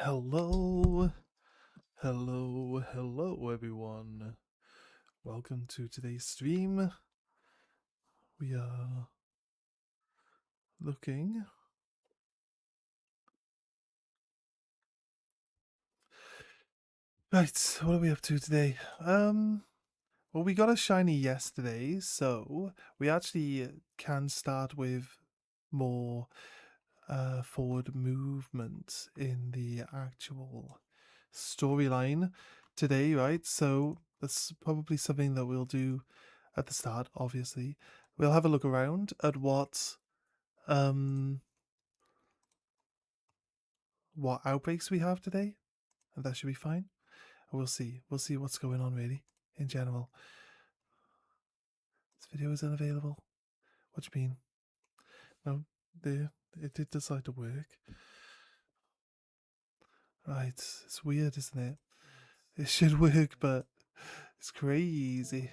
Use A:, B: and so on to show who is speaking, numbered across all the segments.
A: Hello, hello everyone. Welcome to today's stream. We are looking right. What are we up to today? Well, we got a shiny yesterday, so we actually can start with more forward movement in the actual storyline today, right? So that's probably something that we'll do at the start. Obviously, we'll have a look around at um what outbreaks we have today, and that should be fine. We'll see. We'll see what's going on really in general. This video is unavailable. What do you mean? No, there. It did decide to work. Right, it's weird, isn't it? It should work, but it's crazy.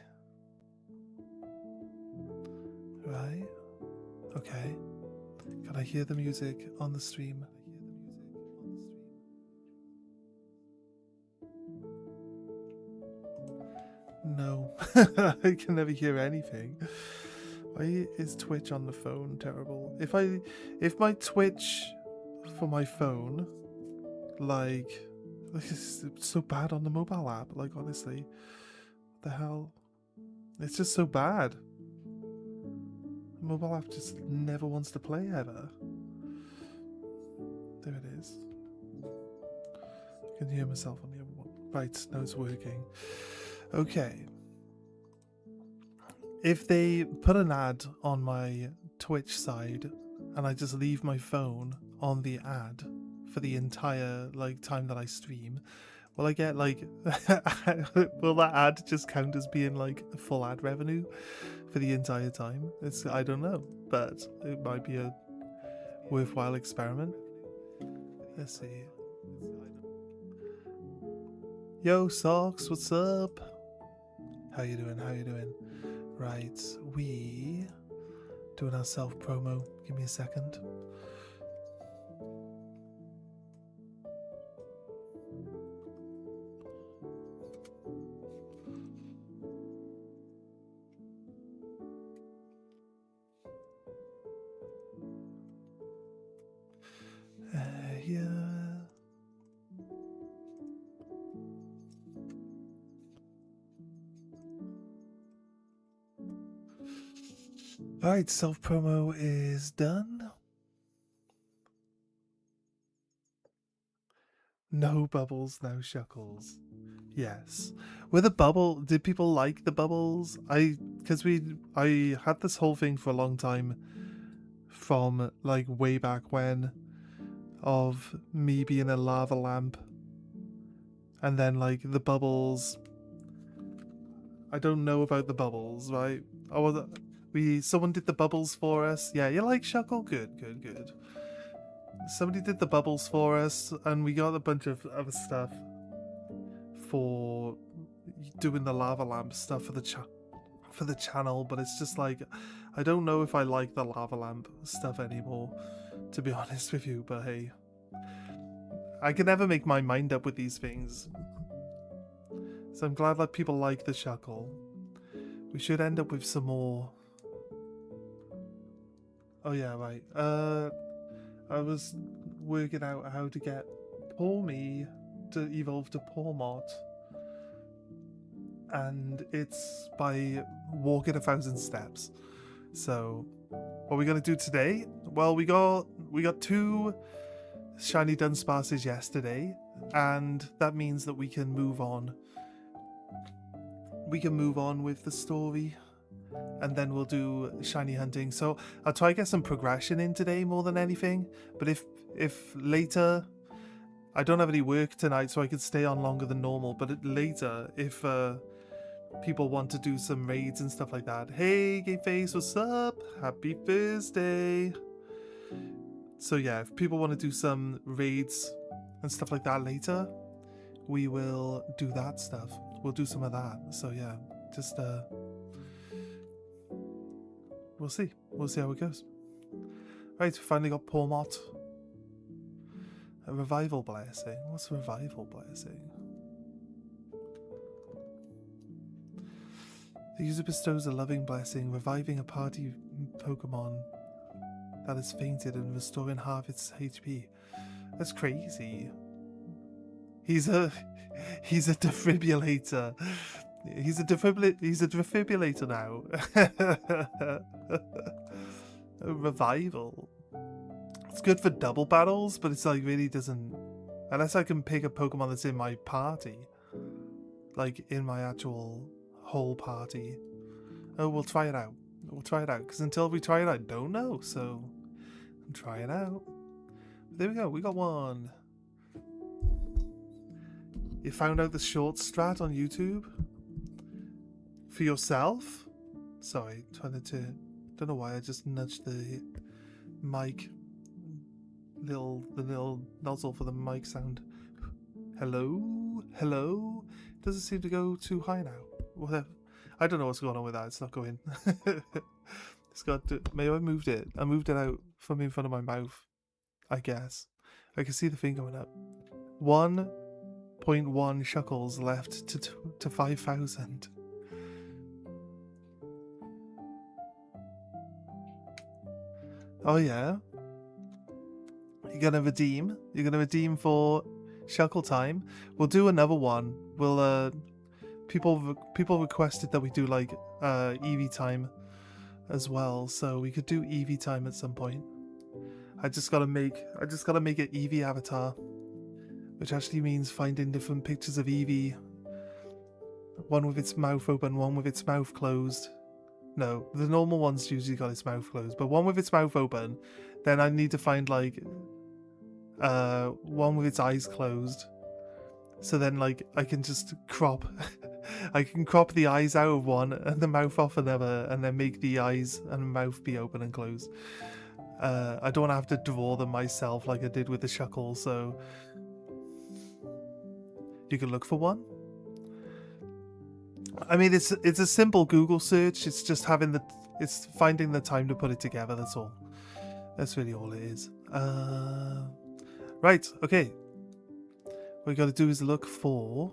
A: Right? Okay. Can I hear the music on the stream? No. I can never hear anything. Why is Twitch on the phone terrible? If my Twitch for my phone, like it's so bad on the mobile app, like honestly. What the hell? It's just so bad. The mobile app just never wants to play ever. There it is. I can hear myself on the other one. Right, now it's working. Okay. If they put an ad on my Twitch side and I just leave my phone on the ad for the entire time that I stream, will I get will that ad just count as being like full ad revenue for the entire time? I don't know, but it might be a worthwhile experiment. Let's see. Yo, Socks, what's up? How you doing? How you doing? Right, we doing our self promo. Give me a second. Yeah. Alright, self promo is done. No bubbles, no shuckles. Yes. With a bubble, did people like the bubbles? I had this whole thing for a long time from like way back when of me being a lava lamp. And then like the bubbles, I don't know about the bubbles, right? Someone did the bubbles for us. Yeah, you like Shuckle? Good. Somebody did the bubbles for us, and we got a bunch of other stuff for doing the lava lamp stuff for the channel. But it's just like, I don't know if I like the lava lamp stuff anymore, to be honest with you. But hey, I can never make my mind up with these things. So I'm glad that people like the Shuckle. We should end up with some more. Oh yeah, right. I was working out how to get Poor Me to evolve to Pormot. And it's by walking 1,000 steps. So what are we gonna do today? Well, we got 2 shiny Dunsparces yesterday, and that means that we can move on. We can move on with the story, and then we'll do shiny hunting. So I'll try to get some progression in today more than anything. But if later, I don't have any work tonight, so I could stay on longer than normal. But later, if people want to do some raids and stuff like that. Hey, Gay Face, what's up? Happy Thursday. So yeah, if people want to do some raids and stuff like that later, we will do that stuff. We'll do some of that. So yeah, just we'll see. We'll see how it goes. Right, finally got Pormot. A revival blessing. What's a revival blessing? The user bestows a loving blessing, reviving a party Pokemon that has fainted and restoring half its HP. That's crazy. He's a defibrillator. He's a defibrillator now. A revival. It's good for double battles, but it's like really doesn't, unless I can pick a Pokemon that's in my party, like in my actual whole party. Oh, we'll try it out. We'll try it out, because until we try it, I don't know. So try it out. There we go. We got one. You found out the short strat on YouTube for yourself? Sorry, trying to. Don't know why I just nudged the mic. The little nozzle for the mic sound. Hello? Hello? Doesn't seem to go too high now. Whatever. I don't know what's going on with that. It's not going. It's got to, maybe I moved it. I moved it out from in front of my mouth. I guess. I can see the thing going up. 1.1 shuckles left to 5,000. Oh yeah. You're gonna redeem. You're gonna redeem for Shuckle time. We'll do another one. We'll people requested that we do like EV time as well, so we could do EV time at some point. I just gotta make an EV avatar, which actually means finding different pictures of Eevee. One with its mouth open, one with its mouth closed. No, the normal one's usually got its mouth closed, but one with its mouth open. Then I need to find like one with its eyes closed. So then like I can just crop I can crop the eyes out of one and the mouth off another, and then make the eyes and mouth be open and closed. I don't have to draw them myself like I did with the Shuckle, so you can look for one. I mean, it's a simple Google search. It's just it's finding the time to put it together. That's all. That's really all it is. Right. Okay. What we got to do is look for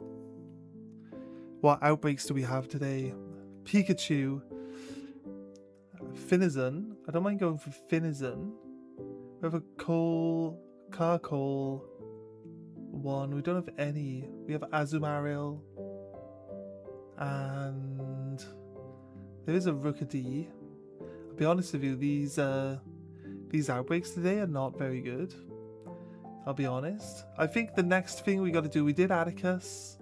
A: what outbreaks do we have today. Pikachu, Finizen. I don't mind going for Finizen. We have a Carkol one. We don't have any. We have Azumarill. And there is a Rookidee. I'll be honest with you, these outbreaks today are not very good. I'll be honest. I think the next thing we got to do, we did Atticus.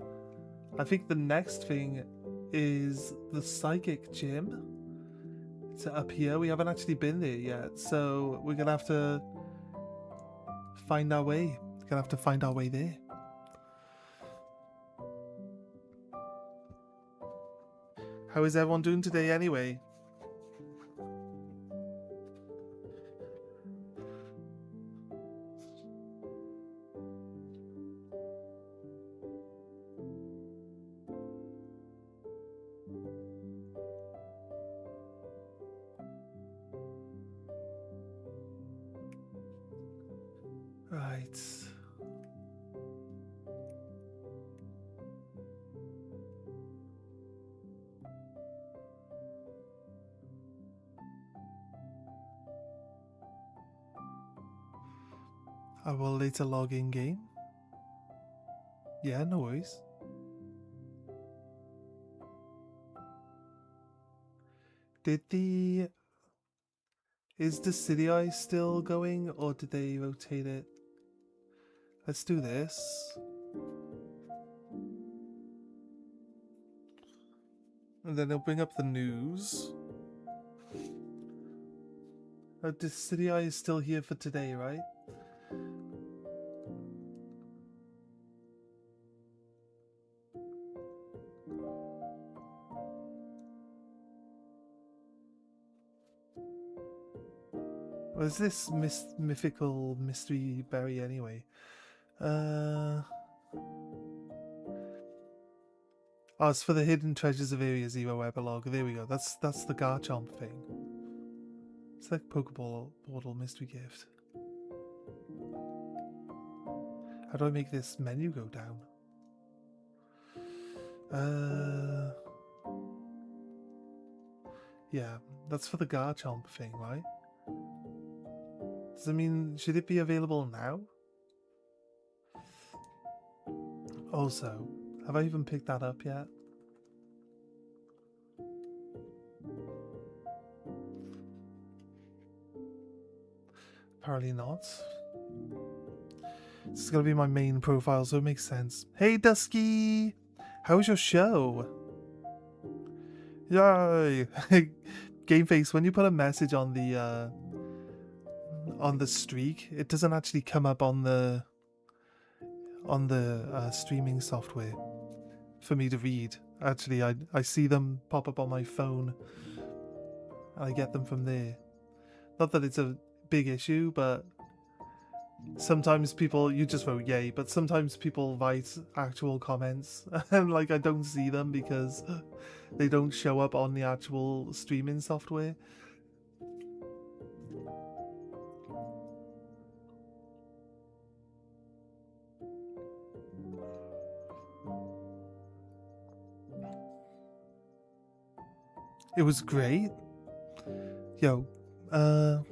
A: I think the next thing is the Psychic Gym. It's up here. We haven't actually been there yet, so we're gonna have to find our way. We're gonna have to find our way there. How is everyone doing today anyway? Right. I will later log in game. Yeah, no worries. Is the City Eye still going, or did they rotate it? Let's do this. And then it'll bring up the news. Oh, the City Eye is still here for today, right? What is this mythical mystery berry anyway? Oh, it's for the hidden treasures of Area Zero epilogue. There we go. That's the Garchomp thing. It's like Pokeball Portal mystery gift. How do I make this menu go down? Yeah, that's for the Garchomp thing, right? Does it mean, should it be available now? Also, have I even picked that up yet? Apparently not. This is going to be my main profile, so it makes sense. Hey, Dusky! How was your show? Yay! Game Face, when you put a message on the streak, it doesn't actually come up on the streaming software for me to read. Actually, I see them pop up on my phone, and I get them from there. Not that it's a big issue, but sometimes people, you just vote yay, but sometimes people write actual comments and like I don't see them because they don't show up on the actual streaming software. It was great. Yo, I'm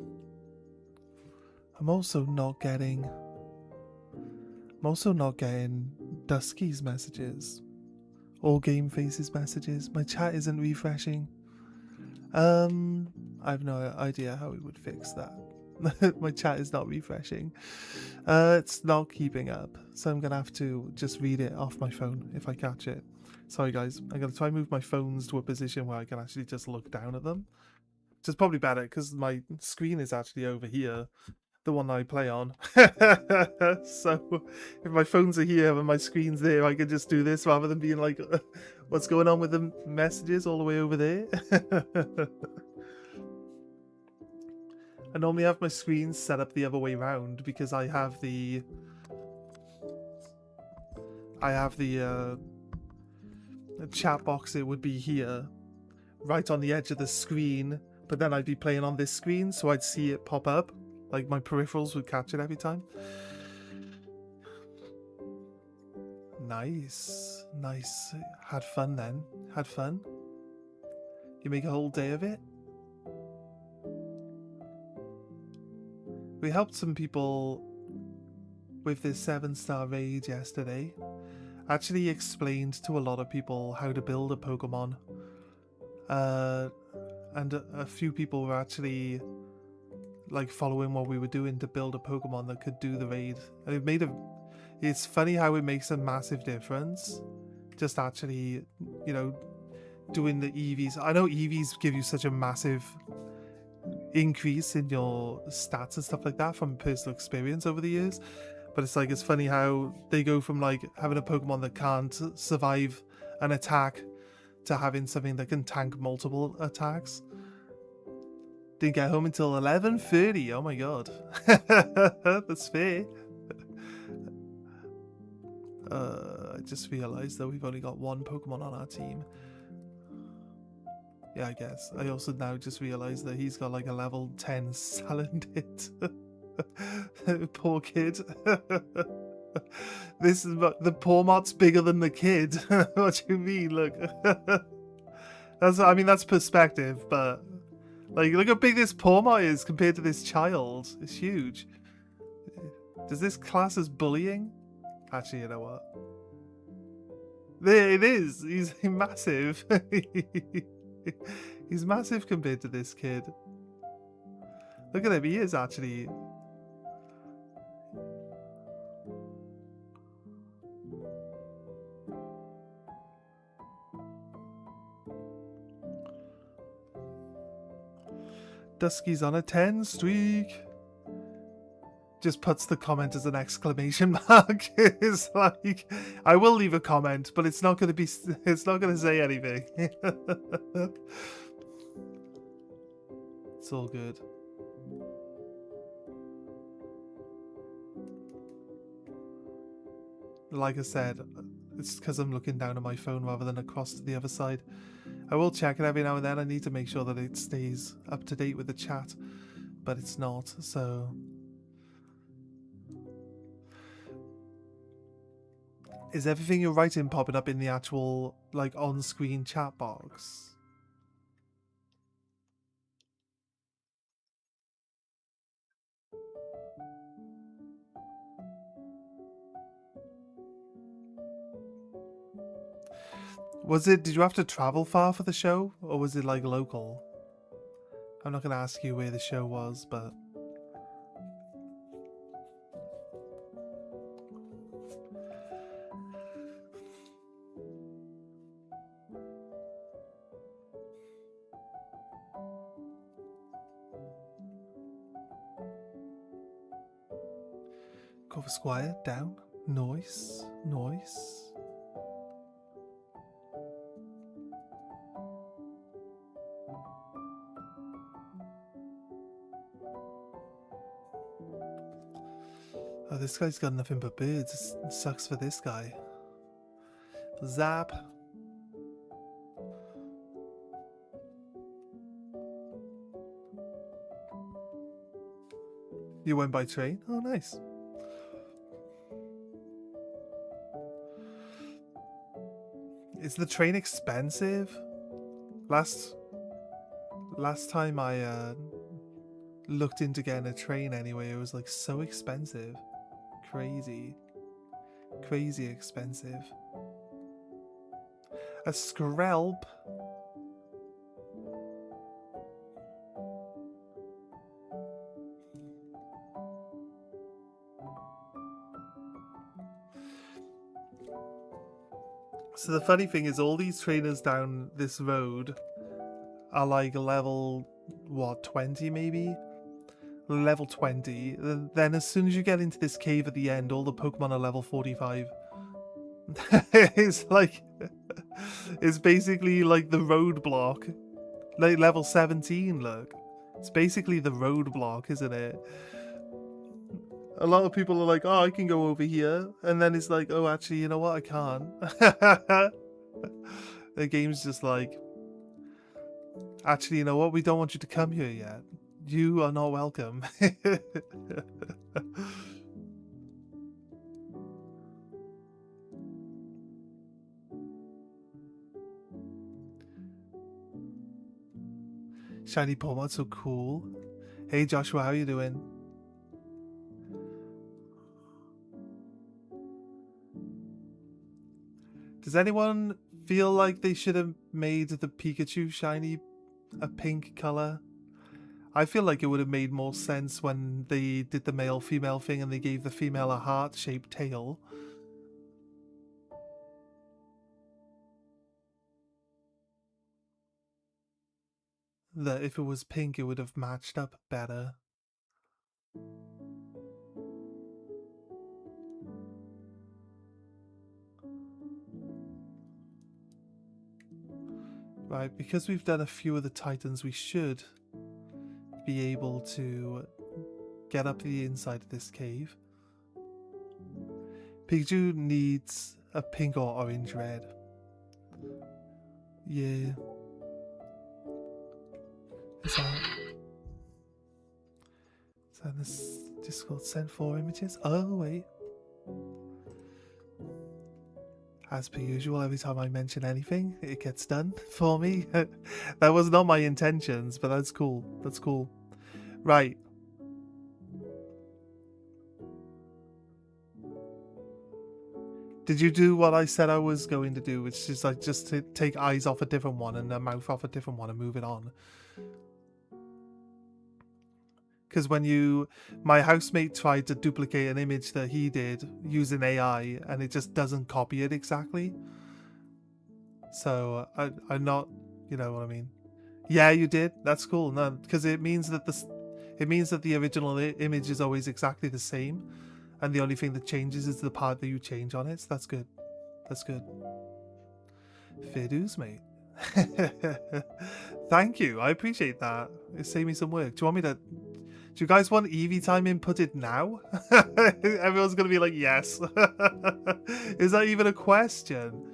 A: also not getting Dusky's messages or Game Face's messages. My chat isn't refreshing. I have no idea how we would fix that. My chat is not refreshing. It's not keeping up, so I'm gonna have to just read it off my phone if I catch it. Sorry guys, I'm gonna try and move my phones to a position where I can actually just look down at them. Which is probably better because my screen is actually over here, the one I play on. So if my phones are here and my screen's there, I can just do this rather than being like, what's going on with the messages all the way over there? I normally have my screen set up the other way around because I have the chat box. It would be here, right on the edge of the screen, but then I'd be playing on this screen, so I'd see it pop up. Like my peripherals would catch it every time. Nice, nice. Had fun then. Had fun. You make a whole day of it. We helped some people with this 7-star raid yesterday. Actually explained to a lot of people how to build a Pokemon. And a few people were actually like following what we were doing to build a Pokemon that could do the raid. And it made it's funny how it makes a massive difference. Just actually, you know, doing the EVs. I know EVs give you such a massive increase in your stats and stuff like that from personal experience over the years, but it's like, it's funny how they go from like having a Pokemon that can't survive an attack to having something that can tank multiple attacks. Didn't get home until 11:30. Oh my god. That's fair. I just realized that we've only got one Pokemon on our team. Yeah, I guess. I also now just realized that he's got like a level 10 Salandit. Poor kid. This is the Pawmot's bigger than the kid. What do you mean? Look. I mean, that's perspective, but like, look how big this Pawmot is compared to this child. It's huge. Does this class as bullying? Actually, you know what? There it is. He's massive. He's massive compared to this kid. Look at him, he is actually. Dusky's on a 10 streak. Just puts the comment as an exclamation mark. It's like, I will leave a comment, but it's not going to be, it's not going to say anything. It's all good. Like I said, it's because I'm looking down at my phone rather than across to the other side. I will check it every now and then. I need to make sure that it stays up to date with the chat, but it's not, so... Is everything you're writing popping up in the actual, like, on-screen chat box? Did you have to travel far for the show? Or was it, like, local? I'm not going to ask you where the show was, but... Cover Squire, down. Nice. Nice. Oh, this guy's got nothing but birds. It sucks for this guy. Zap. You went by train? Oh, nice. Is the train expensive? Last time I looked into getting a train anyway, it was like so expensive. Crazy expensive. A screlp. So the funny thing is, all these trainers down this road are like level, what, 20 maybe? Level 20. Then as soon as you get into this cave at the end, all the Pokemon are level 45. It's like... It's basically like the roadblock. Like level 17, look. It's basically the roadblock, isn't it? A lot of people are like, oh, I can go over here. And then it's like, oh, actually, you know what? I can't. The game's just like, actually, you know what? We don't want you to come here yet. You are not welcome. Shiny Pokemon, so cool. Hey Joshua, how you doing? Does anyone feel like they should have made the Pikachu shiny a pink color? I feel like it would have made more sense when they did the male-female thing and they gave the female a heart-shaped tail. That if it was pink, it would have matched up better. Right, because we've done a few of the Titans, we should be able to get up the inside of this cave. Pikachu needs a pink or orange red. Yeah. Is that this Discord sent 4 images? Oh, wait. As per usual, every time I mention anything, it gets done for me. That was not my intentions, but that's cool. That's cool. Right. Did you do what I said I was going to do, which is like just to take eyes off a different one and a mouth off a different one and move it on? Because when my housemate tried to duplicate an image that he did using AI, and it just doesn't copy it exactly. So I'm not, you know what I mean? Yeah, you did. That's cool. No, because it means that the original image is always exactly the same, and the only thing that changes is the part that you change on it. So that's good. That's good. Fair dues, mate. Thank you. I appreciate that. It saved me some work. Do you want me to? Do you guys want Eevee time inputted now? Everyone's going to be like, yes. Is that even a question?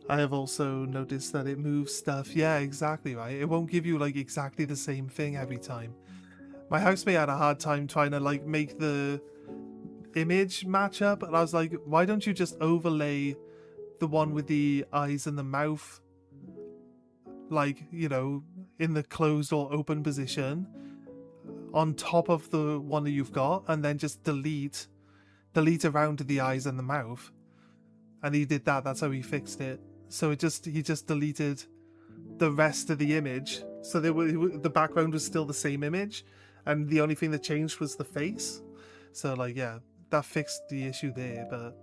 A: I have also noticed that it moves stuff. Yeah, exactly, right? It won't give you, like, exactly the same thing every time. My housemate had a hard time trying to, like, make the image matchup, and I was like, why don't you just overlay the one with the eyes and the mouth, like, you know, in the closed or open position on top of the one that you've got, and then just delete around the eyes and the mouth. And he did that. That's how he fixed it. So he just deleted the rest of the image, so the background was still the same image, and the only thing that changed was the face. So like, yeah, that fixed the issue there. But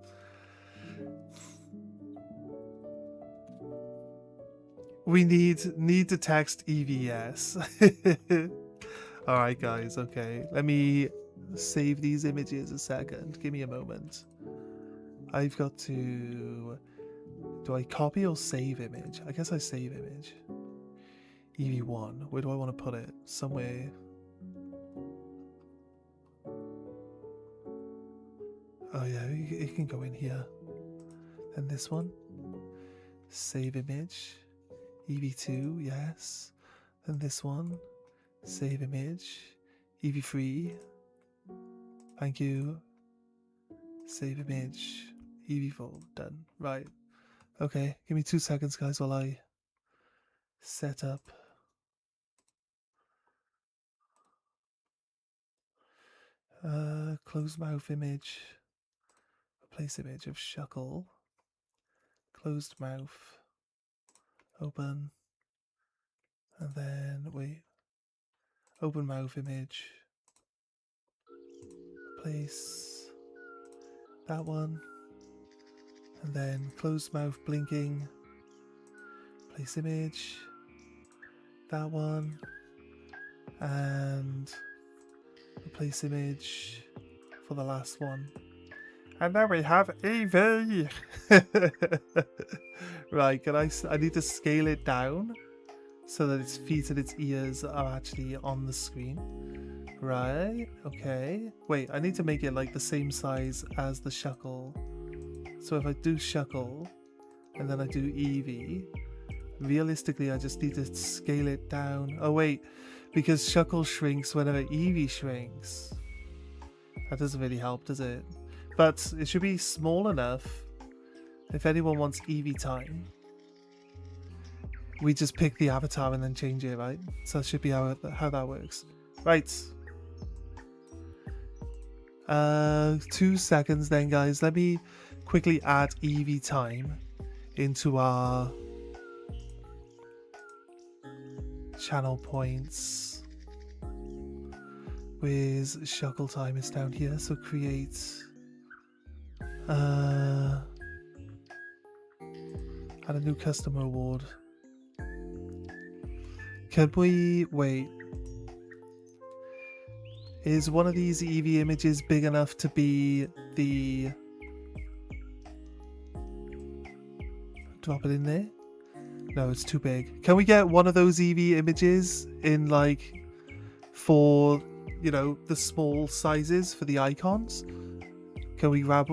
A: we need to text EVS. All right, guys. Okay, let me save these images a second. Give me a moment. I've got to... Do I copy or save image? I guess I save image. EV1. Where do I want to put it? Somewhere. Oh yeah, it can go in here. And this one. Save image. EV2, yes. And this one. Save image. EV3. Thank you. Save image. EV4. Done. Right. Okay, give me 2 seconds, guys, while I set up. Close mouth image. Replace image of Shuckle. Closed mouth. Open. And then, wait. Open mouth image. Replace that one. And then closed mouth blinking. Place image. That one. And replace image for the last one. And then we have EV. Right, I need to scale it down so that its feet and its ears are actually on the screen. Right, okay. Wait, I need to make it like the same size as the Shuckle. So if I do Shuckle, and then I do Eevee, realistically I just need to scale it down. Oh wait, because Shuckle shrinks whenever Eevee shrinks. That doesn't really help, does it? But it should be small enough. If anyone wants Eevee time, we just pick the avatar and then change it, right? So that should be how that works. Right. 2 seconds then, guys. Let me quickly add Eevee time into our channel points. Where's Shuckle time? Is down here. So create add a new customer award. Can we wait? Is one of these Eevee images big enough to be the... Drop it in there? No, it's too big. Can we get one of those Eevee images in, like, for, you know, the small sizes for the icons? Can we grab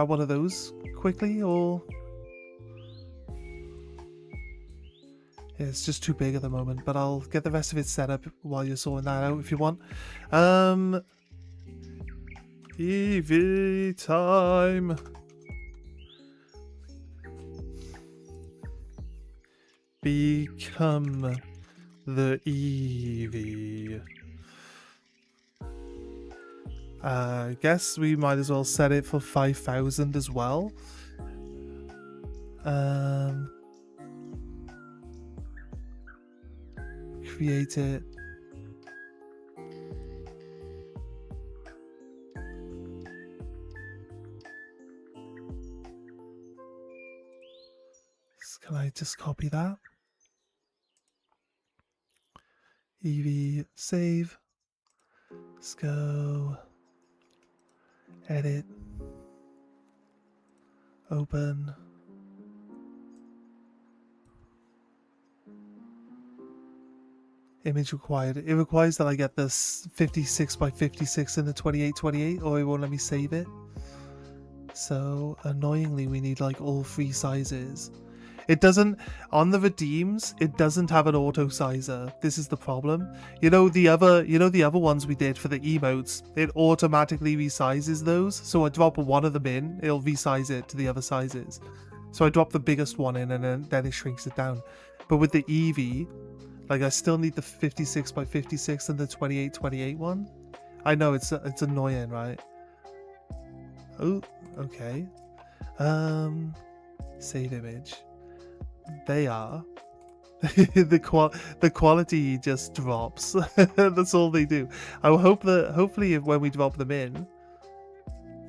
A: one of those quickly, or... Yeah, it's just too big at the moment, but I'll get the rest of it set up while you're sorting that out if you want. Eevee time. Become the Eevee. I guess we might as well set it for 5,000 as well. Create it. Can I just copy that? Eevee, save. Let's go. Edit. Open. Image required. It requires that I get this 56 by 56 and the 2828, or it won't let me save it. So annoyingly we need like all three sizes. It doesn't, on the redeems, it doesn't have an auto sizer. This is the problem. You know the other ones we did for the emotes, it automatically resizes those. So I drop one of them in, it'll resize it to the other sizes. So I drop the biggest one in and then it shrinks it down. But with the Eevee, like I still need the 56 by 56 and the 28 one. I know it's annoying, right? Oh, okay. Save image. They are. the quality just drops. That's all they do. I hope that hopefully when we drop them in,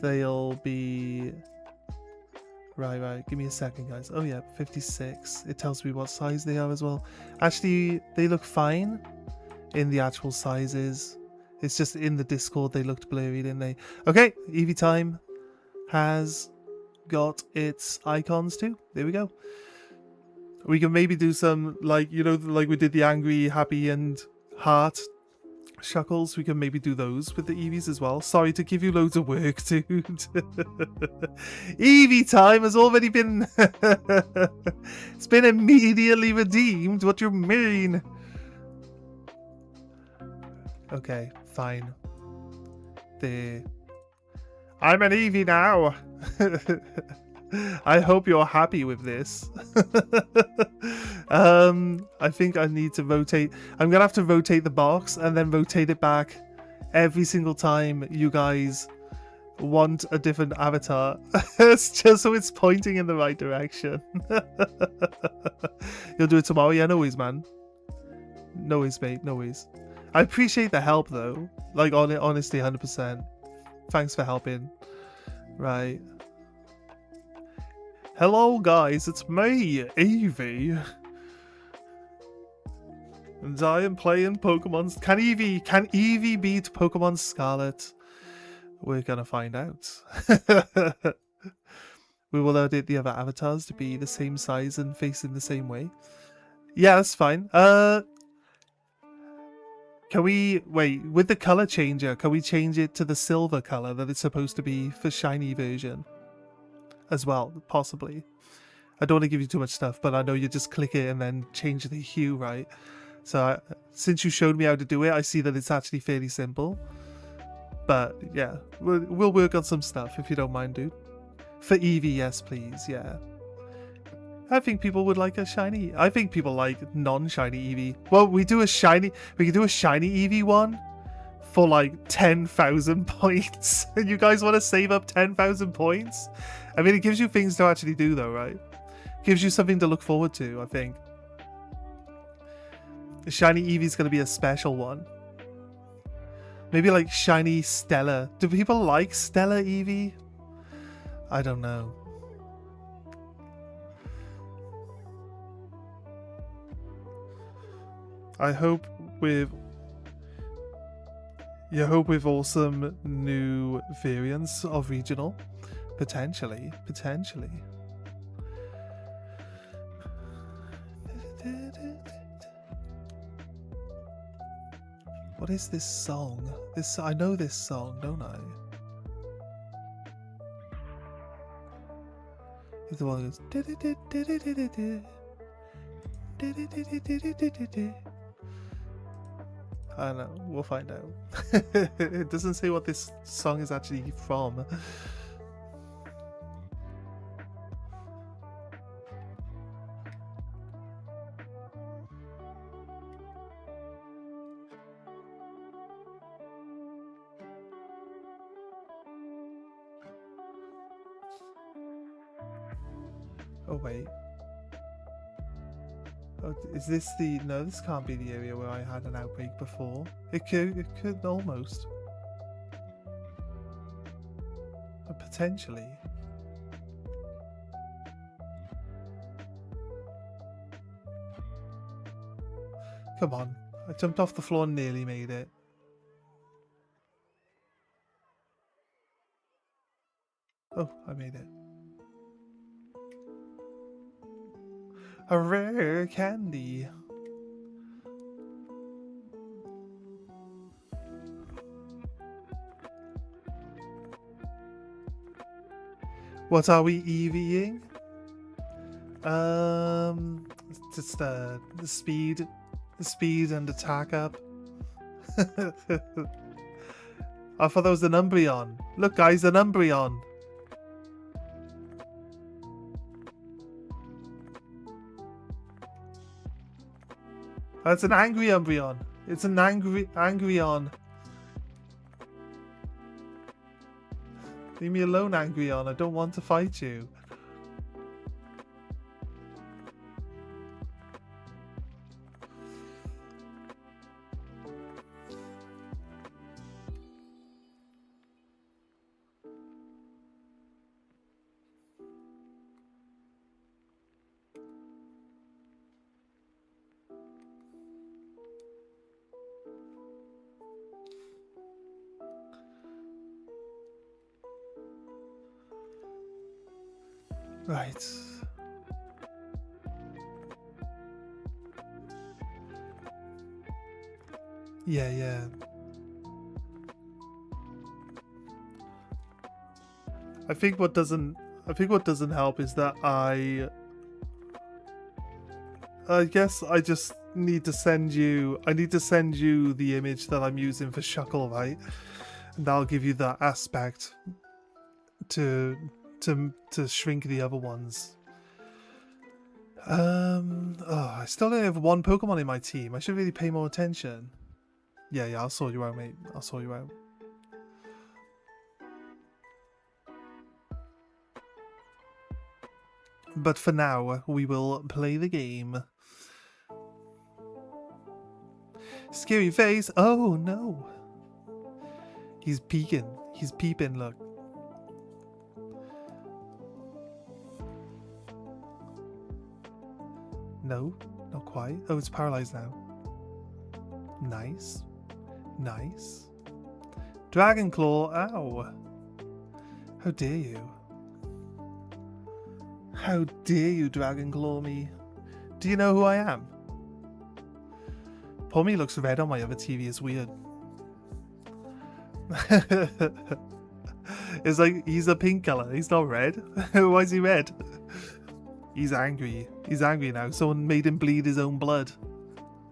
A: they'll be right. Give me a second, guys. Oh yeah, 56. It tells me what size they are as well. Actually, they look fine in the actual sizes. It's just in the Discord they looked blurry, didn't they? Okay, Eevee time has got its icons too. There we go. We can maybe do some, like, you know, like we did the angry, happy, and heart shuckles. We can maybe do those with the Eevees as well. Sorry to give you loads of work, dude. Eevee time has already been... It's been immediately redeemed. What do you mean? Okay, fine. There. I'm an Eevee now. I hope you're happy with this. I think I need to rotate. I'm gonna have to rotate the box and then rotate it back every single time you guys want a different avatar. It's just so it's pointing in the right direction. You'll do it tomorrow? Yeah, no worries, man. No worries, mate. No worries. I appreciate the help, though. Like, honestly, 100%. Thanks for helping. Right. Hello, guys. It's me, Eevee. And I am playing Pokemon. Can Eevee beat Pokemon Scarlet? We're gonna find out. We will edit the other avatars to be the same size and facing the same way. Yeah, that's fine. Can we, wait, with the color changer, can we change it to the silver color that it's supposed to be for shiny version? As well, possibly. I don't want to give you too much stuff, but I know you just click it and then change the hue, right? So since you showed me how to do it, I see that it's actually fairly simple. But yeah, we'll work on some stuff if you don't mind, dude. For Eevee, yes, please, yeah. I think people would like a shiny. I think people like non-shiny Eevee. Well, we can do a shiny Eevee one for like 10,000 points. And you guys want to save up 10,000 points? I mean, it gives you things to actually do, though, right? Gives you something to look forward to, I think. The shiny Eevee's going to be a special one. Maybe like shiny Stella. Do people like Stella Eevee? I don't know. I hope with awesome new variants of regional. Potentially. What is this song? I know this song, don't I? It's the one that goes. I don't know, we'll find out. It doesn't say what this song is actually from. Oh wait. Oh, is this the... No, this can't be the area where I had an outbreak before. It could almost. But potentially. Come on. I jumped off the floor and nearly made it. Oh, I made it. A rare candy. What are we EVing? Just the speed and attack up. I thought that was an Umbreon. Look, guys, an Umbreon. That's an angry Umbreon. It's an Angreon. Leave me alone, Angreon. I don't want to fight you. Right. Yeah. I think what doesn't help is that I guess I just need to send you the image that I'm using for Shuckle, right? And that'll give you that aspect to shrink the other ones. I still only have one Pokemon in my team. I should really pay more attention. Yeah, I'll sort you out, mate. I'll sort you out. But for now, we will play the game. Scary face. Oh, no. He's peeking. He's peeping, look. No, not quite. Oh, it's paralyzed now. Nice. Nice. Dragon Claw. Ow. How dare you? How dare you Dragon Claw me? Do you know who I am? Pommy looks red on my other TV. It's weird. It's like he's a pink color. He's not red. Why is he red? He's angry. He's angry now. Someone made him bleed his own blood.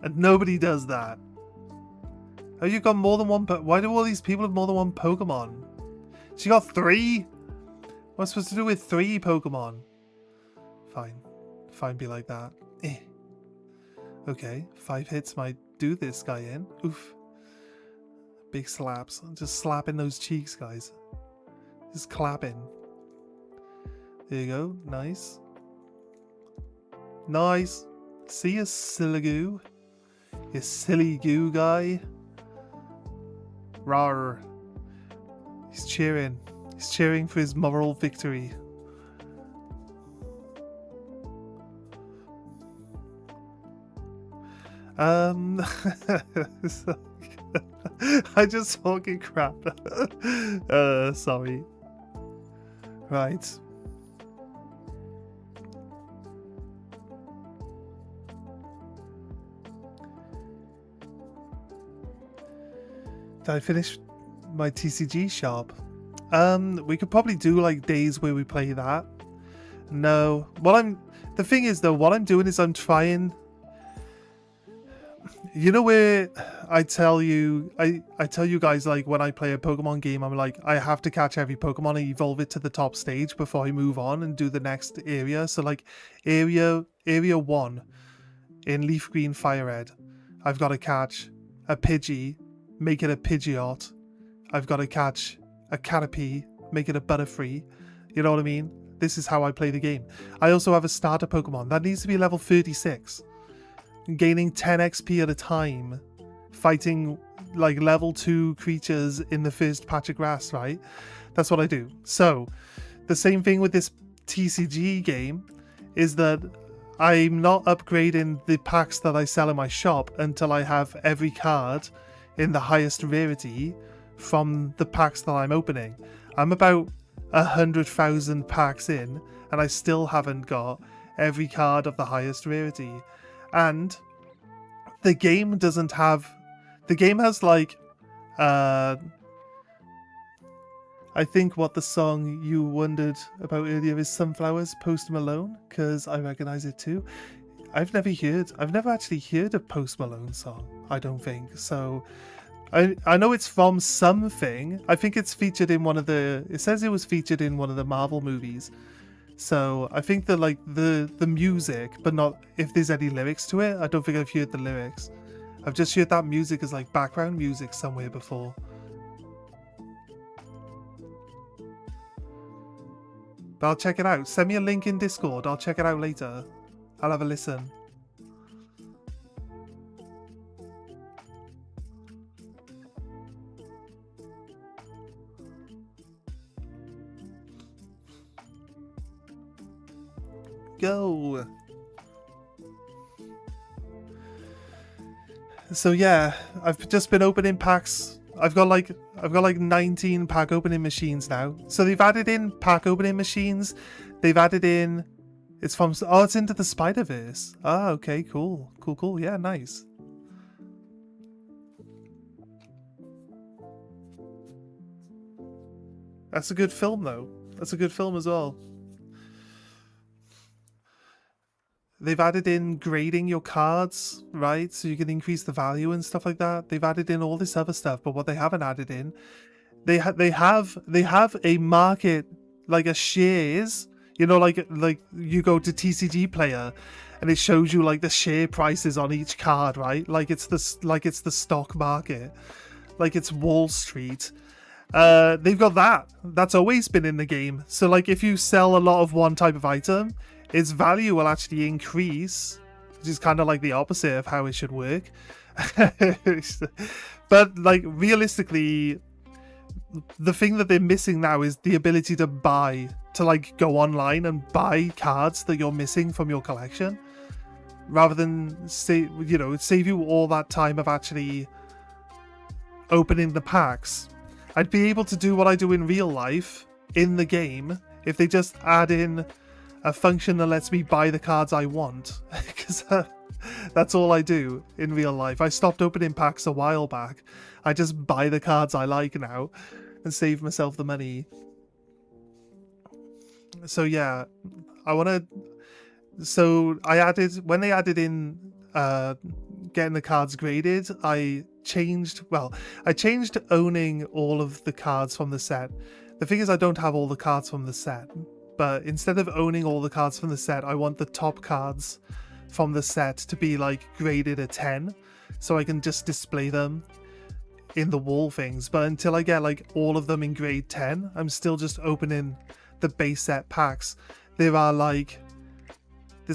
A: And nobody does that. Oh, you've got more than one... Why do all these people have more than one Pokemon? She got 3? What's supposed to do with 3 Pokemon? Fine. Fine, be like that. Eh. Okay, 5 hits might do this guy in. Oof. Big slaps. Just slapping those cheeks, guys. Just clapping. There you go. Nice. Nice. See you, silly goo. You silly goo guy. Rawr. He's cheering. He's cheering for his moral victory. I just talking crap. Sorry. Right. Did I finish my TCG shop? We could probably do like days where we play that. No. The thing is though, what I'm doing is I'm trying... You know where I tell you guys, like, when I play a Pokemon game, I'm like, I have to catch every Pokemon and evolve it to the top stage before I move on and do the next area. So like area 1 in Leaf Green Fire Red, I've got to catch a Pidgey, make it a Pidgeot. I've got to catch a Caterpie, make it a Butterfree. You know what I mean? This is how I play the game. I also have a starter Pokemon that needs to be level 36. Gaining 10 XP at a time, fighting like level 2 creatures in the first patch of grass, right? That's what I do. So the same thing with this TCG game is that I'm not upgrading the packs that I sell in my shop until I have every card in the highest rarity from the packs that I'm opening. I'm about 100,000 packs in and I still haven't got every card of the highest rarity. And the game doesn't have... The game has like... I think what the song you wondered about earlier is Sunflowers, Post Malone, because I recognise it too. I've never actually heard a Post Malone song, I don't think. So I know it's from something. I think it's featured in it says it was featured in one of the Marvel movies. So I think that like the music, but not if there's any lyrics to it. I don't think I've heard the lyrics. I've just heard that music as like background music somewhere before. But I'll check it out. Send me a link in Discord. I'll check it out later. I'll have a listen. Go. So yeah, I've just been opening packs. I've got like 19 pack opening machines now. So they've added in pack opening machines. They've added in it's into the Spider-Verse. Ah, okay, cool. Cool. Yeah, nice. That's a good film though. That's a good film as well. They've added in grading your cards, right? So you can increase the value and stuff like that. They've added in all this other stuff, but what they haven't added in, they have a market, like a shares. You know, like you go to TCG Player, and it shows you like the share prices on each card, right? Like it's the stock market, like it's Wall Street. They've got that. That's always been in the game. So like if you sell a lot of one type of item, its value will actually increase, which is kind of like the opposite of how it should work. But like realistically, the thing that they're missing now is the ability to like go online and buy cards that you're missing from your collection, rather than save you all that time of actually opening the packs. I'd be able to do what I do in real life in the game if they just add in a function that lets me buy the cards I want, because that's all I do in real life. I stopped opening packs a while back. I just buy the cards I like now and save myself the money. So yeah, when they added in getting the cards graded, I changed owning all of the cards from the set. The thing is, I don't have all the cards from the set. But instead of owning all the cards from the set, I want the top cards from the set to be like graded a 10, so I can just display them in the wall things. But until I get like all of them in grade 10, I'm still just opening the base set packs. There's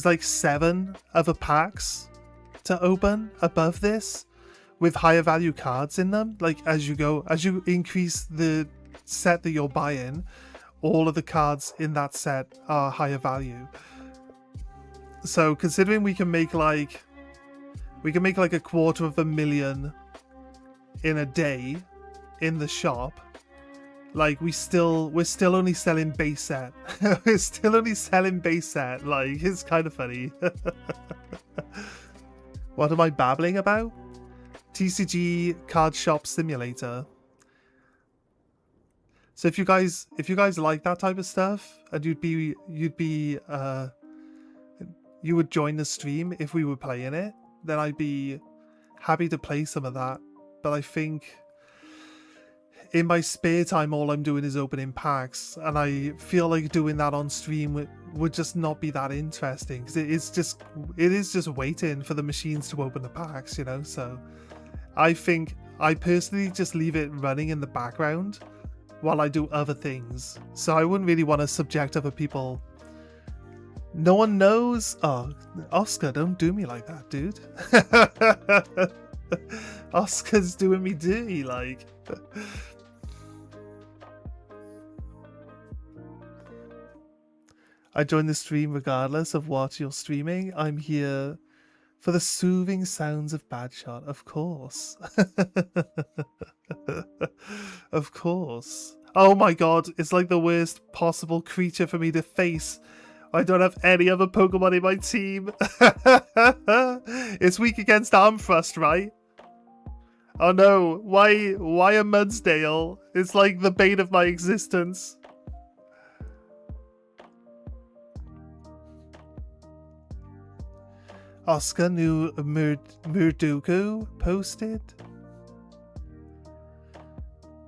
A: like 7 other packs to open above this with higher value cards in them. Like as you increase the set that you're buying, all of the cards in that set are higher value. So considering we can make like $250,000 in a day in the shop, like we're still only selling base set. We're still only selling base set. Like, it's kind of funny. What am I babbling about? TCG Card Shop Simulator. So if you guys like that type of stuff, and you would join the stream if we were playing it, then I'd be happy to play some of that. But I think in my spare time, all I'm doing is opening packs, and I feel like doing that on stream would just not be that interesting, because it is just waiting for the machines to open the packs, you know. So I think I personally just leave it running in the background while I do other things. So I wouldn't really want to subject other people. No one knows. Oh, Oscar, don't do me like that, dude. Oscar's doing me dirty, like. I join the stream regardless of what you're streaming. I'm here for the soothing sounds of Badshot, of course. Of course. Oh my god, it's like the worst possible creature for me to face. I don't have any other Pokemon in my team. It's weak against Arm Thrust, right? Oh no, why a Mudsdale? It's like the bane of my existence. Oscar new Murdoko posted?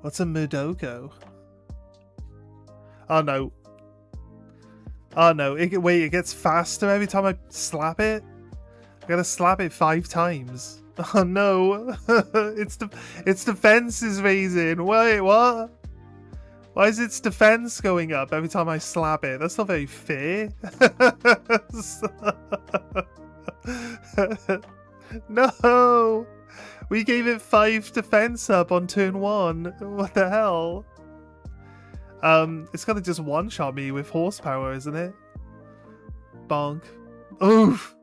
A: What's a Murdoko? Oh no. Oh no, wait, it gets faster every time I slap it? I gotta slap it 5 times. Oh no, its defense is raising. Wait, what? Why is its defense going up every time I slap it? That's not very fair. No! We gave it 5 defense up on turn 1. What the hell? It's gonna just one-shot me with horsepower, isn't it? Bonk. Oof!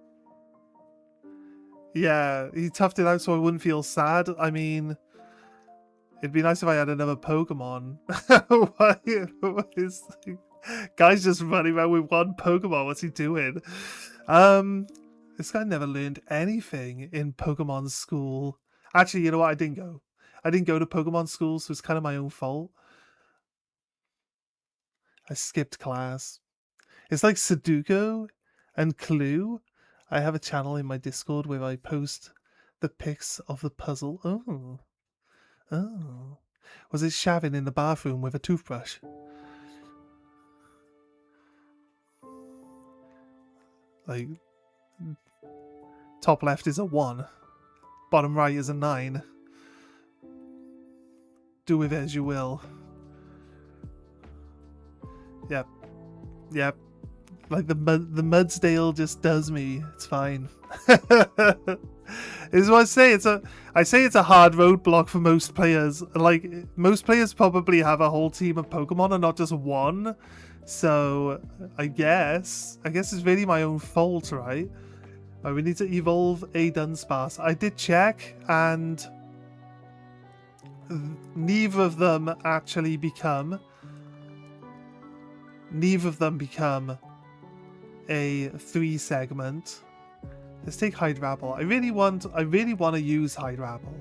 A: Yeah, he toughed it out so I wouldn't feel sad. I mean, it'd be nice if I had another Pokemon. What is... Guy's just running around with one Pokemon. What's he doing? This guy never learned anything in Pokemon school. Actually, you know what? I didn't go. I didn't go to Pokemon school, so it's kind of my own fault. I skipped class. It's like Sudoku and Clue. I have a channel in my Discord where I post the pics of the puzzle. Oh. Oh. Was it shaving in the bathroom with a toothbrush? Like, top left is a 1. Bottom right is a 9. Do with it as you will. Yep. Yep. Like the Mudsdale just does me. It's fine. Is what I say. It's a hard roadblock for most players. Like most players probably have a whole team of Pokemon and not just one. So I guess it's really my own fault, right? We need to evolve a Dunsparce. I did check, and neither of them actually become. Neither of them become a 3 segment. Let's take Hydrapple. I really want to use Hydrapple.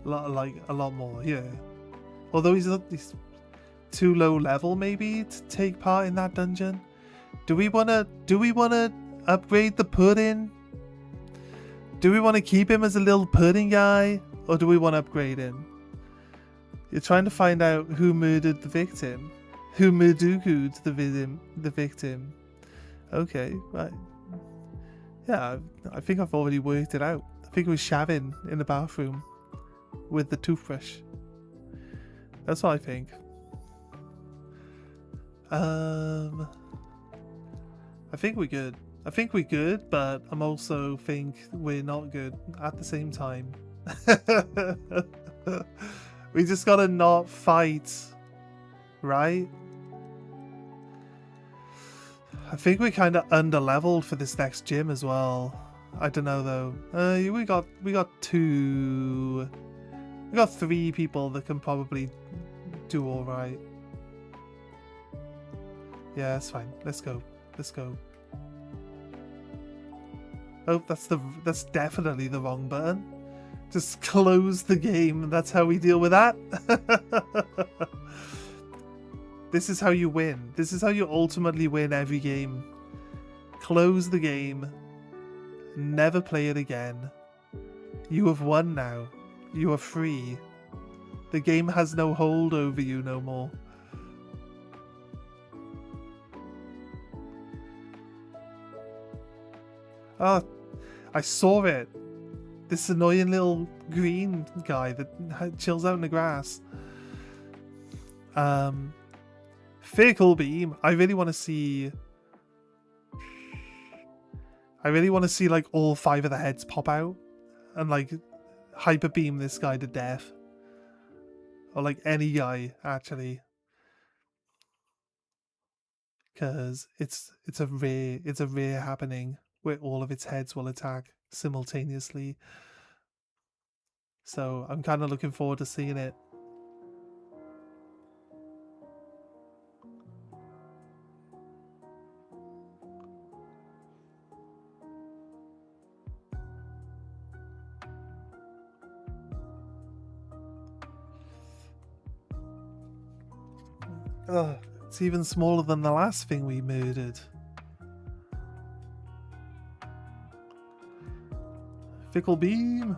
A: Like a lot more, yeah. Although he's too low level maybe to take part in that dungeon. Do we wanna upgrade the pudding? Do we want to keep him as a little pudding guy, or do we want to upgrade him? You're trying to find out who murdered the victim. Who Murduku'd the victim. Okay, right. Yeah, I think I've already worked it out. I think it was shaving in the bathroom with the toothbrush. That's what I think. I think we're good. I think we're good, but I'm also think we're not good at the same time. We just gotta not fight, right? I think we're kind of under-leveled for this next gym as well. I don't know though. We got 3 people that can probably do all right. Yeah, that's fine. Let's go. Let's go. Oh, that's definitely the wrong button. Just close the game. That's how we deal with that. This is how you win. This is how you ultimately win every game. Close the game. Never play it again. You have won now. You are free. The game has no hold over you no more. Oh, I saw it. This annoying little green guy that chills out in the grass. Fickle Beam. I really want to see like all 5 of the heads pop out and like hyper beam this guy to death. Or like any guy actually. Because it's a rare happening where all of its heads will attack simultaneously. So I'm kind of looking forward to seeing it. Ugh, it's even smaller than the last thing we murdered. Fickle beam.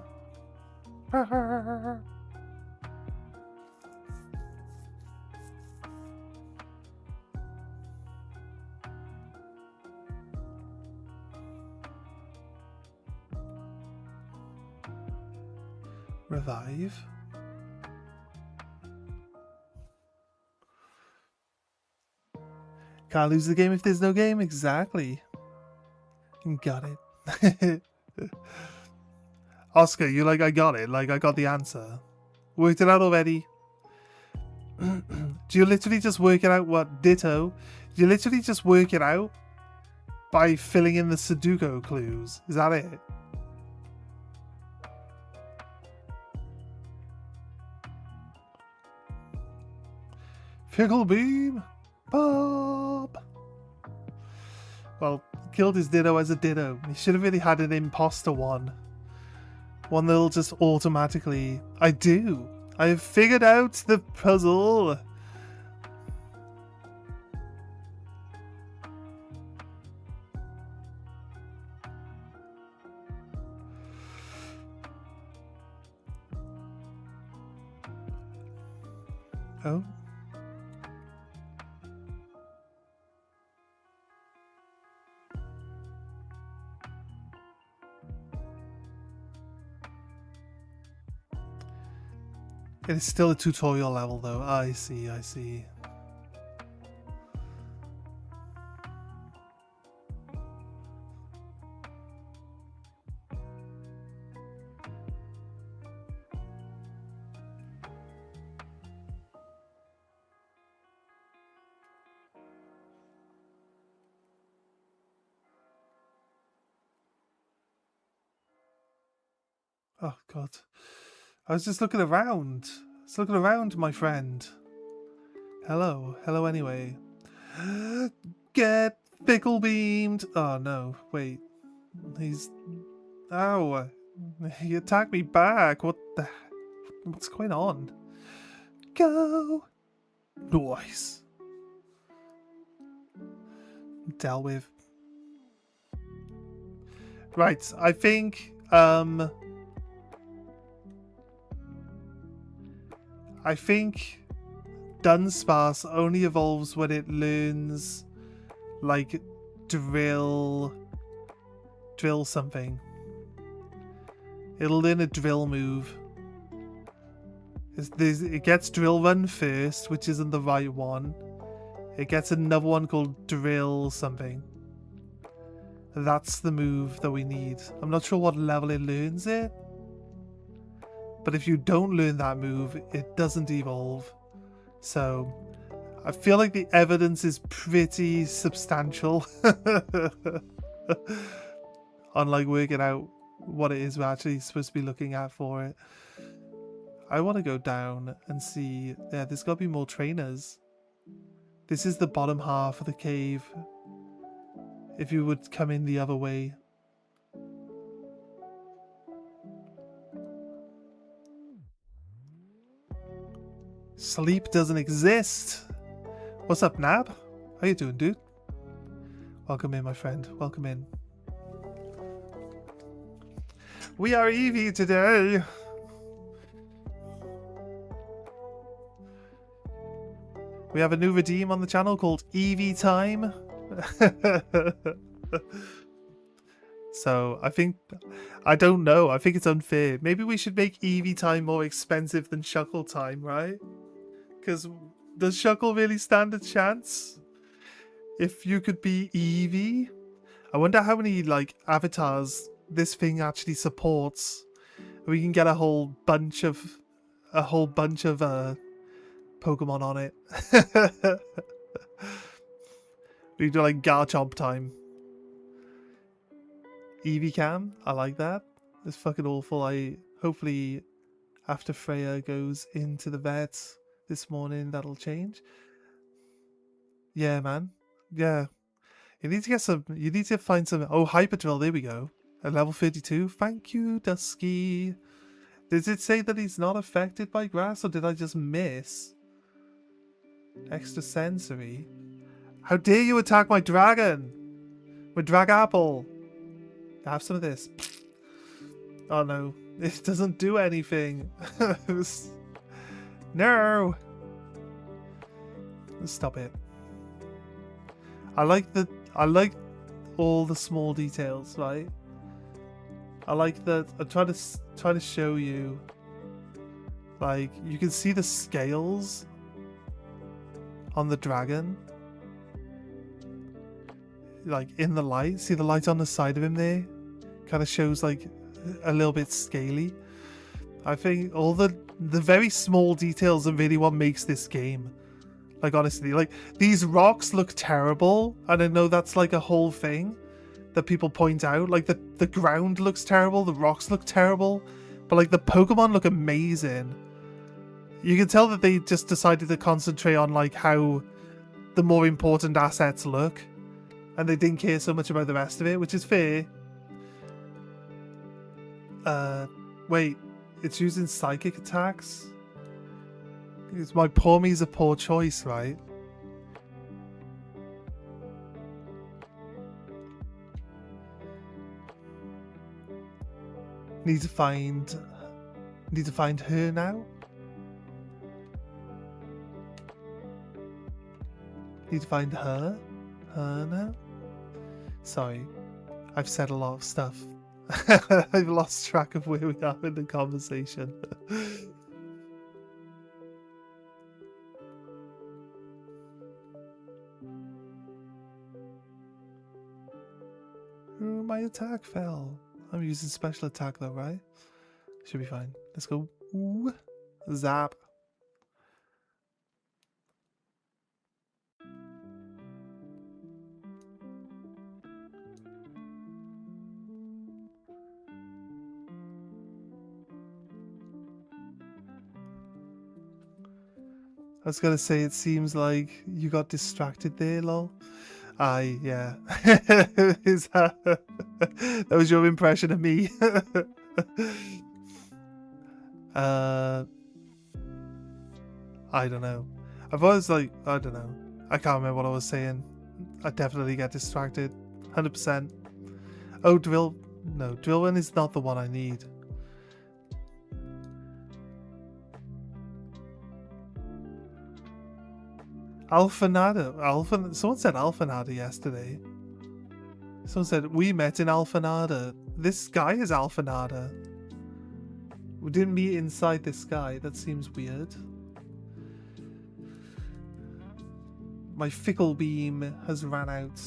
A: Revive. Can't lose the game if there's no game. Exactly. Got it. Oscar, you like, I got it. Like, I got the answer. Worked it out already. Do you literally just work it out? What? Ditto? Do you literally just work it out by filling in the Sudoku clues? Is that it? Fickle beam. Bob. Well, killed his Ditto as a Ditto. He should have really had an imposter one. One that'll just automatically... I do. I have figured out the puzzle. Oh. It is still a tutorial level though. I see, I see. Oh god. I was just looking around. Just looking around, my friend. Hello. Hello anyway. Get fickle beamed. Oh no. Wait. He's... Ow. He attacked me back. What the... What's going on? Go. Nice. Dealt with. Right. I think... I think Dunsparce only evolves when it learns, like, drill something. It'll learn a drill move. It gets drill run first, which isn't the right one. It gets another one called drill something. That's the move that we need. I'm not sure what level it learns it. But if you don't learn that move, it doesn't evolve. So, I feel like the evidence is pretty substantial on like working out what it is we're actually supposed to be looking at for it. I want to go down and see. Yeah, there's got to be more trainers. This is the bottom half of the cave. If you would come in the other way. Sleep doesn't exist. What's up, Nab? How you doing, dude? Welcome in, my friend. Welcome in. We are Eevee today. We have a new redeem on the channel called Eevee Time. So, I don't know. I think it's unfair. Maybe we should make Eevee Time more expensive than Shuckle Time, right? Because does Shuckle really stand a chance? If you could be Eevee? I wonder how many, like, avatars this thing actually supports. We can get a whole bunch of Pokemon on it. We do like Garchomp time. Eevee Cam, I like that. It's fucking awful. Hopefully after Freya goes into the vet this morning, that'll change. Yeah, man. Yeah. You need to get some. You need to find some. Oh, Hyperdrill. There we go. At level 32. Thank you, Dusky. Does it say that he's not affected by grass, or did I just miss? Extra sensory? How dare you attack my dragon? My drag apple. Have some of this. Oh no, it doesn't do anything. No. Stop it. I like all the small details, right? I like that. I'm trying to show you. Like, you can see the scales on the dragon. Like, in the light. See the light on the side of him there? Kind of shows, like, a little bit scaly. I think all the very small details are really what makes this game. Like, honestly, like, these rocks look terrible. And I know that's, like, a whole thing that people point out. Like, the ground looks terrible. The rocks look terrible. But, like, the Pokemon look amazing. You can tell that they just decided to concentrate on, like, how the more important assets look. And they didn't care so much about the rest of it, which is fair. Wait. It's using psychic attacks? Because my poor me's a poor choice, right? Need to find her now? Need to find her? Her now? Sorry. I've said a lot of stuff. I've lost track of where we are in the conversation. Ooh, my attack fell. I'm using special attack though, right? Should be fine. Let's go. Ooh. Zap. I was gonna say, it seems like you got distracted there, lol. Aye, yeah. That was your impression of me. I don't know. I've always like, I don't know. I can't remember what I was saying. I definitely get distracted. 100%. Oh, drill. No, Drillwin is not the one I need. Alphanada. Someone said Alphanada yesterday. Someone said, we met in Alphanada. This guy is Alphanada. We didn't meet inside this guy. That seems weird. My fickle beam has ran out.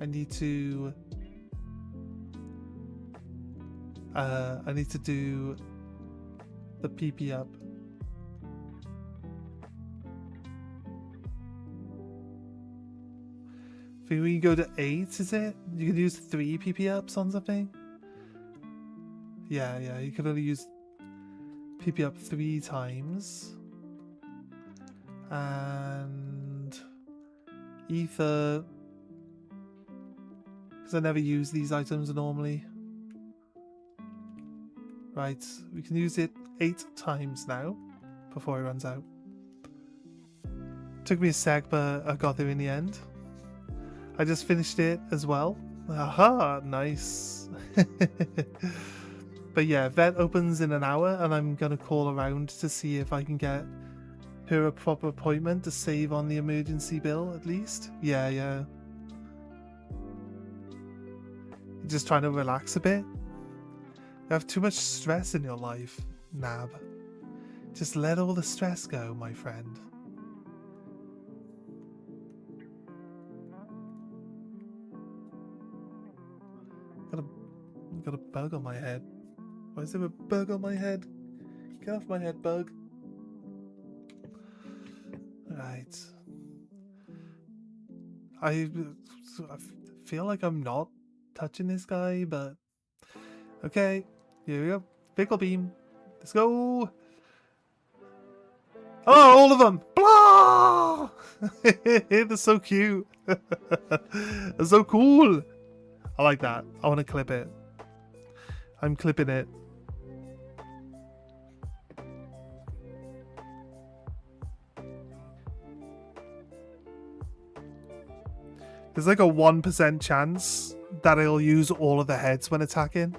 A: I need to do the PP up. I think we can go to 8, is it? You can use 3 PP ups on something? Yeah, you can only use PP up 3 times. And Ether, because I never use these items normally. Right, we can use it 8 times now before it runs out. Took me a sec, but I got there in the end. I just finished it as well. Aha, nice. But yeah, vet opens in an hour and I'm going to call around to see if I can get her a proper appointment to save on the emergency bill at least. Yeah. You're just trying to relax a bit. You have too much stress in your life, Nab. Just let all the stress go, my friend. Got a bug on my head. Why is there a bug on my head? Get off my head, bug. Right. I feel like I'm not touching this guy, but okay. Here we go. Pickle beam. Let's go. Oh, all of them. Blah! They're so cute. They're so cool. I like that. I want to clip it. I'm clipping it. There's like a 1% chance that it'll use all of the heads when attacking.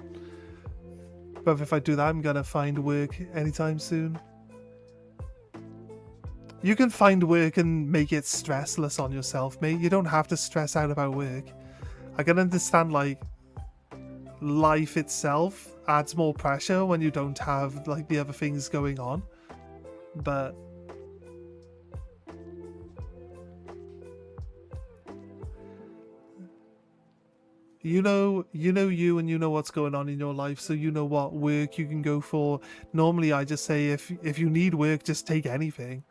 A: But if I do that, I'm gonna find work anytime soon. You can find work and make it stressless on yourself, mate. You don't have to stress out about work. I can understand, like, life itself adds more pressure when you don't have, like, the other things going on. But you know you and you know what's going on in your life, so you know what work you can go for. Normally I just say if you need work, just take anything.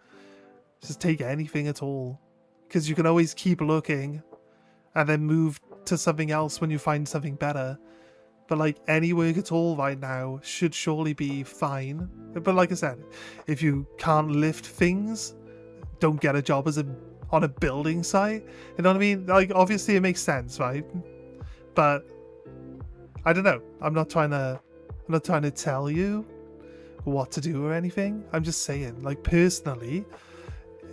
A: Just take anything at all. Because you can always keep looking and then move to something else when you find something better. But like any work at all right now should surely be fine. But like I said, if you can't lift things, don't get a job on a building site. You know what I mean? Like obviously it makes sense, right? But I don't know. I'm not trying to tell you what to do or anything. I'm just saying, like personally,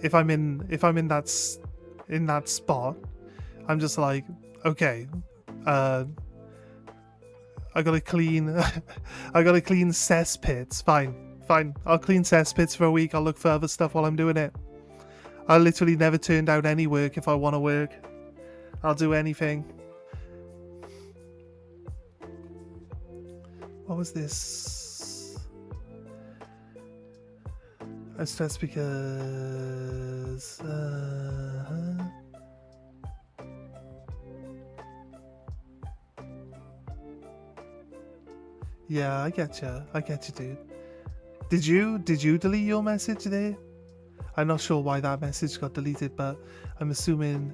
A: if I'm in that spot, I'm just like, okay, I gotta clean cesspits. Fine. I'll clean cesspits for a week. I'll look for other stuff while I'm doing it. I literally never turn down any work if I want to work. I'll do anything. What was this? I'm stressed because... Yeah, I get you, dude. Did you delete your message there? I'm not sure why that message got deleted, but I'm assuming...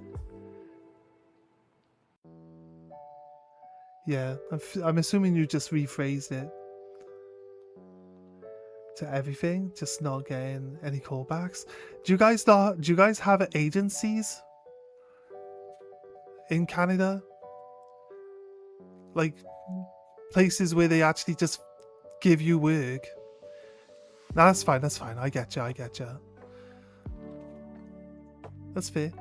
A: Yeah, I'm assuming you just rephrased it to everything, just not getting any callbacks. Do you guys have agencies in Canada? Like places where they actually just give you work? No, that's fine. I get you. That's fair.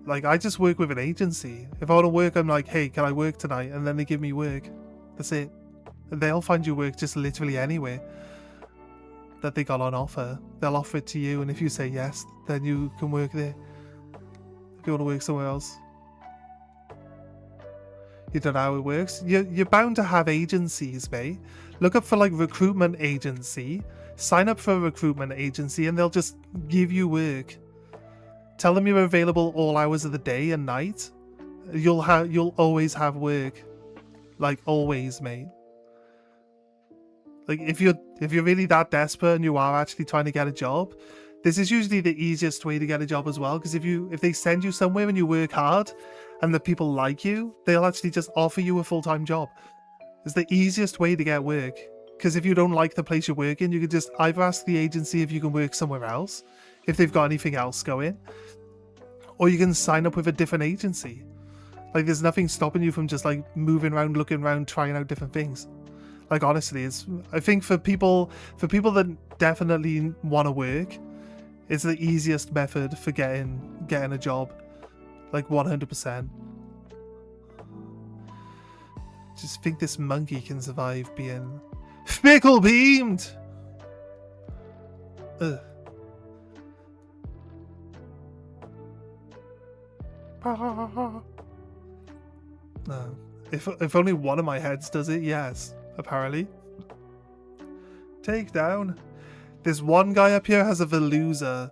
A: Like, I just work with an agency. If I want to work, I'm like, hey, can I work tonight? And then they give me work. That's it. And they'll find you work just literally anywhere that they got on offer. They'll offer it to you, and if you say yes, then you can work there. If you want to work somewhere else. You don't know how it works? You're bound to have agencies, mate. Look up for, like, recruitment agency. Sign up for a recruitment agency, and they'll just give you work. Tell them you're available all hours of the day and night. You'll always have work. Like always, mate. Like if you're really that desperate and you are actually trying to get a job, this is usually the easiest way to get a job as well. Because if they send you somewhere and you work hard and the people like you, they'll actually just offer you a full-time job. It's the easiest way to get work. Because if you don't like the place you're working, you can just either ask the agency if you can work somewhere else, if they've got anything else going, or you can sign up with a different agency. Like, there's nothing stopping you from just, like, moving around, looking around, trying out different things. Like, honestly, I think for people that definitely want to work, it's the easiest method for getting a job. Like, 100%. Just think this monkey can survive being fickle beamed. Ugh. No. If only one of my heads does it, yes. Apparently. Take down. This one guy up here has a Veluza.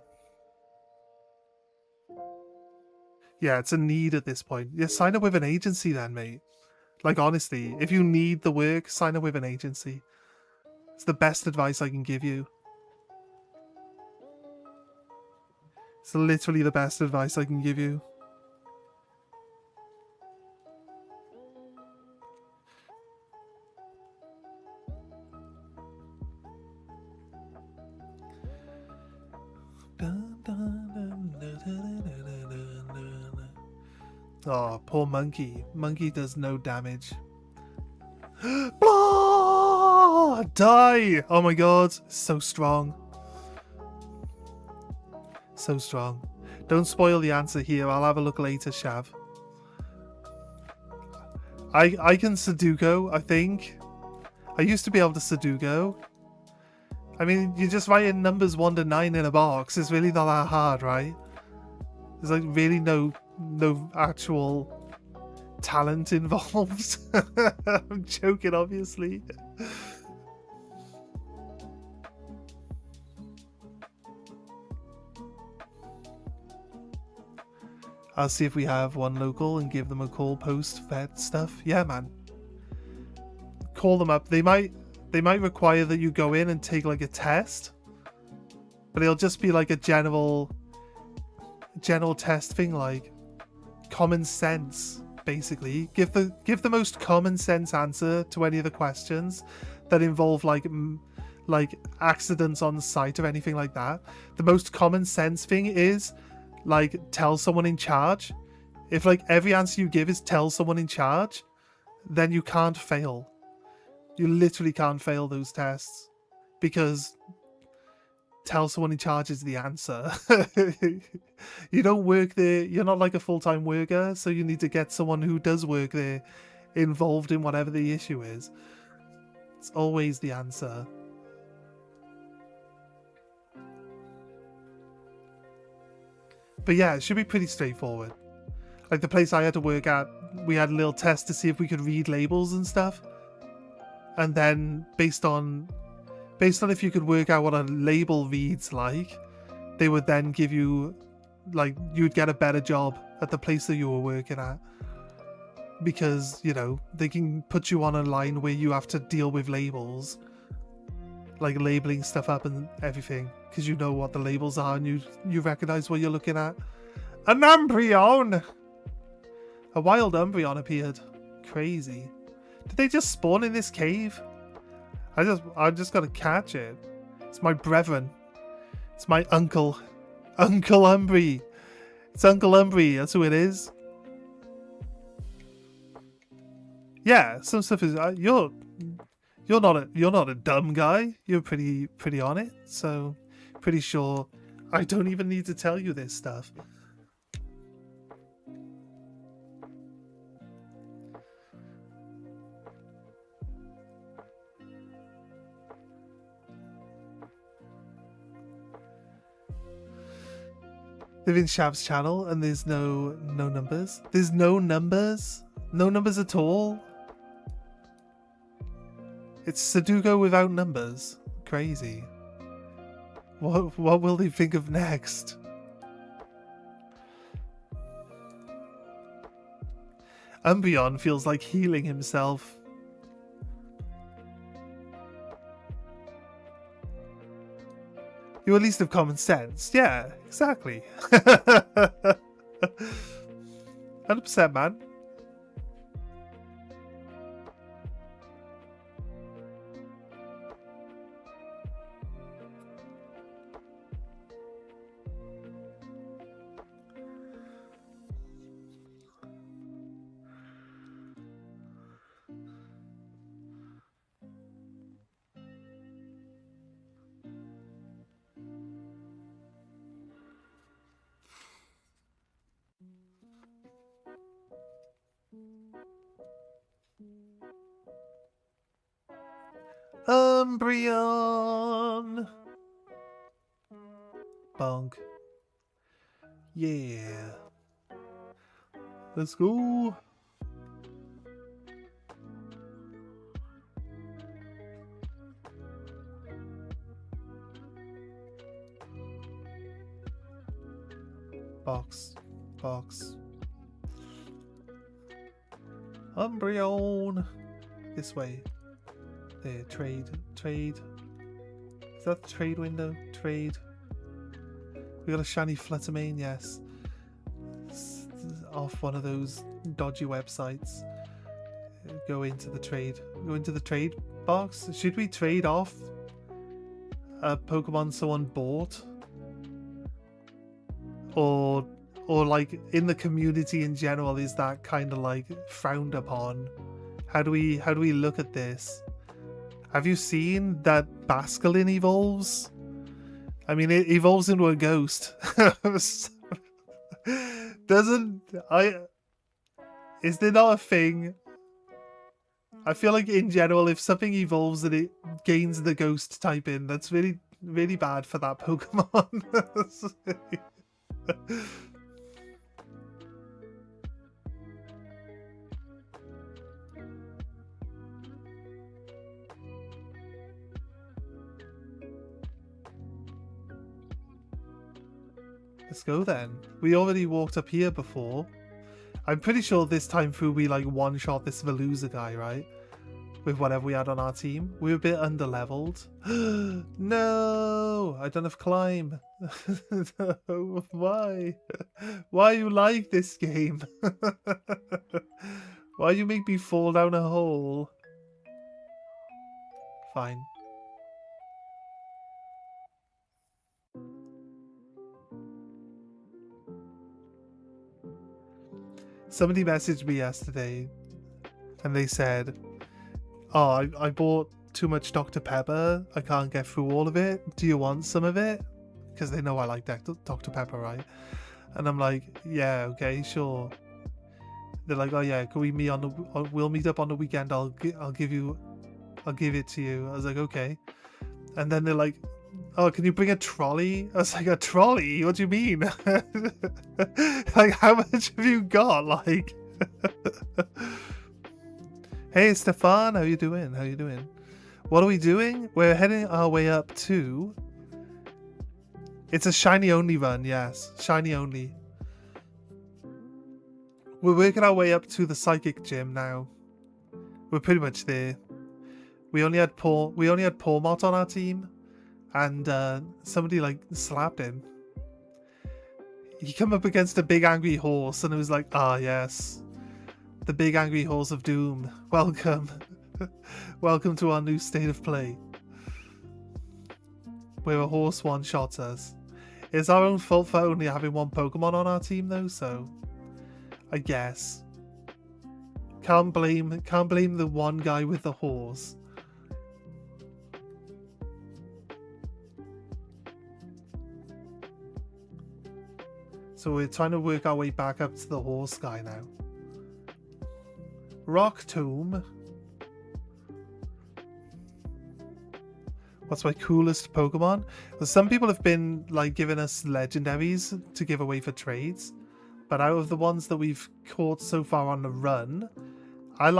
A: Yeah, it's a need at this point. Yeah, sign up with an agency then, mate. Like, honestly, if you need the work, sign up with an agency. It's the best advice I can give you. It's literally the best advice I can give you. Oh, poor monkey. Monkey does no damage. Blah! Die! Oh my god, so strong. So strong. Don't spoil the answer here. I'll have a look later, Shav. I can Sudoku, I think. I used to be able to Sudoku. I mean, you just write in numbers 1 to 9 in a box. It's really not that hard, right? There's like really no actual talent involved. I'm joking, obviously. I'll see if we have one local and give them a call post vet stuff. Yeah, man. Call them up. They might require that you go in and take like a test, but it'll just be like a general test thing, like common sense, basically. Give the most common sense answer to any of the questions that involve like accidents on site or anything like that. The most common sense thing is like tell someone in charge. If like every answer you give is tell someone in charge, then you can't fail. You literally can't fail those tests because tell someone in charge is the answer. You don't work there. You're not like a full-time worker, so you need to get someone who does work there involved in whatever the issue is. It's always the answer. But yeah, it should be pretty straightforward. Like the place I had to work at, we had a little test to see if we could read labels and stuff. And then based on if you could work out what a label reads like, they would then give you, like, you'd get a better job at the place that you were working at. Because, you know, they can put you on a line where you have to deal with labels. Like labeling stuff up and everything. Because you know what the labels are and you recognize what you're looking at. An Umbreon! A wild Umbreon appeared. Crazy. Did they just spawn in this cave? I just gotta catch it. It's my brethren. It's my uncle. Uncle Umbry. It's Uncle Umbry, that's who it is. Yeah, some stuff is you're not a dumb guy. You're pretty on it, so pretty sure I don't even need to tell you this stuff. They're in Shav's channel and there's no numbers. There's no numbers? No numbers at all? It's Sudoku without numbers. Crazy. What will they think of next? Umbreon feels like healing himself. You at least have common sense. Yeah, exactly. 100%, man. Umbreon! Bonk. Yeah. Let's go. Box. Umbreon! This way. There, trade. Is that the trade window? Trade. We got a shiny Fluttermane, yes. It's off one of those dodgy websites. Go into the trade box. Should we trade off a Pokemon someone bought? Or like in the community in general, is that kind of like frowned upon? How do we look at this? Have you seen that Basculin evolves? I mean, it evolves into a ghost. Doesn't... Is there not a thing? I feel like in general, if something evolves and it gains the ghost type in, that's really, really bad for that Pokemon. Let's go then. We already walked up here before. I'm pretty sure this time through we like one-shot this Veluza guy, right? With whatever we had on our team. We were a bit under-leveled. No! I don't have climb. No, why? Why you like this game? Why you make me fall down a hole? Fine. Somebody messaged me yesterday and they said, oh, I bought too much Dr. Pepper. I can't get through all of it. Do you want some of it? Because they know I like Dr. Pepper, right? And I'm like, yeah, okay, sure. They're like, oh yeah, can we meet we'll meet up on the weekend. I'll give it to you. I was like, okay. And then they're like, oh, can you bring a trolley? I was like, a trolley? What do you mean? Like, how much have you got? Like, hey, Stefan, how you doing? How you doing? What are we doing? We're heading our way up to... It's a shiny only run, yes. Shiny only. We're working our way up to the psychic gym now. We're pretty much there. We only had Pawmot on our team. And somebody like slapped him. He came up against a big angry horse and it was like, ah yes. The big angry horse of doom. Welcome. Welcome to our new state of play. Where a horse one-shots us. It's our own fault for only having one Pokemon on our team though, so I guess. Can't blame the one guy with the horse. So we're trying to work our way back up to the horse guy now. Rock Tomb. What's my coolest Pokemon? Well, some people have been like giving us legendaries to give away for trades. But out of the ones that we've caught so far on the run, I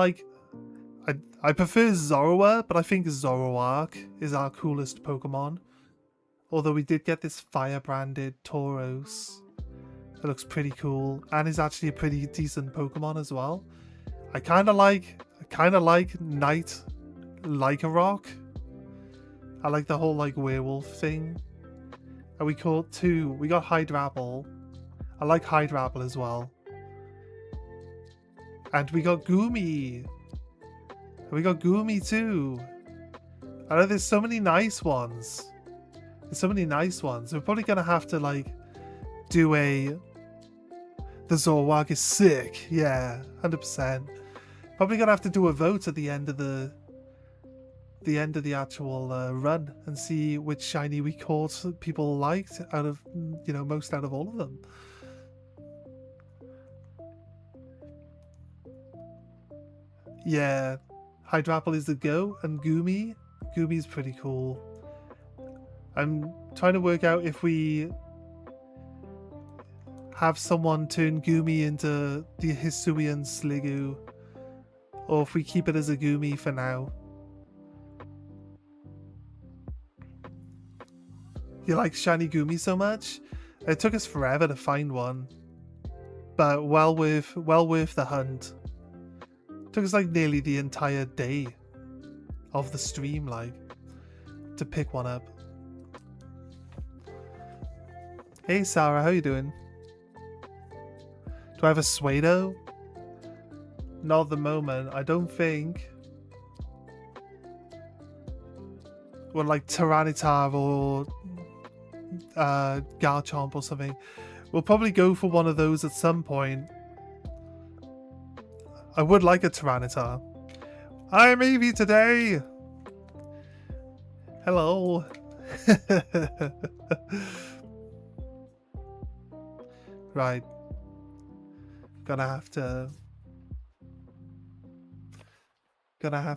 A: prefer Zorua, but I think Zoroark is our coolest Pokemon. Although we did get this fire-branded Tauros. It looks pretty cool, and is actually a pretty decent Pokemon as well. I kind of like Knight Lycanroc. I like the whole like werewolf thing. And we caught two. We got Hydrapple. I like Hydrapple as well. And we got Goomy. We got Goomy too. I know there's so many nice ones. There's so many nice ones. We're probably gonna have to like do a... The Zoroark is sick. Yeah, 100%. Probably gonna have to do a vote at the end of the actual run and see which shiny we caught people liked out of, you know, most out of all of them. Yeah, Hydrapple is the go, and Goomy's pretty cool. I'm trying to work out if we have someone turn Goomy into the Hisuian Sliggoo, or if we keep it as a Goomy for now. You like shiny Goomy so much? It took us forever to find one, but well worth the hunt. It took us like nearly the entire day of the stream, like, to pick one up. Hey Sarah, how you doing? Do I have a Suedo? Not at the moment, I don't think. Well, like Tyranitar or Garchomp or something. We'll probably go for one of those at some point. I would like a Tyranitar. I'm Evie today! Hello. Right. Gonna have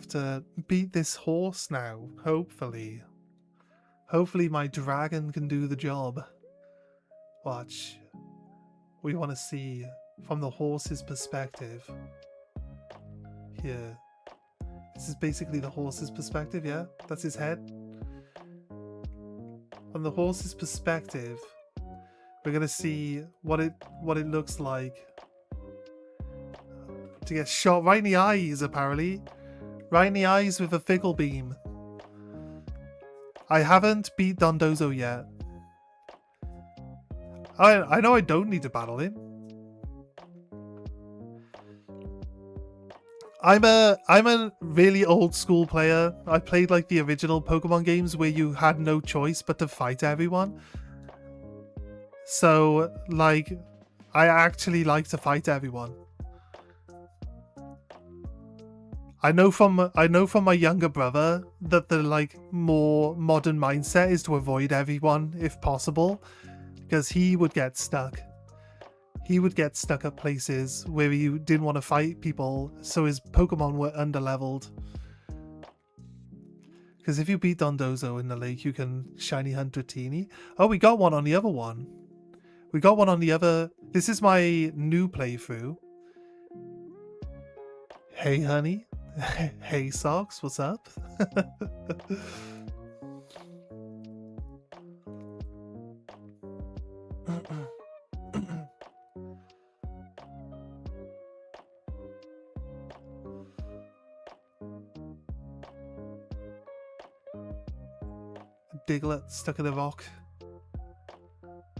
A: to beat this horse now, hopefully. Hopefully my dragon can do the job. Watch. We want to see from the horse's perspective. Here. This is basically the horse's perspective, yeah? That's his head. From the horse's perspective, we're gonna see what it looks like to get shot right in the eyes, apparently. Right in the eyes with a fickle beam. I haven't beat Dondozo yet. I know I don't need to battle him. I'm a really old school player. I played like the original Pokemon games where you had no choice but to fight everyone. So like I actually like to fight everyone. I know from my younger brother that the like more modern mindset is to avoid everyone if possible, because he would get stuck. He would get stuck at places where he didn't want to fight people, so his Pokemon were underleveled. Because if you beat Dondozo in the lake, you can shiny hunt Dratini. Oh, we got one on the other one. We got one on the other. This is my new playthrough. Hey, honey. Hey, Socks, what's up? Diglett stuck in a rock.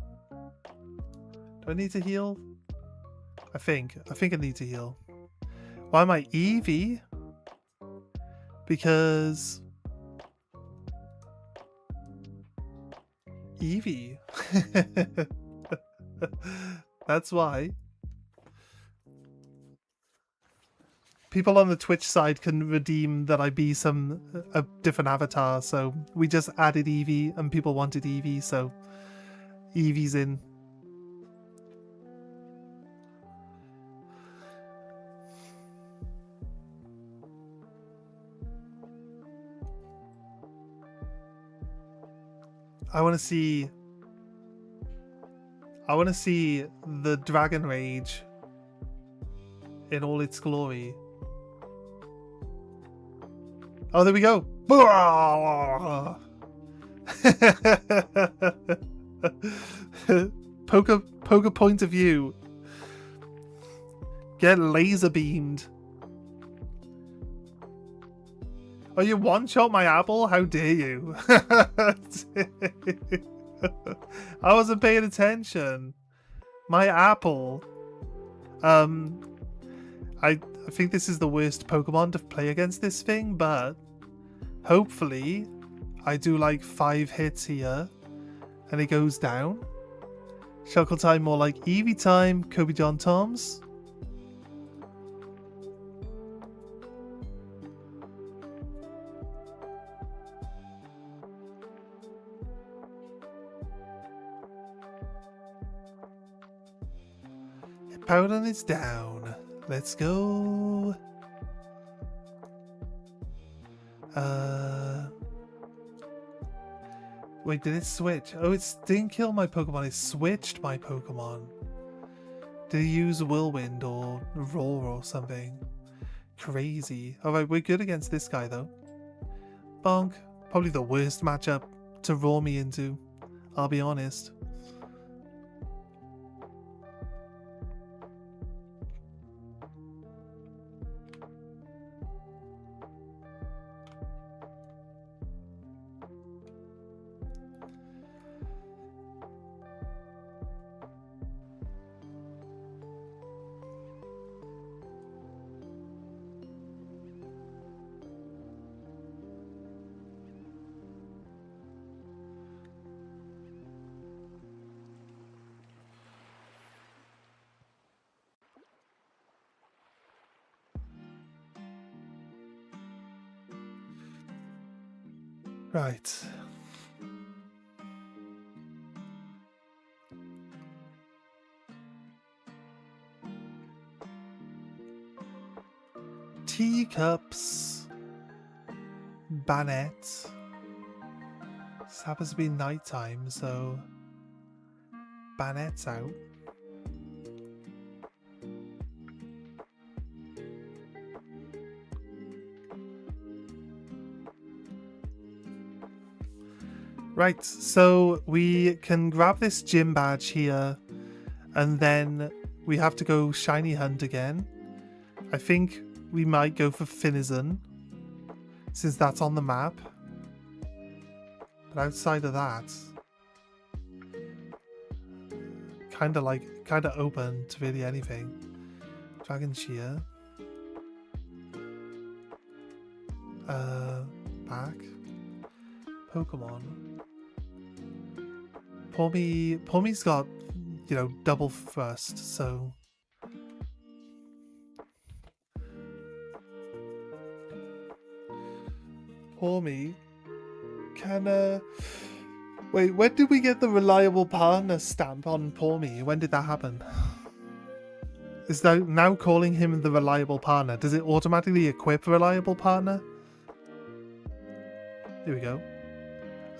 A: Do I need to heal? I think I need to heal. Why am I Eevee? Because Eevee. That's why. People on the Twitch side can redeem that I be a different avatar, so we just added Eevee and people wanted Eevee, so Eevee's in. I want to see the Dragon Rage in all its glory. Oh, there we go. Poker point of view. Get laser beamed. Oh, you one-shot my apple? How dare you? I wasn't paying attention. My apple. I think this is the worst Pokemon to play against this thing, but hopefully I do like 5 hits here and it goes down. Shuckle time more like Eevee time, Kobe John Toms. Powder is down. Let's go. Wait, did it switch? Oh, it didn't kill my Pokemon. It switched my Pokemon. Did it use Whirlwind or Roar or something? Crazy. Alright, we're good against this guy though. Bonk. Probably the worst matchup to roar me into. I'll be honest. Right. Teacups. Bannet. This happens to be nighttime, so Bannet's out. Right, so we can grab this gym badge here, and then we have to go shiny hunt again. I think we might go for Finizen, since that's on the map. But outside of that, kind of open to really anything. Dragon Shear. Back. Pokemon. Pawmi's got, you know, double thrust, so Pawmi can wait, when did we get the reliable partner stamp on Pawmi? When did that happen? Is that now calling him the reliable partner? Does it automatically equip reliable partner? Here we go.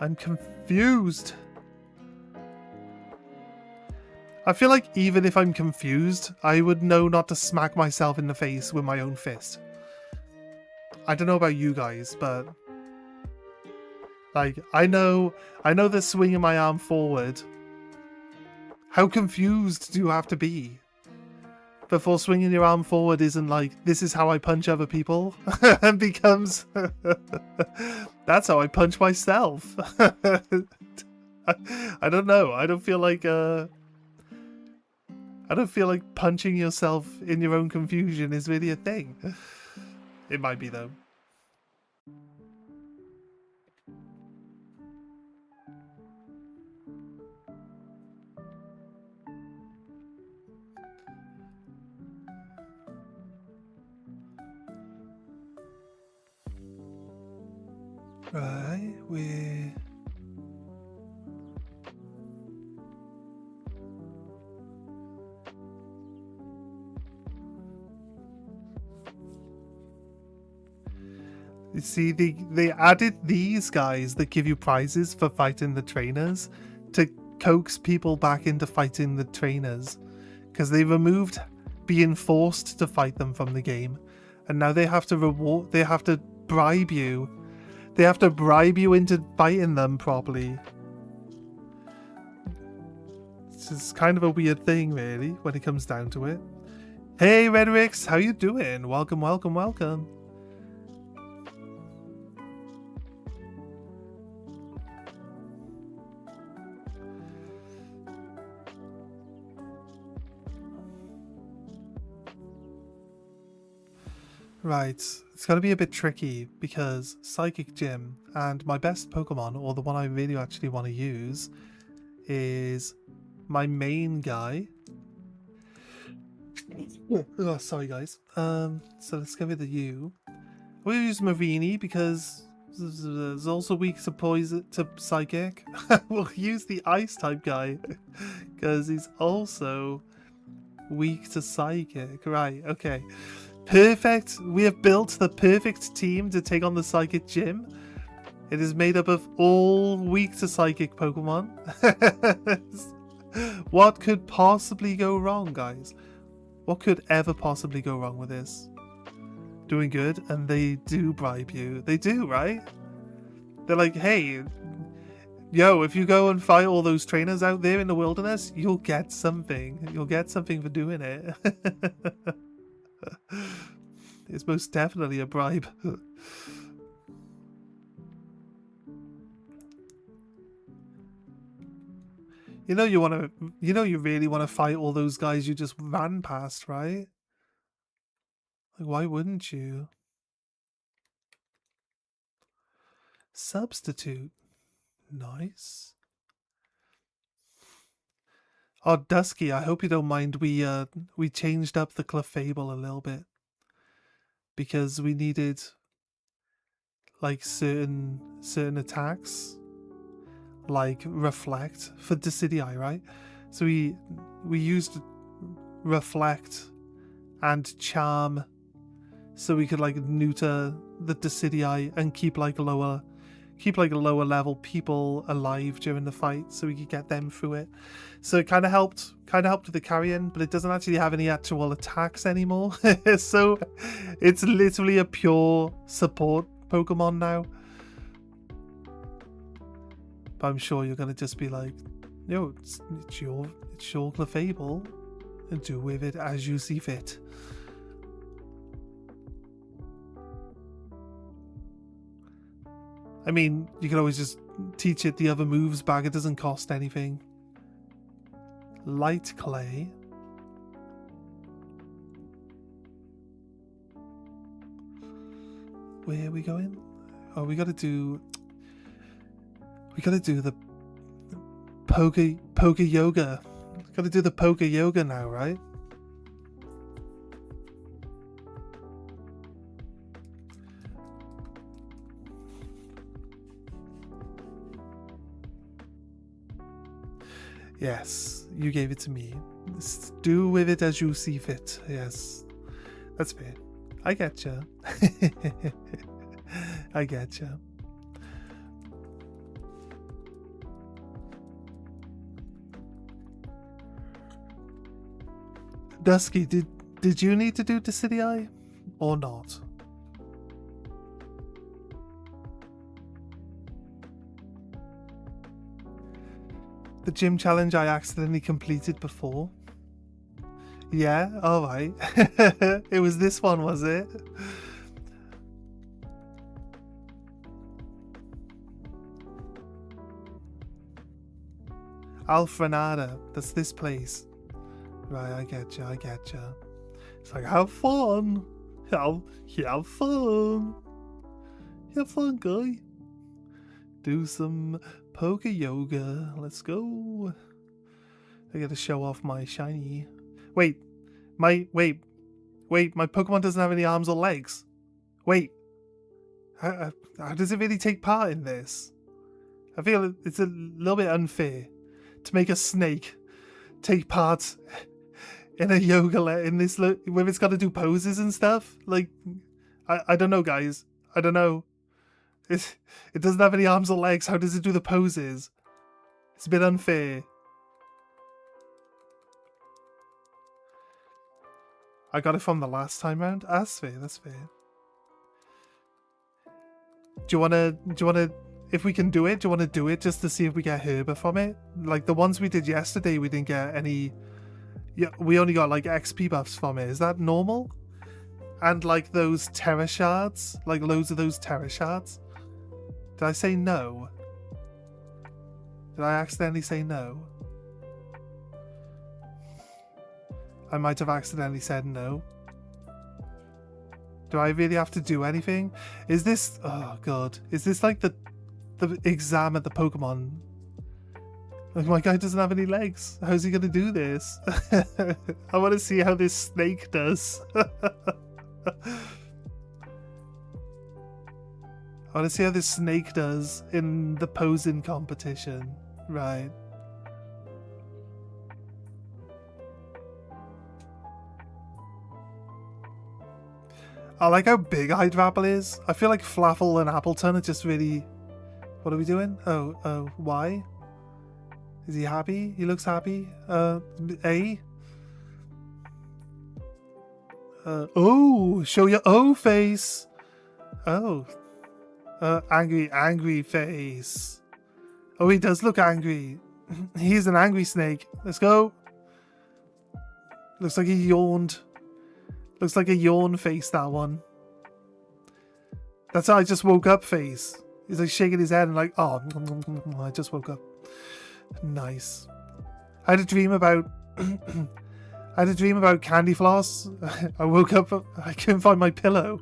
A: I'm confused. I feel like even if I'm confused, I would know not to smack myself in the face with my own fist. I don't know about you guys, but like, I know that swinging my arm forward. How confused do you have to be before swinging your arm forward isn't like, this is how I punch other people, and becomes, that's how I punch myself. I don't know. I don't feel like punching yourself in your own confusion is really a thing. It might be though. Right, we're... You see, they added these guys that give you prizes for fighting the trainers to coax people back into fighting the trainers, because they removed being forced to fight them from the game, and now they have to bribe you. They have to bribe you into fighting them properly. This is kind of a weird thing, really, when it comes down to it. Hey, Redrix, how you doing? Welcome, welcome, welcome. Right, it's going to be a bit tricky because Psychic Gym and my best Pokemon, or the one I really actually want to use, is my main guy. Oh, sorry guys. So let's go with the U. We'll use Marini because there's also weak to poison to Psychic. We'll use the Ice type guy because he's also weak to Psychic. Right, okay. Perfect. We have built the perfect team to take on the Psychic Gym. It is made up of all weak to Psychic Pokemon. What could possibly go wrong, guys? What could ever possibly go wrong with this? Doing good, and they do bribe you. They do, right? They're like, hey, yo, if you go and fight all those trainers out there in the wilderness, you'll get something. You'll get something for doing it. It's most definitely a bribe. You know you really want to fight all those guys you just ran past, right? Like, why wouldn't you? Substitute. Nice. Oh, Dusky, I hope you don't mind. We changed up the Clefable a little bit because we needed like certain attacks, like Reflect for Decidueye, right? So we used Reflect and Charm so we could like neuter the Decidueye and keep like lower level people alive during the fight, so we could get them through it. So it kind of helped with the carrying, but it doesn't actually have any actual attacks anymore. So it's literally a pure support Pokemon now. But I'm sure you're gonna just be like, yo, it's your Clefable, and do with it as you see fit. I mean, you can always just teach it the other moves back. It doesn't cost anything. Light Clay. Where are we going? Oh, we gotta do the Poke Yoga. Gotta do the Poke Yoga now, right? Yes, you gave it to me. Just do with it as you see fit. Yes, that's fair. I getcha. I getcha. Dusky, did you need to do Decidueye or not? The gym challenge I accidentally completed before. Yeah, alright. It was this one, was it? Alfrenada, that's this place. Right, I getcha, I getcha. It's like, have fun! Have fun! Have fun, guy! Do some Poke Yoga. Let's go. I gotta show off my shiny. Wait, my Pokemon doesn't have any arms or legs. Wait, how does it really take part in this? I feel it's a little bit unfair to make a snake take part in a yoga in this when it's got to do poses and stuff. Like, I don't know, guys. I don't know. It doesn't have any arms or legs. How does it do the poses? It's a bit unfair. I got it from the last time round. That's fair. That's fair. Do you wanna? If we can do it, do you want to do it just to see if we get Herba from it? Like the ones we did yesterday, we didn't get any. Yeah, we only got like XP buffs from it. Is that normal? And like those Terra Shards, like loads of those Terra Shards. Did I say no? Did I accidentally say no? I might have accidentally said no. Do I really have to do anything? Is this... Oh god. Is this like the exam at the Pokemon? Like, my guy doesn't have any legs. How's he gonna do this? I want to see how this snake does. I want to see how this snake does in the posing competition. Right. I like how big Hydrapple is. I feel like Flaffle and Appleton are just really... What are we doing? Oh, why? Is he happy? He looks happy. A? Oh, show your O face. Oh. Angry face. Oh, he does look angry. He's an angry snake. Let's go. Looks like he yawned. Looks like a yawn face, that one. That's how I just woke up face. He's like shaking his head and like, oh, I just woke up. Nice. I had a dream about... I had a dream about candy floss. I woke up, I couldn't find my pillow.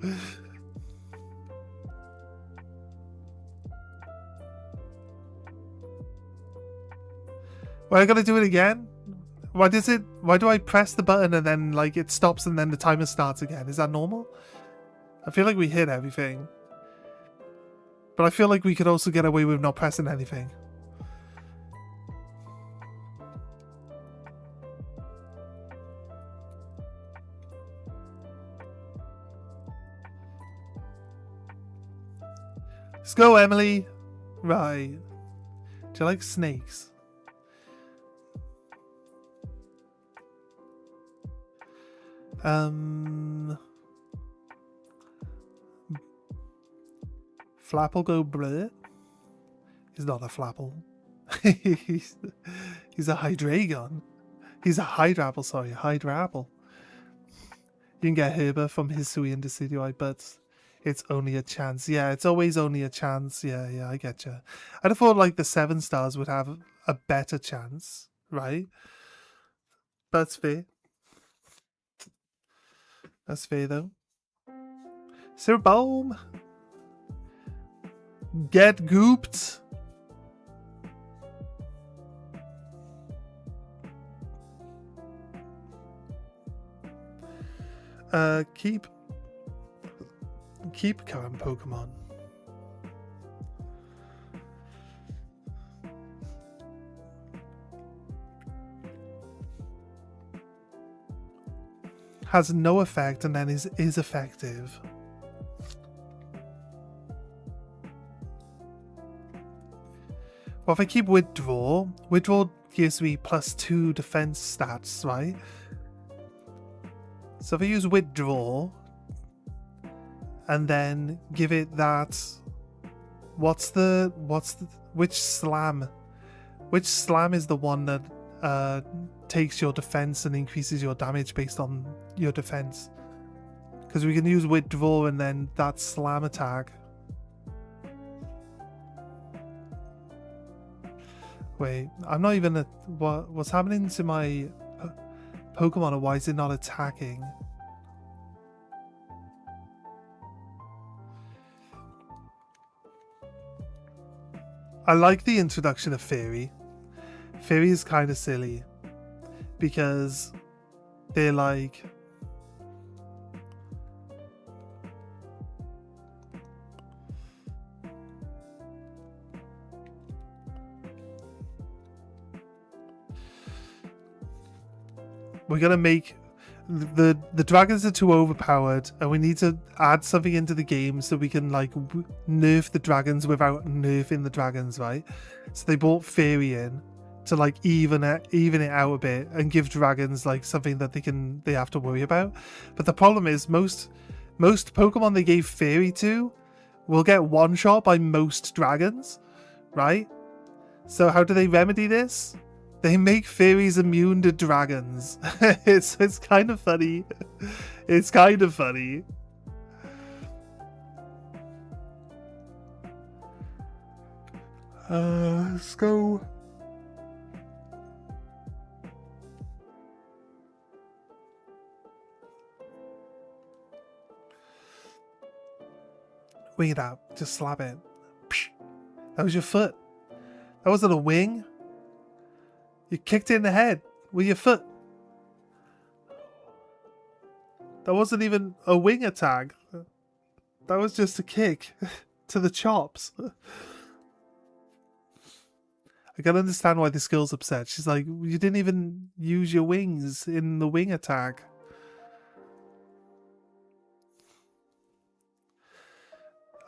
A: Well, I gotta do it again? Why do I press the button and then like it stops and then the timer starts again? Is that normal? I feel like we hit everything. But I feel like we could also get away with not pressing anything. Let's go, Emily. Right. Do you like snakes? Flapple go bleh. He's not a Flapple. he's a Hydragon. He's a Hydrapple, sorry, Hydrapple. You can get Herber from Hisui and Decidueye, but it's only a chance. Yeah, it's always only a chance. Yeah, I get you. I'd have thought like the 7 stars would have a better chance, right? But that's fair. That's fair though. Sir Boom! Get gooped! Keep current Pokemon. Has no effect and then is effective. Well, if I keep Withdraw gives me +2 defense stats, right? So if I use Withdraw and then give it that, which slam is the one that takes your defense and increases your damage based on your defense? Because we can use Withdraw and then that slam attack. Wait, I'm not even what's happening to my Pokemon, or why is it not attacking? I like the introduction of Fairy. Fairy is kind of silly because they're like, we're gonna make the dragons are too overpowered, and we need to add something into the game so we can like nerf the dragons without nerfing the dragons, right? So they brought Fairy in to like even it out a bit and give dragons like something that they have to worry about. But the problem is most Pokemon they gave Fairy to will get one shot by most dragons, right? So how do they remedy this? They make fairies immune to dragons. It's kind of funny. It's kind of funny. Let's go. Wing it out. Just slap it. That was your foot. That wasn't a wing. You kicked it in the head with your foot. That wasn't even a wing attack. That was just a kick to the chops. I can understand why this girl's upset. She's like, you didn't even use your wings in the wing attack.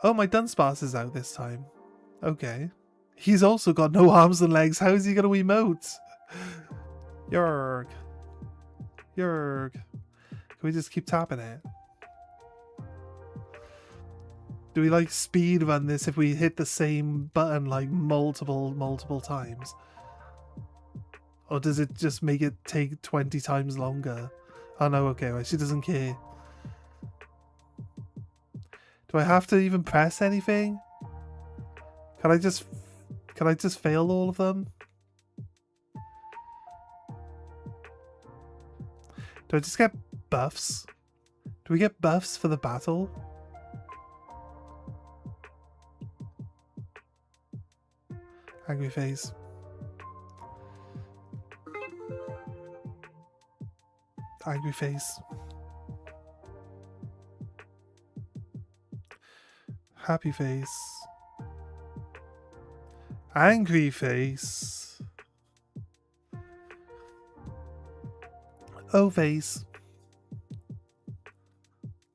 A: Oh, my Dunsparce is out this time. Okay. He's also got no arms and legs. How is he going to emote? Yerg. Yerg. Can we just keep tapping it? Do we like speed run this if we hit the same button like multiple times? Or does it just make it take 20 times longer? Oh no, okay, right, she doesn't care. Do I have to even press anything? Can I just fail all of them? Do I just get buffs? Do we get buffs for the battle? Angry face. Angry face. Happy face. Angry face. Oh face.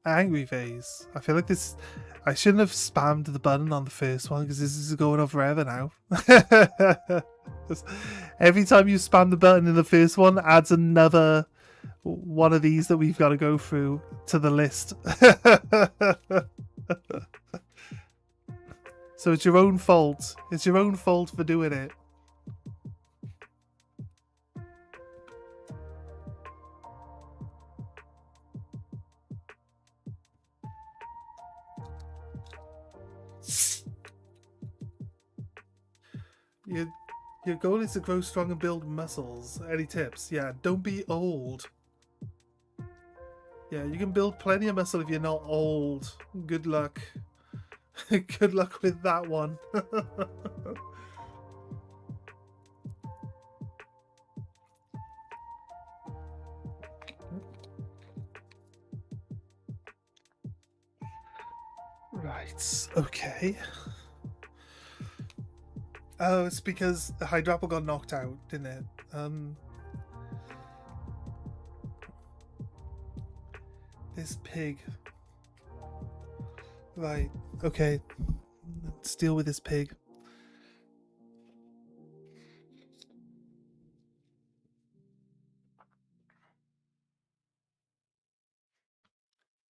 A: Angry face. I feel like this... I shouldn't have spammed the button on the first one because this is going on forever now. Every time you spam the button in the first one, adds another one of these that we've got to go through to the list. So it's your own fault. It's your own fault for doing it. Your goal is to grow strong and build muscles. Any tips? Yeah, don't be old. Yeah, you can build plenty of muscle if you're not old. Good luck. Good luck with that one. Right, okay. Oh, it's because the Hydrapple got knocked out, didn't it? This pig. Right, okay. Let's deal with this pig.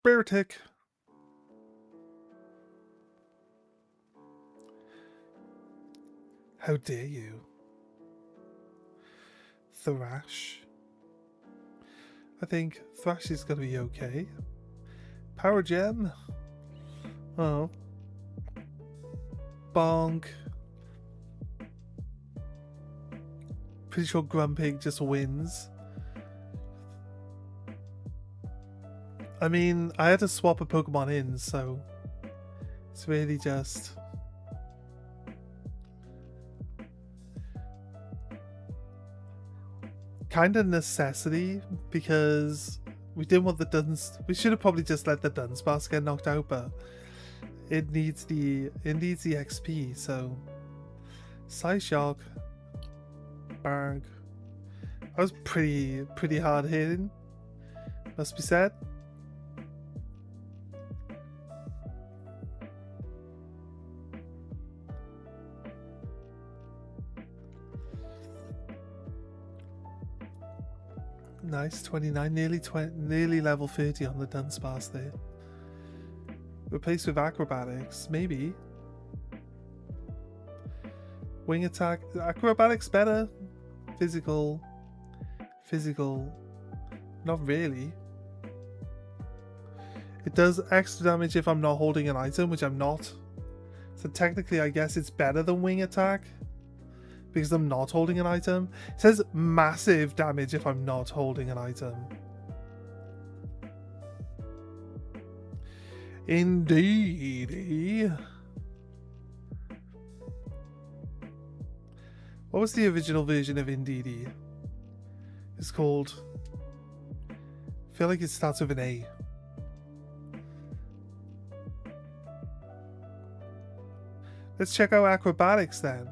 A: Bear tick. How dare you? Thrash. I think Thrash is going to be okay. Power Gem. Oh. Bonk. Pretty sure Grumpig just wins. I mean, I had to swap a Pokemon in, so it's really just... kind of necessity, because we didn't want the Duns. We should have probably just let the Dunsparce get knocked out, but it needs the XP. So Psyshock, Barg. That was pretty hard hitting, must be said. Nice, 29, nearly level 30 on the Dunsparce there. Replaced with acrobatics, maybe. Wing attack, acrobatics better. Physical, not really. It does extra damage if I'm not holding an item, which I'm not. So technically I guess it's better than wing attack, because I'm not holding an item. It says massive damage if I'm not holding an item. Indeed. What was the original version of Indeedee? It's called... I feel like it starts with an A. Let's check out acrobatics then.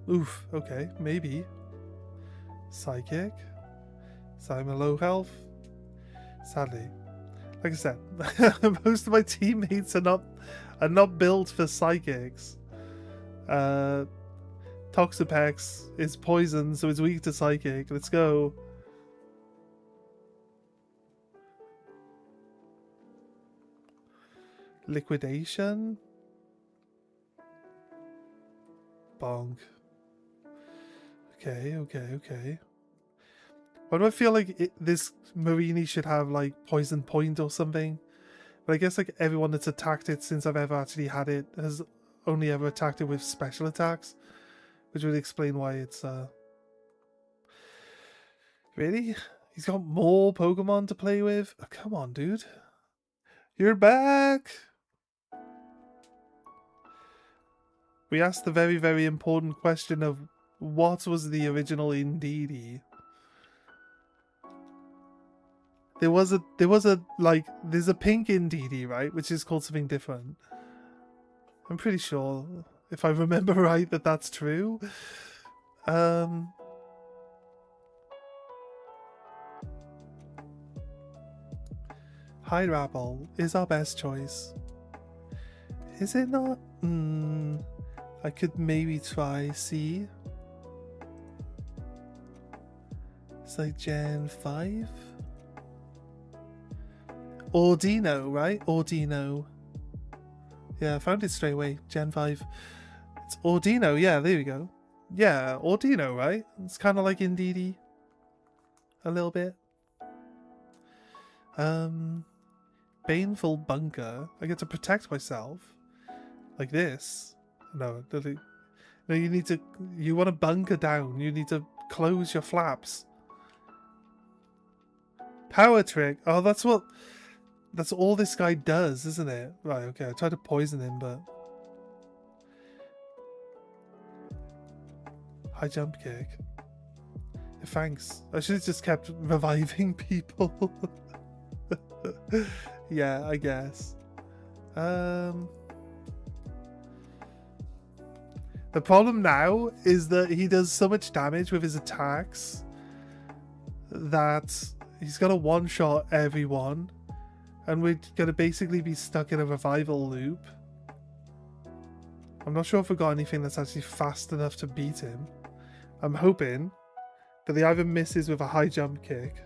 A: Oof, okay, maybe. Psychic. Simon low health. Sadly. Like I said, most of my teammates are not built for psychics. Toxapex is poison, so it's weak to psychic. Let's go. Liquidation. Bonk. Okay. Why do I feel like this Marini should have like poison point or something? But I guess like everyone that's attacked it since I've ever actually had it has only ever attacked it with special attacks, which would explain why it's Really? He's got more Pokemon to play with? Oh, come on, dude. You're back! We asked the very, very important question of what was the original Indeedee? There's a pink Indeedee, right? Which is called something different. I'm pretty sure, if I remember right, that that's true. Hydrapple is our best choice. Is it not? I could maybe try C. It's like Gen 5? Ordino, right? Ordino. Yeah, I found it straight away. Gen 5. It's Ordino, yeah, there we go. Yeah, Ordino, right? It's kind of like Indeedee. A little bit. Baneful Bunker. I get to protect myself. Like this. No, you need to... You want to bunker down. You need to close your flaps. Power trick. Oh, that's what... That's all this guy does, isn't it? Right, okay. I tried to poison him, but... High jump kick. Thanks. I should have just kept reviving people. Yeah, I guess. The problem now is that he does so much damage with his attacks that he's gonna one-shot everyone, and we're gonna basically be stuck in a revival loop. I'm not sure if we got anything that's actually fast enough to beat him. I'm hoping that he either misses with a high jump kick,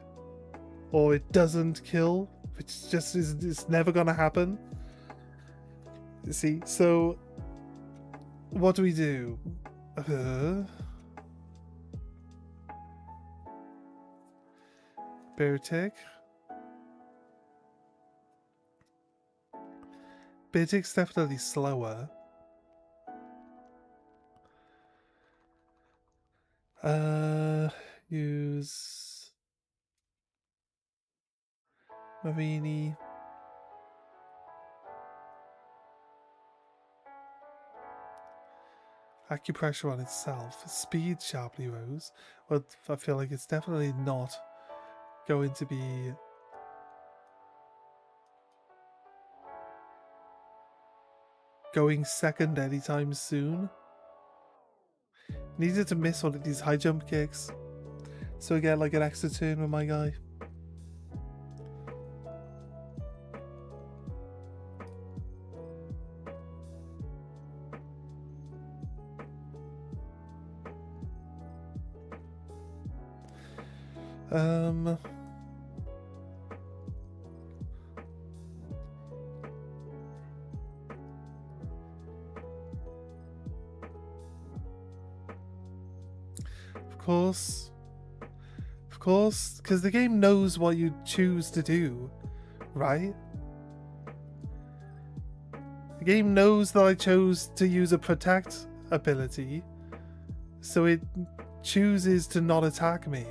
A: or it doesn't kill, which just is it's never gonna happen. You see, so what do we do? Bear tick. Bear tick's definitely slower. Use Marini. Acupressure on itself. Speed sharply rose. Well, I feel like it's definitely not going to be going second anytime soon. Needed to miss one of these high jump kicks, so I get like an extra turn with my guy. Of course, because the game knows what you choose to do, right? The game knows that I chose to use a protect ability, so it chooses to not attack me.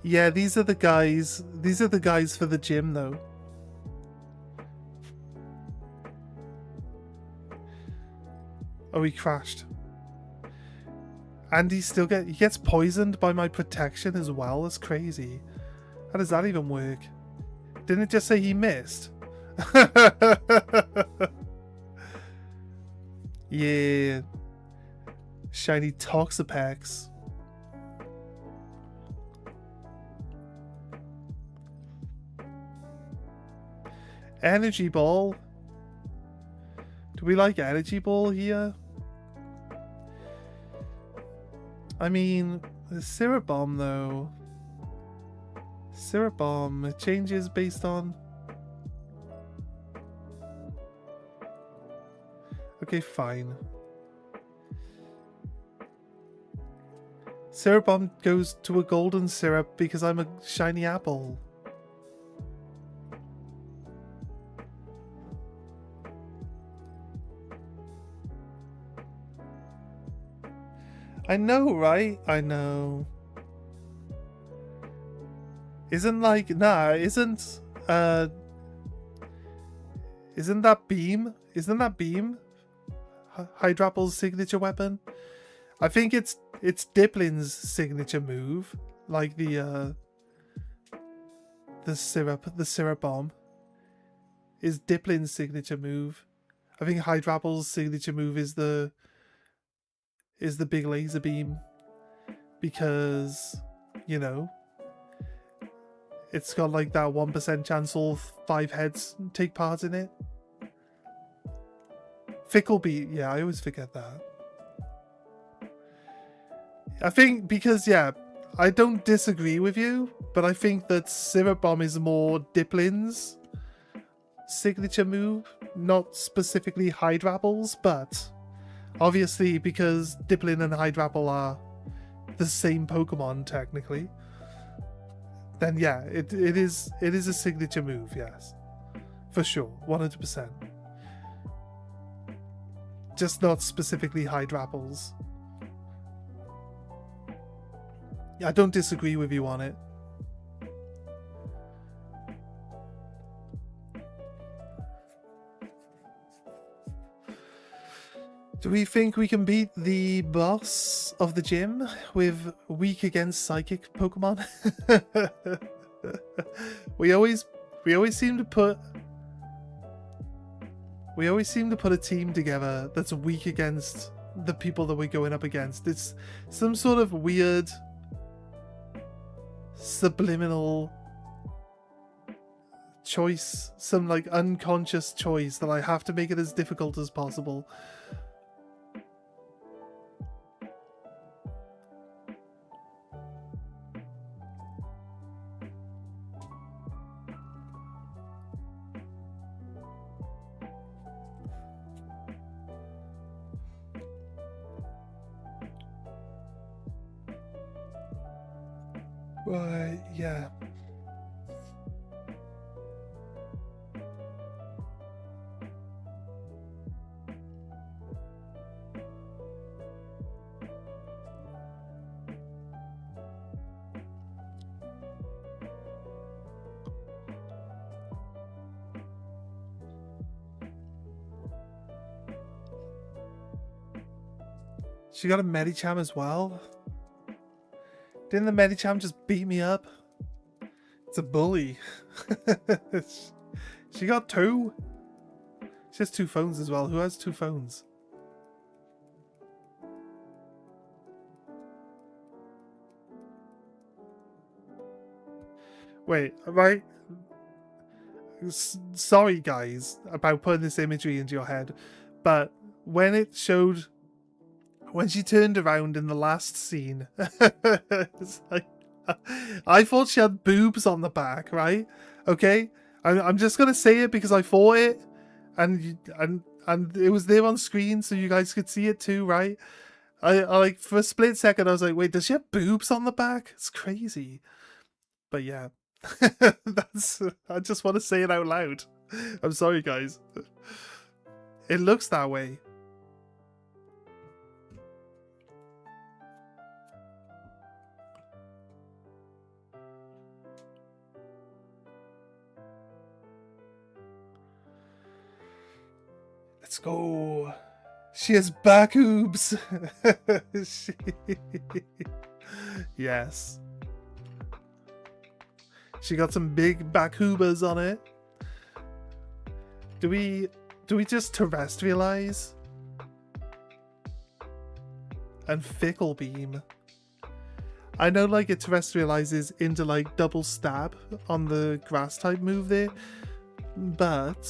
A: Yeah, these are the guys. These are the guys for the gym, though. Oh, he crashed. And he gets poisoned by my protection as well. That's crazy. How does that even work? Didn't it just say he missed? Yeah. Shiny Toxapex. Energy Ball. Do we like Energy Ball here? I mean, the Syrup Bomb though. Syrup Bomb, it changes based on... Okay, fine. Syrup Bomb goes to a golden syrup because I'm a shiny apple. I know, right? I know. Isn't that Beam? Isn't that Beam Hydrapple's signature weapon? I think it's Diplin's signature move, like the the syrup bomb is Diplin's signature move. I think Hydrapple's signature move is the big laser beam, because, you know, it's got like that 1% chance all 5 heads take part in it. Fickle beat, yeah, I always forget that. I think because, yeah, I don't disagree with you, but I think that Syrup Bomb is more Diplin's signature move, not specifically Hydrapple's, but obviously because Diplin and Hydrapple are the same Pokemon technically, then yeah, it is a signature move, yes, for sure, 100%. Just not specifically Hydrapple's. I don't disagree with you on it. Do we think we can beat the boss of the gym with weak against psychic Pokemon? we always seem to put a team together that's weak against the people that we're going up against. It's some sort of weird subliminal choice, some like unconscious choice that I have to make it as difficult as possible. Right, yeah. She got a Medicham as well. Didn't the Medicham just beat me up? It's a bully. She got 2. She has 2 phones as well. Who has 2 phones? Wait, right? Sorry, guys, about putting this imagery into your head, but when it showed... when she turned around in the last scene, it's like, I thought she had boobs on the back, right? Okay, I'm just gonna say it because I thought it, and it was there on screen, so you guys could see it too, right? I like, for a split second, I was like, wait, does she have boobs on the back? It's crazy, but yeah, that's. I just want to say it out loud. I'm sorry, guys. It looks that way. Let's go. She has back boobs. Yes. She got some big back hoobers on it. Do we just terrestrialize? And fickle beam. I know like it terrestrializes into like double stab on the grass type move there, but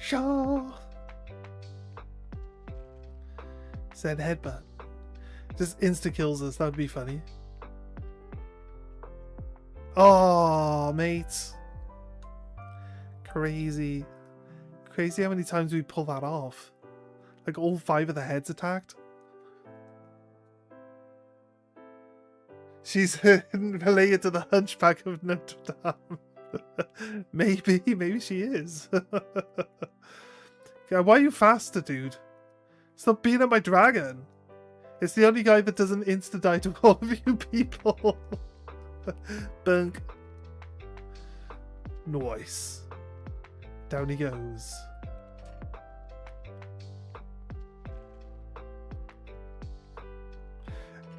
A: Shaw said headbutt. Just insta kills us, that would be funny. Oh, mate. Crazy. Crazy how many times we pull that off. Like all 5 of the heads attacked. She's related to the Hunchback of Notre Dame. Maybe she is. God, why are you faster, dude? Stop being at my dragon. It's the only guy that doesn't insta-die to all of you people. Bunk. Nice. Down he goes.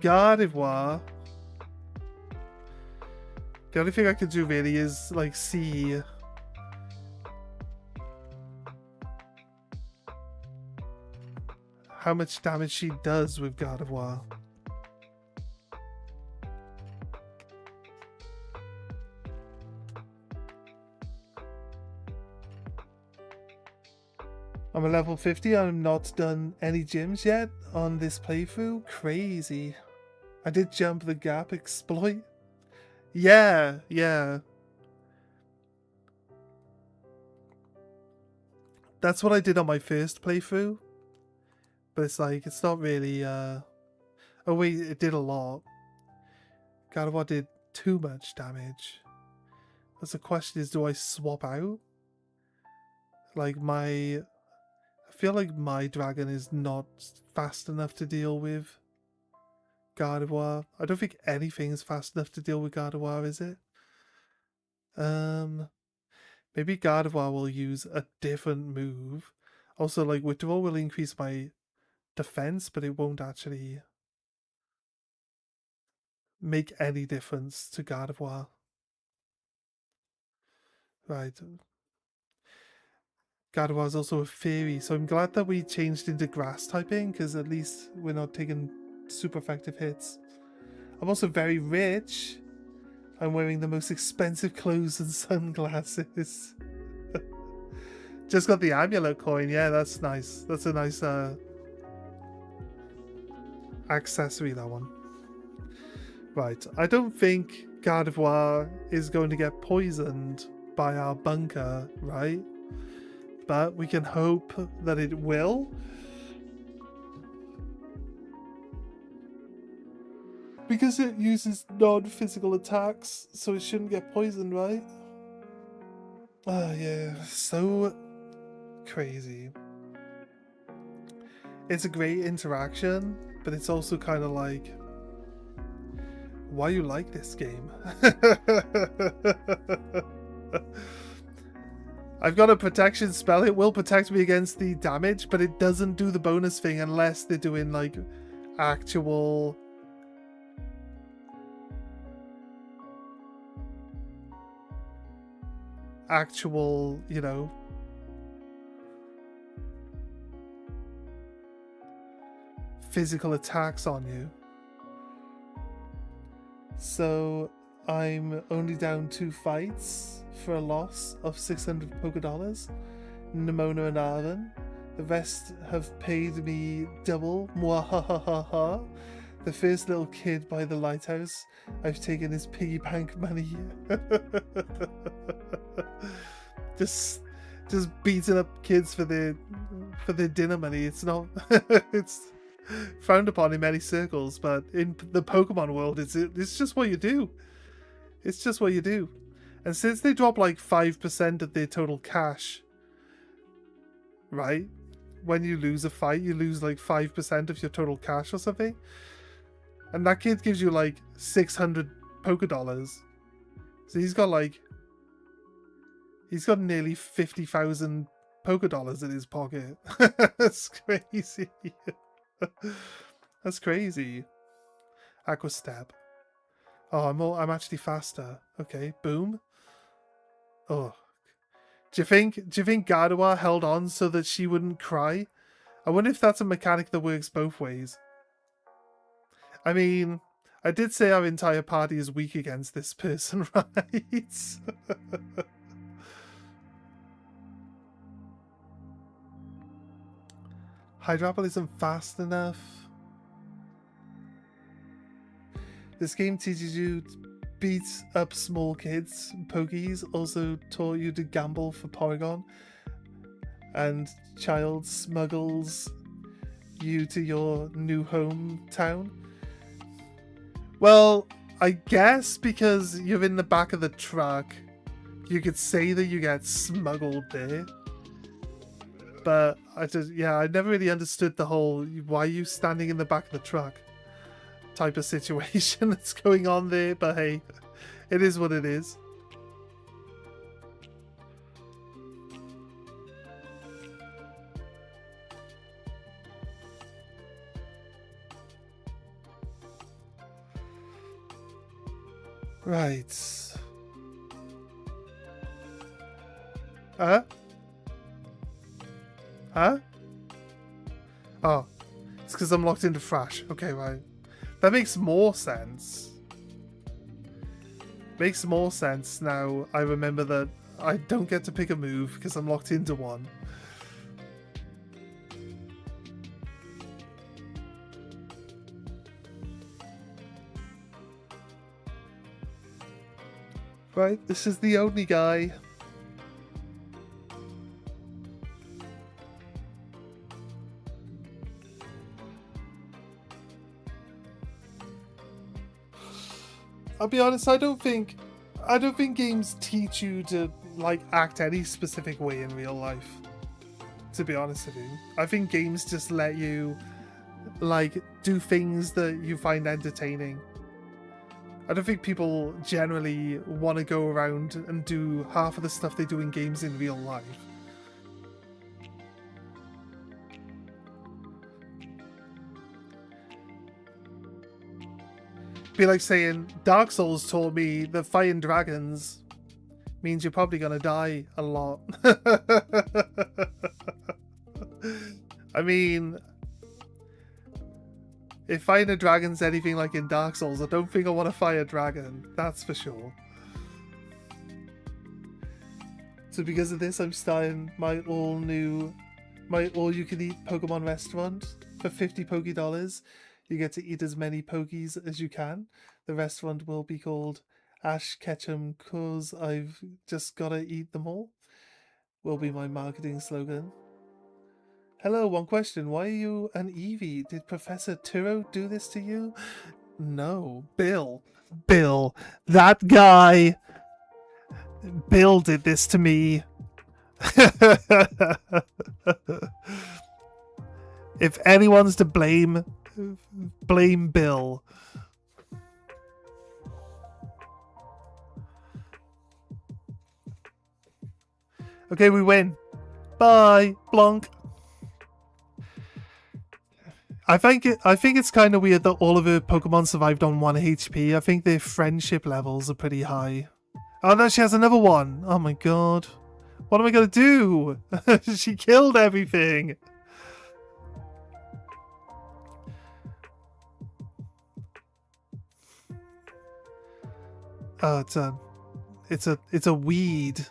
A: Gardevoir. The only thing I could do really is like see how much damage she does with Gardevoir. I'm a level 50. I'm not done any gyms yet on this playthrough. Crazy. I did jump the gap exploit. Yeah, yeah. That's what I did on my first playthrough. But it's like, it's not really, oh wait, it did a lot. Gardevoir did too much damage. That's the question is, do I swap out? Like I feel like my dragon is not fast enough to deal with Gardevoir. I don't think anything's fast enough to deal with Gardevoir, is it? Maybe Gardevoir will use a different move. Also, like, Withdrawal will increase my defense, but it won't actually make any difference to Gardevoir. Right. Gardevoir is also a fairy, so I'm glad that we changed into grass typing, because at least we're not taking super effective hits. I'm also very rich. I'm wearing the most expensive clothes and sunglasses. Just got the amulet coin. Yeah, that's nice. That's a nice accessory, that one. Right, I don't think Gardevoir is going to get poisoned by our bunker, right? But we can hope that it will. Because it uses non-physical attacks, so it shouldn't get poisoned, right? Ah, yeah, so crazy. It's a great interaction, but it's also kind of like, why you like this game? I've got a protection spell. It will protect me against the damage, but it doesn't do the bonus thing unless they're doing like actual you know, physical attacks on you. So I'm only down 2 fights for a loss of 600 Poké Dollars. Nimona and Arven. The rest have paid me double. Mwahahaha. The first little kid by the lighthouse. I've taken his piggy bank money. just beating up kids for their dinner money. It's not it's frowned upon in many circles, but in the Pokemon world it's just what you do. It's just what you do. And since they drop like 5% of their total cash, right? When you lose a fight, you lose like 5% of your total cash or something. And that kid gives you like 600 Poké Dollars. So he's got nearly 50,000 Poké Dollars in his pocket. That's crazy. That's crazy. Aqua Step. Oh, I'm actually faster. Okay, boom. Oh. Do you think Gardevoir held on so that she wouldn't cry? I wonder if that's a mechanic that works both ways. I mean, I did say our entire party is weak against this person, right? Hydrapple isn't fast enough. This game teaches you to beat up small kids. Pokies also taught you to gamble for Porygon. And child smuggles you to your new hometown. Well, I guess because you're in the back of the truck, you could say that you get smuggled there. But I never really understood the whole why are you standing in the back of the truck type of situation that's going on there. But hey, it is what it is. Right. Huh? Huh? Oh. It's because I'm locked into Thrash. Okay, right. That makes more sense. Makes more sense now. I remember that I don't get to pick a move because I'm locked into one. Right, this is the only guy. I'll be honest, I don't think games teach you to like act any specific way in real life. To be honest with you. I think games just let you like do things that you find entertaining. I don't think people generally want to go around and do half of the stuff they do in games in real life. Be like saying, Dark Souls taught me that fighting dragons means you're probably gonna die a lot. I mean, if fighting a dragon's anything like in Dark Souls, I don't think I want to fight a dragon. That's for sure. So because of this, I'm starting my all-you-can-eat Pokemon restaurant for $50 Poké. You get to eat as many Pokies as you can. The restaurant will be called Ash Ketchum cause I've just gotta eat them all. Will be my marketing slogan. Hello, one question. Why are you an Eevee? Did Professor Turo do this to you? No. Bill. That guy. Bill did this to me. If anyone's to blame Bill. Okay, we win. Bye, Blanc. I think it's kind of weird that all of her Pokemon survived on 1 HP. I think their friendship levels are pretty high. Oh no, she has another one. Oh my god. What am I gonna do? She killed everything. Oh, it's a weed.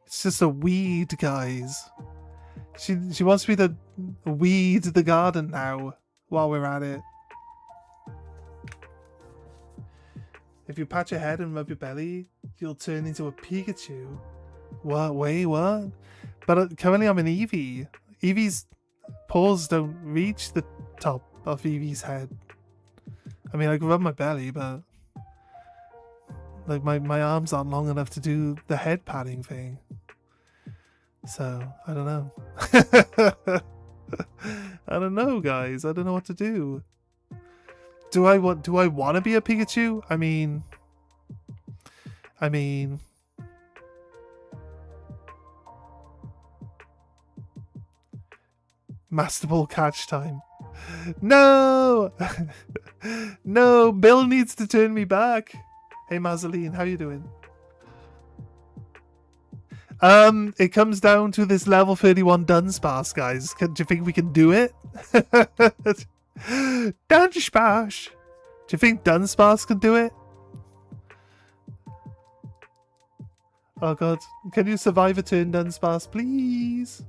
A: It's just a weed, guys. She wants me to weed the garden now while we're at it. If you pat your head and rub your belly, you'll turn into a Pikachu. What? Wait, what? But currently I'm an Eevee. Eevee's paws don't reach the top of Eevee's head. I mean, I can rub my belly, but like my arms aren't long enough to do the head patting thing. So, I don't know. I don't know, guys. I don't know what to do. Do I want to be a Pikachu? I mean Master Ball catch time. No! No, Bill needs to turn me back. Hey Mazzoline, how you doing? It comes down to this level 31 Dunsparce, guys. Do you think we can do it? Dunsparce! Do you think Dunsparce can do it? Oh god. Can you survive a turn, Dunsparce, please?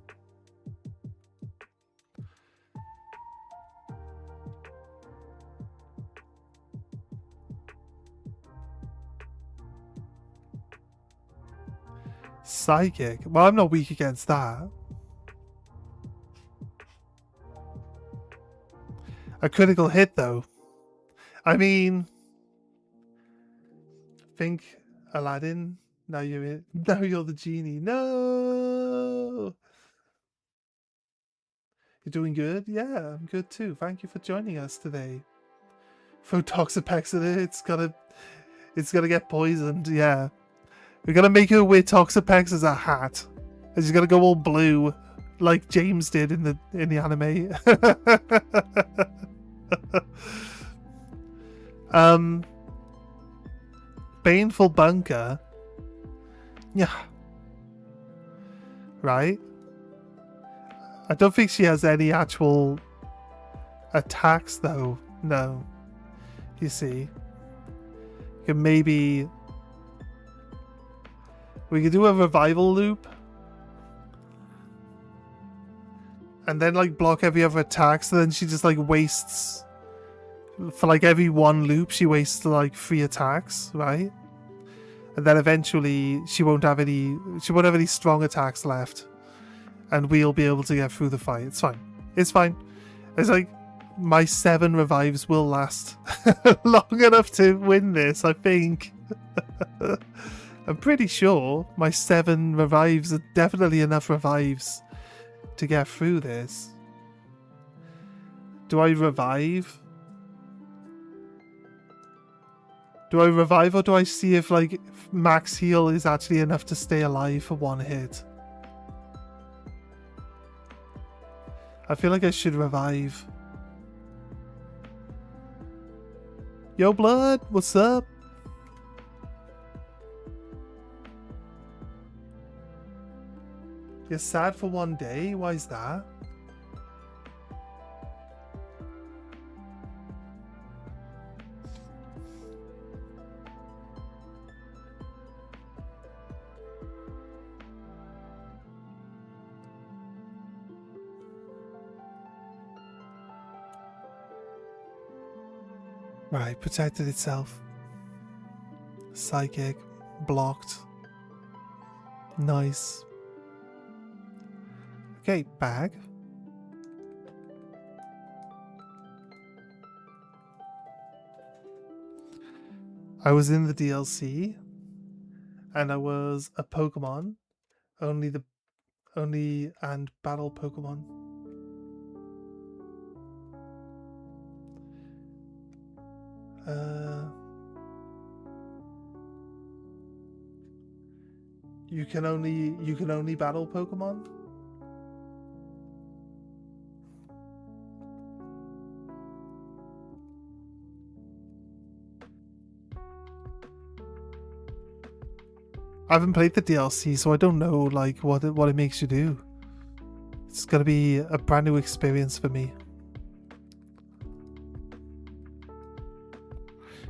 A: Psychic? Well, I'm not weak against that. A critical hit, though. I mean, think Aladdin. Now you're the genie. No. You're doing good? Yeah, I'm good too. Thank you for joining us today. Throw Toxapex at it. It's gonna get poisoned. Yeah. We're gonna make her wear Toxapex as a hat. And she's gonna go all blue, like James did in the anime. Baneful Bunker. Yeah. Right? I don't think she has any actual attacks, though. No. You see. You can maybe... We could do a revival loop. And then, like, block every other attack, so then she just, like, wastes... For, like, every one loop, she wastes, like, 3 attacks, right? And then eventually, she won't have any strong attacks left. And we'll be able to get through the fight. It's fine. It's fine. It's like, my 7 revives will last long enough to win this, I think. I'm pretty sure my 7 revives are definitely enough revives to get through this. Do I revive? Do I revive, or do I see if, like, max heal is actually enough to stay alive for 1 hit? I feel like I should revive. Yo, Blood, what's up? You're sad for 1 day? Why is that? Right, protected itself. Psychic. Blocked. Nice. Okay, bag. I was in the DLC, and I was a Pokemon, only and battle Pokemon. You can only battle Pokemon? I haven't played the DLC, so I don't know like what it makes you do. It's gonna be a brand new experience for me.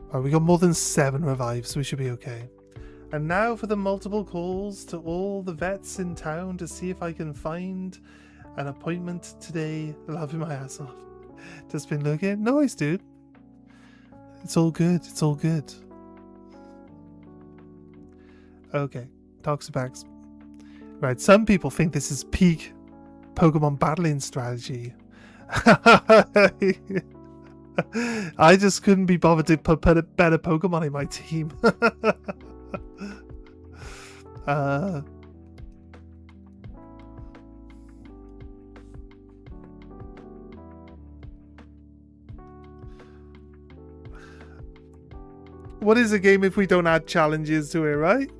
A: Alright, we got more than 7 revives, so we should be okay. And now for the multiple calls to all the vets in town to see if I can find an appointment today. Laughing my ass off. Just been looking. Nice, dude. It's all good. It's all good. Okay. Toxapex. Right, some people think this is peak Pokemon battling strategy. I just couldn't be bothered to put a better Pokemon in my team. What is a game if we don't add challenges to it, right?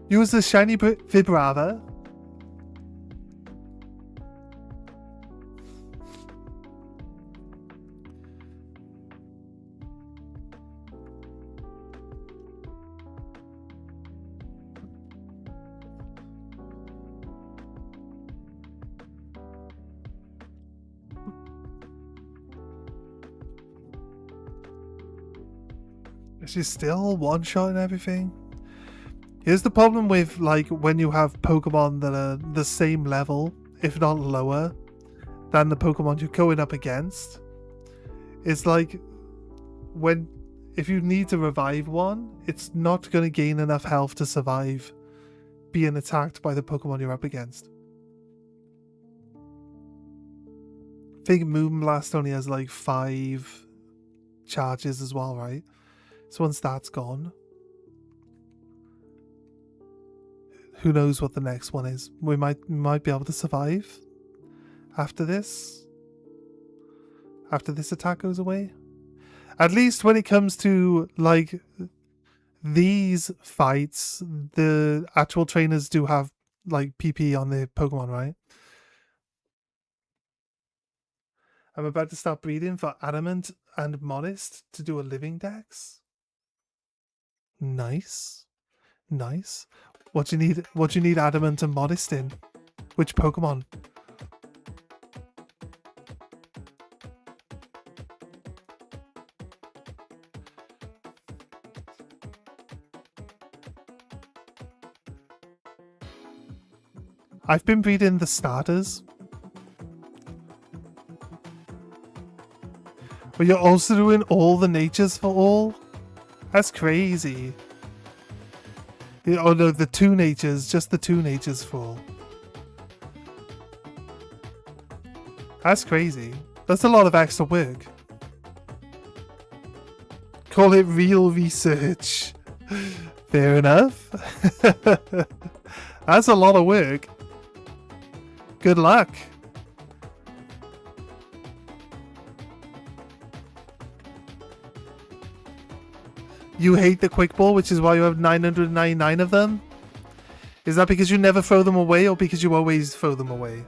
A: Use the shiny Vibrava. She's still one-shot and everything. Here's the problem with, like, when you have Pokemon that are the same level, if not lower, than the Pokemon you're going up against. It's like, if you need to revive one, it's not going to gain enough health to survive being attacked by the Pokemon you're up against. I think Moonblast only has, like, 5 charges as well, right? So once that's gone, who knows what the next one is? We might be able to survive after this. After this attack goes away. At least when it comes to like these fights, the actual trainers do have like PP on the Pokemon, right? I'm about to start breeding for adamant and modest to do a living dex. Nice. Nice. What do you need adamant and modest in? Which Pokemon? I've been breeding the starters. But you're also doing all the natures for all? That's crazy. Oh no, the 2 natures, just the 2 natures for all. That's crazy. That's a lot of extra work. Call it real research. Fair enough. That's a lot of work. Good luck. You hate the quick ball, which is why you have 999 of them? Is that because you never throw them away or because you always throw them away?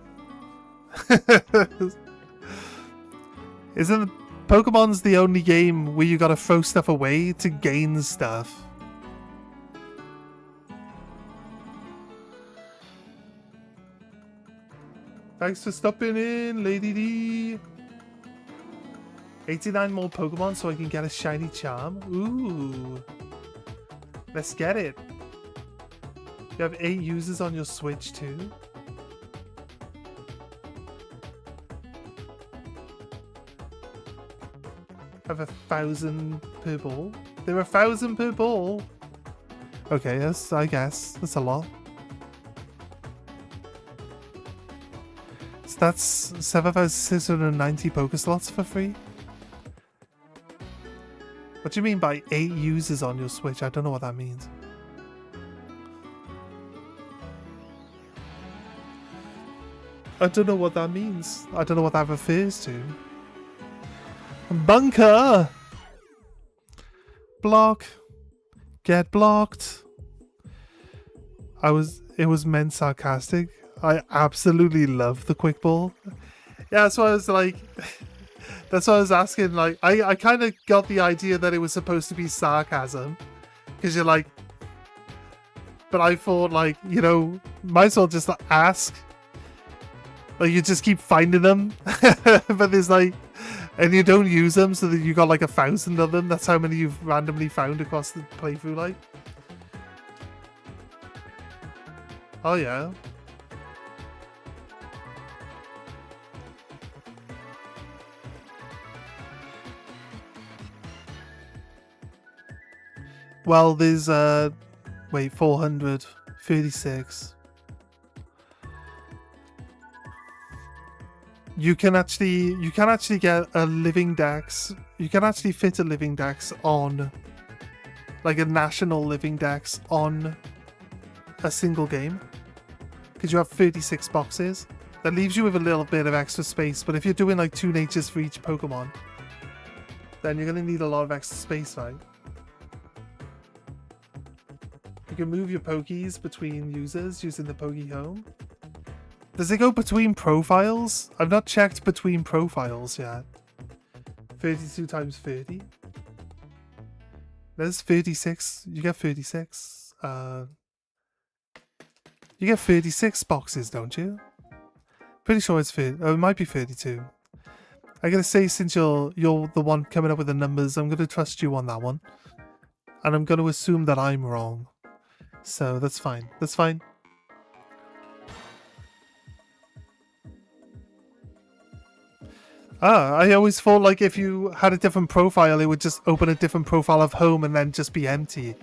A: Isn't Pokemon's the only game where you gotta throw stuff away to gain stuff? Thanks for stopping in, Lady D. 89 more Pokemon so I can get a shiny charm. Ooh. Let's get it. You have 8 users on your Switch too. Have 1,000 per ball. There are 1,000 per ball. Okay, yes, I guess. That's a lot. So that's 7,690 Pokeslots for free? What do you mean by 8 users on your Switch? I don't know what that means. I don't know what that means. I don't know what that refers to. Bunker! Block. Get blocked. It was meant sarcastic. I absolutely love the quick ball. Yeah, that's why I was like... That's why I was asking, like... I kind of got the idea that it was supposed to be sarcasm. Because you're like... But I thought, like, you know, might as well just ask. Like, you just keep finding them. But there's like... And you don't use them, so that you got like 1,000 of them. That's how many you've randomly found across the playthrough, like. Oh, yeah. Well, there's, wait, 436. You can actually get a living dex. You can actually fit a living dex on, like a national living dex on a single game. Because you have 36 boxes. That leaves you with a little bit of extra space. But if you're doing like 2 natures for each Pokemon, then you're going to need a lot of extra space, right? You can move your Pokies between users using the Poke Home. Does it go between profiles? I've not checked between profiles yet. 32 times 30. There's 36. You get 36. You get 36 boxes, don't you? Pretty sure it's 30. Oh, it might be 32. I gotta say, since you're the one coming up with the numbers, I'm gonna trust you on that one. And I'm gonna assume that I'm wrong. So that's fine. That's fine. I always thought like if you had a different profile, it would just open a different profile of home and then just be empty.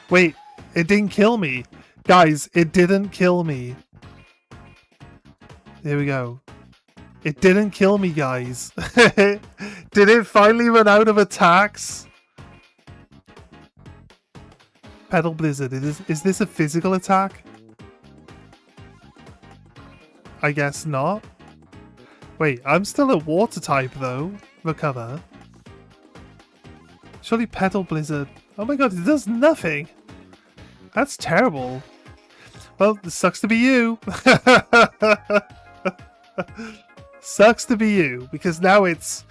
A: Wait, it didn't kill me. Guys, it didn't kill me. There we go. It didn't kill me, guys. Did it finally run out of attacks? Petal Blizzard, is this a physical attack? I guess not. Wait, I'm still a water type though. Recover. Surely Petal Blizzard. Oh my god, it does nothing. That's terrible. Well, it sucks to be you. Sucks to be you, because now it's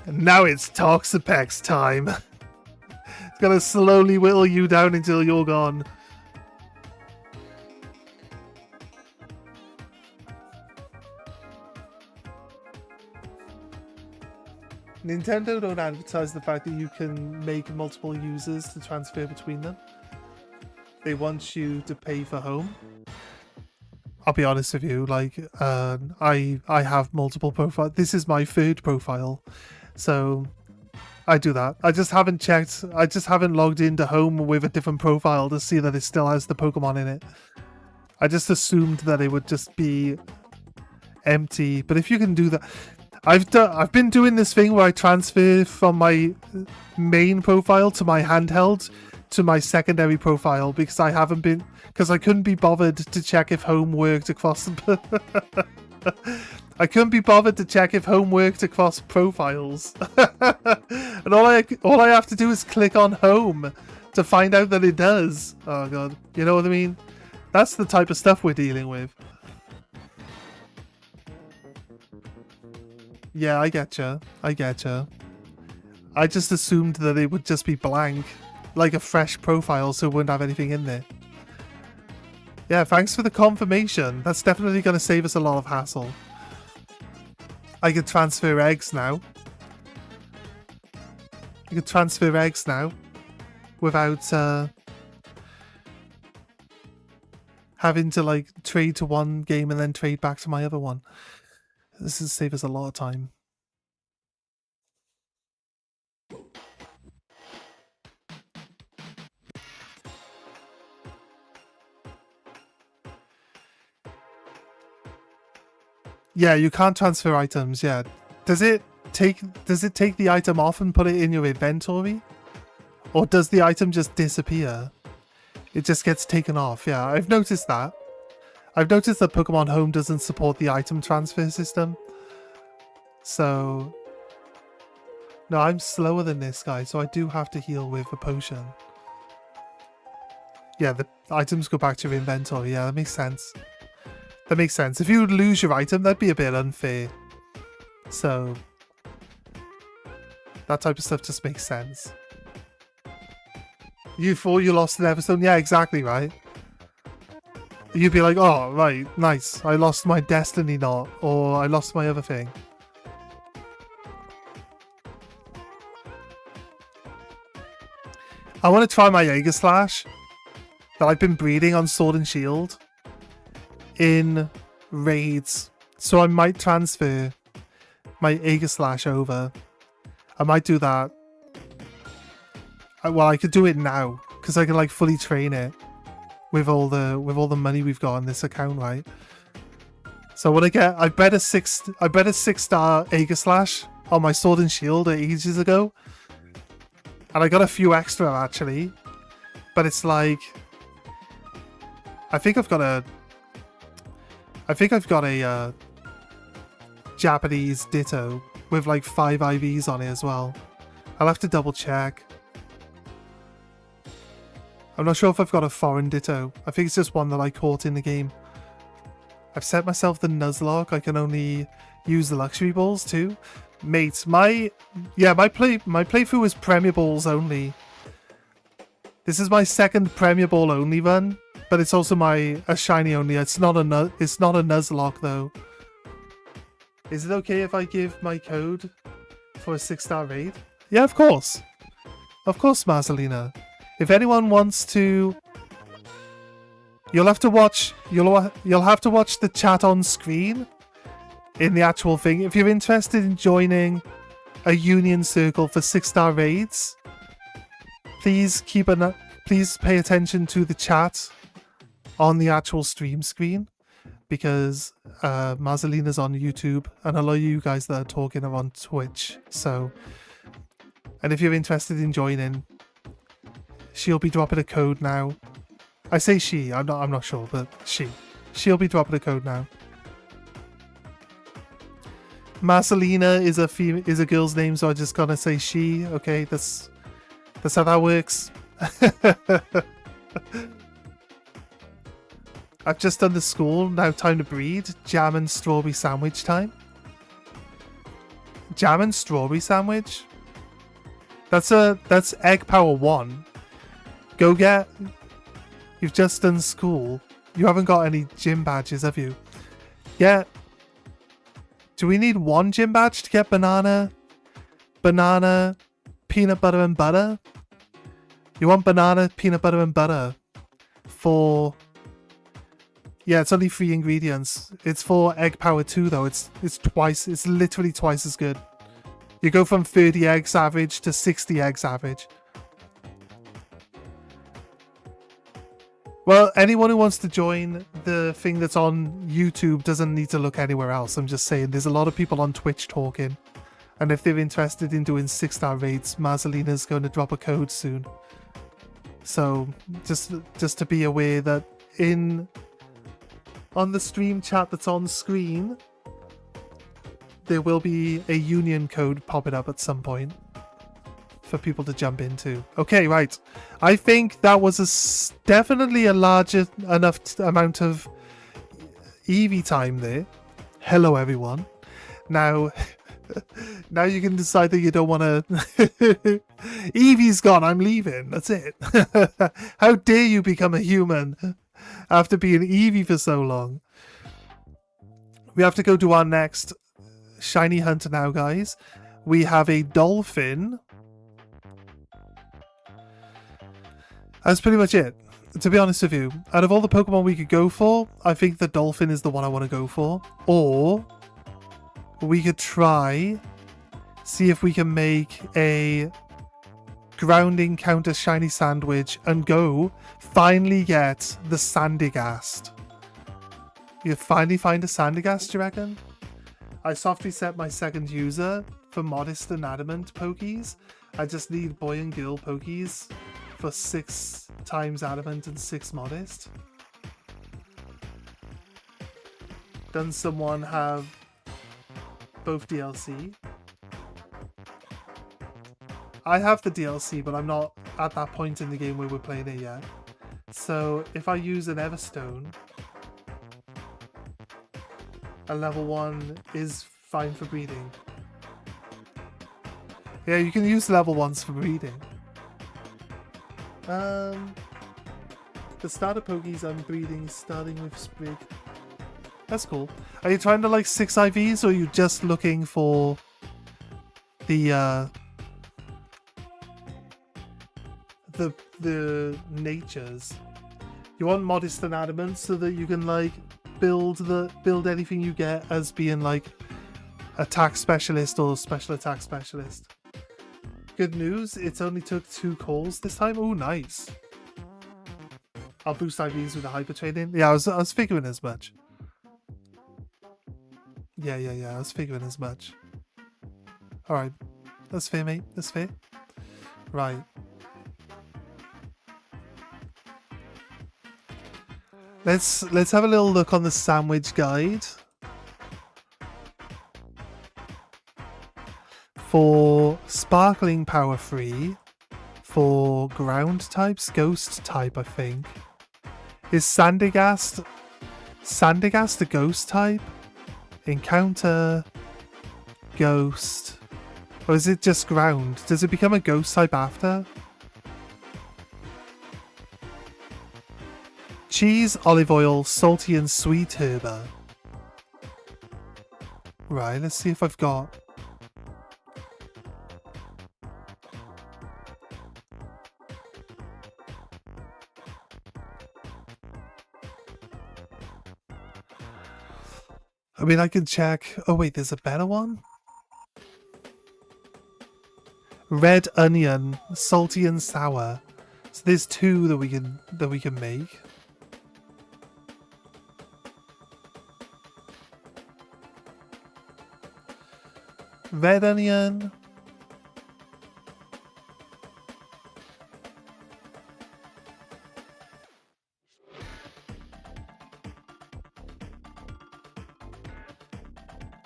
A: Toxapex time. It's gonna slowly whittle you down until you're gone. Nintendo don't advertise the fact that you can make multiple users to transfer between them. They want you to pay for home. I'll be honest with you, like, I have multiple profiles. This is my third profile, so I do that. I just haven't checked. I just haven't logged into home with a different profile to see that it still has the Pokemon in it. I just assumed that it would just be empty. But if you can do that, I've been doing this thing where I transfer from my main profile to my handheld to my secondary profile because I couldn't be bothered to check if home worked across I couldn't be bothered to check if home worked across profiles. And all I have to do is click on home to find out that it does. Oh god, you know what I mean? That's the type of stuff we're dealing with. Yeah, I getcha. I just assumed that it would just be blank, like a fresh profile, so it wouldn't have anything in there. Yeah, thanks for the confirmation. That's definitely going to save us a lot of hassle. I can transfer eggs now. You can transfer eggs now without having to like trade to one game and then trade back to my other one. This will save us a lot of time. Yeah, you can't transfer items, yeah. Does it take the item off and put it in your inventory? Or does the item just disappear? It just gets taken off, yeah. I've noticed that. I've noticed that Pokemon Home doesn't support the item transfer system. So... No, I'm slower than this guy, so I do have to heal with a potion. Yeah, the items go back to your inventory, yeah, that makes sense. That makes sense. If you would lose your item, that'd be a bit unfair. So... that type of stuff just makes sense. You thought you lost an episode? Yeah, exactly, right? You'd be like, oh, right, nice. I lost my destiny knot, or I lost my other thing. I want to try my Aegislash that I've been breeding on Sword and Shield in raids. So I might transfer my Aegislash over. I might do that. Well, I could do it now because I can like fully train it with all the money we've got on this account, right? So when I bet a 6-star Aegislash on my Sword and Shield ages ago, and I got a few extra actually, but it's like I think I've got a Japanese Ditto with like 5 IVs on it as well. I'll have to double check. I'm not sure if I've got a foreign Ditto. I think it's just one that I caught in the game. I've set myself the Nuzlocke. I can only use the luxury balls too. Mate, my playthrough is Premier Balls only. This is my second Premier Ball only run, but it's also a shiny only. It's not a Nuzlocke though. Is it okay if I give my code for a 6-star raid? Yeah, of course. Of course, Marcelina. If anyone wants to, you'll have to watch the chat on screen in the actual thing. If you're interested in joining a union circle for 6-star raids, please pay attention to the chat on the actual stream screen, because Marcelina's on YouTube and a lot of you guys that are talking are on Twitch. So, and if you're interested in joining, she'll be dropping a code now. I say she, I'm not sure, but she'll be dropping a code now. Marcelina is a girl's name, so I just gotta say she. Okay, that's how that works. I've just done the school, now time to breed. Jam and strawberry sandwich time. Jam and strawberry sandwich? That's egg power 1. Go get... You've just done school. You haven't got any gym badges, have you? Yeah. Do we need 1 gym badge to get banana, peanut butter and butter? You want banana, peanut butter and butter for... Yeah, it's only 3 ingredients. It's for egg power 2 though. It's literally twice as good. You go from 30 eggs average to 60 eggs average. Well, anyone who wants to join the thing that's on YouTube doesn't need to look anywhere else. I'm just saying there's a lot of people on Twitch talking. And if they're interested in doing 6-star raids, Marzalina's going to drop a code soon. So just to be aware that on the stream chat that's on screen, there will be a union code popping up at some point for people to jump into. Okay, right. I think that was definitely a large enough amount of Eevee time there. Hello, everyone. Now, now you can decide that you don't want to... Eevee's gone, I'm leaving. That's it. How dare you become a human after being Eevee for so long? We have to go to our next shiny hunter now, guys. We have a dolphin. That's pretty much it. To be honest with you, out of all the Pokemon we could go for, I think the dolphin is the one I want to go for. Or we could try, see if we can make a ground encounter shiny sandwich and go finally get the Sandygast. You finally find a Sandygast, do you reckon? I softly set my second user for modest and adamant pokies. I just need boy and girl pokies for 6 times adamant and 6 modest. Does someone have both DLC? I have the DLC, but I'm not at that point in the game where we're playing it yet. So if I use an Everstone, a level 1 is fine for breeding. Yeah, you can use level 1s for breeding. The starter Pokies I'm breeding starting with Sprig. That's cool. Are you trying to like 6 IVs or are you just looking for the natures? You want modest and adamant so that you can like build anything you get as being like attack specialist or special attack specialist. Good news, it's only took 2 calls this time. Oh, nice. I'll boost IVs with the hyper training. Yeah, I was figuring as much. Yeah, I was figuring as much. Alright. That's fair, mate. That's fair. Right. Let's have a little look on the sandwich guide. For sparkling power 3, for ground types, ghost type, I think. Is Sandygast a ghost type? Encounter, ghost, or is it just ground? Does it become a ghost type after? Cheese, olive oil, salty and sweet herba. Right, let's see if I've got... I mean, I can check... Oh wait, there's a better one? Red onion, salty and sour. So there's 2 that we can make. Red onion.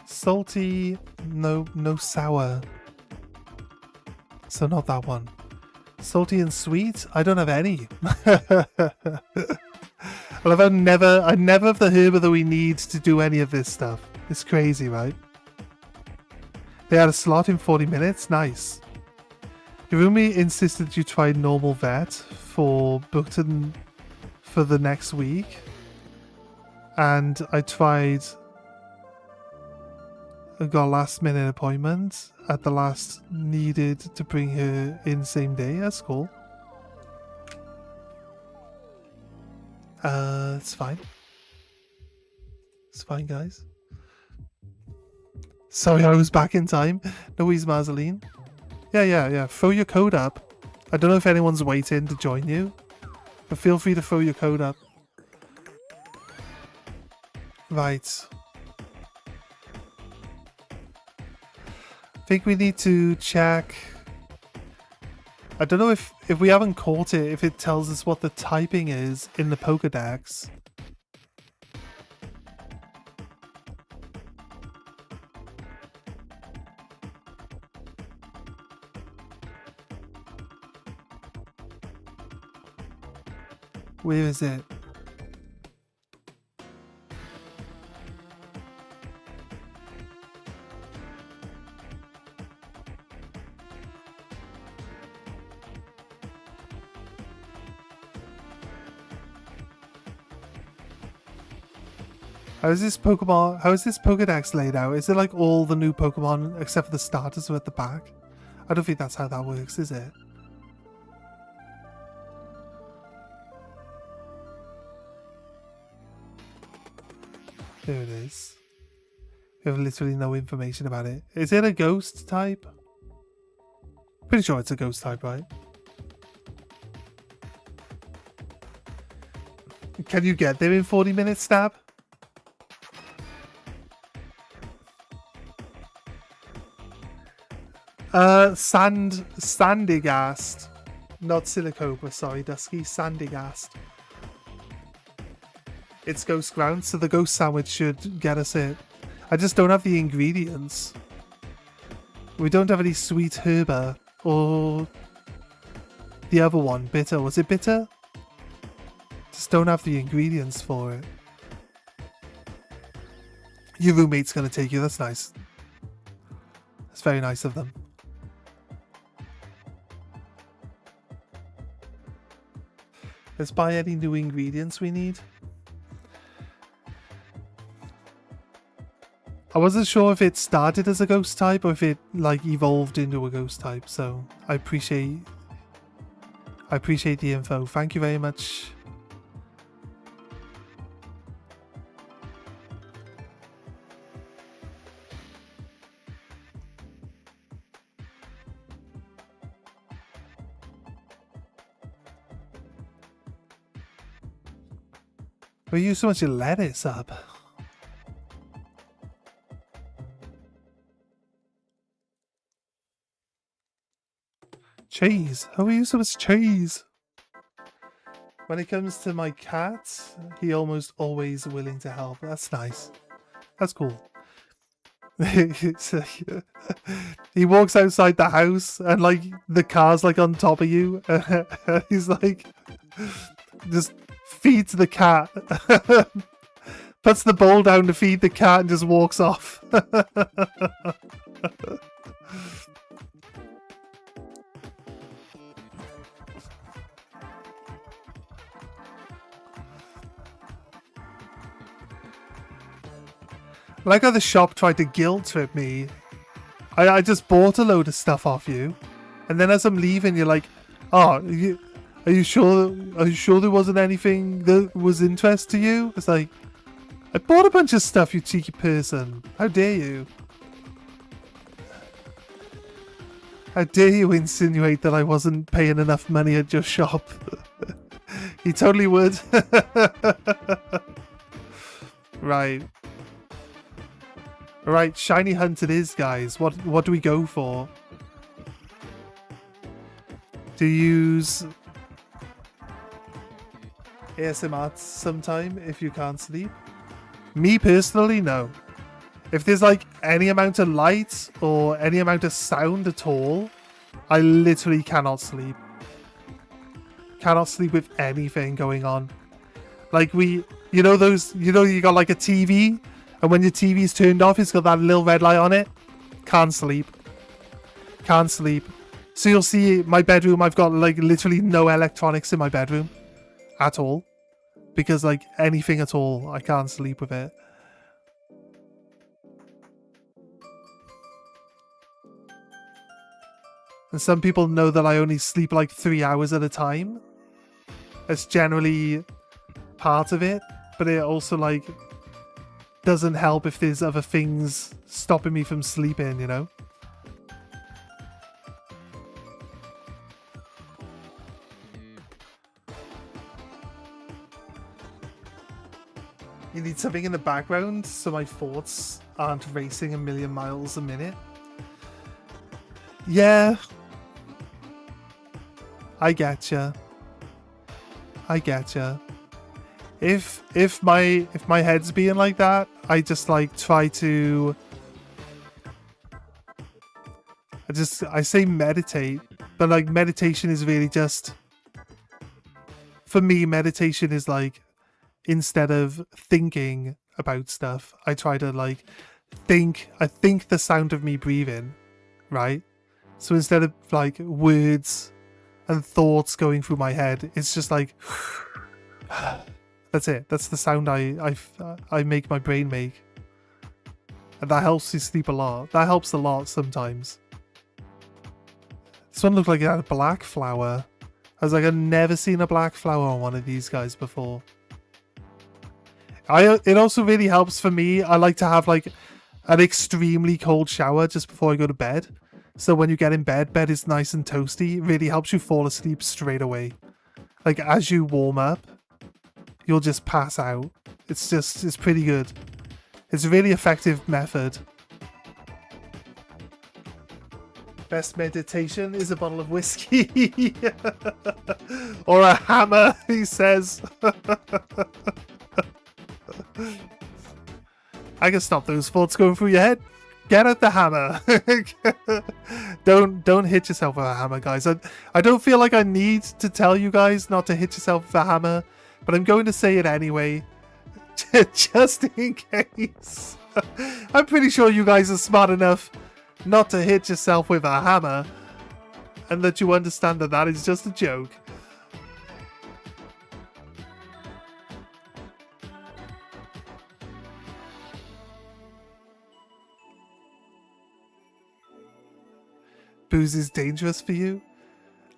A: Salty, no sour. So not that one. Salty and sweet? I don't have any. I love how I never have the herb that we need to do any of this stuff. It's crazy, right? They had a slot in 40 minutes. Nice. Hirumi insisted you try normal vet for Bookton for the next week. And I tried... I got a last minute appointment at the last needed to bring her in same day. That's cool. It's fine. It's fine, guys. Sorry, I was back in time. Louise Marceline. Yeah. Throw your code up. I don't know if anyone's waiting to join you, but feel free to throw your code up. Right. I think we need to check. I don't know if we haven't caught it, if it tells us what the typing is in the Pokedex. Where is it? How is this Pokedex laid out? Is it like all the new Pokemon except for the starters are at the back? I don't think that's how that works, is it? There it is. We have literally no information about it. Is it a ghost type? Pretty sure it's a ghost type, right? Can you get there in 40 minutes, Stab? Sandigast. Not Silicobra, sorry, Dusky. Sandigast. It's ghost ground, so the ghost sandwich should get us it. I just don't have the ingredients. We don't have any sweet herba or the other one, bitter. Was it bitter? Just don't have the ingredients for it. Your roommate's gonna take you, that's nice. That's very nice of them. Let's buy any new ingredients we need. I wasn't sure if it started as a ghost type or if it like evolved into a ghost type, so I appreciate the info. Thank you very much. We use so much lettuce up. Cheese. How we use so much cheese? When it comes to my cat, he almost always willing to help. That's nice. That's cool. He walks outside the house and like the car's like on top of you. He's like just feeds the cat. Puts the bowl down to feed the cat and just walks off. Like how the shop tried to guilt trip me. I just bought a load of stuff off you, and then as I'm leaving, you're like, "Oh, are you sure? Are you sure there wasn't anything that was interest to you?" It's like, I bought a bunch of stuff, you cheeky person. How dare you? How dare you insinuate that I wasn't paying enough money at your shop? You totally would. Right. Right, shiny hunt it is, guys. What do we go for? Do you use ASMR sometime if you can't sleep? Me personally, no. If there's like any amount of light or any amount of sound at all, I literally cannot sleep. Cannot sleep with anything going on. Like you know those, you got like a TV, and when your TV's turned off, it's got that little red light on it. Can't sleep. Can't sleep. So you'll see my bedroom, I've got like literally no electronics in my bedroom at all. Because like anything at all, I can't sleep with it. And some people know that I only sleep like 3 hours at a time. That's generally part of it, but it also like doesn't help if there's other things stopping me from sleeping, you know? You need something in the background so my thoughts aren't racing a million miles a minute. Yeah. I getcha. I getcha. If my head's being like that, I just like try to I say meditate, but like meditation is really just, for me, meditation is like, instead of thinking about stuff, I try to like I think the sound of me breathing, right? So instead of like words and thoughts going through my head, it's just like that's it. That's the sound I make my brain make. And that helps you sleep a lot. That helps a lot sometimes. This one looked like it had a black flower. I was like, I've never seen a black flower on one of these guys before. It also really helps for me. I like to have like an extremely cold shower just before I go to bed. So when you get in bed is nice and toasty. It really helps you fall asleep straight away. Like as you warm up, you'll just pass out. It's pretty good. It's a really effective method. Best meditation is a bottle of whiskey. Or a hammer, he says. I can stop those thoughts going through your head. Get out the hammer. Don't hit yourself with a hammer, guys. I don't feel like I need to tell you guys not to hit yourself with a hammer, but I'm going to say it anyway. Just in case. I'm pretty sure you guys are smart enough not to hit yourself with a hammer, and that you understand that that is just a joke. Booze is dangerous for you?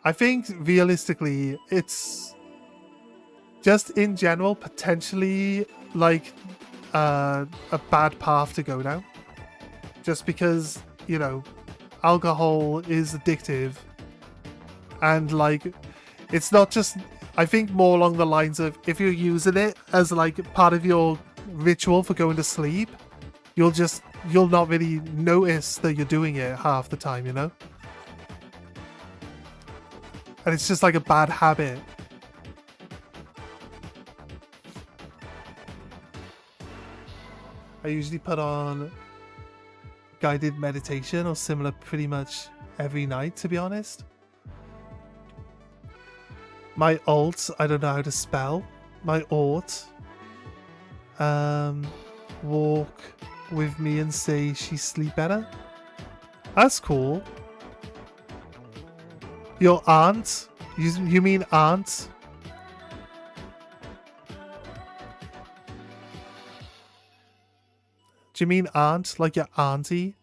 A: I think realistically it's just in general potentially like a bad path to go down. Just because, you know, alcohol is addictive, and like it's not just, I think more along the lines of, if you're using it as like part of your ritual for going to sleep, you'll not really notice that you're doing it half the time, you know? And it's just like a bad habit. I usually put on guided meditation or similar pretty much every night, to be honest. My alt, I don't know how to spell. My alt. Walk with me and say she sleep better. That's cool. Your aunt? You mean aunt? Do you mean aunt? Like your auntie?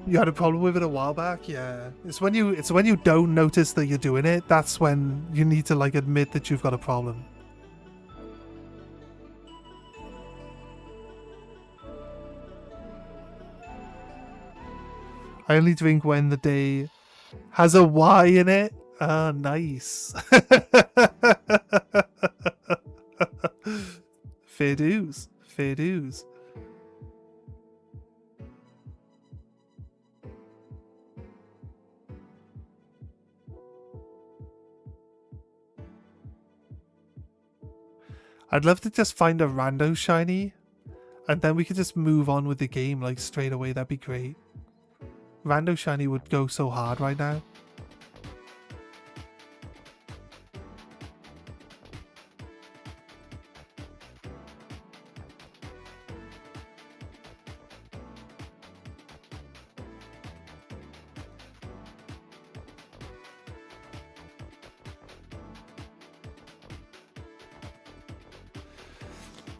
A: You had a problem with it a while back? Yeah. It's when you don't notice that you're doing it, that's when you need to like admit that you've got a problem. I only drink when the day has a Y in it. Ah, nice. Fair dues. Fair dues. I'd love to just find a rando shiny And then we could just move on with the game like straight away. That'd be great. Rando Shiny would go so hard right now.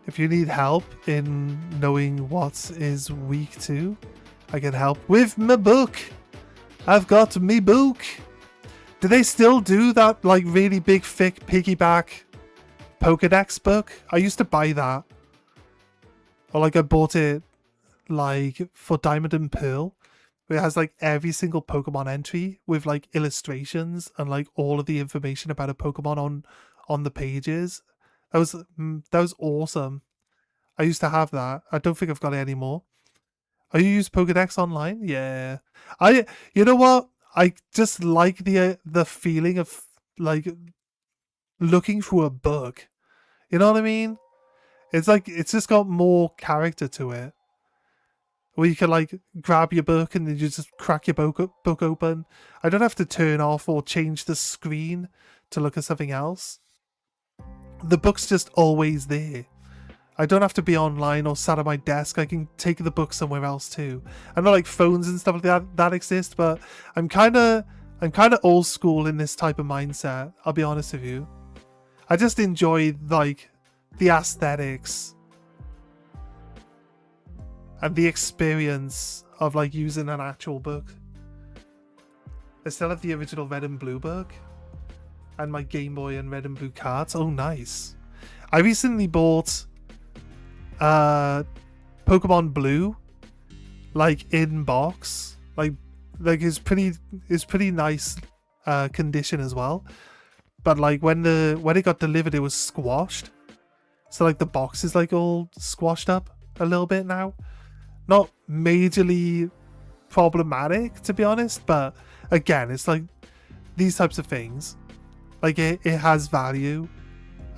A: If you need help in knowing what is week 2, I can help with my book. I've got me book. Do they still do that like really big thick piggyback Pokedex book? I used to buy that. Or like I bought it like for Diamond and Pearl. It has like every single Pokemon entry with like illustrations and like all of the information about a Pokemon on the pages. That was awesome. I used to have that. I don't think I've got it anymore. Oh, you use Pokedex online? Yeah. You know what? I just like the feeling of like looking through a book. You know what I mean? It's like it's just got more character to it. Where you can like grab your book and then you just crack your book open. I don't have to turn off or change the screen to look at something else. The book's just always there. I don't have to be online or sat at my desk. I can take the book somewhere else too. I know like phones and stuff like that exist, but I'm kind of old school in this type of mindset. I'll be honest with you. I just enjoy like the aesthetics and the experience of like using an actual book. I still have the original Red and Blue book and my Game Boy and Red and Blue cards. Oh, nice. I recently bought Pokemon Blue, like in box, like is pretty nice condition as well. But like when it got delivered, it was squashed, so like the box is like all squashed up a little bit now. Not majorly problematic, to be honest, but again, it's like these types of things. Like it has value,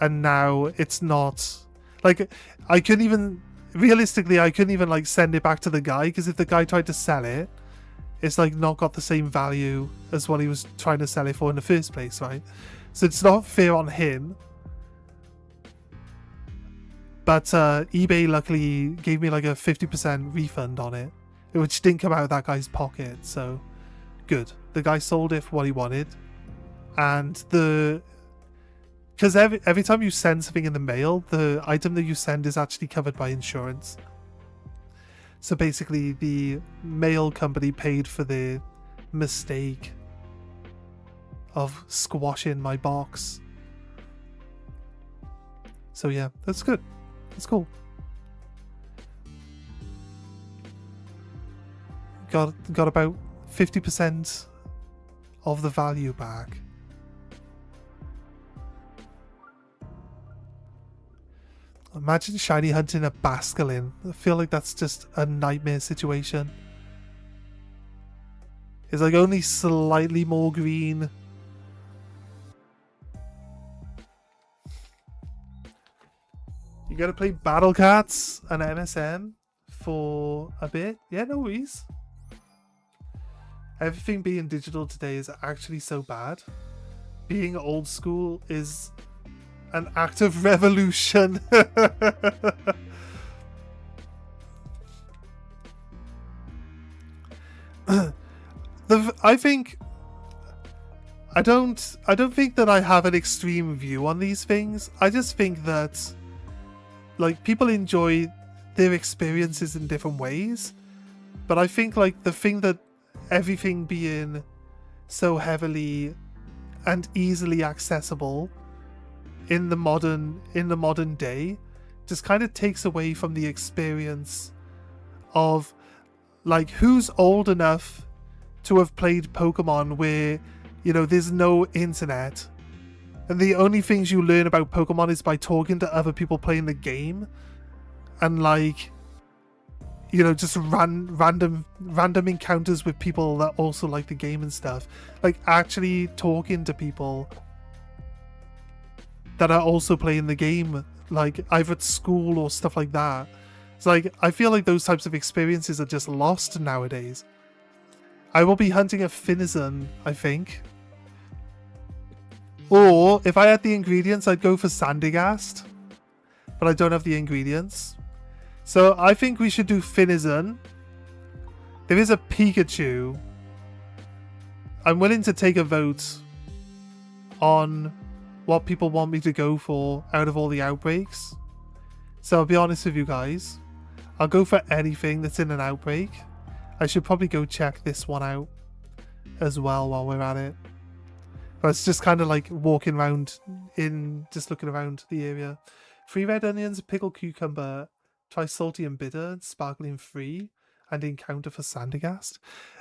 A: and now it's not like I couldn't even like send it back to the guy, because if the guy tried to sell it, it's like not got the same value as what he was trying to sell it for in the first place, right? So it's not fair on him. But eBay luckily gave me like a 50% refund on it, which didn't come out of that guy's pocket, so good. The guy sold it for what he wanted. And because every time you send something in the mail, the item that you send is actually covered by insurance. So basically the mail company paid for the mistake of squashing my box. So yeah, that's good. That's cool. Got about 50% of the value back. Imagine shiny hunting a Basculin. I feel like that's just a nightmare situation. It's like only slightly more green. You gotta play Battle Cats and MSN for a bit. Yeah, no worries. Everything being digital today is actually so bad. Being old school is an act of revolution. I don't think that I have an extreme view on these things. I just think that like people enjoy their experiences in different ways. But I think like the thing that everything being so heavily and easily accessible in the modern day just kind of takes away from the experience of like who's old enough to have played Pokemon where, you know, there's no internet and the only things you learn about Pokemon is by talking to other people playing the game, and like, you know, just random encounters with people that also like the game and stuff. Like actually talking to people that are also playing the game, like either at school or stuff like that, It's like, I feel like those types of experiences are just lost nowadays. I will be hunting a Finizen, I think. Or, if I had the ingredients, I'd go for Sandygast. But I don't have the ingredients. So, I think we should do Finizen. There is a Pikachu. I'm willing to take a vote on what people want me to go for out of all the outbreaks. So, I'll be honest with you guys. I'll go for anything that's in an outbreak. I should probably go check this one out as well while we're at it. But it's just kind of like walking around just looking around the area. 3 red onions, a pickled cucumber, try salty and bitter, sparkling free, and encounter for Sandygast.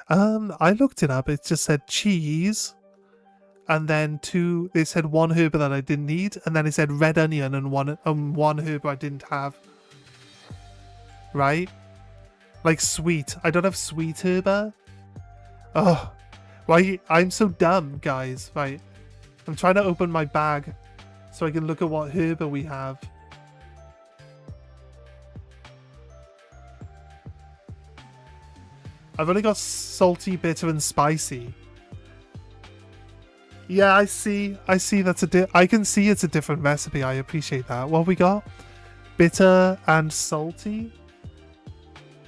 A: I looked it up. It just said cheese, and then they said 1 herb that I didn't need, and then it said red onion and one herb I didn't have. Right? Like sweet. I don't have sweet herb. Oh, why? I'm so dumb, guys. Right. I'm trying to open my bag so I can look at what herb we have. I've only got salty, bitter, and spicy. Yeah, I see. I see that's I can see it's a different recipe. I appreciate that. What have we got? Bitter and salty.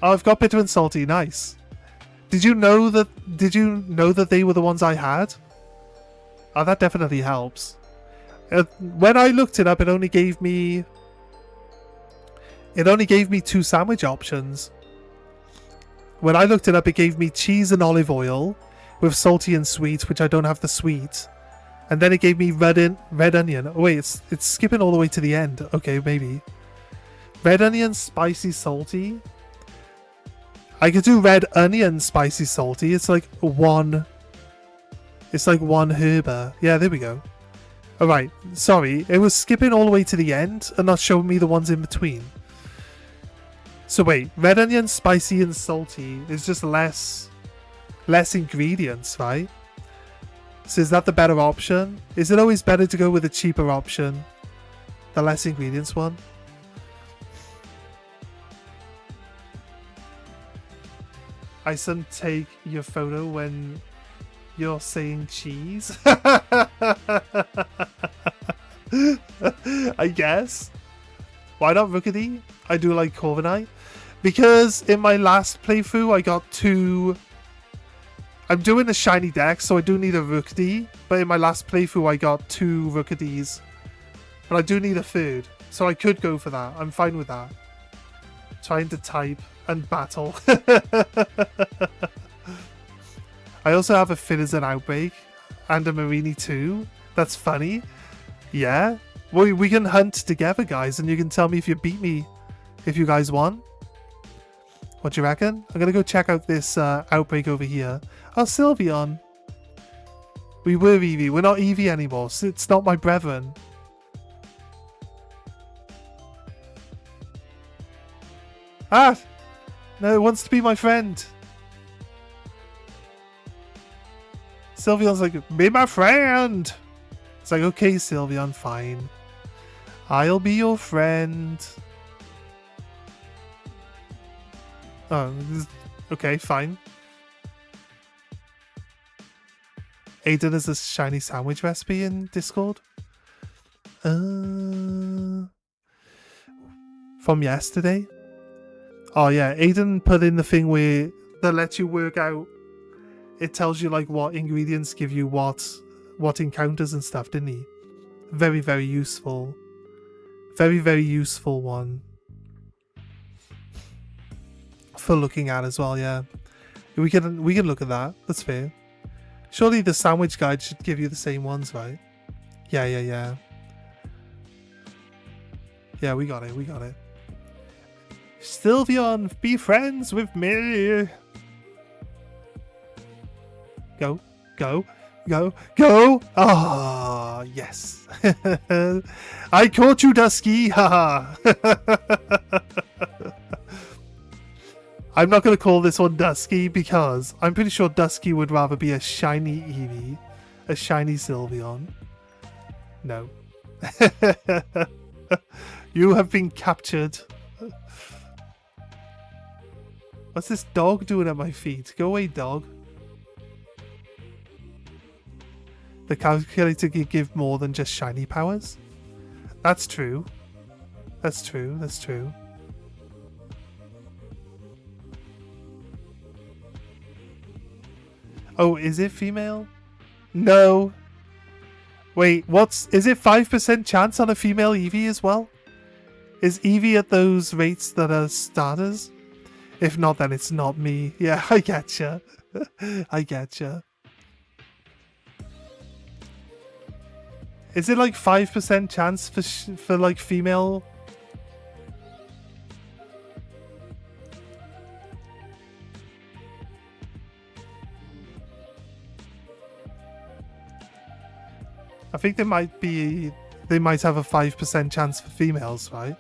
A: Oh, I've got bitter and salty. Nice. Did you know that they were the ones I had? Oh, that definitely helps. When I looked it up, it only gave me 2 sandwich options. When I looked it up, it gave me cheese and olive oil with salty and sweet, which I don't have the sweet. And then it gave me red onion. Oh wait, it's skipping all the way to the end. Okay, maybe. Red onion, spicy, salty. I could do red onion, spicy, salty. It's like one herb. Yeah, there we go. Alright, sorry. It was skipping all the way to the end and not showing me the ones in between. So wait, red onion, spicy, and salty is just less ingredients, right? So is that the better option? Is it always better to go with a cheaper option? The less ingredients one? I some take your photo when you're saying cheese. I guess. Why not Rookedy? I do like Corviknight. Because in my last playthrough I got 2... I'm doing a shiny deck, so I do need a Rookedy. But in my last playthrough I got 2 Rookedys. But I do need a third. So I could go for that. I'm fine with that. Trying to type and battle. I also have a Finizen Outbreak and a Marini too. That's funny. Yeah. We can hunt together, guys, and you can tell me if you beat me if you guys want. What do you reckon? I'm gonna go check out this outbreak over here. Oh, Sylveon. We were Eevee. We're not Eevee anymore. So it's not my brethren. Ah! No, it wants to be my friend. Sylveon's like, be my friend! It's like, okay, Sylveon, fine. I'll be your friend. Oh, okay, fine. Aiden is a shiny sandwich recipe in Discord. From yesterday. Oh yeah, Aiden put in the thing where that lets you work out. It tells you like what ingredients give you what encounters and stuff, didn't he? Very, very useful. Very, very useful one. For looking at as well, yeah. We can look at that. That's fair. Surely the sandwich guide should give you the same ones, right? Yeah. Yeah, we got it. Sylveon, be friends with me. Go. Ah, yes. I caught you, Dusky. Haha. I'm not going to call this one Dusky because I'm pretty sure Dusky would rather be a shiny Eevee, a shiny Sylveon. No. You have been captured. What's this dog doing at my feet? Go away, dog. The calculator can give more than just shiny powers? That's true. That's true. That's true. Oh, is it female? No. Wait, is it 5% chance on a female Eevee as well? Is Eevee at those rates that are starters? If not, then it's not me. Yeah, I getcha. I getcha. Is it like 5% chance for like female? I think they might have a 5% chance for females, right?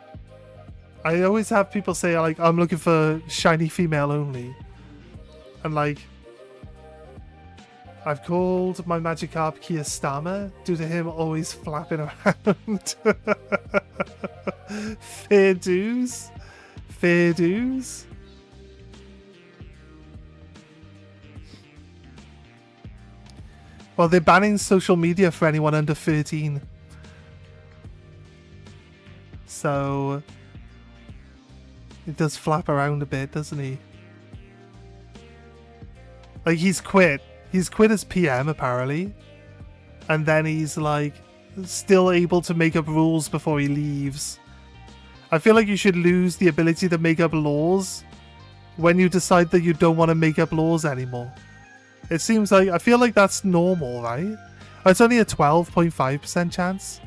A: I always have people say like, I'm looking for shiny female only. And like, I've called my Magikarp Kiyostama due to him always flapping around. Fair dues. Fair dues. Well, they're banning social media for anyone under 13. So he does flap around a bit, doesn't he? Like, he's quit. He's quit as PM, apparently. And then he's, like, still able to make up rules before he leaves. I feel like you should lose the ability to make up laws when you decide that you don't want to make up laws anymore. It seems like... I feel like that's normal, right? It's only a 12.5% chance.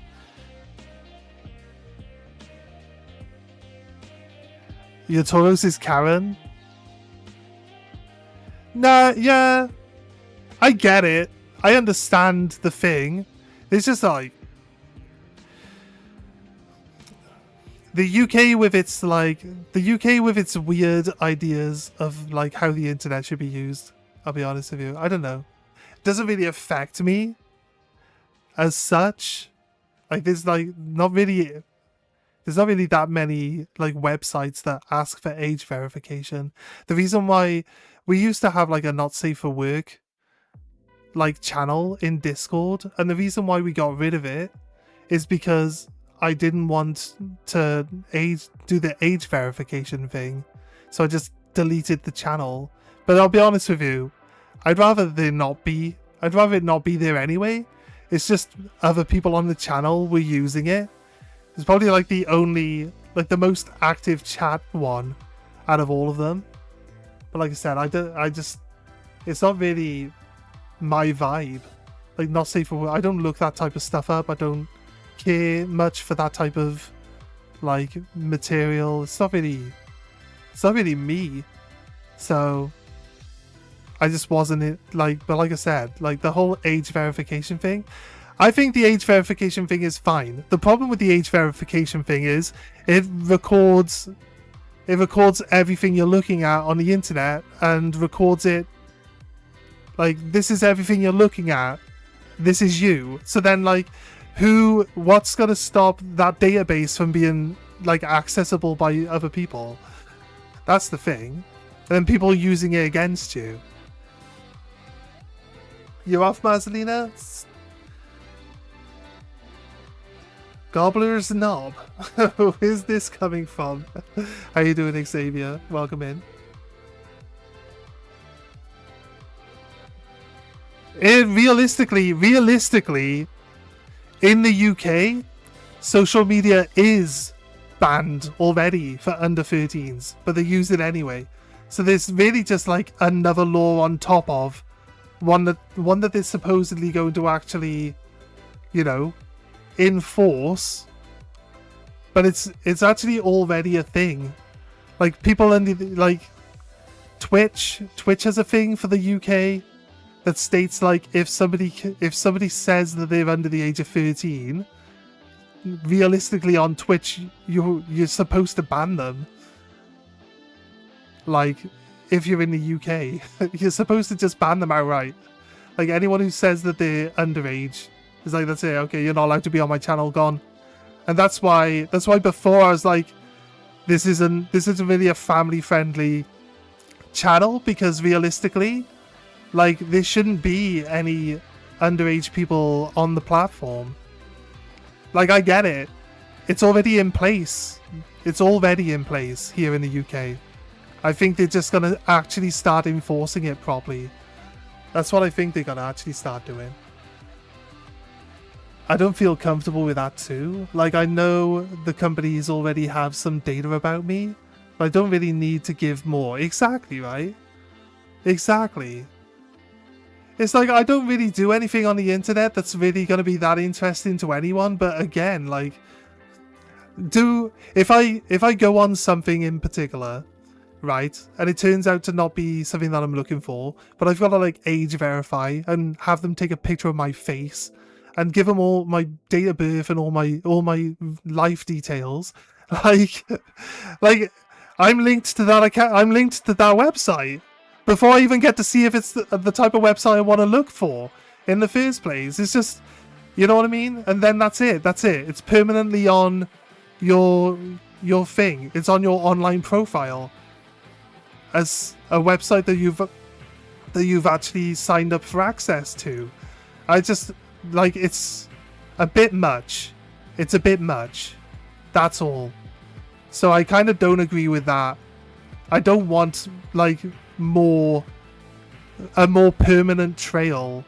A: Your Tauros is Karen? Nah, yeah. I get it. I understand the thing. It's just like... The UK with its, like... The UK with its weird ideas of, like, how the internet should be used. I'll be honest with you. I don't know. It doesn't really affect me as such. Like, there's, like, not really... There's not really that many, like, websites that ask for age verification. The reason why we used to have, like, a not safe for work, like, channel in Discord, and the reason why we got rid of it is because I didn't want to do the age verification thing. So I just deleted the channel. But I'll be honest with you, I'd rather it not be there anyway. It's just other people on the channel were using it. It's probably like the only, like the most active chat one out of all of them. But like I said, it's not really my vibe. Like, not safe for work. I don't look that type of stuff up. I don't care much for that type of, like, material. It's not really me. So I just wasn't like, but like I said, like the whole age verification thing, I think the age verification thing is fine. The problem with the age verification thing is it records everything you're looking at on the internet and records it like, this is everything you're looking at. This is you. So then, like, what's going to stop that database from being, like, accessible by other people? That's the thing. And then people using it against you. You're off, Mazzelina? Gobbler's Knob. Where's this coming from? How you doing, Xavier? Welcome in. Realistically, in the UK, social media is banned already for under 13s, but they use it anyway. So there's really just like another law on top of one that they're supposedly going to actually, you know, enforce. But it's actually already a thing. Like, people under like Twitch has a thing for the UK that states, like, if somebody says that they're under the age of 13, realistically on Twitch you're supposed to ban them. Like, if you're in the UK, you're supposed to just ban them outright. Like, anyone who says that they're underage is like, that's it, okay, you're not allowed to be on my channel, gone. And that's why before I was like, this isn't really a family friendly channel, because realistically, like, there shouldn't be any underage people on the platform. Like, I get it. It's already in place. It's already in place here in the UK. I think they're just gonna actually start enforcing it properly. That's what I think they're gonna actually start doing. I don't feel comfortable with that too. Like, I know the companies already have some data about me, but I don't really need to give more. Exactly, right? Exactly. It's like, I don't really do anything on the internet that's really going to be that interesting to anyone, but again, like, if I go on something in particular, right, and it turns out to not be something that I'm looking for, but I've got to, like, age verify and have them take a picture of my face and give them all my date of birth and all my life details, like I'm linked to that account. I'm linked to that website before I even get to see if it's the type of website I want to look for in the first place. It's just, you know what I mean? And then that's it. That's it. It's permanently on your thing. It's on your online profile as a website that you've actually signed up for access to. I just, like, it's a bit much. It's a bit much. That's all. So I kind of don't agree with that. I don't want, like, a more permanent trail.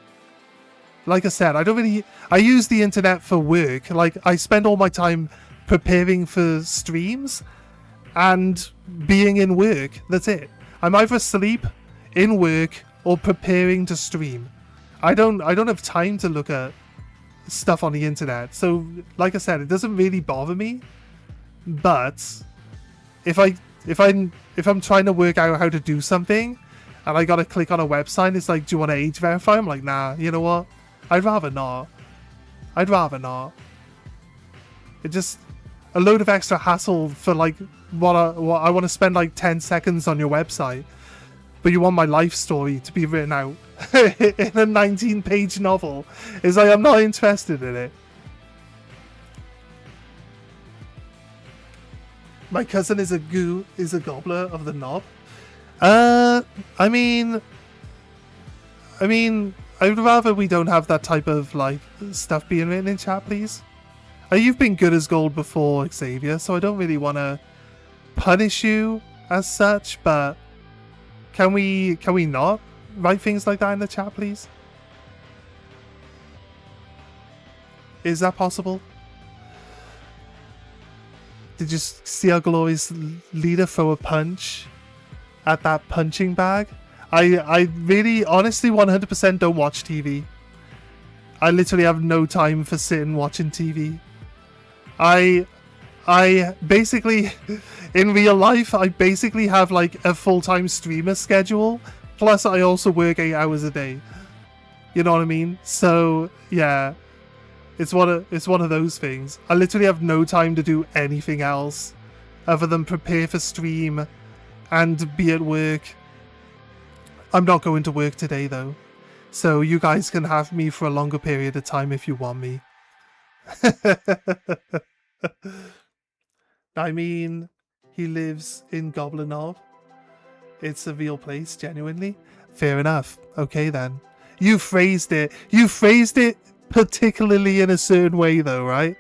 A: Like I said, I use the internet for work. Like, I spend all my time preparing for streams and being in work. That's it. I'm either asleep, in work, or preparing to stream. I don't have time to look at stuff on the internet. So, like I said, it doesn't really bother me. But if I'm trying to work out how to do something and I gotta click on a website, it's like, do you want to age verify? I'm like, nah, you know what? I'd rather not. It's just a load of extra hassle for, like, what I want to spend like 10 seconds on your website, but you want my life story to be written out in a 19-page novel. It's like, I'm not interested in it. My cousin is a gobbler of the knob. I mean, I'd rather we don't have that type of, like, stuff being written in chat, please. You've been good as gold before, Xavier, so I don't really want to punish you as such, but can we not write things like that in the chat, please? Is that possible? Did you see our glorious leader throw a punch at that punching bag? I really, honestly, 100% don't watch TV. I literally have no time for sitting watching TV. I basically, in real life, I basically have, like, a full-time streamer schedule, plus I also work 8 hours a day. You know what I mean? So, yeah. It's one of those things. I literally have no time to do anything else other than prepare for stream and be at work. I'm not going to work today, though. So you guys can have me for a longer period of time if you want me. I mean, he lives in Goblin Knob. It's a real place, genuinely. Fair enough. Okay, then. You phrased it particularly in a certain way, though, right?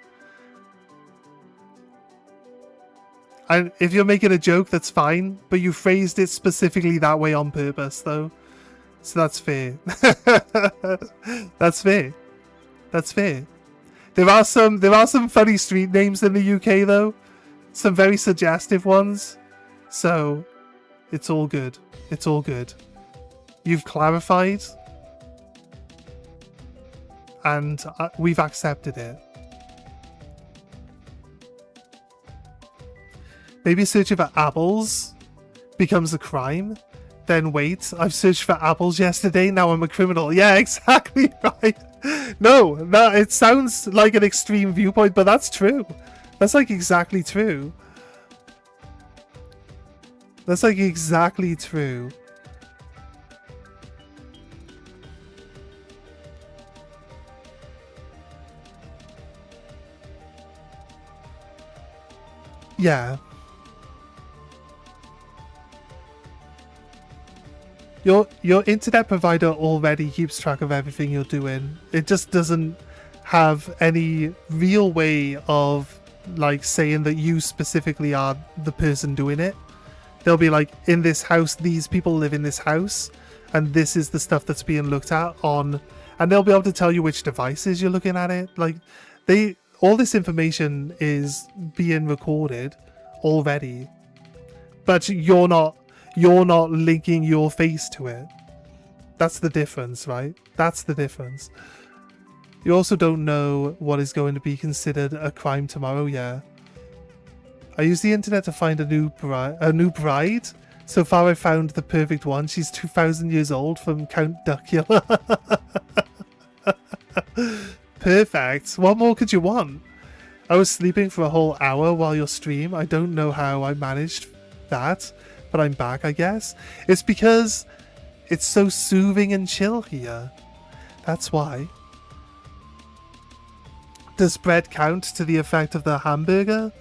A: And if you're making a joke, that's fine, but you phrased it specifically that way on purpose, though. So that's fair. That's fair. That's fair. There are some funny street names in the UK, though. Some very suggestive ones. So it's all good. It's all good. You've clarified. And we've accepted it. Maybe searching for apples becomes a crime. Then wait, I've searched for apples yesterday, now I'm a criminal. Yeah, exactly right. No, it sounds like an extreme viewpoint, but that's true. That's, like, exactly true. That's, like, exactly true. Yeah. Your internet provider already keeps track of everything you're doing. It just doesn't have any real way of like saying that you specifically are the person doing it. They'll be like, in this house, these people live in this house, and this is the stuff that's being looked at on, and they'll be able to tell you which devices you're looking at it. Like, all this information is being recorded already, but you're not linking your face to it. That's the difference, right? That's the difference. You also don't know what is going to be considered a crime tomorrow, yeah. I use the internet to find a new bride. So far I found the perfect one. She's 2,000 years old from Count Duckula. Perfect. What more could you want? I was sleeping for a whole hour while your stream. I don't know how I managed that, but I'm back, I guess. It's because it's so soothing and chill here. That's why. Does bread count to the effect of the hamburger?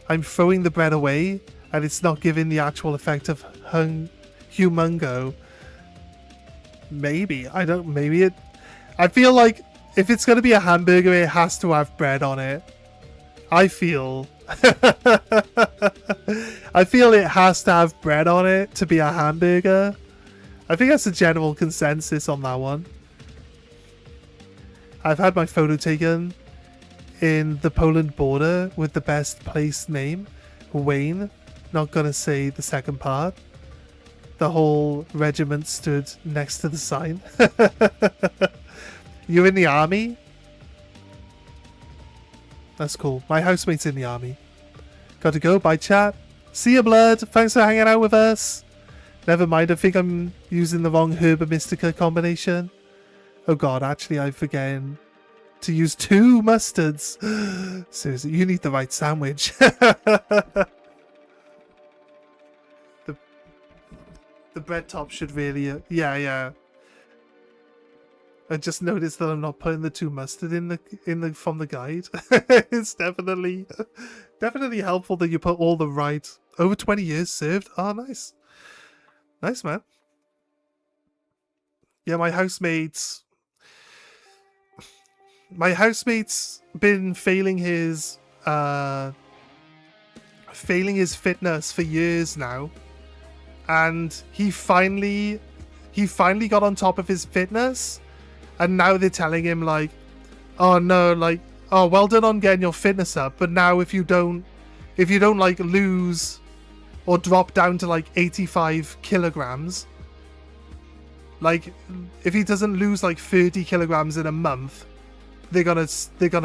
A: I'm throwing the bread away, and it's not giving the actual effect of humungo. Maybe. Maybe it... I feel like if it's going to be a hamburger, it has to have bread on it. I feel... I feel it has to have bread on it to be a hamburger. I think that's a general consensus on that one. I've had my photo taken in the Poland border with the best place name, Wayne. Not gonna say the second part. The whole regiment stood next to the sign. You in the army? That's cool. My housemate's in the army. Got to go. Bye, chat. See ya, blood. Thanks for hanging out with us. Never mind, I think I'm using the wrong Herba Mystica combination. Oh god, actually I'm forgetting to use 2 mustards. Seriously, you need the right sandwich. The bread top should really... yeah. I just noticed that I'm not putting the 2 mustard in the from the guide. It's definitely helpful that you put all the right... Over 20 years served. Oh, nice. Nice, man. Yeah, my housemate's been failing his fitness for years now, and he finally got on top of his fitness, and now they're telling him like, oh no, like, oh well done on getting your fitness up, but now if you don't like lose or drop down to like 85 kilograms, like if he doesn't lose like 30 kilograms in a month, they're gonna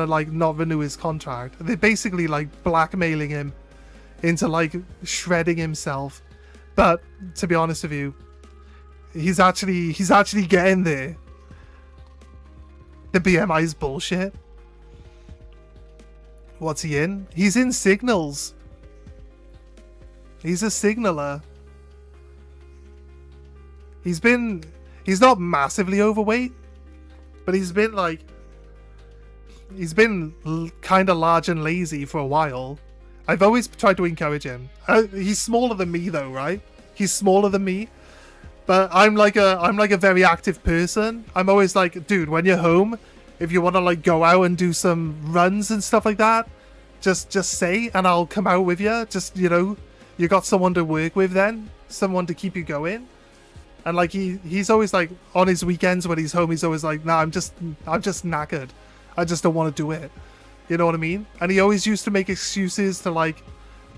A: like not renew his contract. They're basically like blackmailing him into like shredding himself. But to be honest with you, he's actually getting there. The BMI is bullshit. What's he in? He's in signals. He's a signaler. He's not massively overweight, but he's been kind of large and lazy for a while. I've always tried to encourage him. He's smaller than me though, right? He's smaller than me, but I'm like a very active person. I'm always like, dude, when you're home, if you want to like go out and do some runs and stuff like that, just say, and I'll come out with you. Just, you know, you got someone to work with then, someone to keep you going. And like he's always like, on his weekends when he's home, he's always like, nah, I'm just knackered. I just don't want to do it. You know what I mean? And he always used to make excuses to like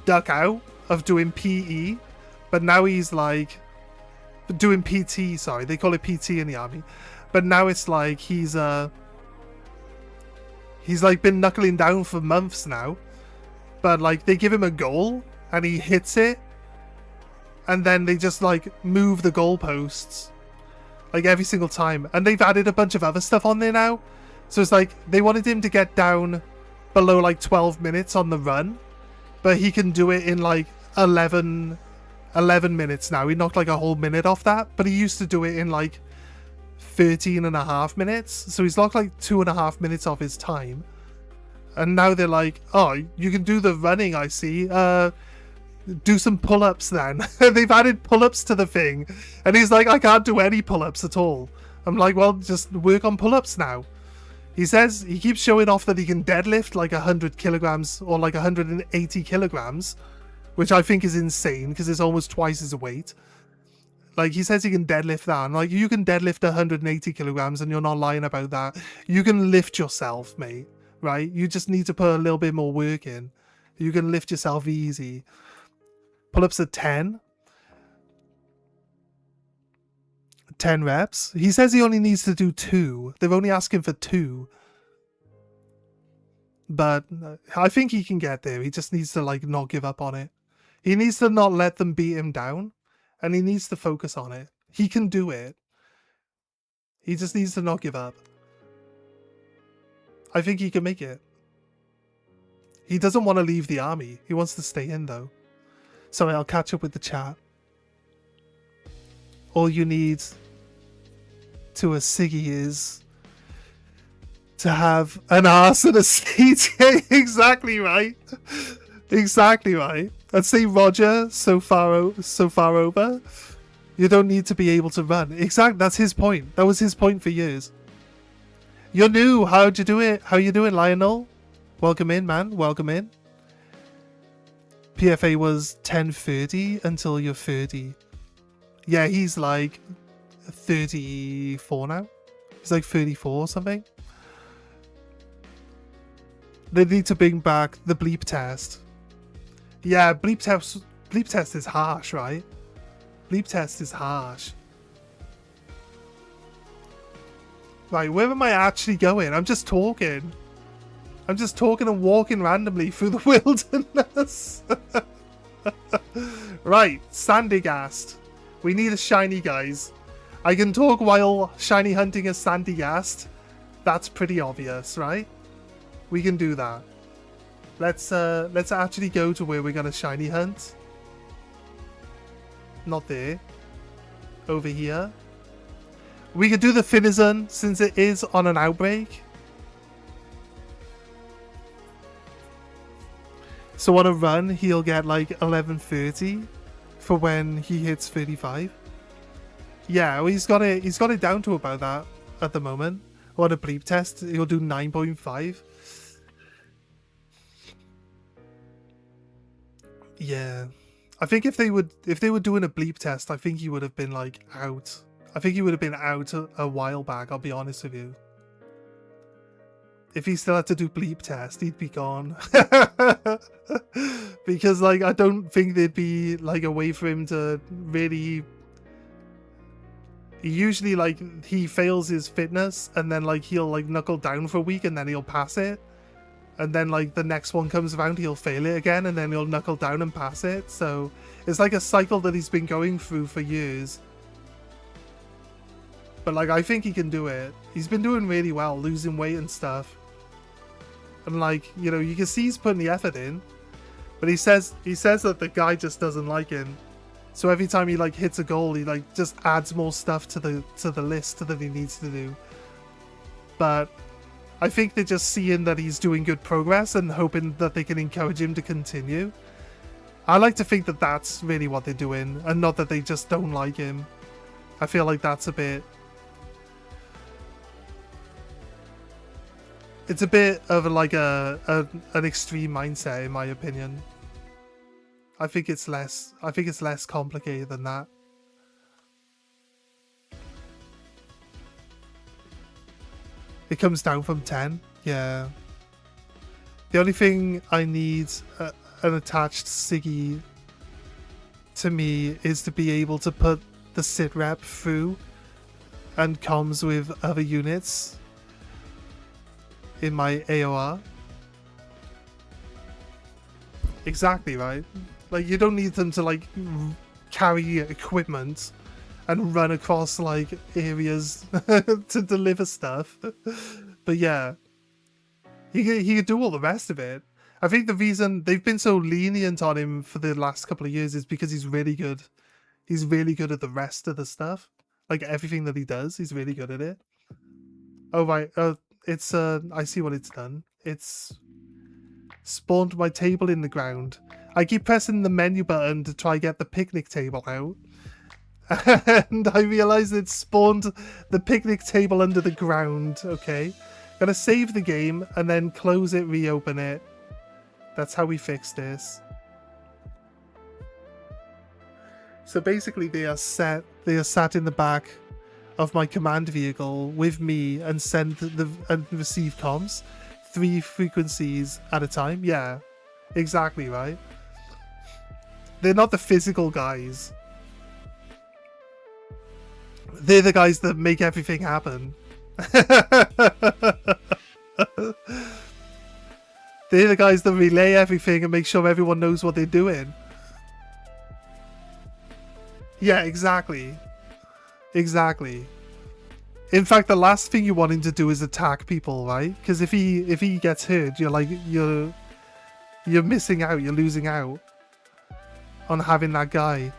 A: duck out of doing PE, but now he's like doing PT. Sorry, they call it PT in the army. But now it's like he's like been knuckling down for months now. But like they give him a goal and he hits it, and then they just like move the goalposts like every single time. And they've added a bunch of other stuff on there now. So it's like they wanted him to get down below like 12 minutes on the run, but he can do it in like 11 minutes now. He knocked like a whole minute off that, but he used to do it in like 13 and a half minutes. So he's knocked like 2.5 minutes off his time. And now they're like, oh, you can do the running, I see. Do some pull-ups then. They've added pull-ups to the thing. And he's like, I can't do any pull-ups at all. I'm like, well, just work on pull-ups now. He says, he keeps showing off that he can deadlift like 100 kilograms or like 180 kilograms, which I think is insane because it's almost twice his weight. Like, he says he can deadlift that. I'm like, you can deadlift 180 kilograms and you're not lying about that. You can lift yourself, mate, right? You just need to put a little bit more work in. You can lift yourself easy. Pull-ups at 10. 10 reps. He says he only needs to do 2. They're only asking for 2. But I think he can get there. He just needs to, like, not give up on it. He needs to not let them beat him down. And he needs to focus on it. He can do it. He just needs to not give up. I think he can make it. He doesn't want to leave the army. He wants to stay in, though. Sorry, I'll catch up with the chat. All you need to a Siggy is to have an arse and a seat. Exactly right. Exactly right. I'd say Roger, so far over. You don't need to be able to run. Exactly, that's his point. That was his point for years. You're new. How'd you do it? How you doing, Lionel? Welcome in, man. Welcome in. PFA was 10:30 until you're 30. Yeah, he's like 34 now. He's like 34 or something. They need to bring back the bleep test. Yeah, bleep test is harsh, right? Bleep test is harsh. Right, where am I actually going? I'm just talking. I'm just talking and walking randomly through the wilderness. Right, Sandygast. We need a shiny, guys. I can talk while shiny hunting a Sandygast. That's pretty obvious, right? We can do that. Let's actually go to where we're gonna shiny hunt. Not there. Over here. We could do the Finizen since it is on an outbreak. So on a run, he'll get like 1130 for when he hits 35. Yeah, well, he's got it down to about that at the moment. On a bleep test, he'll do 9.5. Yeah, I think if they were doing a bleep test, I think he would have been like out. I think he would have been out a while back. I'll be honest with you. If he still had to do bleep test, he'd be gone. Because like I don't think there'd be like a way for him to really. Usually like he fails his fitness and then like he'll like knuckle down for a week and then he'll pass it. And then like the next one comes around, he'll fail it again and then he'll knuckle down and pass it. So it's like a cycle that he's been going through for years. But like I think he can do it. He's been doing really well, losing weight and stuff. And like, you know, you can see he's putting the effort in. But he says that the guy just doesn't like him. So every time he like hits a goal, he like just adds more stuff to the list that he needs to do. But I think they're just seeing that he's doing good progress and hoping that they can encourage him to continue. I like to think that that's really what they're doing and not that they just don't like him. I feel like that's a bit... It's a bit of like an extreme mindset in my opinion. I think it's less complicated than that. It comes down from 10. Yeah. The only thing I need an attached Siggy to me is to be able to put the sit rep through and comms with other units in my AOR. Exactly, right? Like, you don't need them to, like, carry equipment and run across, like, areas to deliver stuff. But yeah, he could do all the rest of it. I think the reason they've been so lenient on him for the last couple of years is because he's really good. He's really good at the rest of the stuff. Like, everything that he does, he's really good at it. Oh, right. It's, I see what it's done. It's spawned my table in the ground. I keep pressing the menu button to try get the picnic table out. And I realized it spawned the picnic table under the ground. Okay. Gotta save the game and then close it, reopen it. That's how we fix this. So basically they are sat in the back of my command vehicle with me and and receive comms 3 frequencies at a time. Yeah, exactly right. They're not the physical guys. They're the guys that make everything happen. They're the guys that relay everything and make sure everyone knows what they're doing. Yeah, exactly. Exactly. In fact, the last thing you want him to do is attack people, right? Because if he gets hurt, you're missing out. You're losing out on having that guy.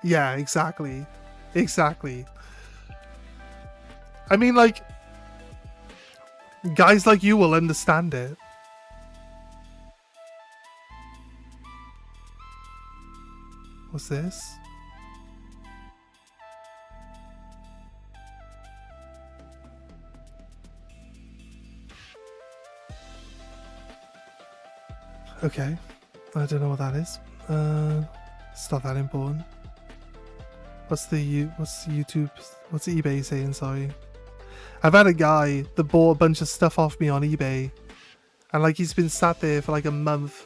A: Yeah, exactly. Exactly. I mean, like, guys like you will understand it. What's this? Okay. I don't know what that is. It's not that important. What's eBay saying, sorry? I've had a guy that bought a bunch of stuff off me on eBay. And like he's been sat there for like a month.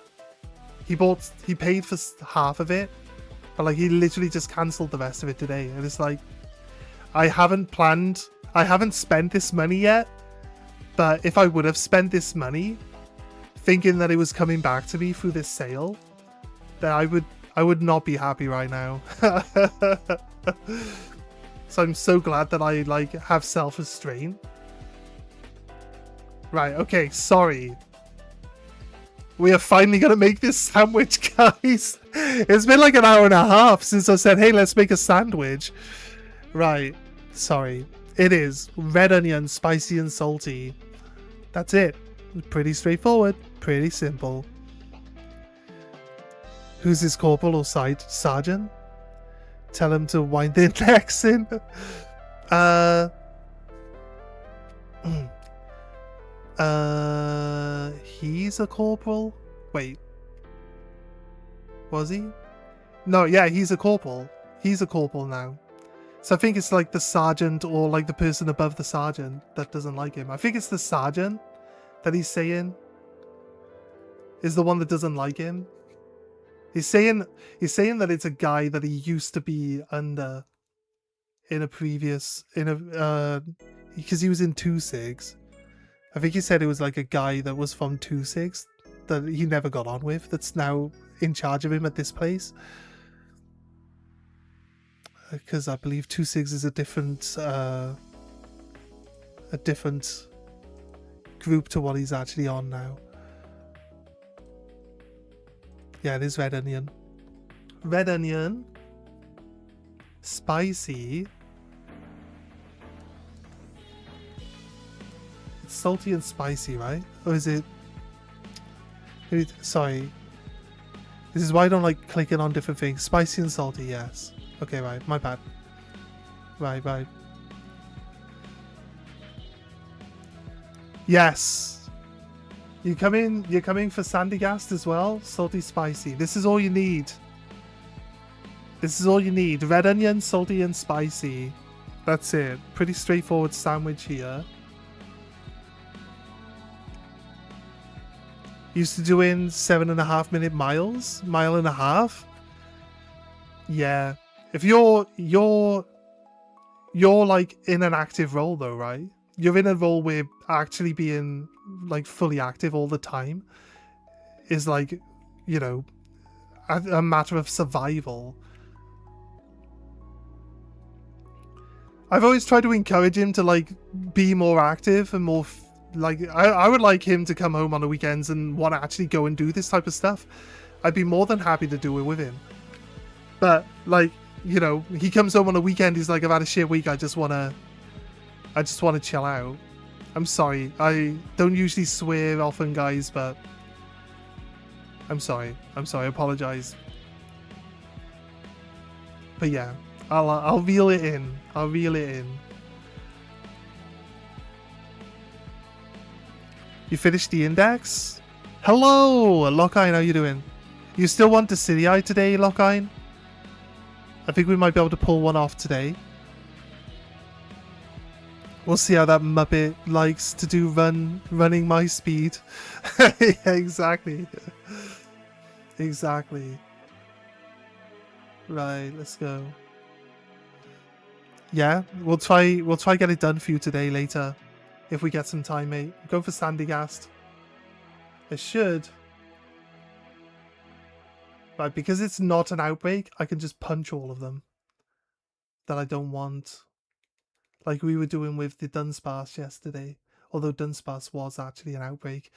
A: He paid for half of it. But like he literally just cancelled the rest of it today. And it's like, I haven't spent this money yet. But if I would have spent this money thinking that it was coming back to me through this sale, then I would not be happy right now. So I'm so glad that I like have self-restraint. Right, okay, sorry. We are finally gonna make this sandwich, guys. It's been like an hour and a half since I said, hey, let's make a sandwich. Right, sorry. It is red onion, spicy and salty. That's it. Pretty straightforward, pretty simple. Who's his corporal or sergeant? Tell him to wind their necks in. He's a corporal? Wait. Was he? No, yeah, he's a corporal. He's a corporal now. So I think it's like the sergeant or like the person above the sergeant that doesn't like him. I think it's the sergeant that he's saying is the one that doesn't like him. He's saying that it's a guy that he used to be under in a previous because he was in 2-6. I think he said it was like a guy that was from 2-6 that he never got on with that's now in charge of him at this place. Because I believe 2-6 is a different group to what he's actually on now. Yeah, it is red onion. Red onion. Spicy. It's salty and spicy, right? Or is it... Sorry. This is why I don't like clicking on different things. Spicy and salty, yes. Okay, right. My bad. Right. Yes. You're coming for Sandygast as well? Salty, spicy. This is all you need. This is all you need. Red onion, salty and spicy. That's it. Pretty straightforward sandwich here. Used to doing 7.5-minute miles? Mile and a half? Yeah. If you're like in an active role though, right? You're in a role where actually being like fully active all the time is like, you know, a matter of survival. I've always tried to encourage him to like be more active and more like I would like him to come home on the weekends and want to actually go and do this type of stuff. I'd be more than happy to do it with him. But like, you know, he comes home on a weekend, he's like, I've had a shit week, I just want to chill out. I'm sorry, I don't usually swear often, guys, but I'm sorry. I apologize. But yeah, I'll reel it in. I'll reel it in. You finished the index? Hello, Lockine, how you doing? You still want the City Eye today, Lockine? I think we might be able to pull one off today. We'll see how that Muppet likes to do running my speed. Yeah, exactly. Exactly. Right, let's go. Yeah, we'll try get it done for you today later. If we get some time, mate. Go for Sandygast. I should. Right, because it's not an outbreak, I can just punch all of them that I don't want. Like we were doing with the Dunsparce yesterday. Although Dunsparce was actually an outbreak.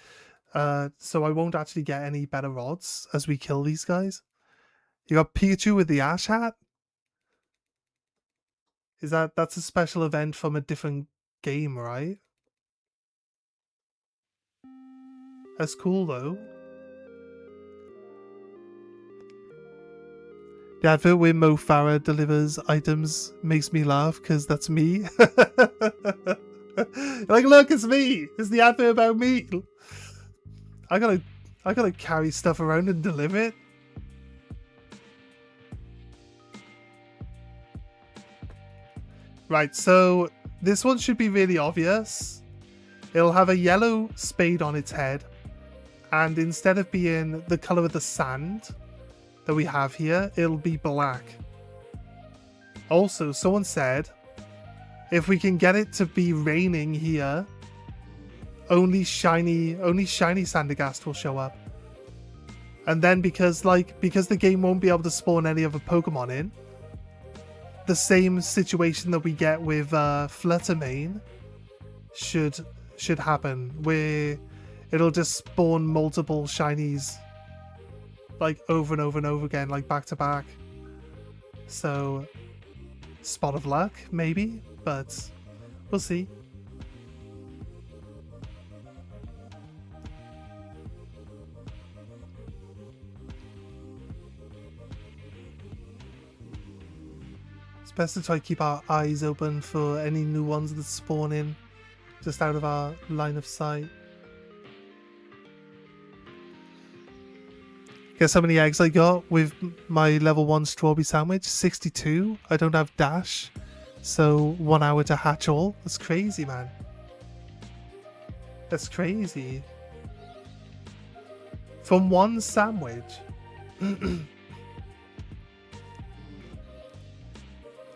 A: So I won't actually get any better odds as we kill these guys. You got Pikachu with the Ash Hat? That's a special event from a different game, right? That's cool though. The advert where Mo Farah delivers items makes me laugh because that's me. Like, look, it's me. It's the advert about me. I gotta carry stuff around and deliver it. Right, so this one should be really obvious. It'll have a yellow spade on its head, and instead of being the color of the sand that we have here, it'll be black. Also, someone said if we can get it to be raining here, only shiny Sandygast will show up. And then because the game won't be able to spawn any other Pokemon in, the same situation that we get with Fluttermane should happen, where it'll just spawn multiple shinies like over and over and over again, like back to back. So spot of luck maybe, but we'll see. It's best to try to keep our eyes open for any new ones that spawn in just out of our line of sight. Guess how many eggs I got with my level 1 strawberry sandwich? 62. I don't have dash, so 1 hour to hatch all. That's crazy, man. That's crazy. From 1 sandwich.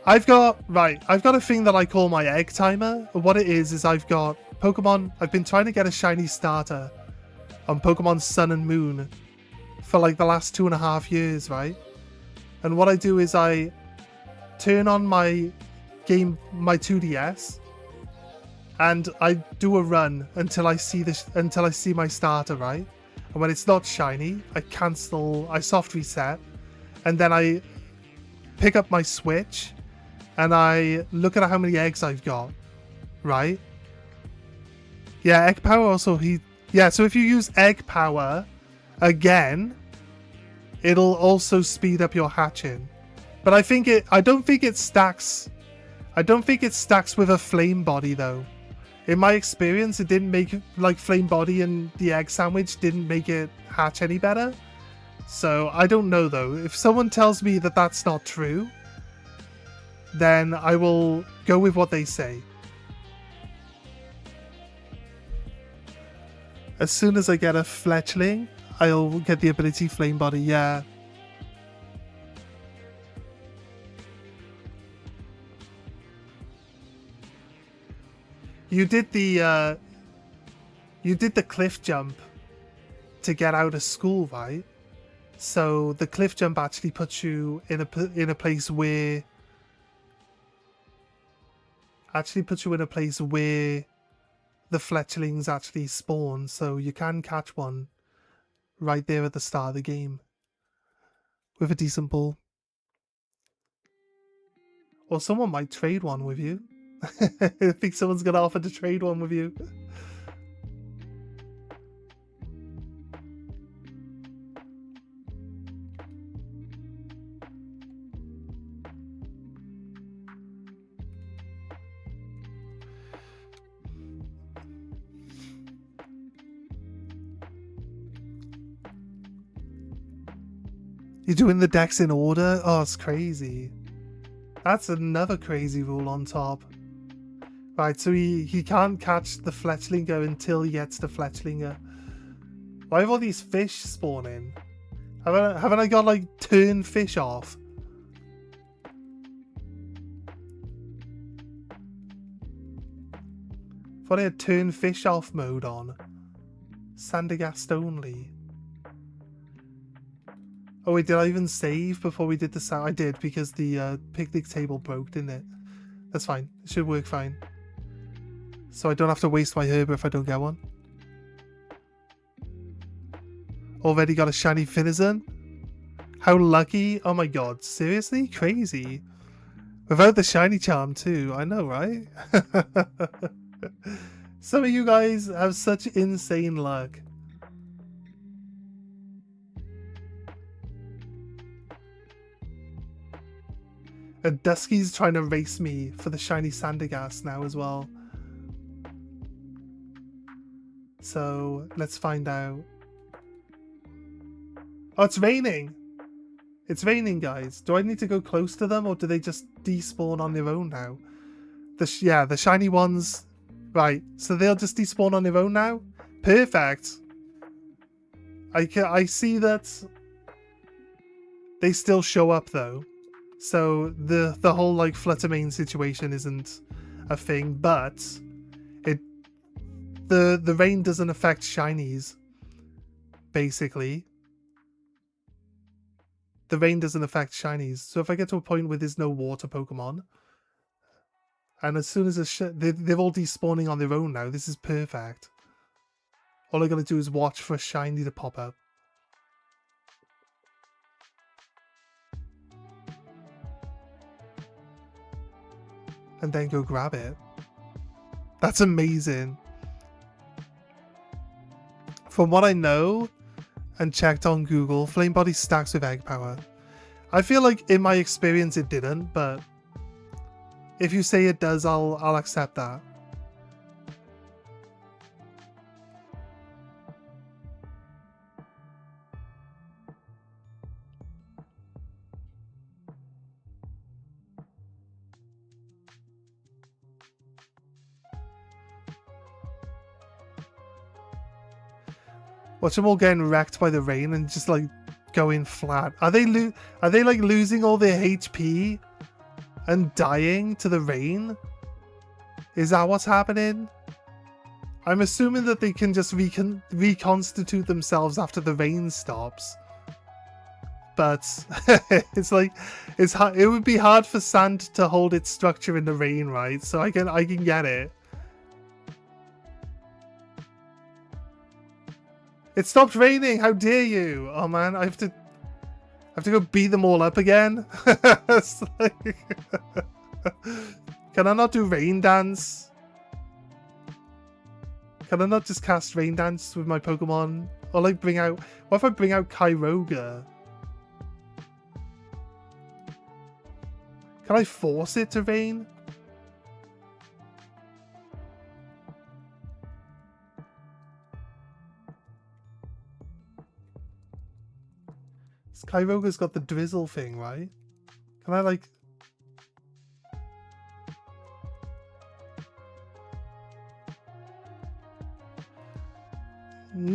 A: I've got a thing that I call my egg timer. What it is I've got Pokemon. I've been trying to get a shiny starter on Pokemon Sun and Moon for like the last 2.5 years, right? And what I do is I turn on my 2DS, and I do a run until I see my starter, right? And when it's not shiny, I soft reset, and then I pick up my Switch and I look at how many eggs I've got, right? Yeah, egg power also so if you use egg power again, it'll also speed up your hatching. But I don't think it stacks with a flame body though. In my experience, it didn't make, like, flame body and the egg sandwich didn't make it hatch any better. So I don't know though. If someone tells me that that's not true, then I will go with what they say. As soon as I get a fletchling, I'll get the ability Flame Body, yeah. You did the cliff jump to get out of school, right? So the cliff jump actually puts you in a place where the fletchlings actually spawn, so you can catch one right there at the start of the game with a decent pull. Or someone might trade one with you. I think someone's gonna offer to trade one with you. You're doing the decks in order? Oh, it's crazy. That's another crazy rule on top. Right, so he can't catch the Fletchlinger until he gets the Fletchlinger. Why have all these fish spawning? Haven't I got, like, turn fish off? Thought I had turn fish off mode on. Sandagast only. Oh wait, did I even save before we did the sound? I did, because the picnic table broke, didn't it? That's fine. It should work fine. So I don't have to waste my herb if I don't get one. Already got a shiny Finizen? How lucky? Oh my god, seriously? Crazy. Without the shiny charm too, I know, right? Some of you guys have such insane luck. And Dusky's trying to race me for the shiny Sandagast now as well. So, let's find out. Oh, it's raining! It's raining, guys. Do I need to go close to them, or do they just despawn on their own now? Yeah, the shiny ones... Right, so they'll just despawn on their own now? Perfect! I see that... They still show up, though. So the whole, like, Fluttermane situation isn't a thing, but... The rain doesn't affect shinies, basically. The rain doesn't affect shinies. So if I get to a point where there's no water Pokemon, and as soon as they're all despawning on their own now, this is perfect. All I gotta do is watch for a shiny to pop up. And then go grab it. That's amazing. From what I know, and checked on Google, Flame Body stacks with Egg Power. I feel like in my experience it didn't, but if you say it does, I'll accept that. Watch them all getting wrecked by the rain and just like going flat. Are they like losing all their HP and dying to the rain? Is that what's happening? I'm assuming that they can just reconstitute themselves after the rain stops. But it's like it would be hard for sand to hold its structure in the rain, right? So I can get it. It stopped raining. How dare you? Oh man, I have to go beat them all up again. It's like, can I not do rain dance? Can I not just cast rain dance with my Pokemon? Or like bring out... What if I bring out Kyogre? Can I force it to rain? Kyogre's got the drizzle thing, right? Can I like...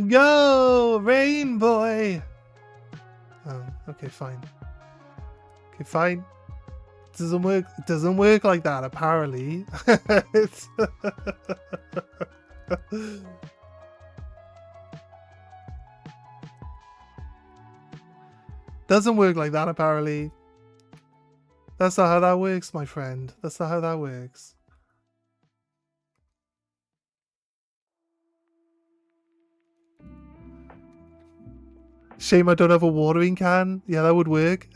A: Go! Rain boy! Oh, okay, fine. Okay, fine. It doesn't work. It doesn't work like that, apparently. It's... Doesn't work like that, apparently. That's not how that works, my friend. That's not how that works. Shame I don't have a watering can. Yeah, that would work.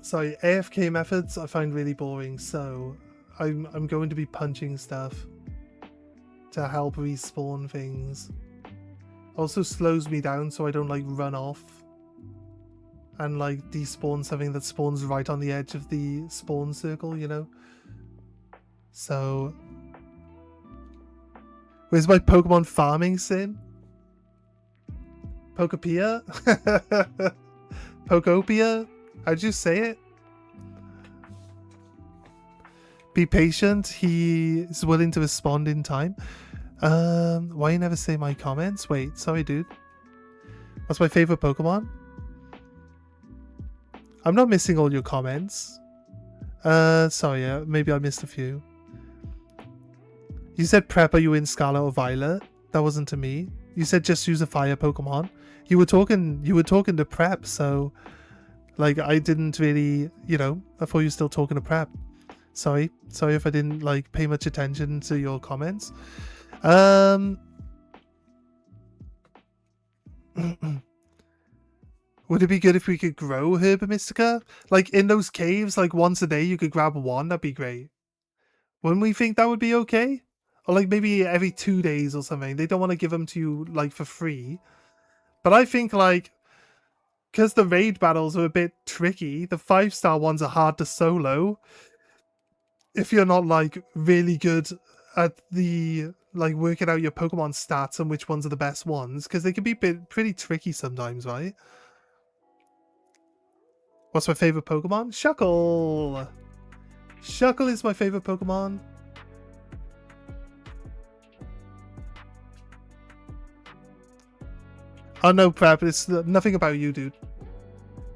A: Sorry, AFK methods I find really boring, so I'm going to be punching stuff to help respawn things. Also slows me down so I don't like run off and like despawn something that spawns right on the edge of the spawn circle, you know? So where's my Pokemon farming sim? Pokopia? Pokopia? How'd you say it? Be patient. He is willing to respond in time. Why you never say my comments? Wait, sorry, dude. What's my favorite Pokemon? I'm not missing all your comments. Sorry, maybe I missed a few. You said prep, are you in Scarlet or Violet? That wasn't to me. You said just use a fire Pokemon. You were talking to prep, so like I didn't really, you know, I thought you were still talking to prep. Sorry if I didn't like pay much attention to your comments. Would it be good if we could grow Herba Mystica? Like in those caves, like once a day you could grab one, that'd be great. Wouldn't we think that would be okay? Or like maybe every 2 days or something. They don't want to give them to you like for free. But I think like, because the raid battles are a bit tricky, the 5-star ones are hard to solo. If you're not like really good at the like working out your Pokemon stats and which ones are the best ones, because they can be pretty tricky sometimes, right? What's my favorite Pokemon? Shuckle! Shuckle is my favorite Pokemon. Oh no, Prep, it's nothing about you, dude.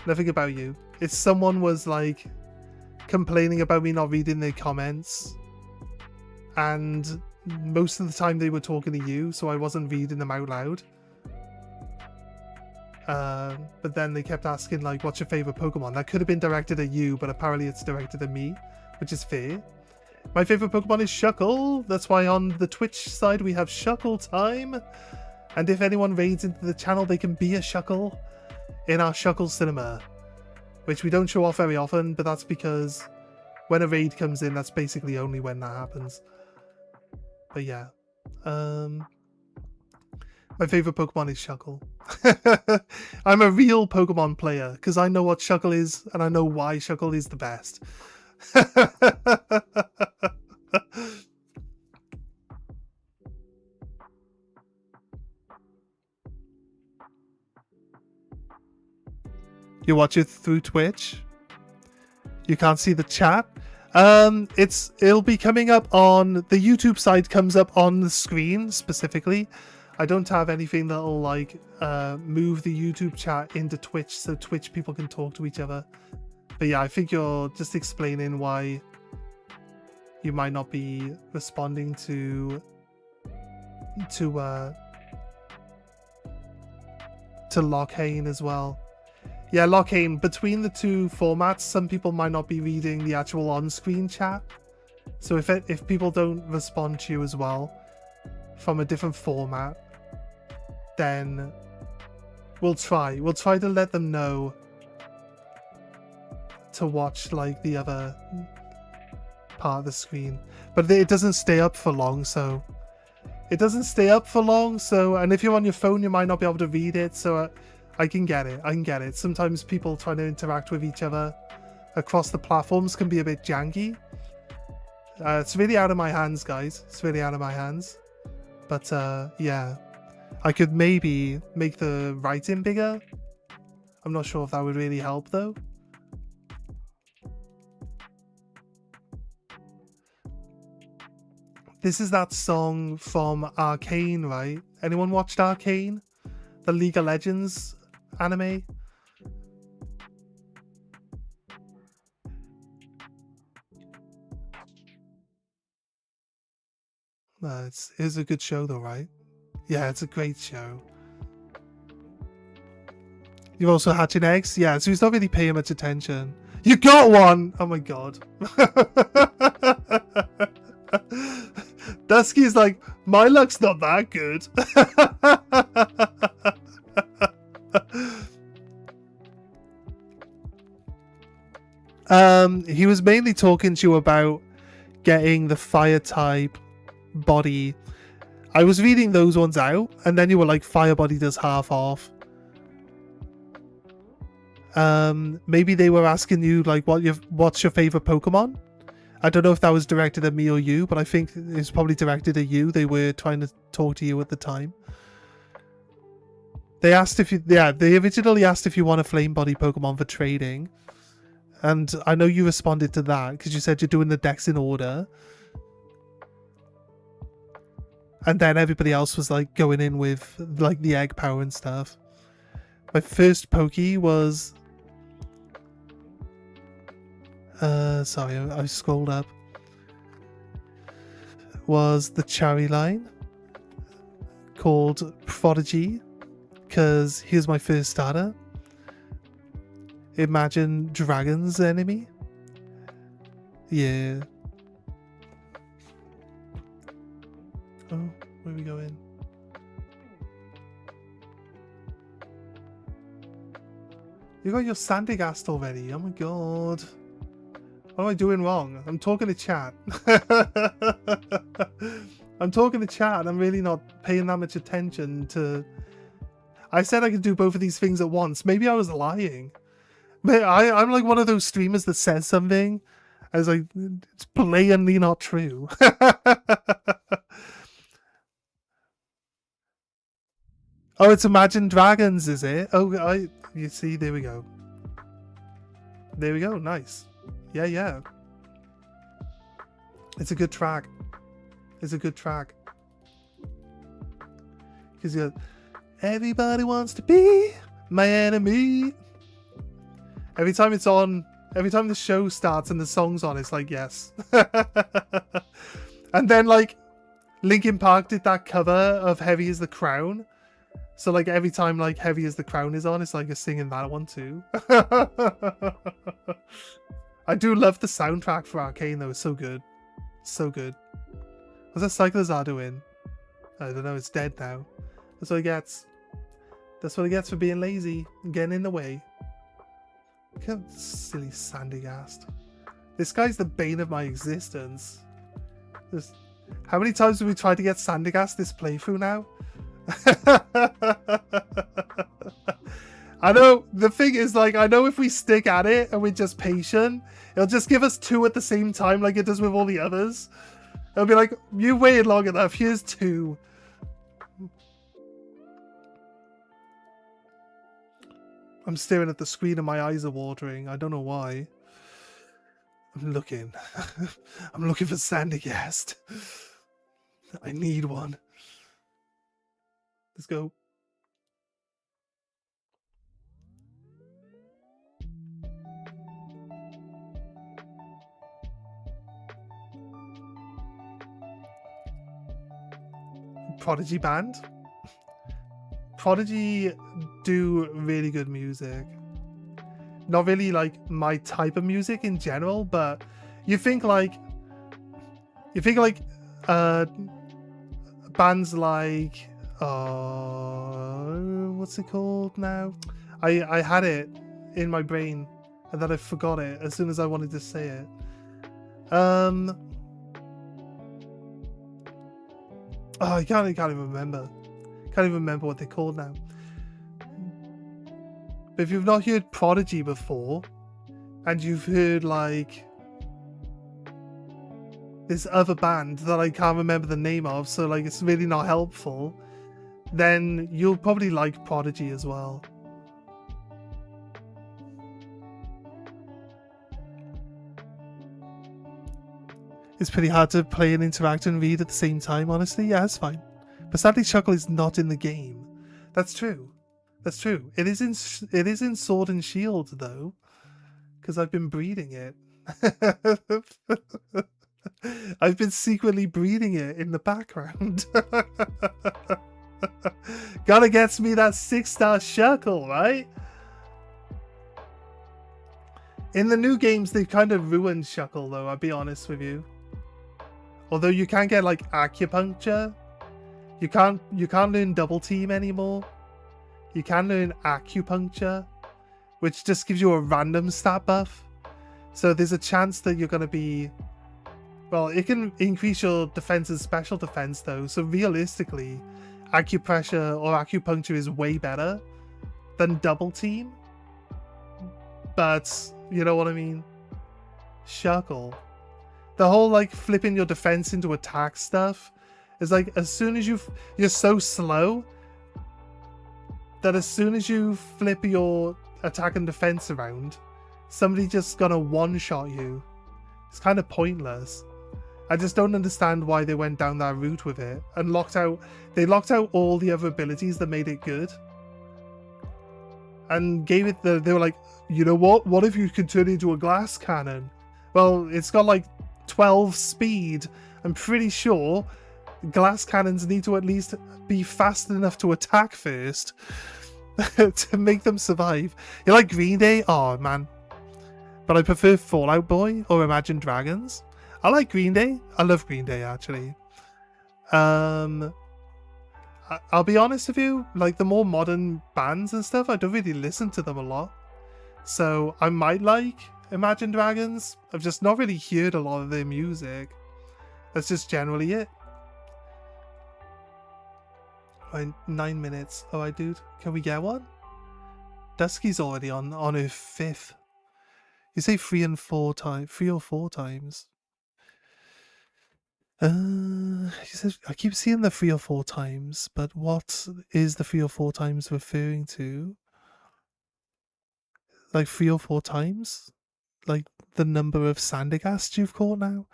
A: Nothing about you. It's someone was like complaining about me not reading their comments, and most of the time they were talking to you, so I wasn't reading them out loud. But then they kept asking like, what's your favorite Pokemon? That could have been directed at you, but apparently it's directed at me, which is fair. My favorite Pokemon is Shuckle. That's why on the Twitch side we have Shuckle time. And if anyone raids into the channel, they can be a Shuckle in our Shuckle cinema, which we don't show off very often, but that's because when a raid comes in, that's basically only when that happens. But yeah. My favorite Pokemon is Shuckle. I'm a real Pokemon player because I know what Shuckle is and I know why Shuckle is the best. You watch it through Twitch. You can't see the chat. It'll be coming up on the YouTube side. Comes up on the screen specifically. I don't have anything that'll like move the YouTube chat into Twitch so Twitch people can talk to each other. But yeah, I think you're just explaining why you might not be responding to Lockhane as well. Yeah, Lockhane, between the two formats, some people might not be reading the actual on-screen chat. So if people don't respond to you as well from a different format, then we'll try to let them know to watch like the other part of the screen. But it doesn't stay up for long, so and if you're on your phone you might not be able to read it, so I can get it. Sometimes people trying to interact with each other across the platforms can be a bit janky. It's really out of my hands, guys. It's really out of my hands. But yeah, I could maybe make the writing bigger. I'm not sure if that would really help though. This is that song from Arcane, right? Anyone watched Arcane? The League of Legends anime? It's a good show though, right? Yeah, it's a great show. You're also hatching eggs? Yeah, so he's not really paying much attention. You got one! Oh my god. Dusky's like, my luck's not that good. He was mainly talking to you about getting the fire type body. I was reading those ones out, and then you were like, fire body does half off. Maybe they were asking you like, what's your favorite Pokemon? I don't know if that was directed at me or you, but I think it's probably directed at you. They were trying to talk to you at the time. They asked if you, they originally asked if you want a flame body Pokemon for trading. And I know you responded to that because you said you're doing the decks in order. And then everybody else was like going in with like the egg power and stuff. My first Poke was... sorry, I scrolled up. Was the Cherry line called Prodigy, because he was my first starter. Imagine Dragon's enemy. Yeah. Oh, where are we going? You got your Sandygast already. Oh my god. What am I doing wrong? I'm talking to chat. I'm talking to chat and I'm really not paying that much attention to... I said I could do both of these things at once. Maybe I was lying. I'm like one of those streamers that says something. I was like, it's blatantly not true. Oh, it's Imagine Dragons, is it? Oh, you see, there we go. There we go, nice. Yeah. It's a good track. It's a good track. Because you got, everybody wants to be my enemy. Every time it's on, every time the show starts and the song's on, it's like, yes. And then, like, Linkin Park did that cover of Heavy as the Crown. So, like, every time, like, Heavy as the Crown is on, it's like a singing that one, too. I do love the soundtrack for Arcane, though. It's so good. So good. What's that Cyclizar doing? I don't know. It's dead now. That's what he gets. That's what he gets for being lazy and getting in the way. Look at that silly Sandygast. This guy's the bane of my existence. How many times have we tried to get Sandygast this playthrough now? I know, the thing is, like, I know if we stick at it and we're just patient, it'll just give us 2 at the same time like it does with all the others. It'll be like, you waited long enough, here's 2. I'm staring at the screen and my eyes are watering. I don't know why. I'm looking. I'm looking for Sandygast. I need one. Let's go. Prodigy band. Prodigy do really good music. Not really like my type of music in general, but you think like bands like what's it called now? I had it in my brain and then I forgot it as soon as I wanted to say it. Oh, I can't even remember. Can't even remember what they're called now. But if you've not heard Prodigy before, and you've heard like this other band that I can't remember the name of, so like it's really not helpful, then you'll probably like Prodigy as well. It's pretty hard to play and interact and read at the same time, honestly. Yeah, it's fine. But sadly, Chuckle is not in the game. That's true. That's true. It is in Sword and Shield, though. Because I've been breeding it. I've been secretly breeding it in the background. Gotta get me that 6-star Shuckle, right? In the new games, they've kind of ruined Shuckle, though, I'll be honest with you. Although you can't get, like, acupuncture. You can't learn double team anymore. You can learn acupuncture, which just gives you a random stat buff. So there's a chance that you're going to be... Well, it can increase your defense and special defense, though. So realistically, acupressure or acupuncture is way better than double team. But, you know what I mean? Shuckle. The whole, like, flipping your defense into attack stuff is like, as soon as you're so slow that as soon as you flip your attack and defense around, somebody just gonna one-shot you. It's kind of pointless. I just don't understand why they went down that route with it and they locked out all the other abilities that made it good. And gave it they were like, you know what if you could turn into a glass cannon? Well, it's got like 12 speed. I'm pretty sure glass cannons need to at least be fast enough to attack first to make them survive. You like Green Day? Oh man. But I prefer Fall Out Boy or Imagine Dragons. I like Green Day. I love Green Day, actually. I'll be honest with you, like the more modern bands and stuff, I don't really listen to them a lot. So I might like Imagine Dragons. I've just not really heard a lot of their music. That's just generally it. Right, 9 minutes. Alright, dude. Can we get one? Dusky's already on her 5th. You say 3 or 4 times. She says, I keep seeing the 3 or 4 times, but what is the 3 or 4 times referring to? Like 3 or 4 times? Like the number of Sandergasts you've caught now?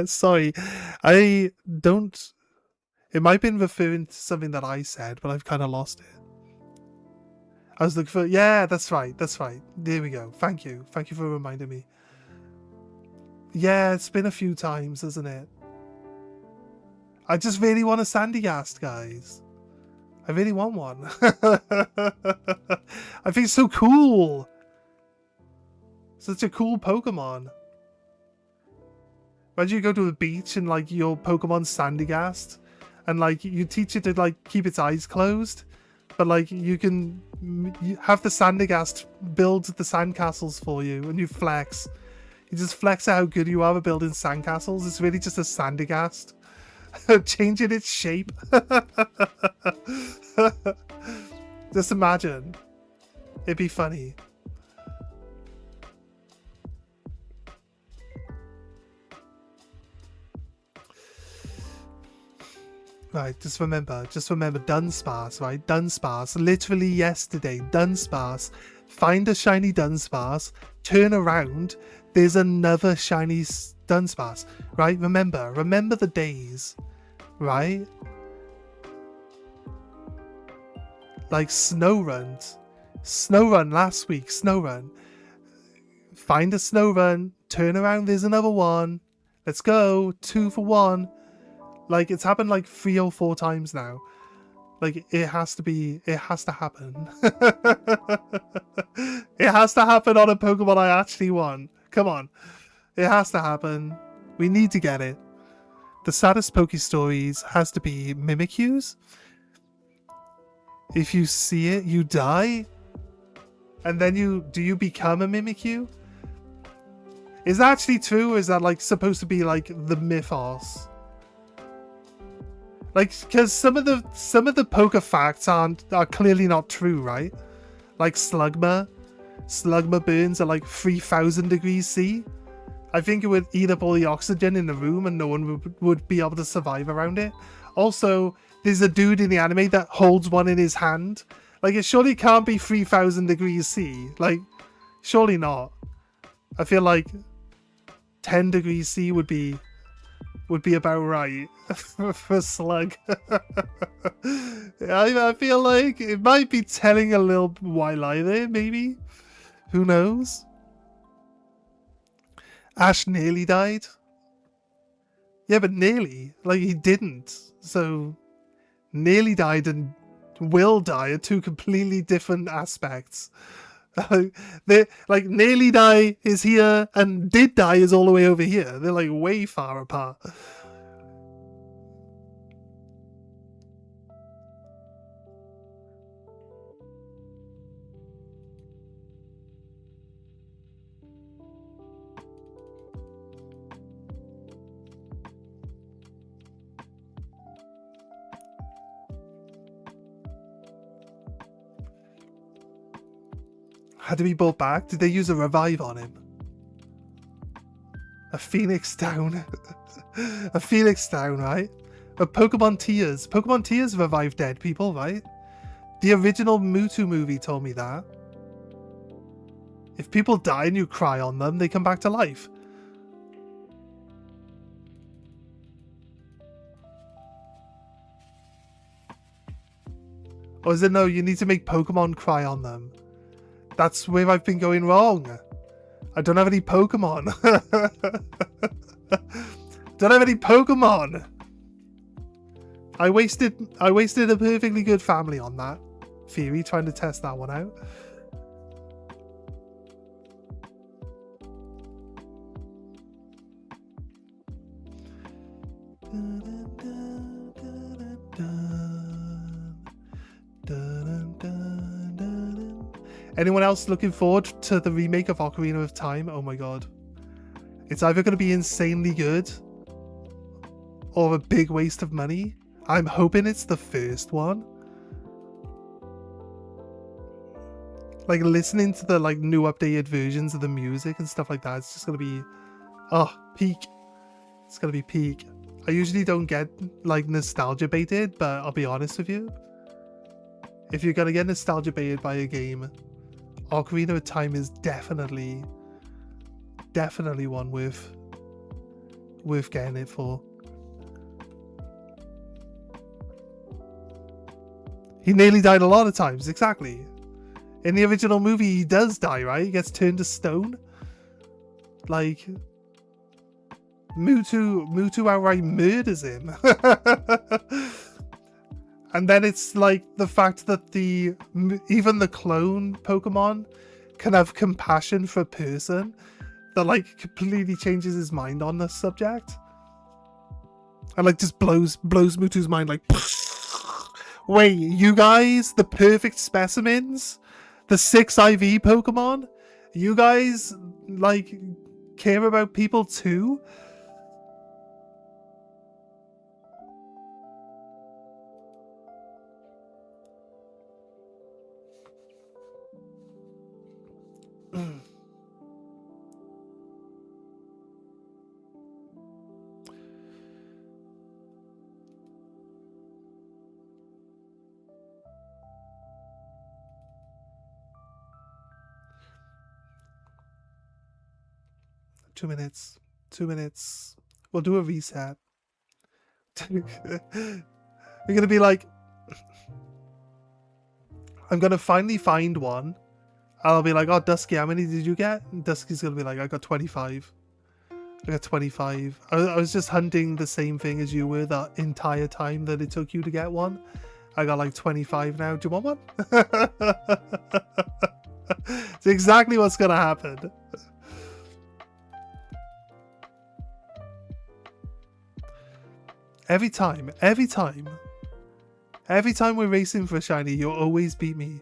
A: Sorry, I don't... It might have been referring to something that I said, but I've kind of lost it. I was looking for... Yeah, that's right. There we go. Thank you for reminding me. Yeah, it's been a few times, hasn't it? I just really want a Sandygast, guys. I really want one. I think it's so cool. Such a cool Pokemon. Imagine you go to the beach and like your Pokemon's Sandygast, and like you teach it to like keep its eyes closed, but like you have the Sandygast build the sandcastles for you, and you flex. You just flex how good you are at building sandcastles. It's really just a Sandygast. Changing its shape. Just imagine. It'd be funny. Right, just remember Dunsparce, right? Dunsparce, literally yesterday, Dunsparce. Find a shiny Dunsparce, turn around, there's another shiny Dunsparce, right? Remember the days, right? Like Snow Run last week, Snow Run. Find a Snow Run, turn around, there's another one. Let's go, 2 for 1. Like, it's happened like 3 or 4 times now. Like, it has to happen. It has to happen on a Pokemon I actually want. Come on. It has to happen. We need to get it. The saddest Pokestories has to be Mimikyus. If you see it, you die. And then do you become a Mimikyu? Is that actually true, or is that like supposed to be like the mythos? Like, because some of the Poke facts are clearly not true, right? Like Slugma burns at like 3,000 degrees C. I think it would eat up all the oxygen in the room and no one would be able to survive around it. Also, there's a dude in the anime that holds one in his hand. Like, it surely can't be 3,000 degrees C. Like, surely not. I feel like 10 degrees C would be about right for Slug. I feel like it might be telling a little white lie there, maybe. Who knows? Ash nearly died. Yeah, but nearly. Like, he didn't. So, nearly died and will die are 2 completely different aspects. Like, nearly die is here and did die is all the way over here. They're like way far apart. Had to be brought back? Did they use a revive on him? A Phoenix down. A Phoenix down, right? A Pokemon Tears. Pokemon Tears revive dead people, right? The original Mewtwo movie told me that. If people die and you cry on them, they come back to life. Or is it no, you need to make Pokemon cry on them? That's where I've been going wrong. I don't have any Pokemon. Don't have any Pokemon. I wasted a perfectly good family on that theory, trying to test that one out. Anyone else looking forward to the remake of Ocarina of Time? Oh my god. It's either going to be insanely good or a big waste of money. I'm hoping it's the first one. Like, listening to the like new updated versions of the music and stuff like that, it's just going to be, oh, peak. It's going to be peak. I usually don't get like nostalgia baited, but I'll be honest with you. If you're going to get nostalgia baited by a game, Ocarina of Time is definitely one worth getting it for. He nearly died a lot of times, exactly. In the original movie, he does die, right? He gets turned to stone. Like, Mewtwo outright murders him. And then it's like the fact that even the clone Pokemon can have compassion for a person that like completely changes his mind on this subject. And like just blows Mewtwo's mind like, wait, you guys, the perfect specimens, the 6 IV Pokemon, you guys like care about people too? Two minutes. We'll do a reset. We're gonna be like, I'm gonna finally find one. I'll be like, oh, Dusky, how many did you get? And Dusky's gonna be like, I got 25. I got 25. I was just hunting the same thing as you were that entire time that it took you to get one. I got like 25 now. Do you want one? It's exactly what's gonna happen. Every time we're racing for a shiny, you'll always beat me.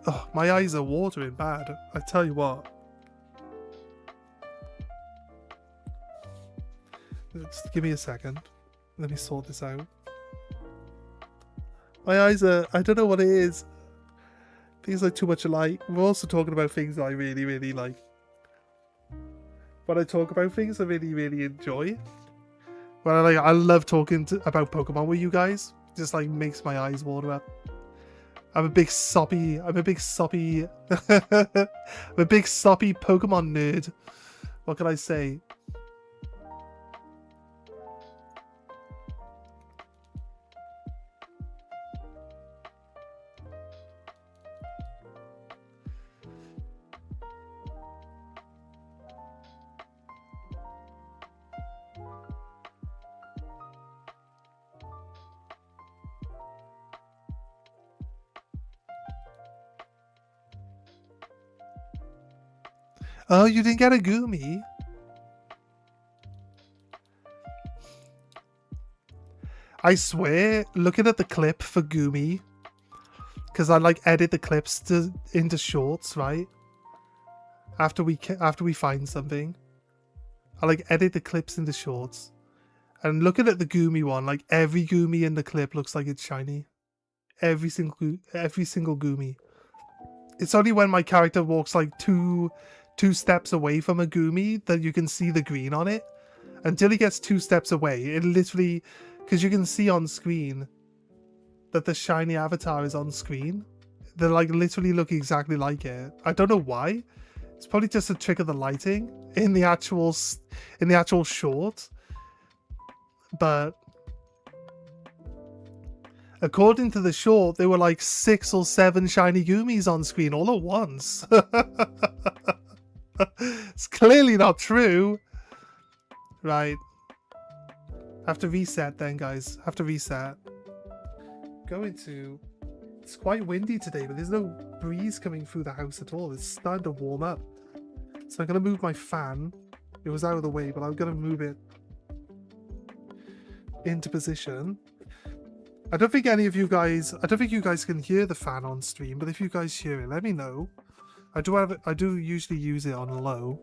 A: Oh, my eyes are watering bad. I tell you what. Just give me a second. Let me sort this out. My eyes are... I don't know what it is. Things like too much alike. We're also talking about things that I really, really like. When I talk about things I really, really enjoy. When I love talking about Pokemon with you guys. Just like makes my eyes water up. I'm a big soppy Pokemon nerd. What can I say? Oh, you didn't get a Goomy? I swear, looking at the clip for Goomy, because I like edit the clips into shorts, right? After we find something, I like edit the clips into shorts, And looking at the Goomy one, like every Goomy in the clip looks like it's shiny. Every single Goomy. It's only when my character walks like two steps away from a Goomy that you can see the green on it. Until he gets 2 steps away, it literally, because you can see on screen that the shiny avatar is on screen. They like literally look exactly like it. I don't know why. It's probably just a trick of the lighting in the actual short. But according to the short, there were like 6 or 7 shiny Goomies on screen all at once. It's clearly not true. Right. Have to reset then, guys. Have to reset. It's quite windy today, but there's no breeze coming through the house at all. It's starting to warm up. So I'm going to move my fan. It was out of the way, but I'm going to move it into position. I don't think you guys can hear the fan on stream, but if you guys hear it, let me know. I do usually use it on low.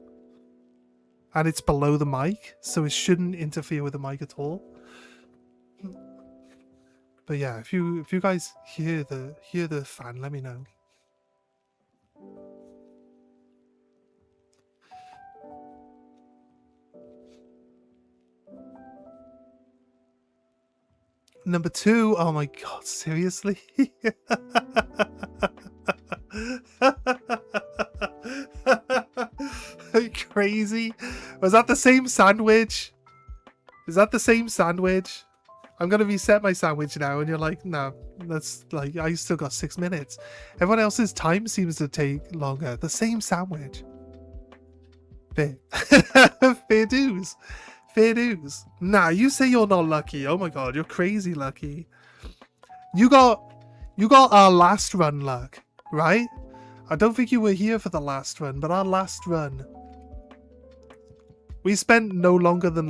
A: And it's below the mic, so it shouldn't interfere with the mic at all. But yeah, if you guys hear the fan, let me know. Number 2, oh my god, seriously? Are you crazy? Was that the same sandwich? Is that the same sandwich? I'm gonna reset my sandwich now, and you're like, no, that's like, I still got 6 minutes. Everyone else's time seems to take longer. The same sandwich. Fair. Fair dues. Fair dues. Nah, you say you're not lucky. Oh my god, you're crazy lucky. You got our last run luck, right? I don't think you were here for the last run, but our last run, we spent no longer than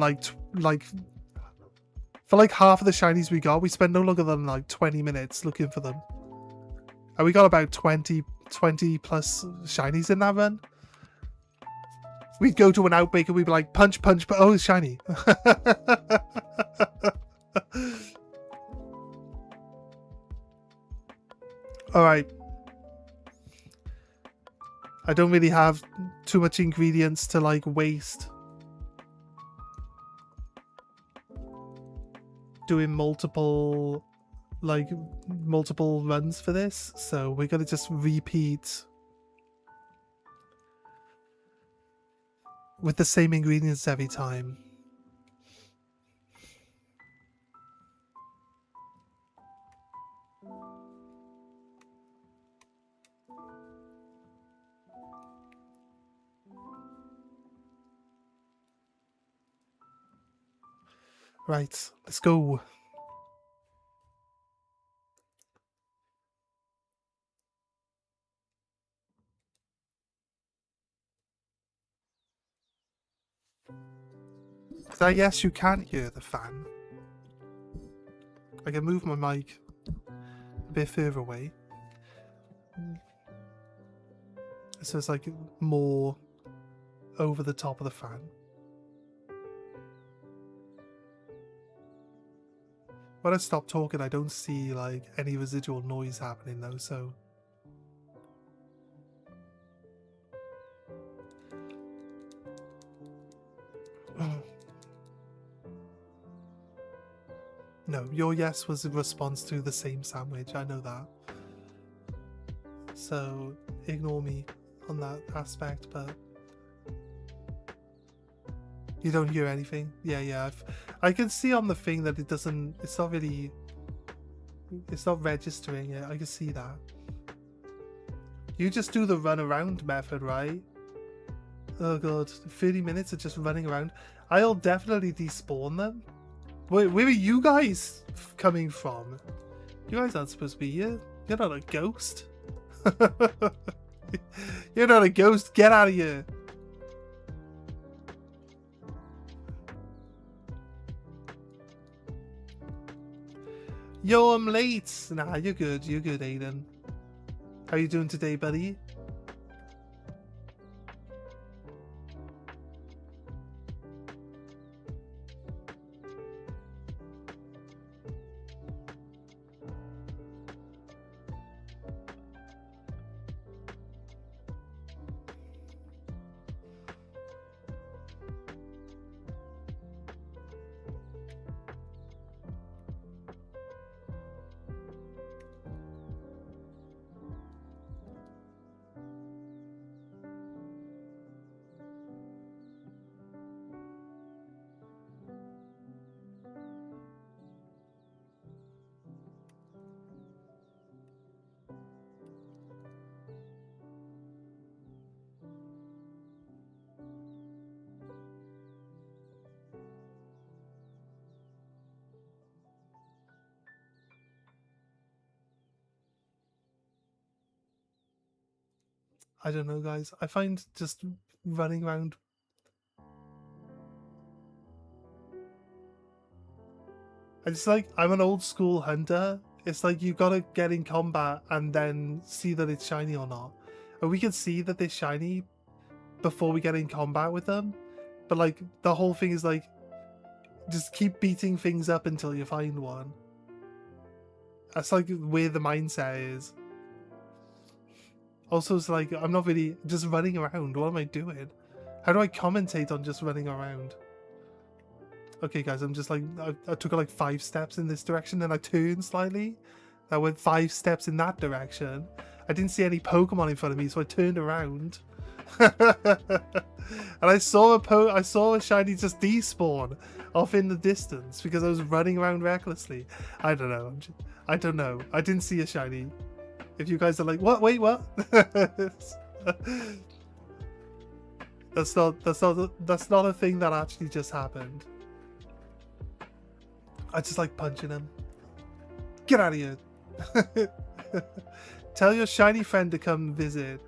A: for like half of the shinies we got, we spent no longer than like 20 minutes looking for them. And we got about 20 plus shinies in that run. We'd go to an outbreak and we'd be like, punch, punch, but oh, it's shiny. Alright. I don't really have too much ingredients to like waste doing multiple runs for this, so we're gonna just repeat with the same ingredients every time. Right, let's go. So yes, you can hear the fan. I can move my mic a bit further away. So it's like more over the top of the fan. When I stop talking, I don't see like any residual noise happening though, so... No, your yes was in response to the same sandwich, I know that. So, ignore me on that aspect, but... You don't hear anything? Yeah, I can see on the thing that it's not registering it, I can see that. You just do the run around method, right? Oh god, 30 minutes of just running around. I'll definitely despawn them. Where are you guys coming from? You guys aren't supposed to be here. You're not a ghost. You're not a ghost, get out of here. Yo, I'm late. Nah, you're good, Aiden. How you doing today, buddy? I don't know, guys. I find just running around. It's like I'm an old school hunter. It's like you gotta get in combat and then see that it's shiny or not. And we can see that they're shiny before we get in combat with them. But like the whole thing is like just keep beating things up until you find one. That's like where the mindset is. Also, it's like I'm not really just running around. What am I doing? How do I commentate on just running around? Okay, guys, I'm just like I took like 5 steps in this direction, and I turned slightly. I went 5 steps in that direction. I didn't see any Pokemon in front of me, so I turned around. And I saw a shiny just despawn off in the distance because I was running around recklessly. I don't know. I don't know. I didn't see a shiny. If you guys are like, what? Wait, what? That's not a thing that actually just happened. I just like punching him. Get out of here. Tell your shiny friend to come visit.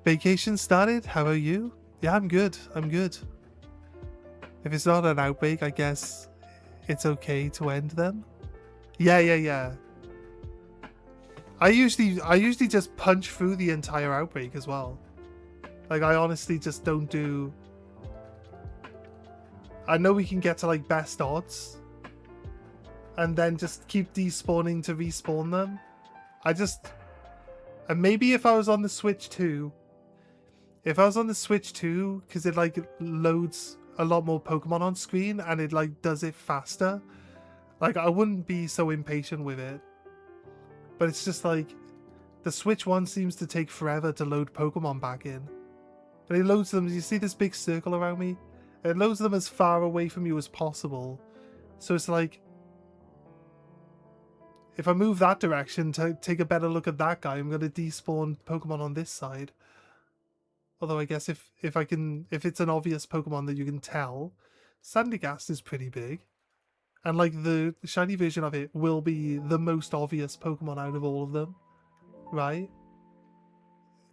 A: Vacation started? How are you? Yeah, I'm good. I'm good. If it's not an outbreak, I guess it's okay to end them. Yeah. I usually just punch through the entire outbreak as well. Like I honestly just don't do. I know we can get to like best odds, and then just keep despawning to respawn them. And maybe if I was on the Switch too. If I was on the Switch too, because it like loads a lot more Pokemon on screen and it like does it faster, like I wouldn't be so impatient with it. But it's just like the Switch one seems to take forever to load Pokemon back in. But it loads them, you see this big circle around me? It loads them as far away from you as possible. So it's like, if I move that direction to take a better look at that guy, I'm going to despawn Pokemon on this side. Although I guess if it's an obvious Pokemon that you can tell, Sandygast is pretty big. And like the shiny version of it will be the most obvious Pokemon out of all of them. Right?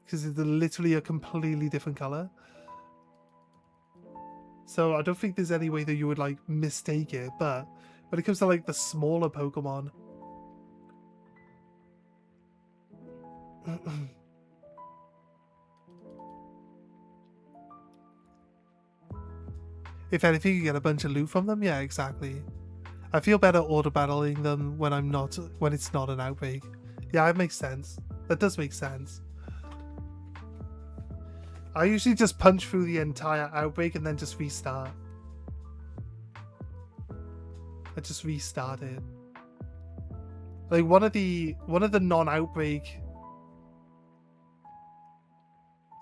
A: Because it's literally a completely different color. So I don't think there's any way that you would like mistake it, but when it comes to like the smaller Pokemon, if anything, you get a bunch of loot from them. Yeah, exactly. I feel better auto battling them when it's not an outbreak. Yeah, it makes sense. That does make sense. I usually just punch through the entire outbreak and then just restart. I just restart it. Like one of the non-outbreak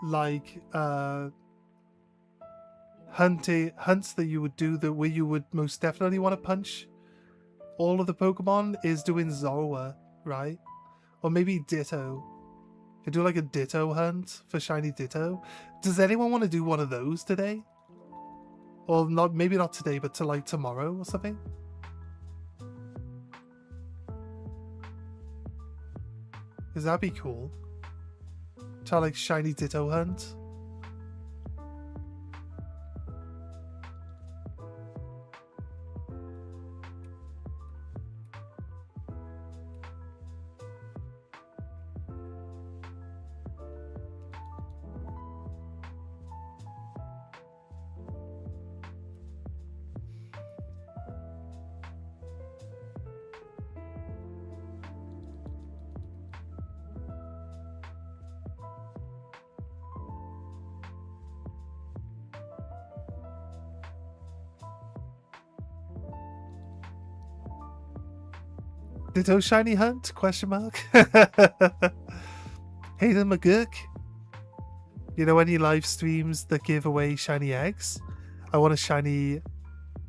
A: like hunts that you would do where you would most definitely want to punch all of the Pokemon is doing Zorua, right? Or maybe Ditto. You do like a Ditto hunt for shiny Ditto. Does anyone want to do one of those today? Or not? Maybe not today, but to like tomorrow or something. Because that'd be cool. Try like shiny Ditto hunt. Ditto shiny hunt? Question mark. Hayden McGurk. You know any live streams that give away shiny eggs? I want a shiny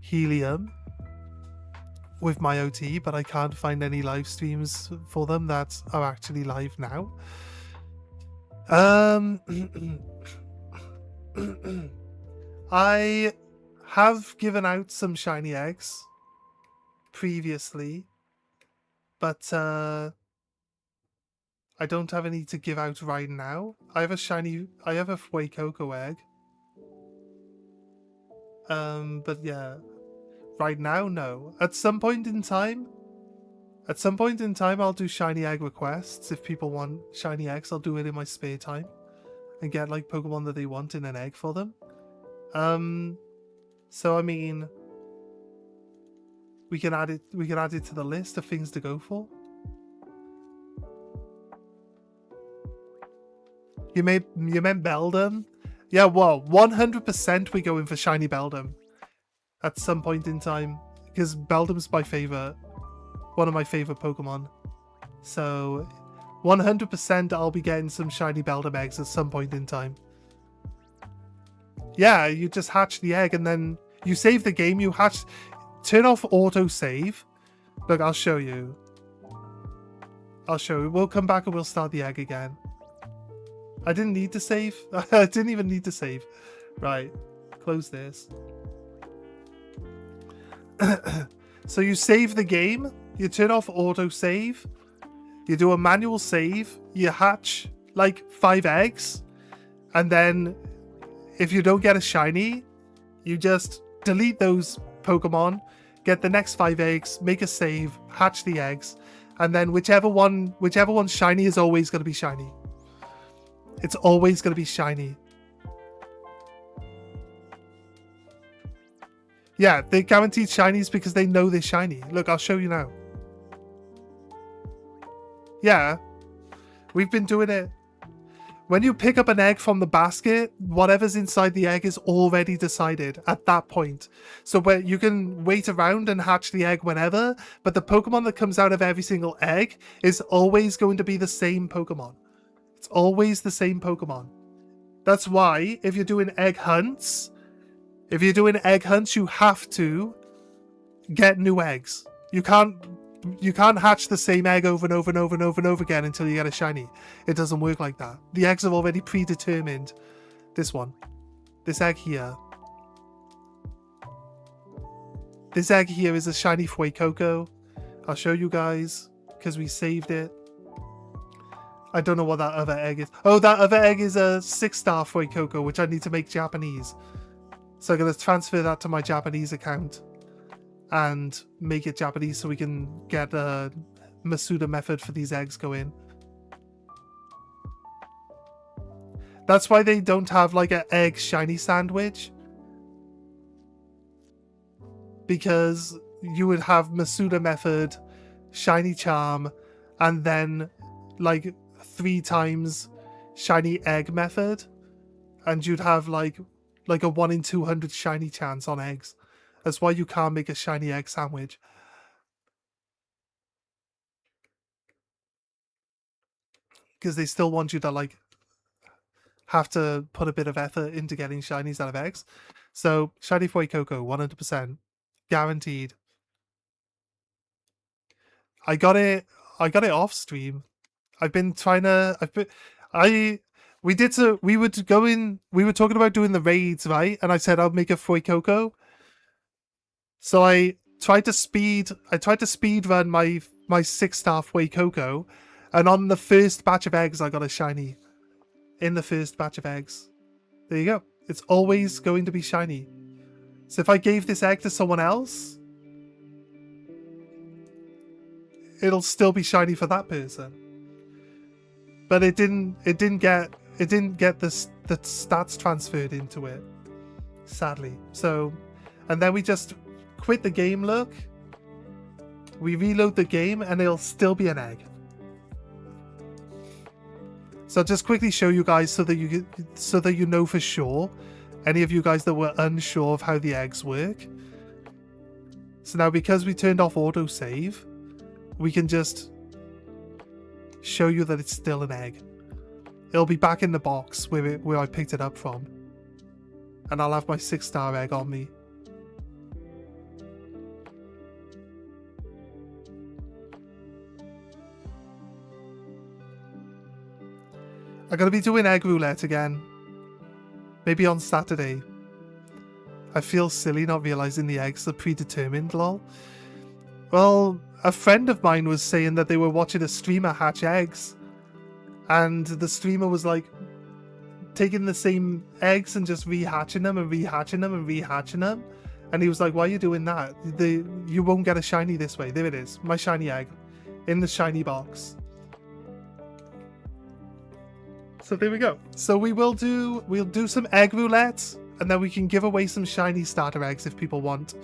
A: helium with my OT, but I can't find any live streams for them that are actually live now. I have given out some shiny eggs previously, but I don't have any to give out right now. I have a Fway Cocoa egg. But yeah, right now, no. At some point in time, I'll do shiny egg requests. If people want shiny eggs, I'll do it in my spare time and get like Pokemon that they want in an egg for them. So I mean, we can add it to the list of things to go for. You meant Beldum? Yeah, well, 100% we're going for shiny Beldum at some point in time, because Beldum's one of my favorite Pokemon. So 100% I'll be getting some shiny Beldum eggs at some point in time. Yeah, you just hatch the egg and then you save the game, turn off auto save. Look, I'll show you. We'll come back and we'll start the egg again. I didn't need to save. I didn't even need to save. Right, close this. So you save the game, you turn off auto save, you do a manual save, you hatch like 5 eggs, and then if you don't get a shiny, you just delete those Pokemon, get the next 5 eggs, make a save, hatch the eggs, and then whichever one's shiny is always going to be shiny. It's always going to be shiny. Yeah, they're guaranteed shinies because they know they're shiny. Look, I'll show you now. Yeah, we've been doing it. When you pick up an egg from the basket, whatever's inside the egg is already decided at that point. So where you can wait around and hatch the egg whenever, but the Pokemon that comes out of every single egg is always going to be the same Pokemon. It's always the same Pokemon. That's why if you're doing egg hunts, you have to get new eggs. You can't hatch the same egg over and over and over and over and over again until you get a shiny. It doesn't work like that. The eggs are already predetermined. This one. This egg here. This egg here is a shiny Fway Cocoa. I'll show you guys because we saved it. I don't know what that other egg is. Oh, that other egg is a 6-star Fway Cocoa, which I need to make Japanese. So I'm going to transfer that to my Japanese account and make it Japanese so we can get a Masuda method for these eggs going. That's why they don't have like an egg shiny sandwich. Because you would have Masuda method, shiny charm, and then like 3 times shiny egg method. And you'd have like a 1 in 200 shiny chance on eggs. That's why you can't make a shiny egg sandwich. Because they still want you to like have to put a bit of effort into getting shinies out of eggs. So shiny Fway Cocoa, 100%. Guaranteed. I got it off stream. I've been trying to we were talking about doing the raids, right? And I said I'll make a Fway Cocoa. So I tried to speed run my 6-star Fway Cocoa, and on the first batch of eggs I got a shiny. In the first batch of eggs. There you go. It's always going to be shiny. So if I gave this egg to someone else, it'll still be shiny for that person. But it didn't get the stats transferred into it, sadly. So, and then we just quit the game, look. We reload the game and it'll still be an egg. So I'll just quickly show you guys so that you know for sure. Any of you guys that were unsure of how the eggs work. So now because we turned off autosave, we can just show you that it's still an egg. It'll be back in the box where I picked it up from. And I'll have my 6-star egg on me. I'm going to be doing egg roulette again. Maybe on Saturday. I feel silly not realizing the eggs are predetermined, lol. Well, a friend of mine was saying that they were watching a streamer hatch eggs. And the streamer was like taking the same eggs and just rehatching them and rehatching them and rehatching them. And he was like, why are you doing that? You won't get a shiny this way. There it is. My shiny egg. In the shiny box. So there we go. So we'll do some egg roulette. And then we can give away some shiny starter eggs if people want.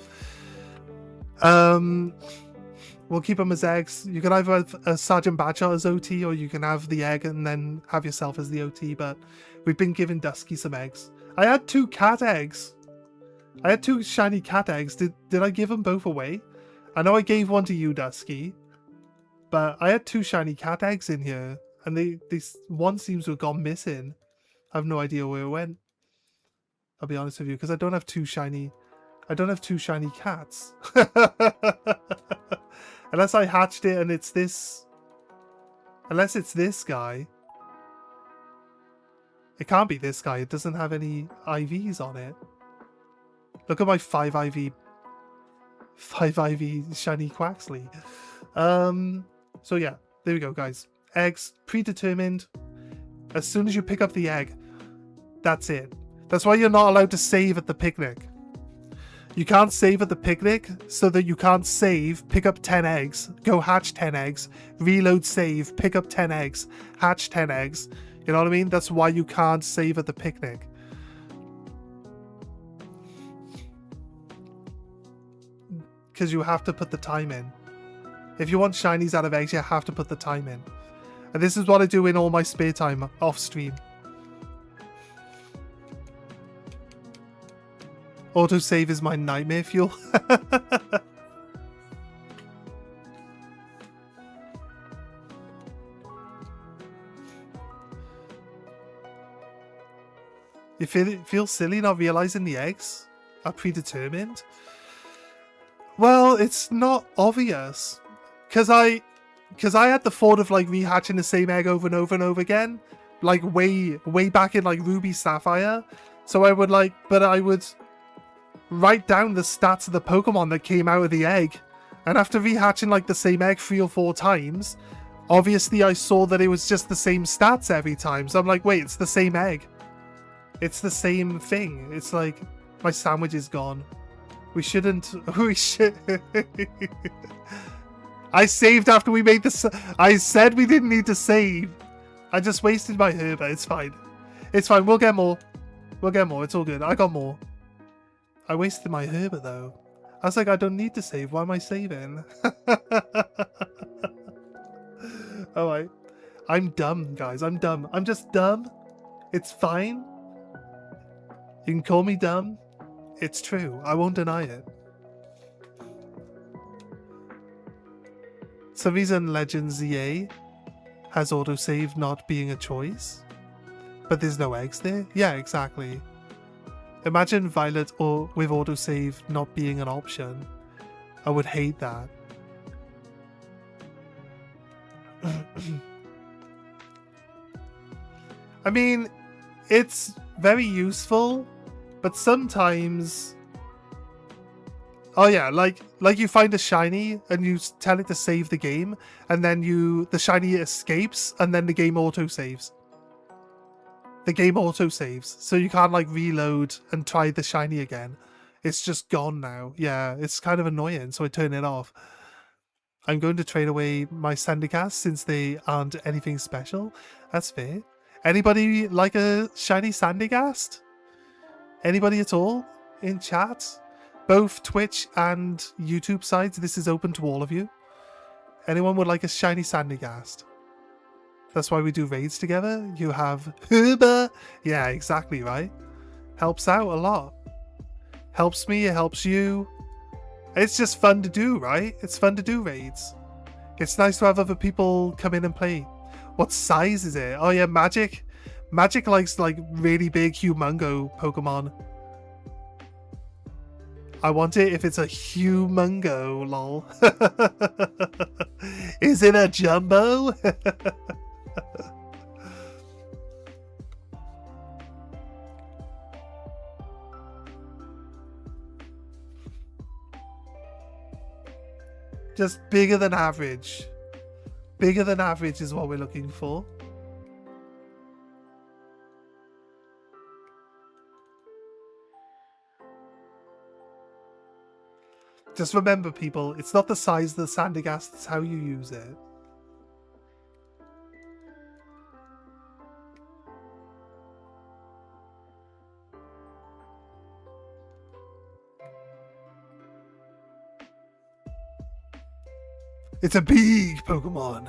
A: We'll keep them as eggs. You can either have a Sergeant Badshot as OT, or you can have the egg and then have yourself as the OT. But we've been giving Dusky some eggs. I had 2 cat eggs. I had 2 shiny cat eggs. Did I give them both away? I know I gave one to you, Dusky. But I had 2 shiny cat eggs in here. And one seems to have gone missing. I have no idea where it went. I'll be honest with you, because I don't have 2 shiny cats. Unless I hatched it and it's this. Unless it's this guy. It can't be this guy. It doesn't have any IVs on it. Look at my 5 IV shiny Quaxley. So yeah, there we go, guys. Eggs predetermined. As soon as you pick up the egg, that's it. That's why you're not allowed to save at the picnic. You can't save at the picnic so that you can't save, pick up 10 eggs, go hatch 10 eggs, reload save, pick up 10 eggs, hatch 10 eggs. You know what I mean? That's why you can't save at the picnic. Because you have to put the time in. If you want shinies out of eggs, you have to put the time in. And this is what I do in all my spare time off stream. Autosave is my nightmare fuel. You feel silly not realizing the eggs are predetermined? Well, it's not obvious. Because I had the thought of like rehatching the same egg over and over and over again. Like way back in like Ruby Sapphire. So I would write down the stats of the Pokemon that came out of the egg. And after rehatching like the same egg 3 or 4 times, obviously I saw that it was just the same stats every time. So I'm like, wait, it's the same egg. It's the same thing. It's like, my sandwich is gone. We should. I saved after we made this. I said we didn't need to save. I just wasted my herb. It's fine. It's fine. We'll get more. We'll get more. It's all good. I got more. I wasted my Herbert though. I was like, I don't need to save. Why am I saving? Alright. I'm dumb, guys. I'm dumb. I'm just dumb. It's fine. You can call me dumb. It's true. I won't deny it. Some reason Legends EA has autosave not being a choice. But there's no eggs there? Yeah, exactly. Imagine Violet or with autosave not being an option. I would hate that. I mean, it's very useful, but sometimes... Oh yeah, like you find a shiny and you tell it to save the game, and then the shiny escapes, and then the game autosaves. The game autosaves, so you can't like reload and try the shiny again. It's just gone now. Yeah, it's kind of annoying, so I turn it off. I'm going to trade away my Sandygast since they aren't anything special. That's fair. Anybody like a shiny Sandygast? Anybody at all in chat? Both Twitch and YouTube sides, this is open to all of you. Anyone would like a shiny Sandygast? That's why we do raids together. You have Herber. Yeah, exactly, right? Helps out a lot. Helps me, it helps you. It's just fun to do, right? It's fun to do raids. It's nice to have other people come in and play. What size is it? Oh yeah, Magic. Magic likes like really big humongo Pokemon. I want it if it's a humongo, lol. Is it a jumbo? Just bigger than average. Bigger than average is what we're looking for. Just remember, people, it's not the size of the Sandygast, it's how you use it. It's a big Pokemon.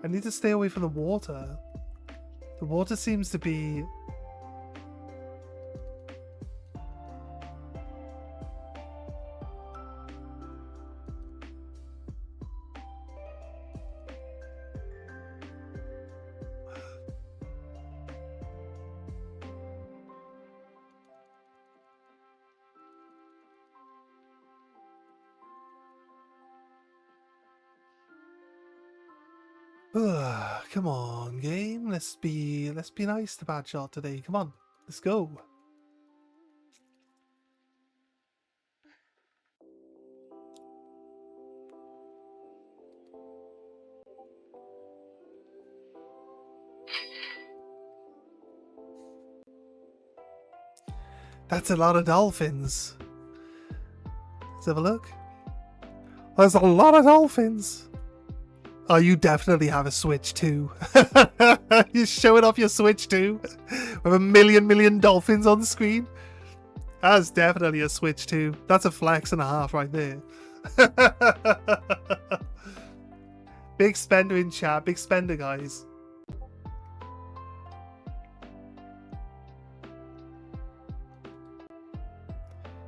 A: I need to stay away from the water. The water seems to be... Come on, game. Let's be nice to Badshot today. Come on, let's go. That's a lot of dolphins. Let's have a look. There's a lot of dolphins. Oh, you definitely have a Switch too. You're showing off your Switch too? With a million dolphins on the screen? That's definitely a Switch too. That's a flex and a half right there. Big spender in chat. Big spender, guys.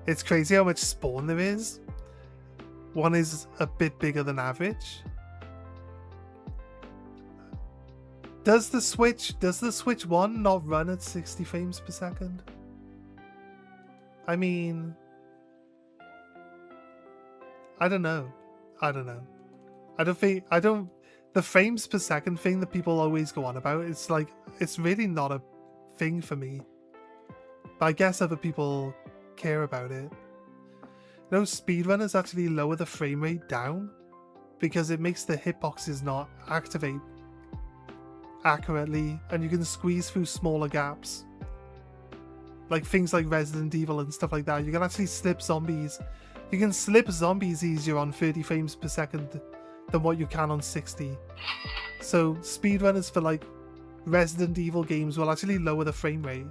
A: It's crazy how much spawn there is. One is a bit bigger than average. Does the Switch 1 not run at 60 frames per second? I mean, I don't know. The frames per second thing that people always go on about, it's like, it's really not a thing for me. But I guess other people care about it. You know, speedrunners actually lower the frame rate down because it makes the hitboxes not activate accurately, and you can squeeze through smaller gaps. Like things like Resident Evil and stuff like that. You can actually slip zombies. You can slip zombies easier on 30 frames per second than what you can on 60. So speedrunners for like Resident Evil games will actually lower the frame rate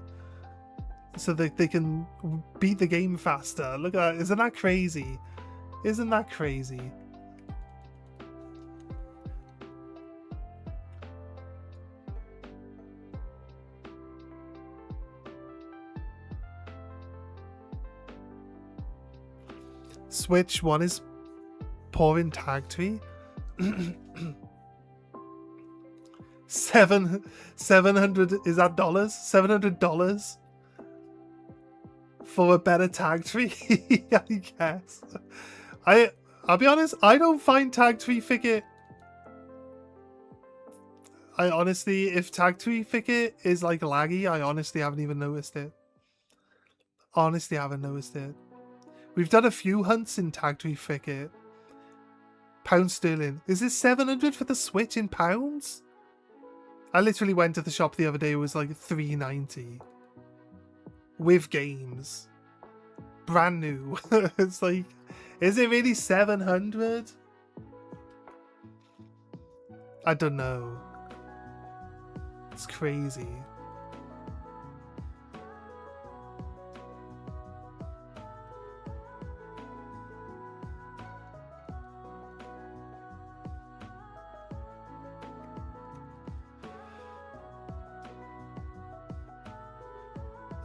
A: so that they can beat the game faster. Look at that. Isn't that crazy? Isn't that crazy? Switch 1 is pouring tag tree. 700, is that dollars? $700 for a better tag tree? I guess. I'll be honest, I don't find tag tree thicket. I honestly, if tag tree thicket is like laggy, I honestly haven't even noticed it. Honestly, haven't noticed it. We've done a few hunts in tag tree thicket. Pound sterling. Is this 700 for the Switch in pounds? I literally went to the shop the other day. It was like $3.90 with games, brand new. It's like, is it really 700? I don't know. It's crazy.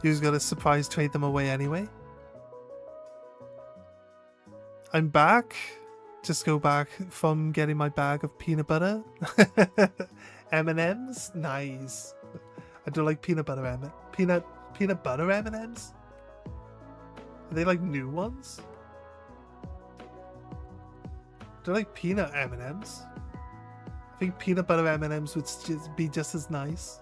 A: You just gotta surprise trade them away anyway. I'm back. Just go back from getting my bag of peanut butter. M&Ms? Nice. I do like peanut butter peanut butter M&Ms? Are they like new ones? Do I like peanut M&Ms? I think peanut butter M&Ms would be just as nice.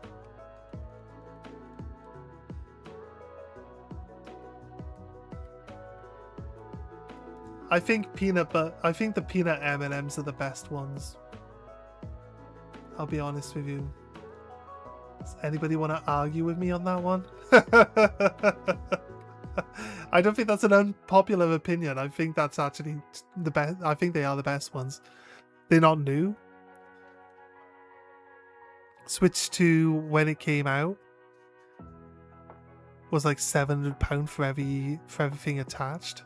A: I think the peanut M&Ms are the best ones. I'll be honest with you. Does anybody want to argue with me on that one? I don't think that's an unpopular opinion. I think that's actually the best. I think they are the best ones. They're not new. Switch 2 when it came out was like £700 for everything attached.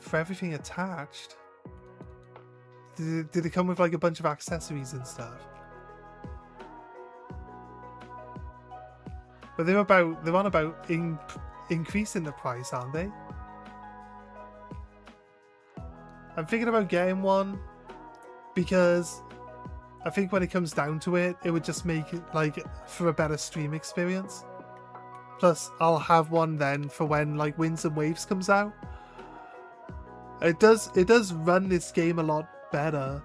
A: For everything attached? Did it come with like a bunch of accessories and stuff? But they're on about increasing the price, aren't they? I'm thinking about getting one because I think when it comes down to it, it would just make it like for a better stream experience. Plus, I'll have one then for when like Winds and Waves comes out. It does run this game a lot better.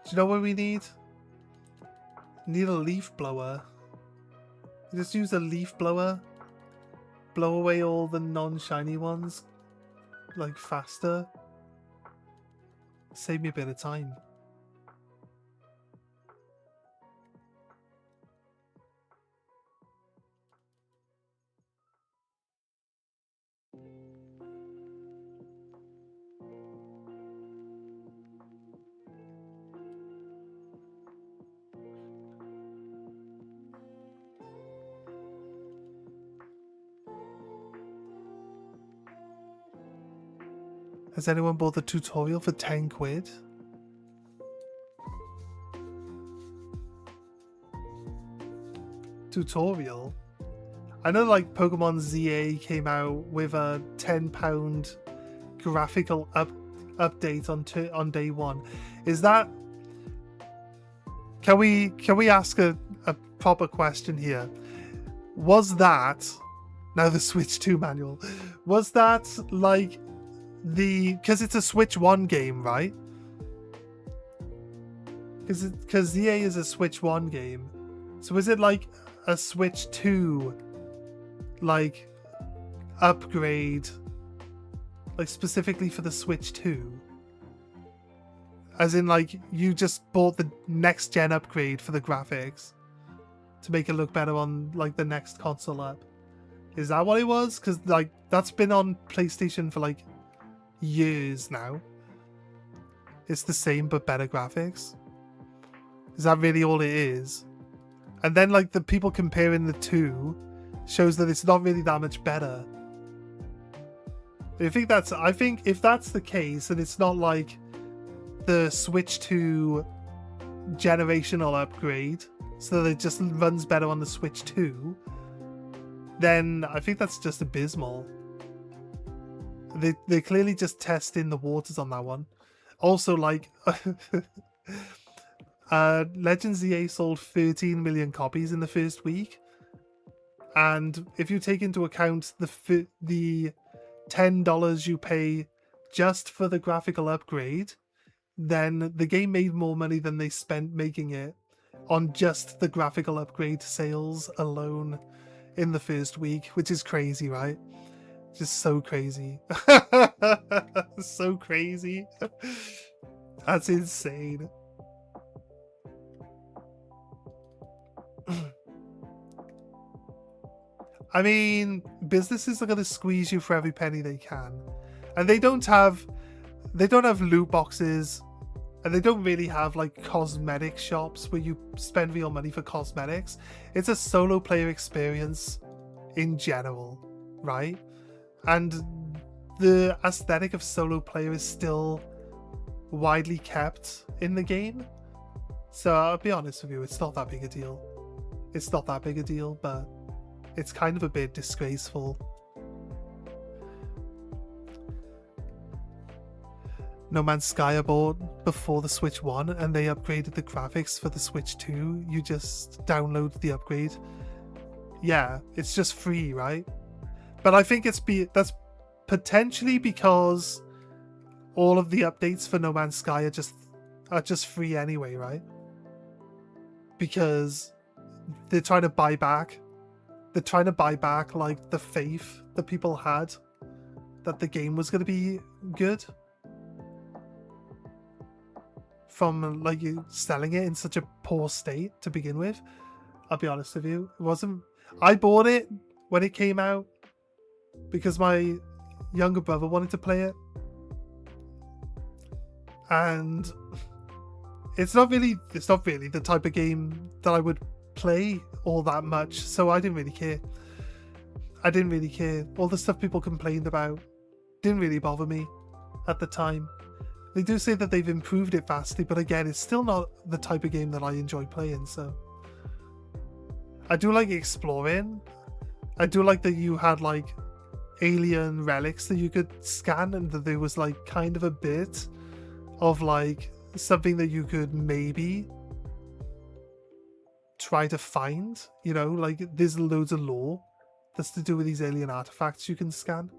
A: Do you know what we need? Need a leaf blower. Just use a leaf blower. Blow away all the non-shiny ones. Like faster. Save me a bit of time. Has anyone bought the tutorial for 10 quid? Tutorial? I know like Pokemon ZA came out with a £10 graphical update on day one. Is that... Can we ask a proper question here? Was that... Now the Switch 2 manual. Was that like... because it's a Switch 1 game, right? Because ZA is a Switch 1 game. So is it like a Switch 2 like upgrade like specifically for the Switch 2? As in like you just bought the next gen upgrade for the graphics to make it look better on like the next console up. Is that what it was? Because like that's been on PlayStation for like years now. It's the same but better graphics. Is that really all it is? And then like the people comparing the two shows that it's not really that much better. I think if that's the case and it's not like the Switch 2 generational upgrade so that it just runs better on the Switch 2, then I think that's just abysmal. They're clearly just testing the waters on that one. Also, like, Legends ZA sold 13 million copies in the first week. And if you take into account the $10 you pay just for the graphical upgrade, then the game made more money than they spent making it on just the graphical upgrade sales alone in the first week, which is crazy, right? Just so crazy. So crazy. That's insane. I mean, businesses are going to squeeze you for every penny they can. And they don't have loot boxes, and they don't really have like cosmetic shops where you spend real money for cosmetics. It's a solo player experience in general, right? And the aesthetic of solo player is still widely kept in the game. So I'll be honest with you, it's not that big a deal. It's not that big a deal, but it's kind of a bit disgraceful. No Man's Sky I bought before the Switch 1, and they upgraded the graphics for the Switch 2. You just download the upgrade. Yeah, it's just free, right? But I think that's potentially because all of the updates for No Man's Sky are just free anyway, right? Because they're trying to buy back. They're trying to buy back like the faith that people had that the game was going to be good from like you selling it in such a poor state to begin with. I'll be honest with you, it wasn't. I bought it when it came out because my younger brother wanted to play it, and it's not really the type of game that I would play all that much, so I didn't really care. All the stuff people complained about didn't really bother me at the time. They do say that they've improved it vastly, but again, it's still not the type of game that I enjoy playing, so. I do like exploring. I do like that you had like alien relics that you could scan, and that there was like kind of a bit of like something that you could maybe try to find, you know, like there's loads of lore that's to do with these alien artifacts you can scan,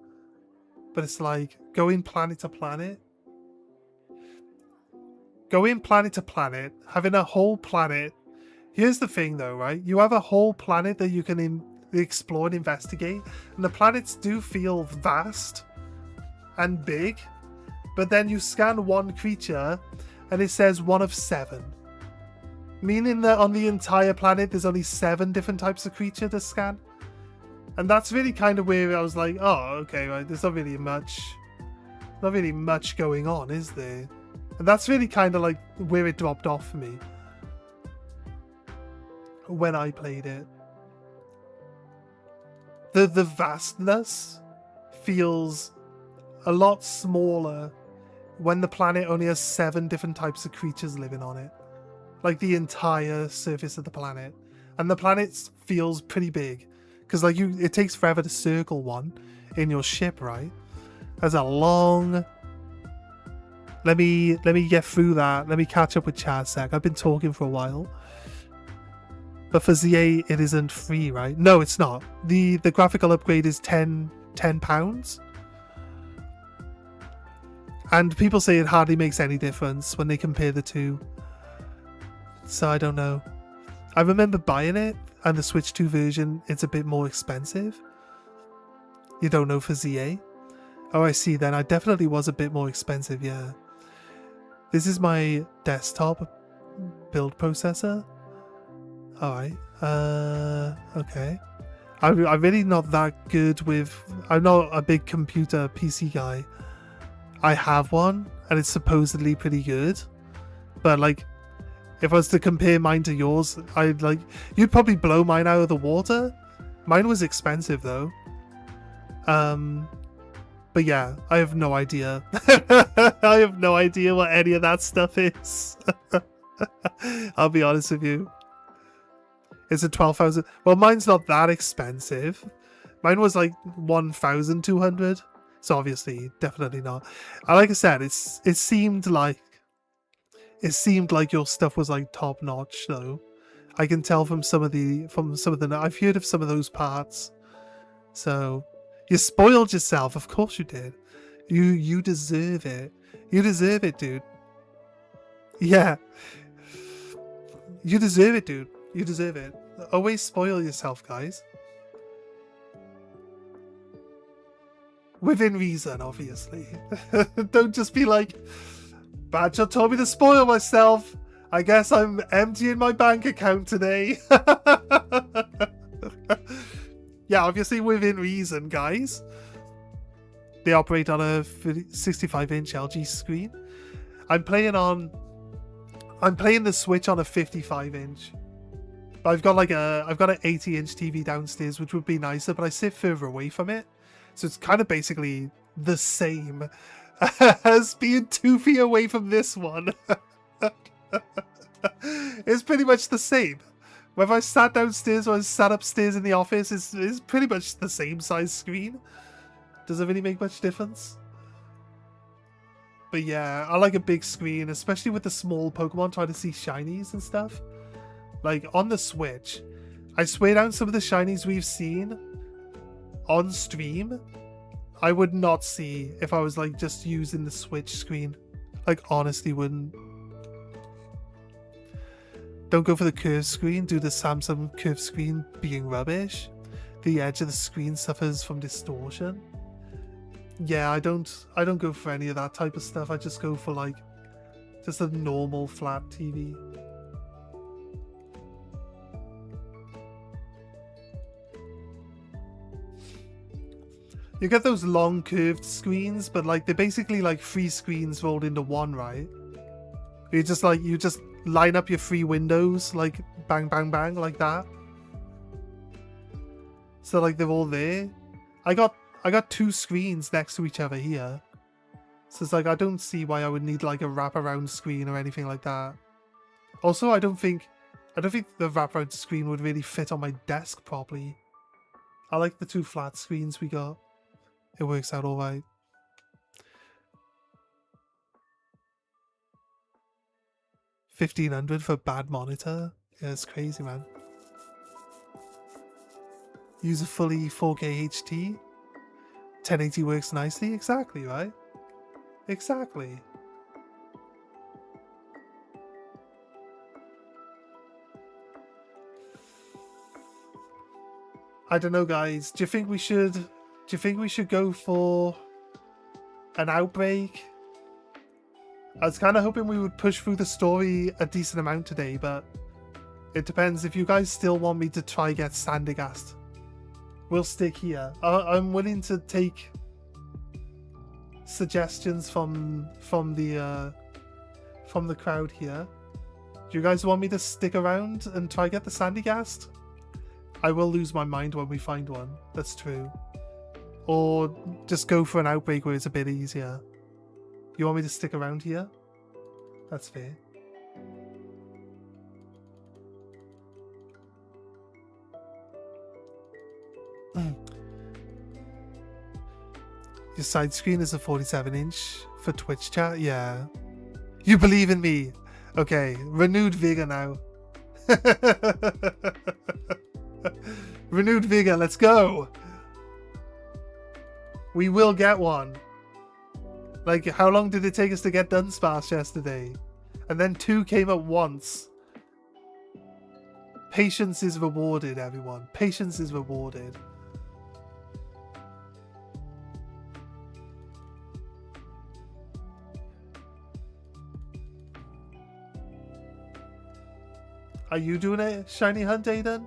A: but it's like going planet to planet, having a whole planet. Here's the thing though, right? You have a whole planet that you can explore and investigate, and the planets do feel vast and big, but then you scan one creature and it says 1 of 7, meaning that on the entire planet there's only 7 different types of creature to scan. And that's really kind of where I was like, oh, okay, right, there's not really much going on, is there? And that's really kind of like where it dropped off for me when I played it. The vastness feels a lot smaller when the planet only has 7 different types of creatures living on it. Like the entire surface of the planet. And the planet feels pretty big. Because like it takes forever to circle one in your ship, right? There's a long... Let me get through that. Let me catch up with Chad a sec. I've been talking for a while. But for ZA, it isn't free, right? No, it's not. The graphical upgrade is £10. And people say it hardly makes any difference when they compare the two. So I don't know. I remember buying it, and the Switch 2 version, it's a bit more expensive. You don't know for ZA? Oh, I see then. I definitely was a bit more expensive, yeah. This is my desktop build processor. Alright. Okay. I'm really not that good with... I'm not a big computer PC guy. I have one, and it's supposedly pretty good. But, like, if I was to compare mine to yours, you'd probably blow mine out of the water. Mine was expensive, though. But yeah, I have no idea. I have no idea what any of that stuff is. I'll be honest with you. It's a 12,000. Well, mine's not that expensive. Mine was like 1,200. So obviously, definitely not. And like I said, it seemed like your stuff was like top notch, though. I can tell from some of the I've heard of some of those parts. So you spoiled yourself. Of course you did. You deserve it. You deserve it, dude. Yeah. You deserve it, dude. You deserve it. Always spoil yourself, guys. Within reason, obviously. Don't just be like, Badshot told me to spoil myself. I guess I'm emptying my bank account today. Yeah, obviously within reason, guys. They operate on a 65-inch LG screen. I'm playing the Switch on a 55-inch. But I've got an 80-inch TV downstairs, which would be nicer, but I sit further away from it. So it's kind of basically the same as being 2 feet away from this one. It's pretty much the same. Whether I sat downstairs or I sat upstairs in the office, it's pretty much the same size screen. Does it really make much difference? But yeah, I like a big screen, especially with the small Pokemon trying to see shinies and stuff. Like on the Switch, I swear down some of the shinies we've seen on stream, I would not see if I was like just using the Switch screen. Like honestly wouldn't. Don't go for the curved screen, do the Samsung curved screen being rubbish. The edge of the screen suffers from distortion. Yeah, I don't go for any of that type of stuff. I just go for like just a normal flat TV. You get those long curved screens, but like they're basically like 3 screens rolled into one, right? You just line up your 3 windows like bang bang bang like that. So like they're all there. I got 2 screens next to each other here. So it's like I don't see why I would need like a wraparound screen or anything like that. Also, I don't think the wraparound screen would really fit on my desk properly. I like the 2 flat screens we got. It works out alright. $1,500 for a bad monitor? Yeah, it's crazy, man. Use a fully 4K HT? 1080 works nicely? Exactly, right? Exactly. I don't know, guys. Do you think we should go for an outbreak? I was kind of hoping we would push through the story a decent amount today, but it depends. If you guys still want me to try get Sandygast, we'll stick here. I'm willing to take suggestions from the crowd here. Do you guys want me to stick around and try get the Sandygast? I will lose my mind when we find one. That's true. Or just go for an outbreak where it's a bit easier. You want me to stick around here? That's fair. Your side screen is a 47-inch for Twitch chat? Yeah. You believe in me? Okay, renewed vigor now. Renewed vigor, let's go! We will get one. Like, how long did it take us to get Dunsparce yesterday? And then 2 came at once. Patience is rewarded, everyone. Patience is rewarded. Are you doing a shiny hunt, Aiden?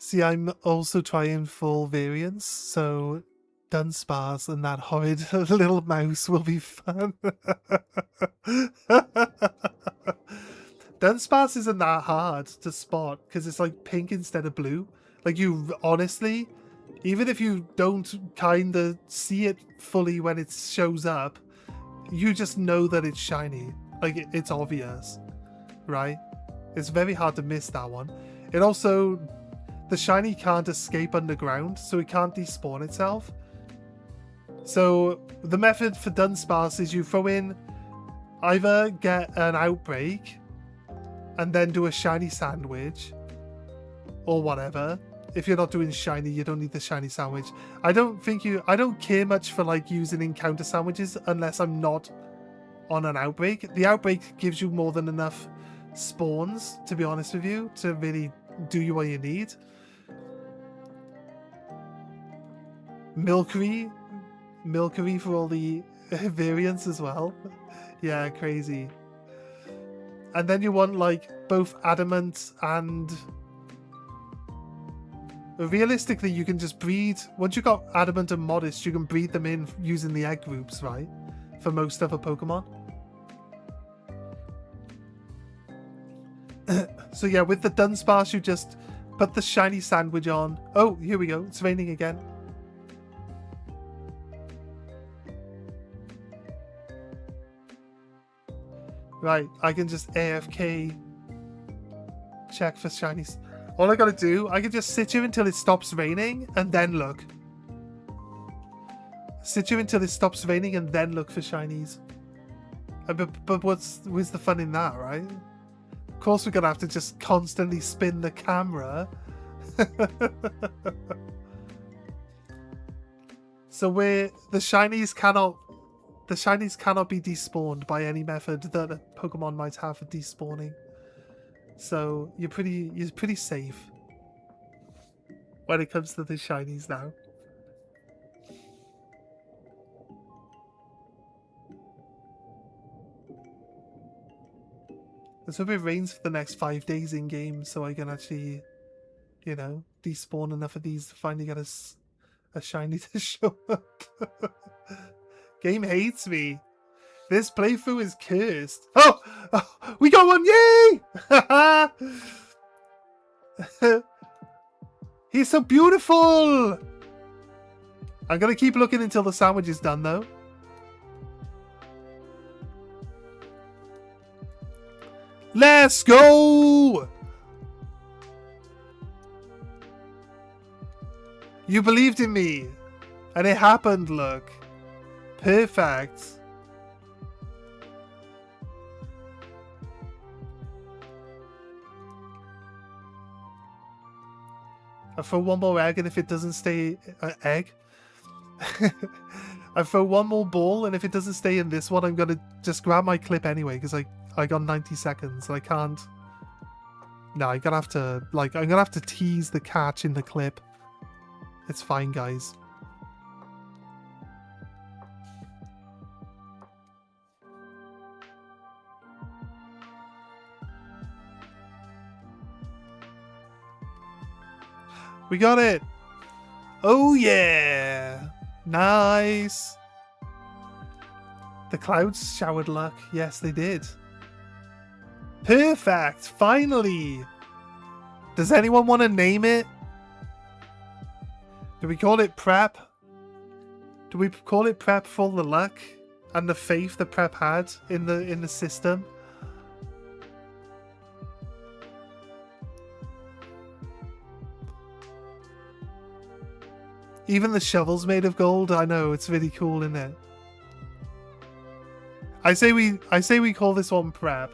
A: See, I'm also trying full variants, so Dunsparce and that horrid little mouse will be fun. Dunsparce isn't that hard to spot because it's like pink instead of blue. Like, you honestly, even if you don't kind of see it fully when it shows up, you just know that it's shiny. Like, it's obvious, right? It's very hard to miss that one. It also, the shiny can't escape underground, so it can't despawn itself. So the method for Dunsparce is you throw in, either get an outbreak and then do a shiny sandwich or whatever. If you're not doing shiny, you don't need the shiny sandwich. I don't care much for like using encounter sandwiches unless I'm not on an outbreak. The outbreak gives you more than enough spawns, to be honest with you, to really do you what you need. Milkery for all the variants as well. Yeah, crazy. And then you want like both adamant and realistically you can just breed, once you got adamant and modest, you can breed them in using the egg groups, right? For most other Pokemon. So yeah, with the Dunsparce, you just put the shiny sandwich on. Oh, here we go. It's raining again. Right, I can just AFK check for shinies. All I gotta do, I can just sit here until it stops raining and then look. Sit here until it stops raining and then look for shinies. But where's the fun in that, right? Of course we're gonna have to just constantly spin the camera. So the shinies cannot be despawned by any method that a Pokemon might have for despawning. So you're pretty safe when it comes to the shinies now. Let's hope it rains for the next 5 days in game so I can actually, you know, despawn enough of these to finally get a shiny to show up. Game hates me. This playthrough is cursed. Oh, we got one! Yay! He's so beautiful! I'm gonna keep looking until the sandwich is done, though. Let's go! You believed in me. And it happened, look. Perfect. I throw one more egg, and if it doesn't stay... egg? I throw one more ball, and if it doesn't stay in this one, I'm gonna just grab my clip anyway, because I got 90 seconds, and I can't... No, I'm gonna have to... Like, I'm gonna have to tease the catch in the clip. It's fine, guys. We got it! Oh yeah! Nice! The clouds showered luck. Yes, they did. Perfect! Finally! Does anyone want to name it? Do we call it Prep? Do we call it Prep for the luck and the faith that Prep had in the system? Even the shovel's made of gold. I know, it's really cool, isn't it? I say we call this one Prep.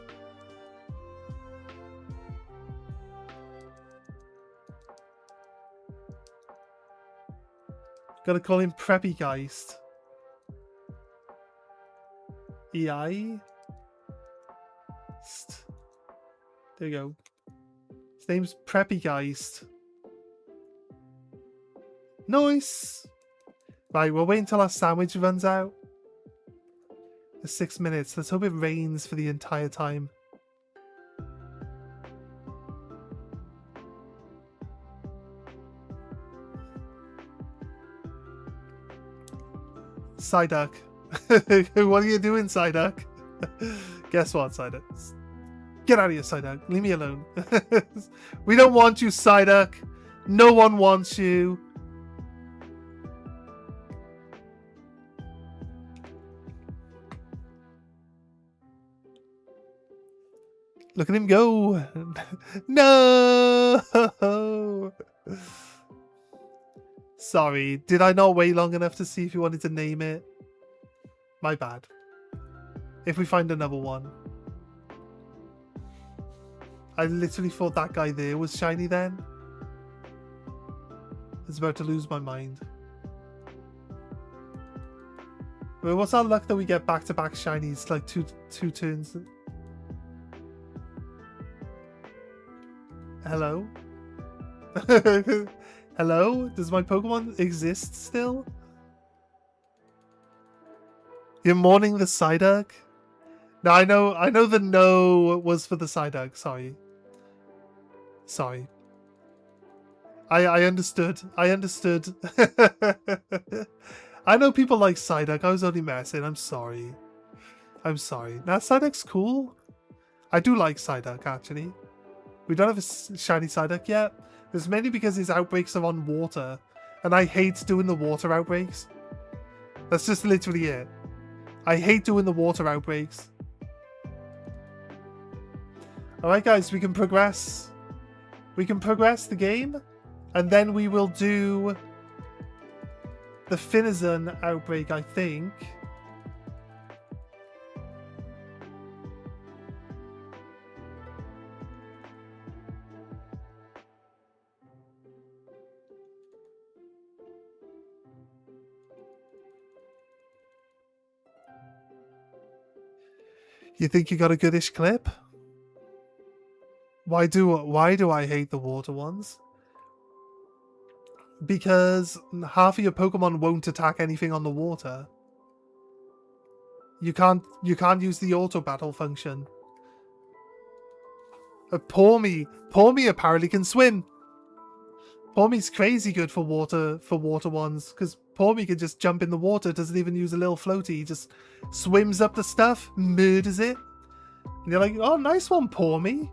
A: Gotta call him Preppy Geist. EI? There you go. His name's Preppy Geist. Nice! Right, we'll wait until our sandwich runs out. For 6 minutes. Let's hope it rains for the entire time. Psyduck. What are you doing, Psyduck? Guess what, Psyduck? Get out of here, Psyduck. Leave me alone. We don't want you, Psyduck. No one wants you. Look at him go. No! Sorry, did I not wait long enough to see if you wanted to name it? My bad. If we find another one. I literally thought that guy there was shiny then. I was about to lose my mind. Well, what's our luck that we get back-to-back shinies, like two turns? Hello? Hello? Does my Pokemon exist still? You're mourning the Psyduck? No, I know the no was for the Psyduck, sorry. Sorry. I understood. I understood. I know people like Psyduck, I was only messing, I'm sorry. I'm sorry. Now Psyduck's cool. I do like Psyduck, actually. We don't have a shiny Psyduck yet. It's mainly because his outbreaks are on water. And I hate doing the water outbreaks. That's just literally it. I hate doing the water outbreaks. Alright guys, we can progress. We can progress the game. And then we will do the Finizen outbreak, I think. You think you got a goodish clip? Why do I hate the water ones? Because half of your Pokemon won't attack anything on the water. You can't use the auto battle function. Poor me apparently can swim. Poor me's crazy good for water ones, because Poor me can just jump in the water, doesn't even use a little floaty, he just swims up the stuff, murders it. And you're like, oh, nice one, Poor me.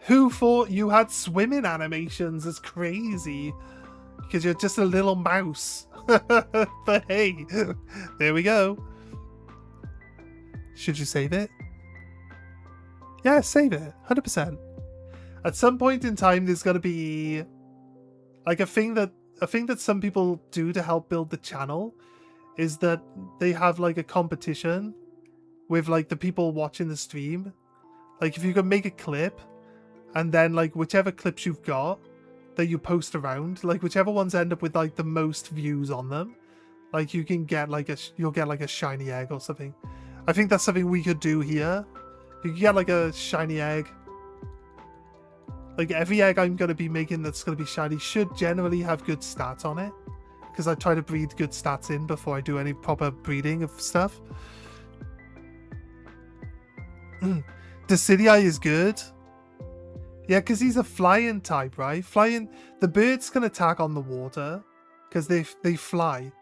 A: Who thought you had swimming animations? It's crazy. Because you're just a little mouse. But hey, there we go. Should you save it? Yeah, save it. 100%. At some point in time, there's got to be like a thing that some people do to help build the channel is that they have like a competition with like the people watching the stream. Like if you can make a clip and then like whichever clips you've got that you post around, like whichever ones end up with like the most views on them, like you can get like you'll get like a shiny egg or something. I think that's something we could do here. You can get like a shiny egg. Like every egg I'm going to be making that's going to be shiny should generally have good stats on it. Because I try to breed good stats in before I do any proper breeding of stuff. Decidueye is good. Yeah, because he's a flying type, right? The birds can attack on the water. Because they fly.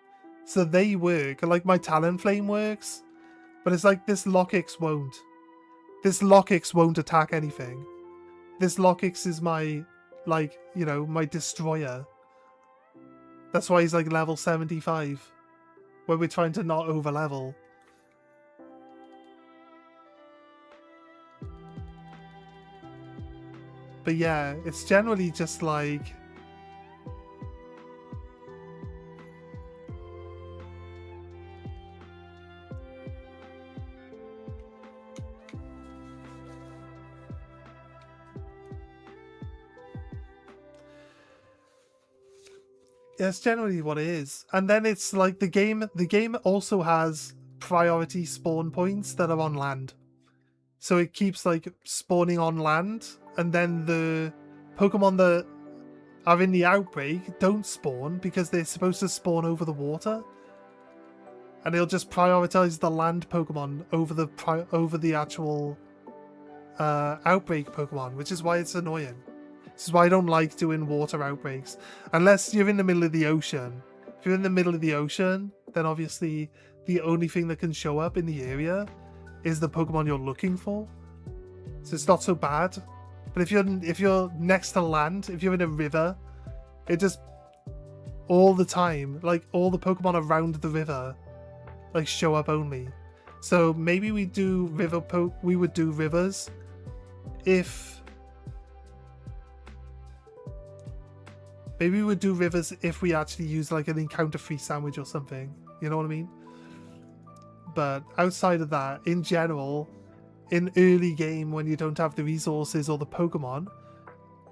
A: So they work. Like my Talonflame works. But it's like this Lockix won't. This Lockix won't attack anything. This Lockix is my, like, you know, my destroyer. That's why he's like level 75. When we're trying to not over level. But yeah, it's generally just like... That's generally what it is. And then it's like the game also has priority spawn points that are on land. So it keeps like spawning on land, and then the Pokemon that are in the outbreak don't spawn because they're supposed to spawn over the water. And it'll just prioritize the land Pokemon over the actual outbreak Pokemon, which is why it's annoying. This is why I don't like doing water outbreaks. Unless you're in the middle of the ocean. If you're in the middle of the ocean, then obviously the only thing that can show up in the area is the Pokemon you're looking for. So it's not so bad. But if you're next to land, if you're in a river, it just all the time, like all the Pokemon around the river, like show up only. So maybe we would do rivers if... Maybe we would do rivers if we actually use like an encounter-free sandwich or something. You know what I mean? But outside of that, in general, in early game when you don't have the resources or the Pokemon,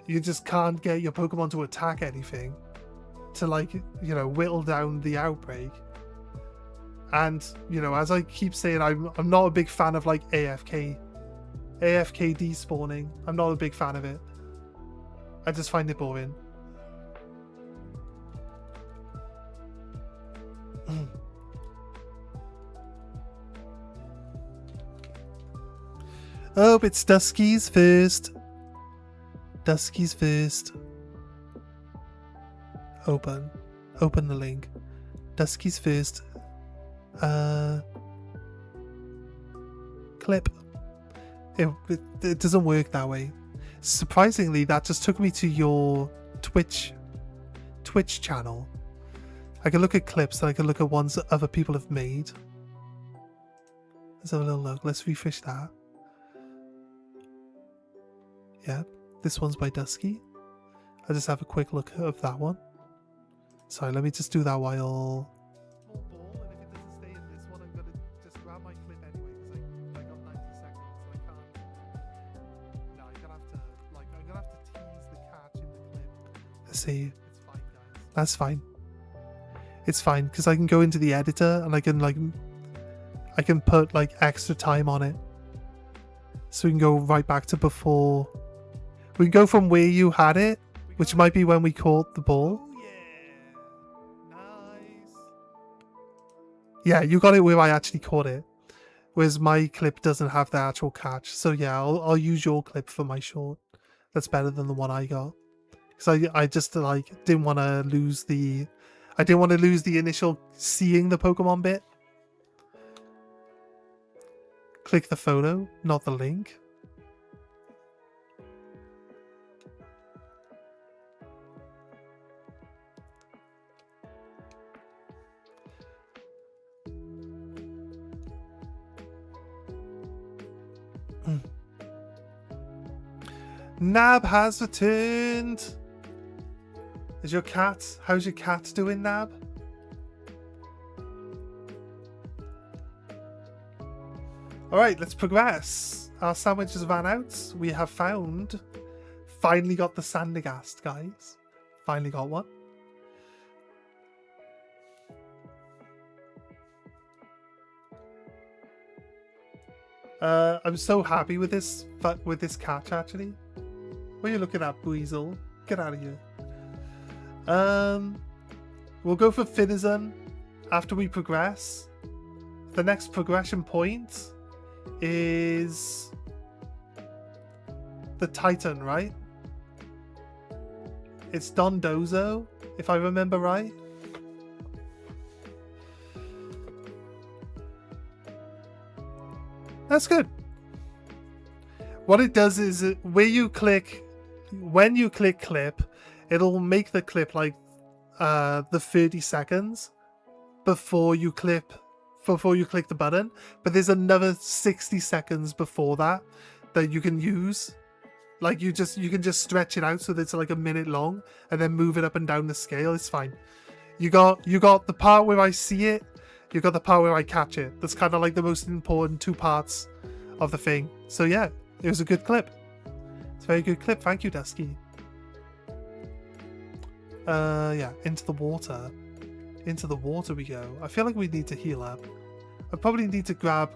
A: you just can't get your Pokemon to attack anything to like, you know, whittle down the outbreak. And, you know, as I keep saying, I'm not a big fan of like AFK despawning. I'm not a big fan of it. I just find it boring. Oh, it's Dusky's first. Dusky's first. Open the link. Dusky's first. Clip. It doesn't work that way. Surprisingly, that just took me to your Twitch channel. I can look at clips and I can look at ones that other people have made. Let's have a little look. Let's refresh that. Yeah, this one's by Dusky. I'll just have a quick look of that one. Sorry, let me just do that while... Small ball, and if it doesn't stay in this one, I'm gonna just grab my clip anyway, because I got 90 seconds, so I can't... No, I'm gonna have to tease the catch in the clip. Let's see. It's fine, guys. That's fine. It's fine, because I can go into the editor, and I can put, like, extra time on it. So we can go right back to before... We can go from where you had it, which might be when we caught the ball. Yeah, you got it where I actually caught it, whereas my clip doesn't have the actual catch. So yeah, I'll use your clip for my short. That's better than the one I got, because I just like didn't want to lose the initial seeing the Pokemon bit. Click the photo, not the link. Nab has returned. How's your cat doing, Nab? Alright, let's progress. Our sandwiches ran out. We have finally got the Sandagast, guys. Finally got one. I'm so happy with this catch, actually. What are you looking at, Buizel? Get out of here. We'll go for Finizen after we progress. The next progression point is the Titan, right? It's Dondozo, if I remember right. That's good. What it does is when you click clip, it'll make the clip like the 30 seconds before you click the button, but there's another 60 seconds before that you can use. Like you can just stretch it out so that it's like a minute long and then move it up and down the scale. It's fine. You got the part where I see it, you got the part where I catch it. That's kind of like the most important two parts of the thing. So yeah, it was a good clip. It's a very good clip. Thank you, Dusky. Yeah, into the water. Into the water we go. I feel like we need to heal up. I probably need to grab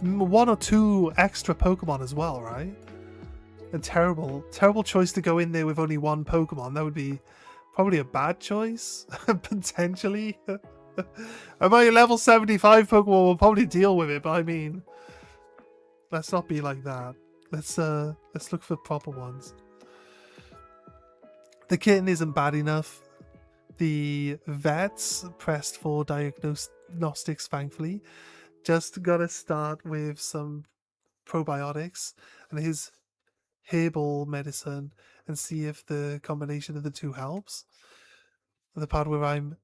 A: 1 or 2 extra Pokemon as well, right? A terrible choice to go in there with only 1 Pokemon. That would be probably a bad choice, potentially. I might level 75 Pokemon will probably deal with it, but I mean, let's not be like that. Let's look for proper ones. The kitten isn't bad enough. The vets pressed for diagnostics, thankfully. Just gotta start with some probiotics and his herbal medicine and see if the combination of the two helps. The part where I'm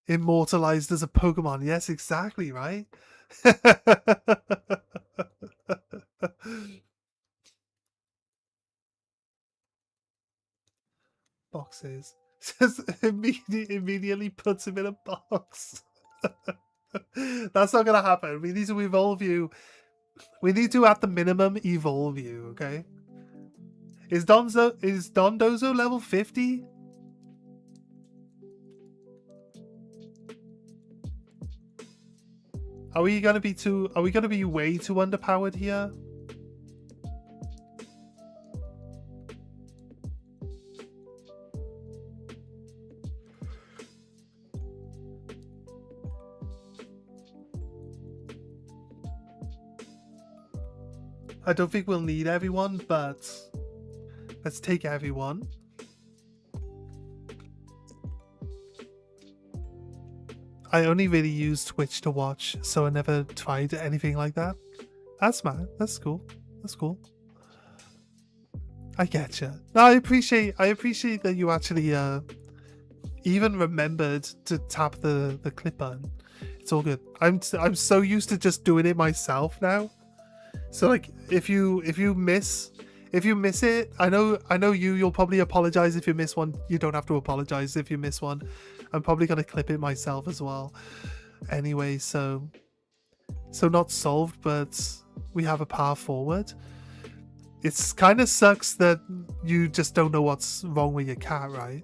A: immortalized as a Pokemon. Yes, exactly, right? Boxes. Just immediately puts him in a box. That's not gonna happen. We need to evolve you. We need to, at the minimum, evolve you, okay? Is Dondozo level 50? Are we gonna be way too underpowered here? I don't think we'll need everyone, but let's take everyone. I only really use Twitch to watch, so I never tried anything like that. That's mad. That's cool. That's cool. I get you. No, I appreciate that you actually even remembered to tap the clip button. It's all good. I'm so used to just doing it myself now. So like if you miss it, I know you'll probably apologize if you miss one. You don't have to apologize if you miss one. I'm probably gonna clip it myself as well. Anyway, so not solved, but we have a path forward. It's kind of sucks that you just don't know what's wrong with your cat, right?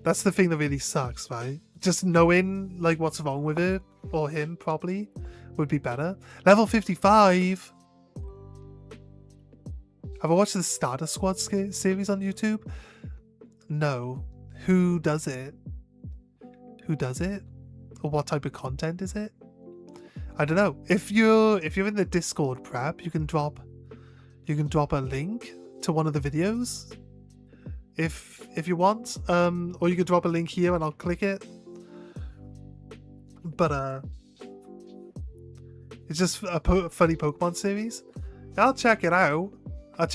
A: That's the thing that really sucks, right? Just knowing like what's wrong with it or him probably would be better. Level 55. Have I watched the Starter Squad series on YouTube? No. Who does it? Who does it? Or what type of content is it? I don't know. If you're in the Discord prep, you can drop a link to one of the videos if you want, or you could drop a link here and I'll click it. But it's just a funny Pokemon series. I'll check it out. I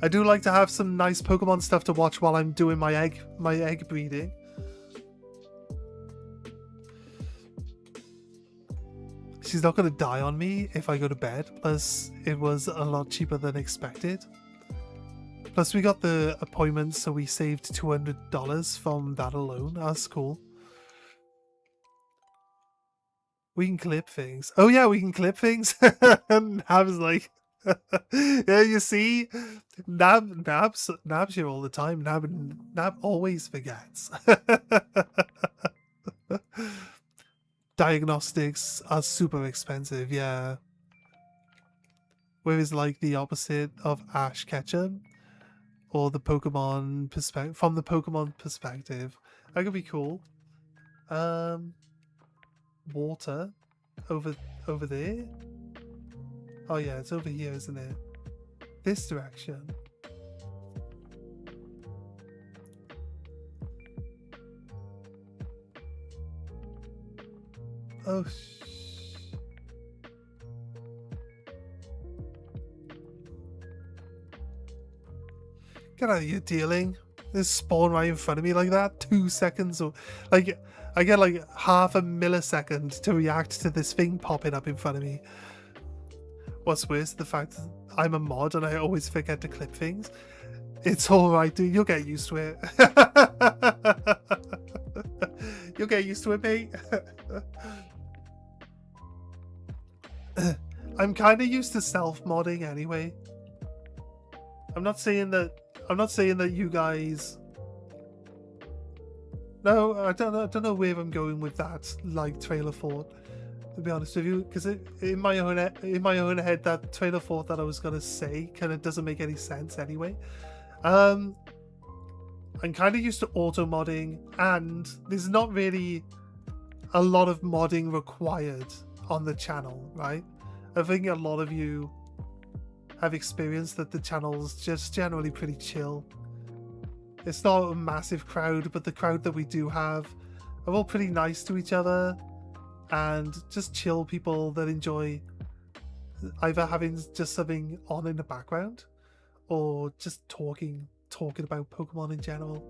A: do like to have some nice Pokemon stuff to watch while I'm doing my egg breeding. She's not going to die on me if I go to bed, plus it was a lot cheaper than expected. Plus we got the appointment, so we saved $200 from that alone. That's cool. We can clip things. Oh yeah, we can clip things. And Nab's like, yeah, you see, Nab's here all the time. Nab always forgets. Diagnostics are super expensive, yeah. Whereas like the opposite of Ash Ketchum, or the Pokemon perspective, from the Pokemon perspective, that could be cool. Water over there. Oh yeah, it's over here, isn't it? This direction. Oh, get out of here, dealing. This spawn right in front of me like that. 2 seconds, or like I get like half a millisecond to react to this thing popping up in front of me. What's worse, the fact that I'm a mod and I always forget to clip things. It's alright, dude. You'll get used to it. You'll get used to it, mate. I'm kind of used to self-modding anyway. I'm not saying that you guys... No, I don't know where I'm going with that, like, trailer thought, to be honest with you, because in my own head, that trailer thought that I was gonna say kind of doesn't make any sense anyway. I'm kind of used to auto modding, and there's not really a lot of modding required on the channel, right? I think a lot of you have experienced that the channel's just generally pretty chill. It's not a massive crowd, but the crowd that we do have are all pretty nice to each other and just chill people that enjoy either having just something on in the background or just talking about Pokemon in general.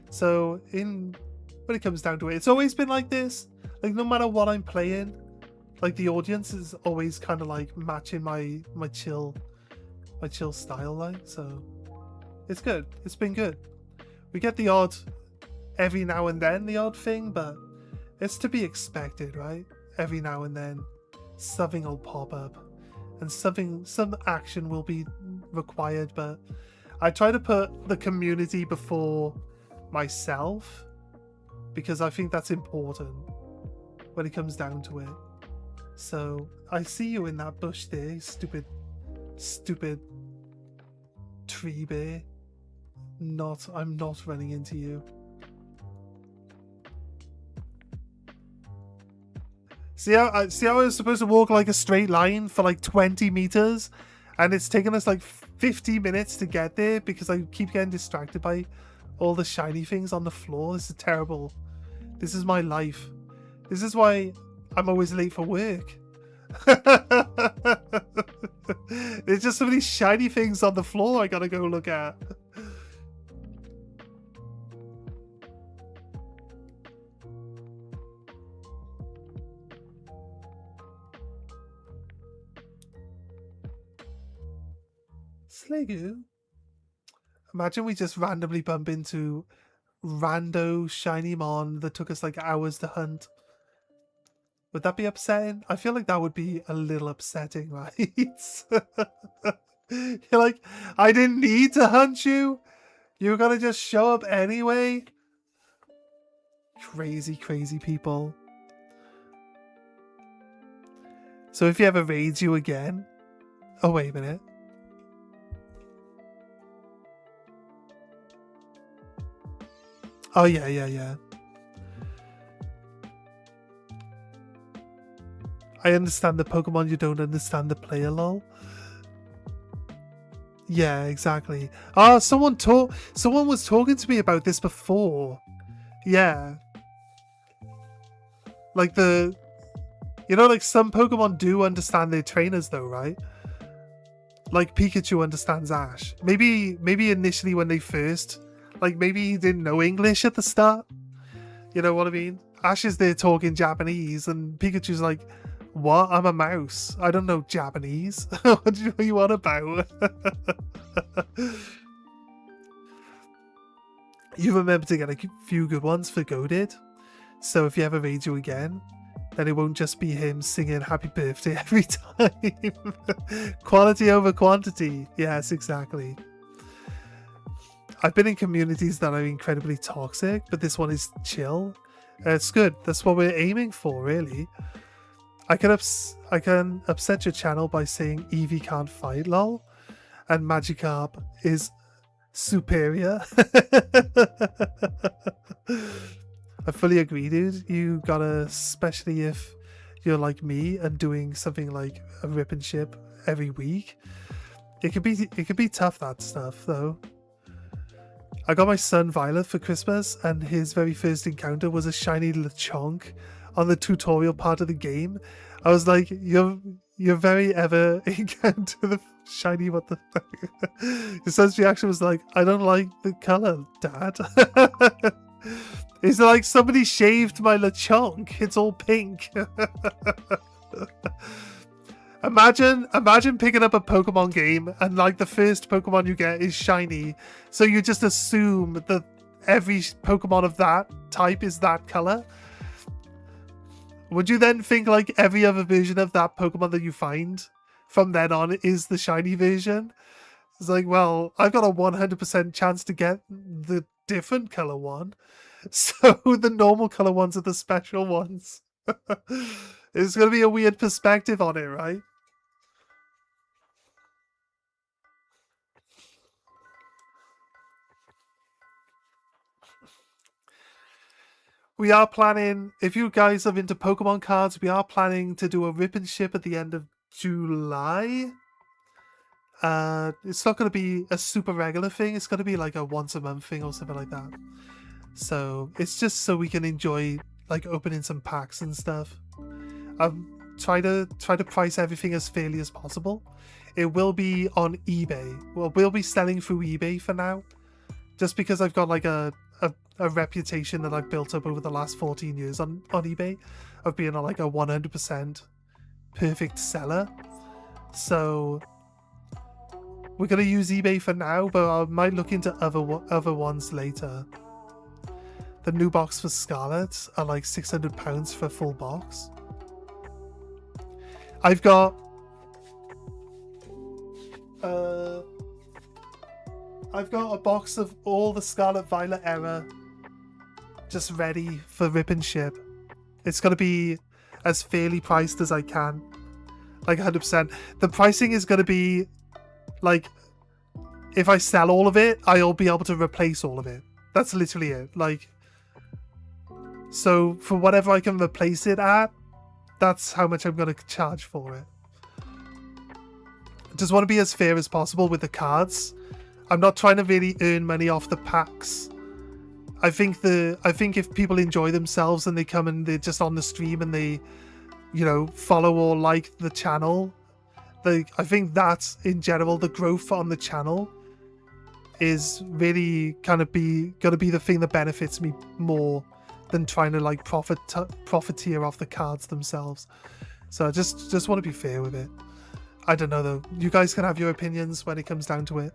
A: So when it comes down to it, it's always been like this. Like no matter what I'm playing, like the audience is always kind of like matching my chill style, like, so it's good. It's been good. We get the odd, every now and then, the odd thing, but it's to be expected, right? Every now and then, something will pop up, and some action will be required, but I try to put the community before myself, because I think that's important when it comes down to it. So, I see you in that bush there, stupid tree bear. I'm not running into you. See how I was supposed to walk like a straight line for like 20 meters, and it's taken us like 50 minutes to get there because I keep getting distracted by all the shiny things on the floor. This is terrible. This is my life. This is why I'm always late for work. There's just so many shiny things on the floor I gotta go look at. Sliggoo? Imagine we just randomly bump into rando shiny mon that took us like hours to hunt. Would that be upsetting? I feel like that would be a little upsetting, right? You're like, I didn't need to hunt you. You're gonna just show up anyway. Crazy, crazy people. So if he ever raids you again... Oh, wait a minute. Oh, yeah. I understand the Pokemon, you don't understand the player, lol. Yeah, exactly. Oh, someone was talking to me about this before. Yeah. Like like some Pokemon do understand their trainers though, right? Like Pikachu understands Ash. Maybe initially when they first, like maybe he didn't know English at the start. You know what I mean? Ash is there talking Japanese and Pikachu's like, what? I'm a mouse. I don't know Japanese. What do you want about? You remember to get a few good ones for Goaded. So if you ever raid you again, then it won't just be him singing happy birthday every time. Quality over quantity. Yes, exactly. I've been in communities that are incredibly toxic, but this one is chill. It's good. That's what we're aiming for, really. I can upset your channel by saying Eevee can't fight, lol, and Magikarp is superior. I fully agree, dude. You gotta, especially if you're like me and doing something like a rip and ship every week. It could be tough, that stuff, though. I got my son Violet for Christmas, and his very first encounter was a shiny Lechonk on the tutorial part of the game. I was like, you're very ever encounter the shiny, what the fuck? His son's reaction was like, I don't like the colour, Dad. It's like somebody shaved my Lechonk. It's all pink. Imagine picking up a Pokemon game and like the first Pokemon you get is shiny. So you just assume that every Pokemon of that type is that color. Would you then think like every other version of that Pokemon that you find from then on is the shiny version? It's like, well, I've got a 100% chance to get the different color one. So the normal color ones are the special ones. It's going to be a weird perspective on it, right? We are planning, if you guys are into Pokemon cards, we are planning to do a rip and ship at the end of July. It's not going to be a super regular thing. It's going to be like a once a month thing or something like that. So it's just so we can enjoy like opening some packs and stuff. Try to price everything as fairly as possible. It will be on eBay. Well, we'll be selling through eBay for now, just because I've got like a reputation that I've built up over the last 14 years on eBay of being like a 100% perfect seller. So we're gonna use eBay for now, but I might look into other ones later. The new box for Scarlet are like £600 for a full box. I've got a box of all the Scarlet Violet era just ready for rip and ship. It's going to be as fairly priced as I can. Like 100%. The pricing is going to be like, if I sell all of it, I'll be able to replace all of it. That's literally it. Like, so for whatever I can replace it at, that's how much I'm going to charge for it. I just want to be as fair as possible with the cards. I'm not trying to really earn money off the packs. I think if people enjoy themselves and they come and they're just on the stream and they follow or like the channel. I think that's, in general, the growth on the channel is really kind of gonna be the thing that benefits me more than trying to like profiteer off the cards themselves. So I just want to be fair with it. I don't know though. You guys can have your opinions when it comes down to it.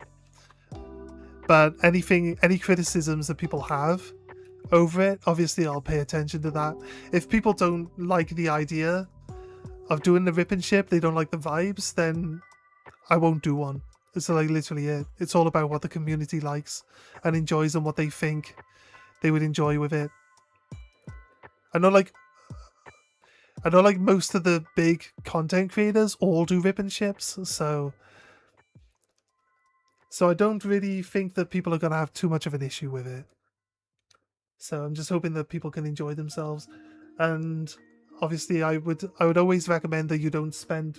A: But any criticisms that people have over it, obviously I'll pay attention to that. If people don't like the idea of doing the rip and ship, they don't like the vibes, then I won't do one. It's like literally it. It's all about what the community likes and enjoys and what they think they would enjoy with it. I know like most of the big content creators all do rip and ships, so I don't really think that people are going to have too much of an issue with it. So I'm just hoping that people can enjoy themselves. And obviously I would always recommend that you don't spend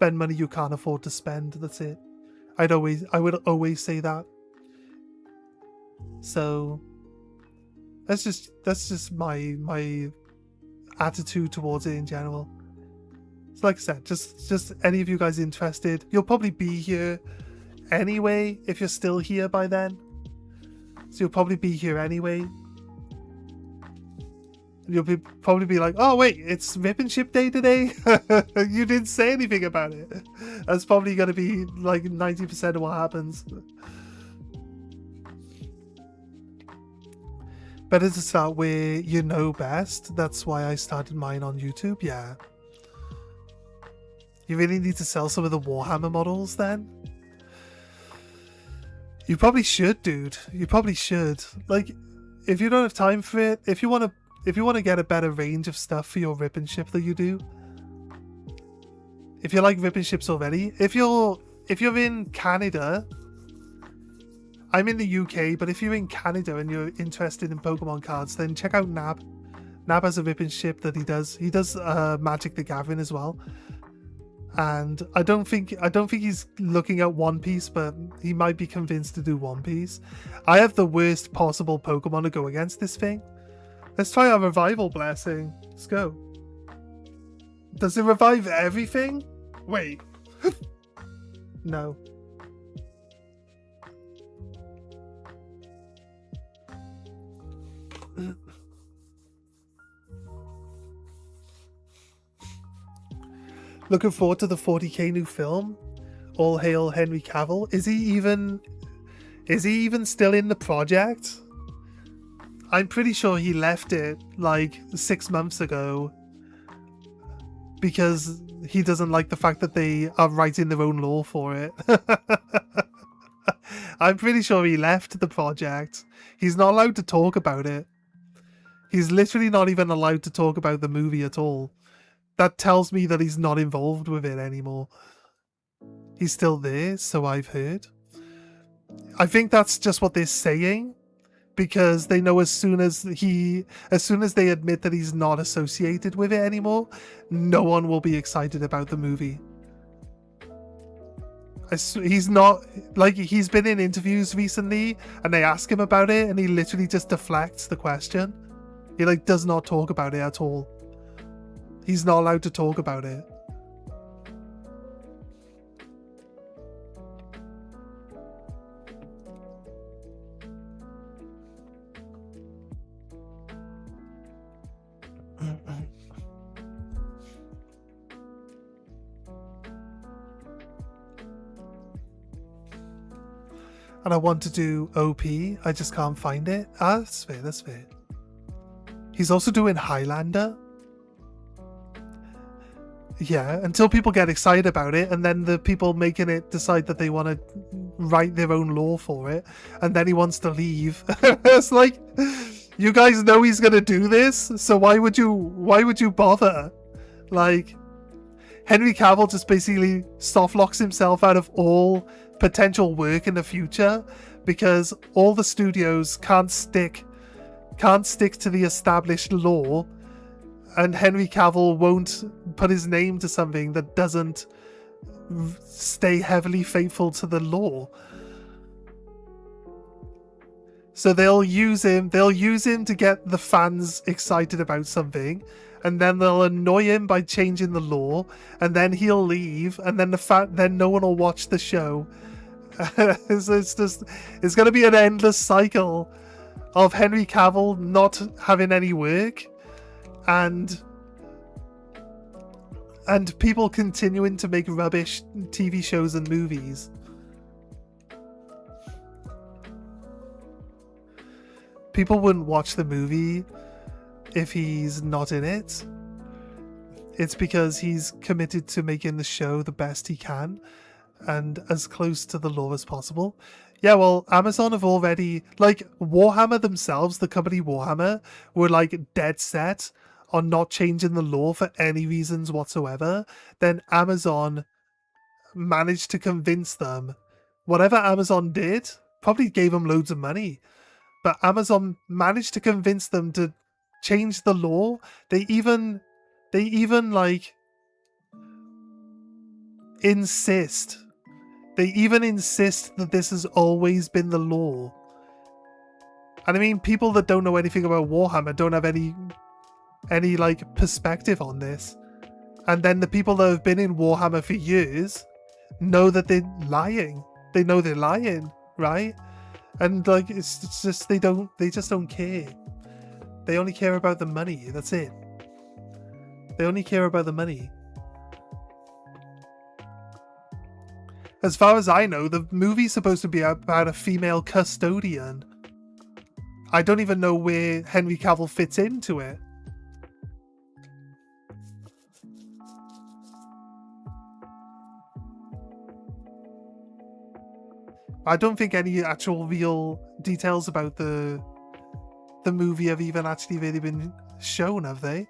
A: money you can't afford to spend. That's it. I would always say that. So that's just my attitude towards it in general. So like I said, just any of you guys interested, you'll probably be here anyway if you're still here by then. So you'll probably be here anyway. You'll probably be like, oh wait, it's rip and ship day today? You didn't say anything about it. That's probably going to be like 90% of what happens. Better to start where you know best. That's why I started mine on YouTube. Yeah. You really need to sell some of the Warhammer models then? You probably should, dude. You probably should. Like, if you don't have time for it, if you want to get a better range of stuff for your rip and ship that you do, if you like rip and ships already, if you're in Canada, I'm in the UK, but if you're in Canada and you're interested in Pokemon cards, then check out Nab. Nab has a rip and ship that he does. He does Magic the Gathering as well. And I don't think he's looking at One Piece, but he might be convinced to do One Piece. I have the worst possible Pokemon to go against this thing. Let's try our revival blessing. Let's go. Does it revive everything? Wait. No. Looking forward to the 40k new film. All hail Henry Cavill. Is he even still in the project? I'm pretty sure he left it like 6 months ago because he doesn't like the fact that they are writing their own lore for it. I'm pretty sure he left the project. He's not allowed to talk about it. He's literally not even allowed to talk about the movie at all. That tells me that he's not involved with it anymore. He's still there, so I've heard. I think that's just what they're saying, because they know as soon as they admit that he's not associated with it anymore, no one will be excited about the movie. He's not, like, he's been in interviews recently and they ask him about it and he literally just deflects the question. He like does not talk about it at all. He's not allowed to talk about it. And I want to do OP, I just can't find it. Ah, that's fair, that's fair. He's also doing Highlander. Yeah, until people get excited about it, and then the people making it decide that they want to write their own lore for it, and then he wants to leave. It's like, you guys know he's gonna do this, so why would you bother? Like, Henry Cavill just basically soft locks himself out of all potential work in the future because all the studios can't stick to the established lore, and Henry Cavill won't put his name to something that doesn't stay heavily faithful to the lore. So they'll use him to get the fans excited about something, and then they'll annoy him by changing the law, and then he'll leave, and then then no one will watch the show. It's going to be an endless cycle of Henry Cavill not having any work, and people continuing to make rubbish TV shows and movies. People wouldn't watch the movie if he's not in it. It's because he's committed to making the show the best he can and as close to the law as possible. Yeah, well, Amazon have already, like, Warhammer themselves, the company Warhammer, were like dead set on not changing the law for any reasons whatsoever. Then Amazon managed to convince them. Whatever Amazon did probably gave them loads of money. But Amazon managed to convince them to change the law. They even like insist. They even insist that this has always been the law. And I mean, people that don't know anything about Warhammer don't have any like perspective on this. And then the people that have been in Warhammer for years know that they're lying. They know they're lying, right? And like it's just they just don't care. They only care about the money. That's it. They only care about the money. As far as I know, the movie's supposed to be about a female custodian. I don't even know where Henry Cavill fits into it. I don't think any actual real details about the movie have even actually really been shown, have they?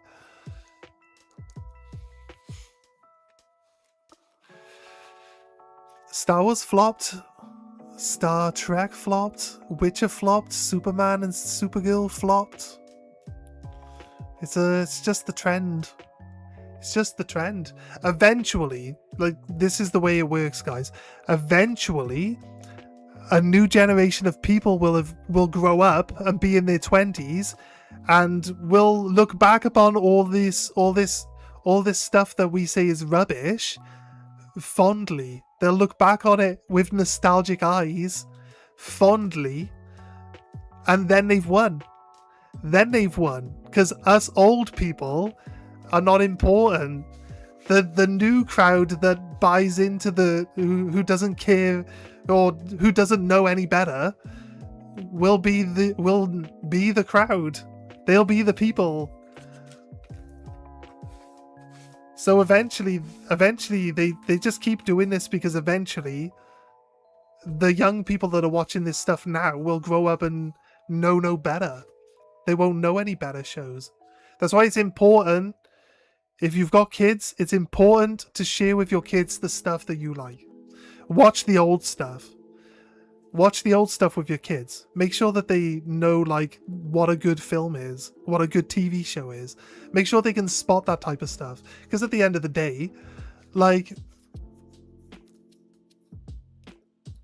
A: Star Wars flopped, Star Trek flopped, Witcher flopped, Superman and Supergirl flopped. It's just the trend. It's just the trend. Eventually, like, this is the way it works, guys. Eventually, a new generation of people will grow up and be in their 20s, and will look back upon all this stuff that we say is rubbish fondly. They'll look back on it with nostalgic eyes, fondly, and then they've won. Then they've won, because us old people are not important. The new crowd that buys into who doesn't care or who doesn't know any better will be the crowd. They'll be the people. So eventually they just keep doing this, because eventually the young people that are watching this stuff now will grow up and know no better. They won't know any better shows. That's why it's important, if you've got kids, it's important to share with your kids the stuff that you like. Watch the old stuff. Watch the old stuff with your kids. Make sure that they know, like, what a good film is, what a good TV show is. Make sure they can spot that type of stuff. Because at the end of the day, like,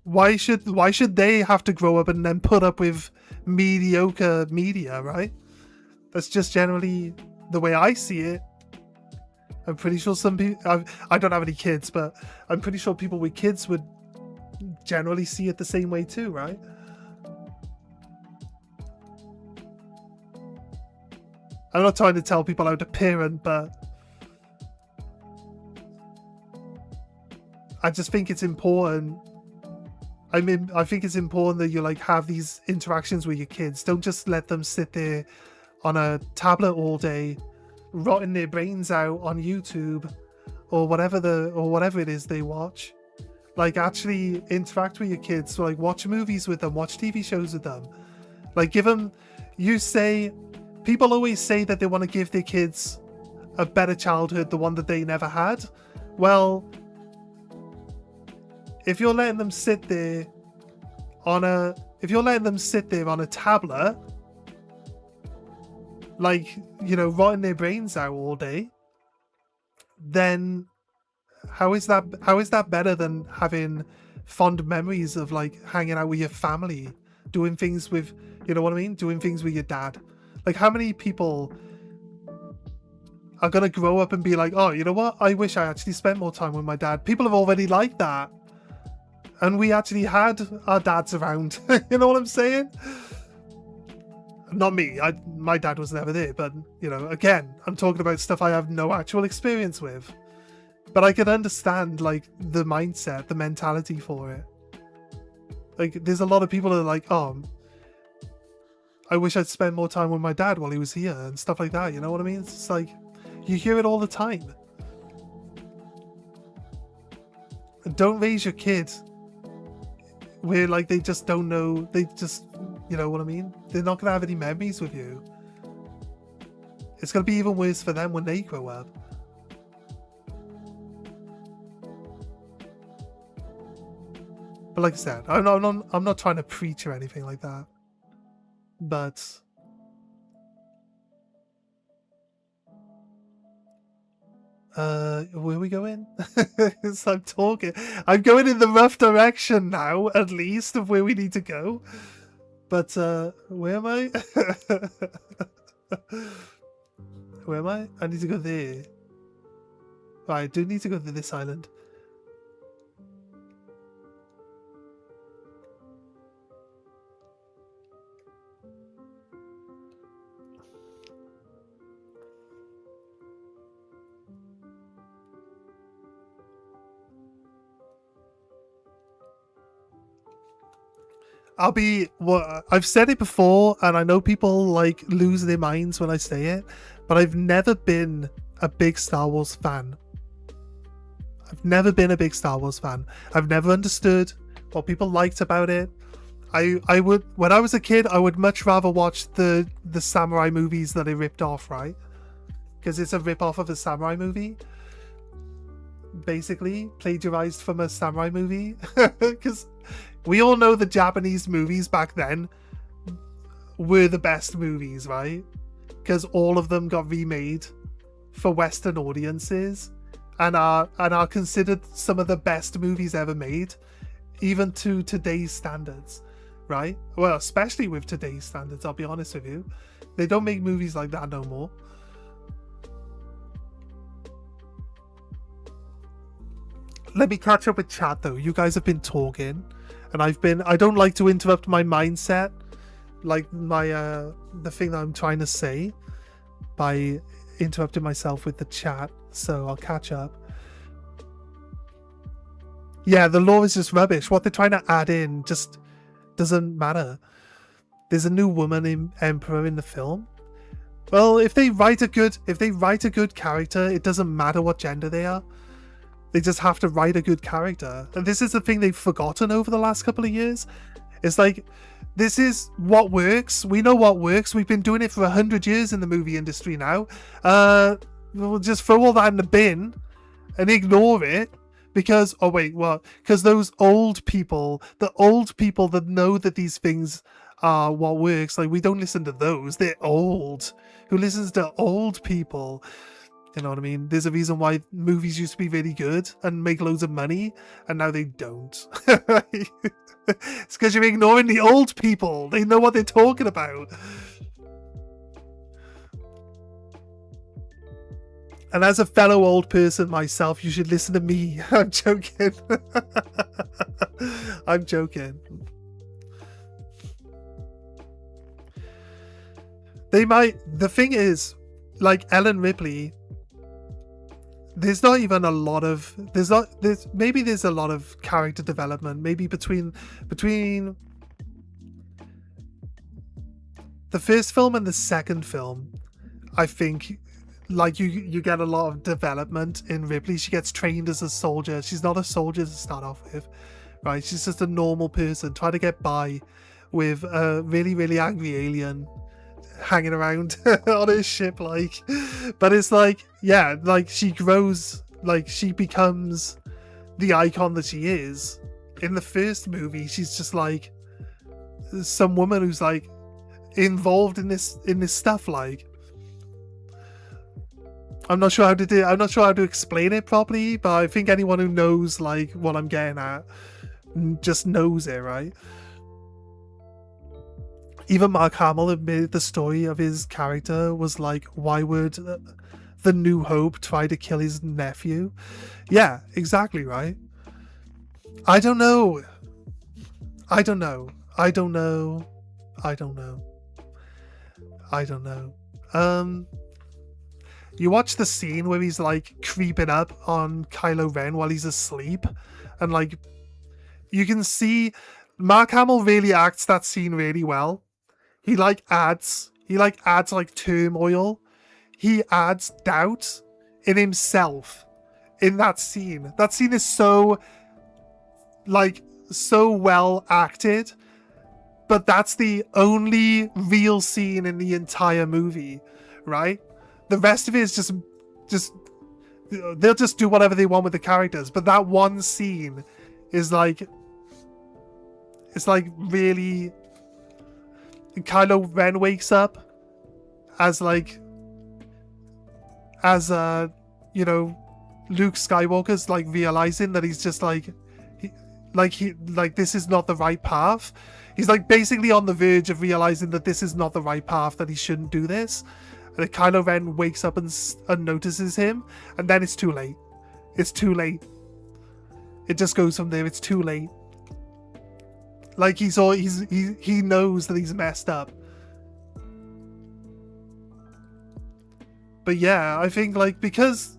A: why should they have to grow up and then put up with mediocre media, right? That's just generally the way I see it. I'm pretty sure some people, I don't have any kids, but I'm pretty sure people with kids would generally see it the same way too, right? I'm not trying to tell people how to parent, but I just think it's important. I think it's important that you, like, have these interactions with your kids. Don't just let them sit there on a tablet all day, rotting their brains out on YouTube or whatever it is they watch. Like, actually interact with your kids. So, like, watch movies with them, watch TV shows with them. Like, give them. People always say that they want to give their kids a better childhood, the one that they never had. Well, if you're letting them sit there on a tablet, like, you know, rotting their brains out all day, then how is that better than having fond memories of, like, hanging out with your family, doing things with You know what I mean? Doing things with your dad. Like, how many people are going to grow up and be like, oh, you know what? I wish I actually spent more time with my dad. People have already liked that. And we actually had our dads around. You know what I'm saying? Not me. My dad was never there. But, you know, again, I'm talking about stuff I have no actual experience with. But I can understand, like, the mindset, the mentality for it. Like, there's a lot of people that are like, oh, I wish I'd spend more time with my dad while he was here and stuff like that. You know what I mean? It's just like, you hear it all the time. And don't raise your kid where, like, they just don't know. They just, you know what I mean? They're not going to have any memories with you. It's going to be even worse for them when they grow up. But like I said, I'm not trying to preach or anything like that. But where are we going? I'm talking. I'm going in the rough direction now, at least, of where we need to go. But where am I? Where am I? I need to go there. Right, I do need to go to this island. I've said it before, and I know people like lose their minds when I say it, but I've never been a big Star Wars fan. I've never been a big Star Wars fan. I've never understood what people liked about it. I would, when I was a kid, I would much rather watch the samurai movies that they ripped off, right? Because it's a rip-off of a samurai movie. Basically, plagiarized from a samurai movie. Because we all know the Japanese movies back then were the best movies, right? Because all of them got remade for Western audiences and are considered some of the best movies ever made, even to today's standards, right? Well, especially with today's standards, I'll be honest with you. They don't make movies like that no more. Let me catch up with chat though. You guys have been talking. And I don't like to interrupt my mindset, like my the thing that I'm trying to say, by interrupting myself with the chat. So I'll catch up. Yeah, the lore is just rubbish. What they're trying to add in just doesn't matter. There's a new woman emperor in the film. Well, if they write a good character, it doesn't matter what gender they are. They just have to write a good character. And this is the thing they've forgotten over the last couple of years. It's like, this is what works. We know what works. We've been doing it for 100 years in the movie industry now. We'll just throw all that in the bin and ignore it. Because, oh wait, what? Because those old people, the old people that know that these things are what works, like, we don't listen to those. They're old. Who listens to old people? You know what I mean? There's a reason why movies used to be really good and make loads of money, and now they don't. It's because you're ignoring the old people. They know what they're talking about. And as a fellow old person myself, you should listen to me. I'm joking. I'm joking. They might... The thing is, like Ellen Ripley... There's not even a lot of maybe there's a lot of character development maybe between the first film and the second film. I think like you get a lot of development in Ripley. She gets trained as a soldier. She's not a soldier to start off with, right? She's just a normal person trying to get by with a really, really angry alien hanging around on his ship, like. But it's like, yeah, like she grows, like she becomes the icon that she is. In the first movie, she's just like some woman who's like involved in this stuff. Like, I'm not sure how to explain it properly, but I think anyone who knows like what I'm getting at just knows it, right? even Mark Hamill admitted the story of his character was like, why would the New Hope try to kill his nephew? Yeah, exactly, right? I don't know. You watch the scene where he's like creeping up on Kylo Ren while he's asleep, and like you can see Mark Hamill really acts that scene really well. He adds like turmoil. He adds doubt in himself in that scene. That scene is so well acted, but that's the only real scene in the entire movie, right? The rest of it is just they'll just do whatever they want with the characters, but that one scene is like, it's like really, Kylo Ren wakes up as Luke Skywalker's like realizing that he's just like this is not the right path. He's like basically on the verge of realizing that this is not the right path, that he shouldn't do this. And Kylo Ren wakes up and notices him, and then it's too late. It's too late. It just goes from there. It's too late. Like he knows that he's messed up. But yeah, I think like because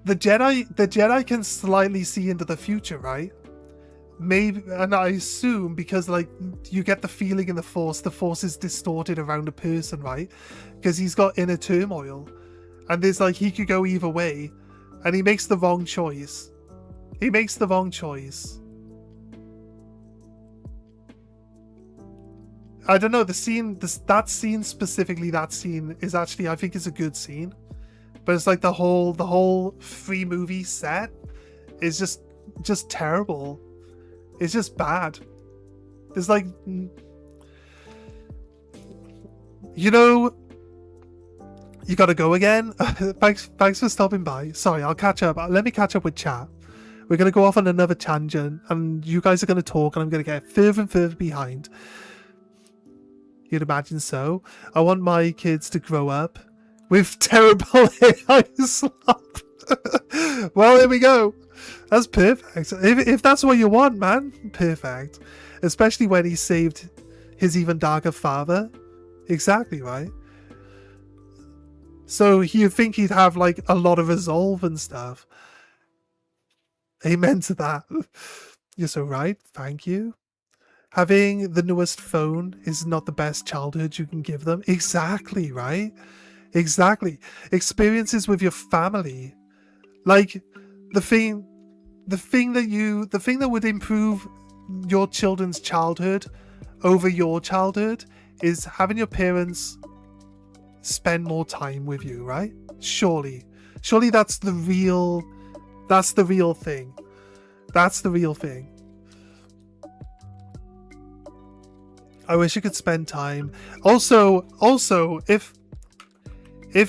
A: the Jedi can slightly see into the future, right? Maybe, and I assume because like you get the feeling in the Force is distorted around a person, right? Because he's got inner turmoil, and there's like he could go either way, and he makes the wrong choice. He makes the wrong choice. I don't know, the scene, that scene specifically, that scene is actually, I think, is a good scene. But it's like the whole free movie set is just terrible. It's just bad. It's like, you gotta go again. Thanks for stopping by. Sorry, I'll catch up. Let me catch up with chat. We're gonna go off on another tangent, and you guys are gonna talk, and I'm gonna get further and further behind. You'd imagine so. I want my kids to grow up with terrible AI slop. Well, here we go. That's perfect. If that's what you want, man, perfect. Especially when he saved his even darker father. Exactly, right? So you'd think he'd have like a lot of resolve and stuff. Amen to that. You're so right. Thank you. Having the newest phone is not the best childhood you can give them. Exactly, right? Exactly. Experiences with your family. Like the thing that would improve your children's childhood over your childhood is having your parents spend more time with you, right? Surely that's the real thing. That's the real thing. I wish you could spend time. Also, if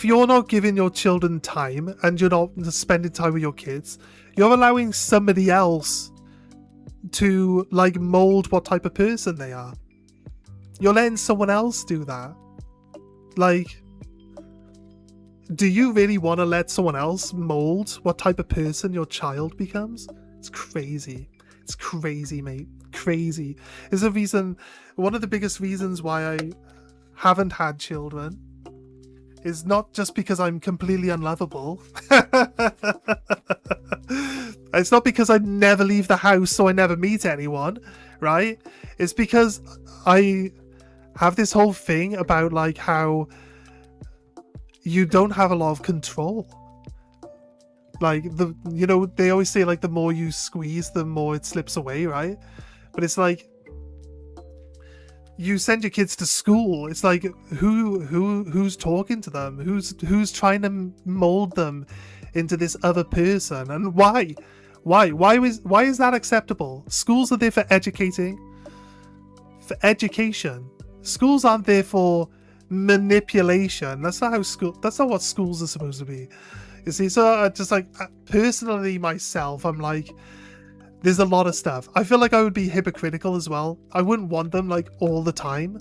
A: you're not giving your children time and you're not spending time with your kids, you're allowing somebody else to like mold what type of person they are. You're letting someone else do that. Like, do you really want to let someone else mold what type of person your child becomes? It's crazy. It's crazy, mate. Crazy. It's a reason, one of the biggest reasons why I haven't had children is not just because I'm completely unlovable. It's not because I never leave the house so I never meet anyone, right? It's because I have this whole thing about like how you don't have a lot of control. Like they always say like the more you squeeze, the more it slips away, right? But it's like you send your kids to school. It's like who's talking to them? Who's trying to mold them into this other person? And why? Why is that acceptable? Schools are there for education. Schools aren't there for manipulation. That's not what schools are supposed to be. You see, so I just like personally myself, I'm like, There's a lot of stuff. I feel like I would be hypocritical as well. I wouldn't want them like all the time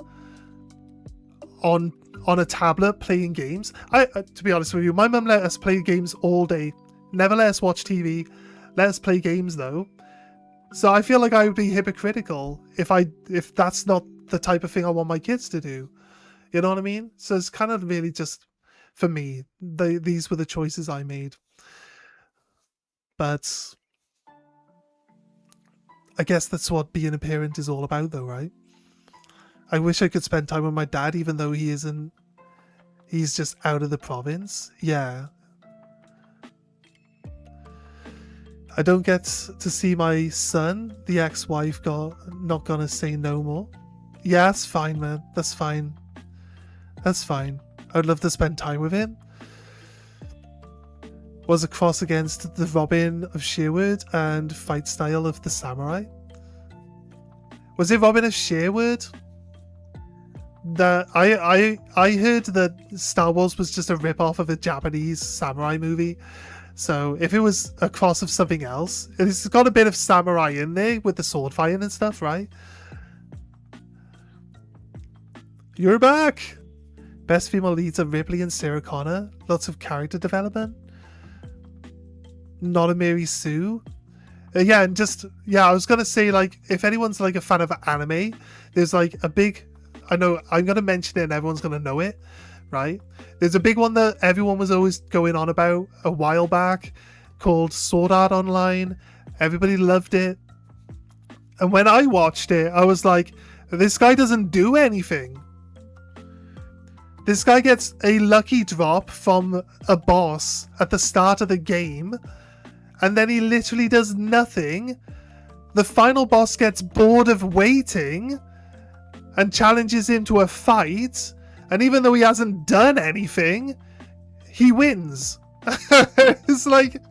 A: on a tablet playing games. To be honest with you, my mum let us play games all day. Never let us watch TV. Let us play games though. So I feel like I would be hypocritical if that's not the type of thing I want my kids to do. You know what I mean? So it's kind of really just, for me, these were the choices I made. But I guess that's what being a parent is all about though, right? I wish I could spend time with my dad even though he isn't, he's just out of the province. Yeah. I don't get to see my son. The ex-wife not gonna say no more. Yeah, that's fine, man. That's fine. That's fine. I'd love to spend time with him. Was a cross against the Robin of Sherwood and fight style of the samurai. Was it Robin of Sherwood? That I heard that Star Wars was just a rip-off of a Japanese samurai movie. So if it was a cross of something else, it's got a bit of samurai in there with the sword fighting and stuff, right? You're back! Best female leads are Ripley and Sarah Connor. Lots of character development. Not a Mary Sue. Yeah, and just, yeah, I was going to say, like, if anyone's, like, a fan of anime, there's, like, a big, I know, I'm going to mention it and everyone's going to know it, right? There's a big one that everyone was always going on about a while back called Sword Art Online. Everybody loved it. And when I watched it, I was like, this guy doesn't do anything. This guy gets a lucky drop from a boss at the start of the game, and then he literally does nothing. The final boss gets bored of waiting and challenges him to a fight, and even though he hasn't done anything, he wins. It's like,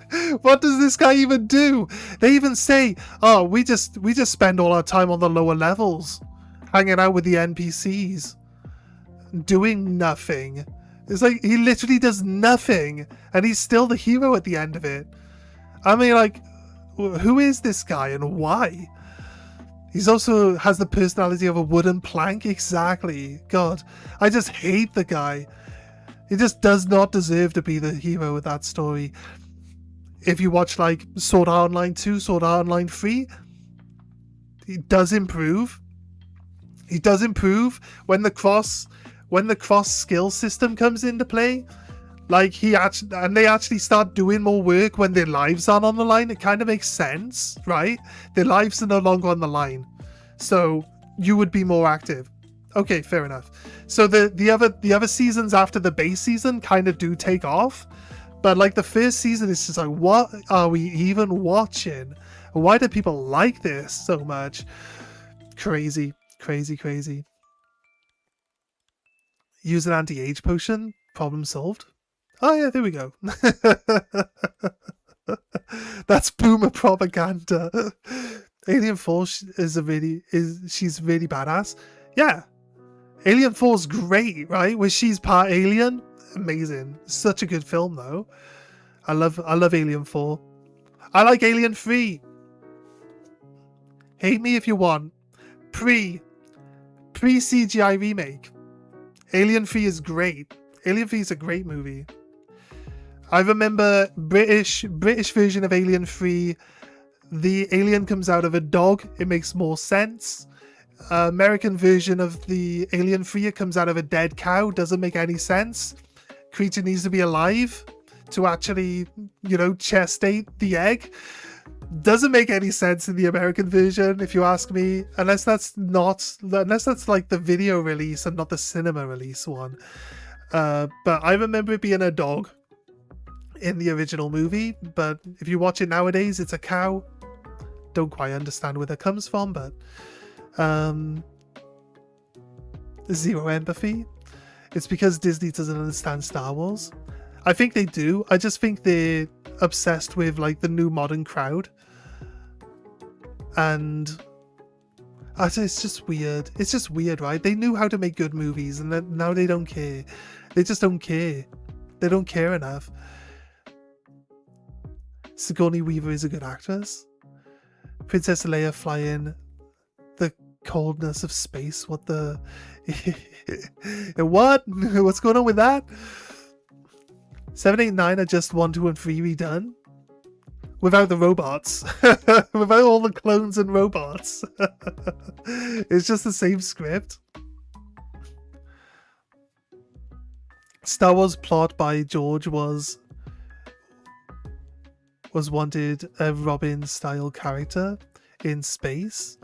A: what does this guy even do? They even say, oh, we just spend all our time on the lower levels, hanging out with the NPCs, doing nothing. It's like, he literally does nothing, and he's still the hero at the end of it. I mean, like, who is this guy and why? He's also has the personality of a wooden plank. Exactly. God, I just hate the guy. He just does not deserve to be the hero of that story. If you watch, like, Sword Art Online 2, Sword Art Online 3, he does improve. He does improve when the cross skill system comes into play. Like, they actually start doing more work when their lives aren't on the line. It kind of makes sense, right? Their lives are no longer on the line, so you would be more active. Okay, fair enough. So the other seasons after the base season kind of do take off, but like the first season is just like, what are we even watching? Why do people like this so much? Crazy, crazy, crazy. Use an anti-age potion. Problem solved. Oh yeah, there we go. That's boomer propaganda. Alien Force she's really badass. Yeah. Alien Force great, right? Where she's part alien. Amazing. Such a good film though. I love Alien 4. I like Alien 3. Hate me if you want. Pre CGI remake. Alien 3 is great. Alien 3 is a great movie. I remember British version of Alien 3. The alien comes out of a dog. It makes more sense. American version of the Alien 3, it comes out of a dead cow. Doesn't make any sense. Creature needs to be alive to actually, gestate the egg. Doesn't make any sense in the American version, if you ask me, unless that's like the video release and not the cinema release one. But I remember it being a dog in the original movie, but if you watch it nowadays, it's a cow. Don't quite understand where that comes from, but zero empathy. It's because Disney doesn't understand Star Wars. I think they do. I just think they're obsessed with like the new modern crowd, and it's just weird. It's just weird, right? They knew how to make good movies, and now they don't care. They just don't care. They don't care enough. Sigourney Weaver is a good actress. Princess Leia flying the coldness of space. What the... What? What's going on with that? 7, 8, 9 are just 1, 2, and 3 redone. Without the robots. Without all the clones and robots. It's just the same script. Star Wars plot by George was wanted a Robin-style character in space.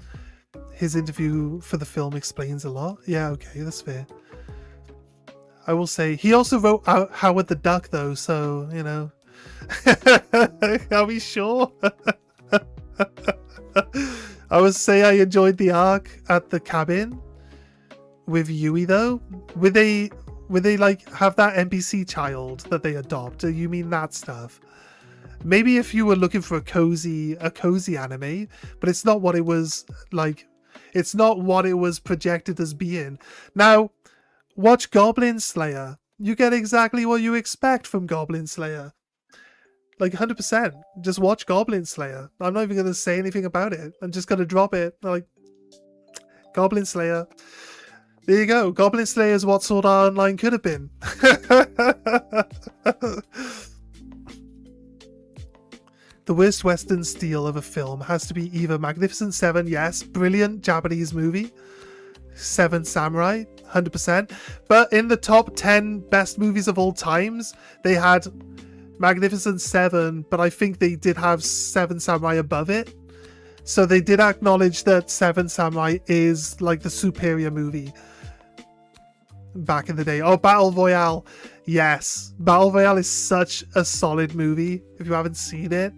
A: His interview for the film explains a lot. Yeah, okay, that's fair. I will say, he also wrote Howard the Duck, though, so, you know. Are we sure? I would say I enjoyed the arc at the cabin with Yui, though. Would they like have that NPC child that they adopt? You mean that stuff? Maybe if you were looking for a cozy anime, but it's not what it was like. It's not what it was projected as being. Now, watch Goblin Slayer. You get exactly what you expect from Goblin Slayer. Like 100%. Just watch Goblin Slayer. I'm not even going to say anything about it. I'm just going to drop it. Like, Goblin Slayer. There you go. Goblin Slayer is what Sword Art Online could have been. The worst Western steal of a film has to be either Magnificent Seven, yes, brilliant Japanese movie. Seven Samurai, 100%. But in the top 10 best movies of all times, they had Magnificent Seven, but I think they did have Seven Samurai above it. So they did acknowledge that Seven Samurai is like the superior movie back in the day. Oh, Battle Royale. Yes. Battle Royale is such a solid movie. If you haven't seen it,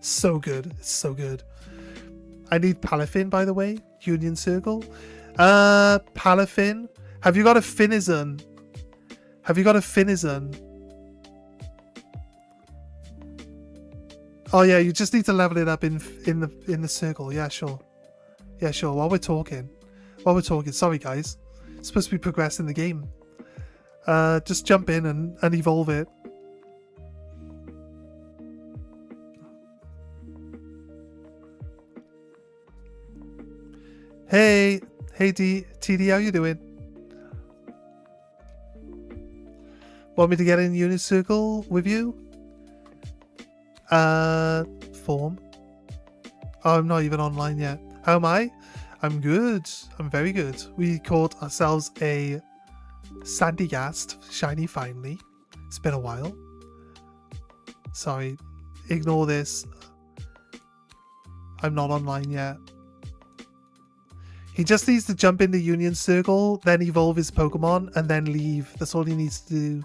A: so good. It's so good. I need Palafin, by the way. Union Circle. Palafin. Have you got a Finizen? Have you got a Finizen? Oh yeah, you just need to level it up in the circle. Yeah, sure. Yeah, sure. While we're talking. Sorry, guys. It's supposed to be progressing the game. Just jump in and evolve it. Hey TD, how you doing? Want me to get in unit circle with you? Form. Oh, I'm not even online yet. How am I? I'm good. I'm very good. We caught ourselves a Sandygast Shiny finally. It's been a while. Sorry. Ignore this. I'm not online yet. He just needs to jump into Union Circle, then evolve his Pokemon, and then leave. That's all he needs to do.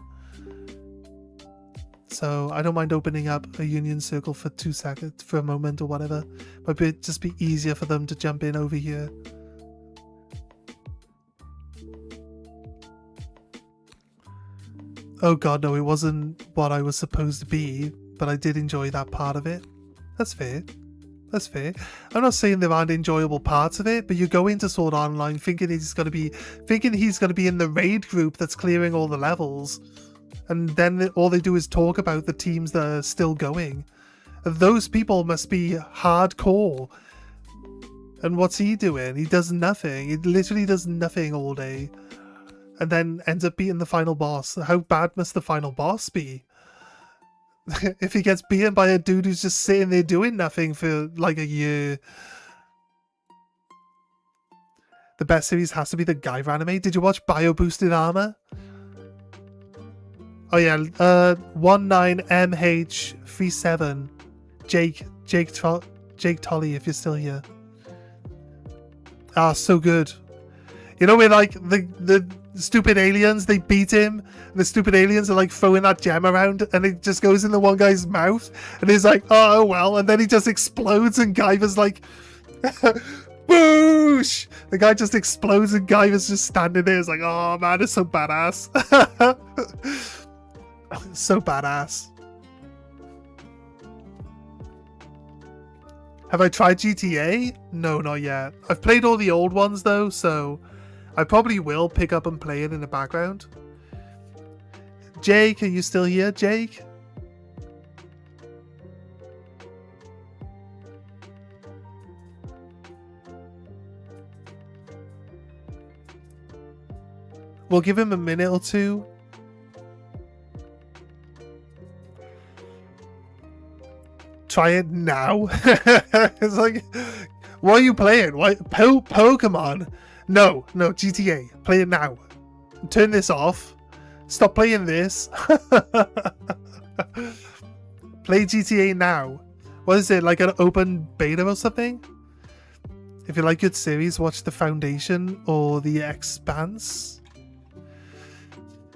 A: So I don't mind opening up a Union Circle for 2 seconds, for a moment or whatever. But it'd just be easier for them to jump in over here. Oh god, no, it wasn't what I was supposed to be, but I did enjoy that part of it. That's fair. That's fair. I'm not saying there aren't enjoyable parts of it, but you go into Sword Art Online thinking he's going to be in the raid group that's clearing all the levels, and then all they do is talk about the teams that are still going. Those people must be hardcore. And what's he doing? He does nothing. He literally does nothing all day, and then ends up beating the final boss. How bad must the final boss be? If he gets beaten by a dude who's just sitting there doing nothing for like a year. The best series has to be the Guyver anime. Did you watch Bio Boosted Armor? Oh yeah, 19MH37. Jake Tolley, if you're still here. Ah, so good. You know, where like the stupid aliens, they beat him, and the stupid aliens are like throwing that gem around, and it just goes in the one guy's mouth, and he's like, oh well, and then he just explodes, and Guyver's like, boosh! The guy just explodes, and Guyver's just standing there. It's like, oh man, it's so badass. So badass. Have I tried GTA? No, not yet. I've played all the old ones though, so I probably will pick up and play it in the background. Jake, are you still here, Jake? We'll give him a minute or two. Try it now. It's like, what are you playing? What Pokemon? No, GTA. Play it now. Turn this off. Stop playing this. Play GTA now. What is it, like an open beta or something? If you like good series, watch The Foundation or The Expanse.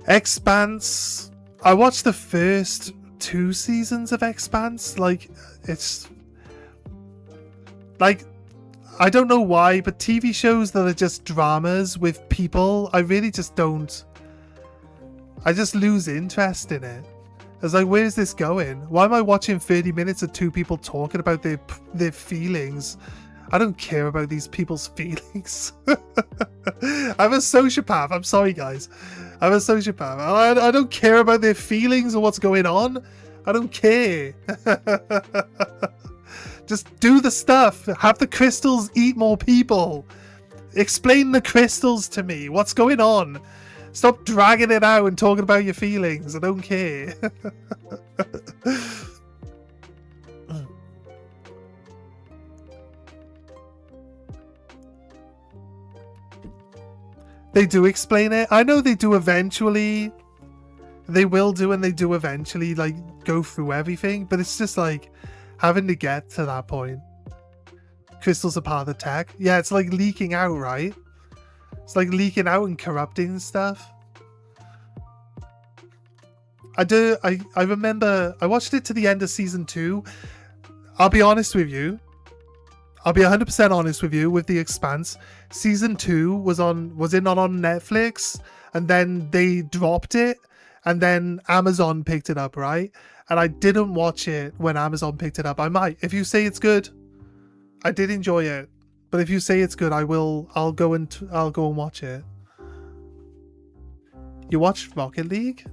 A: Expanse. I watched the first 2 seasons of Expanse. Like, it's like, I don't know why, but TV shows that are just dramas with people, I really just don't. I just lose interest in it. I was like, where's this going? Why am I watching 30 minutes of 2 people talking about their feelings? I don't care about these people's feelings. I'm a sociopath. I'm sorry, guys. I'm a sociopath. I don't care about their feelings or what's going on. I don't care. Just do the stuff. Have the crystals eat more people. Explain the crystals to me. What's going on? Stop dragging it out and talking about your feelings. I don't care. They do explain it. I know they do eventually. They will do, and they do eventually, like, go through everything. But it's just like having to get to that point. Crystals are part of the tech. Yeah, it's like leaking out, right? It's like leaking out and corrupting stuff. I remember I watched it to the end of season 2. I'll be honest with you. I'll be 100% honest with you with The Expanse. Season 2 was it not on Netflix? And then they dropped it. And then Amazon picked it up, right? And I didn't watch it when Amazon picked it up. I might. If you say it's good, I did enjoy it. But if you say it's good, I'll go and watch it. You watched Rocket League?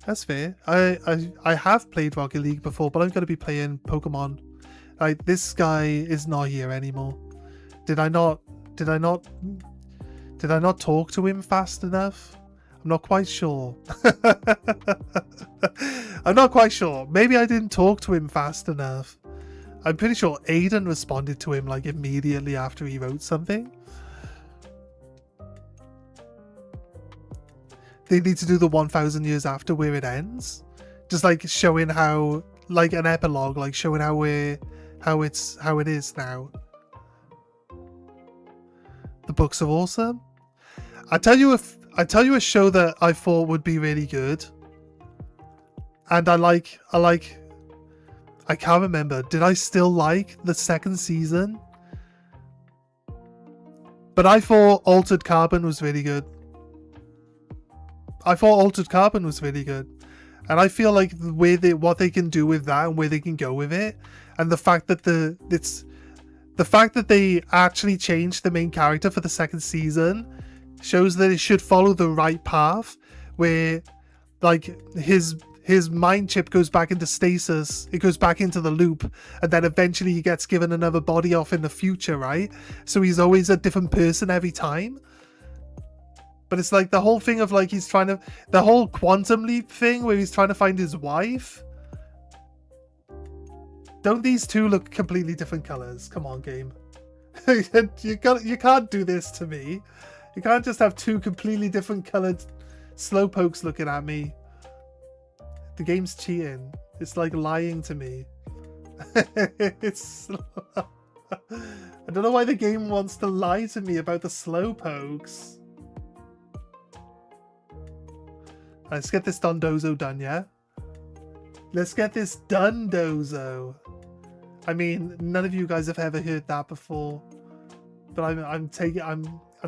A: That's fair. I have played Rocket League before, but I'm going to be playing Pokemon. Like, this guy is not here anymore. Did I not talk to him fast enough? I'm not quite sure. I'm not quite sure. Maybe I didn't talk to him fast enough. I'm pretty sure Aiden responded to him like immediately after he wrote something. They need to do the 1000 years after where it ends. Just like showing how, like an epilogue, like showing how it is now. The books are awesome. I tell you a show that I thought would be really good. And I can't remember. Did I still like the 2nd season? But I thought Altered Carbon was really good. And I feel like what they can do with that and where they can go with it, and the fact that they actually changed the main character for the 2nd season shows that it should follow the right path, where like his mind chip goes back into stasis, it goes back into the loop, and then eventually he gets given another body off in the future, right? So he's always a different person every time. But it's like the whole thing of like the whole quantum leap thing where he's trying to find his wife. Don't these two look completely different colors? Come on, game. You can't do this to me. You can't just have 2 completely different colored slowpokes looking at me. The game's cheating. It's like lying to me. I don't know why the game wants to lie to me about the slowpokes. Let's get this Dondozo done, yeah? Let's get this done, Dozo. I mean, none of you guys have ever heard that before, but I'm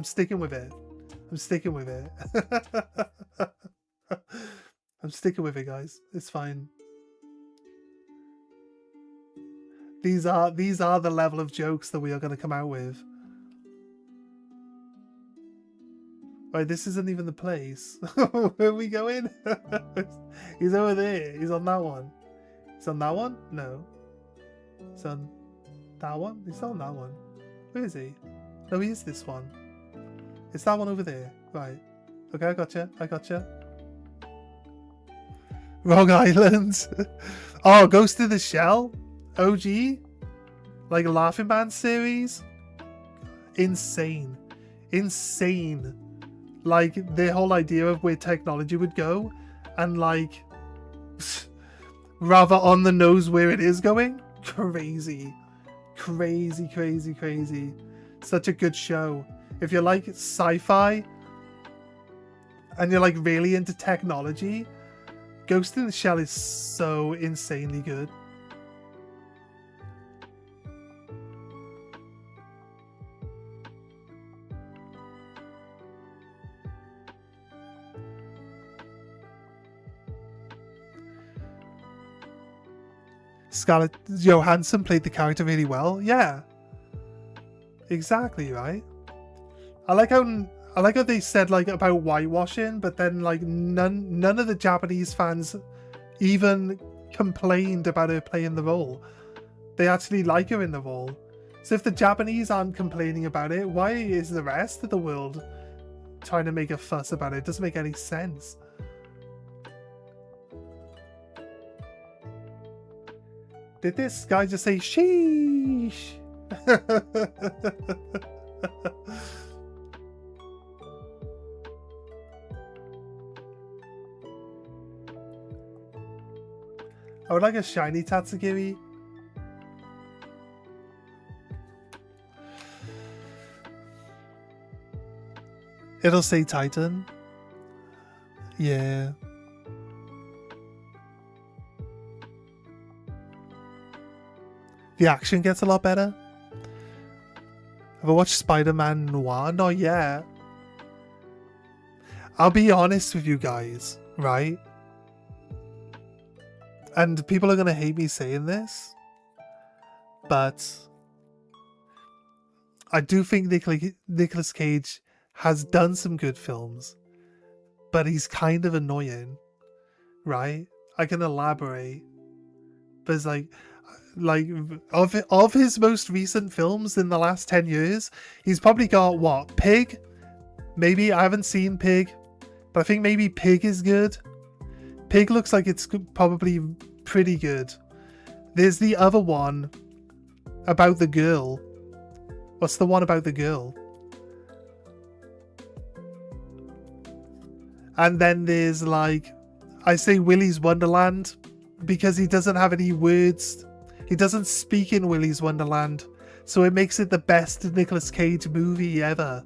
A: sticking with it. I'm sticking with it. I'm sticking with it, guys. It's fine. These are the level of jokes that we are going to come out with. Right, this isn't even the place. Where are we going? He's over there. He's on that one. He's on that one? No. He's on that one? He's on that one. Where is he? No, he is this one. It's that one over there. Right. Okay, I gotcha. I gotcha. Wrong island. Oh, Ghost in the Shell? OG? Like a Laughing Band series? Insane. Insane. Like, the whole idea of where technology would go, and like, rather on the nose where it is going. Crazy. Crazy, crazy, crazy. Such a good show. If you like sci-fi, and you're like really into technology, Ghost in the Shell is so insanely good. Scarlett Johansson played the character really well. Yeah. Exactly, right? I like how they said like about whitewashing, but then like none of the Japanese fans even complained about her playing the role. They actually like her in the role. So if the Japanese aren't complaining about it, why is the rest of the world trying to make a fuss about it? It doesn't make any sense. Did this guy just say sheesh? I would like a shiny Tatsugiri. It'll say Titan. Yeah. The action gets a lot better. Have I watched Spider-Man Noir? Not yet. I'll be honest with you guys, right? And people are going to hate me saying this, but I do think Nicolas Cage has done some good films, but he's kind of annoying, right? I can elaborate. But it's like of his most recent films in the last 10 years, he's probably got what? Pig? Maybe. I haven't seen Pig, but I think maybe Pig is good. Pig looks like it's probably pretty good. There's the other one about the girl. What's the one about the girl? And then there's like, I say Willy's Wonderland because he doesn't have any words. He doesn't speak in Willy's Wonderland, so it makes it the best Nicolas Cage movie ever.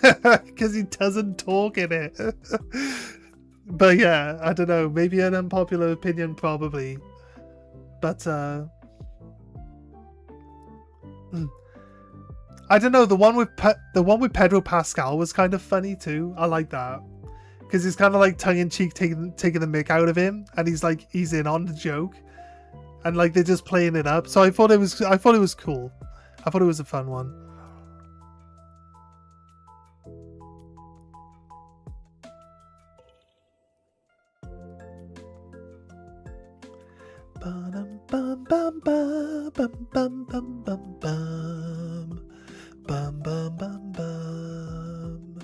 A: Because he doesn't talk in it. But yeah, I don't know. Maybe an unpopular opinion, probably. But I don't know. The one with Pedro Pascal was kind of funny too. I like that because he's kind of like tongue in cheek, taking the mick out of him, and he's in on the joke, and like they're just playing it up. So I thought it was cool. I thought it was a fun one. Bum bum bum bum bum bum bum bum bum bum bum bum.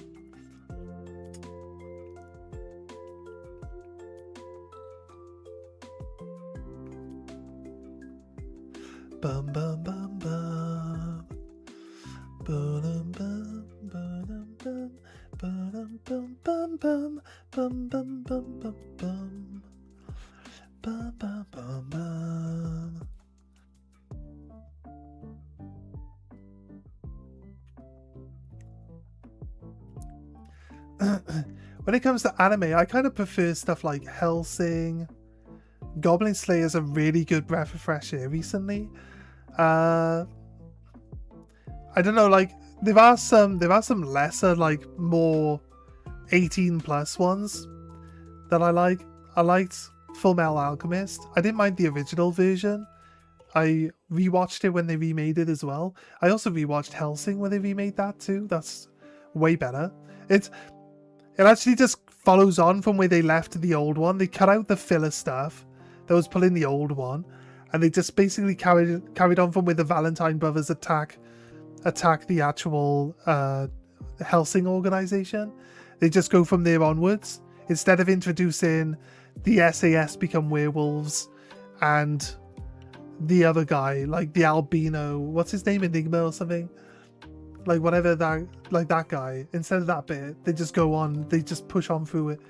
A: Bum bum bum bum. Bum bum bum bum bum bum bum bum bum bum bum bum. Bum, bum, bum, bum. When it comes to anime, I kind of prefer stuff like Hellsing. Goblin Slayer's a really good breath of fresh air recently. I don't know, like there are some lesser, like more 18+ ones that I like. I liked Full Metal Alchemist. I didn't mind the original version. I rewatched it when they remade it as well. I also rewatched Hellsing when they remade that too. That's way better. It actually just follows on from where they left the old one. They cut out the filler stuff that was put in the old one, and they just basically carried on from where the Valentine brothers attack the actual Helsing organization. They just go from there onwards. Instead of introducing the SAS become werewolves and the other guy, like the albino, what's his name, Enigma or something? Like whatever that, like that guy. Instead of that bit, they just go on, they just push on through it.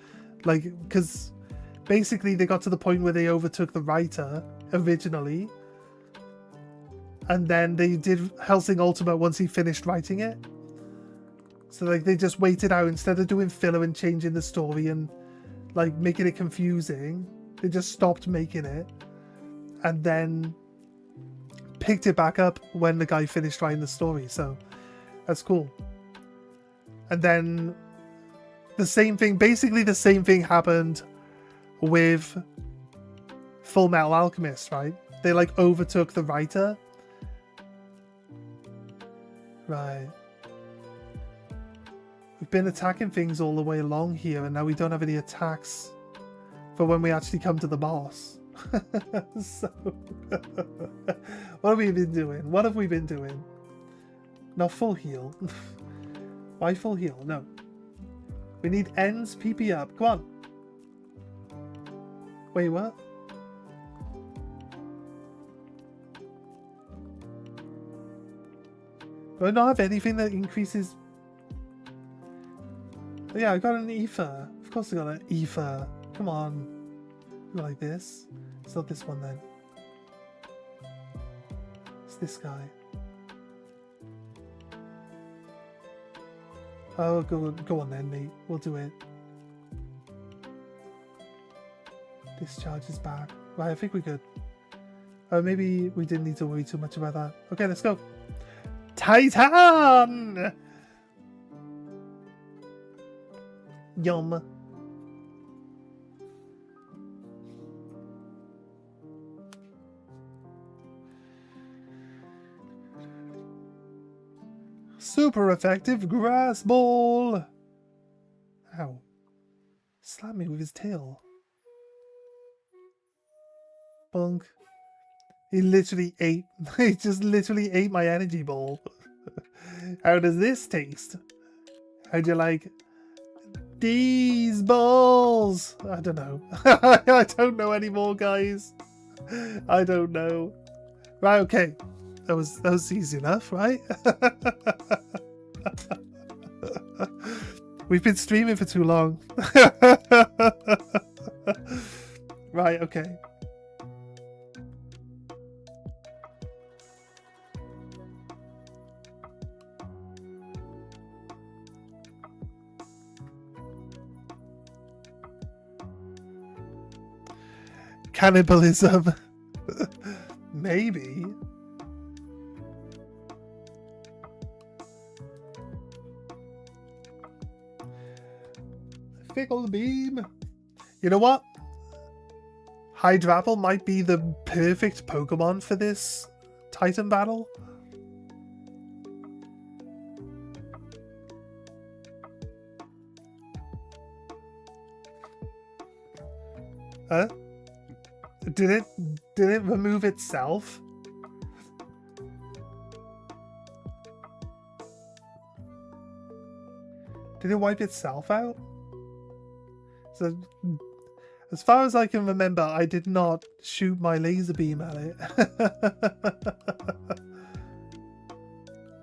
A: Like, because basically they got to the point where they overtook the writer originally. And then they did Helsing Ultimate once he finished writing it. So like they just waited out instead of doing filler and changing the story and like making it confusing. They just stopped making it and then picked it back up when the guy finished writing the story. So that's cool. And then the same thing, basically the same thing happened with Full Metal Alchemist, right? They like overtook the writer. Right. We've been attacking things all the way along here, and now we don't have any attacks for when we actually come to the boss. So, what have we been doing? What have we been doing? Not full heal. Why full heal? No. We need ends PP up. Come on. Wait, what? Do I not have anything that increases? Yeah, I got an ether. Of course I got an ether. Come on. Go like this. It's not this one then. It's this guy. Oh, go on then, mate. We'll do it. Discharge is back. Right, I think we're good. Maybe we didn't need to worry too much about that. Okay, let's go. Titan! Yum. Super effective grass ball. Ow. Slap me with his tail. Bunk. He literally ate. He just literally ate my energy ball. How does this taste? How'd you like these balls? I don't know. I don't know anymore, guys. I don't know. Right, okay. That was easy enough, right? We've been streaming for too long. Right, okay. Cannibalism. Maybe. Fickle beam. You know what? Hydrapple might be the perfect Pokemon for this Titan battle. Huh? Did it remove itself? Did it wipe itself out? So, as far as I can remember, I did not shoot my laser beam at it.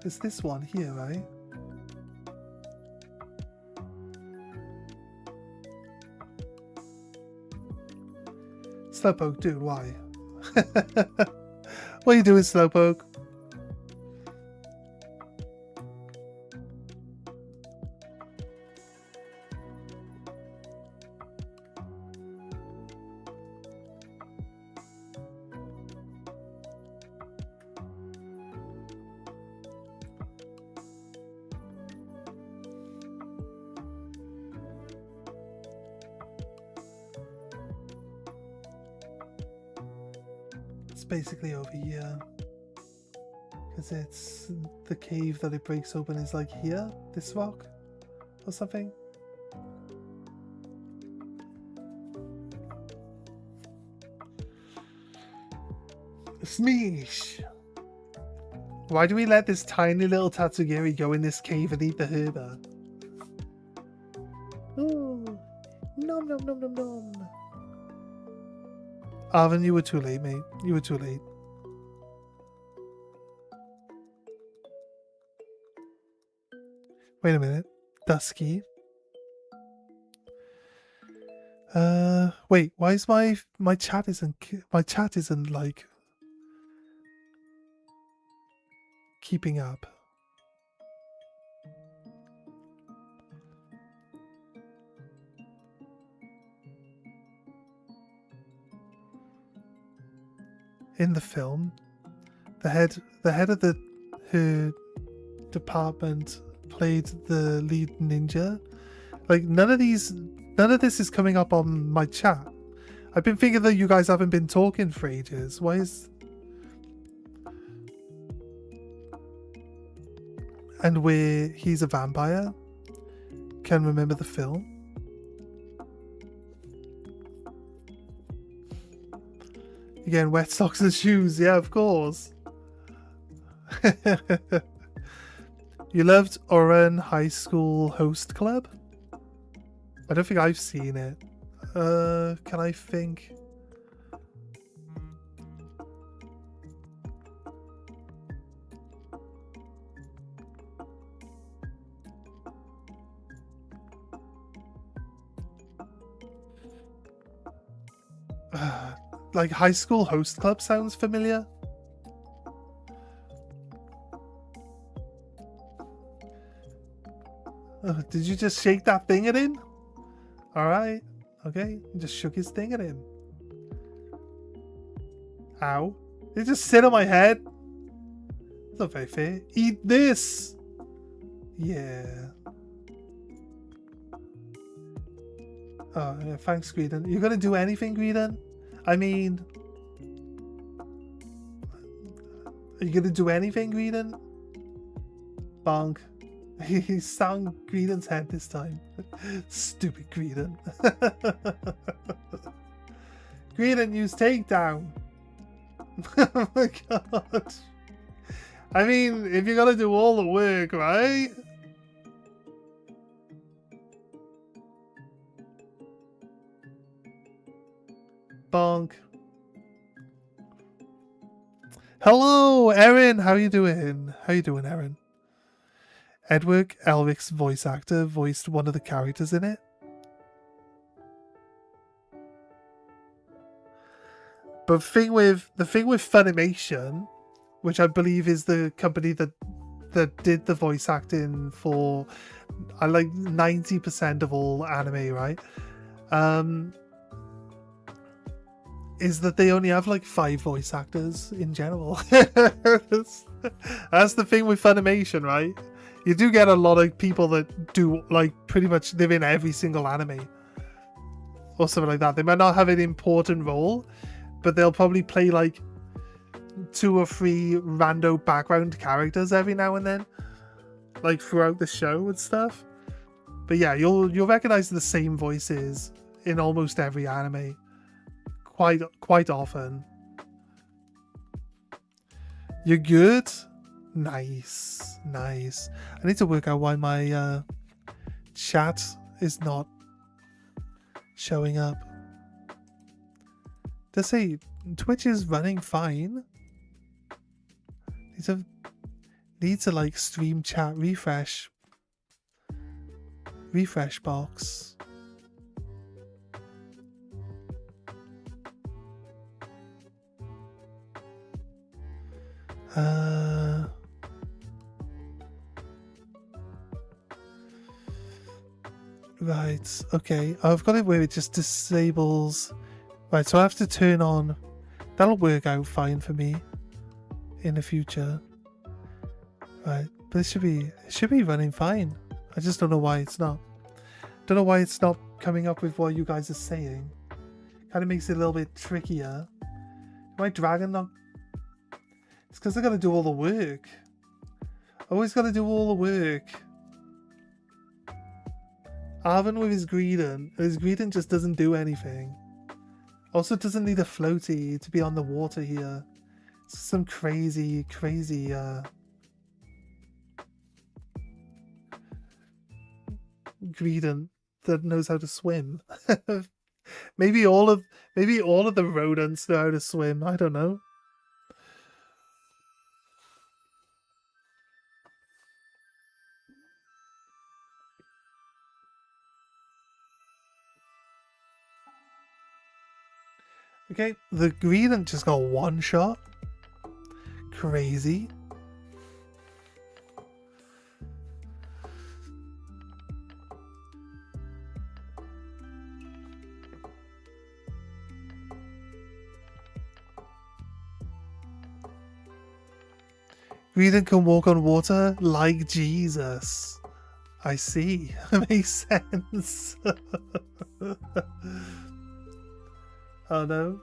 A: It's this one here, right? Slowpoke, dude, why? What are you doing, Slowpoke? Basically over here, because it's the cave that it breaks open is like here, this rock or something. Smeesh. Why do we let this tiny little Tatsugiri go in this cave and eat the herba? Ooh. Nom nom nom nom nom. Arvin, you were too late, mate. You were too late. Wait a minute. Dusky. Wait, why is my chat isn't like keeping up? In the film, the head of her department played the lead ninja. Like none of this is coming up on my chat. I've been thinking that you guys haven't been talking for ages. Why is... And where he's a vampire? Can remember the film? Again, wet socks and shoes. Yeah, of course. You loved Oran High School Host Club? I don't think I've seen it. Can I think? Like High School Host Club sounds familiar. Did you just shake that thing at him? Alright. Okay. You just shook his thing at him. Ow. Did it just sit on my head? It's not very fair. Eat this! Yeah. Oh, yeah, thanks, Greedon. You gonna do anything, Greedon? I mean... Are you gonna do anything, Greedon? Bonk. He stung Greedon's head this time. Stupid Greedon. Greedon, use takedown. Oh my god. I mean, if you're gonna do all the work, right? Bonk. Hello, Erin. How you doing? How you doing, Erin? Edward Elric's voice actor voiced one of the characters in it. But the thing with Funimation, which I believe is the company that did the voice acting for like 90% of all anime, right? Is that they only have like 5 voice actors in general. That's the thing with Funimation, right? You do get a lot of people that do like pretty much live in every single anime or something like that. They might not have an important role, but they'll probably play like 2 or 3 rando background characters every now and then, like throughout the show and stuff. But yeah, you'll recognize the same voices in almost every anime quite often. You're good? Nice. I need to work out why my chat is not showing up. Does say Twitch is running fine. Need to like stream chat refresh box. Right, okay. I've got it where it just disables. Right, so I have to turn on. That'll work out fine for me in the future. Right, but it should be running fine. I just don't know why it's not. Don't know why it's not coming up with what you guys are saying. Kind of makes it a little bit trickier. My dragon not... It's because I gotta do all the work. Always gotta do all the work. Arvin with his Greedon just doesn't do anything. Also doesn't need a floaty to be on the water here. It's some crazy Greedent that knows how to swim. maybe all of the rodents know how to swim. I don't know. Okay, the Greedent just got one shot. Crazy. Greedent can walk on water like Jesus. I see. Makes sense. Oh no.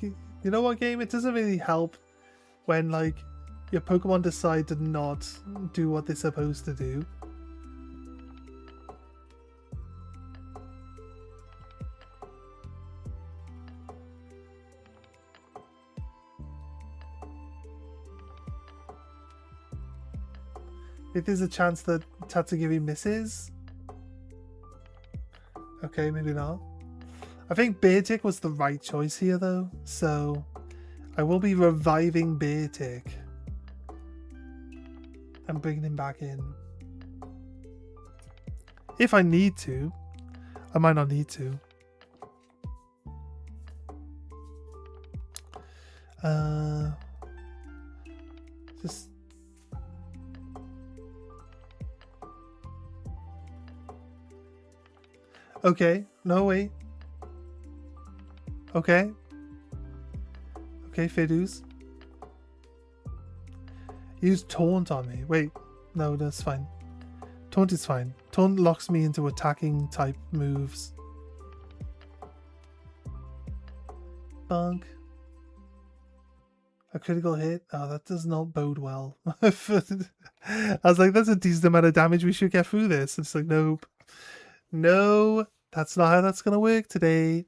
A: You know what, game? It doesn't really help when, like, your Pokemon decide to not do what they're supposed to do. If there's a chance that Tatsugiri misses. Okay, maybe not. I think Beartic was the right choice here, though, so I will be reviving Beartic and bringing him back in. If I need to. I might not need to. Just... Okay, no, wait. Okay. Okay, Fidus. Use Taunt on me. Wait, no, that's fine. Taunt is fine. Taunt locks me into attacking type moves. Bunk. A critical hit? Oh, that does not bode well. I was like, that's a decent amount of damage. We should get through this. It's like, nope. No, that's not how that's going to work today.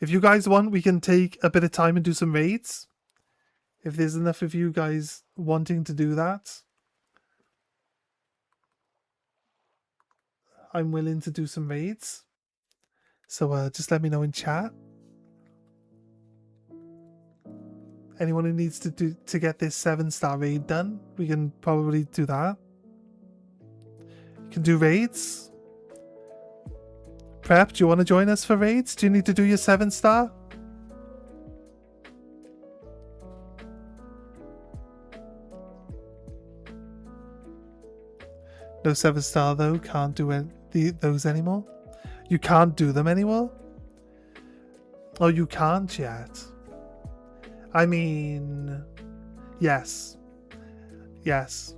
A: If you guys want, we can take a bit of time and do some raids. If there's enough of you guys wanting to do that, I'm willing to do some raids. So just let me know in chat. Anyone who needs to get this 7-star raid done, we can probably do that. You can do raids. Prep, do you want to join us for raids? Do you need to do your 7-star? No 7-star though, can't do those anymore. You can't do them anymore? Oh, you can't yet. I mean, yes. Yes.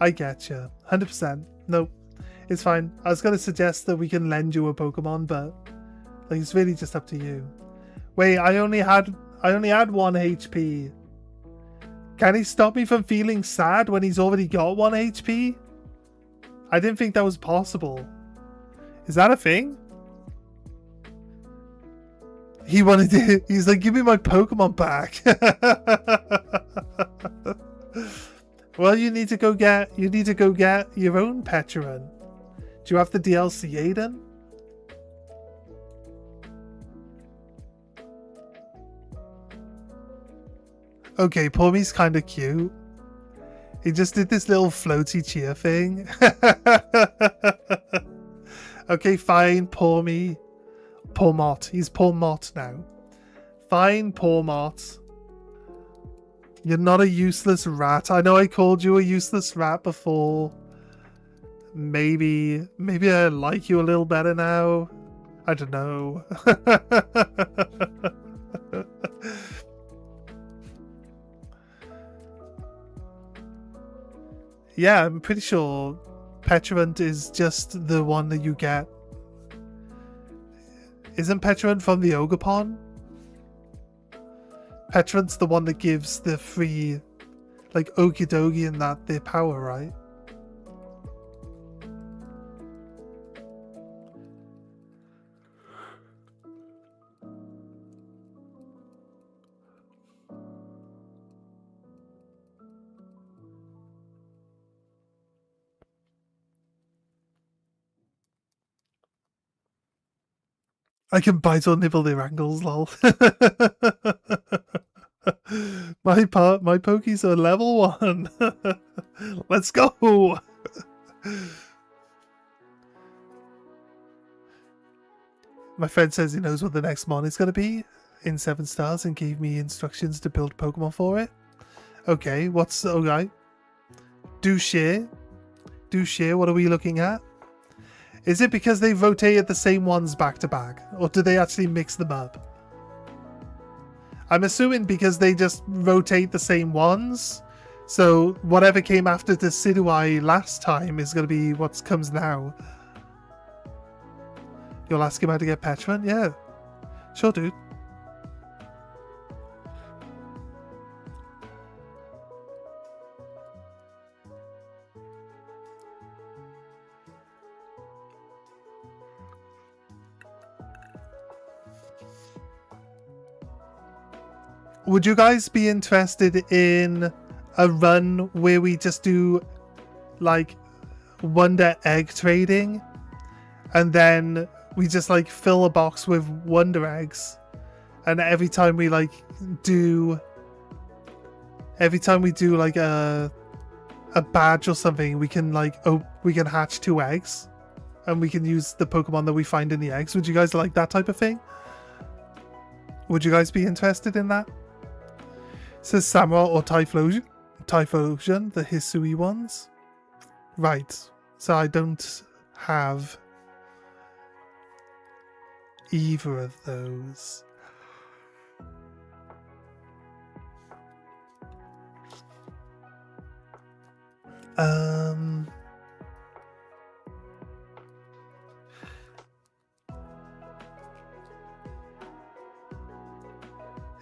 A: I get you. 100%. Nope. It's fine. I was going to suggest that we can lend you a Pokemon, but like, it's really just up to you. Wait, I only had 1 HP. Can he stop me from feeling sad when he's already got 1 HP? I didn't think that was possible. Is that a thing? He wanted to, he's like, give me my Pokemon back. Well, you need to go get your own Pecharon. Do you have the DLC, Aiden? Okay, Pormi's kind of cute. He just did this little floaty cheer thing. Okay, fine, Pormi. Pormot. He's Pormot now. Fine, Pormot. You're not a useless rat. I know I called you a useless rat before. Maybe I like you a little better now. I don't know. Yeah, I'm pretty sure Petulant is just the one that you get. Isn't Petulant from the Ogerpon? Petulant's the one that gives the free, like, Okidogi and that, their power, right? I can bite or nibble their ankles, lol. My pokies are level 1. Let's go. My friend says he knows what the next mon is going to be in 7 stars and gave me instructions to build Pokemon for it. Okay, what's... Okay. Do share. Do share, what are we looking at? Is it because they rotated the same ones back to back? Or do they actually mix them up? I'm assuming because they just rotate the same ones. So whatever came after the Decidueye last time is going to be what comes now. You'll ask him how to get Petulant? Yeah. Sure, dude. Would you guys be interested in a run where we just do like Wonder Egg trading and then we just like fill a box with Wonder Eggs, and every time we do like a badge or something, we can we can hatch 2 eggs and we can use the Pokemon that we find in the eggs. Would you guys like that type of thing? Would you guys be interested in that? It says Samurott or Typhlosion, the Hisui ones. Right. So I don't have either of those.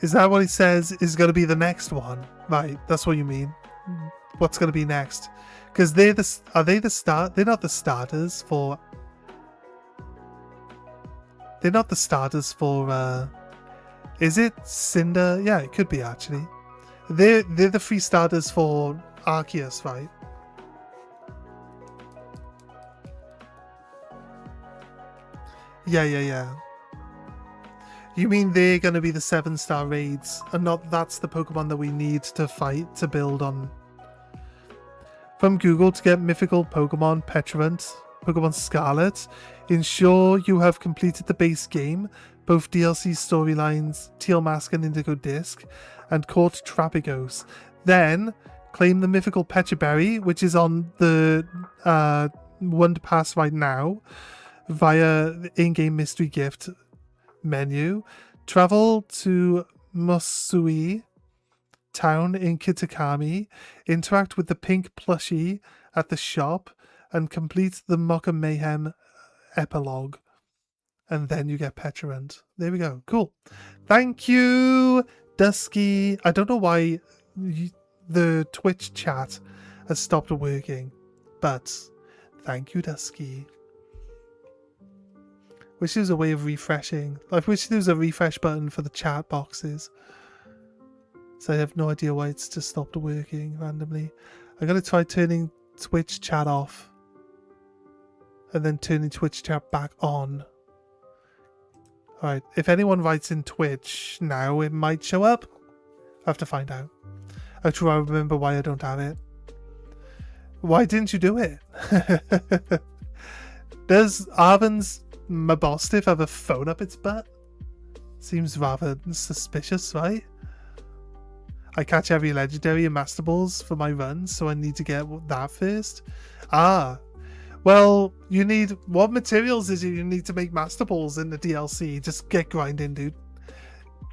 A: Is that what he says is going to be the next one? Right, that's what you mean. What's going to be next? Because they're they're not the starters for... They're not the starters for, is it Cinder? Yeah, it could be actually. They're the 3 starters for Arceus, right? Yeah. You mean they're going to be the 7-star raids, and not that's the Pokemon that we need to fight to build on. From Google to get mythical Pokemon Petulant, Pokemon Scarlet, ensure you have completed the base game, both DLC storylines, Teal Mask and Indigo Disc, and caught Trapigos. Then, claim the mythical Pechaberry, which is on the Wonder Pass right now, via the in-game mystery gift menu. Travel to Mosui town in Kitakami, interact with the pink plushie at the shop, and complete the Mocha Mayhem epilogue. And then you get Petulant. There we go. Cool. Thank you, Dusky. I don't know why the Twitch chat has stopped working, but thank you, Dusky. Wish there was a way of refreshing. I wish there was a refresh button for the chat boxes. So I have no idea why it's just stopped working randomly. I'm going to try turning Twitch chat off. And then turning Twitch chat back on. Alright, if anyone writes in Twitch now, it might show up. I have to find out. I'll try to remember why I don't have it. Why didn't you do it? Does Arven's Mabostiff have a phone up its butt? Seems rather suspicious, right? I catch every legendary in Master Balls for my runs, so I need to get that first. Ah, well, you need... What materials is it you need to make Master Balls in the DLC? Just get grinding, dude.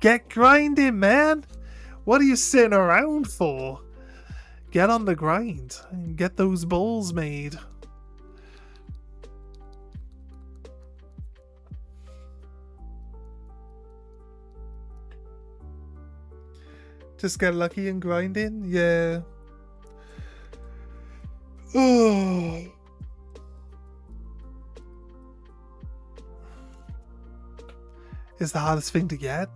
A: Get grinding, man! What are you sitting around for? Get on the grind and get those balls made. Just get lucky and grinding? Yeah. Oh. Is the hardest thing to get?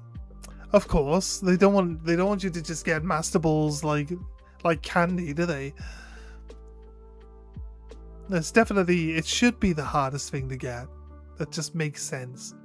A: Of course. They don't want you to just get Master Balls like candy, do they? It's definitely, it should be the hardest thing to get. That just makes sense.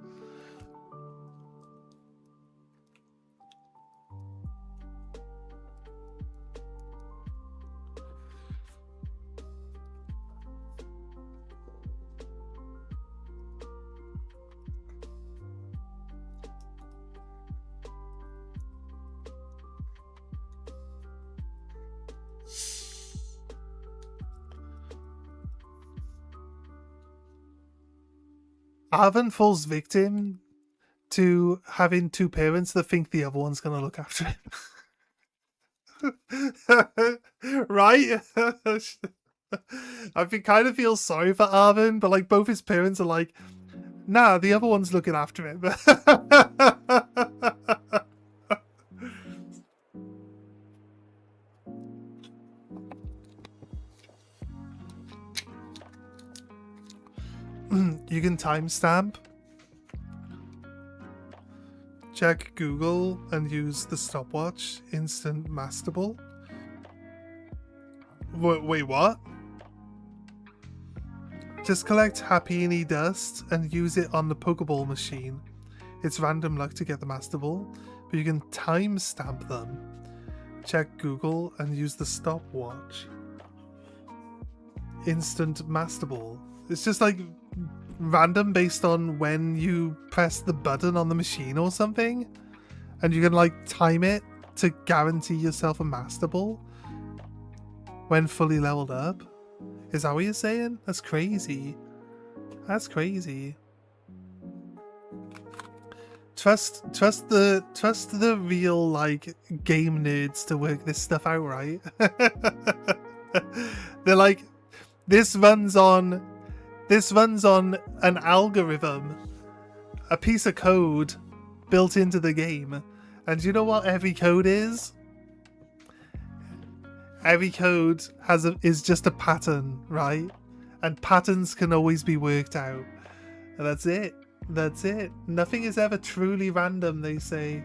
A: Arvin falls victim to having two parents that think the other one's gonna look after him. Right? I kind of feel sorry for Arvin, but like both his parents are like, nah, the other one's looking after him. You can timestamp. Check Google and use the stopwatch. Instant masterable. Wait, what? Just collect Happiny dust and use it on the Pokeball machine. It's random luck to get the Master Ball, but you can timestamp them. Check Google and use the stopwatch. Instant Master Ball. It's just like random based on when you press the button on the machine or something, and you can like time it to guarantee yourself a Master Ball when fully leveled up. Is that what you're saying? That's crazy. That's crazy. Trust the real like game nerds to work this stuff out, right? They're like, this runs on an algorithm, a piece of code built into the game. And you know what every code is? Every code is just a pattern, right? And patterns can always be worked out. And that's it. That's it. Nothing is ever truly random, they say.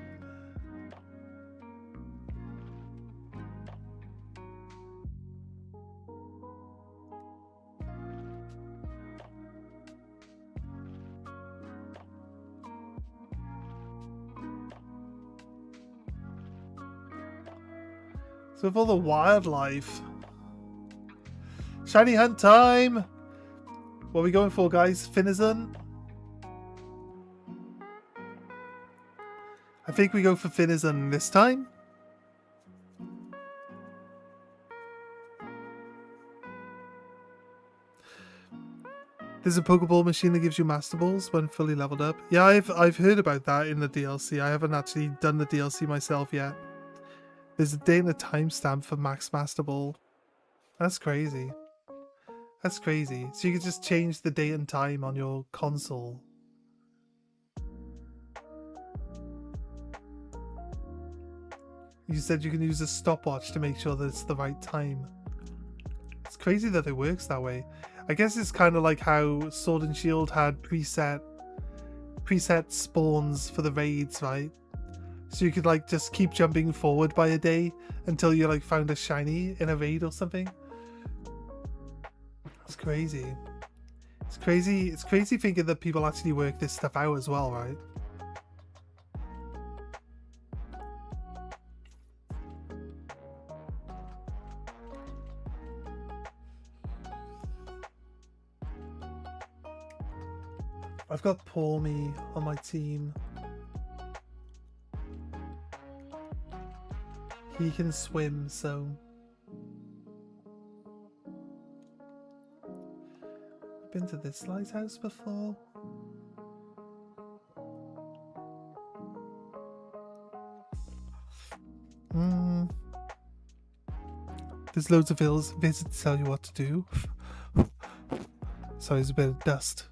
A: So with all the wildlife. Shiny hunt time! What are we going for, guys? Finizen? I think we go for Finizen this time. There's a Pokeball machine that gives you Master Balls when fully leveled up. Yeah, I've heard about that in the DLC. I haven't actually done the DLC myself yet. There's a date and a timestamp for Max Master Ball. That's crazy. That's crazy. So you can just change the date and time on your console. You said you can use a stopwatch to make sure that it's the right time. It's crazy that it works that way. I guess it's kind of like how Sword and Shield had preset spawns for the raids, right? So you could like just keep jumping forward by a day until you like found a shiny in a raid or something. It's crazy. It's crazy. It's crazy thinking that people actually work this stuff out as well, right? I've got Poor Me on my team. He can swim, so... I've been to this lighthouse before. There's loads of visits to tell you what to do. Sorry, there's a bit of dust.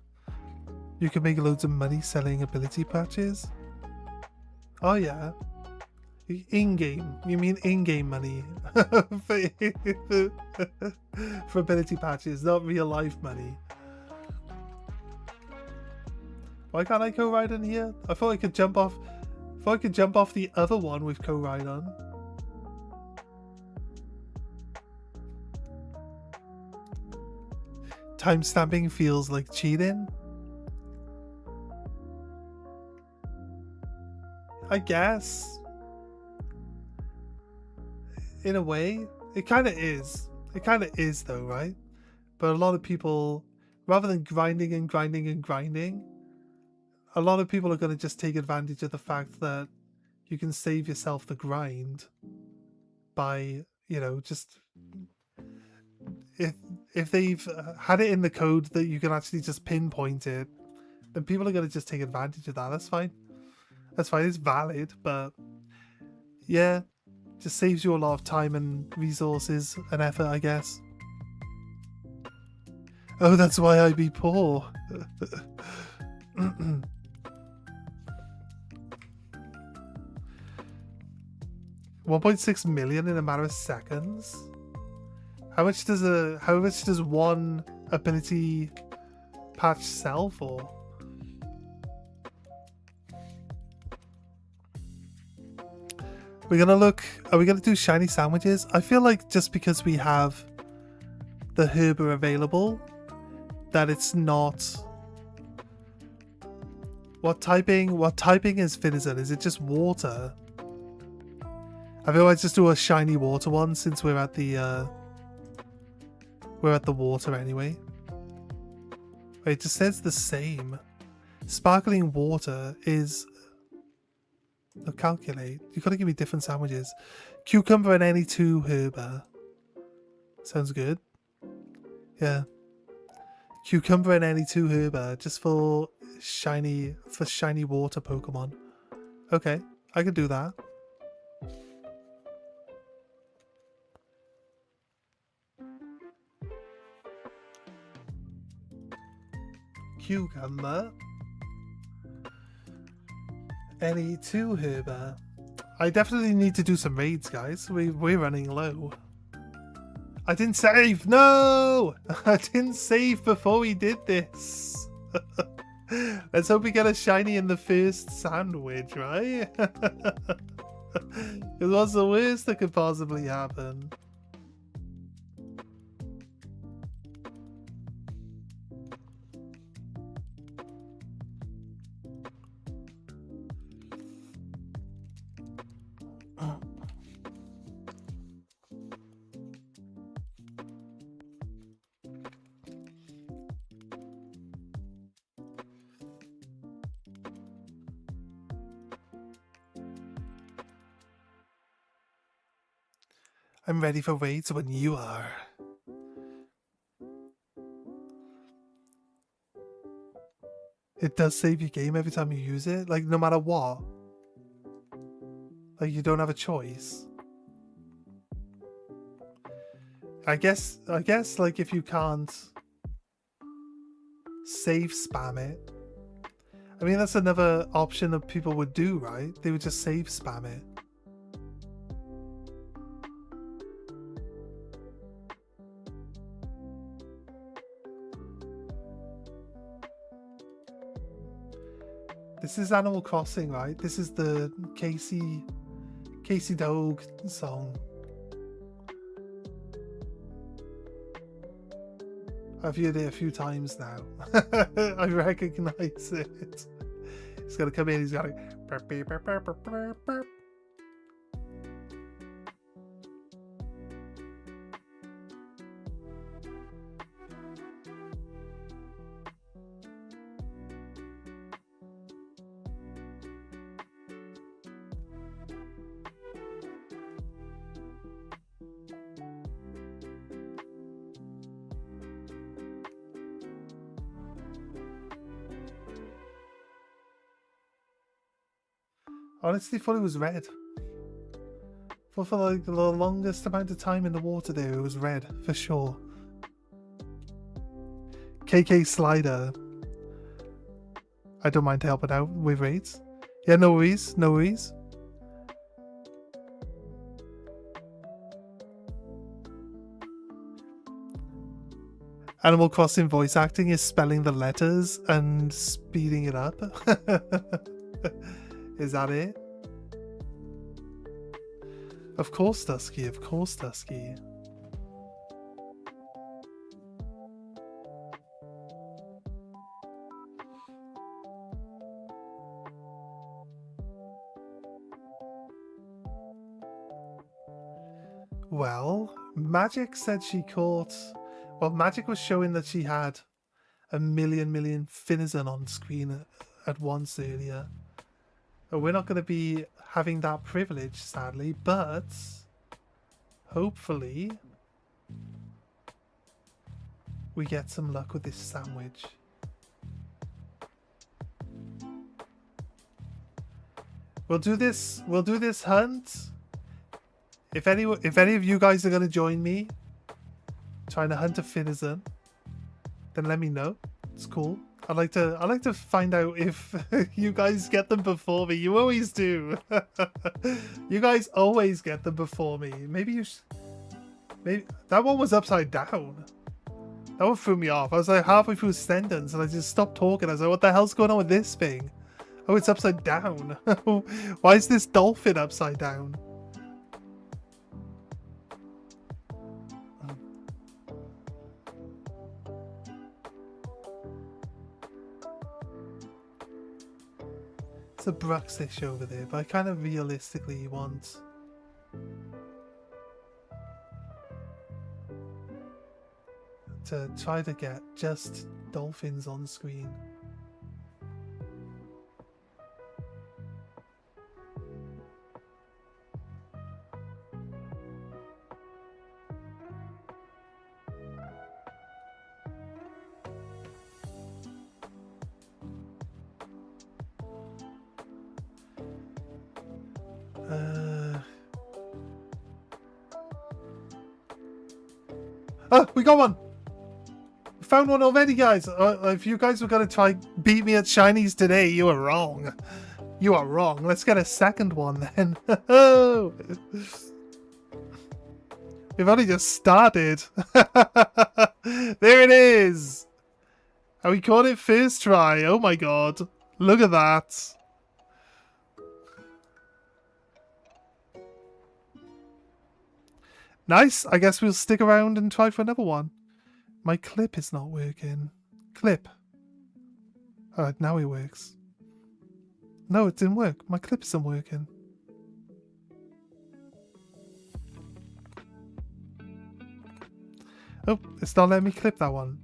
A: You can make loads of money selling ability patches. Oh yeah. In-game. You mean in-game money. For ability patches, not real life money. Why can't I co-ride on here? I thought I could jump off. I thought I could jump off the other one with co-ride on. Timestamping feels like cheating. I guess. In a way, it kind of is. It kind of is though, right? But a lot of people, rather than grinding and grinding and grinding, a lot of people are going to just take advantage of the fact that you can save yourself the grind by, you know, just... If they've had it in the code that you can actually just pinpoint it then people are going to just take advantage of that. That's fine. That's fine. It's valid, but yeah, just saves you a lot of time and resources and effort, I guess. Oh, that's why I be poor. 1.6 million in a matter of seconds. How much does one ability patch sell for? We're gonna look. Are we gonna do shiny sandwiches? I feel like just because we have the herber available, that it's not. What typing is Finizen? Is it just water? I feel like just do a shiny water one since we're at the water anyway. Wait, it just says the same. Sparkling water is. No, calculate. You gotta give me different sandwiches. Cucumber and any two herber. Sounds good. Yeah. Cucumber and any two herber just for shiny water Pokemon. Okay, I can do that. Cucumber. Any two herber. I definitely need to do some raids, guys. We're running low. I didn't save! No! I didn't save before we did this. Let's hope we get a shiny in the first sandwich, right? It was the worst that could possibly happen. I'm ready for raids when you are. It does save your game every time you use it, like no matter what. Like you don't have a choice. I guess like if you can't save spam it. I mean that's another option that people would do, right? They would just save spam it. This is Animal Crossing, right? This is the Casey Dog song. I've heard it a few times now. I recognize it. He's gonna come in, he's gonna honestly thought it was red. For like the longest amount of time in the water there, it was red, for sure. KK Slider. I don't mind helping out with raids. Yeah, no worries, no worries. Animal Crossing voice acting is spelling the letters and speeding it up. Is that it? Of course, Dusky. Of course, Dusky. Well, Magic said she caught... Well, Magic was showing that she had a million Finizen on screen at once earlier. We're not going to be having that privilege, sadly, but hopefully we get some luck with this sandwich. We'll do this hunt. If any of you guys are gonna join me trying to hunt a Finizen, then let me know. It's cool. I like to find out if you guys get them before me. You always do. You guys always get them before me. Maybe that one was upside down. That one threw me off. I was like halfway through a sentence and I just stopped talking. I was like, what the hell's going on with this thing? Oh, it's upside down. Why is this dolphin upside down? It's a Bruxish over there, but I kind of realistically want... to try to get just dolphins on screen. Oh, we got one! Found one already, guys. If you guys were going to try beat me at shinies today, you were wrong. You are wrong. Let's get a second one then. We've only just started. There it is. And we caught it first try. Oh my god. Look at that. Nice. I guess we'll stick around and try for another one. My clip is not working. Clip. Alright, now it works. No, it didn't work. My clip isn't working. Oh, it's not letting me clip that one.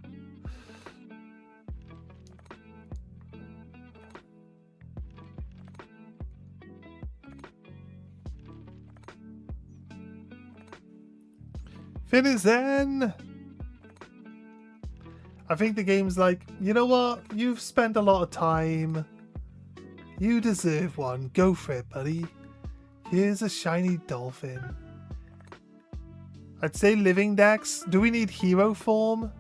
A: Finizen! I think the game's like, you know what? You've spent a lot of time. You deserve one. Go for it, buddy. Here's a shiny dolphin. I'd say living dex. Do we need hero form?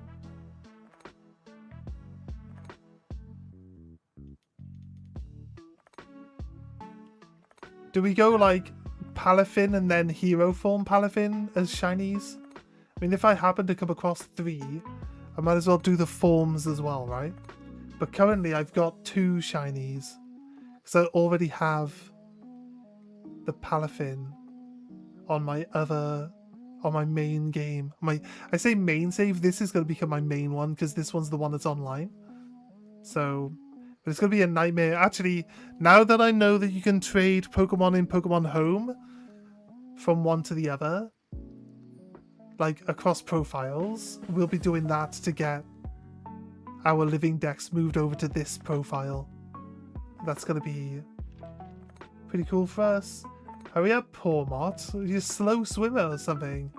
A: Do we go like Palafin and then hero form Palafin as shinies? I mean, if I happen to come across 3, I might as well do the forms as well, right? But currently I've got 2 shinies. Because I already have the Palafin on my main game. I say main save, this is going to become my main one because this one's the one that's online. So, but it's going to be a nightmare. Actually, now that I know that you can trade Pokemon in Pokemon Home from one to the other, like across profiles, we'll be doing that to get our living dex moved over to this profile. That's going to be pretty cool for us. Hurry up, poor Mott. You're a slow swimmer or something.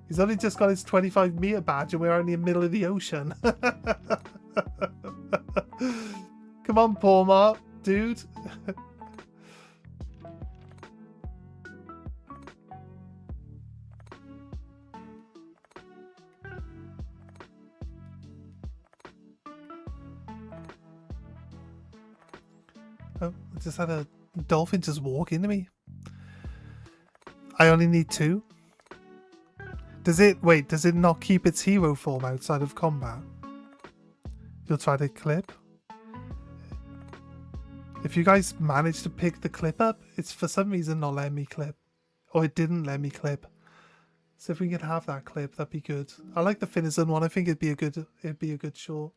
A: He's only just got his 25-meter badge and we're only in the middle of the ocean. Come on, poor Mott, dude. Oh, I just had a dolphin just walk into me. I only need 2. Does it not keep its hero form outside of combat? You'll try to clip. If you guys manage to pick the clip up, it's for some reason not letting me clip. Or it didn't let me clip. So if we could have that clip, that'd be good. I like the Finizen one. I think it'd be a good short.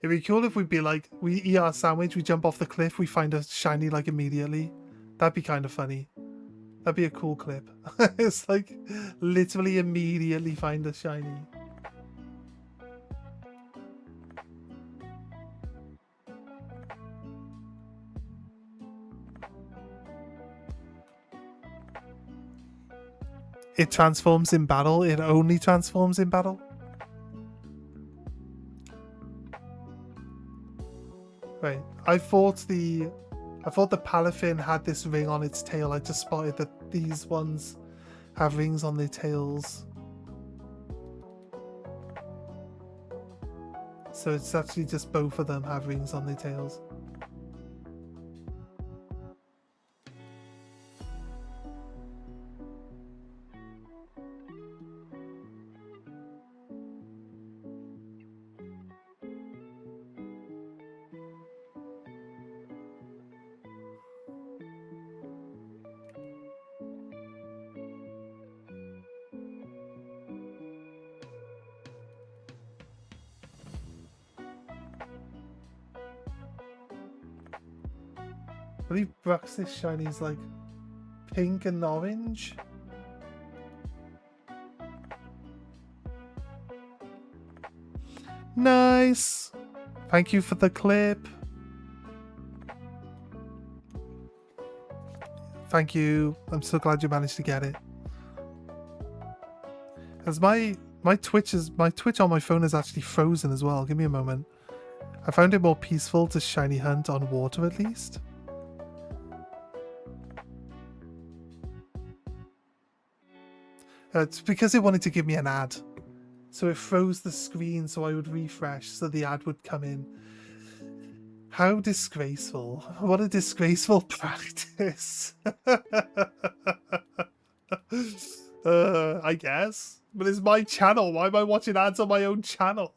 A: It'd be cool if we'd be like, we eat our sandwich, we jump off the cliff, we find a shiny like immediately. That'd be kind of funny. That'd be a cool clip. It's like literally immediately find a shiny. It transforms in battle. It only transforms in battle. Right, I thought the palafin had this ring on its tail. I just spotted that these ones have rings on their tails. So it's actually just both of them have rings on their tails. I believe Brux's shinies like pink and orange. Nice. Thank you for the clip. Thank you. I'm so glad you managed to get it. As my Twitch on my phone is actually frozen as well. Give me a moment. I found it more peaceful to shiny hunt on water at least. It's because it wanted to give me an ad. So it froze the screen so I would refresh so the ad would come in. How disgraceful. What a disgraceful practice. I guess. But it's my channel. Why am I watching ads on my own channel?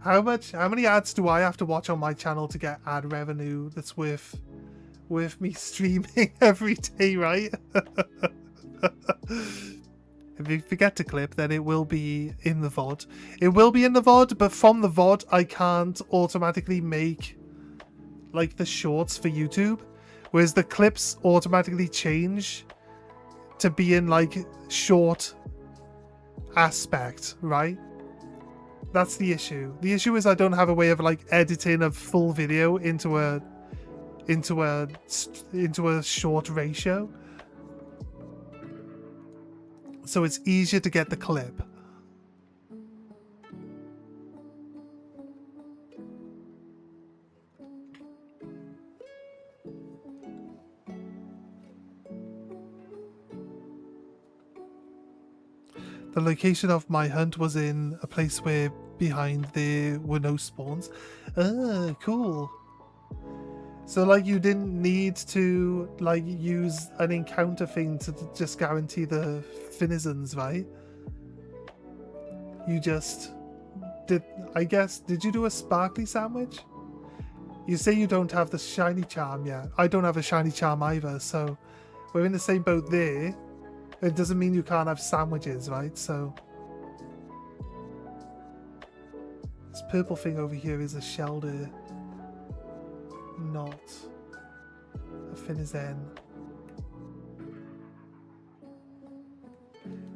A: How many ads do I have to watch on my channel to get ad revenue that's worth me streaming every day, right? If you forget to clip, then it will be in the VOD. It will be in the VOD, but from the VOD, I can't automatically make like the shorts for YouTube, whereas the clips automatically change to be in like short aspect, right? That's the issue. The issue is I don't have a way of like editing a full video into a short ratio, so it's easier to get the clip. The location of my hunt was in a place where behind there were no spawns. Ah, cool. So like you didn't need to like use an encounter thing to just guarantee the finizens, right? You just did, I guess, did you do a sparkly sandwich? You say you don't have the shiny charm yet. I don't have a shiny charm either, so we're in the same boat there. It doesn't mean you can't have sandwiches, right? So this purple thing over here is a shelter, not a finizen.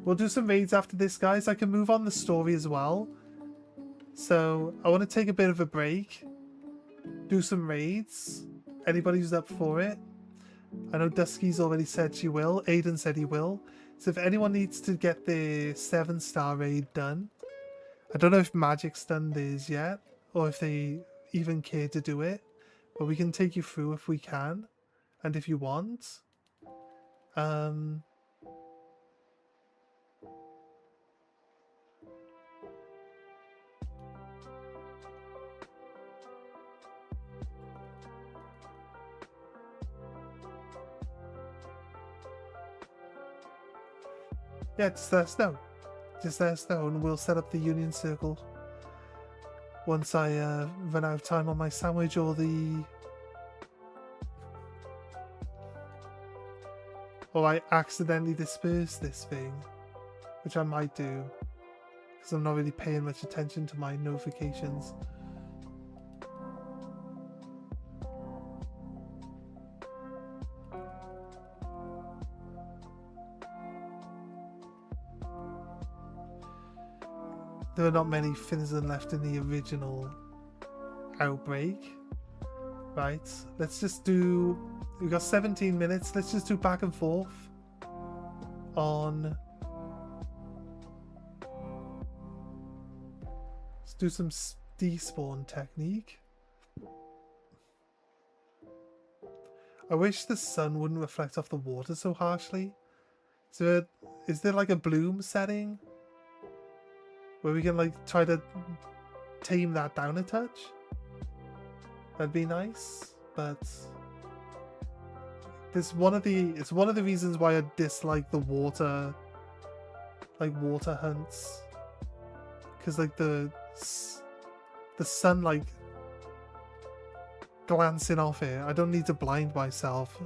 A: We'll do some raids after this, guys. I can move on the story as well. So I want to take a bit of a break, do some raids. Anybody who's up for it? I know Dusky's already said she will. Aiden said he will. So if anyone needs to get the 7-star raid done, I don't know if Magic's done theirs yet, or if they even care to do it, but we can take you through if we can, and if you want. Yeah, just let us know. Just let us know and we'll set up the union circle once I run out of time on my sandwich or I accidentally disperse this thing, which I might do because I'm not really paying much attention to my notifications. There are not many Finizen left in the original outbreak. Right, let's just do... We've got 17 minutes. Let's just do back and forth on... Let's do some despawn technique. I wish the sun wouldn't reflect off the water so harshly. So is there like a bloom setting where we can like try to tame that down a touch? That'd be nice, but it's one of the reasons why I dislike the water, like water hunts, because like the sun like glancing off it. I don't need to blind myself.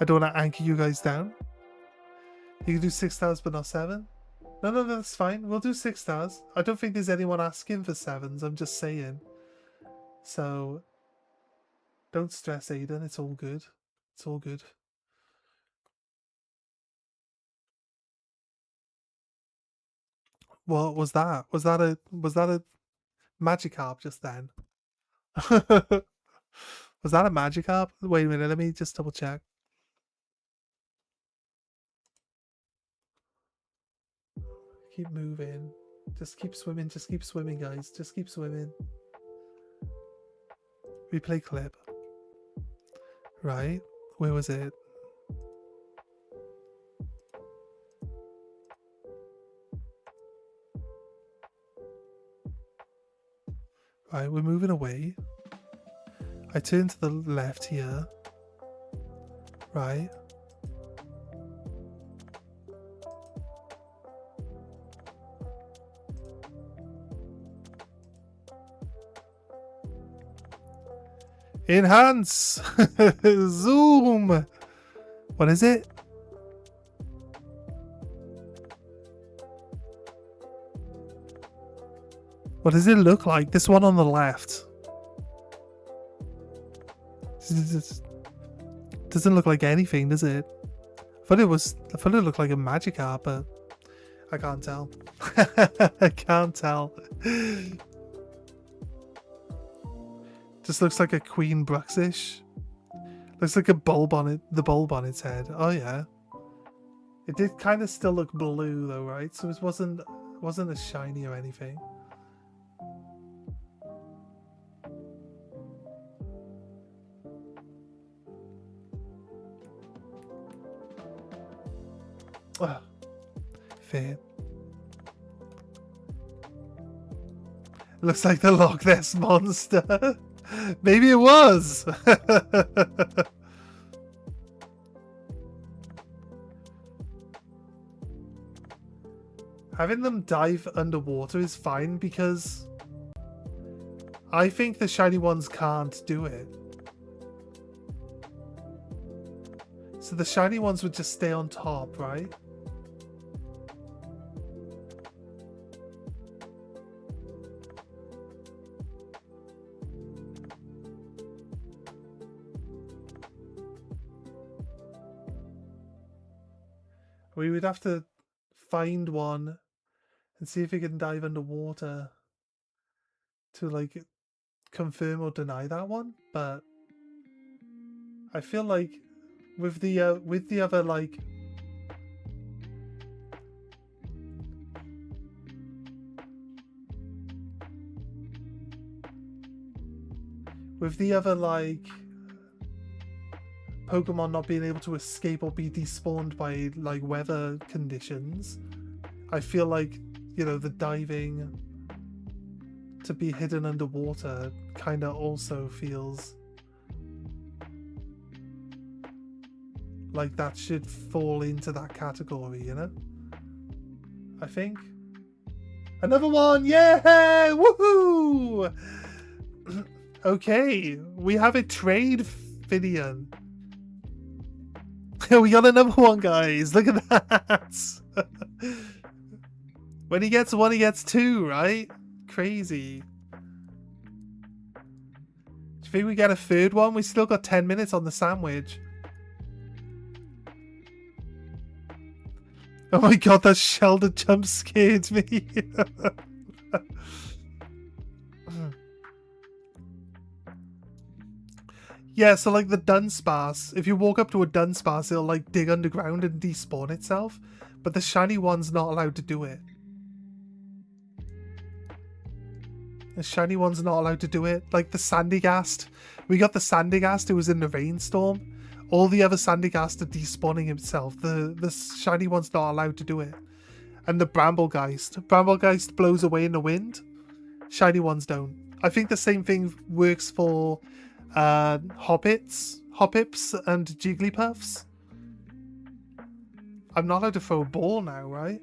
A: I don't want to anchor you guys down. You can do 6 stars but not 7. No, that's fine. We'll do 6 stars. I don't think there's anyone asking for 7s. I'm just saying. So don't stress, Aiden. It's all good. It's all good. What was that? Was that a Magikarp just then? Was that a Magikarp? Wait a minute, let me just double check. Keep moving. Just keep swimming, guys. Just keep swimming. Replay clip. Right. Where was it? Right, we're moving away. I turn to the left here. Right. Enhance! Zoom! What is it? What does it look like? This one on the left. Doesn't look like anything, does it? I thought it looked like a Magikarp, but I can't tell. I can't tell. Just looks like a Queen Bruxish. Looks like a bulb on it. The bulb on its head. Oh yeah. It did kind of still look blue though, right? So it wasn't as shiny or anything. Oh, fair. Looks like the Loch Ness Monster. Maybe it was. Having them dive underwater is fine because I think the shiny ones can't do it. So the shiny ones would just stay on top, right? We would have to find one and see if it can dive underwater to like confirm or deny that one. But I feel like with the other like Pokemon not being able to escape or be despawned by like weather conditions, I feel like, you know, the diving to be hidden underwater kind of also feels like that should fall into that category, you know? I think. Another one! Yeah! Woohoo! Okay, we have a trade, Finian. We got another one, guys. Look at that. When he gets one, he gets two, right? Crazy. Do you think we get a third one? We still got 10 minutes on the sandwich. Oh my god, that Sheldon jump scared me. Yeah, so like the Dunsparce, if you walk up to a Dunsparce, it'll like dig underground and despawn itself, but the shiny one's not allowed to do it. The shiny one's not allowed to do it. Like the Sandygast. We got the Sandygast, it was in the rainstorm. All the other Sandygast are despawning himself. The shiny one's not allowed to do it. And the Bramblegeist. Bramblegeist blows away in the wind. Shiny ones don't. I think the same thing works for Hoppips and Jigglypuffs. I'm not allowed to throw a ball now, right?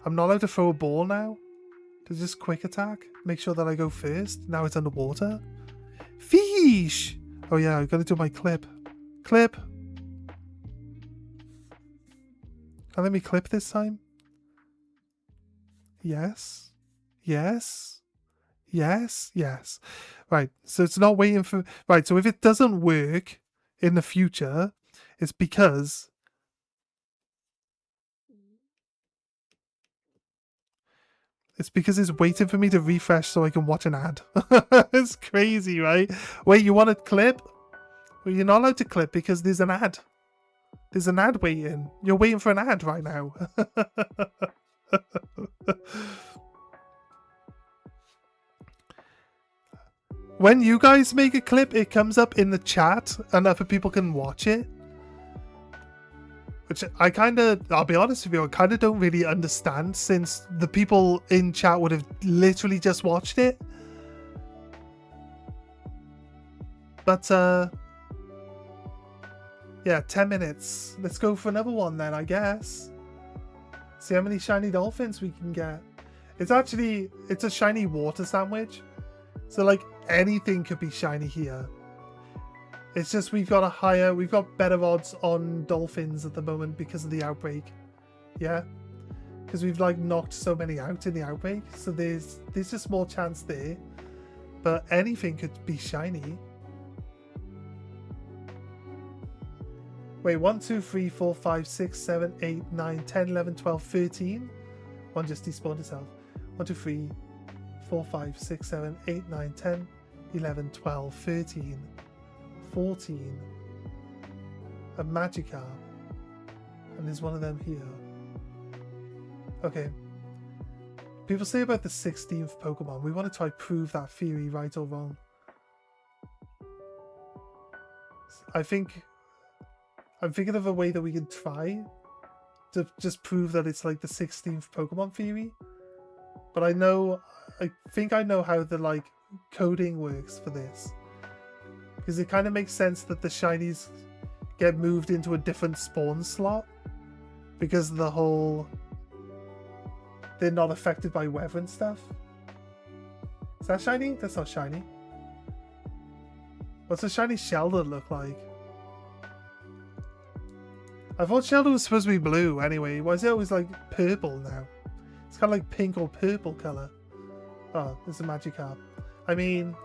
A: I'm not allowed to throw a ball now? Does this quick attack? Make sure that I go first. Now it's underwater. Fish! Oh yeah, I've got to do my clip. Clip! Can let me clip this time? Yes. Yes. Yes. Yes. Right, so it's not waiting for... Right, so if it doesn't work in the future, it's because... It's because it's waiting for me to refresh so I can watch an ad. It's crazy, right? Wait, you want a clip? Well, you're not allowed to clip because there's an ad. There's an ad waiting. You're waiting for an ad right now. When you guys make a clip, it comes up in the chat and other people can watch it. Which I kind of, I'll be honest with you, I kind of don't really understand since the people in chat would have literally just watched it. But, yeah, 10 minutes. Let's go for another one then, I guess. See how many shiny dolphins we can get. It's actually, it's a shiny water sandwich. So, like, anything could be shiny here. It's just we've got better odds on dolphins at the moment because of the outbreak. Yeah? Because we've like knocked so many out in the outbreak. So there's just more chance there. But anything could be shiny. Wait, 1, 2, 3, 4, 5, 6, 7, 8, 9, 10, 11, 12, 13. One just despawned itself. 1, 2, 3, 4, 5, 6, 7, 8, 9, 10, 11, 12, 13. 14, a Magikarp, and there's one of them here. Okay. People say about the 16th Pokemon. We want to try prove that theory right or wrong. I'm thinking of a way that we can try to just prove that it's like the 16th Pokemon theory. But I think I know how the like coding works for this. Because it kind of makes sense that the shinies get moved into a different spawn slot. Because the whole... They're not affected by weather and stuff. Is that shiny? That's not shiny. What's a shiny Shelder look like? I thought Shelder was supposed to be blue anyway. Why is it always like purple now? It's kind of like pink or purple colour. Oh, there's a Magikarp. I mean...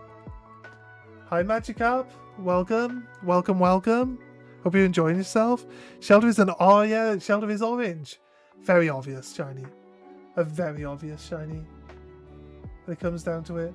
A: Hi Magikarp, welcome, welcome, welcome. Hope you're enjoying yourself. Shelder is oh yeah, Shelder is orange. Very obvious shiny. A very obvious shiny. When it comes down to it.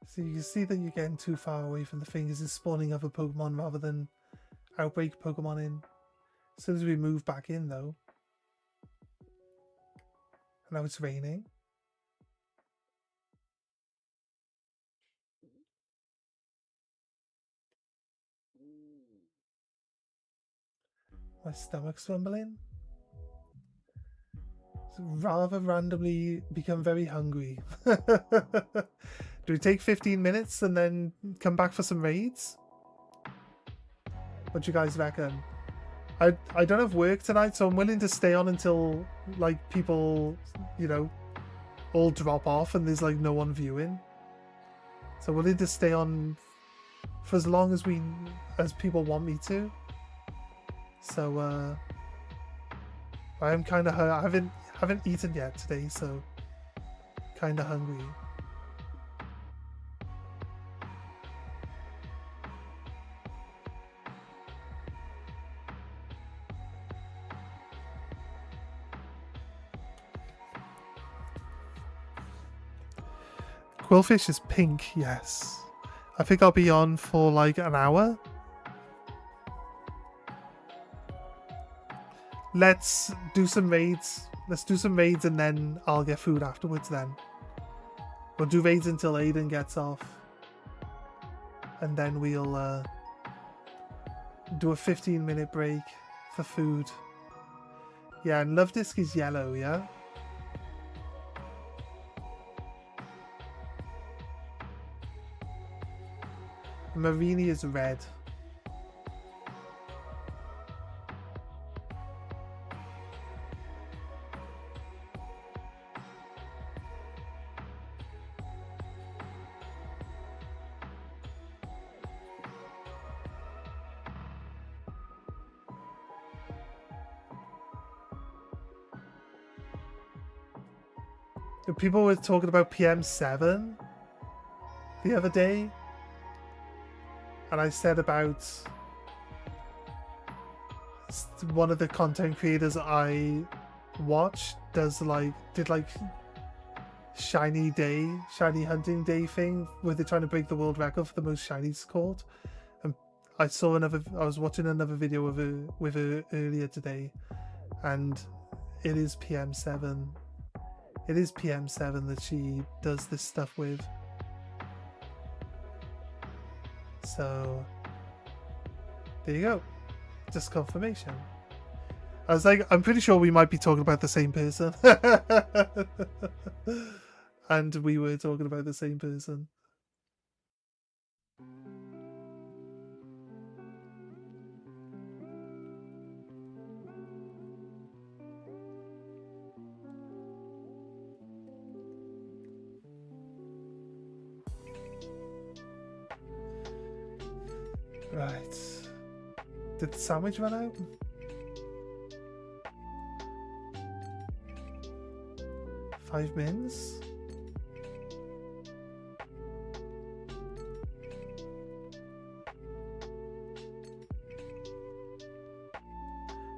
A: So you can see that you're getting too far away from the fingers and spawning other Pokemon rather than outbreak Pokemon in. As soon as we move back in though. And now it's raining. My stomach's rumbling. It's rather randomly become very hungry. Do we take 15 minutes and then come back for some raids? What do you guys reckon? I don't have work tonight, so I'm willing to stay on until like people, you know, all drop off and there's like no one viewing. So willing to stay on for as long as people want me to. So I am kind of I Haven't eaten yet today, so kinda hungry. Quillfish is pink, yes. I think I'll be on for like an hour. Let's do some raids. Let's do some raids and then I'll get food afterwards then. We'll do raids until Aiden gets off. And then we'll do a 15-minute break for food. Yeah, and Love Disc is yellow, yeah? Marini is red. People were talking about PM7 the other day. And I said about one of the content creators I watch did like shiny hunting day thing where they're trying to break the world record for the most shinies caught. And I was watching another video with her earlier today, and it is PM7. It is PM7 that she does this stuff with. So there you go. Just confirmation. I was like, I'm pretty sure we might be talking about the same person. And we were talking about the same person. Right. Did the sandwich run out? Five mins?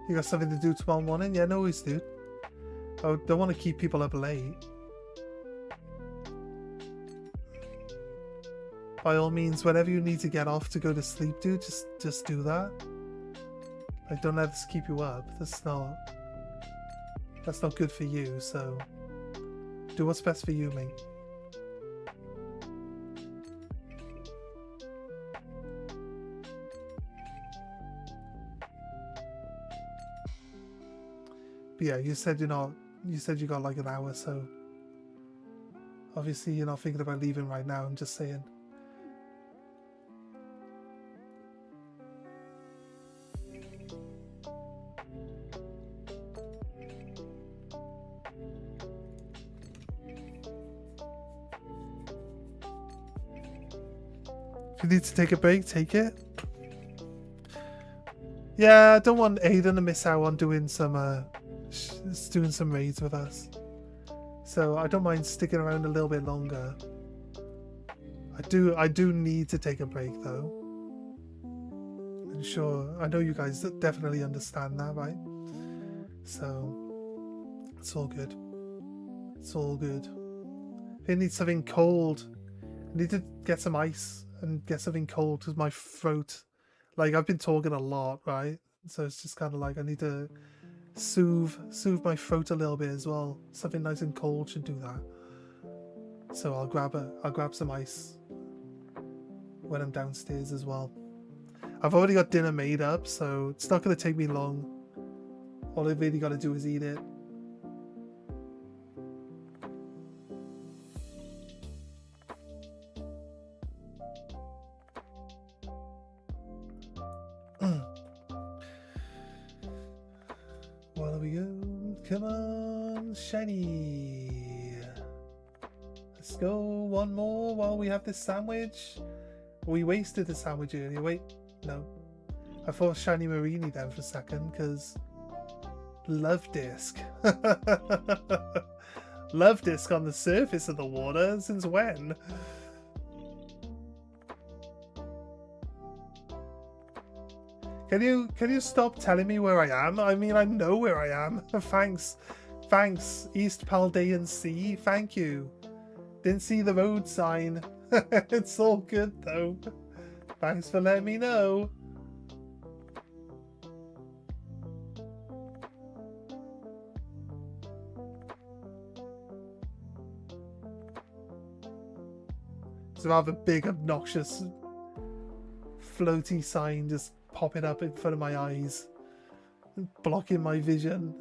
A: You got something to do tomorrow morning? Yeah, no worries, dude. I don't want to keep people up late. By all means, whenever you need to get off to go to sleep, dude, just do that. Like, don't let this keep you up. That's not good for you, so do what's best for you, mate. But yeah, you said you got like an hour, so obviously you're not thinking about leaving right now, I'm just saying. If you need to take a break, take it. Yeah, I don't want Aiden to miss out on doing some raids with us. So I don't mind sticking around a little bit longer. I do need to take a break though. I'm sure, I know you guys definitely understand that, right? So it's all good. It's all good. If I need something cold, I need to get some ice and get something cold because my throat, like, I've been talking a lot, right? So it's just kind of like I need to soothe my throat a little bit as well. Something nice and cold should do that. So I'll grab some ice when I'm downstairs as well. I've already got dinner made up, so it's not going to take me long. All I've really got to do is eat it. While we go, come on, shiny. Let's go one more while we have this sandwich. We wasted the sandwich earlier. Wait, no. I thought shiny Marini then for a second because Love disc. Love disc on the surface of the water. Since when? Can you stop telling me where I am? I mean, I know where I am. Thanks. Thanks, East Paldean Sea. Thank you. Didn't see the road sign. It's all good though. Thanks for letting me know. It's a rather big, obnoxious, floaty sign just popping up in front of my eyes, blocking my vision.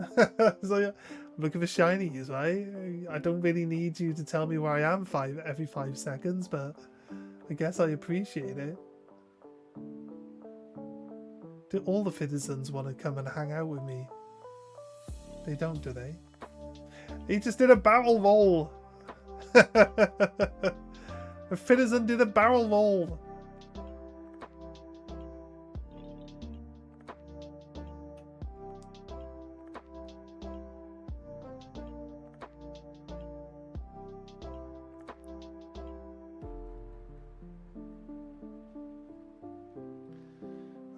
A: So yeah, I'm looking for shinies, right? I don't really need you to tell me where I am every 5 seconds, but I guess I appreciate it. Do all the citizens want to come and hang out with me? They don't, do they? He just did a barrel roll. The citizen did a barrel roll.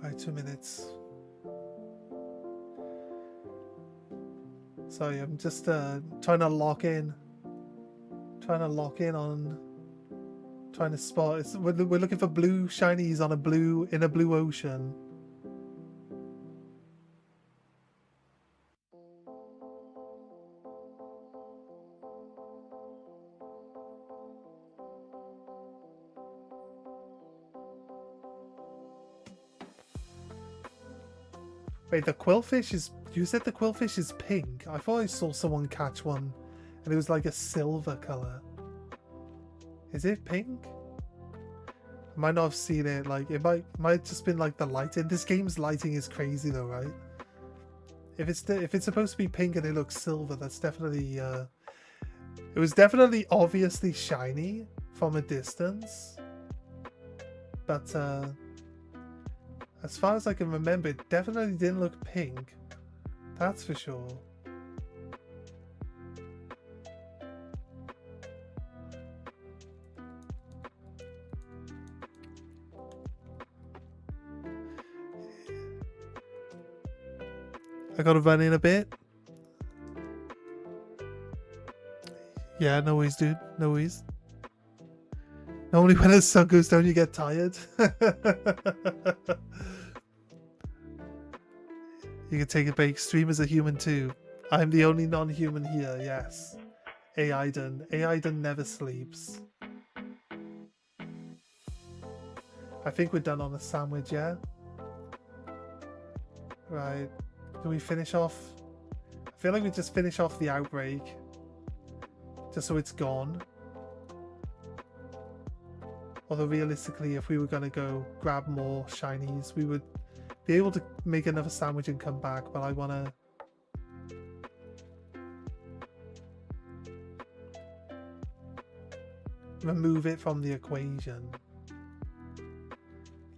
A: Alright, 2 minutes. Sorry, I'm just trying to lock in. Trying to spot. We're looking for blue shinies on in a blue ocean. Wait, the quillfish is... You said the quillfish is pink. I thought I saw someone catch one and it was like a silver colour. Is it pink? I might not have seen it. Like, it might just been like the lighting. This game's lighting is crazy though, right? If it's supposed to be pink and it looks silver, that's definitely... It was definitely obviously shiny from a distance. But as far as I can remember, it definitely didn't look pink. That's for sure. I gotta run in a bit. Yeah, no worries, dude. No worries. Normally when the sun goes down, you get tired. You can take a break. Stream as a human too. I'm the only non-human here, yes. Aiden never sleeps. I think we're done on the sandwich, yeah? Right. Do we finish off? I feel like we just finish off the outbreak. Just so it's gone. Although realistically, if we were going to go grab more shinies, we would be able to make another sandwich and come back, but I want to... remove it from the equation.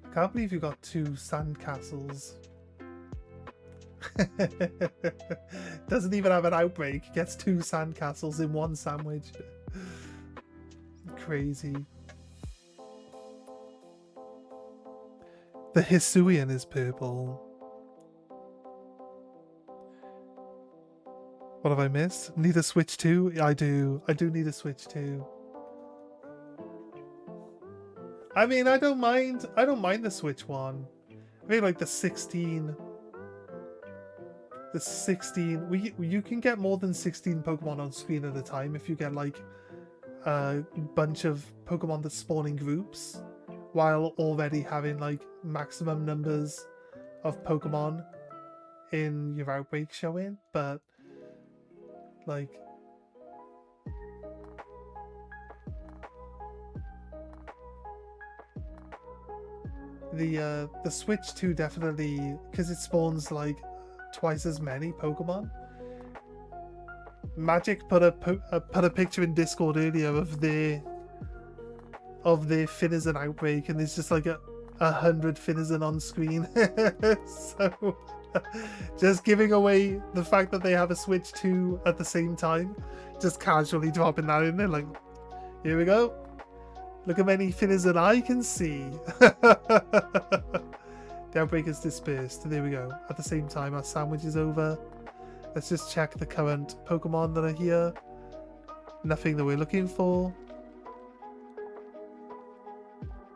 A: I can't believe you got 2 sandcastles. Doesn't even have an outbreak. Gets 2 sandcastles in 1 sandwich. Crazy. The Hisuian is purple. What have I missed? Need a Switch 2? I do. I do need a Switch 2. I mean, I don't mind the Switch one. I mean, like the 16. The 16. You can get more than 16 Pokemon on screen at a time if you get like a bunch of Pokemon that spawn in groups, while already having like maximum numbers of Pokemon in your outbreak showing. But like, the Switch 2 definitely, because it spawns like twice as many Pokemon. Magic put a picture in Discord earlier of their Finizen outbreak, and there's just like 100 Finizen on screen. So Just giving away the fact that they have a Switch 2 at the same time. Just casually dropping that in there like, here we go. Look how many fillers that I can see. The outbreak is dispersed. There we go. At the same time, our sandwich is over. Let's just check the current Pokemon that are here. Nothing that we're looking for.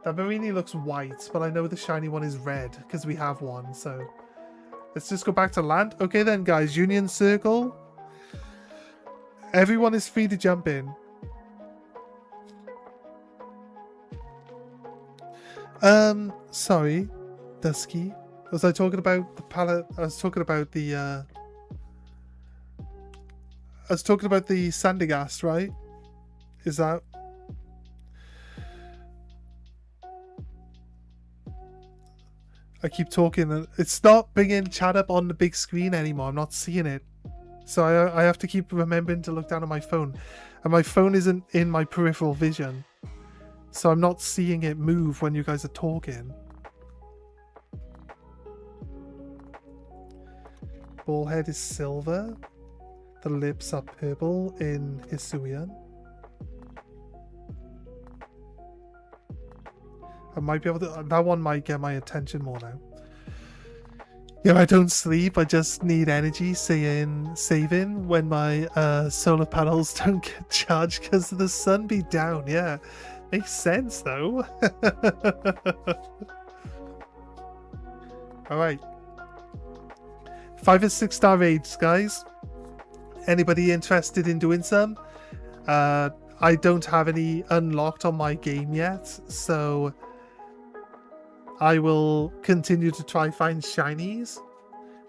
A: That Marini looks white, but I know the shiny one is red because we have one. So let's just go back to land. Okay then, guys. Union Circle. Everyone is free to jump in. Sorry. Dusky. Was I talking about the palette? I was talking about the Sandygast, right? Is that? I keep talking and it's not bringing chat up on the big screen anymore. I'm not seeing it. So I have to keep remembering to look down at my phone. And my phone isn't in my peripheral vision. So I'm not seeing it move when you guys are talking. Ballhead is silver. The lips are purple in Hisuian. I might be able to... That one might get my attention more now. Yeah, I don't sleep. I just need energy saving when my solar panels don't get charged because the sun be down. Yeah, makes sense though. Alright. 5 and 6 star raids, guys. Anybody interested in doing some? I don't have any unlocked on my game yet, so I will continue to try find shinies.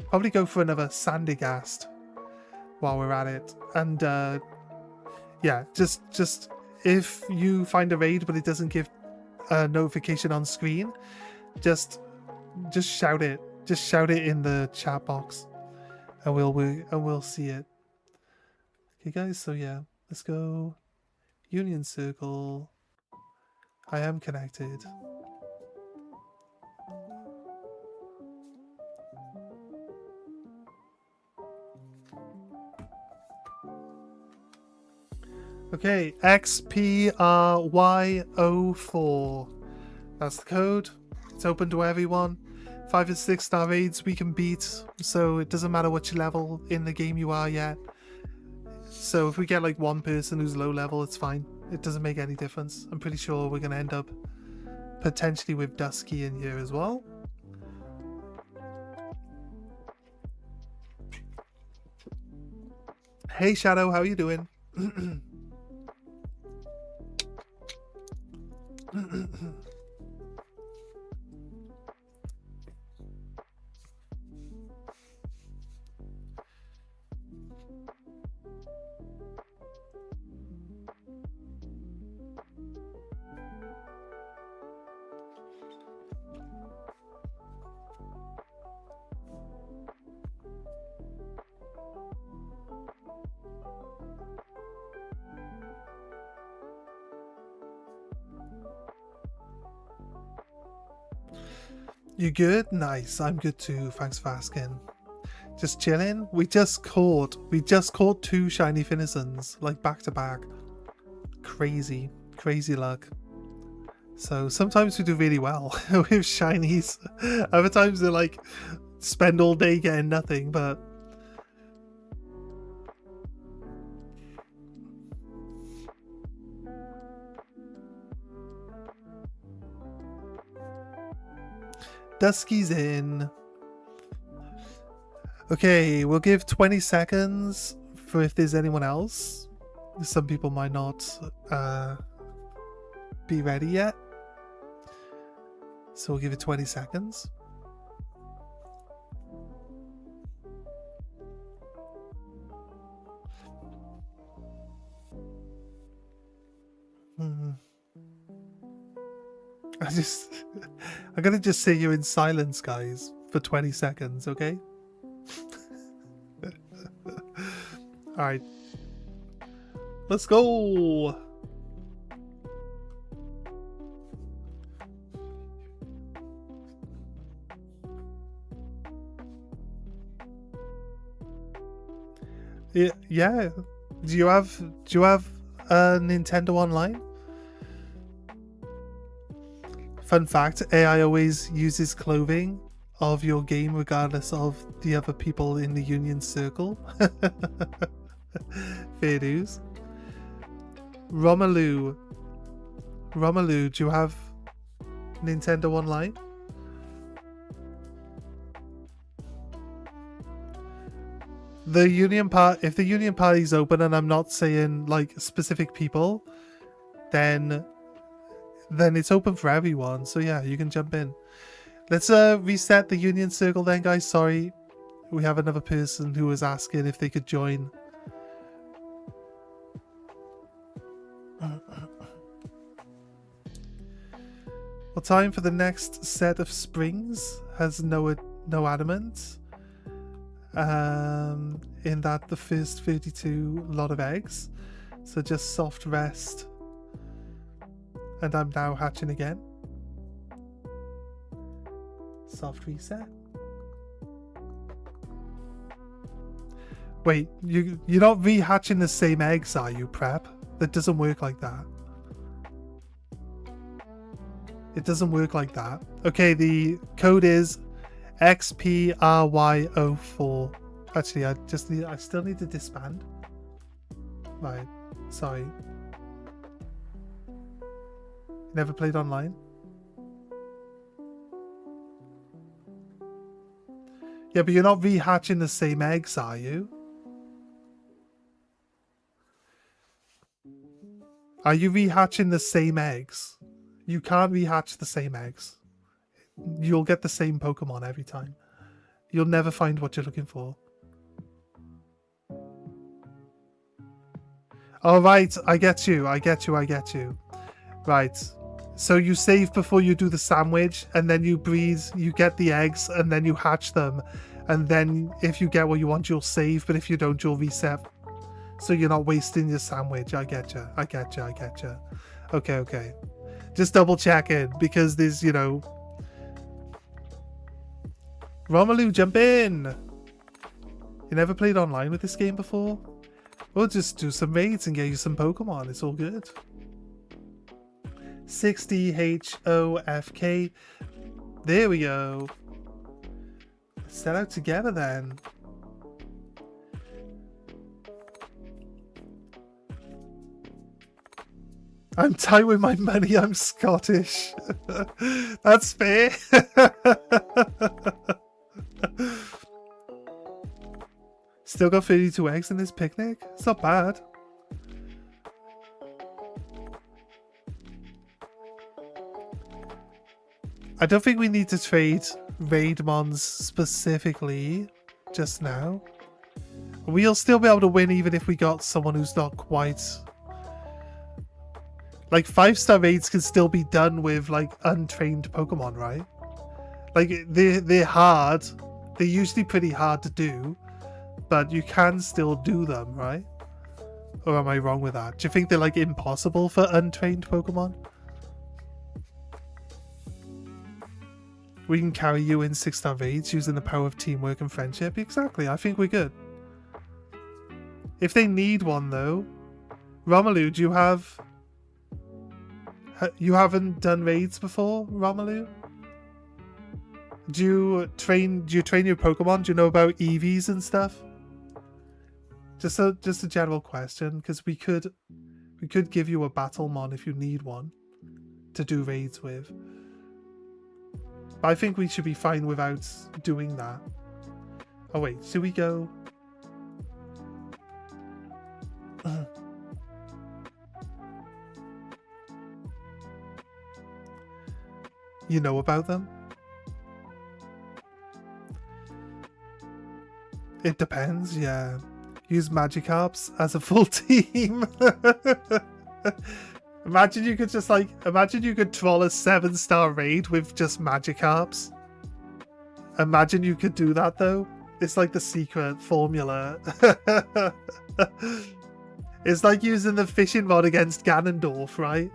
A: Probably go for another Sandygast while we're at it. And yeah, just if you find a raid but it doesn't give a notification on screen, just shout it. Just shout it in the chat box, and we'll see it. Okay, guys. So yeah, let's go. Union Circle. I am connected. Okay, XPRY04. That's the code. It's open to everyone. 5 and 6 star raids we can beat, so it doesn't matter which level in the game you are yet. So if we get like one person who's low level, it's fine. It doesn't make any difference. I'm pretty sure we're going to end up potentially with Dusky in here as well. Hey Shadow, how you doing? You good? Nice. I'm good too. Thanks for asking. Just chilling. We just caught 2 shiny Finisons, like back to back. Crazy luck. So sometimes we do really well with shinies. Other times they're like spend all day getting nothing, but Dusky's in. Okay, we'll give 20 seconds for if there's anyone else. Some people might not be ready yet. So we'll give it 20 seconds. I'm gonna just sit you in silence, guys, for 20 seconds, okay? Alright. Let's go! Yeah. Do you have Nintendo Online? Fun fact, AI always uses clothing of your game regardless of the other people in the Union Circle. Fair dues. Romelu, do you have Nintendo Online? The Union Part, if the Union Party's open, and I'm not saying like specific people, then it's open for everyone. So yeah, you can jump in. Let's reset the Union Circle then, guys. Sorry, we have another person who was asking if they could join. Well, time for the next set of springs has no adamant. In that the first 32 lot of eggs, so just soft rest, and I'm now hatching again. Soft reset. Wait, you're not rehatching the same eggs, are you, Prep? That doesn't work like that. It doesn't work like that. Okay, the code is XPRY04. Actually, I still need to disband. Right, sorry. Never played online? Yeah, but you're not rehatching the same eggs, are you? Are you rehatching the same eggs? You can't rehatch the same eggs. You'll get the same Pokemon every time. You'll never find what you're looking for. Oh, right. I get you. Right. So you save before you do the sandwich, and then you breed, you get the eggs, and then you hatch them. And then if you get what you want, you'll save, but if you don't, you'll reset. So you're not wasting your sandwich. I get you. Okay. Just double checking, because there's, you know... Romelu, jump in! You never played online with this game before? We'll just do some raids and get you some Pokemon. It's all good. 60HOFK. There we go. Let's set out together then. I'm tight with my money. I'm Scottish. That's fair. Still got 32 eggs in this picnic? It's not bad. I don't think we need to trade Raidmons specifically just now. We'll still be able to win even if we got someone who's not quite... Like, 5-star raids can still be done with, like, untrained Pokemon, right? Like, they're hard. They're usually pretty hard to do. But you can still do them, right? Or am I wrong with that? Do you think they're, like, impossible for untrained Pokemon? We can carry you in 6-star raids using the power of teamwork and friendship. Exactly, I think we're good. If they need one, though... Romelu, do you have... You haven't done raids before, Romelu? Do you train your Pokemon? Do you know about EVs and stuff? Just a general question, because we could give you a Battlemon if you need one to do raids with. But I think we should be fine without doing that. Oh wait, should we go? You know about them? It depends, yeah. Use Magikarps as a full team. Imagine you could just imagine you could troll a 7-star raid with just Magikarps. Imagine you could do that though. It's like the secret formula. It's like using the fishing rod against Ganondorf, right?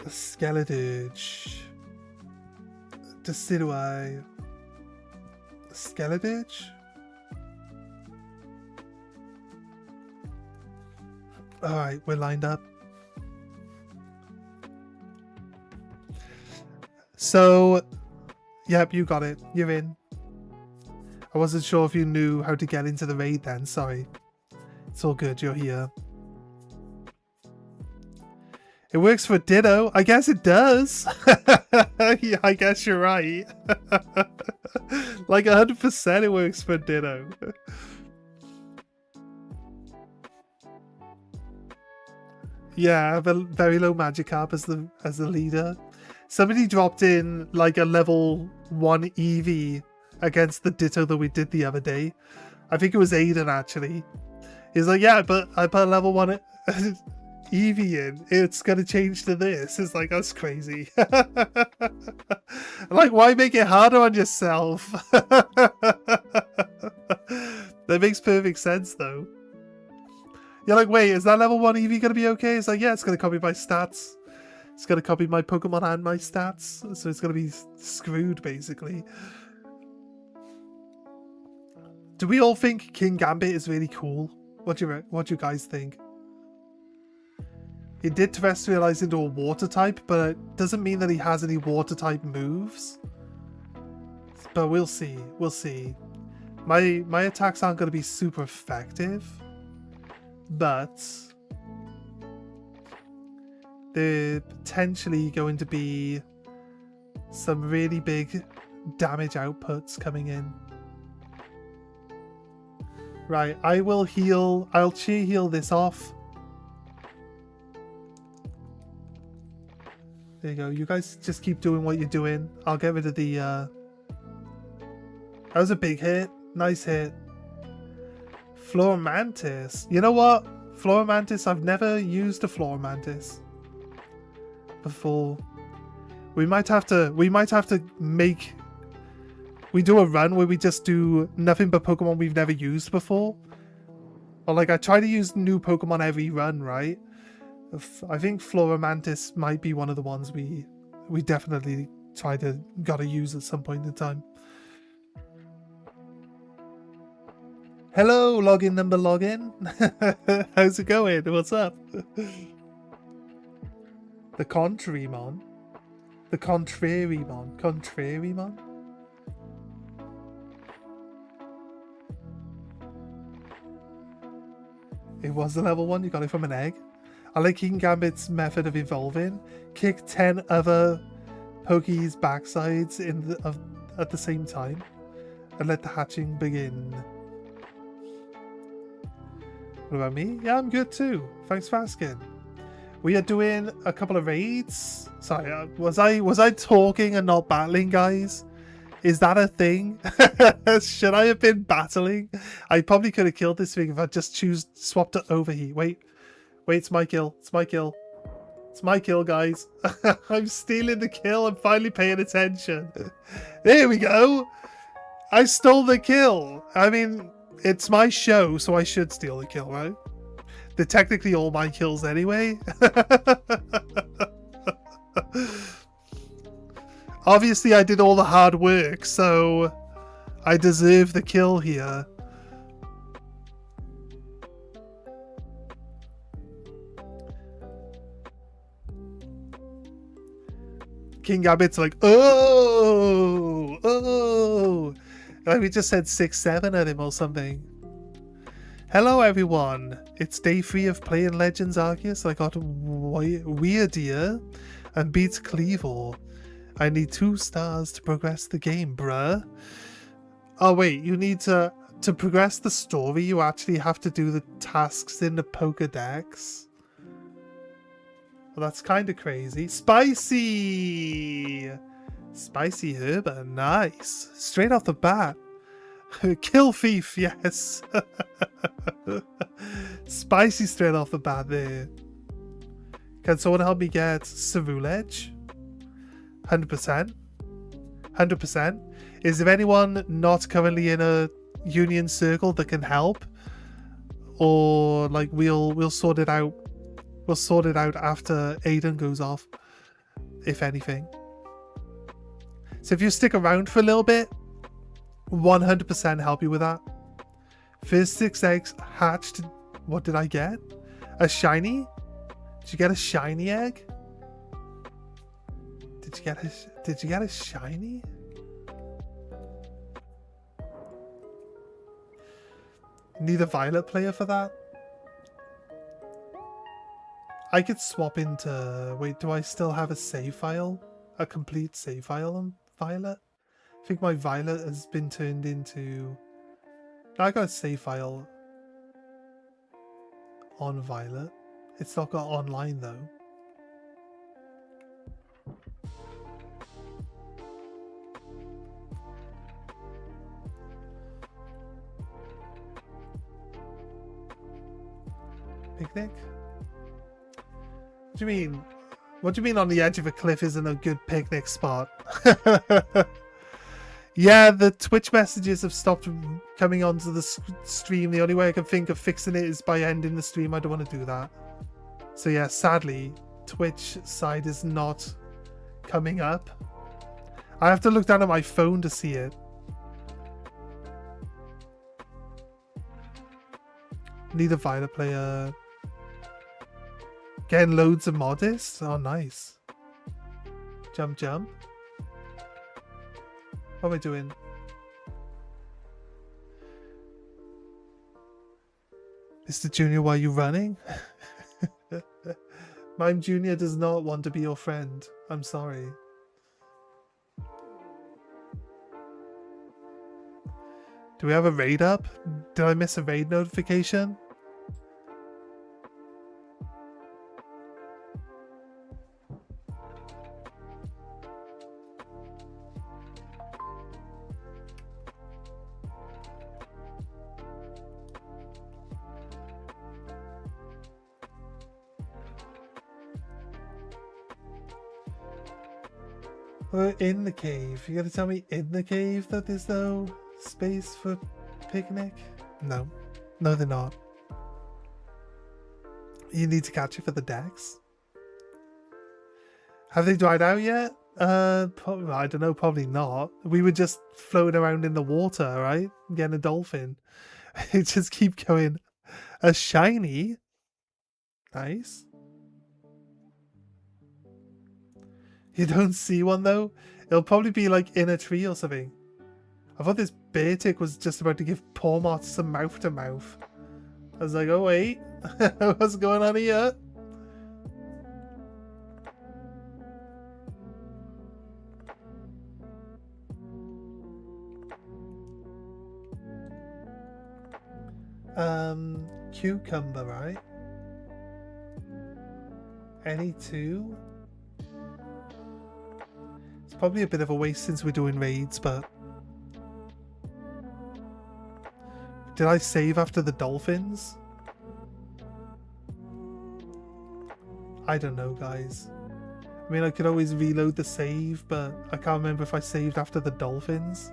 A: Skeletage. Decidui. Skeletage? Alright, we're lined up. So, yep, you got it. You're in. I wasn't sure if you knew how to get into the raid then, sorry. It's all good, you're here. It works for Ditto. I guess it does. Yeah, I guess you're right. Like 100% it works for Ditto. Yeah, I have a very low Magikarp as the leader. Somebody dropped in like a level 1 EV against the Ditto that we did the other day. I think it was Aiden actually. He's like, yeah, but I put a level 1 EV in, it's gonna change to this. It's like, that's crazy. Like, why make it harder on yourself? That makes perfect sense though. You're like, wait, is that level 1 EV gonna be okay? It's like, yeah, it's gonna copy my stats. It's gonna copy my Pokemon and my stats. So it's gonna be screwed basically. Do we all think King Gambit is really cool? What do you guys think? He did terrestrialize into a water type, but it doesn't mean that he has any water type moves. But we'll see. We'll see. My attacks aren't going to be super effective, but they're potentially going to be some really big damage outputs coming in. Right, I will heal. I'll cheer heal this off. There you go. You guys just keep doing what you're doing. I'll get rid of the... That was a big hit. Nice hit. Floromantis. You know what? Floromantis, I've never used a Floromantis before. We might have to make... We do a run where we just do nothing but Pokemon we've never used before. Or like, I try to use new Pokemon every run, right? I think Floromantis might be one of the ones we definitely gotta use at some point in time. Hello, login number login. How's it going? What's up? The Contrarymon. The Contrarymon. Contrarymon? It was the level 1, you got it from an egg. I like King Gambit's method of evolving. Kick 10 other Poke's backsides at the same time. And let the hatching begin. What about me? Yeah, I'm good too. Thanks for asking. We are doing a couple of raids. Sorry, was I talking and not battling, guys? Is that a thing? Should I have been battling? I probably could have killed this thing if I just swapped it overheat. Wait, it's my kill. It's my kill. It's my kill, guys. I'm stealing the kill. I'm finally paying attention. There we go. I stole the kill. I mean, it's my show, so I should steal the kill, right? They're technically all my kills anyway. Obviously, I did all the hard work, so I deserve the kill here. King Gambit's like, oh. Like we just said 6-7 at him or something. Hello, everyone. It's day 3 of playing Legends Arceus. I got Weirdier and beat Cleavor. I need 2 stars to progress the game, bruh. Oh wait, you need to progress the story, you actually have to do the tasks in the Pokedex. Well, that's kind of crazy. Spicy! Spicy Herba, nice. Straight off the bat. Kill Thief, yes. Spicy straight off the bat there. Can someone help me get Cerulege? 100%. 100%. Is there anyone not currently in a union circle that can help? Or like we'll sort it out. We'll sort it out after Aiden goes off. if anything. So if you stick around for a little bit, 100% help you with that. First 6 eggs hatched. What did I get? A shiny? Did you get a shiny egg? Did you get a shiny? Need a violet player for that? I could swap into... Wait, do I still have a save file? A complete save file on violet? I think my violet has been turned into... I got a save file on violet. It's not got online though. Picnic? What do you mean? What do you mean on the edge of a cliff isn't a good picnic spot? Yeah, the Twitch messages have stopped coming onto the stream. The only way I can think of fixing it is by ending the stream. I don't want to do that. So yeah, sadly, Twitch side is not coming up. I have to look down at my phone to see it. Need a violet player. Getting loads of modest. Oh, nice. Jump, jump. What am I doing? Mr. Junior, why are you running? Mime Junior does not want to be your friend. I'm sorry. Do we have a raid up? Did I miss a raid notification? We're in the cave. You gotta tell me in the cave that there's no space for picnic? No. No, they're not. You need to catch it for the decks. Have they dried out yet? Probably, I don't know, probably not. We were just floating around in the water, right? Getting a dolphin. It just keep going. A shiny. Nice. You don't see one though? It'll probably be like in a tree or something. I thought this bear tick was just about to give Pormot some mouth to mouth. I was like, oh wait, what's going on here? Cucumber, right? Any two? It's probably a bit of a waste since we're doing raids, but... Did I save after the dolphins? I don't know, guys. I mean, I could always reload the save, but I can't remember if I saved after the dolphins.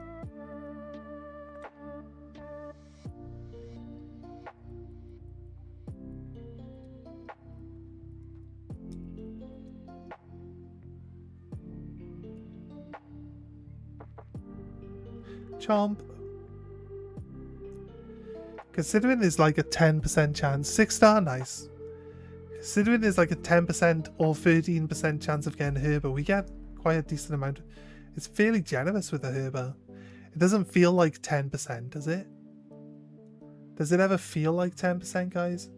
A: Chomp. Considering there's like a 10% chance, 6-star, nice. Considering there's like a 10% or 13% chance of getting Herber, we get quite a decent amount. It's fairly generous with the Herber. It doesn't feel like 10%, does it? Does it ever feel like 10%, guys?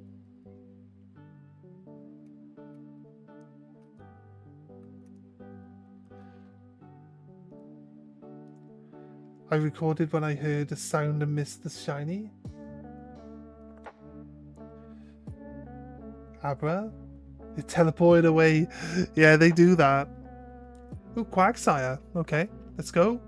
A: I recorded when I heard a sound and missed the shiny. Abra? It teleported away. Yeah, they do that. Ooh, Quagsire. Okay, let's go.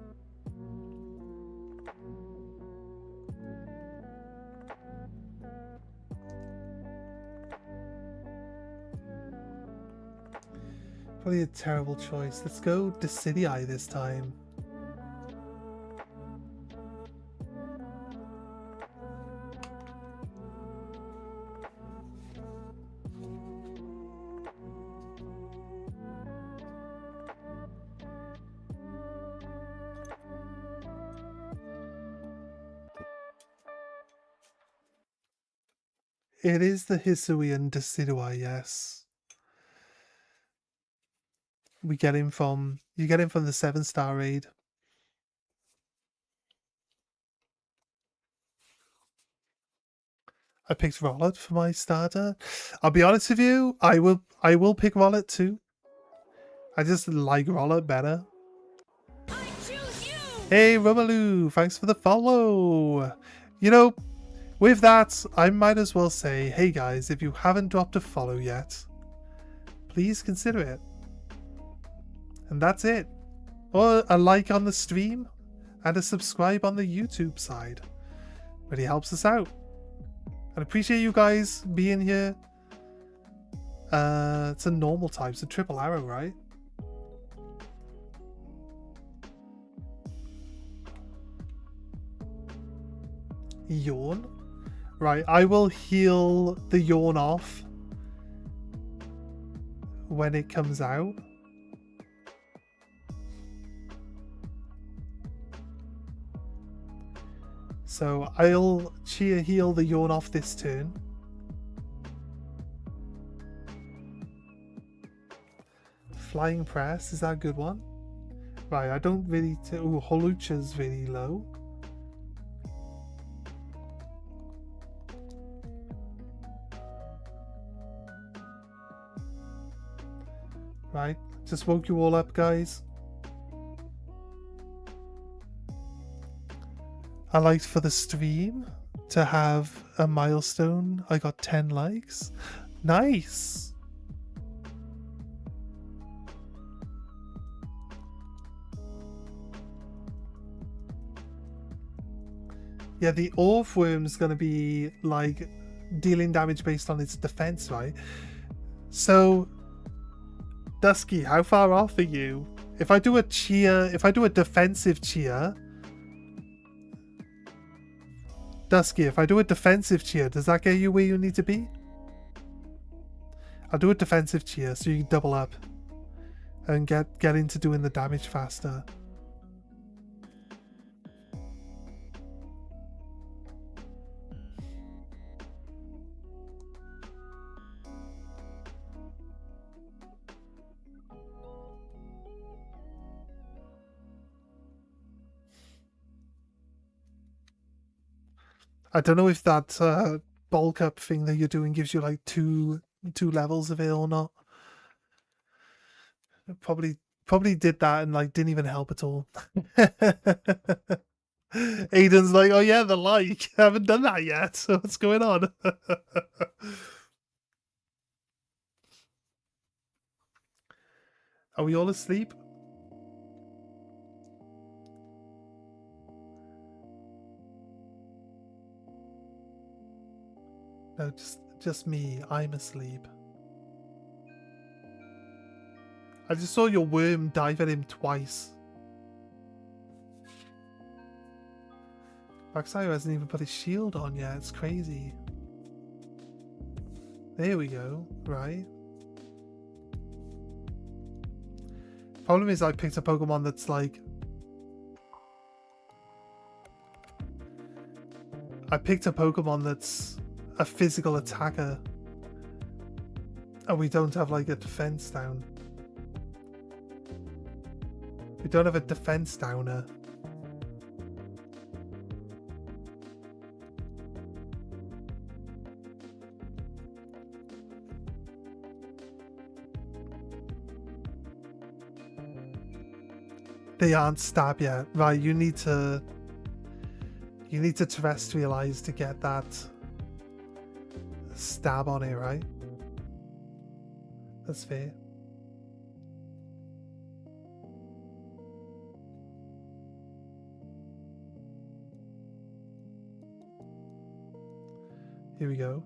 A: Probably a terrible choice. Let's go Decidueye this time. It is the Hisui and Decidua, yes. You get him from the 7-star raid. I picked Rollet for my starter. I'll be honest with you, I will pick Rollet too. I just like Rollet better.
B: I choose you.
A: Hey Romaloo, thanks for the follow. You know, with that, I might as well say, hey guys, if you haven't dropped a follow yet, please consider it. And that's it. Or a like on the stream and a subscribe on the YouTube side. Really helps us out. I appreciate you guys being here. It's a normal type, it's a triple arrow, right? Yawn. Right, I will heal the yawn off when it comes out. So I'll cheer heal the yawn off this turn. Flying press, is that a good one? Right, I don't really... Ooh, Holucha's really low. Right, just woke you all up, guys. I liked for the stream to have a milestone. I got 10 likes. Nice! Yeah, the Orthworm's gonna be like dealing damage based on its defense, right? So, Dusky, how far off are you? If I do a defensive cheer, Dusky, if I do a defensive cheer, does that get you where you need to be? I'll do a defensive cheer so you can double up and get into doing the damage faster. I don't know if that bulk up thing that you're doing gives you like two levels of it or not. It probably did that and like didn't even help at all. Aiden's like, oh yeah, the like. I haven't done that yet. So what's going on? Are we all asleep? No, just me. I'm asleep. I just saw your worm dive at him twice. Baxayo hasn't even put his shield on yet. It's crazy. There we go. Right. Problem is I picked a Pokemon that's like... I picked a Pokemon that's a physical attacker. And we don't have like a defense down. We don't have a defense downer. They aren't stab yet. Right, you need to terrestrialize to get that stab on it, right? That's fair. Here we go.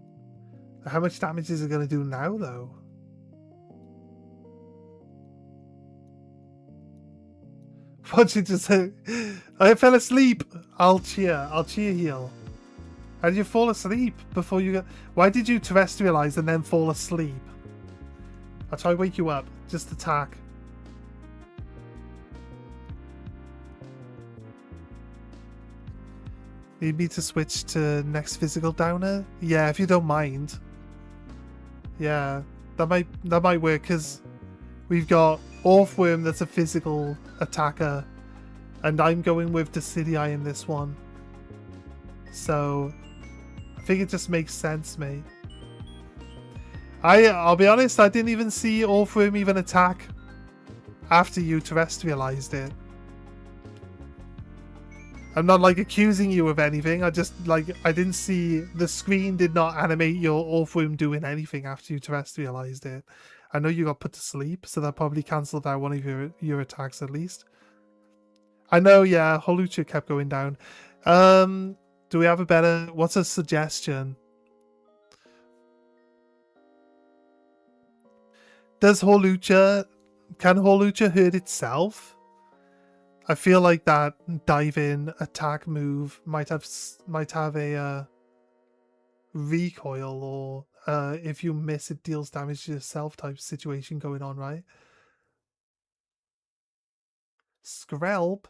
A: How much damage is it going to do now, though? What'd you just say? I fell asleep. I'll cheer heal. How did you fall asleep before you got... Why did you terrestrialize and then fall asleep? I'll try to wake you up. Just attack. Need me to switch to next physical downer? Yeah, if you don't mind. Yeah, that might work because we've got Orthworm that's a physical attacker, and I'm going with Decidueye in this one. So I think it just makes sense, mate. I'll be honest, I didn't even see Orthworm even attack after you terrestrialized it. I'm not like accusing you of anything. I just like I didn't see the screen did not animate your Orthworm doing anything after you terrestrialized it. I know you got put to sleep, so that probably cancelled out one of your attacks at least. I know, yeah, Holucha kept going down. Do we have a better? What's a suggestion? Can Holucha hurt itself? I feel like that dive-in attack move might have a recoil, or if you miss, it deals damage to yourself type situation going on, right? Skrelp?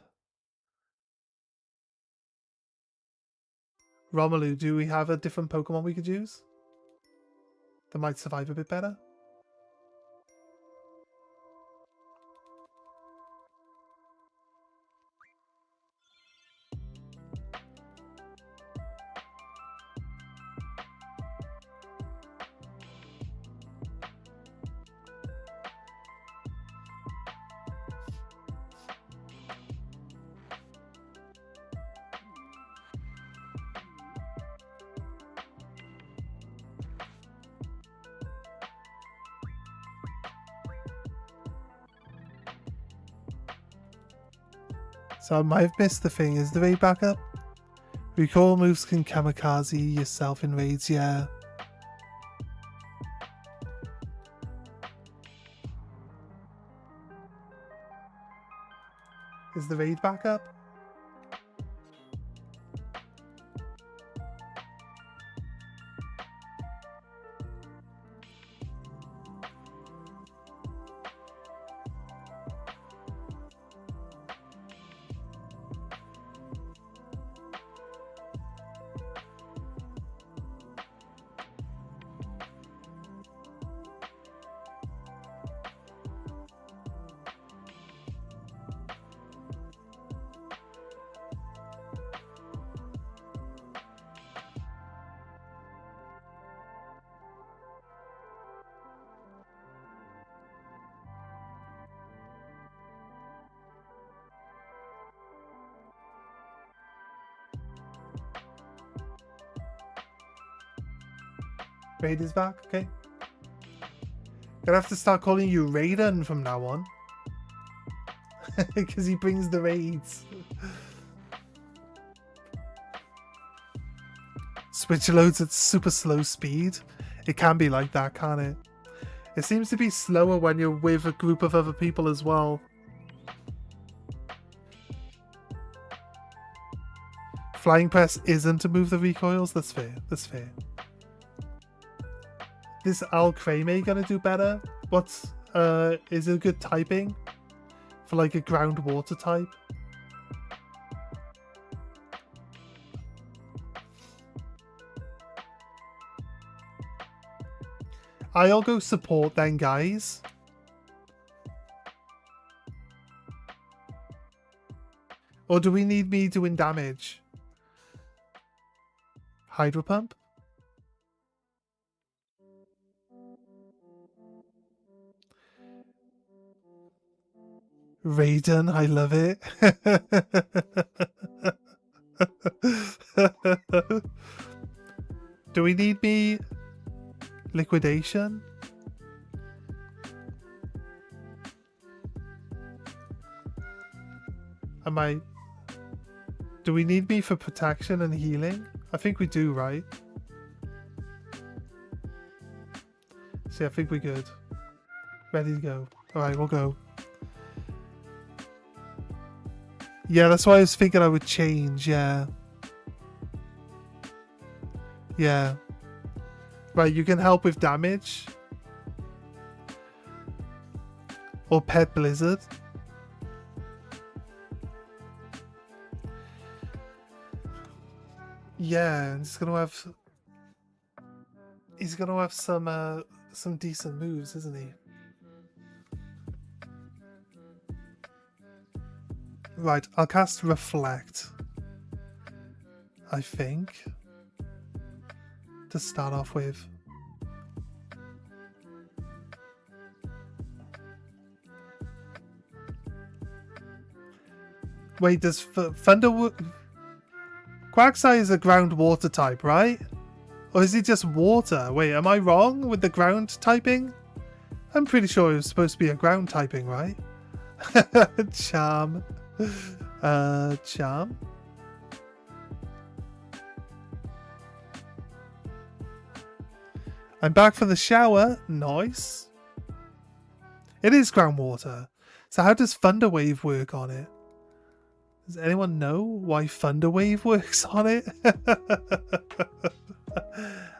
A: Romelu, do we have a different Pokemon we could use that might survive a bit better? So I might have missed the thing. Is the raid back up? Recall moves can kamikaze yourself in raids, yeah. Is the raid back up? Raid is back, okay. Gonna have to start calling you Raiden from now on. Because he brings the raids. Switch loads at super slow speed. It can be like that, can't it? It seems to be slower when you're with a group of other people as well. Flying press isn't to move the recoils. That's fair. That's fair. This Alcreme gonna do better? What's is it a good typing for like a groundwater type? I'll go support then, guys. Or do we need me doing damage? Hydro pump? Raiden, I love it. Do we need me liquidation? Do we need me for protection and healing? I think we do, right? See, I think we're good. Ready to go. Alright, we'll go. Yeah, that's why I was thinking I would change, yeah. Yeah. Right, you can help with damage. Or Pet Blizzard. Yeah, he's gonna have some decent moves, isn't he? Right, I'll cast Reflect, I think, to start off with. Wait, does Thunder... Quagsire is a ground water type, right? Or is he just water? Wait, am I wrong with the ground typing? I'm pretty sure it was supposed to be a ground typing, right? Charm. Charm. I'm back for the shower. Nice. It is groundwater. So how does Thunder Wave work on it? Does anyone know why Thunder Wave works on it?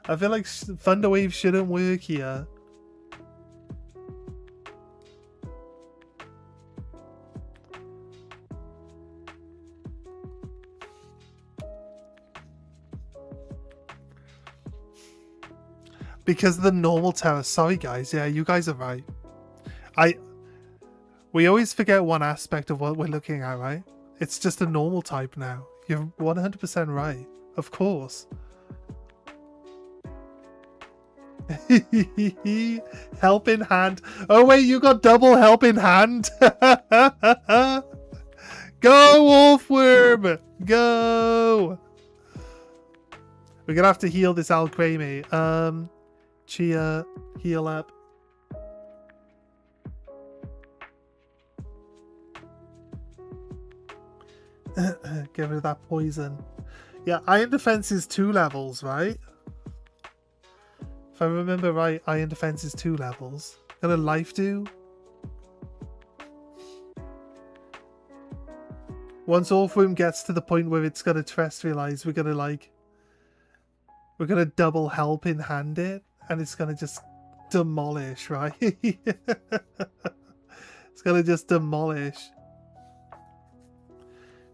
A: I feel like Thunder Wave shouldn't work here. Because of the normal terror. Sorry guys, yeah, you guys are right. We always forget one aspect of what we're looking at, right? It's just a normal type now. You're 100% right. Of course. Helping hand. Oh wait, you got double helping hand. Go, Wolfworm! Go! We're gonna have to heal this Alcremie. Chia, heal up. Get rid of that poison. Yeah, Iron Defense is 2 levels, right? If I remember right, Iron Defense is 2 levels. Gonna Life do? Once Orpheum gets to the point where it's gonna terrestrialize, we're gonna double helping hand it, and it's gonna just demolish, right? It's gonna just demolish.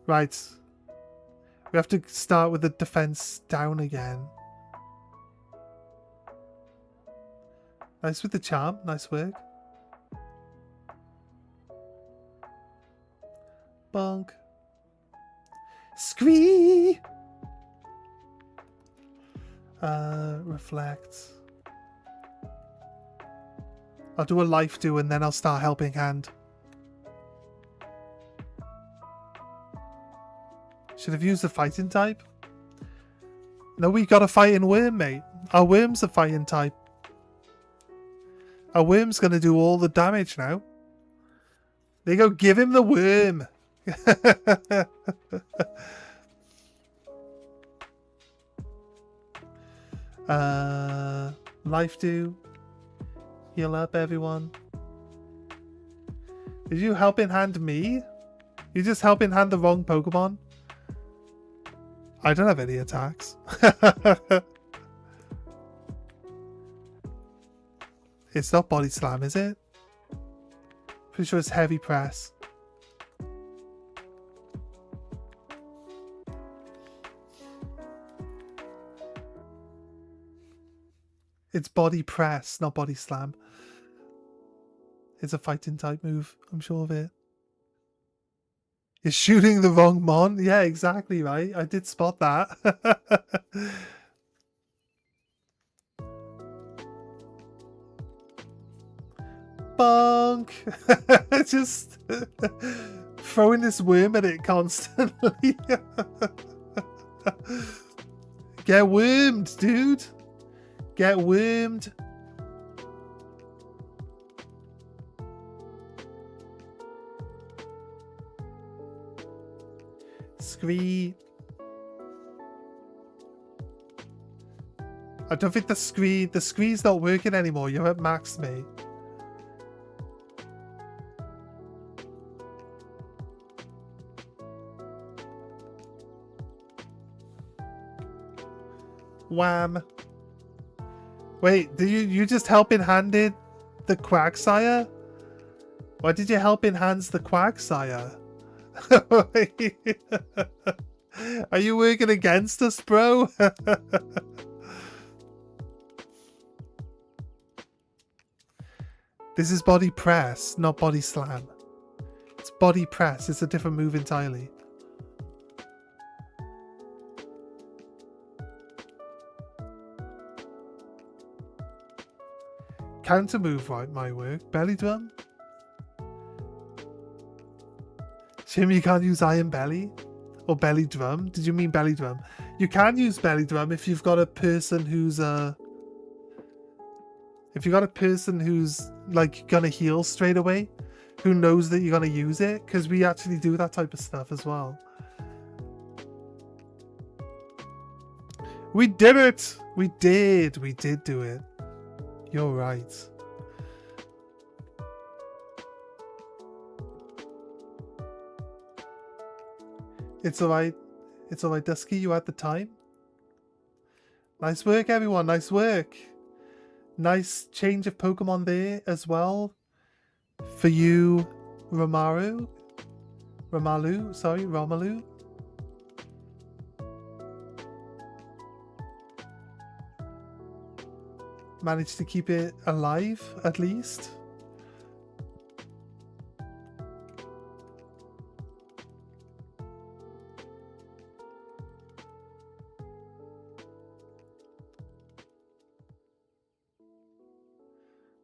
A: Right. We have to start with the defense down again. Nice with the charm. Nice work. Bonk. Scree! Reflect. I'll do a life do and then I'll start helping hand. Should have used the fighting type. No, we got a fighting worm, mate. Our worm's a fighting type. Our worm's gonna do all the damage now. There you go, give him the worm. Life do. Heal up, everyone. Did you helping hand me? You just helping hand the wrong Pokemon? I don't have any attacks. It's not Body Slam, is it? Pretty sure it's Heavy Press. It's Body Press, not Body Slam. It's a fighting type move, I'm sure of it. You're shooting the wrong mon? Yeah, exactly, right? I did spot that. Bonk! Just throwing this worm at it constantly. Get wormed, dude! Get wormed! Scree. I don't think the scree's not working anymore. You're at max, mate. Wham. Wait, did you just helping handed the Quagsire? Why did you helping hands the Quagsire? Are you working against us, bro? This is body press, not body slam. It's body press. It's a different move entirely. Counter move might work. Belly drum. Jim, you can't use iron belly or belly drum. Did you mean belly drum? You can use belly drum if you've got a person who's like gonna heal straight away, who knows that you're gonna use it, because we actually do that type of stuff as well. We did it! We did do it. You're right. It's alright. It's alright, Dusky. You had the time. Nice work, everyone. Nice work. Nice change of Pokemon there as well. For you, Romalu. Managed to keep it alive, at least.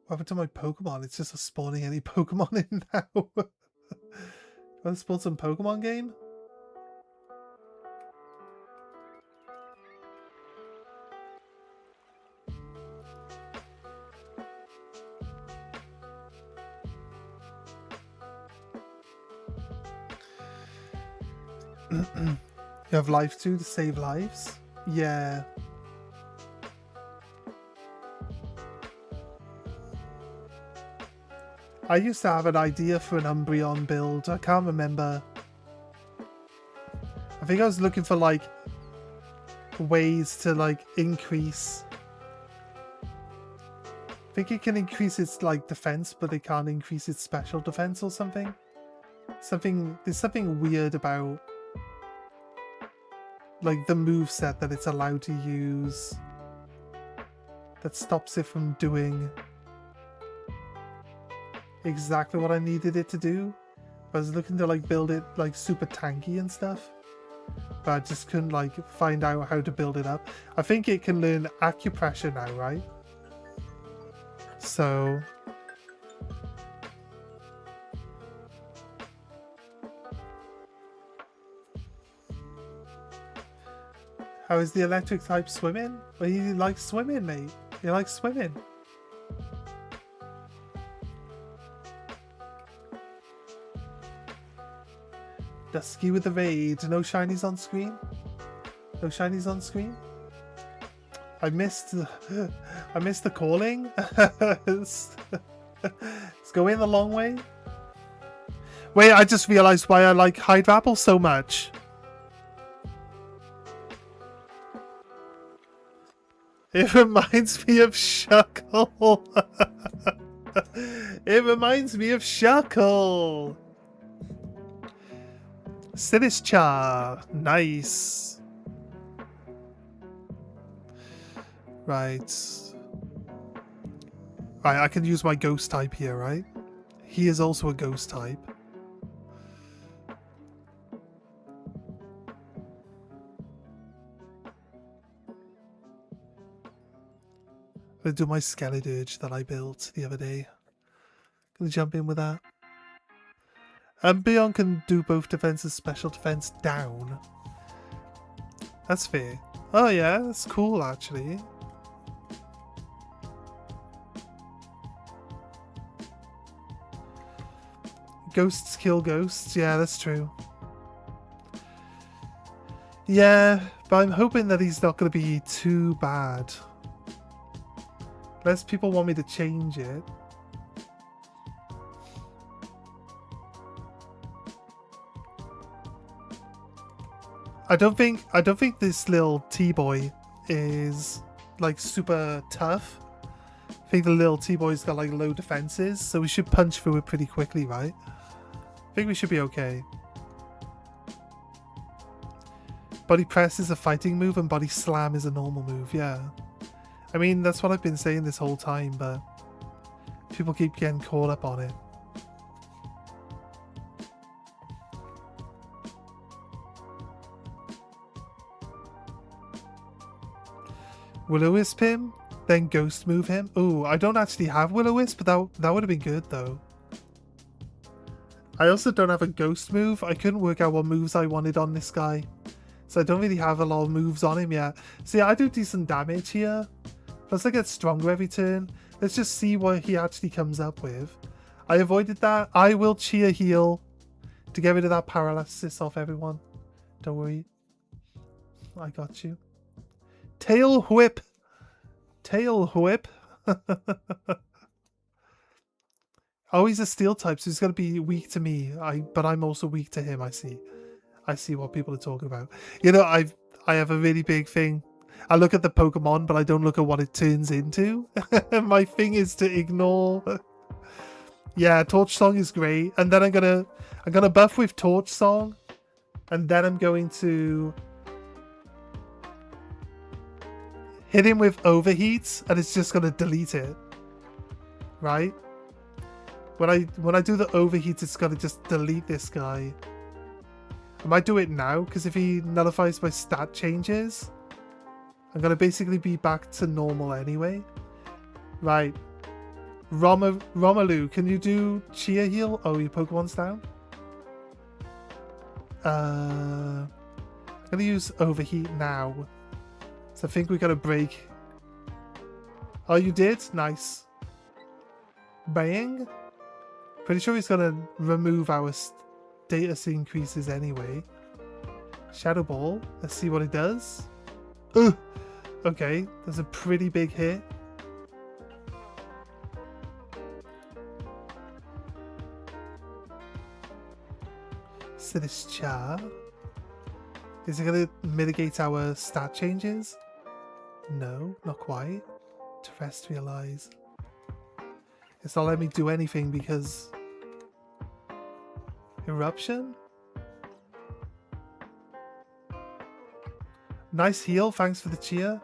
A: What happened to my Pokemon? It's just not spawning any Pokemon in now. Want to spawn some Pokemon game? You have life too to save lives? Yeah. I used to have an idea for an Umbreon build. I can't remember. I think I was looking for like ways to like increase. I think it can increase its like defense, but it can't increase its special defense or something. There's something weird about like the moveset that it's allowed to use that stops it from doing exactly what I needed it to do. I was looking to like build it like super tanky and stuff, but I just couldn't like find out how to build it up. I think it can learn acupressure now, right? So how is the electric type swimming? Well, he likes swimming, mate. He likes swimming. Dusky with the raid. No shinies on screen? No shinies on screen? I missed the calling. It's going the long way. Wait, I just realized why I like Hydrapple so much. It reminds me of Shuckle. It reminds me of Shuckle. Sinistcha. Nice. Right. Right, I can use my ghost type here, right? He is also a ghost type. I'm gonna do my Skeledirge that I built the other day. Gonna jump in with that. Umbreon can do both defense and special defense down. That's fair. Oh yeah, that's cool actually. Ghosts kill ghosts. Yeah, that's true. Yeah, but I'm hoping that he's not going to be too bad. Unless people want me to change it. I don't think this little T-boy is like super tough. I think the little T-boy's got like low defenses, so we should punch through it pretty quickly, right? I think we should be okay. Body press is a fighting move and body slam is a normal move, yeah. I mean, that's what I've been saying this whole time, but people keep getting caught up on it. Will-O-Wisp him, then Ghost move him. Ooh, I don't actually have Will-O-Wisp, but that would have been good though. I also don't have a Ghost move. I couldn't work out what moves I wanted on this guy. So I don't really have a lot of moves on him yet. See, I do decent damage here. Plus I get stronger every turn. Let's just see what he actually comes up with. I avoided that. I will cheer heal to get rid of that paralysis off everyone. Don't worry. I got you. Tail whip. Tail whip. Oh, he's a steel type, so he's going to be weak to me. But I'm also weak to him, I see. I see what people are talking about. You know, I have a really big thing. I look at the Pokemon, but I don't look at what it turns into. My thing is to ignore. Yeah, Torch Song is great. And then I'm gonna buff with Torch Song. And then I'm going to hit him with Overheat, and it's just gonna delete it. Right? When I do the Overheat, it's gonna just delete this guy. I might do it now, because if he nullifies my stat changes, I'm gonna basically be back to normal anyway. Right. Romelu, can you do cheer heal? Oh, your Pokemon's down? I'm gonna use Overheat now. So I think we got a break. Oh, you did? Nice. Bang. Pretty sure he's gonna remove our status increases anyway. Shadow Ball. Let's see what it does. Ugh. Okay, that's a pretty big hit. So this char. Is it gonna mitigate our stat changes? No, not quite. Terrestrialize. It's not letting me do anything because... Eruption? Nice heal, thanks for the cheer.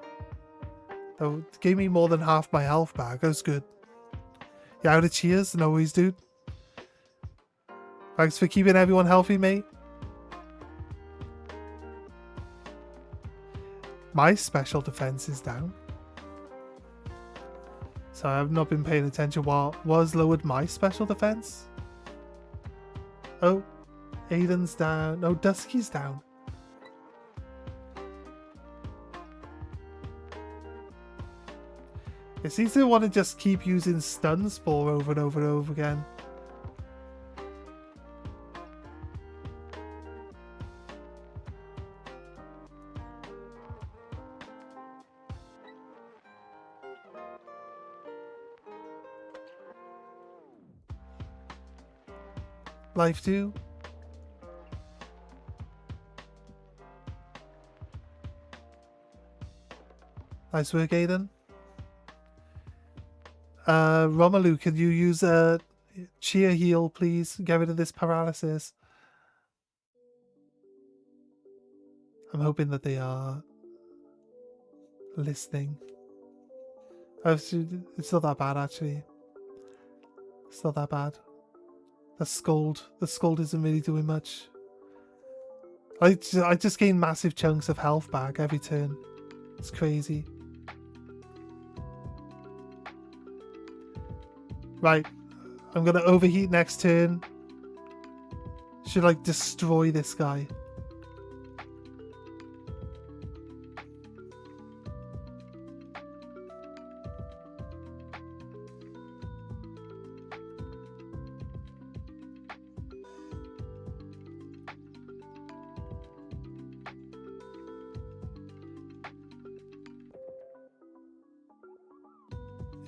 A: Oh, it gave me more than half my health back, that was good. Yeah, out of cheers, no worries, dude. Thanks for keeping everyone healthy, mate. My special defense is down. So I've not been paying attention. What was lowered my special defense? Oh, Aiden's down. No, Dusky's down. It seems to want to just keep using Stun Spore over and over and over again. Life 2. Nice work, Aiden. Romelu, can you use a cheer heal, please? Get rid of this paralysis. I'm hoping that they are listening. Oh, it's not that bad, actually. It's not that bad. The Scold isn't really doing much. I just gain massive chunks of health back every turn. It's crazy. Right, I'm gonna overheat next turn. Should like destroy this guy.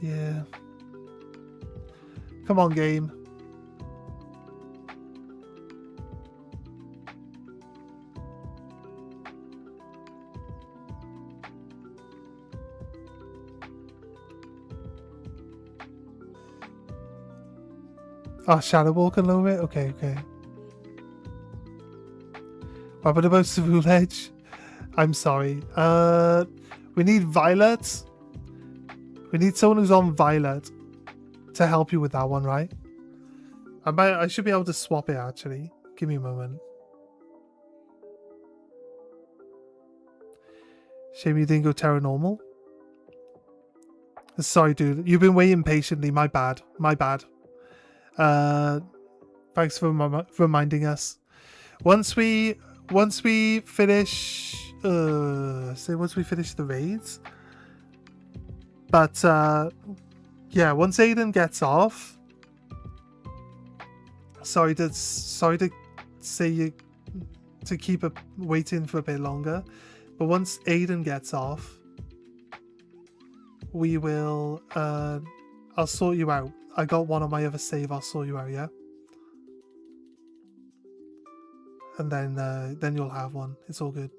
A: Yeah. Come on, game. Oh, Shadow Ball can lower it? Okay, okay. What about Ceruledge? I'm sorry. We need Violet. We need someone who's on Violet to help you with that one, right? I should be able to swap it, actually. Give me a moment. Shame you didn't go Terra Normal. Sorry, dude. You've been waiting patiently. My bad. My bad. Thanks for reminding us. Once we finish, once we finish the raids. But yeah, once Aiden gets off. Sorry to say you to keep it waiting for a bit longer, but once Aiden gets off, we will. I'll sort you out. I got one on my other save. I'll sort you out. Yeah. And then you'll have one. It's all good.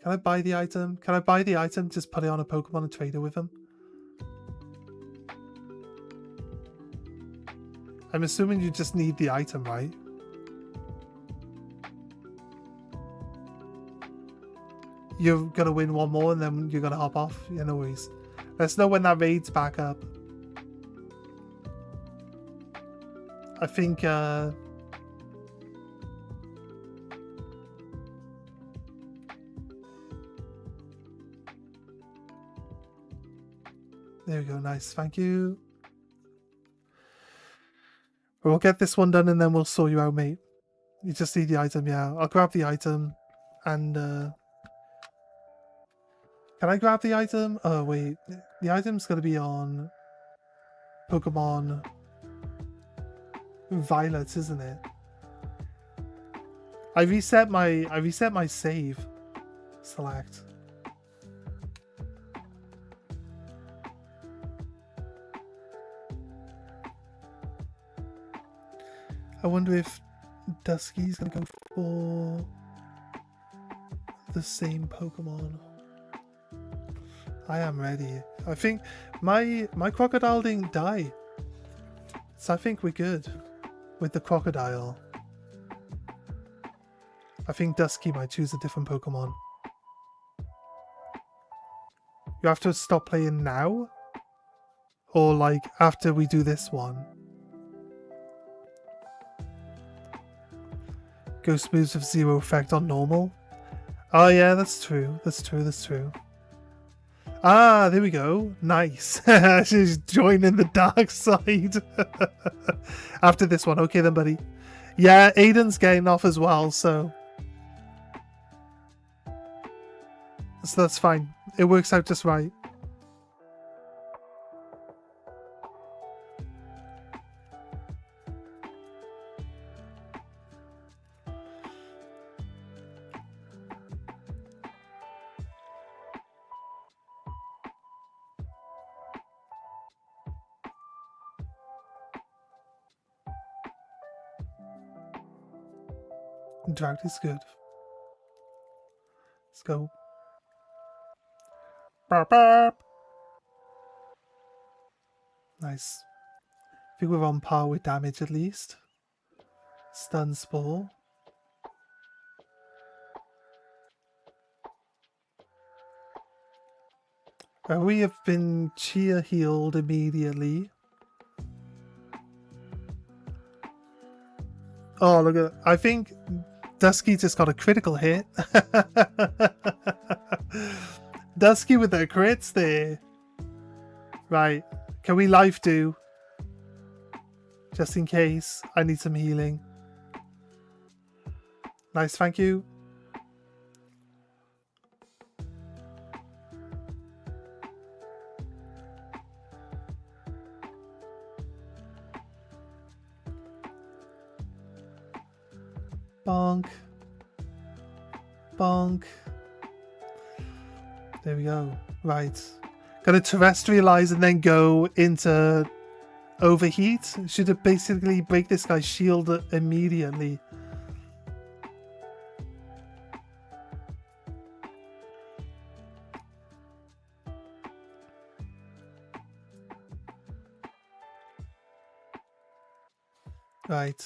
A: Can I buy the item? Can I buy the item? Just put it on a Pokemon and trade it with him. I'm assuming you just need the item, right? You're gonna win one more and then you're gonna hop off. Yeah, no worries. Let's know when that raid's back up. I think there we go, nice, thank you. We'll get this one done and then we'll sort you out, mate. You just need the item, yeah. I'll grab the item and can I grab the item? Oh wait, the item's gonna be on Pokemon Violet, isn't it? I reset my save. Select. I wonder if Dusky's gonna go for the same Pokemon. I am ready. I think my crocodile didn't die, so I think we're good with the crocodile. I think Dusky might choose a different Pokemon. You have to stop playing now? Or like after we do this one? Ghost moves have zero effect on normal. Oh yeah, that's true. That's true, that's true. Ah, there we go. Nice. She's joining the dark side. After this one. Okay then, buddy. Yeah, Aiden's getting off as well, so that's fine. It works out just right. Drought is good. Let's go. Burp, burp. Nice. I think we're on par with damage at least. Stun Spore. We have been cheer healed immediately. Oh, look at that. I think Dusky just got a critical hit. Dusky with the crits there. Right. Can we life do? Just in case. I need some healing. Nice, thank you. Bonk. Bonk. There we go. Right. Gonna terrestrialize and then go into overheat. Should have basically break this guy's shield immediately. Right.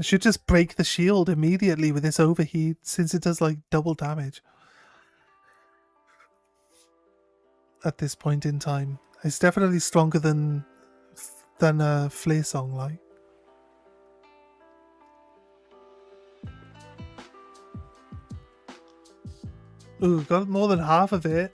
A: I should just break the shield immediately with this overheat, since it does like double damage. At this point in time. It's definitely stronger than a Flare Song, like. Ooh, got more than half of it.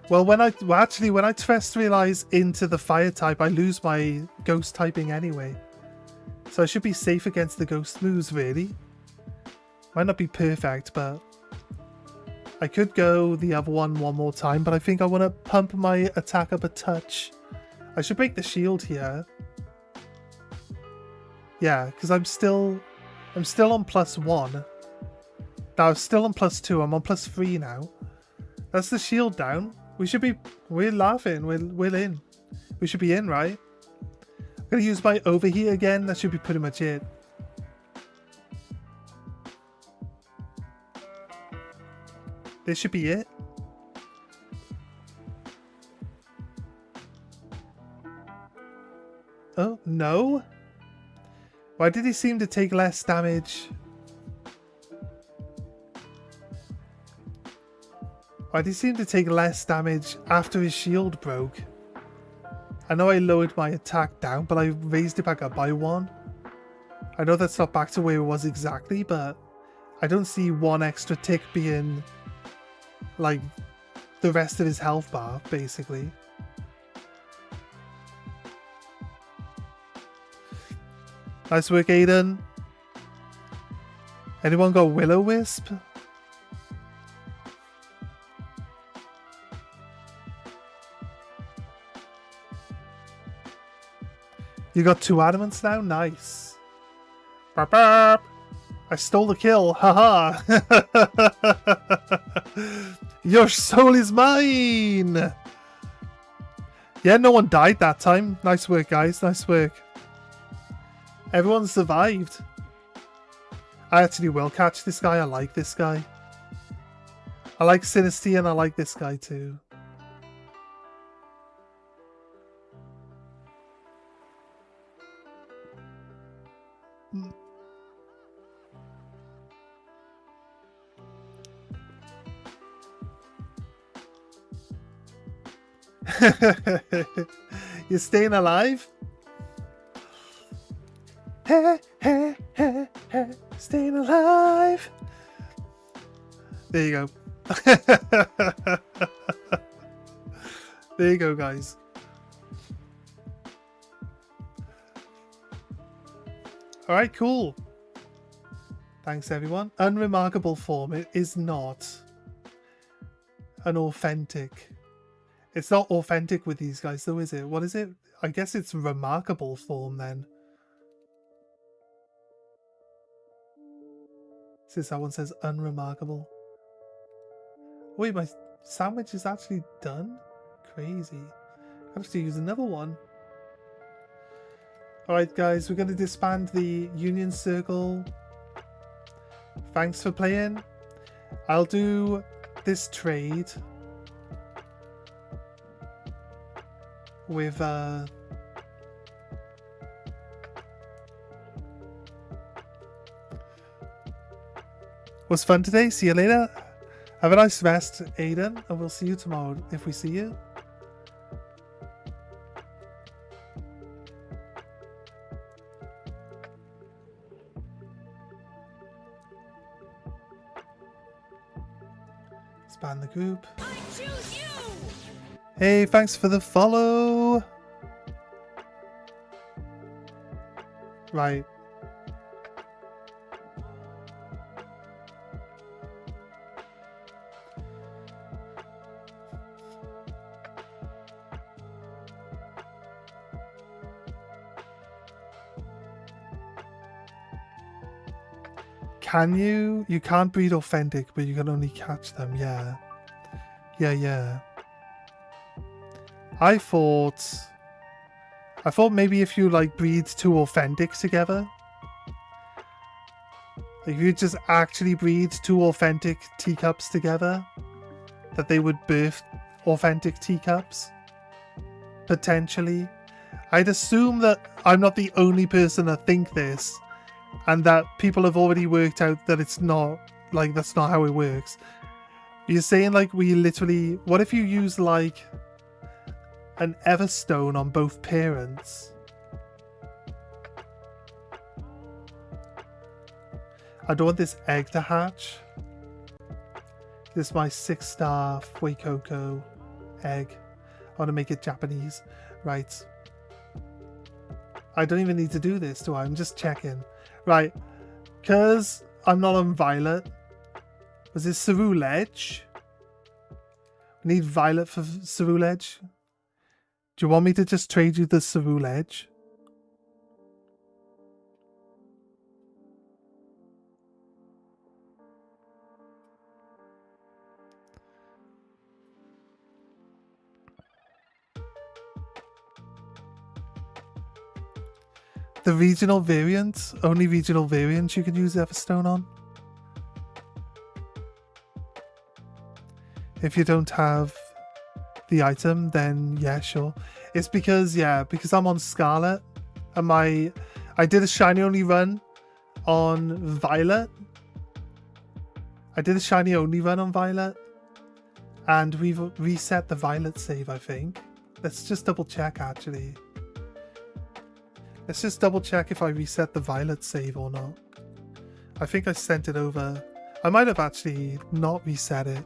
A: Well, when I terrestrialize into the fire type, I lose my ghost typing anyway. So I should be safe against the ghost moves, really. Might not be perfect, but I could go the other one more time, but I think I want to pump my attack up a touch. I should break the shield here. Yeah, because I'm still on +1. No, I'm still on +2. I'm on +3 now. That's the shield down. We're laughing. We're in. We should be in, right? I'm gonna use my overheat again. That should be pretty much it. This should be it. Oh, no? Why did he seem to take less damage? Why did he seem to take less damage after his shield broke? I know I lowered my attack down, but I raised it back up by 1. I know that's not back to where it was exactly, but I don't see 1 extra tick being like the rest of his health bar, basically. Nice work, Aiden. Anyone got Will-O-Wisp? You got 2 adamants now? Nice. Burp, burp. I stole the kill. Haha. Your soul is mine. Yeah, no one died that time. Nice work, guys. Nice work. Everyone survived. I actually will catch this guy. I like this guy. I like Sinisty and I like this guy too. You're staying alive? Hey, hey, hey, hey, staying alive. There you go. There you go, guys. Alright, cool. Thanks, everyone. Unremarkable form. It is not an authentic. It's not authentic with these guys, though, is it? What is it? I guess it's remarkable form, then. Since that one says unremarkable. Wait, my sandwich is actually done? Crazy. I have to use another one. Alright, guys, we're going to disband the Union Circle. Thanks for playing. I'll do this trade with was fun today. See you later. Have a nice rest, Aiden, and we'll see you tomorrow if we see you. Span the group.
B: I choose you.
A: Hey, thanks for the follow. Right. Can you? You can't breed authentic, but you can only catch them, yeah. Yeah. I thought maybe if you like breed 2 authentic together, like if you just actually breed 2 authentic teacups together, that they would birth authentic teacups. Potentially. I'd assume that I'm not the only person that think this, and that people have already worked out that it's not, like, that's not how it works. You're saying, like, we literally... What if you use, like, an Everstone on both parents? I don't want this egg to hatch. This is my 6-star Fuecoco egg. I want to make it Japanese. Right. I don't even need to do this, do I? I'm just checking. Right. Because I'm not on Violet. Was this Ceruledge? We need Violet for Ceruledge. Do you want me to just trade you the Ceruledge? The regional variant? Only regional variants you can use Everstone on? If you don't have the item, then yeah, sure. It's because, yeah, because I'm on Scarlet, and I did a shiny only run on Violet. I did a shiny only run on Violet, and we've reset the Violet save, I think. Let's just double check, actually. Let's just double check if I reset the Violet save or not. I think I sent it over. I might have actually not reset it.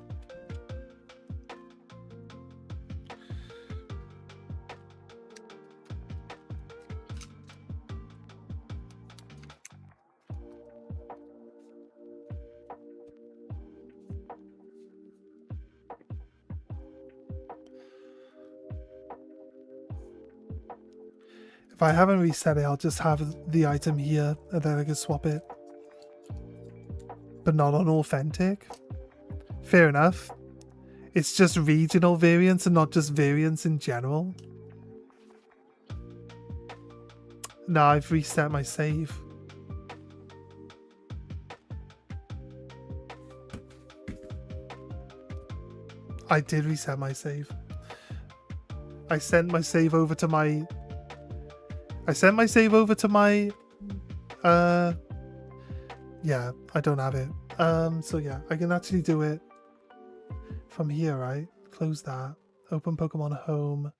A: If I haven't reset it, I'll just have the item here and then I can swap it. But not on authentic. Fair enough. It's just regional variants and not just variants in general. No, I've reset my save. I did reset my save. I sent my save over to my... yeah, I don't have it. So yeah, I can actually do it from here, right? Close that. Open Pokemon Home.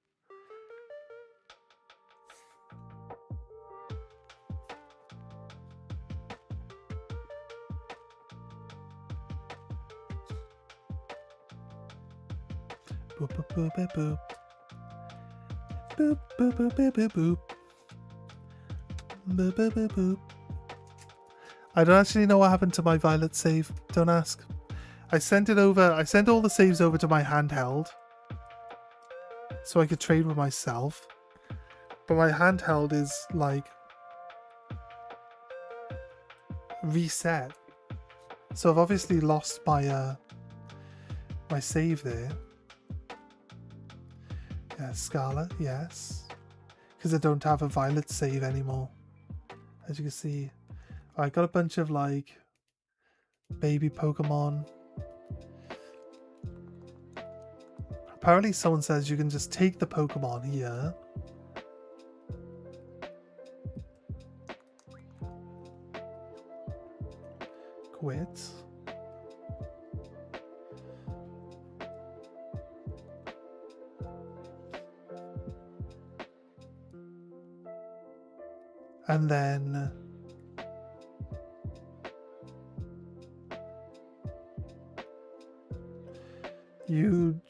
A: Boop, boop, boop, boop, boop. Boop, boop, boop, boop, boop, boop. Boop, boop, boop, boop. I don't actually know what happened to my Violet save. Don't ask. I sent it over. I sent all the saves over to my handheld so I could trade with myself. But my handheld is like reset. So I've obviously lost my my save there. Yeah, Scarlet, yes. Because I don't have a Violet save anymore. As you can see. I got a bunch of like baby Pokemon. Apparently someone says you can just take the Pokemon here. Quit. And then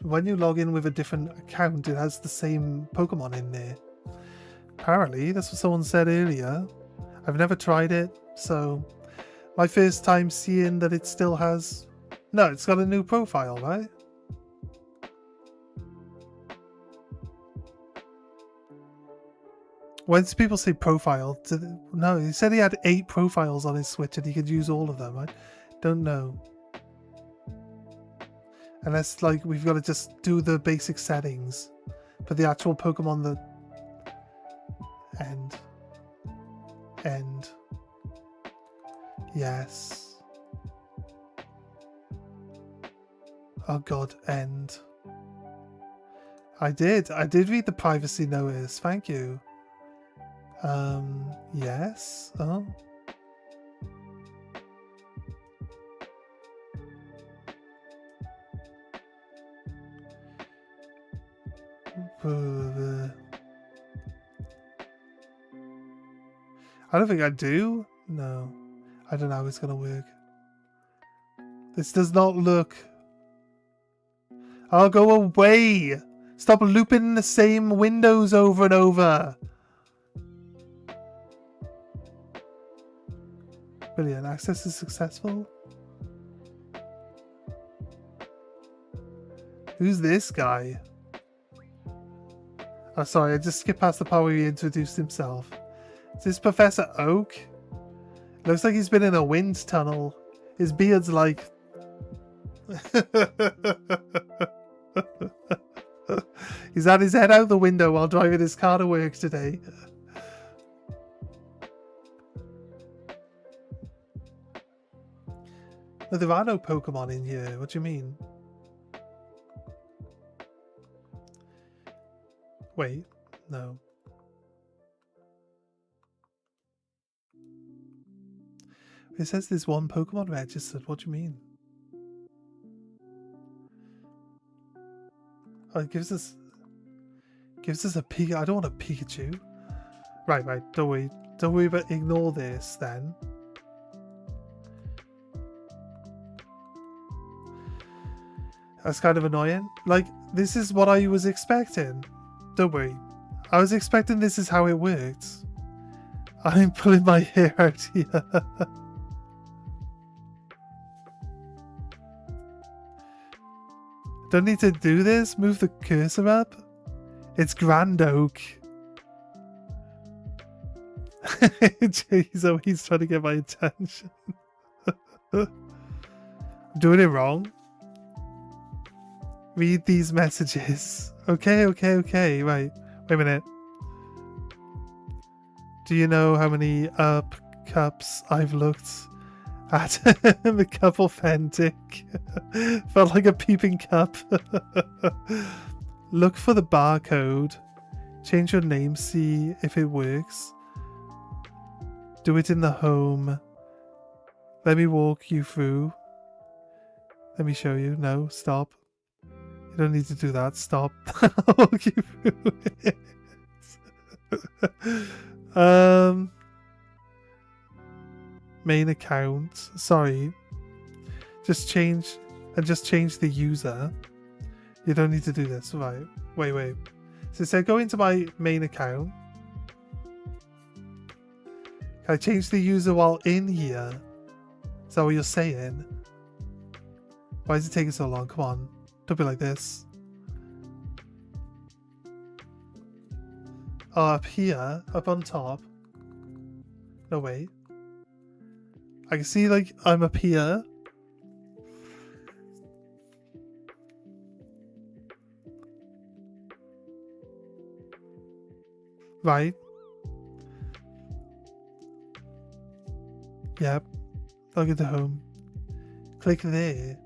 A: when you log in with a different account, it has the same Pokemon in there. Apparently, that's what someone said earlier. I've never tried it, so my first time seeing that it still has... No, it's got a new profile, right? When people say profile, no, he said he had 8 profiles on his Switch and he could use all of them. I don't know. Unless, like, we've got to just do the basic settings for the actual Pokemon that... End. Yes. Oh god, end. I did read the privacy notice. Thank you. Yes. Oh. I don't think I do. No. I don't know how it's gonna work. This does not look... I'll go away! Stop looping the same windows over and over! Brilliant. Access is successful. Who's this guy? Oh, sorry, I just skipped past the part where he introduced himself. Is this Professor Oak? Looks like he's been in a wind tunnel. His beard's like... He's had his head out the window while driving his car to work today. No, there are no Pokemon in here. What do you mean? Wait, no. It says there's one Pokemon registered. What do you mean? Oh, it gives us a Pikachu. I don't want a Pikachu. Right. Don't worry about. Ignore this then. That's kind of annoying. Like, this is what I was expecting. Don't worry. I was expecting this is how it worked. I'm pulling my hair out here. Don't need to do this. Move the cursor up. It's Grand Oak. Jeez, oh, he's trying to get my attention. I'm doing it wrong. Read these messages. Okay. Right. Wait a minute. Do you know how many cups I've looked at? The cup authentic. Felt like a peeping cup. Look for the barcode. Change your name, see if it works. Do it in the home. Let me walk you through. Let me show you. No, stop. You don't need to do that. Stop. I'll walk you through it. Main account. Sorry. Just change the user. You don't need to do this. Right. Wait. So it said go into my main account. Can I change the user while in here? Is that what you're saying? Why is it taking so long? Come on. Don't be like this. Oh, up here. Up on top. No, wait. I can see, like, I'm up here. Right. Yep. Log into home. Click there.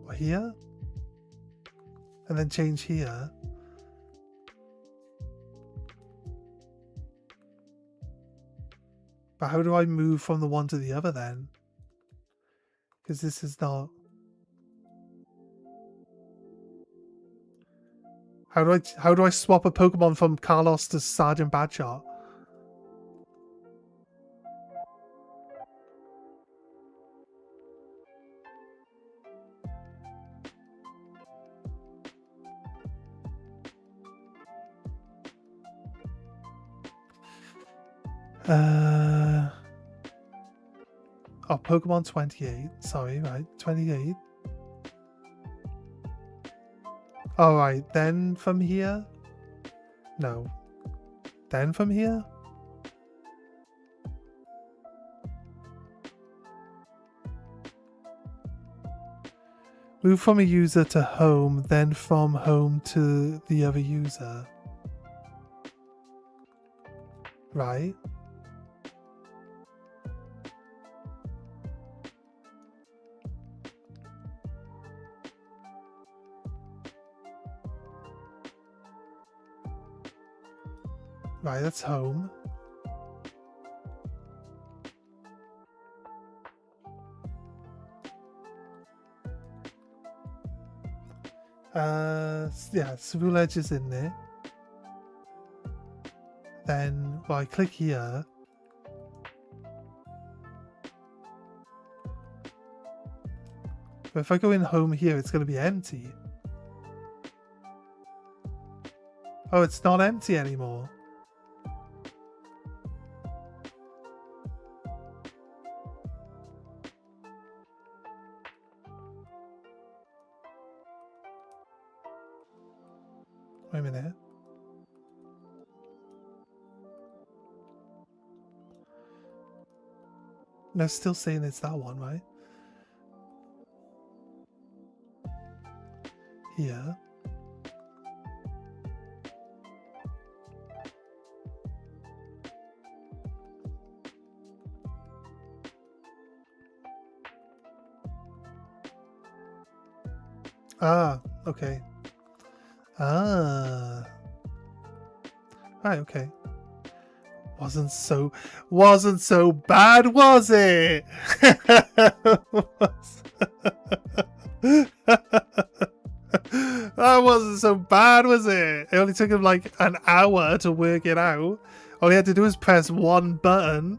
A: Or here. And then change here. But how do I move from the one to the other then? Because this is not... How do I swap a Pokemon from Carlos to Sergeant Badshot? Oh, Pokemon 28. Sorry, right. 28. Alright, then from here? No. Then from here? Move from a user to home, then from home to the other user. Right. Right, that's home. Yeah, Cebu Edge is in there. Then, well, I click here. But if I go in home here, it's going to be empty. Oh, it's not empty anymore. Wait a minute. No, still saying it's that one, right? Here. Ah, okay. Ah. Right, okay. Wasn't so bad, was it? That wasn't so bad, was it? It only took him like an hour to work it out. All he had to do was press one button.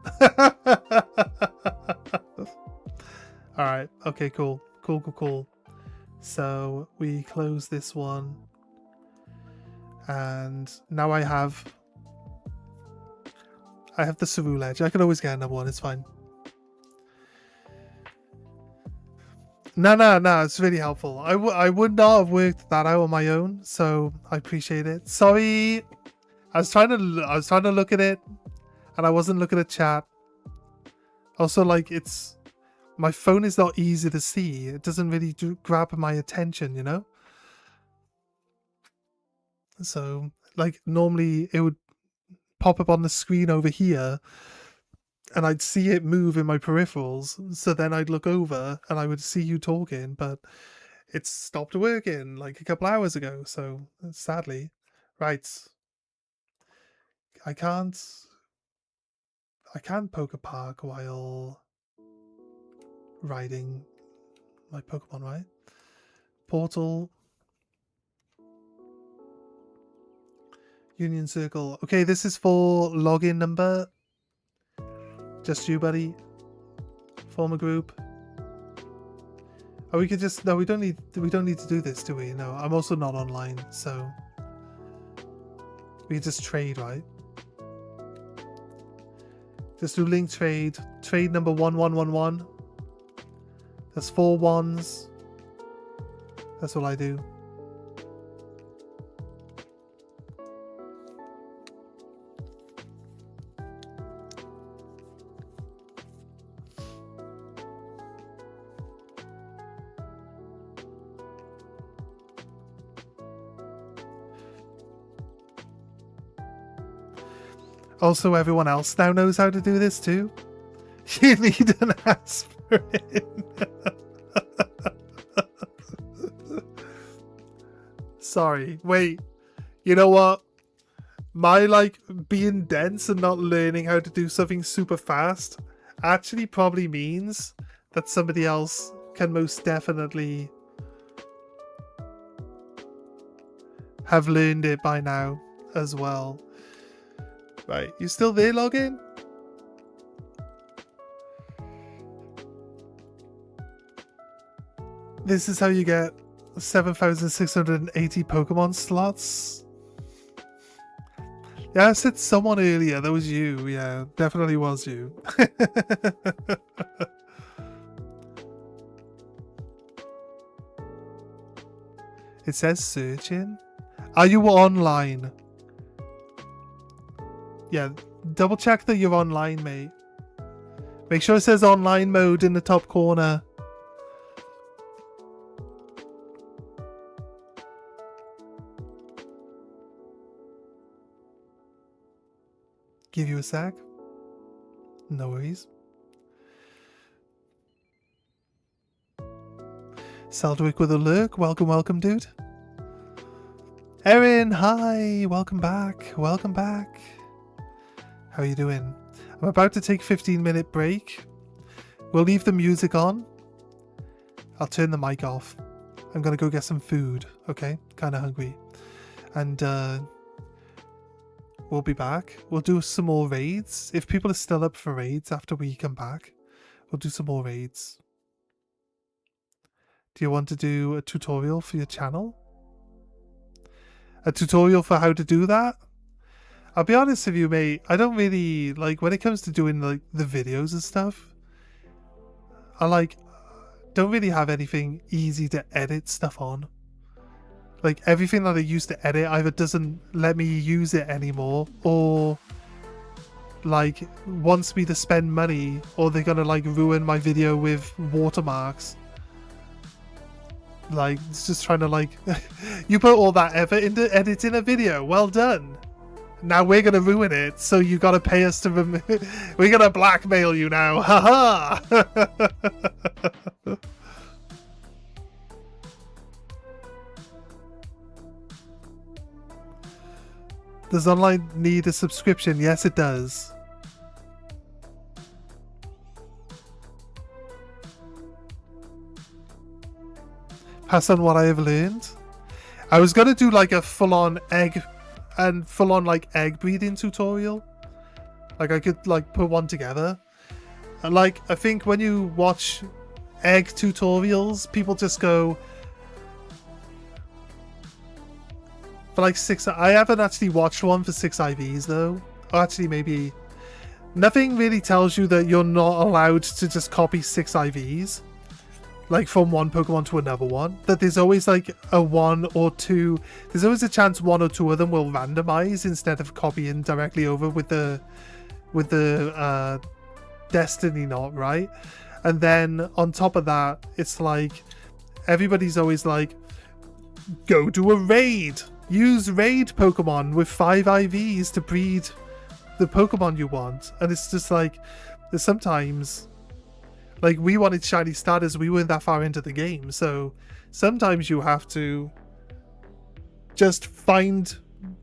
A: Alright, okay, cool. Cool. So we close this one. And now I have the Cebu Ledge. I can always get another one, it's fine. No, it's really helpful. I would not have worked that out on my own, so I appreciate it. Sorry, I was trying to look at it, and I wasn't looking at chat. Also, like, my phone is not easy to see. It doesn't really grab my attention, you know? So, like, normally it would pop up on the screen over here, and I'd see it move in my peripherals, so then I'd look over and I would see you talking, but it stopped working like a couple hours ago, so sadly. Right. I can't poke a park while riding my Pokemon, right? Portal. Union Circle. Okay, this is for login number. Just you, buddy. Form a group. Oh, we could just... No, we don't need to do this, do we? No, I'm also not online, so... We can just trade, right? Just do link trade. Trade number 1111. That's 4 ones. That's what I do. Also, everyone else now knows how to do this too. You need an aspirin. Sorry, wait. You know what? My, like, being dense and not learning how to do something super fast actually probably means that somebody else can most definitely have learned it by now as well. Right, you still there, login? This is how you get 7,680 Pokemon slots. Yeah, I said someone earlier. That was you. Yeah, definitely was you. It says searching. Are you online? Yeah, double check that you're online, mate. Make sure it says online mode in the top corner. Give you a sec. No worries. Seldrick with a lurk. Welcome, dude. Erin, hi. Welcome back. How are you doing? I'm about to take a 15-minute break. We'll leave the music on. I'll turn the mic off. I'm gonna go get some food, okay? Kinda hungry. And we'll be back. We'll do some more raids. If people are still up for raids after we come back, we'll do some more raids. Do you want to do a tutorial for your channel? A tutorial for how to do that? I'll be honest with you, mate. I don't really, like, when it comes to doing, like, the videos and stuff, I, don't really have anything easy to edit stuff on. Like, everything that I used to edit either doesn't let me use it anymore, or, like, wants me to spend money, or they're gonna, like, ruin my video with watermarks. Like, it's just trying to, like, you put all that effort into editing a video, well done. Now we're gonna ruin it, so you gotta pay us to we're gonna blackmail you now, haha! Does online need a subscription? Yes, it does. Pass on what I have learned. I was gonna do like a full-on egg and full-on like egg breeding tutorial. Like I could like put one together. And like I think when you watch egg tutorials, people just go for like 6. I haven't actually watched one for 6 IVs though. Or actually maybe nothing really tells you that you're not allowed to just copy 6 IVs. Like from one Pokemon to another one, that there's always like a 1 or 2, there's always a chance 1 or 2 of them will randomize instead of copying directly over with the Destiny knot, right? And then on top of that, it's like everybody's always like, go do a raid, use raid Pokemon with 5 IVs to breed the Pokemon you want. And it's just like, there's sometimes, like, we wanted shiny starters, we weren't that far into the game, so sometimes you have to just find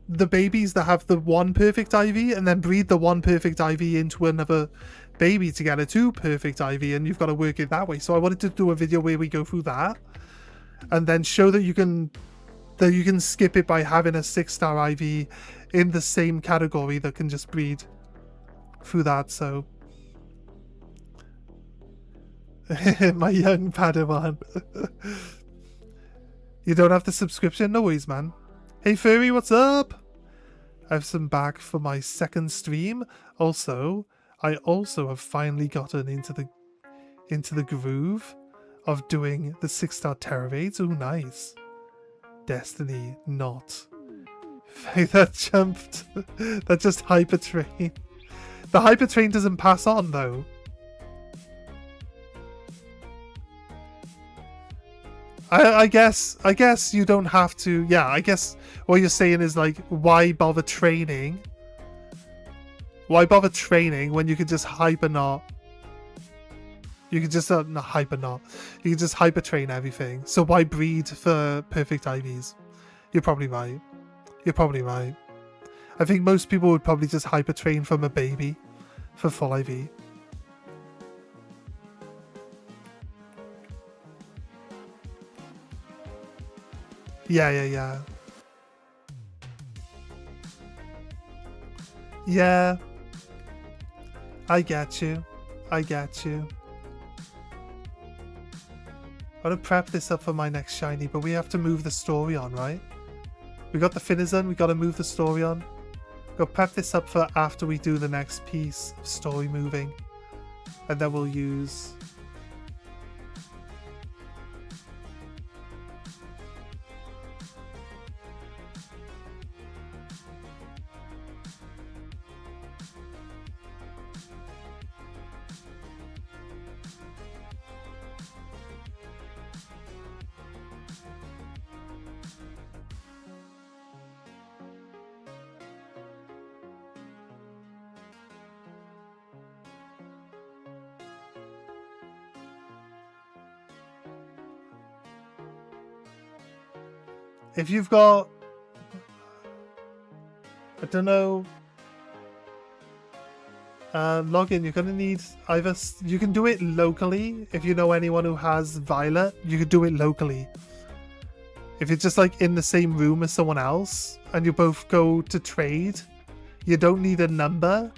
A: the babies that have the 1 perfect IV and then breed the 1 perfect IV into another baby to get a 2 perfect IV, and you've got to work it that way. So I wanted to do a video where we go through that and then show that you can skip it by having a 6-star IV in the same category that can just breed through that. So my young Padawan. You don't have the subscription? No worries, man. Hey Furry, what's up? I have some back for my 2nd stream. Also, I also have finally gotten into the groove of doing the 6-star Terra raids. Ooh, nice. Destiny not. That jumped. That just Hyper Train. The Hyper Train doesn't pass on though. I guess you don't have to. Yeah, I guess what you're saying is like, why bother training? Why bother training when you could just hyper knot? You could just not hyper knot. You could just hyper train everything. So why breed for perfect IVs? You're probably right. You're probably right. I think most people would probably just hyper train from a baby for full IV. Yeah. Yeah. I get you. I'm gonna prep this up for my next shiny, but we have to move the story on, right? We got the Finizen, we gotta move the story on. Go prep this up for after we do the next piece of story moving. And then we'll use... If you've got, I don't know, log in. You're gonna need either you can do it locally if you know anyone who has Violet. You could do it locally. If you're just like in the same room as someone else and you both go to trade, you don't need a number.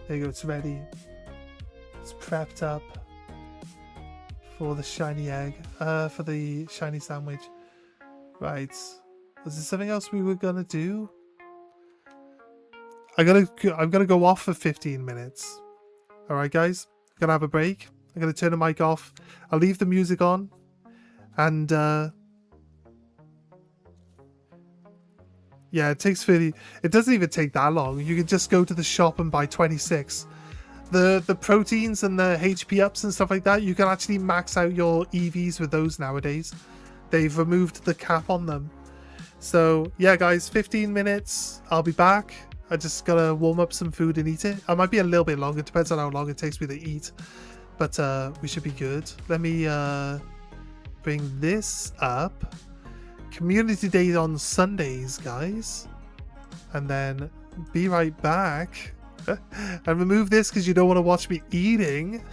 A: There you go. It's ready. It's prepped up for the shiny egg. For the shiny sandwich. Right. Was there something else we were gonna do? I'm gonna go off for 15 minutes. Alright guys, I'm gonna have a break. I'm gonna turn the mic off. I'll leave the music on. And yeah, it takes 30. It doesn't even take that long. You can just go to the shop and buy 26. The proteins and the HP ups and stuff like that, you can actually max out your EVs with those nowadays. They've removed the cap on them. So yeah guys, 15 minutes. I'll be back. I just gotta warm up some food and eat it. I might be a little bit longer. It depends on how long it takes me to eat. But we should be good. Let me bring this up. Community Day on Sundays, guys. And then be right back. And remove this because you don't want to watch me eating.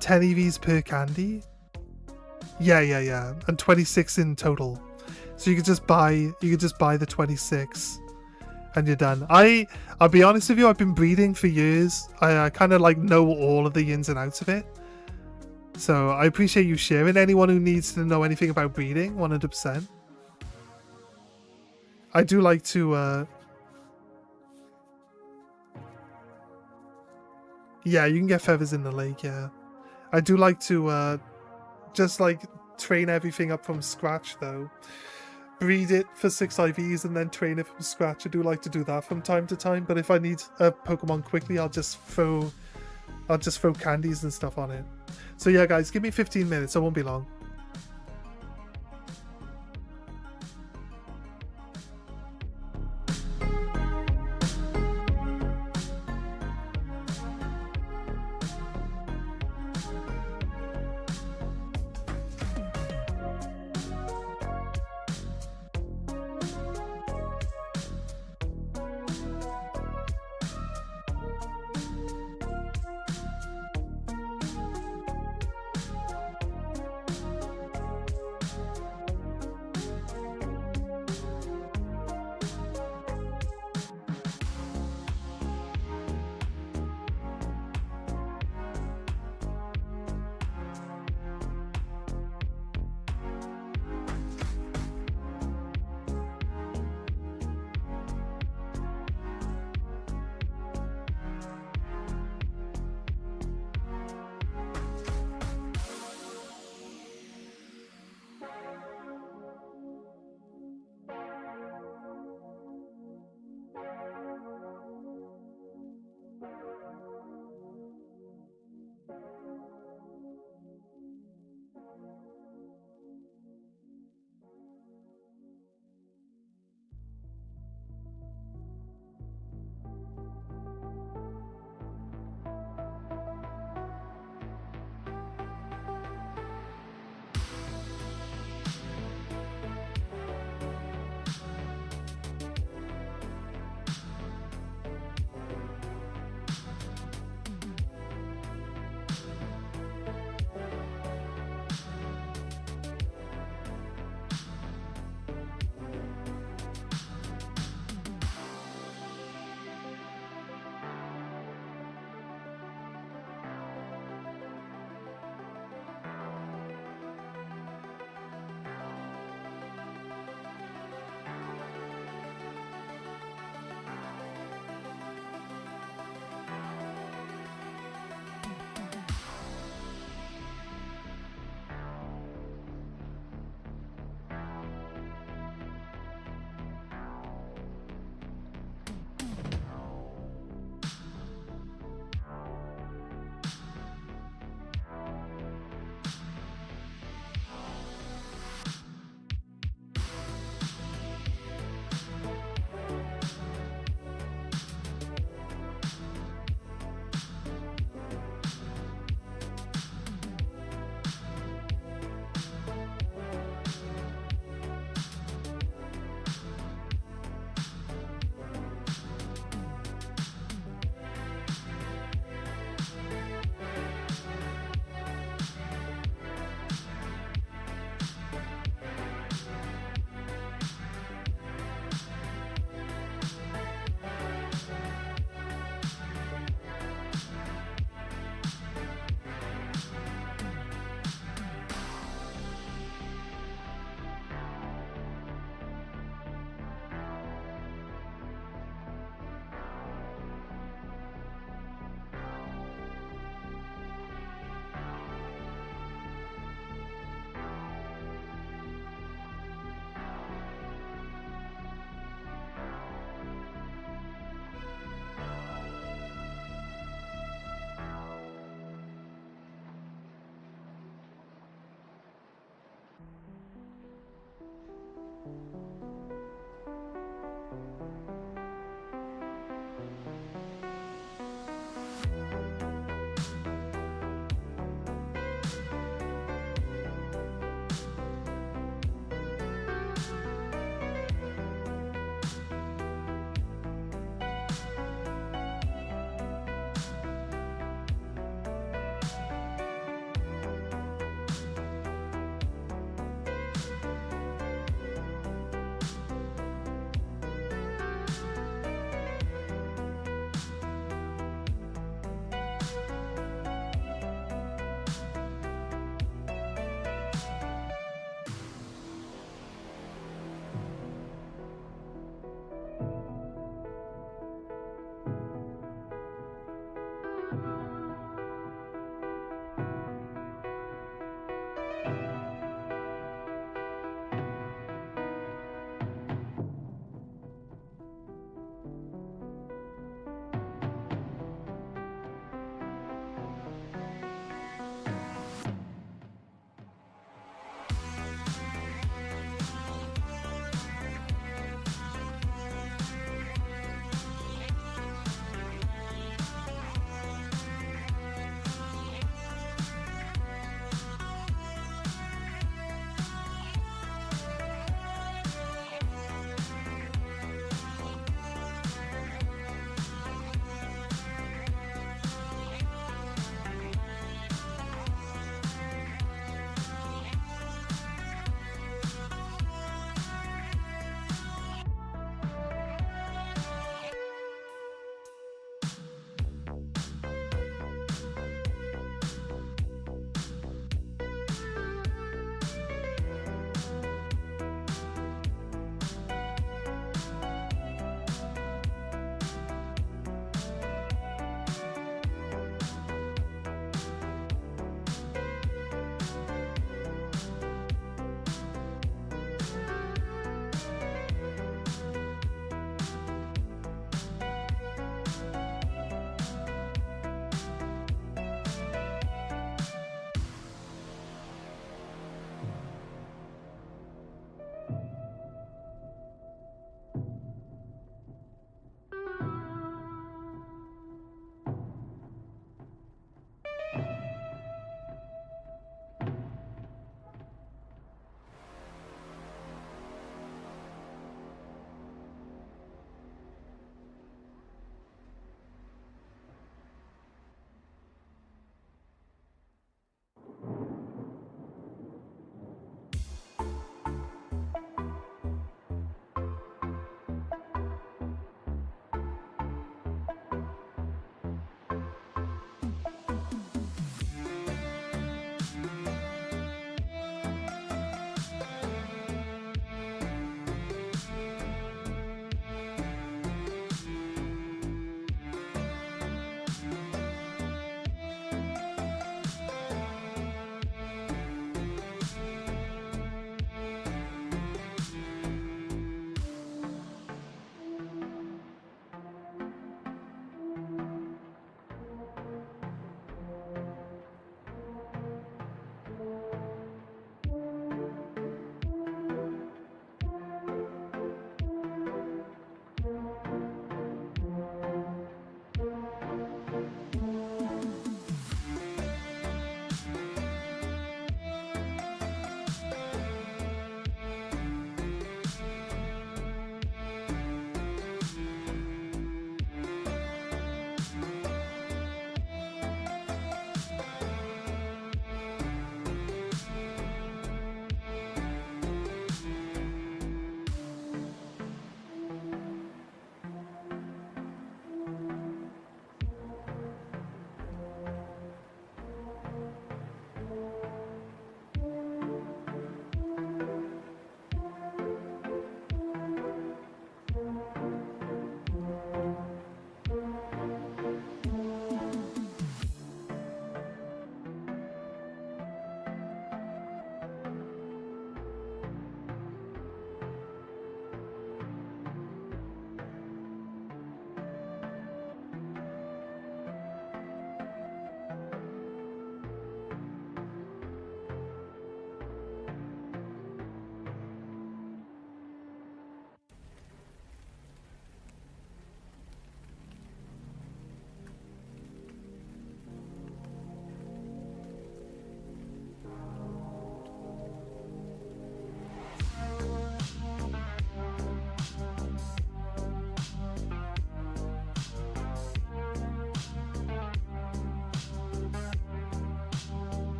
A: 10 EVs per candy? Yeah. And 26 in total. So you could just buy the 26 and you're done. I'll be honest with you, I've been breeding for years. I kind of like know all of the ins and outs of it. So I appreciate you sharing. Anyone who needs to know anything about breeding, 100%. I do like to yeah, you can get feathers in the lake, yeah. I do like to just like train everything up from scratch though. Breed it for 6 IVs and then train it from scratch. I do like to do that from time to time, but if I need a Pokemon quickly, I'll just throw candies and stuff on it. So yeah guys, give me 15 minutes, I won't be long.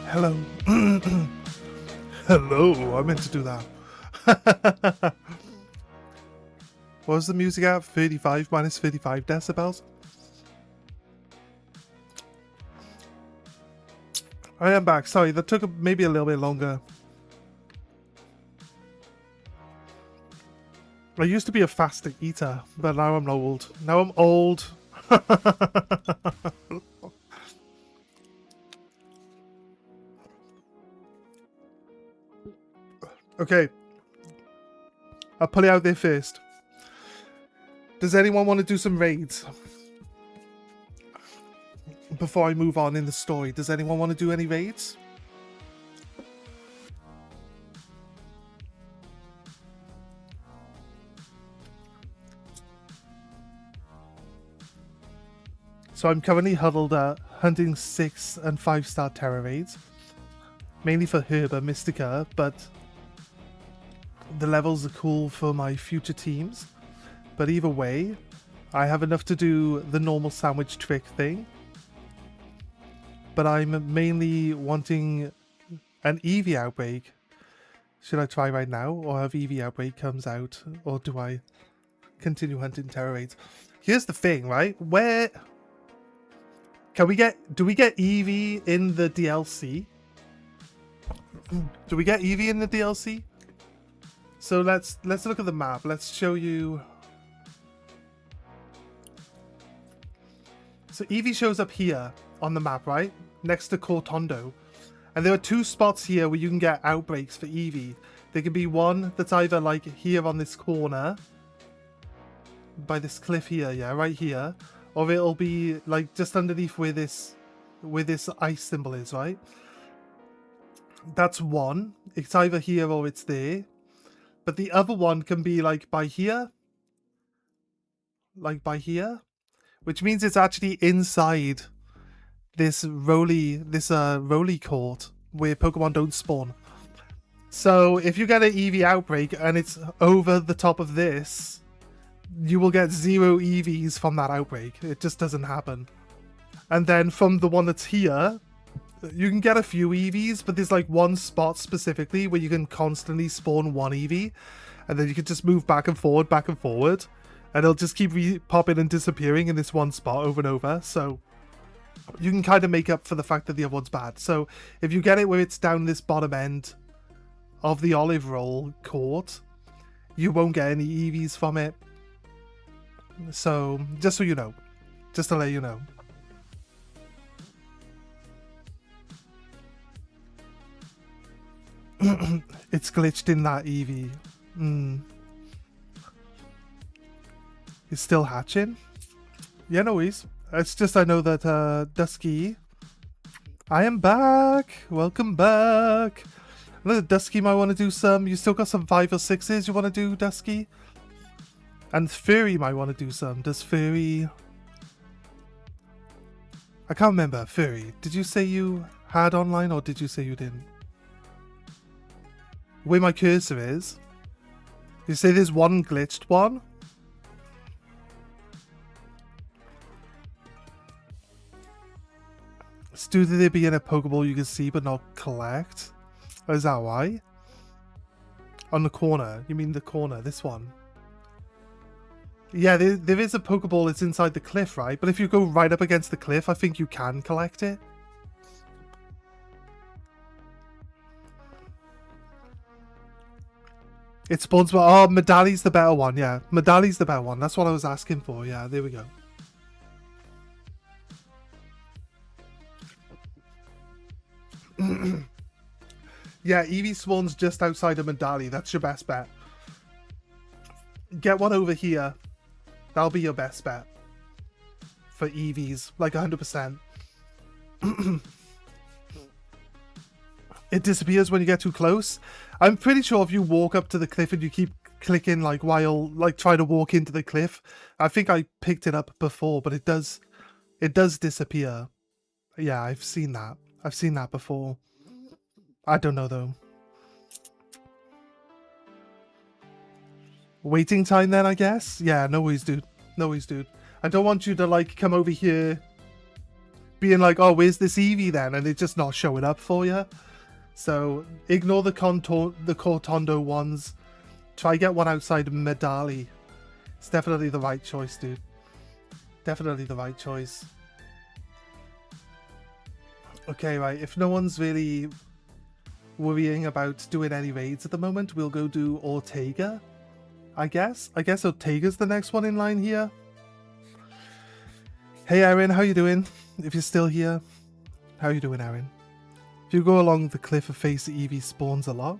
A: Hello. Hello, I meant to do that. What was the music at? 35 minus 35 decibels? I am back. Sorry, that took maybe a little bit longer. I used to be a faster eater, but now I'm old. Now I'm old. Okay. I'll pull it out there first. Does anyone want to do some raids? Before I move on in the story, does anyone want to do any raids? So I'm currently huddled at hunting 6 and 5-star terror raids. Mainly for Herba Mystica, but the levels are cool for my future teams. But either way, I have enough to do the normal sandwich trick thing. But I'm mainly wanting an Eevee outbreak. Should I try right now, or have Eevee outbreak comes out, or do I continue hunting terror raids? Here's the thing, right? Where can we get? Do we get Eevee in the DLC? Do we get Eevee in the DLC? So let's look at the map. Let's show you. So Eevee shows up here on the map, right? Next to Cortondo. And there are 2 spots here where you can get outbreaks for Eevee. There can be one that's either like here on this corner, by this cliff here, yeah, right here. Or it'll be like just underneath where this ice symbol is, right? That's one. It's either here or it's there. But the other one can be like by here. Like by here. Which means it's actually inside this roly court where Pokemon don't spawn. So if you get an Eevee outbreak and it's over the top of this, you will get 0 EVs from that outbreak. It just doesn't happen. And then from the one that's here, you can get a few EVs, but there's like one spot specifically where you can constantly spawn 1 EV, and then you can just move back and forward, and it'll just keep popping and disappearing in this one spot over and over. So you can kind of make up for the fact that the other one's bad. So if you get it where it's down this bottom end of the olive roll court, you won't get any EVs from it. So just so you know, just to let you know. It's glitched in that Eevee. He's still hatching? Yeah, no worries. It's just I know that Dusky. I am back. Welcome back. Look, Dusky might want to do some. You still got some 5 or 6s you want to do, Dusky? And Furry might want to do some. Does Furry... I can't remember. Furry, did you say you had online or did you say you didn't? Where my cursor is. You say there's one glitched one? Do there be in a Pokeball you can see but not collect? Oh, is that why? On the corner. You mean the corner, this one? Yeah, there is a Pokeball that's inside the cliff, right? But if you go right up against the cliff, I think you can collect it. It spawns, but oh, Medali's the better one, yeah. Medali's the better one. That's what I was asking for, yeah. There we go. Yeah, Eevee spawns just outside of Medali. That's your best bet. Get one over here. That'll be your best bet. For Eevees, like 100%. It disappears when you get too close. I'm pretty sure if you walk up to the cliff and you keep clicking like while like try to walk into the cliff, I think I picked it up before, but it does disappear. Yeah, I've seen that. I've seen that before. I don't know though. Waiting time then, I guess? Yeah, no worries, dude. No worries, dude. I don't want you to like come over here being like, oh, where's this Eevee then? And it's just not showing up for you. So ignore the Cortondo ones. Try get one outside Medali. It's definitely the right choice, dude. Definitely the right choice. Okay, right. If no one's really worrying about doing any raids at the moment, we'll go do Ortega, I guess. I guess Ortega's the next one in line here. Hey, Aaron, how you doing? If you're still here, how you doing, Aaron? If you go along the cliff, a face Eevee spawns a lot.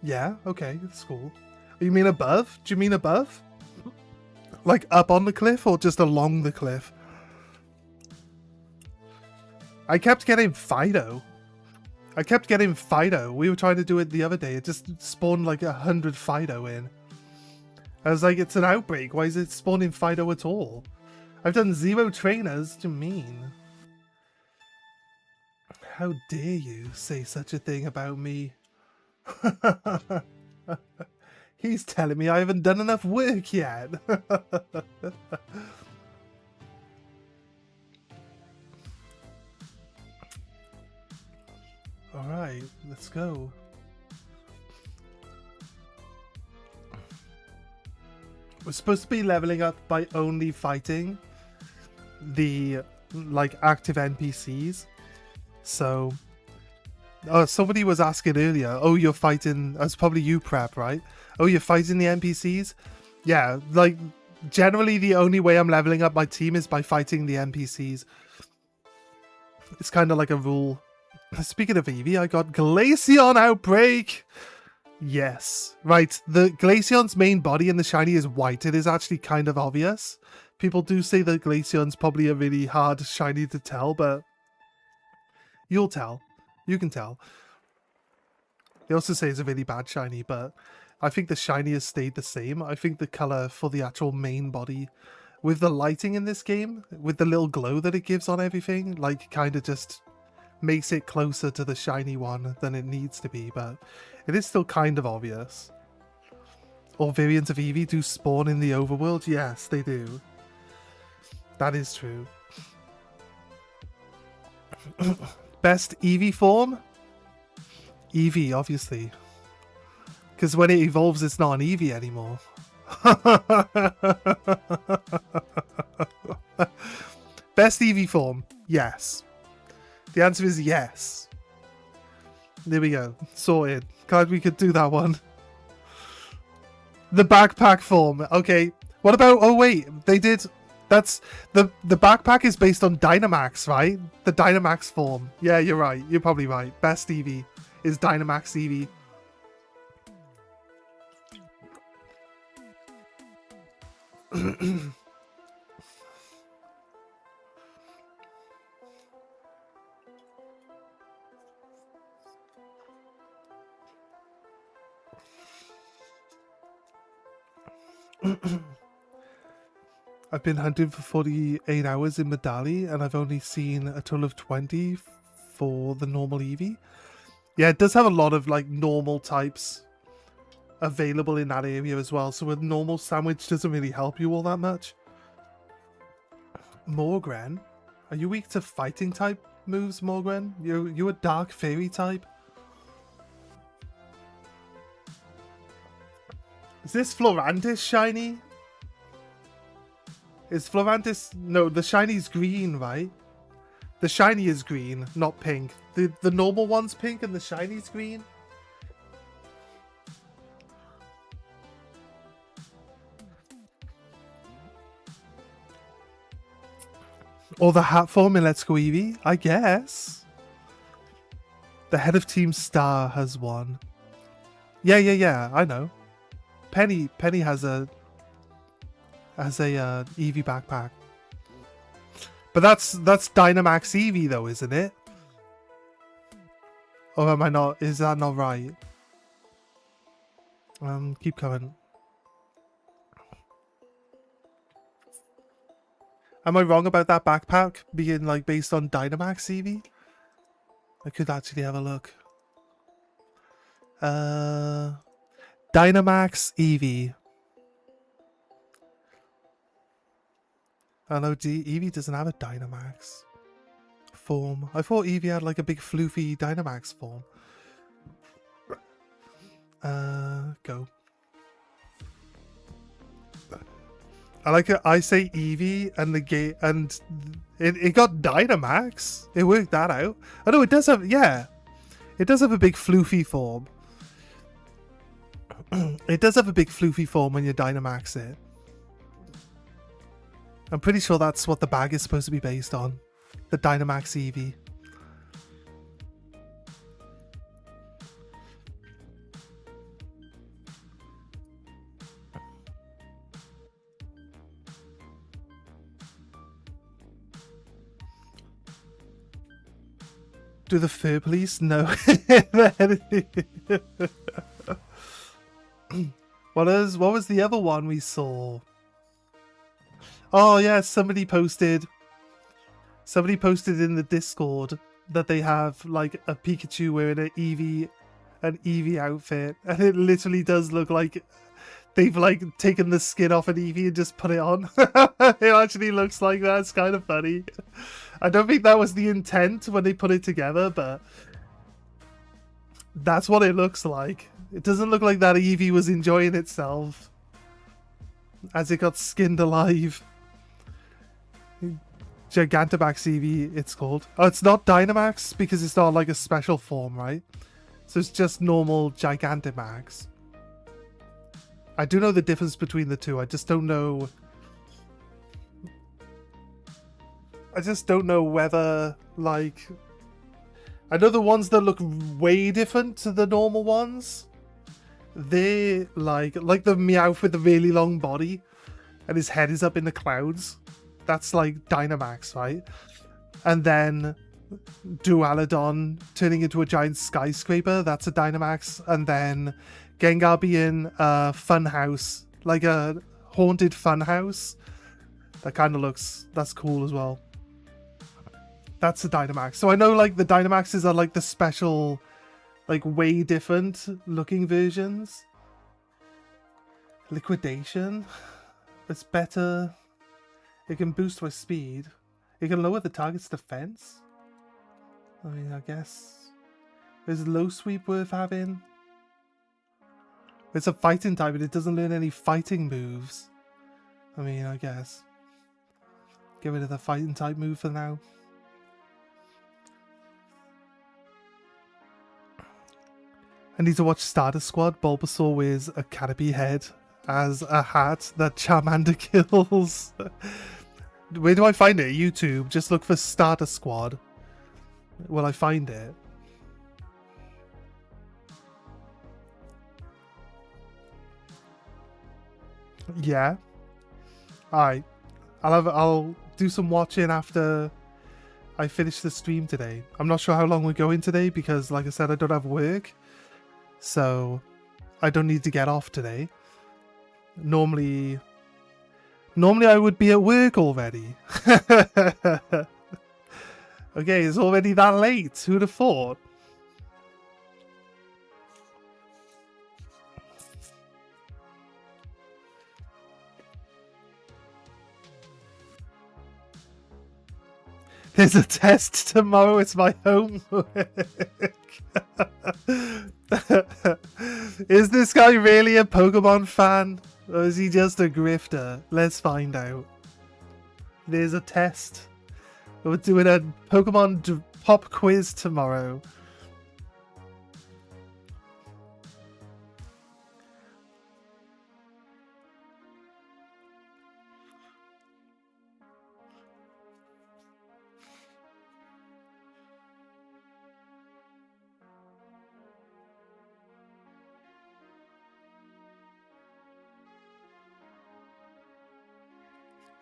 A: Yeah, okay, that's cool. You mean above? Do you mean above? Like up on the cliff or just along the cliff? I kept getting Fido. We were trying to do it the other day. It just spawned like 100 Fido in. I was like, it's an outbreak. Why is it spawning Fido at all? I've done 0 trainers. What do you mean? How dare you say such a thing about me? He's telling me I haven't done enough work yet. Alright, let's go. We're supposed to be leveling up by only fighting the like active NPCs. So somebody was asking earlier, oh, you're fighting, that's probably you, Prep, right? Oh, you're fighting the NPCs? Yeah, like generally the only way I'm leveling up my team is by fighting the NPCs. It's kind of like a rule. Speaking of Eevee, I got Glaceon Outbreak! Yes. Right, the Glaceon's main body in the shiny is white. It is actually kind of obvious. People do say that Glaceon's probably a really hard shiny to tell, but you'll tell. You can tell. They also say it's a really bad shiny, but I think the shiny has stayed the same. I think the color for the actual main body, with the lighting in this game, with the little glow that it gives on everything, like kind of just makes it closer to the shiny one than it needs to be, but it is still kind of obvious. All variants of Eevee do spawn in the overworld? Yes, they do. That is true. Best Eevee form? Eevee, obviously. Because when it evolves, it's not an Eevee anymore. Best Eevee form? Yes. The answer is yes. There we go. Sorted. Glad we could do that one. The backpack form. Okay. What about... Oh, wait. They did... That's... The backpack is based on Dynamax, right? The Dynamax form. Yeah, you're right. You're probably right. Best Eevee is Dynamax Eevee. I've been hunting for 48 hours in Medali, and I've only seen a total of 20 for the normal Eevee. Yeah, it does have a lot of like normal types available in that area as well, so a normal sandwich doesn't really help you all that much. Morgren? Are you weak to fighting type moves, Morgren? You're a dark fairy type? Is this Florantis shiny? Is Florantis... No, the shiny's green, right? The shiny is green, not pink. The normal one's pink and the shiny's green? Or the hat form in Let's Go Eevee? I guess. The head of Team Star has one. Yeah, I know. Penny has a Eevee backpack. But that's Dynamax Eevee though, isn't it? Or am I not? Is that not right? Keep coming. Am I wrong about that backpack being like based on Dynamax Eevee? I could actually have a look. Dynamax Eevee. Oh no, Eevee doesn't have a Dynamax form. I thought Eevee had like a big floofy Dynamax form. Go. I like it. I say Eevee and the game, and it got Dynamax. It worked that out. I know it does have, yeah, it does have a big floofy form. It does have a big floofy form when you Dynamax it. I'm pretty sure that's what the bag is supposed to be based on. The Dynamax Eevee. Do the fur police? No. What was the other one we saw? Oh yeah, somebody posted in the Discord that they have like a Pikachu wearing an Eevee outfit, and it literally does look like they've like taken the skin off an Eevee and just put it on. It actually looks like that. It's kind of funny. I don't think that was the intent when they put it together, but that's what it looks like. It doesn't look like that Eevee was enjoying itself as it got skinned alive. Gigantamax Eevee, it's called. Oh, it's not Dynamax because it's not like a special form, right? So it's just normal Gigantamax. I do know the difference between the two. I just don't know whether, like, I know the ones that look way different to the normal ones. They're like the Meowth with the really long body and his head is up in the clouds. That's like Dynamax, right? And then Dualodon turning into a giant skyscraper, that's a Dynamax. And then Gengar being a funhouse, like a haunted funhouse. That kind of looks, that's cool as well. That's a Dynamax. So I know like the Dynamaxes are like the special, like way different looking versions. Liquidation. It's better. It can boost my speed. It can lower the target's defense. I mean, I guess. Is low sweep worth having? It's a fighting type, but it doesn't learn any fighting moves. I mean, I guess. Get rid of the fighting type move for now. I need to watch Starter Squad. Bulbasaur wears a canopy head as a hat that Charmander kills. Where do I find it? YouTube. Just look for Starter Squad. Will I find it? Yeah. Alright. I'll do some watching after I finish the stream today. I'm not sure how long we're going today because, like I said, I don't have work. So I don't need to get off today. Normally I would be at work already. Okay, it's already that late. Who'd have thought? There's a test tomorrow. It's my homework. Is this guy really a Pokemon fan? Or is he just a grifter? Let's find out. There's a test. We're doing a Pokemon pop quiz tomorrow.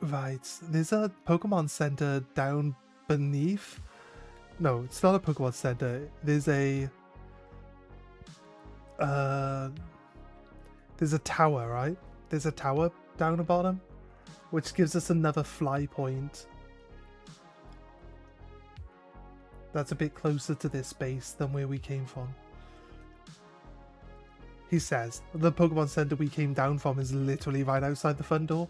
A: Right, there's a Pokemon Center down beneath. No, it's not a Pokemon Center. There's a tower, right? There's a tower down the bottom, which gives us another fly point. That's a bit closer to this base than where we came from. He says the Pokemon Center we came down from is literally right outside the front door.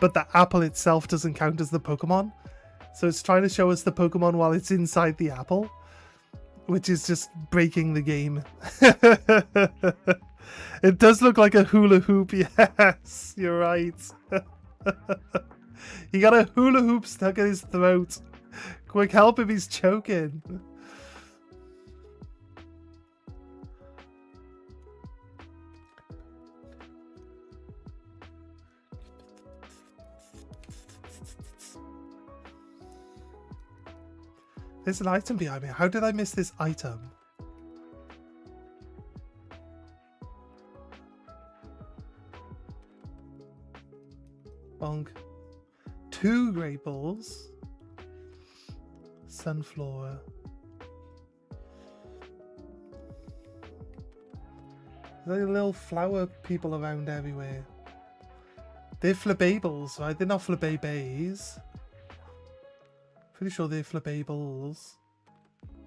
A: but the apple itself doesn't count as the Pokemon. So it's trying to show us the Pokemon while it's inside the apple, which is just breaking the game. It does look like a hula hoop. Yes, you're right. He got a hula hoop stuck in his throat. Quick, help him, he's choking. There's an item behind me. How did I miss this item? Bonk. 2 Great Balls. Sunflower. There's like little flower people around everywhere. They're Flabables, right? They're not Flabébés. Pretty sure they're Flabables.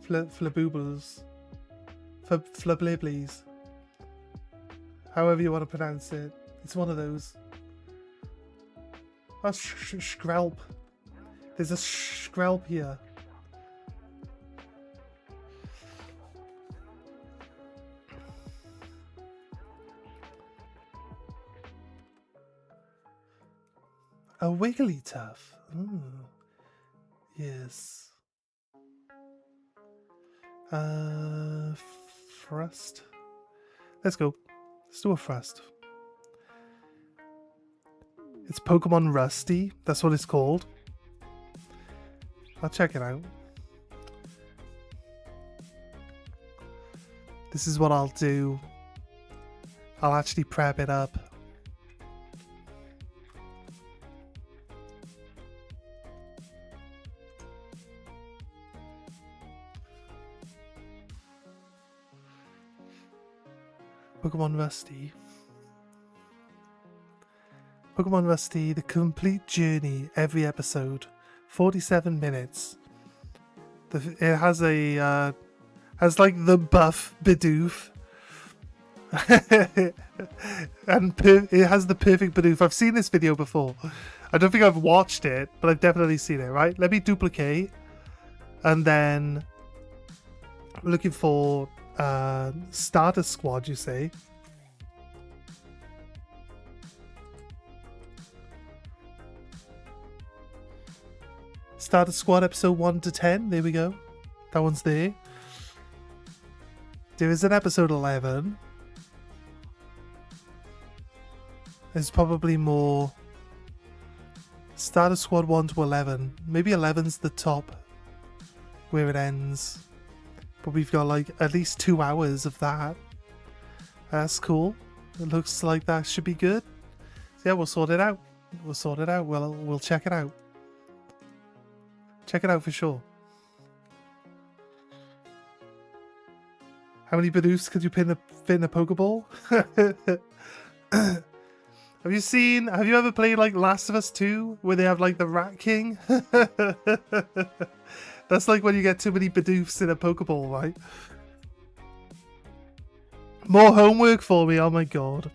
A: Flaboobles. Flablablies. However you want to pronounce it. It's one of those. That's Screlp. There's a Screlp here. A Wigglytuff. Ooh. Yes. Thrust. Let's go. Let's do a Thrust. It's Pokemon Rusty. That's what it's called. I'll check it out. This is what I'll do. I'll actually prep it up. Pokemon Rusty. Pokemon Rusty, the complete journey every episode. 47 minutes. It has a has like the buff Bidoof. And it has the perfect Bidoof. I've seen this video before. I don't think I've watched it, but I've definitely seen it, right? Let me duplicate. And then looking for starter squad, you say. Starter squad episode 1 to 10. There we go. That one's there. There is an episode 11. There's probably more. Starter squad 1 to 11. Maybe 11's the top where it ends. But we've got like at least 2 hours of that. That's cool. It looks like that should be good. So yeah, we'll sort it out. We'll sort it out. We'll check it out. Check it out for sure. How many Bidoofs could you fit in a Pokeball? Have you ever played like Last of Us 2 where they have like the Rat King? That's like when you get too many Bidoofs in a Pokeball, right? More homework for me, oh my god.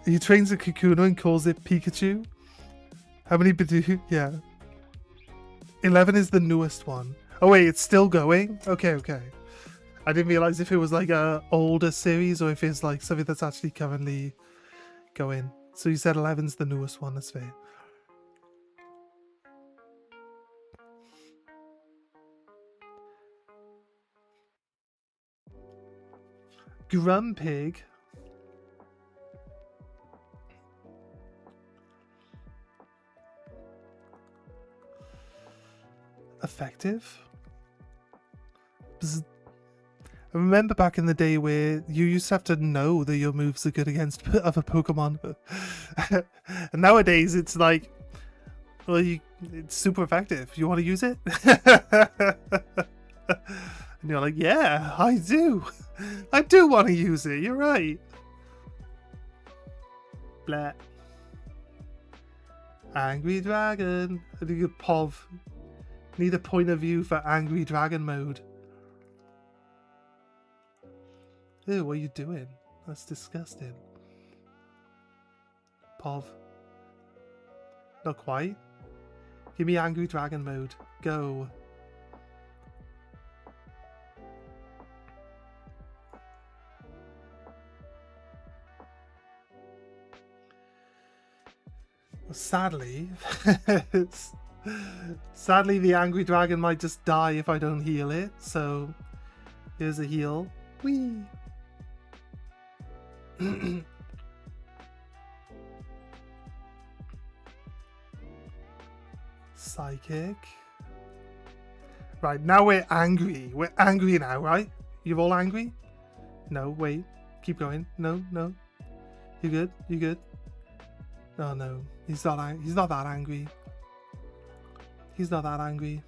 A: He trains a Kakuna and calls it Pikachu. How many Bidoof? Yeah. 11 is the newest one. Oh wait, it's still going? Okay. I didn't realize if it was like a older series or if it's like something that's actually currently going. So you said 11's the newest one, that's fair. Grumpig. Effective? Bzz. I remember back in the day where you used to have to know that your moves are good against other Pokemon. And nowadays it's like, well, it's super effective. You want to use it? And you're like, yeah, I do. I do want to use it. You're right. Blah. Angry Dragon. I think you POV. Need a point of view for Angry Dragon mode. Ew, what are you doing? That's disgusting. POV. Not quite. Give me angry dragon mode. Go. Sadly, sadly the angry dragon might just die if I don't heal it, so here's a heal. Whee! Psychic. Right, now we're angry. We're angry now, right? You're all angry? No, wait. Keep going. No, no. You good? You good? Oh no, he's not that angry. He's not that angry.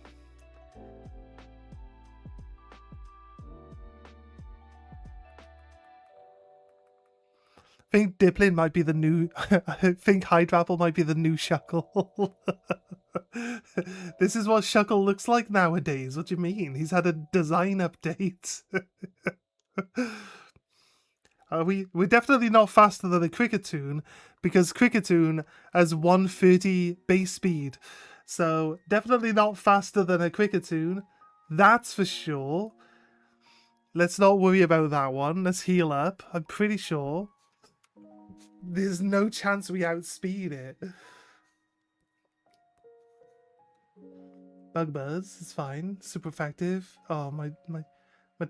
A: I think Diplin might be the new... I think Hydrapple might be the new Shuckle. This is what Shuckle looks like nowadays. What do you mean? He's had a design update. We're definitely not faster than a Cricketune, because Cricketune has 130 base speed. So definitely not faster than a Cricketune. That's for sure. Let's not worry about that one. Let's heal up. I'm pretty sure. There's no chance we outspeed it. Bug Buzz is fine. Super effective. Oh, my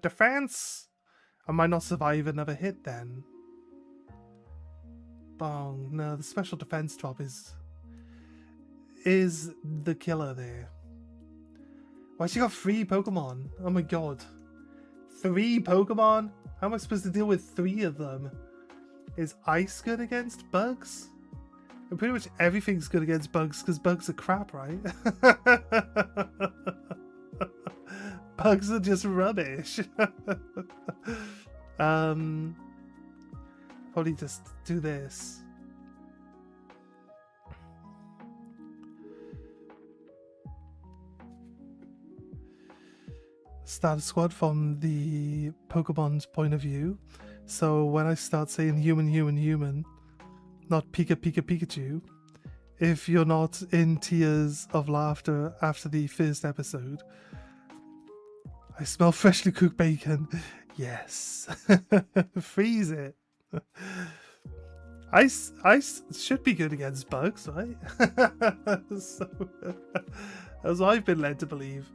A: defense! I might not survive another hit then. Bong. No, the special defense drop is the killer there. Why she got 3 Pokemon? Oh my god. 3 Pokemon? How am I supposed to deal with 3 of them? Is ice good against bugs? And pretty much everything's good against bugs because bugs are crap, right? Bugs are just rubbish. Probably just do this. Start a squad from the Pokemon's point of view. So when I start saying human, human, human, not Pika, Pika, Pikachu, if you're not in tears of laughter after the first episode, I smell freshly cooked bacon. Yes. Freeze it. Ice should be good against bugs, right? So, that's what I've been led to believe.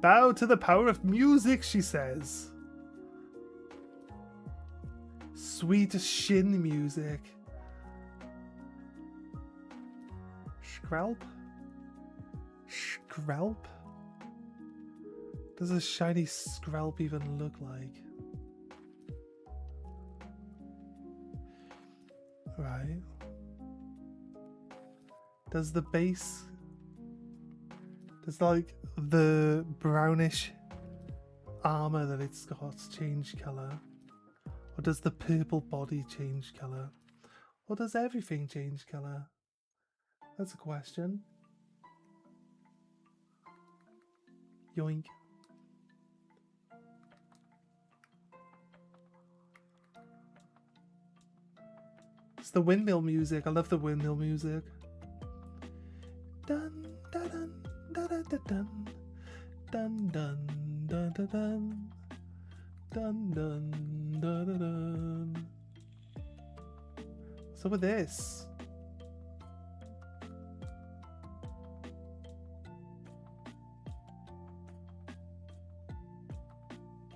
A: Bow to the power of music, she says. Sweet shin music. Scralp? Scralp? Does a shiny Scralp even look like? Right. Does the base... Does like the brownish armor that it's got change color? Or does the purple body change color? Or does everything change color? That's a question. Yoink. It's the windmill music. I love the windmill music. Dun dun dun dun dun dun dun dun dun dun dun dun dun dun dun. So with this.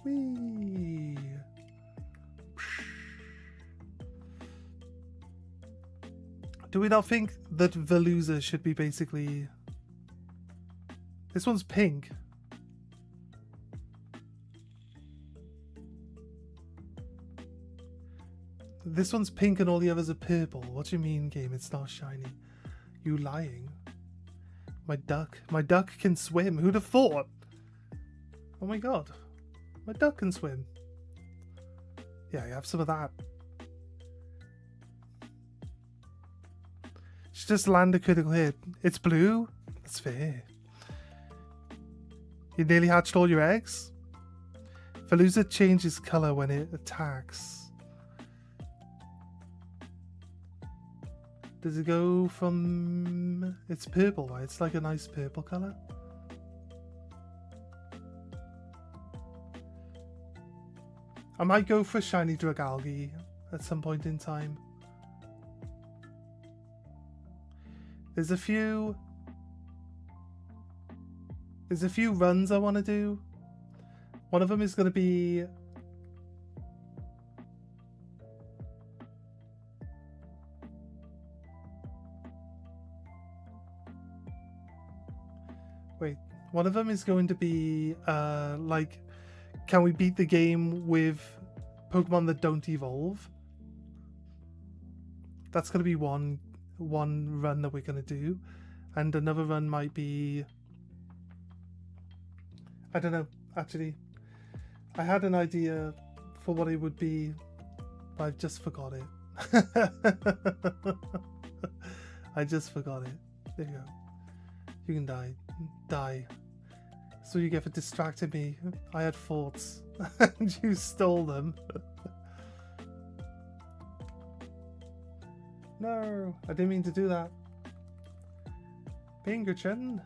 A: Whee! Do we not think that Veluza should be basically... This one's pink. This one's pink and all the others are purple. What do you mean, game? It's not shiny. You lying? My duck can swim. Who'd have thought? Oh my god. My duck can swim. Yeah, you have some of that. She just land a critical hit. It's blue? That's fair. You nearly hatched all your eggs? Veluza changes colour when it attacks. Does it go from... It's purple, right? It's like a nice purple colour. I might go for shiny Dragalge at some point in time. There's a few runs I want to do. One of them is going to be... Wait, one of them is going to be like, can we beat the game with Pokemon that don't evolve? That's going to be one run that we're going to do. And another run might be... I don't know, actually. I had an idea for what it would be, but I've just forgot it. I just forgot it. There you go. You can die. Die. So you get for distracting me. I had thoughts and you stole them. No, I didn't mean to do that. Pinkerton.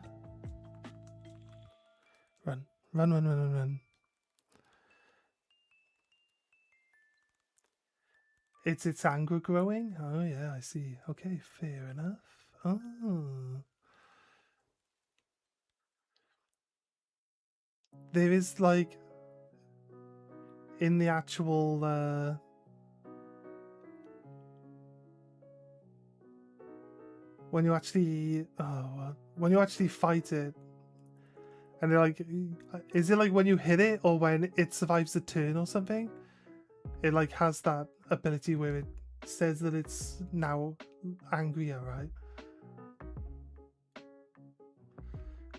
A: Run. Run, run, run, run, run. It's anger growing? Oh yeah, I see. Okay, fair enough. Oh. There is like in the actual when you actually fight it, and they're like, is it like when you hit it or when it survives the turn or something? It like has that ability where it says that it's now angrier, right?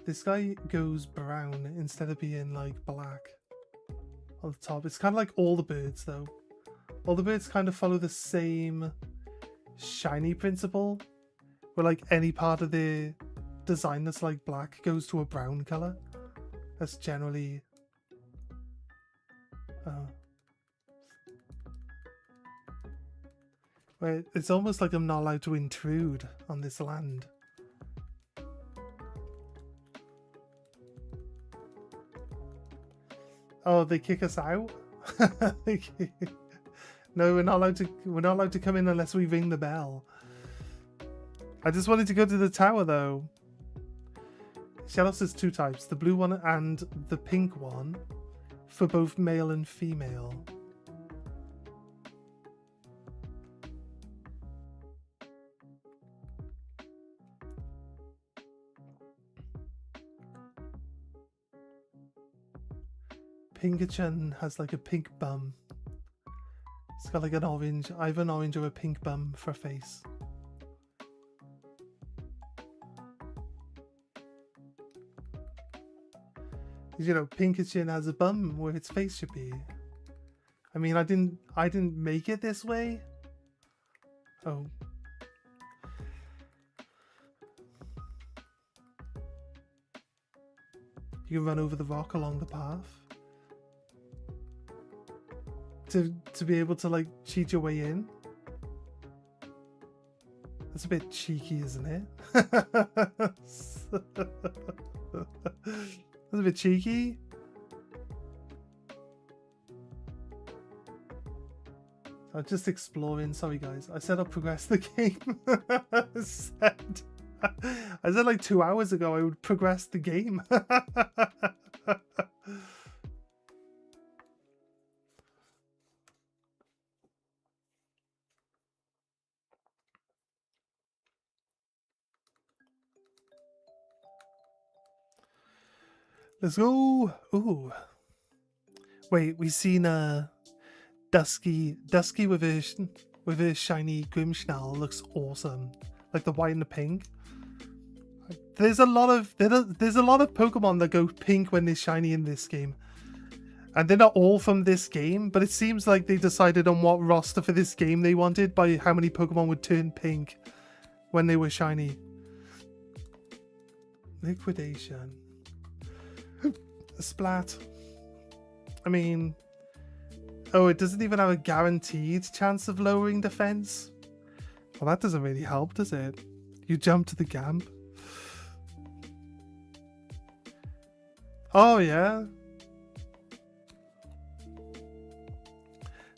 A: This guy goes brown instead of being like black on the top. It's kind of like all the birds though. All the birds kind of follow the same shiny principle, where like any part of the design that's like black goes to a brown color. That's generally... Wait, it's almost like I'm not allowed to intrude on this land. Oh, they kick us out? No, we're not allowed to come in unless we ring the bell. I just wanted to go to the tower though. Shellos has two types, the blue one and the pink one, for both male and female. Pinkerton has like a pink bum. It's got like an orange, either an orange or a pink bum for a face. You know, Pinkerton has a bum where its face should be. I mean, I didn't make it this way. Oh. You can run over the rock along the path. To be able to like cheat your way in. That's a bit cheeky, isn't it? That's a bit cheeky. I'm just exploring. Sorry guys, I said I'll progress the game. I said like 2 hours ago I would progress the game. Let's go. Ooh. Wait, we seen Dusky with a shiny Grimmsnarl looks awesome. Like the white and the pink. There's a lot of Pokemon that go pink when they're shiny in this game. And they're not all from this game, but it seems like they decided on what roster for this game they wanted by how many Pokemon would turn pink when they were shiny. Liquidation. Splat. I mean, oh, it doesn't even have a guaranteed chance of lowering defense. Well, that doesn't really help, does it? You jump to the camp. Oh, yeah.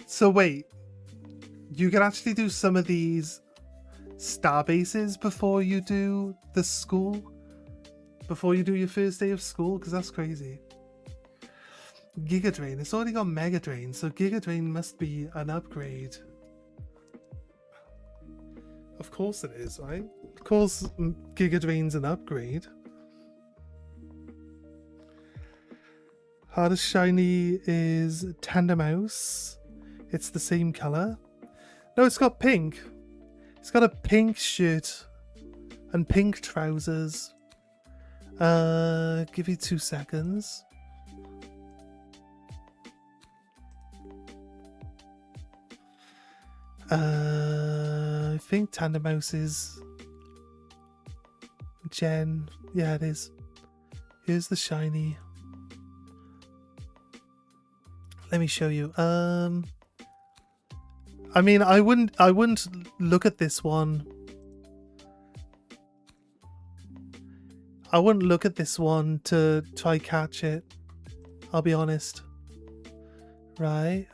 A: So wait, you can actually do some of these star bases before you do the school? Before you do your first day of school? Because that's crazy. Giga Drain. It's already got Mega Drain, so Giga Drain must be an upgrade. Of course it is, right? Of course Giga Drain's an upgrade. Hardest shiny is Tandemaus. It's the same color. No, it's got pink. It's got a pink shirt and pink trousers. Give you 2 seconds. I think Tandemaus is Gen. Yeah, it is. Here's the shiny. Let me show you. I mean, I wouldn't look at this one. I wouldn't look at this one to try catch it. I'll be honest. Right.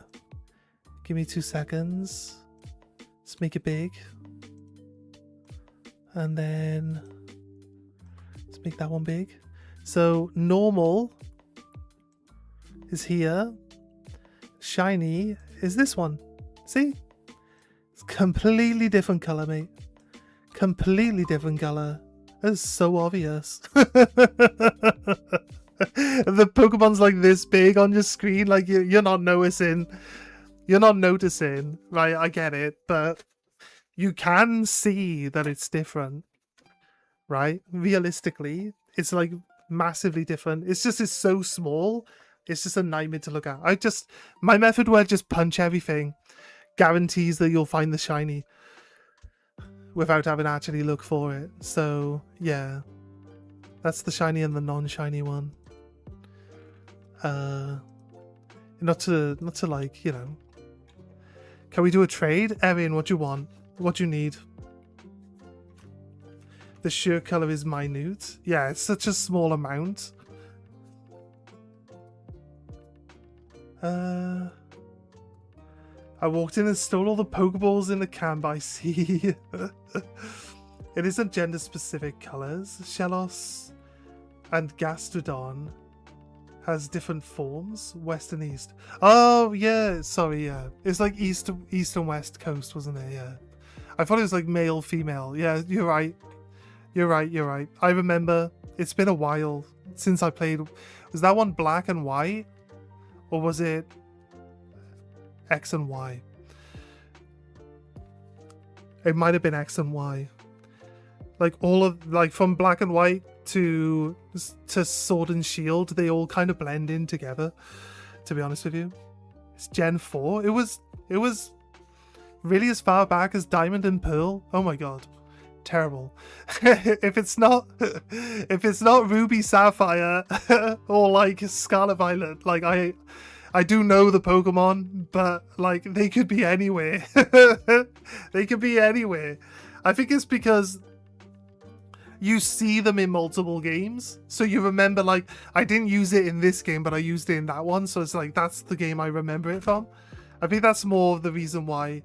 A: Give me 2 seconds. Let's make it big. And then let's make that one big. So normal is here. Shiny is this one. See? It's completely different color, mate. Completely different color. That's so obvious. The Pokemon's like this big on your screen, like you're not noticing. You're not noticing, right? I get it, but you can see that it's different, right? Realistically, it's like massively different. It's so small. It's just a nightmare to look at. My method where I just punch everything guarantees that you'll find the shiny without having to actually look for it. So yeah, that's the shiny and the non-shiny one. Not to like, you know. Can we do a trade? Erin, what do you want? What do you need? The shirt color is minute. Yeah, it's such a small amount. I walked in and stole all the Pokeballs in the camp, I see. It isn't gender specific colors. Shellos and Gastrodon has different forms, west and east. Oh yeah, sorry, yeah. It's like east and west coast, wasn't it? Yeah. I thought it was like male, female. Yeah, you're right. You're right. I remember. It's been a while since I played. Was that one black and white? Or was it X and Y? It might have been X and Y. Like from black and white to Sword and Shield, they all kind of blend in together, to be honest with you. It's Gen 4. It was really as far back as Diamond and Pearl. Oh my god. Terrible. if it's not Ruby Sapphire or like Scarlet Violet, like I do know the Pokemon, but like they could be anywhere. They could be anywhere. I think it's because you see them in multiple games, so you remember, like, I didn't use it in this game, but I used it in that one, so it's like that's the game I remember it from. I think that's more of the reason why.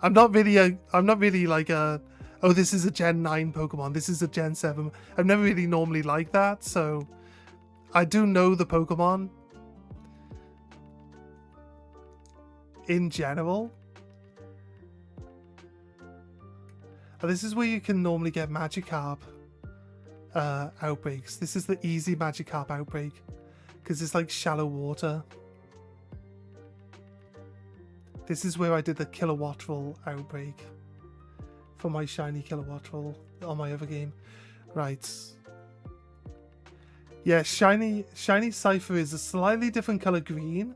A: I'm not really like a, oh, this is a Gen 9 Pokemon, this is a Gen 7. I've never really normally like that, so I do know the Pokemon in general. This is where you can normally get Magikarp outbreaks. This is the easy Magikarp outbreak because it's like shallow water. This is where I did the Kilowattrel outbreak for my shiny Kilowattrel on my other game. Right. Yeah, shiny Cypher is a slightly different color green,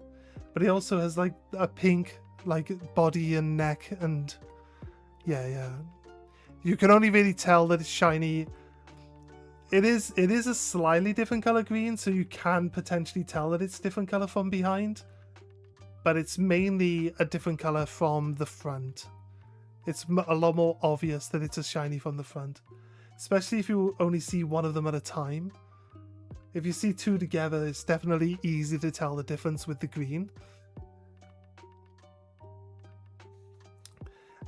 A: but it also has like a pink like body and neck, and yeah. You can only really tell that it's shiny. It is a slightly different color green, so you can potentially tell that it's different color from behind. But it's mainly a different color from the front. It's a lot more obvious that it's a shiny from the front. Especially if you only see one of them at a time. If you see two together, it's definitely easy to tell the difference with the green.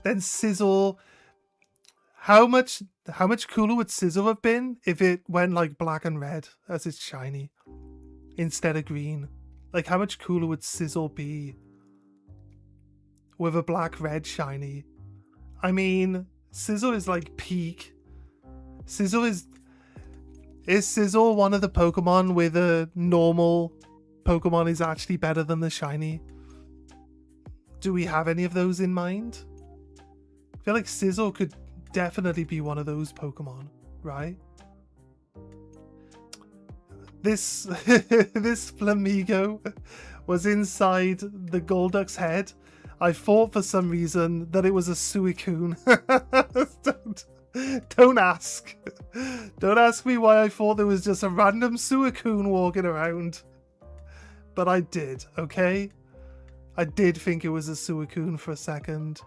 A: Then Sizzle. How much cooler would Sizzle have been if it went like black and red as it's shiny instead of green? Like how much cooler would Sizzle be with a black red shiny? I mean, Sizzle is like peak. Sizzle is Sizzle one of the Pokemon where the normal Pokemon is actually better than the shiny? Do we have any of those in mind? I feel like Sizzle could definitely be one of those Pokemon, right? This this Flamigo was inside the Golduck's head. I thought for some reason that it was a Suicune. Don't ask. Don't ask me why I thought there was just a random Suicune walking around. But I did, okay? I did think it was a Suicune for a second.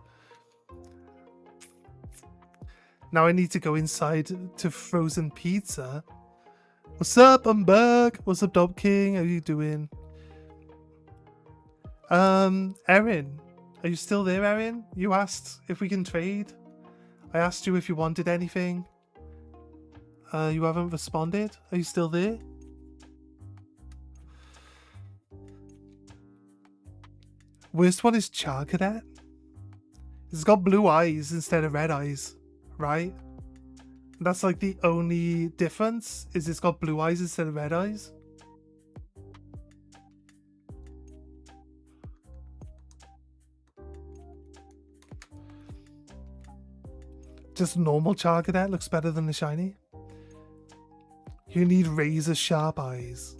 A: Now I need to go inside to Frozen Pizza. What's up, I'm back. What's up, Dob King? How you doing? Erin. Are you still there, Erin? You asked if we can trade. I asked you if you wanted anything. You haven't responded. Are you still there? Worst one is Charcadet. It's got blue eyes instead of red eyes, right? That's like the only difference, is it's got blue eyes instead of red eyes. Just normal Charcadet looks better than the shiny. You need razor sharp eyes.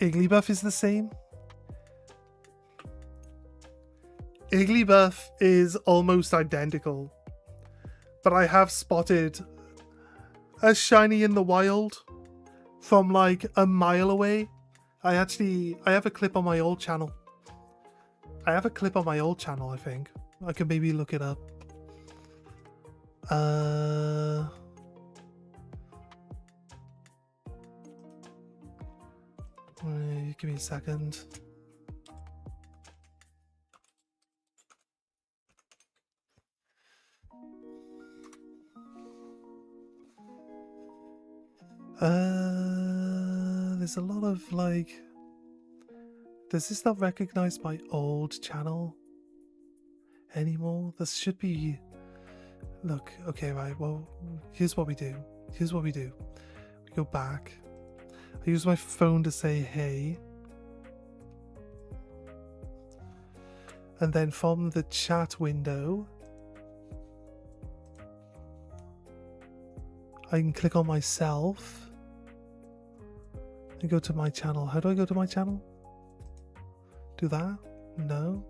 A: Igglybuff is the same. Igglybuff is almost identical, but I have spotted a shiny in the wild from like a mile away. I have a clip on my old channel. I think. I can maybe look it up. Give me a second. There's a lot of like... Does this not recognize my old channel anymore? This should be... Look, okay, right, well, here's what we do. We go back. I use my phone to say hey. And then from the chat window, I can click on myself and go to my channel. How do I go to my channel? Do that? No.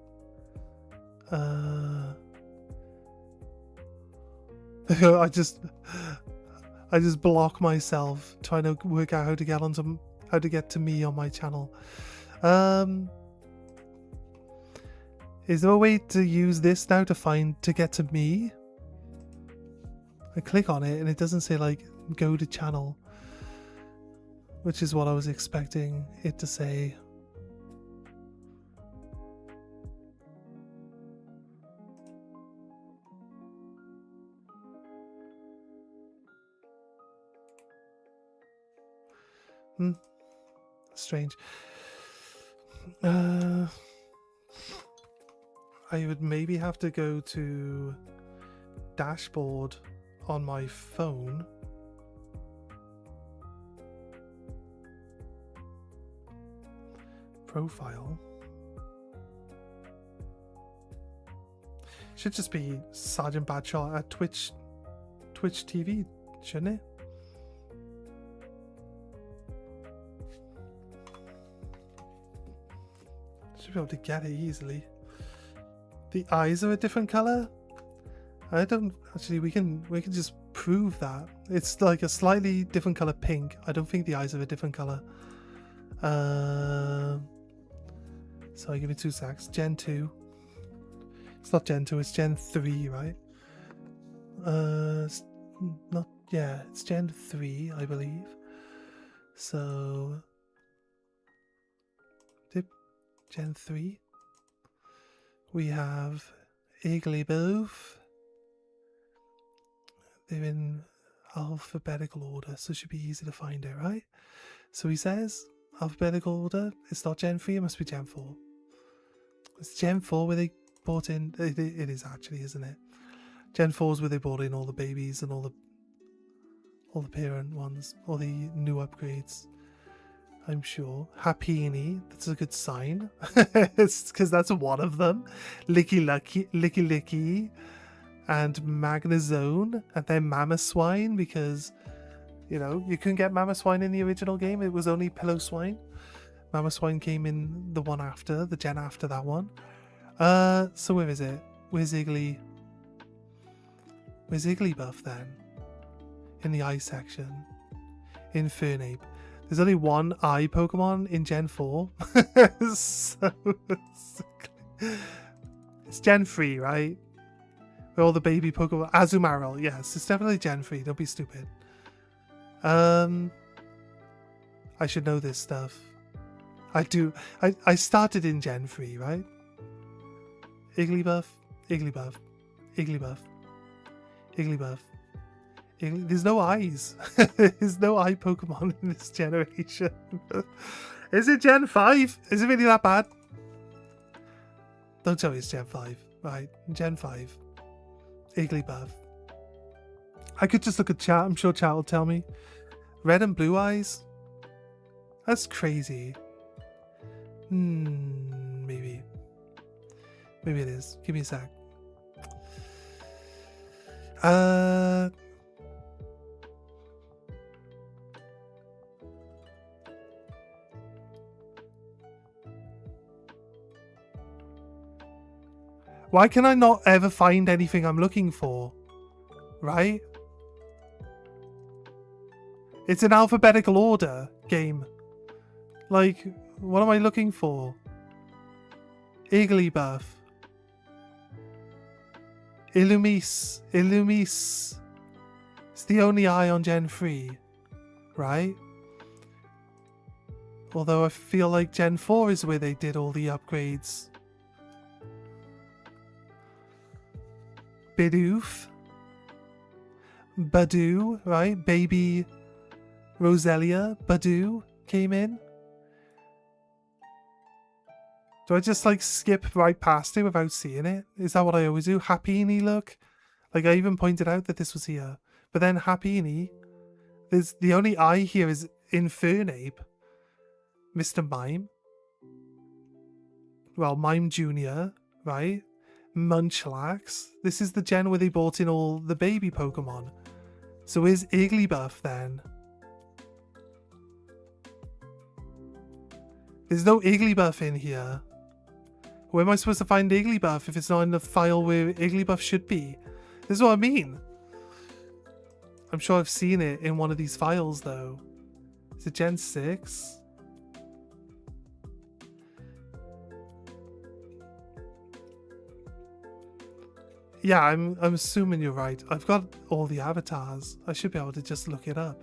A: I just block myself trying to work out how to get to me on my channel. Is there a way to use this now to get to me? I click on it and it doesn't say like go to channel, which is what I was expecting it to say. Strange. I would maybe have to go to dashboard on my phone. Profile. Should just be Sergeant Badshot at Twitch TV, shouldn't it? Should be able to get it easily. The eyes are a different color. I don't actually. We can just prove that. It's like a slightly different color pink. I don't think the eyes are a different color. Sorry, give me 2 secs. Gen 2. It's not Gen 2, it's Gen 3, right? It's not, yeah, it's Gen 3, I believe. So, Gen 3. We have Igglybuff. They're in alphabetical order, so it should be easy to find it, right? So he says, alphabetical order, it's not Gen 3, it must be Gen 4. It's Gen 4 where they brought in, it is actually, isn't it? Gen 4 is where they brought in all the babies and all the parent ones, all the new upgrades. I'm sure. Happini, that's a good sign. It's because that's one of them. Licky Licky, and Magnezone, and then Mamoswine, because, you know, you couldn't get Mamoswine in the original game. It was only Pillow-Swine. Mamoswine came in the one after, the gen after that one. So where is it? Where's Igglybuff then? In the ice section. In Fernape. There's only one eye Pokemon in Gen 4. So it's Gen 3, right? Where all the baby Pokemon. Azumarill, yes, it's definitely Gen 3. Don't be stupid. I should know this stuff. I do. I started in Gen 3, right? Igglybuff. There's no eyes. There's no eye Pokemon in this generation. Is it Gen 5? Is it really that bad? Don't tell me it's Gen 5. Right, Gen 5. Igglybuff. I could just look at chat. I'm sure chat will tell me. Red and blue eyes? That's crazy. Maybe. Maybe it is. Give me a sec. Why can I not ever find anything I'm looking for? Right? It's an alphabetical order game. Like, what am I looking for? Igglybuff. Illumise. It's the only eye on Gen 3. Right? Although I feel like Gen 4 is where they did all the upgrades. Bidoof. Badoo, right? Baby Roselia Badoo came in. Do I just like skip right past it without seeing it? Is that what I always do? Happiny, look. Like I even pointed out that this was here. But then Happiny, there's the only eye here is Infernape. Mr. Mime. Well, Mime Jr., right? Munchlax. This is the gen where they brought in all the baby Pokemon. So is Igglybuff then? There's no Igglybuff in here. Where am I supposed to find Igglybuff if it's not in the file where Igglybuff should be? This is what I mean. I'm sure I've seen it in one of these files though. Is it Gen 6? Yeah, I'm assuming you're right. I've got all the avatars. I should be able to just look it up.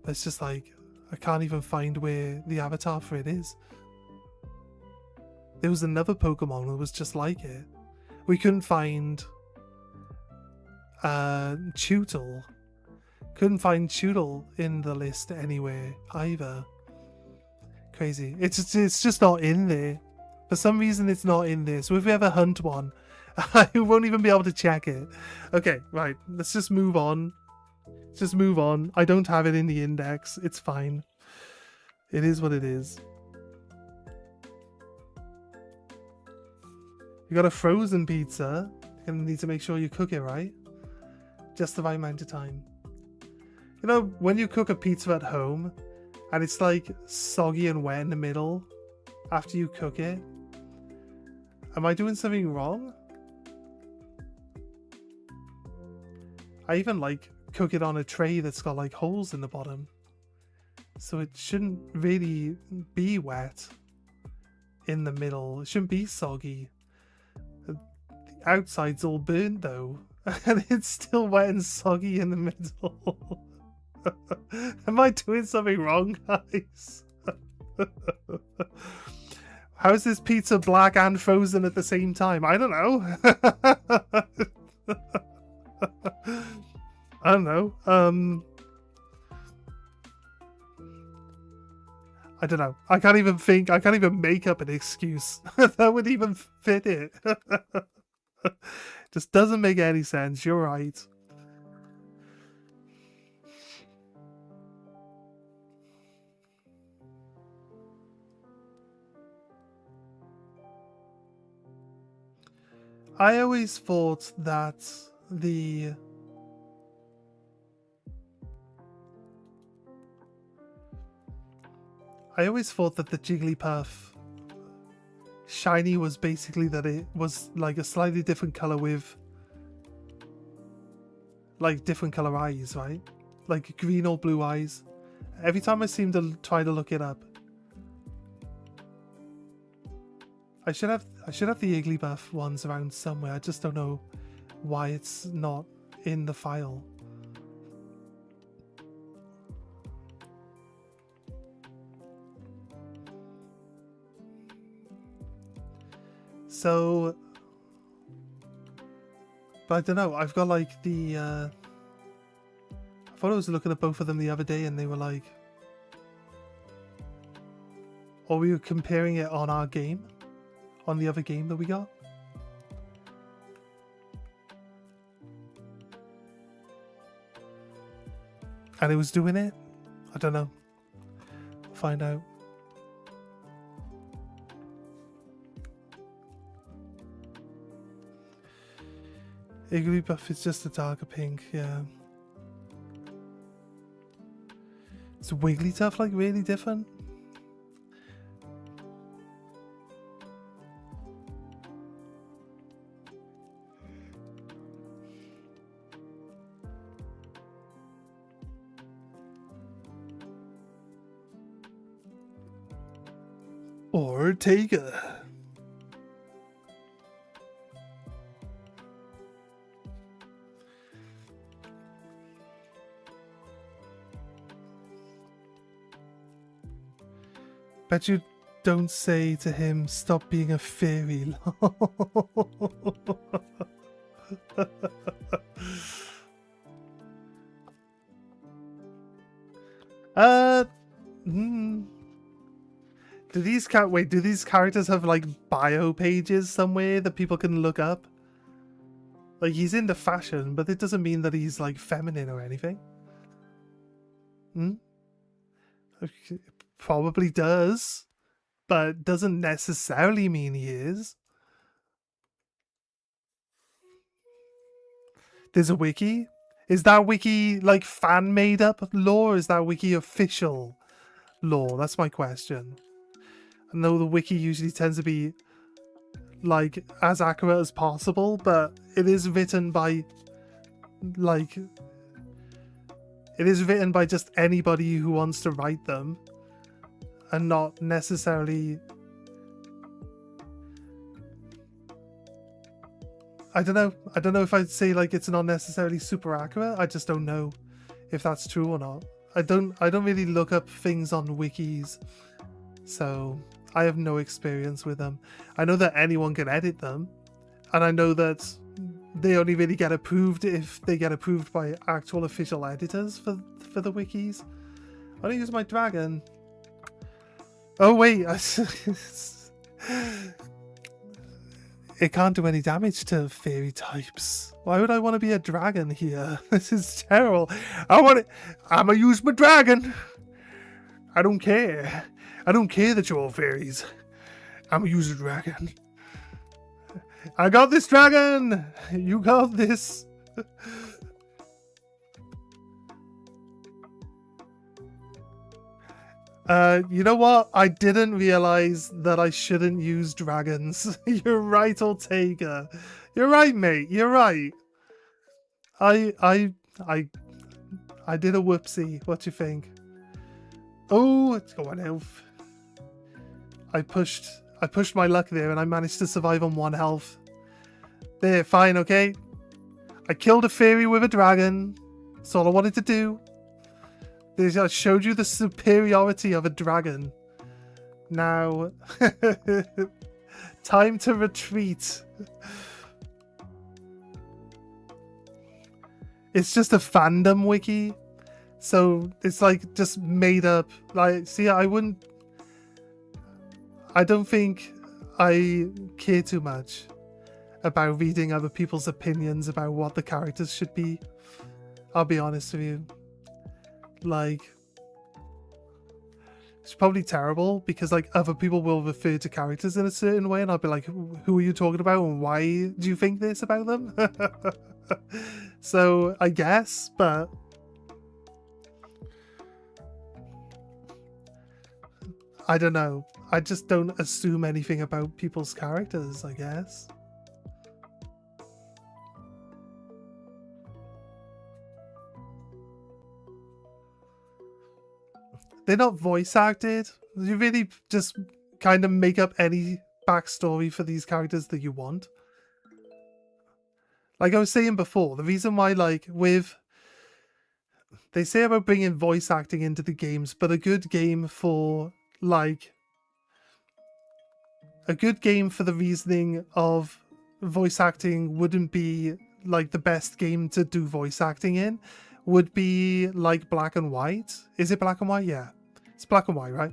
A: But it's just like, I can't even find where the avatar for it is. There was another Pokemon that was just like it. We couldn't find Chewtle. Couldn't find Chewtle in the list anywhere either. Crazy. It's just not in there. For some reason it's not in there. So if we ever hunt one, I won't even be able to check it. Okay, right. Let's just move on. Just move on. I don't have it in the index. It's fine. It is what it is. You got a frozen pizza. You're gonna need to make sure you cook it right. Just the right amount of time. You know, when you cook a pizza at home and it's like soggy and wet in the middle after you cook it, am I doing something wrong? I even like cook it on a tray that's got like holes in the bottom. So it shouldn't really be wet in the middle. It shouldn't be soggy. The outside's all burnt though. And it's still wet and soggy in the middle. Am I doing something wrong, guys? How is this pizza black and frozen at the same time? I don't know. I don't know. I don't know. I can't even make up an excuse that would even fit it. Just doesn't make any sense. You're right. I always thought that the Jigglypuff shiny was basically that it was like a slightly different color with like different color eyes, right? Like green or blue eyes. Every time I seem to try to look it up. I should have the Igglybuff ones around somewhere. I just don't know why it's not in the file. So, but I don't know. I've got like the. I thought I was looking at both of them the other day, and they were like, or we were comparing it on our game. On the other game that we got. And it was doing it? I don't know. We'll find out. Igglybuff is just a darker pink, yeah. Is Wigglytuff like really different? Ortega. Bet you don't say to him, stop being a fairy. Do these characters have like bio pages somewhere that people can look up? Like he's into fashion, but it doesn't mean that he's like feminine or anything. It probably does, but doesn't necessarily mean he is. There's a wiki? Is that wiki like fan made up lore? Or is that wiki official lore? That's my question. I know the wiki usually tends to be like as accurate as possible, but it is written by like just anybody who wants to write them and not necessarily. I don't know if I'd say like it's not necessarily super accurate. I just don't know if that's true or not. I don't really look up things on wikis, so I have no experience with them. I know that anyone can edit them, and I know that they only really get approved if they get approved by actual official editors for the wikis. I'm gonna use my dragon. Oh wait, it can't do any damage to fairy types. Why would I want to be a dragon here? This is terrible. I'm gonna use my dragon. I don't care. I don't care that you're all fairies. I'm gonna use a dragon. I got this, dragon! You got this. You know what? I didn't realize that I shouldn't use dragons. You're right, Ortega. You're right, mate. You're right. I did a whoopsie. What do you think? Oh, it's going elf. I pushed my luck there and I managed to survive on 1 health. There, fine, okay. I killed a fairy with a dragon. That's all I wanted to do. I showed you the superiority of a dragon. Now, time to retreat. It's just a fandom wiki. So it's like just made up. Like, see, I don't think I care too much about reading other people's opinions about what the characters should be. I'll be honest with you. Like, it's probably terrible because like other people will refer to characters in a certain way and I'll be like, who are you talking about and why do you think this about them? So I guess, but I don't know. I just don't assume anything about people's characters, I guess. They're not voice acted. You really just kind of make up any backstory for these characters that you want. Like I was saying before, the reason why, like, they say about bringing voice acting into the games, but a good game for, like, a good game for the reasoning of voice acting wouldn't be, like, the best game to do voice acting in, would be, like, Black and White. Is it Black and White? Yeah. It's Black and White, right?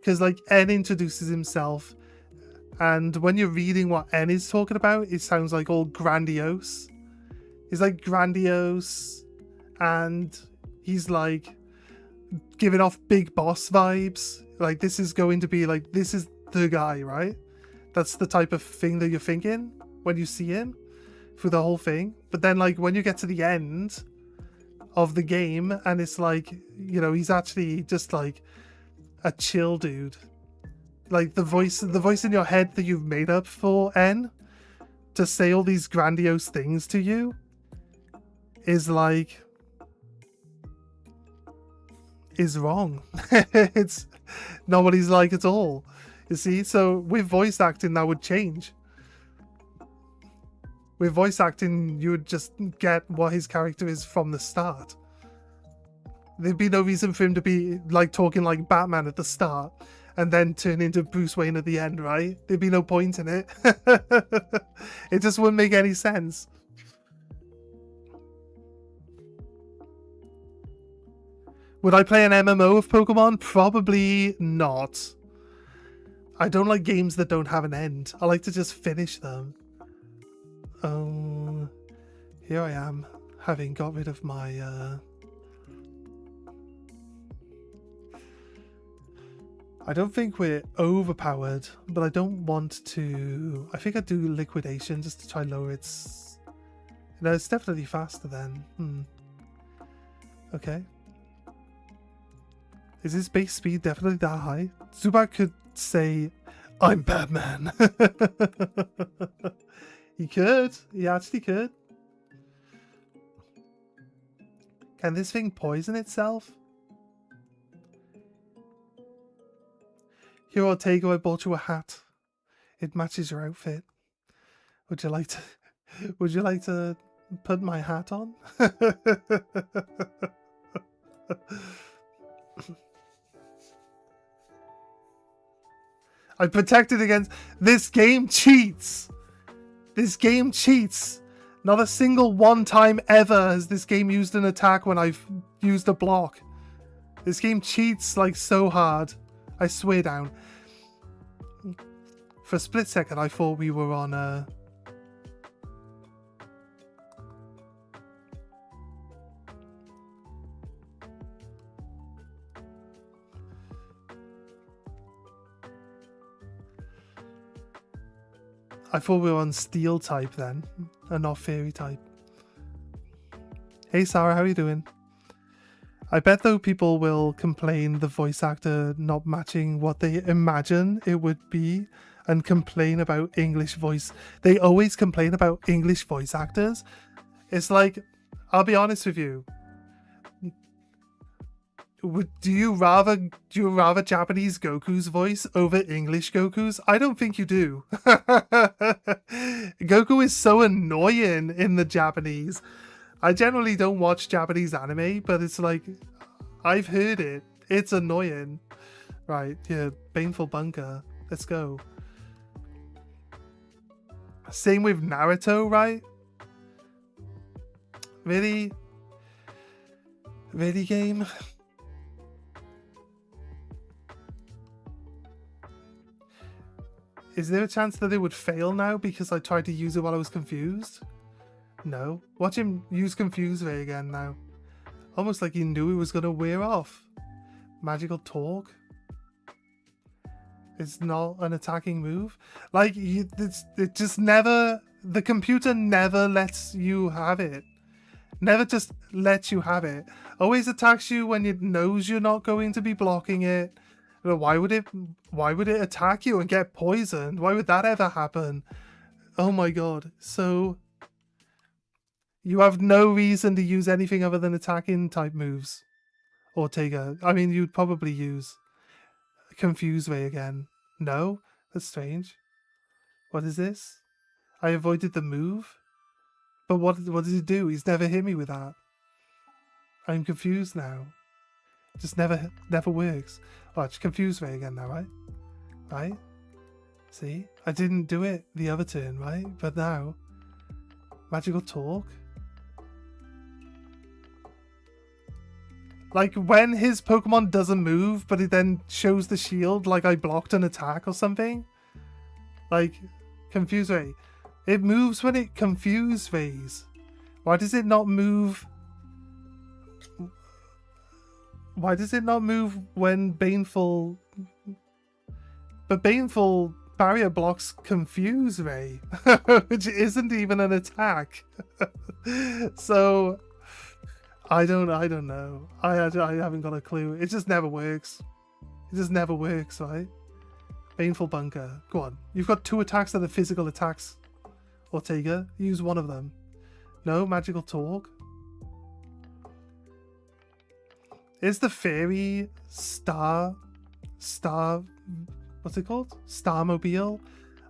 A: Because, like, N introduces himself, and when you're reading what N is talking about, it sounds like all grandiose. He's like grandiose, and he's like giving off big boss vibes. Like, this is going to be like, this is the guy, right? That's the type of thing that you're thinking when you see him through the whole thing. But then, like, when you get to the end of the game, and it's like, you know, he's actually just like a chill dude. Like, the voice in your head that you've made up for N to say all these grandiose things to you is like, is wrong. It's not what he's like at all. You see? So with voice acting, that would change. With voice acting, you would just get what his character is from the start. There'd be no reason for him to be like talking like Batman at the start and then turn into Bruce Wayne at the end, right? There'd be no point in it. It just wouldn't make any sense. Would I play an MMO of Pokemon? Probably not. I don't like games that don't have an end. I like to just finish them. Oh, here I am, having got rid of my... I don't think we're overpowered, but I don't want to... I think I'd do liquidation just to try lower its... No, it's definitely faster then. Okay. Is his base speed definitely that high? Zubat could say, I'm Batman. He could. He actually could. Can this thing poison itself? Here, Ortega, I bought you a hat. It matches your outfit. Would you like to put my hat on? I protected against... This game cheats! This game cheats! Not a single one time ever has this game used an attack when I've used a block. This game cheats like so hard. I swear down. For a split second I thought we were on I thought we were on steel type then, and not fairy type. Hey Sarah, how are you doing? I bet though people will complain the voice actor not matching what they imagine it would be and complain about English voice. They always complain about English voice actors. It's like, I'll be honest with you. Do you rather Japanese Goku's voice over English Goku's? I don't think you do. Goku is so annoying in the Japanese. I generally don't watch Japanese anime, but it's like, I've heard it. It's annoying. Right, yeah, Baneful Bunker. Let's go. Same with Naruto, right? Really? Really, game? Is there a chance that it would fail now because I tried to use it while I was confused? No. Watch him use Confuse Ray again now. Almost like he knew it was going to wear off. Magical Talk. It's not an attacking move. Like, it just never... The computer never lets you have it. Never just lets you have it. Always attacks you when it knows you're not going to be blocking it. Why would it attack you and get poisoned? Why would that ever happen? Oh my god. So you have no reason to use anything other than attacking type moves. Ortega. I mean, you'd probably use Confuse Ray again. No? That's strange. What is this? I avoided the move? But what does he do? He's never hit me with that. I'm confused now. It just never works. Watch, Confuse Ray again now, right? Right? See? I didn't do it the other turn, right? But now... Magical Talk? Like, when his Pokemon doesn't move, but it then shows the shield, like I blocked an attack or something? Like, Confuse Ray. It moves when it Confuse Rays. Why does it not move... Why does it not move when Baneful... But Baneful barrier blocks Confuse Ray, which isn't even an attack. So, I don't know. I haven't got a clue. It just never works. It just never works, right? Baneful Bunker. Go on. You've got 2 attacks that are physical attacks. Ortega, use one of them. No, Magical Talk. Is the fairy star, what's it called? Starmobile,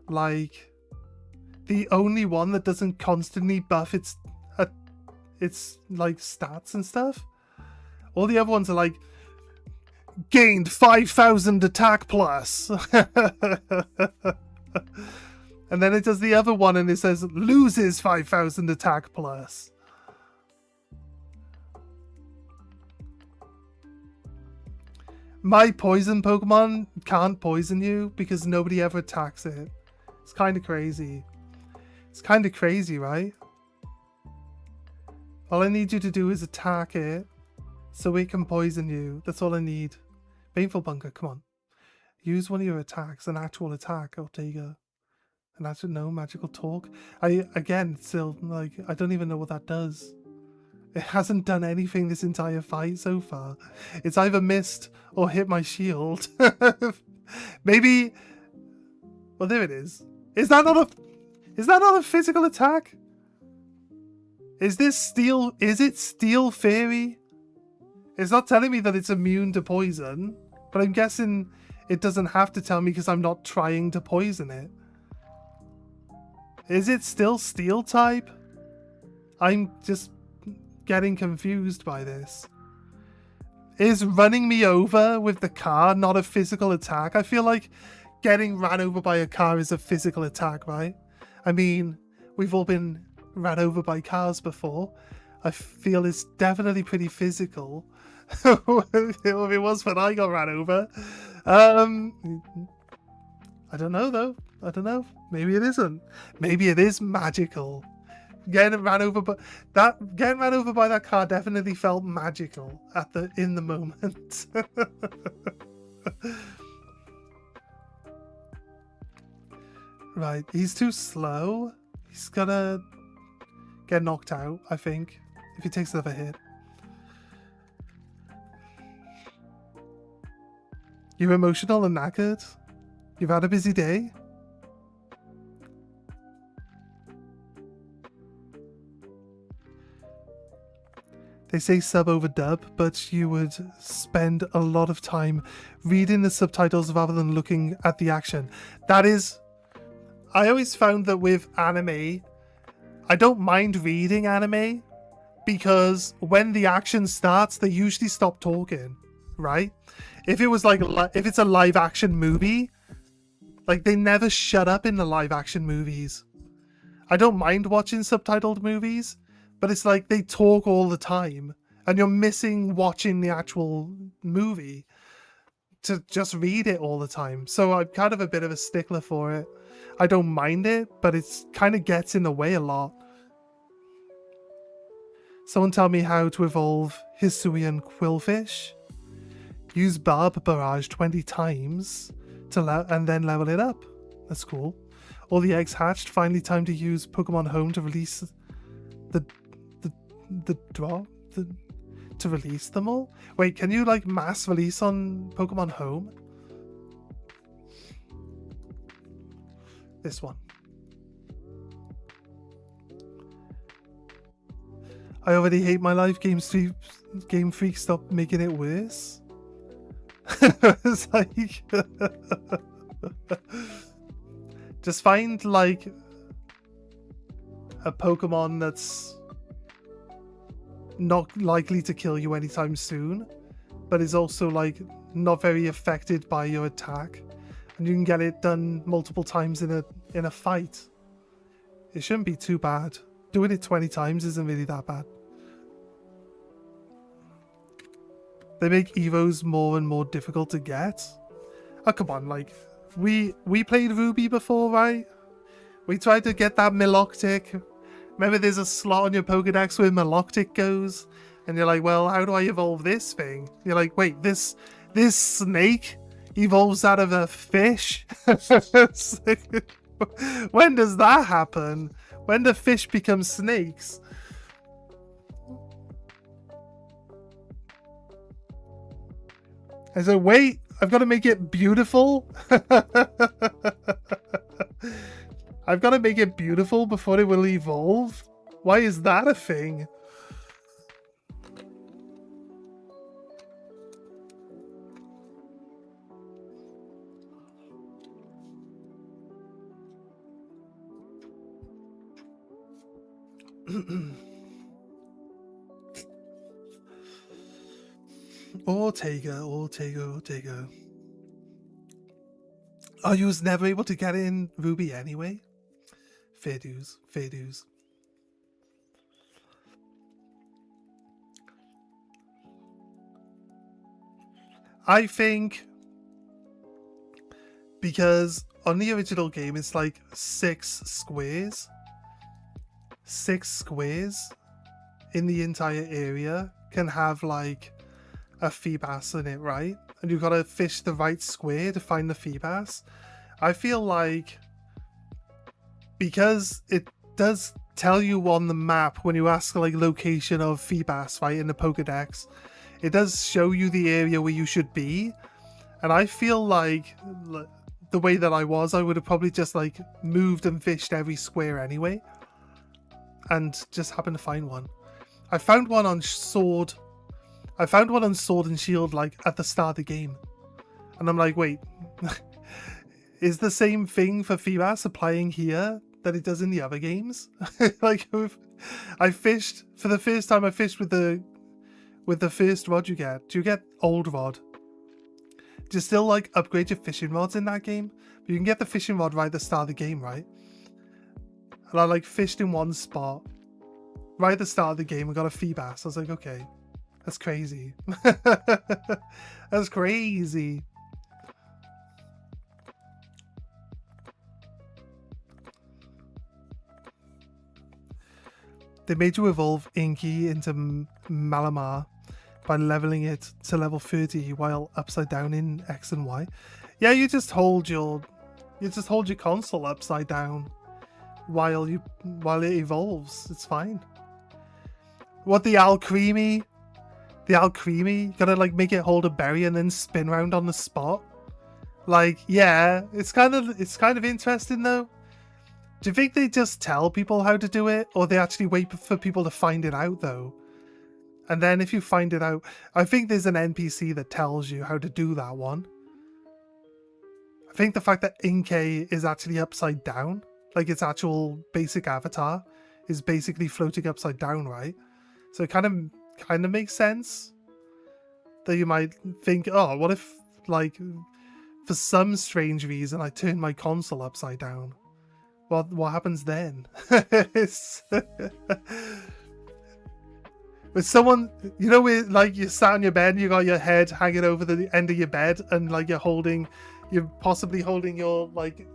A: like the only one that doesn't constantly buff its like stats and stuff? All the other ones are like gained 5,000 attack plus. And then it does the other one and it says loses 5,000 attack plus. My poison Pokemon can't poison you because nobody ever attacks it. It's kind of crazy. It's kind of crazy, right? All I need you to do is attack it so it can poison you. That's all I need. Baneful Bunker, come on. Use one of your attacks, an actual attack, Ortega. And that's no Magical Talk. Again, still, like, I don't even know what that does. It hasn't done anything this entire fight so far. It's either missed or hit my shield. Maybe... Well, there it is. Is that not a physical attack? Is this steel... Is it Steel Fairy? It's not telling me that it's immune to poison. But I'm guessing it doesn't have to tell me because I'm not trying to poison it. Is it still Steel type? I'm just getting confused by this. Is running me over with the car not a physical attack? I feel like getting ran over by a car is a physical attack, right? I mean, we've all been ran over by cars before. I feel it's definitely pretty physical. It was when I got ran over. I don't know though. I don't know. Maybe it isn't. Maybe it is magical. Getting ran over by that car definitely felt magical in the moment. Right, he's too slow. He's gonna get knocked out, I think, if he takes another hit. You're emotional and knackered? You've had a busy day? They say sub over dub, but you would spend a lot of time reading the subtitles rather than looking at the action. That is, I always found that with anime, I don't mind reading anime because when the action starts, they usually stop talking, right? If it was like, if it's a live action movie, like they never shut up in the live action movies. I don't mind watching subtitled movies, but it's like they talk all the time and you're missing watching the actual movie to just read it all the time. So I'm kind of a bit of a stickler for it. I don't mind it, but it's kind of gets in the way a lot. Someone tell me how to evolve Hisuian Quillfish. Use Barb Barrage 20 times and then level it up. That's cool. All the eggs hatched. Finally time to use Pokemon Home to release to release them all. Wait, can you like mass release on Pokemon Home? This one. I already hate my life. Game Freak, stop making it worse. It's like just find like a Pokemon that's not likely to kill you anytime soon, but is also like not very affected by your attack, and you can get it done multiple times in a fight. It shouldn't be too bad. Doing it 20 times isn't really that bad. They make Evos more and more difficult to get. Oh come on, like we played Ruby before, right? We tried to get that Miloctic. Remember there's a slot on your Pokedex where Miloctic goes? And you're like, well, how do I evolve this thing? You're like, wait, this snake evolves out of a fish? When does that happen? When do fish become snakes? I said, wait, I've got to make it beautiful. I've got to make it beautiful before it will evolve. Why is that a thing? Ortega. Oh, you was never able to get in Ruby anyway? Fair dues. I think because on the original game it's like 6 squares. 6 squares in the entire area can have like a Feebas in it, right? And you've got to fish the right square to find the Feebas. I feel like because it does tell you on the map when you ask like location of Feebas, right, in the Pokedex, it does show you the area where you should be. And I feel like the way that I would have probably just like moved and fished every square anyway, and just happened to find one. I found one on Sword and Shield like at the start of the game, and I'm like, wait, is the same thing for Feebas applying here that it does in the other games? Like, I fished for the first time. I fished with the first rod you get. Do you get old rod? Do you still like upgrade your fishing rods in that game? But you can get the fishing rod right at the start of the game, right? And I like fished in one spot right at the start of the game and got a Feebas. I was like, okay, that's crazy. That's crazy. They made you evolve Inky into Malamar by leveling it to level 30 while upside down in X and Y. Yeah, you just hold your console upside down while it evolves. It's fine. What, the Alcremie? The Alcremie? You gotta like make it hold a berry and then spin around on the spot. Like, yeah, it's kind of interesting though. Do you think they just tell people how to do it, or they actually wait for people to find it out though? And then if you find it out, I think there's an NPC that tells you how to do that one. I think the fact that Inkay is actually upside down, like its actual basic avatar, is basically floating upside down, right? So it kind of makes sense that you might think, oh, what if, like, for some strange reason I turn my console upside down? What happens then? It's with someone, you know, where like you sat on your bed and you got your head hanging over the end of your bed and like you're possibly holding your like,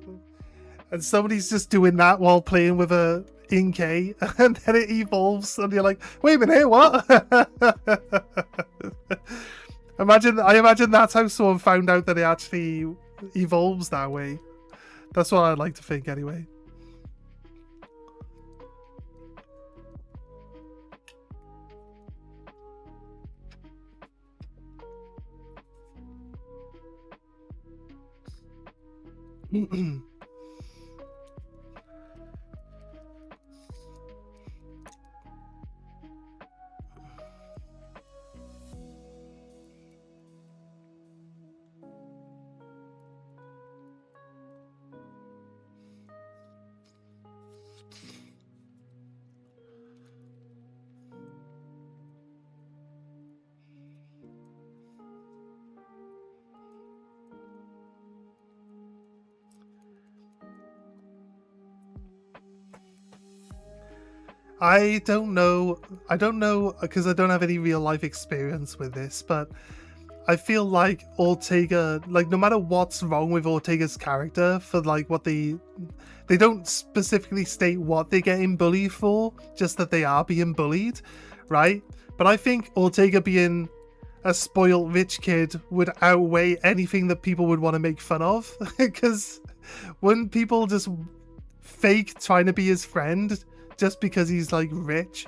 A: and somebody's just doing that while playing with a Inkay, and then it evolves and you're like, wait a minute, hey, what? I imagine that's how someone found out that it actually evolves that way. That's what I'd like to think anyway. I don't know because I don't have any real life experience with this, but I feel like Ortega, like no matter what's wrong with Ortega's character, for like what they don't specifically state what they're getting bullied for, just that they are being bullied, right? But I think Ortega being a spoiled rich kid would outweigh anything that people would want to make fun of, because when people just fake trying to be his friend just because he's like rich,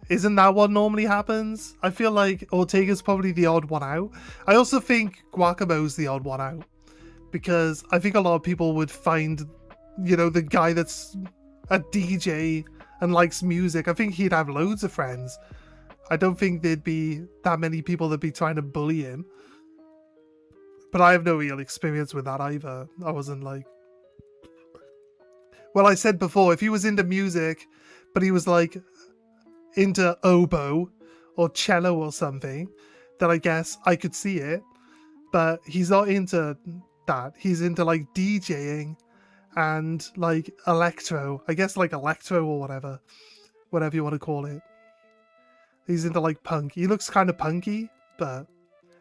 A: isn't that what normally happens? I feel like Ortega's probably the odd one out. I also think Guacamo's the odd one out, because I think a lot of people would find, you know, the guy that's a DJ and likes music, I think he'd have loads of friends. I don't think there'd be that many people that'd be trying to bully him. But I have no real experience with that either. I wasn't like... Well, I said before, if he was into music, but he was like into oboe or cello or something, then I guess I could see it. But he's not into that. He's into like DJing and like electro. I guess like electro or whatever you want to call it. He's into like punk. He looks kind of punky, but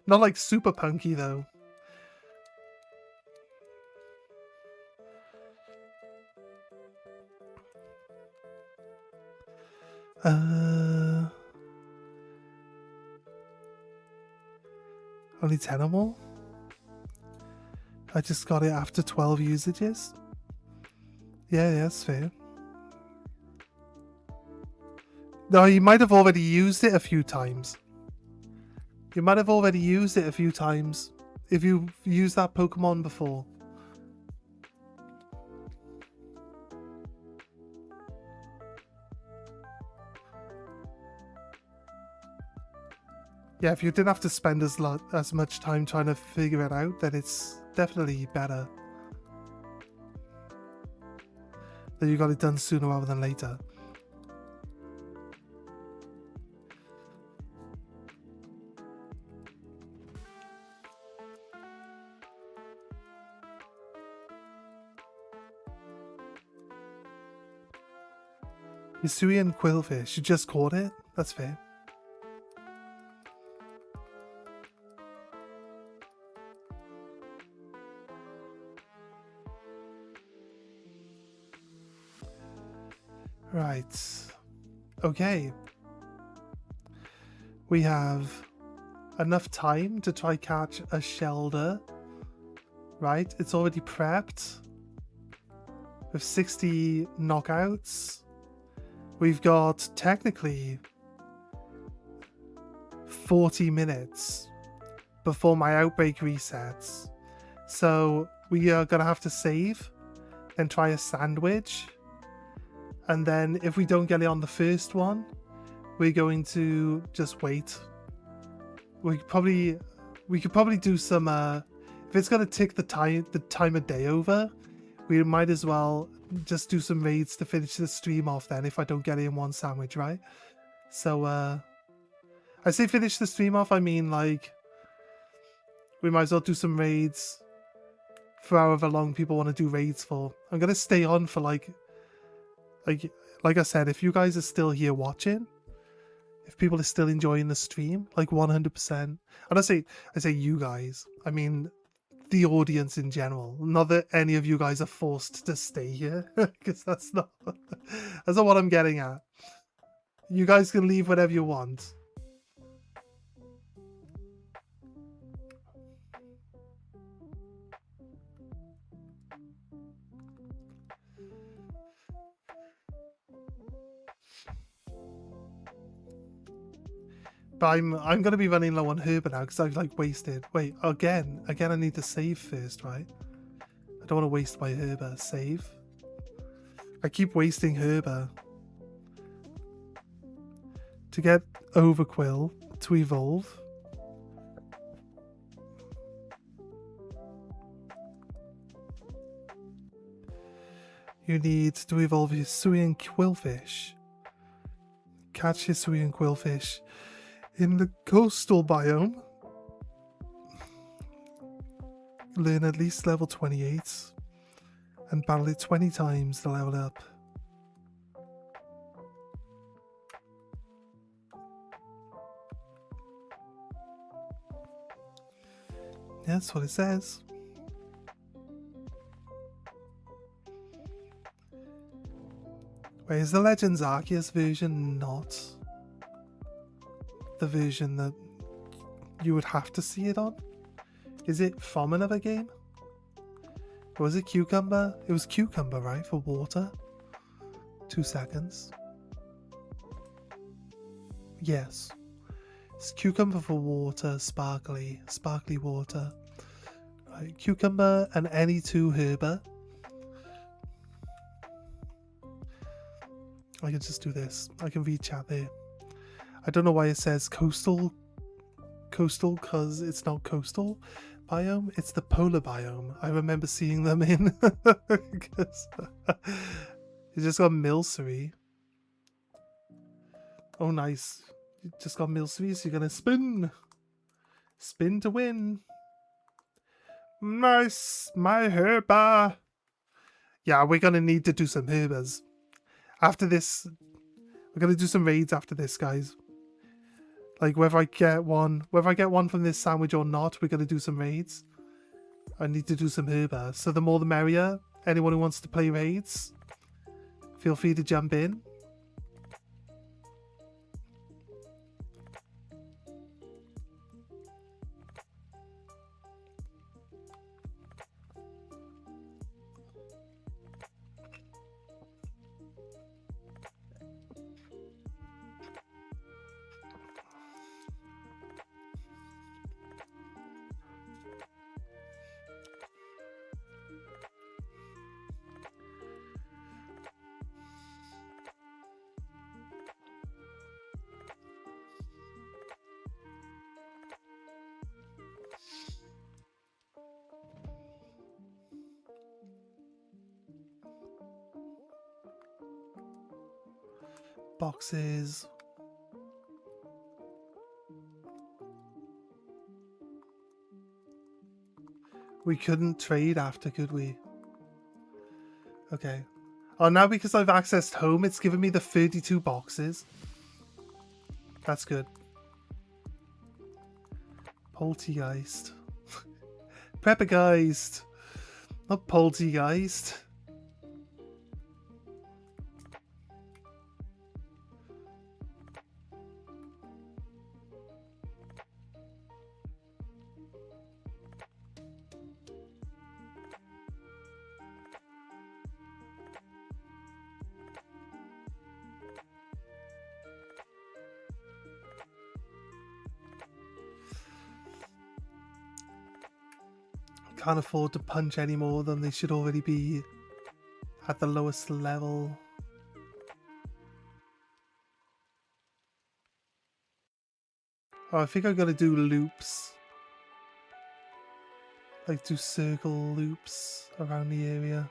A: not like super punky though. Only 10 or more? I just got it after 12 usages? Yeah, that's fair. No, you might have already used it a few times. You might have already used it a few times if you've used that Pokemon before. Yeah, if you didn't have to spend as much time trying to figure it out, then it's definitely better that you got it done sooner rather than later. Hisuian Quillfish, you just caught it? That's fair. Right. Okay. We have enough time to try catch a Shelder. Right? It's already prepped. With 60 knockouts. We've got technically 40 minutes before my outbreak resets. So we are going to have to save and try a sandwich. And then if we don't get it on the first one, we're going to just wait. We could probably do some if it's gonna tick the time of day over, we might as well just do some raids to finish the stream off then if I don't get it in one sandwich, right? So I say finish the stream off, I mean like we might as well do some raids for however long people want to do raids for. I'm gonna stay on for like I said, if you guys are still here watching, if people are still enjoying the stream, like 100%. And I say you guys, I mean the audience in general. Not that any of you guys are forced to stay here, because that's not what I'm getting at. You guys can leave whenever you want. But I'm gonna be running low on herba now because I've like wasted. Wait, again I need to save first, right? I don't want to waste my herba. Save. I keep wasting herba. To get overquill to evolve. You need to evolve Hisuian quillfish. Catch Hisuian quillfish in the coastal biome. Learn at least level 28 and battle it 20 times to level up. Yeah, that's what it says. Wait, is the Legends Arceus version not the version that you would have to see it on? Is it from another game? Or was it Cucumber? It was Cucumber, right? For water? 2 seconds. Yes. It's Cucumber for water, sparkly water. Right, Cucumber and any 2 herba. I can just do this. I can read chat there. I don't know why it says coastal because it's not coastal biome, it's the polar biome. I remember seeing them in because you just got Milcery. Oh nice. You just got Milcery, so you're gonna spin to win. Nice, my herba. Yeah, we're gonna need to do some herbas after this. We're gonna do some raids after this, guys. Like whether I get one from this sandwich or not, we're gonna do some raids. I need to do some herba, so the more the merrier. Anyone who wants to play raids, feel free to jump in. Boxes. We couldn't trade after, could we? Okay. Oh, now because I've accessed home, it's given me the 32 boxes. That's good. Poltergeist. Preppergeist. Not Poltergeist. Can't afford to punch any more than they should already be at the lowest level. Oh, I think I'm gonna do loops. Like do circle loops around the area.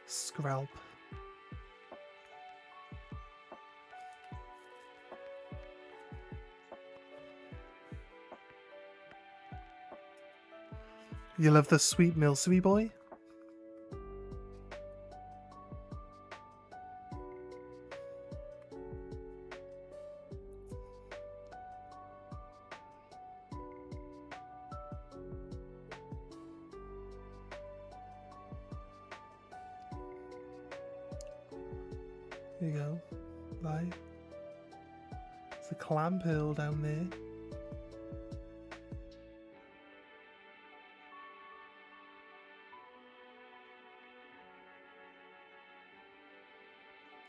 A: Scralp. You love the sweet milcery boy? There you go. Right. There's a clam pearl down there.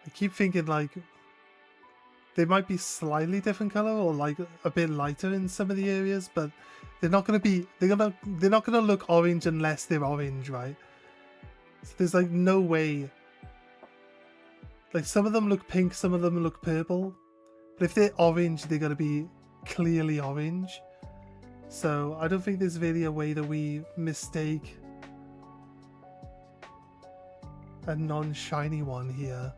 A: I keep thinking like they might be slightly different color or like a bit lighter in some of the areas, but they're not gonna be they're not gonna look orange unless they're orange, right? So there's like no way. Like some of them look pink, some of them look purple. But if they're orange, they're gonna be clearly orange. So I don't think there's really a way that we mistake a non-shiny one here.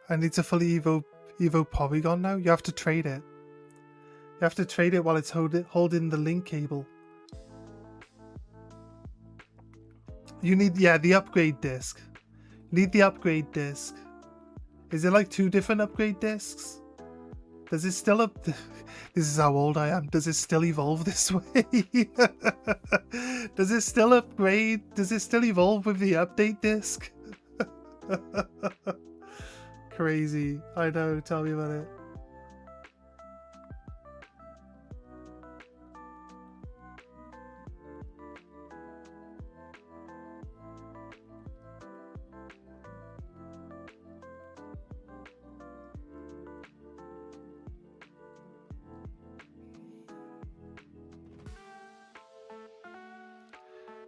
A: I need to fully evo Porygon now. You have to trade it. You have to trade it while it's holding the link cable. You need, yeah, the upgrade disc. You need the upgrade disc. Is it like 2 different upgrade discs? Does it still up? This is how old I am. Does it still evolve this way? Does it still upgrade? Does it still evolve with the update disc? Crazy. I know. Tell me about it.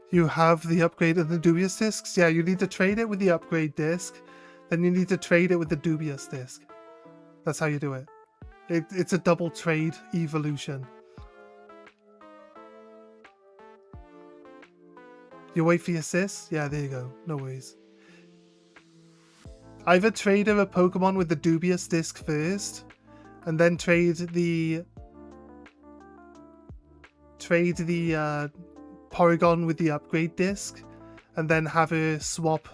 A: You have the upgrade and the dubious discs? Yeah, you need to trade it with the upgrade disc. Then you need to trade it with the dubious disc. That's how you do it. It's a double trade evolution. You wait for your sis? Yeah, there you go. No worries. Either trade a Pokemon with the dubious disc first, and then trade the Porygon with the upgrade disc, and then have her swap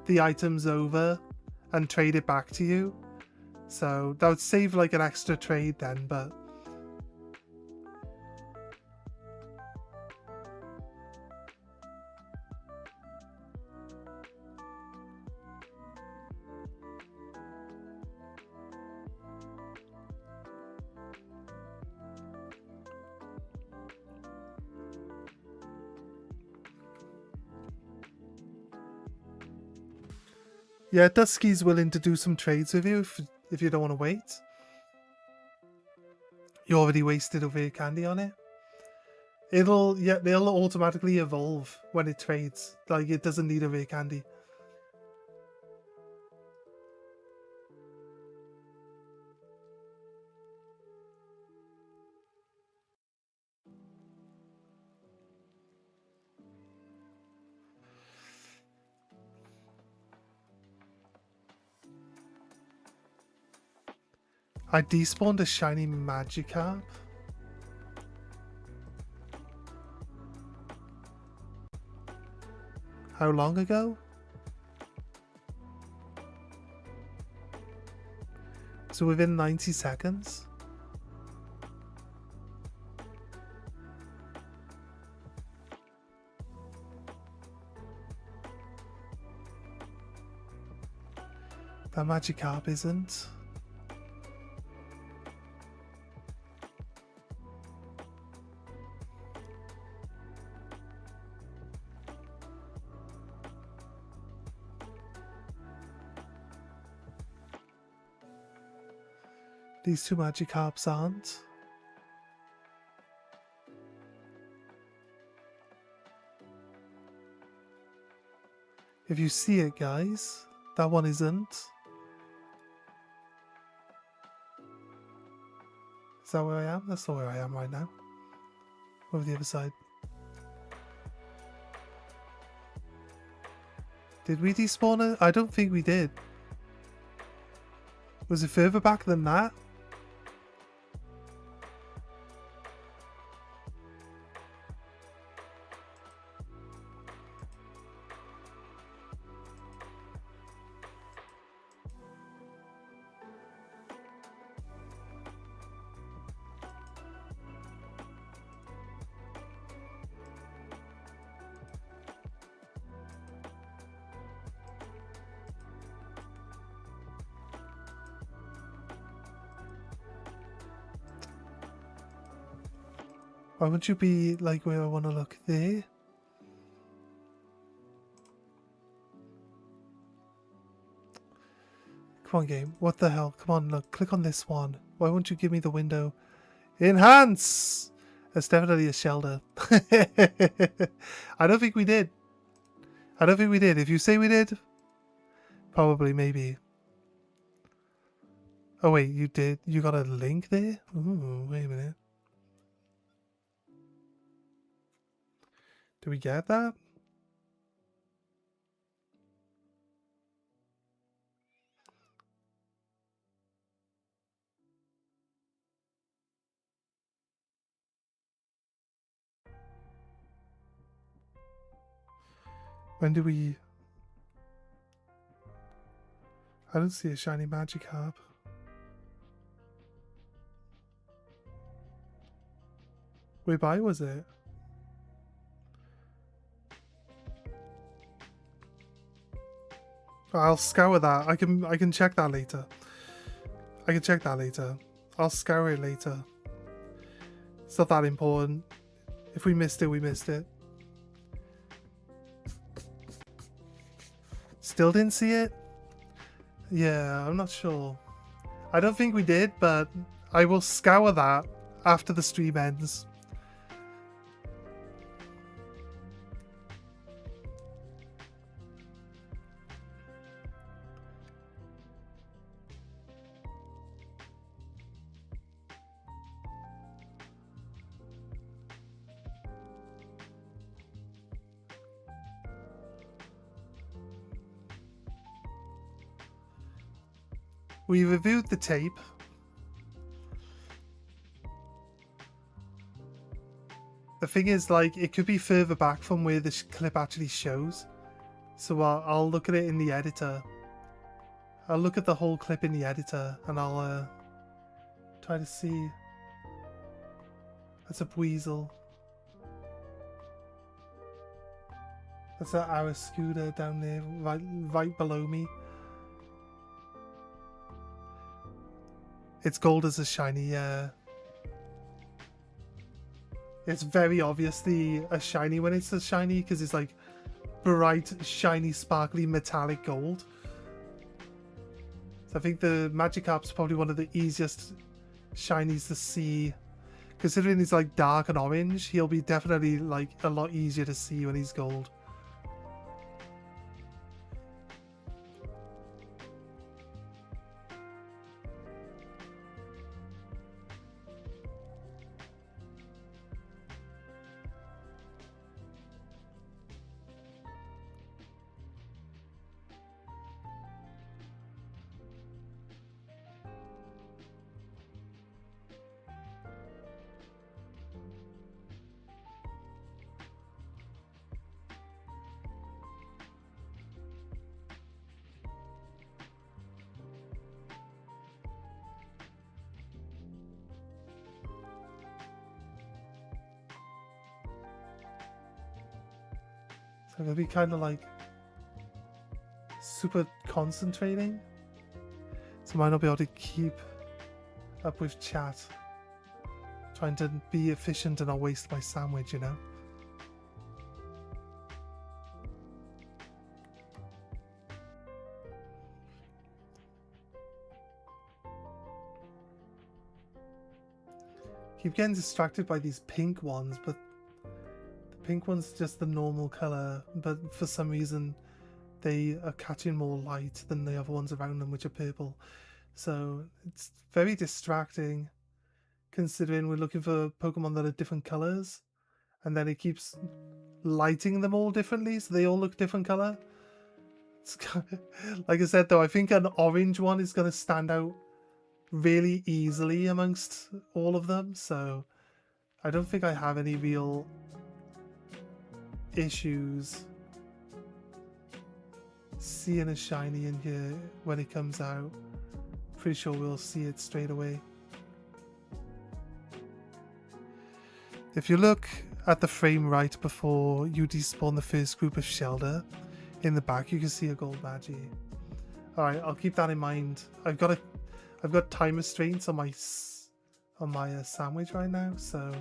A: the items over and trade it back to you. So that would save like an extra trade then, but yeah, Dusky's willing to do some trades with you if you don't want to wait. You already wasted a rare candy on it. It'll automatically evolve when it trades. Like it doesn't need a rare candy. I despawned a shiny Magikarp. How long ago? So within 90 seconds? That Magikarp isn't. These two Magikarps aren't. If you see it, guys, that one isn't. Is that where I am? That's not where I am right now. Over the other side. Did we despawn it? I don't think we did. Was it further back than that? Why wouldn't you be like where I want to look there? Come on, game. What the hell? Come on, look. Click on this one. Why won't you give me the window? Enhance! That's definitely a shelter. I don't think we did. I don't think we did. If you say we did, probably, maybe. Oh, wait. You did? You got a link there? Ooh, wait a minute. Do we get that? When do we... I don't see a shiny Magikarp. Whereby was it? I'll scour that. I can check that later. I can check that later. I'll scour it later. It's not that important. If we missed it, we missed it. Still didn't see it? Yeah, I'm not sure. I don't think we did, but I will scour that after the stream ends. We reviewed the tape. The thing is, like, it could be further back from where this clip actually shows. So I'll look at it in the editor. I'll look at the whole clip in the editor and I'll try to see. That's a Weasel. That's our scooter down there, right below me. It's gold as a shiny, yeah. It's very obviously a shiny when it's a shiny because it's like bright, shiny, sparkly, metallic gold. So I think the Magikarp's probably one of the easiest shinies to see. Considering he's like dark and orange, he'll be definitely like a lot easier to see when he's gold. I'm gonna be kind of like super concentrating, so I might not be able to keep up with chat. Trying to be efficient and not waste my sandwich, you know? Keep getting distracted by these pink ones, but the pink one's just the normal color, but for some reason they are catching more light than the other ones around them, which are purple. So it's very distracting, considering we're looking for Pokemon that are different colors, and then it keeps lighting them all differently, so they all look different color. It's like I said, though, I think an orange one is going to stand out really easily amongst all of them, so I don't think I have any real issues seeing a shiny in here when it comes out. Pretty sure we'll see it straight away. If you look at the frame right before you despawn the first group of Shelder, in the back you can see a gold Magi. Alright, I'll keep that in mind. I've got time restraints on my sandwich right now, so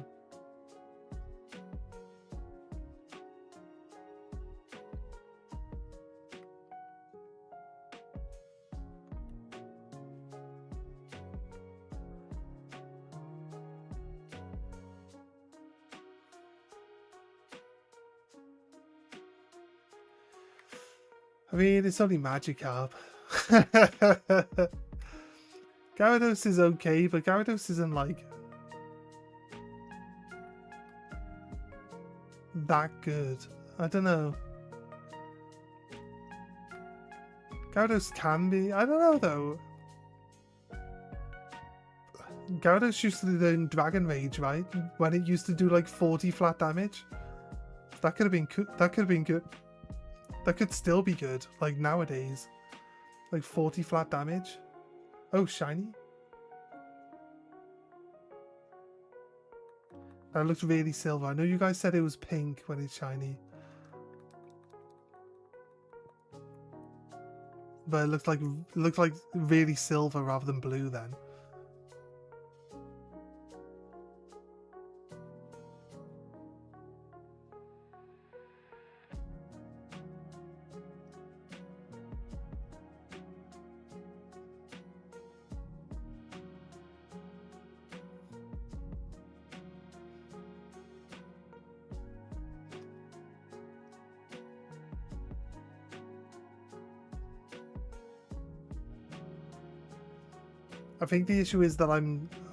A: I mean, it's only Magikarp. Gyarados is okay, but Gyarados isn't like that good. I don't know. Gyarados can be. I don't know though. Gyarados used to do Dragon Rage, right? When it used to do like 40 flat damage. That could have been good. That could have been good. That could still be good, like nowadays. Like 40 flat damage. Oh, shiny. That looks really silver. I know you guys said it was pink when it's shiny. But it looks like really silver rather than blue then. I think the issue is that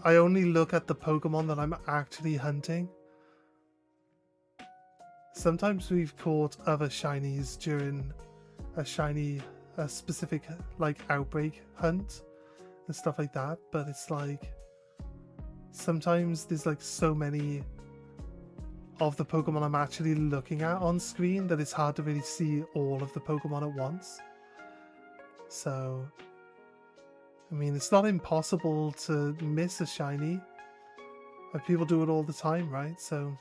A: I only look at the Pokemon that I'm actually hunting. Sometimes we've caught other shinies during a specific like outbreak hunt and stuff like that, but it's like sometimes there's like so many of the Pokemon I'm actually looking at on screen that it's hard to really see all of the Pokemon at once. So I mean, it's not impossible to miss a shiny. But people do it all the time, right? So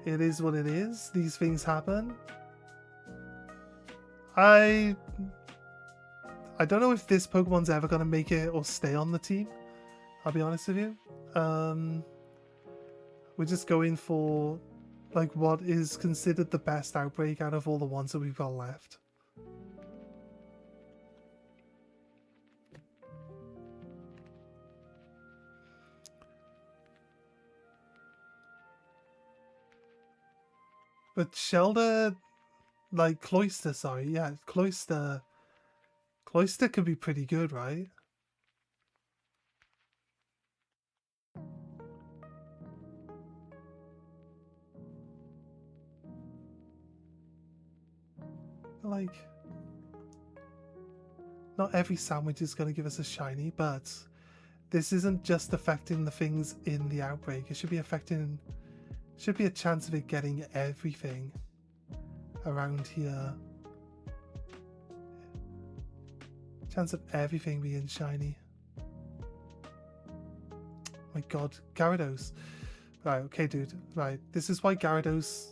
A: it is what it is. These things happen. I don't know if this Pokemon's ever going to make it or stay on the team. I'll be honest with you. We're just going for like what is considered the best outbreak out of all the ones that we've got left. But Shelder, like Cloyster, sorry, yeah, Cloyster could be pretty good, right? Like, not every sandwich is going to give us a shiny, but this isn't just affecting the things in the outbreak. It should be affecting... Should be a chance of it getting everything around here. Chance of everything being shiny. My god, Gyarados. Right, okay dude. Right, this is why Gyarados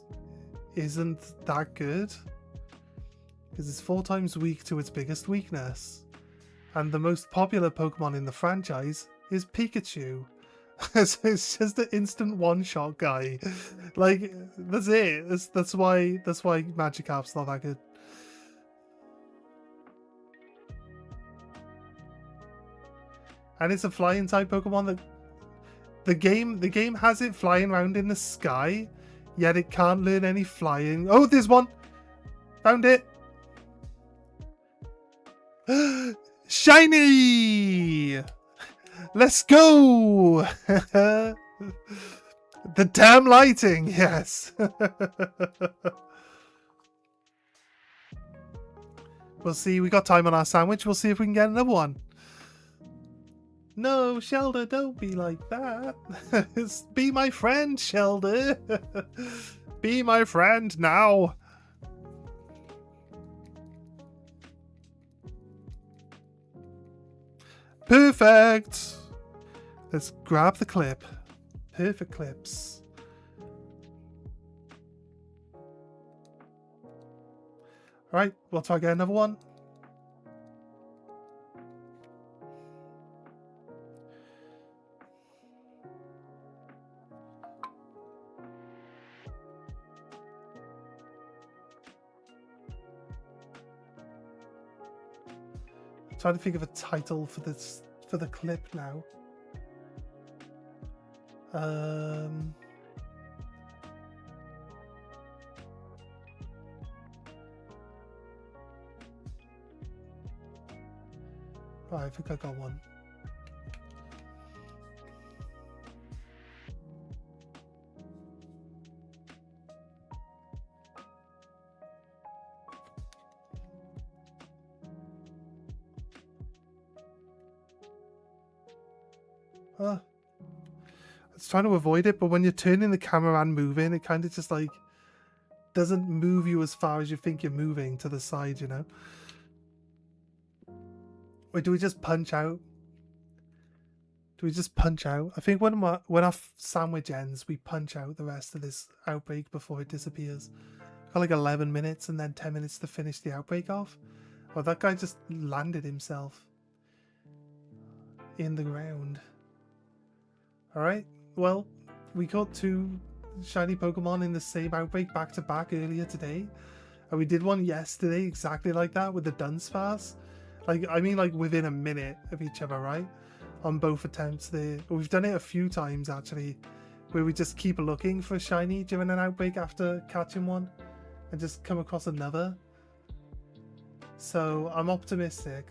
A: isn't that good. Because it's 4 times weak to its biggest weakness. And the most popular Pokemon in the franchise is Pikachu. So it's just an instant one-shot guy. Like, that's it. That's why Magikarp's not that good. And it's a flying type Pokemon that the game has it flying around in the sky, yet it can't learn any flying. Oh, there's one! Found it! Shiny! Let's go! The damn lighting, yes. We'll see. We got time on our sandwich. We'll see if we can get another one. No, Shelder, don't be like that. Be my friend, Shelder. Be my friend now. Perfect. Let's grab the clip. Perfect clips. Alright, we'll try again another one. I'm trying to think of a title for this, for the clip now. Right, I think I got one. I was trying to avoid it, but when you're turning the camera and moving, it kind of just like doesn't move you as far as you think you're moving to the side, you know? Wait, do we just punch out? Do we just punch out? I think when our sandwich ends, we punch out the rest of this outbreak before it disappears. Got like 11 minutes and then 10 minutes to finish the outbreak off. Oh, that guy just landed himself in the ground. Alright, well, we got 2 shiny Pokemon in the same outbreak back to back earlier today. And we did one yesterday exactly like that with the Dunsparce. Like, I mean, like within a minute of each other, right? On both attempts there. We've done it a few times actually, where we just keep looking for a shiny during an outbreak after catching one and just come across another. So I'm optimistic.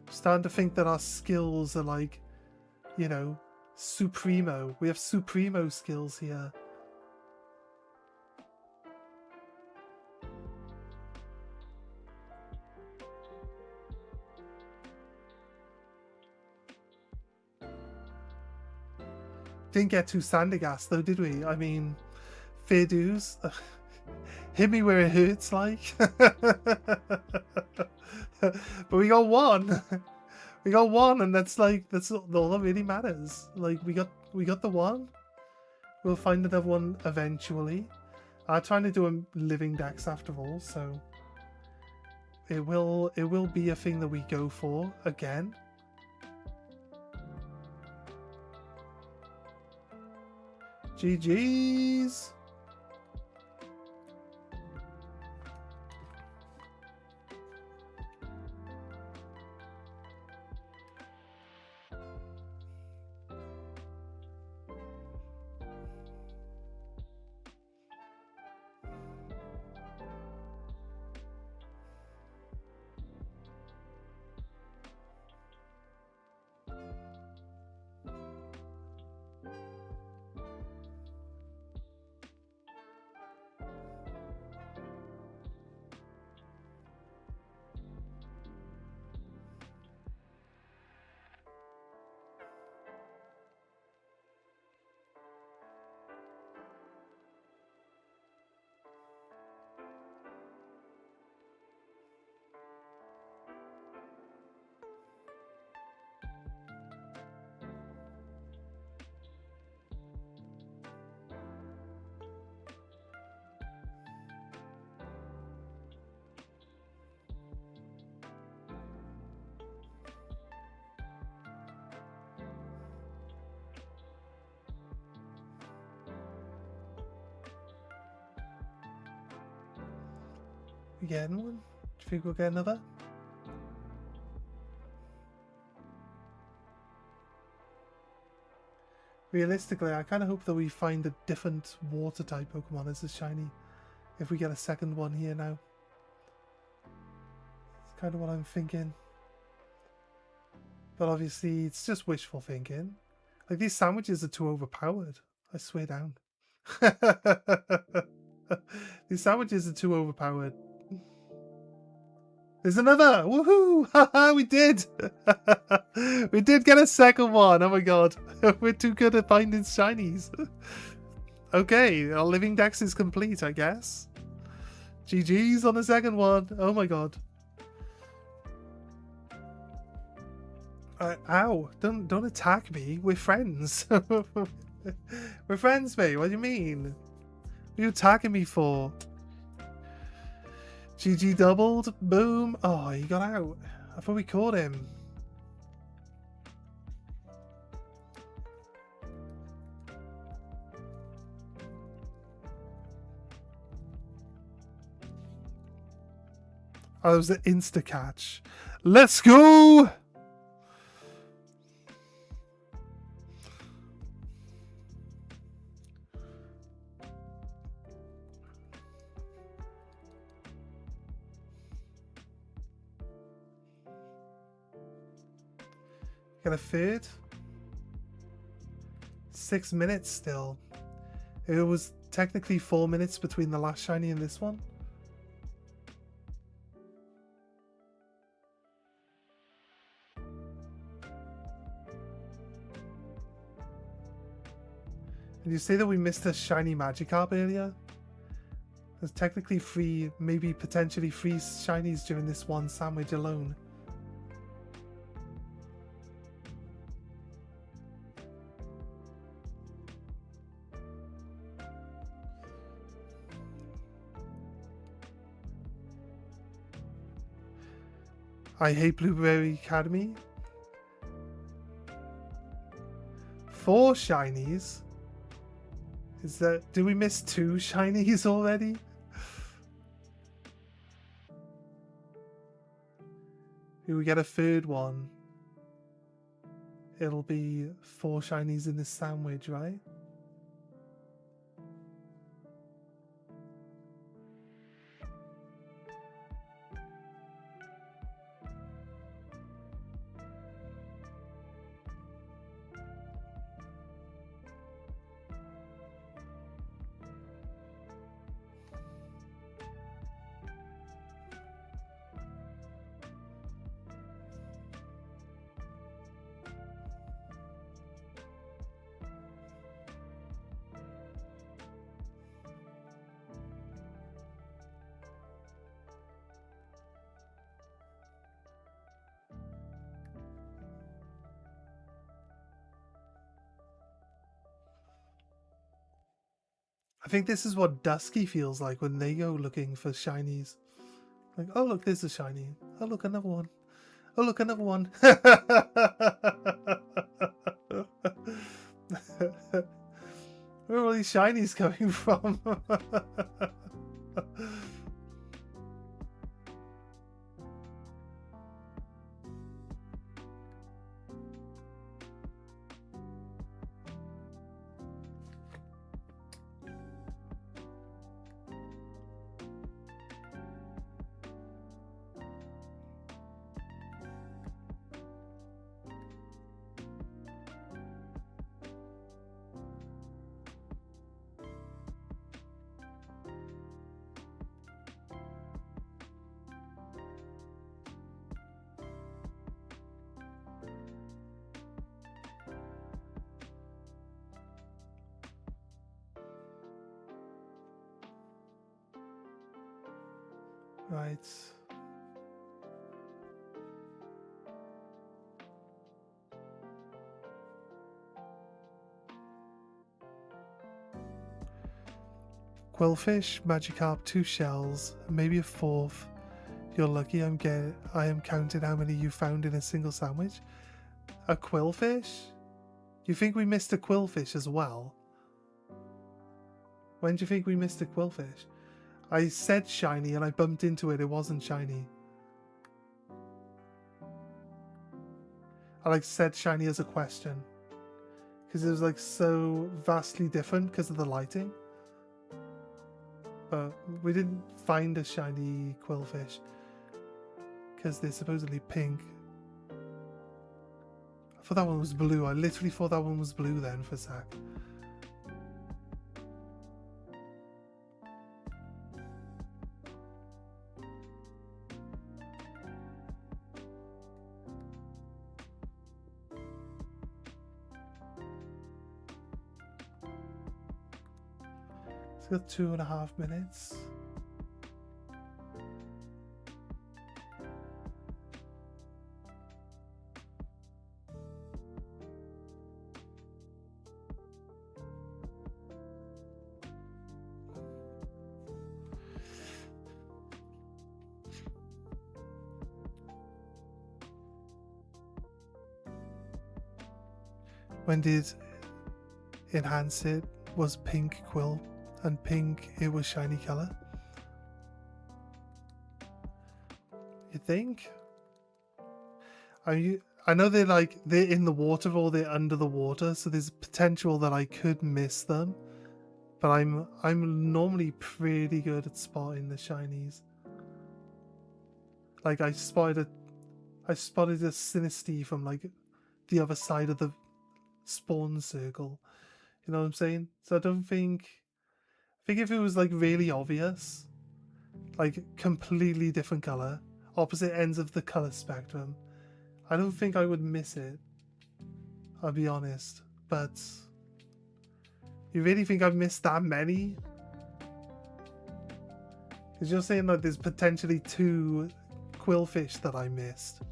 A: Starting to think that our skills are like, you know, Supremo. We have Supremo skills here. Didn't get too Sandygast though, did we? I mean, fair dues. Hit me where it hurts, like. But we got one. We got one, and that's all that really matters. Like we got the one. We'll find another one eventually. I'm trying to do a living dex after all, so it will be a thing that we go for again. GG's. We getting one? Do you think we'll get another? Realistically, I kind of hope that we find a different water type Pokemon as a shiny if we get a second one here now. It's kind of what I'm thinking. But obviously, it's just wishful thinking. Like, these sandwiches are too overpowered. I swear down. These sandwiches are too overpowered. There's another! Woohoo! Haha, we did! We did get a second one! Oh my god. We're too good at finding shinies. Okay, our living dex is complete, I guess. GG's on the second one. Oh my god. Ow! Don't attack me. We're friends. We're friends, mate. What do you mean? What are you attacking me for? GG doubled. Boom. Oh, he got out. I thought we caught him. Oh, that was the insta catch. Let's go! Got a third. 6 minutes still. It was technically 4 minutes between the last shiny and this one. And you say that we missed a shiny Magikarp earlier? There's technically 3, maybe potentially 3 shinies during this one sandwich alone. I hate Blueberry Academy. 4 shinies? Is that... Did we miss 2 shinies already? If we get a third one, it'll be 4 shinies in this sandwich, right? I think this is what Dusky feels like when they go looking for shinies. Like, oh look, there's a shiny. Oh look, another one. Oh look, another one. Where are all these shinies coming from? Right. Quillfish, Magikarp, 2 shells, maybe a 4th. You're lucky I am counting how many you found in a single sandwich. A Quillfish? You think we missed a Quillfish as well? When do you think we missed a Quillfish? I said shiny and I bumped into it. It wasn't shiny. I like said shiny as a question. Because it was like so vastly different because of the lighting. But we didn't find a shiny quillfish. Because they're supposedly pink. I thought that one was blue. I literally thought that one was blue then for a sec. It's got 2.5 minutes. When did enhance it was pink quill and pink it was shiny color? You think? I know they're like they're in the water or they're under the water, so there's potential that I could miss them. But I'm normally pretty good at spotting the shinies. Like I spotted a Sinistea from like the other side of the spawn circle. You know what I'm saying? So I think if it was like really obvious, like completely different color, opposite ends of the color spectrum, I don't think I would miss it. I'll be honest. But you really think I've missed that many? Because you're saying that there's potentially 2 quillfish that I missed.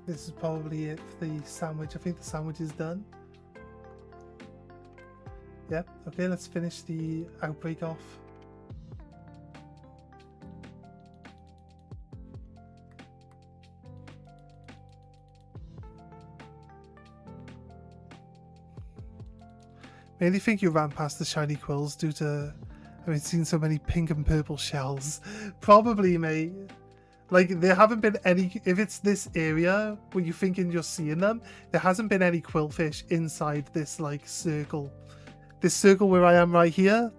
A: This is probably it for the sandwich. I think the sandwich is done. Yep. Okay, let's finish the outbreak off. Mainly think you ran past the shiny quills due to having seen so many pink and purple shells. Probably, mate. Like, there haven't been any... If it's this area where you're thinking you're seeing them, there hasn't been any quillfish inside this, like, circle. This circle where I am right here,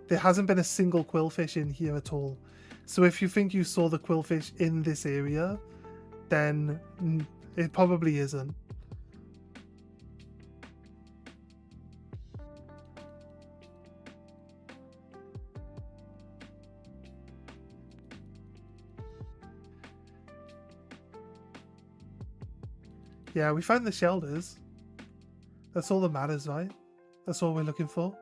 A: there hasn't been a single quillfish in here at all. So if you think you saw the quillfish in this area, then it probably isn't. Yeah, we found the shelters. That's all that matters, right? That's all we're looking for.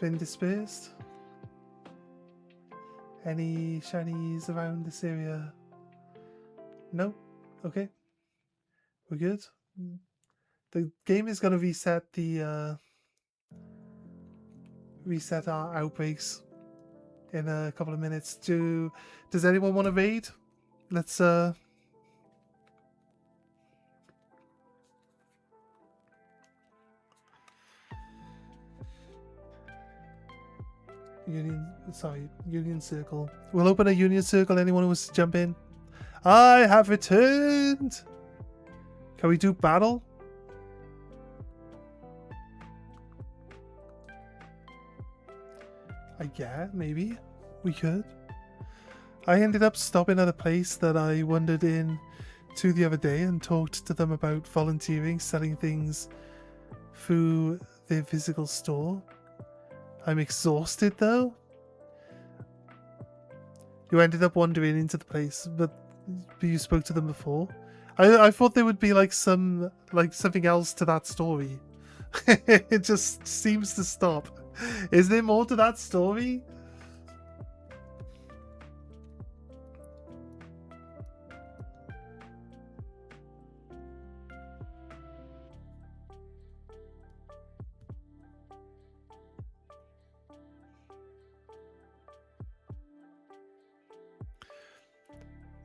A: been dispersed. Any shinies around this area? No? Okay. We're good. The game is going to reset the reset our outbreaks in a couple of minutes. Does anyone want to raid? Let's Union Circle. We'll open a Union Circle. Anyone who wants to jump in? I have returned. Can we do battle? Yeah, maybe we could. I ended up stopping at a place that I wandered in to the other day and talked to them about volunteering, selling things through their physical store. I'm exhausted though. You ended up wandering into the place, but you spoke to them before. I thought there would be like something else to that story. It just seems to stop. Is there more to that story?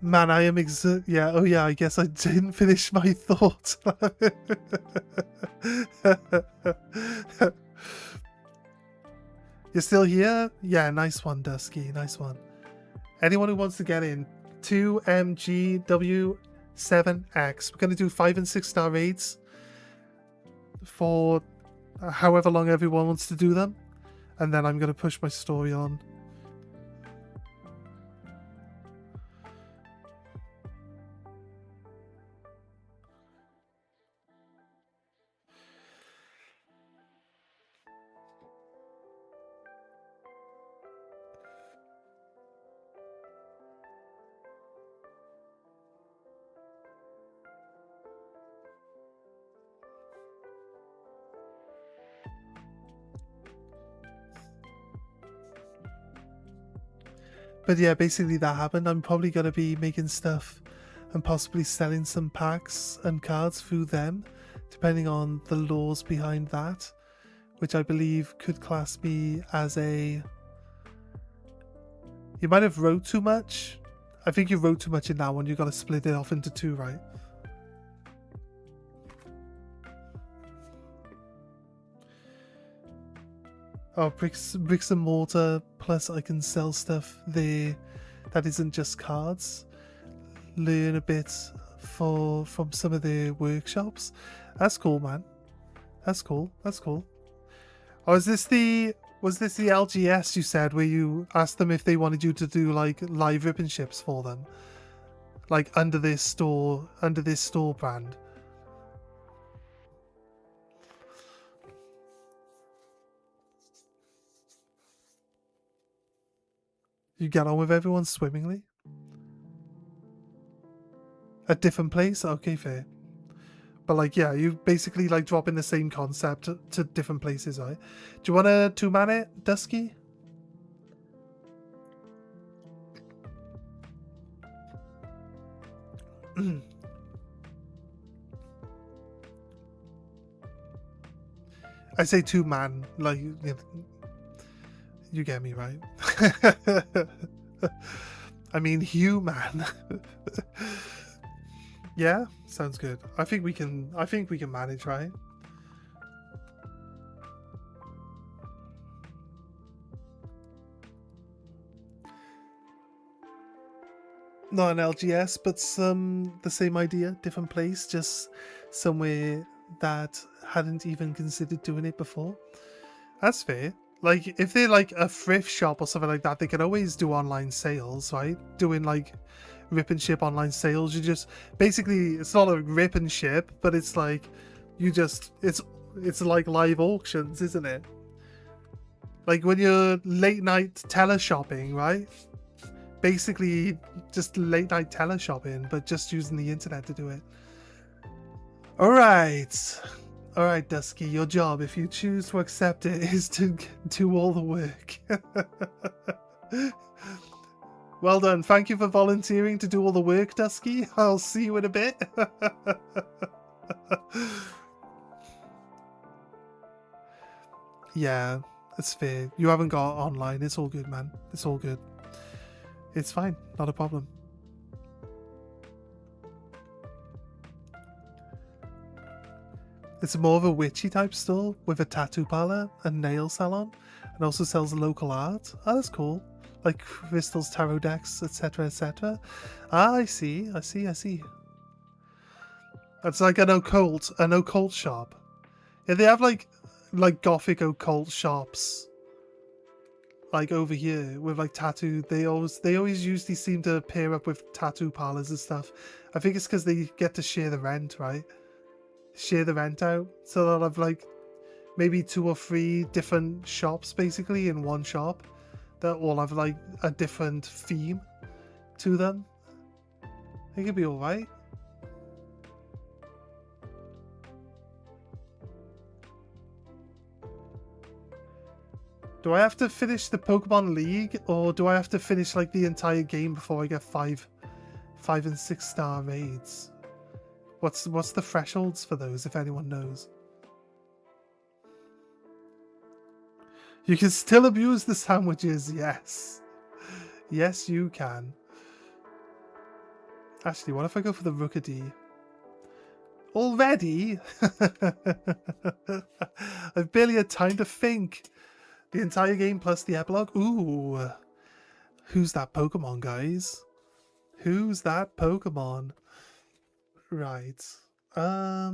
A: Man, I am yeah, oh yeah, I guess I didn't finish my thought. You're still here? Yeah, nice one, Dusky, nice one. Anyone who wants to get in, 2MGW7X. We're going to do 5 and 6 star raids for however long everyone wants to do them. And then I'm going to push my story on. But yeah, basically that happened. I'm probably going to be making stuff and possibly selling some packs and cards through them, depending on the laws behind that, which I believe could class me as a... You might have wrote too much. I think you wrote too much in that one. You got to split it off into 2, right? Oh, bricks and mortar, plus I can sell stuff there that isn't just cards. Learn a bit from some of their workshops. That's cool, man. That's cool. That's cool. Oh, was this the LGS you said, where you asked them if they wanted you to do like live ribbon ships for them? Like under this store brand? You get on with everyone swimmingly? A different place? Okay, fair. But like, yeah, you basically like drop in the same concept to different places, right? Do you want to 2-man it, Dusky? I say 2-man, like, you get me, right? I mean, human. Yeah, sounds good. I think we can manage, right? Not an LGS, but the same idea, different place, just somewhere that hadn't even considered doing it before. That's fair. Like, if they're like a thrift shop or something like that, they can always do online sales, right? Doing like rip and ship online sales. You just basically, it's not a rip and ship, but it's like you just it's like live auctions, isn't it? Like when you're late night teleshopping, right? Basically just late night teleshopping, but just using the internet to do it. All right. Alright, Dusky, your job, if you choose to accept it, is to do all the work. Well done. Thank you for volunteering to do all the work, Dusky. I'll see you in a bit. Yeah, it's fair. You haven't got online. It's all good, man. It's all good. It's fine. Not a problem. It's more of a witchy type store with a tattoo parlor and nail salon, and also sells local art. Oh, that's cool. Like crystals, tarot decks, etc., etc. Ah, I see. It's like an occult shop. Yeah, they have like gothic occult shops. Like over here with like tattoo, they always usually seem to pair up with tattoo parlors and stuff. I think it's because they get to share the rent, right? Share the rent out, so they'll have like maybe 2 or 3 different shops basically in one shop that all have like a different theme to them. I think it'd be all right. Do I have to finish the Pokemon League, or do I have to finish like the entire game before I get 5 and 6 star raids? What's the thresholds for those, if anyone knows? You can still abuse the sandwiches, yes. Yes, you can. Actually, what if I go for the Rookidee? Already? I've barely had time to think. The entire game plus the epilogue? Ooh. Who's that Pokemon, guys? Who's that Pokemon? Right. It's a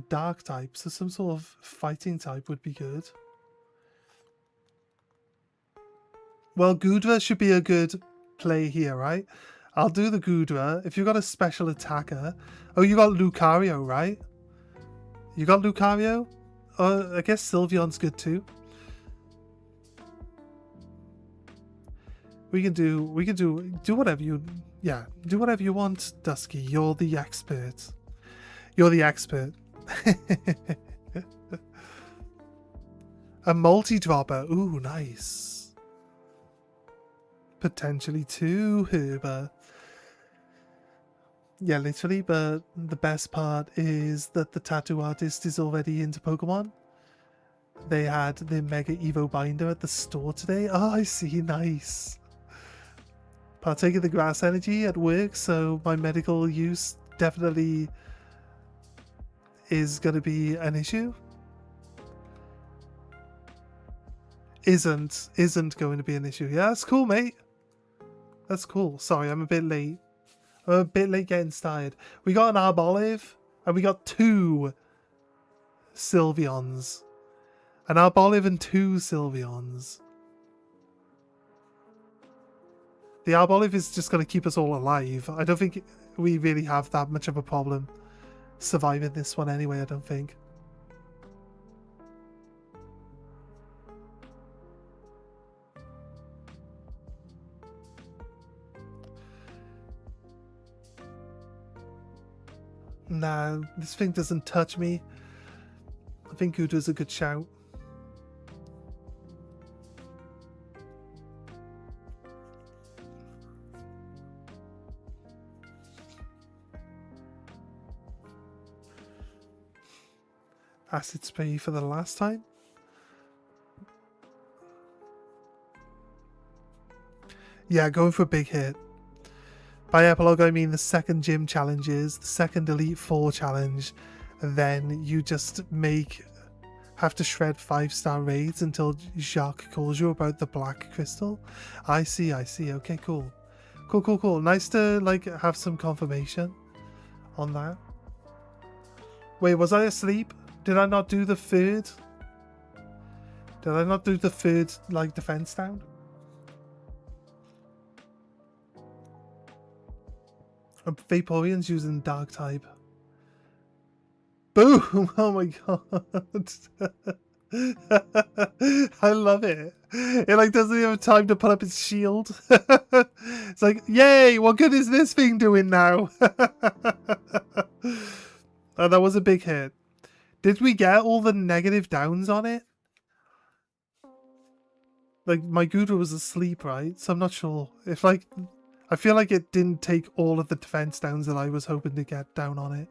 A: dark type, so some sort of fighting type would be good. Well, Goodra should be a good play here, right? I'll do the Goodra. If you've got a special attacker... Oh, you got Lucario, right? You got Lucario? I guess Sylveon's good too. We can do whatever you... Yeah, do whatever you want, Dusky. You're the expert. You're the expert. A multi-dropper. Ooh, nice. Potentially 2 Herber. Yeah, literally, but the best part is that the tattoo artist is already into Pokemon. They had the Mega Evo binder at the store today. Oh, I see. Nice. Partake of the grass energy at work, so my medical use definitely is going to be an issue. Isn't going to be an issue. Yeah, that's cool, mate. That's cool. Sorry, I'm a bit late. I'm a bit late getting started. We got an Arbolive, and we got 2 Sylveons. An Arbolive and 2 Sylveons. The Arbolive is just going to keep us all alive. I don't think we really have that much of a problem surviving this one anyway, I don't think. Nah, this thing doesn't touch me. I think Goodra's a good shout. Acid spray for the last time. Yeah, going for a big hit. By epilogue, I mean the second gym challenges, the second Elite Four challenge, and then you just have to shred 5-star raids until Jacques calls you about the black crystal. I see. Okay, cool. Cool. Nice to like have some confirmation on that. Wait, was I asleep? Did I not do the third? Did I not do the third like defense down? Vaporeon's using dark type. Boom! Oh my god. I love it. It like doesn't even have time to put up its shield. It's like, yay! What good is this thing doing now? Oh, that was a big hit. Did we get all the negative downs on it? Like, my Gouda was asleep, right? So I'm not sure. If, like, I feel like it didn't take all of the defense downs that I was hoping to get down on it.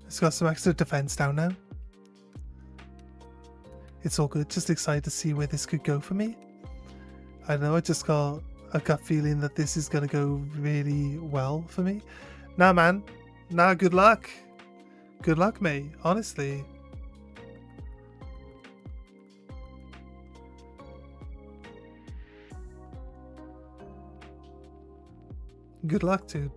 A: It's got some extra defense down now. It's all good. Just excited to see where this could go for me. I know I just got a gut feeling that this is going to go really well for me. Nah, man. Nah, good luck. Good luck, mate. Honestly. Good luck, dude.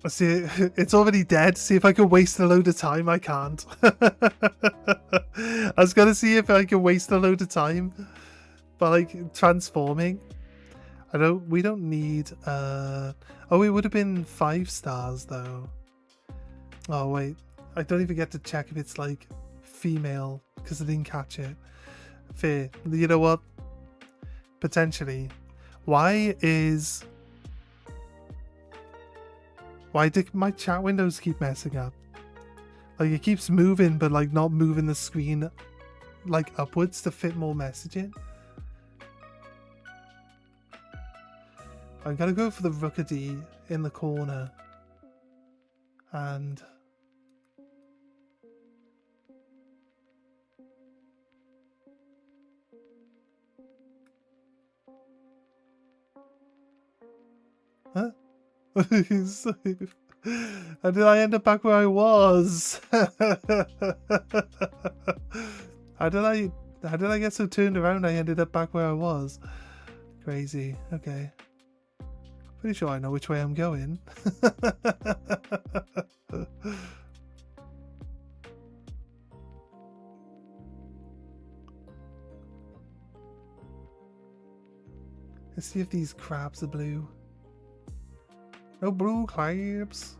A: See, it's already dead. See if I can waste a load of time. I can't. I was gonna see if I can waste a load of time by like transforming. We don't need oh, it would have been 5 stars though. Oh wait, I don't even get to check if it's like female because I didn't catch it. Fair. You know what? Potentially. Why do my chat windows keep messing up? Like, it keeps moving, but like not moving the screen like upwards to fit more messaging. I'm gonna go for the Rookady in the corner. And huh? How did I end up back where I was? How did I get so turned around I ended up back where I was? Crazy. Okay. Pretty sure I know which way I'm going. Let's see if these crabs are blue. No blue crabs.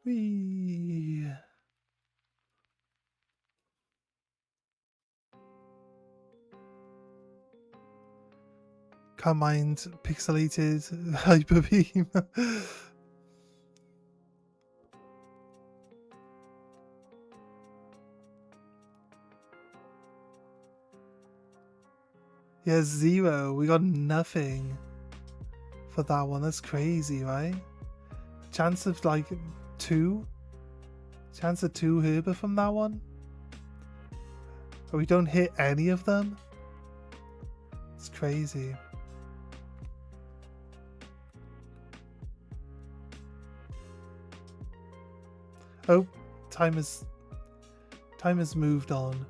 A: Whee. Can't mind pixelated hyper beam. Yeah, 0. We got nothing for that one. That's crazy, right? Chance of like 2? Chance of 2 Herber from that one? Or we don't hit any of them? It's crazy. Oh, time has moved on,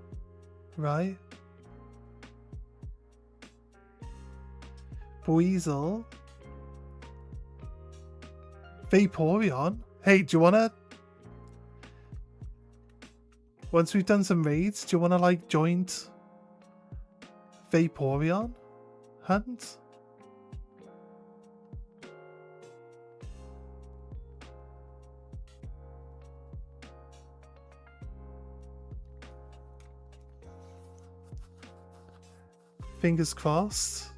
A: right? Weasel. Vaporeon. Hey, do you wanna? Once we've done some raids, do you wanna like joint Vaporeon hunt? Fingers crossed,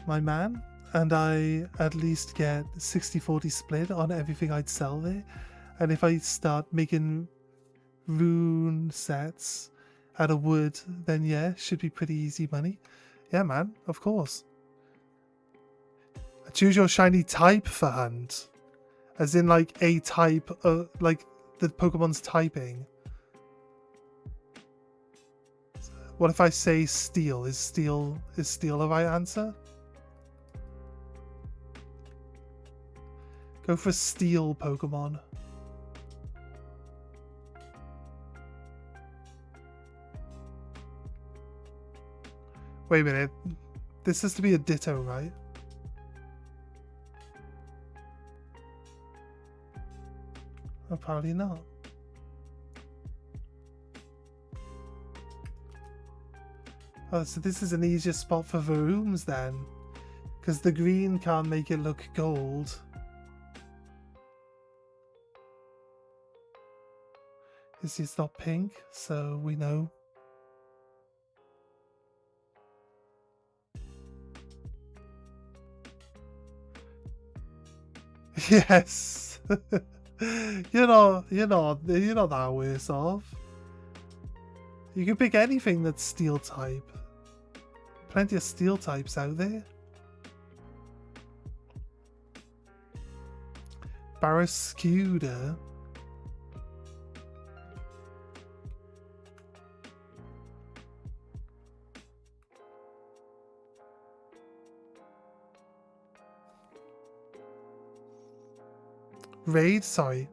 A: my man, and I at least get 60-40 split on everything I'd sell there. And if I start making rune sets out of wood, then yeah, should be pretty easy money. Yeah, man, of course. Choose your shiny type for hunt, as in like a type, like the Pokemon's typing. What if I say steel? Is steel the right answer? Go for steel Pokemon. Wait a minute. This has to be a Ditto, right? Apparently not. Oh, so this is an easier spot for Varooms then. Because the green can't make it look gold. It's not pink, so we know. Yes. you're not that worse off. You can pick anything that's steel type. Plenty of steel types out there. Barraskewda. Raid, sorry.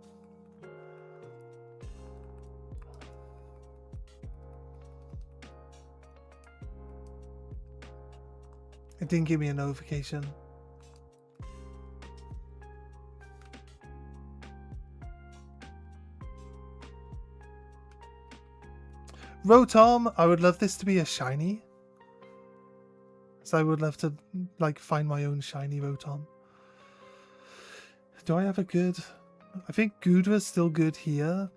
A: It didn't give me a notification. Rotom, I would love this to be a shiny. So I would love to like find my own shiny Rotom. Do I have a good... I think Goodra's still good here.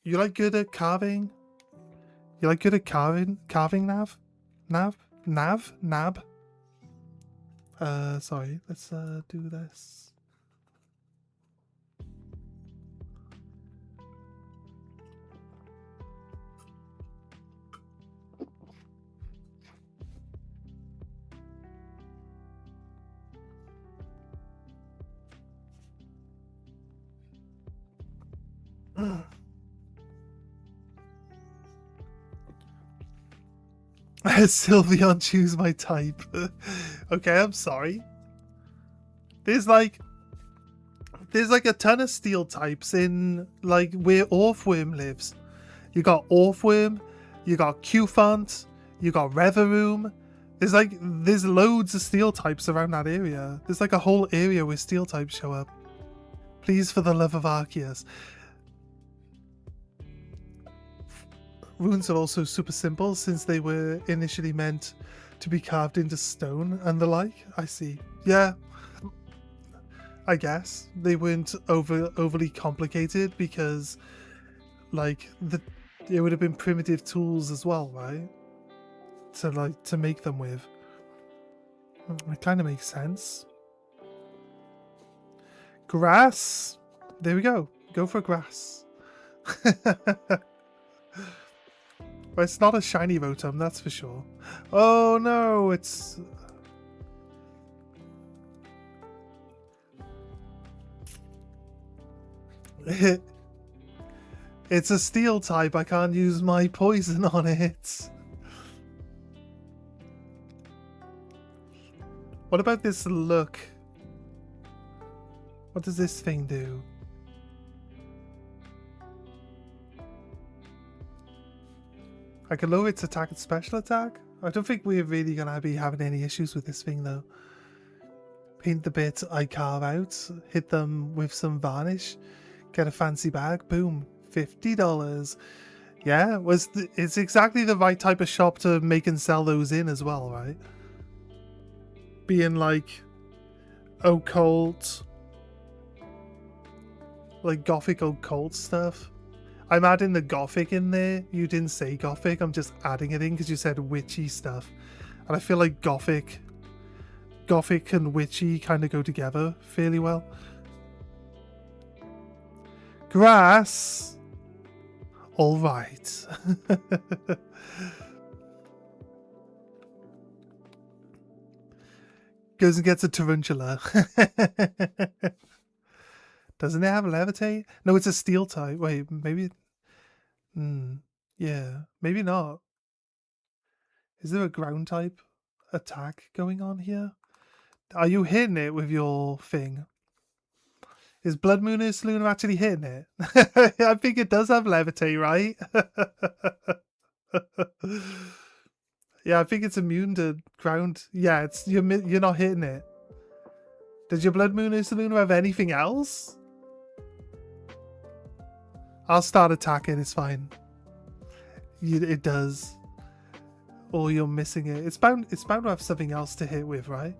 A: You like good at carving? You like good at carving Nav? Nab? Sorry, let's do this. Sylveon, choose my type. Okay, I'm sorry. There's like a ton of steel types in like where Orthworm lives. You got Orthworm, you got Cufant, you got Reveroom. There's loads of steel types around that area. There's like a whole area where steel types show up. Please, for the love of Arceus. Runes are also super simple since they were initially meant to be carved into stone and the like. I see. Yeah, I guess they weren't overly complicated because like it would have been primitive tools as well, right? To make them with. It kind of makes sense. Grass. There we go. Go for grass. But it's not a shiny Rotom, that's for sure. Oh no, it's... It's a steel type, I can't use my poison on it. What about this look? What does this thing do? I can lower its attack and special attack. I don't think we're really going to be having any issues with this thing though. Paint the bits I carve out, hit them with some varnish, get a fancy bag, boom, $50. Yeah, it's exactly the right type of shop to make and sell those in as well, right? Being like occult, like gothic occult stuff. I'm adding the gothic in there. You didn't say gothic, I'm just adding it in because you said witchy stuff. And I feel like gothic and witchy kind of go together fairly well. Grass. All right. Goes and gets a tarantula. Doesn't it have levitate? No, it's a steel type. Wait, maybe. Yeah, maybe not. Is there a ground type attack going on here? Are you hitting it with your thing? Is Blood Moon and Saloon actually hitting it? I think it does have levitate, right? Yeah, I think it's immune to ground. Yeah, it's you're not hitting it. Does your Blood Moon and Saloon have anything else? I'll start attacking. It's fine. It does. Or you're missing it. It's bound to have something else to hit with, right?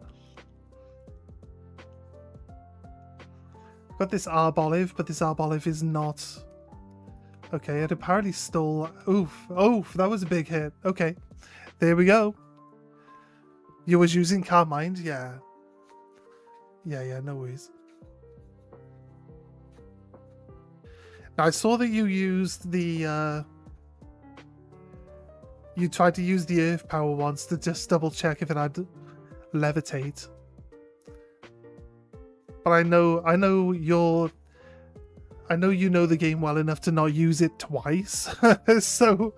A: Got this Arbolive, but this Arbolive is not. Okay, it apparently stole. Oof, that was a big hit. Okay, there we go. You was using Carmine, yeah. Yeah, no worries. Now I saw that you used the. You tried to use the Earth Power once to just double check if it had levitate. But I know you know the game well enough to not use it twice. So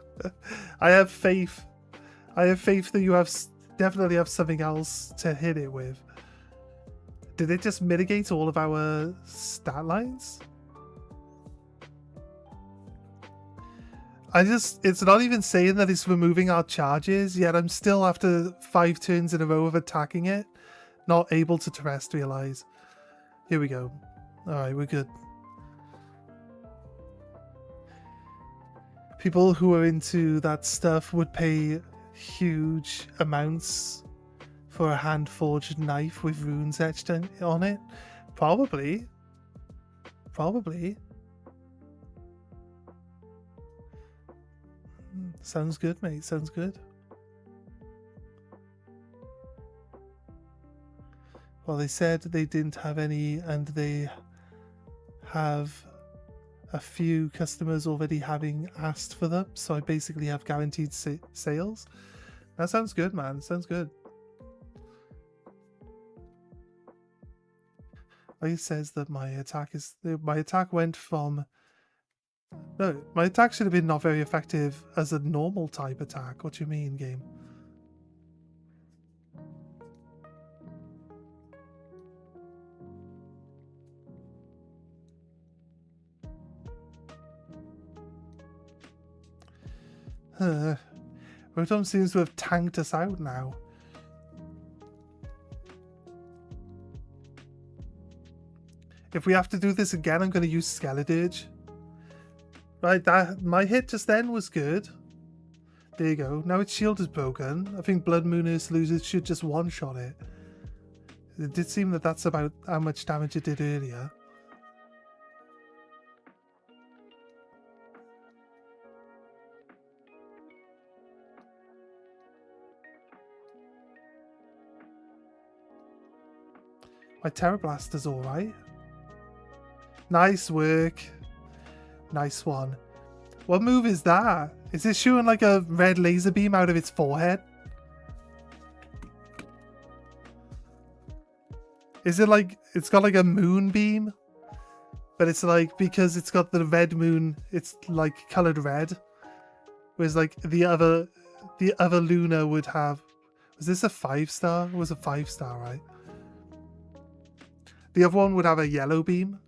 A: I have faith. I have faith that you definitely have something else to hit it with. Did it just mitigate all of our stat lines? It's not even saying that it's removing our charges, yet I'm still, after 5 turns in a row of attacking it, not able to terrestrialize. Here we go. Alright, we're good. People who are into that stuff would pay huge amounts for a hand-forged knife with runes etched on it. Probably. Sounds good, mate. Sounds good. Well, they said they didn't have any, and they have a few customers already having asked for them, so I basically have guaranteed sales. That sounds good, man. Sounds good. Like it says that my attack went from. No, my attack should have been not very effective as a normal type attack. What do you mean, game? Rotom seems to have tanked us out now. If we have to do this again, I'm going to use Skeledirge. Right, my hit just then was good. There you go. Now its shield is broken. I think Blood Moon Losers should just one-shot it. It did seem that that's about how much damage it did earlier. My Terra Blaster's alright. Nice work. Nice one. What move is that? Is it shooting like a red laser beam out of its forehead? Is it like, it's got like a moonbeam? But it's like, because it's got the red moon, it's like coloured red. Whereas like the other Luna would have... Was this a 5-star? It was a 5-star, right? The other one would have a yellow beam.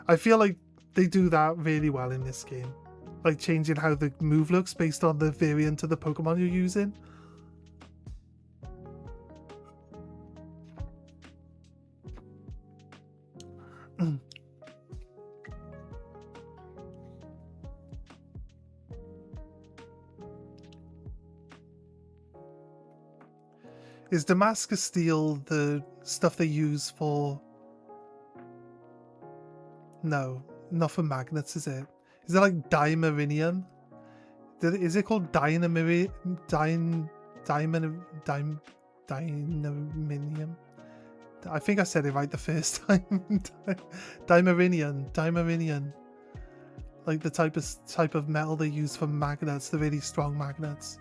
A: I feel like they do that really well in this game. Like changing how the move looks based on the variant of the Pokemon you're using. Is Damascus Steel the stuff they use for... No, not for magnets, is it? Is it like Dimerinium? Is it called Dynaminium? I think I said it right the first time. Dimerinium. Like the type of metal they use for magnets, the really strong magnets.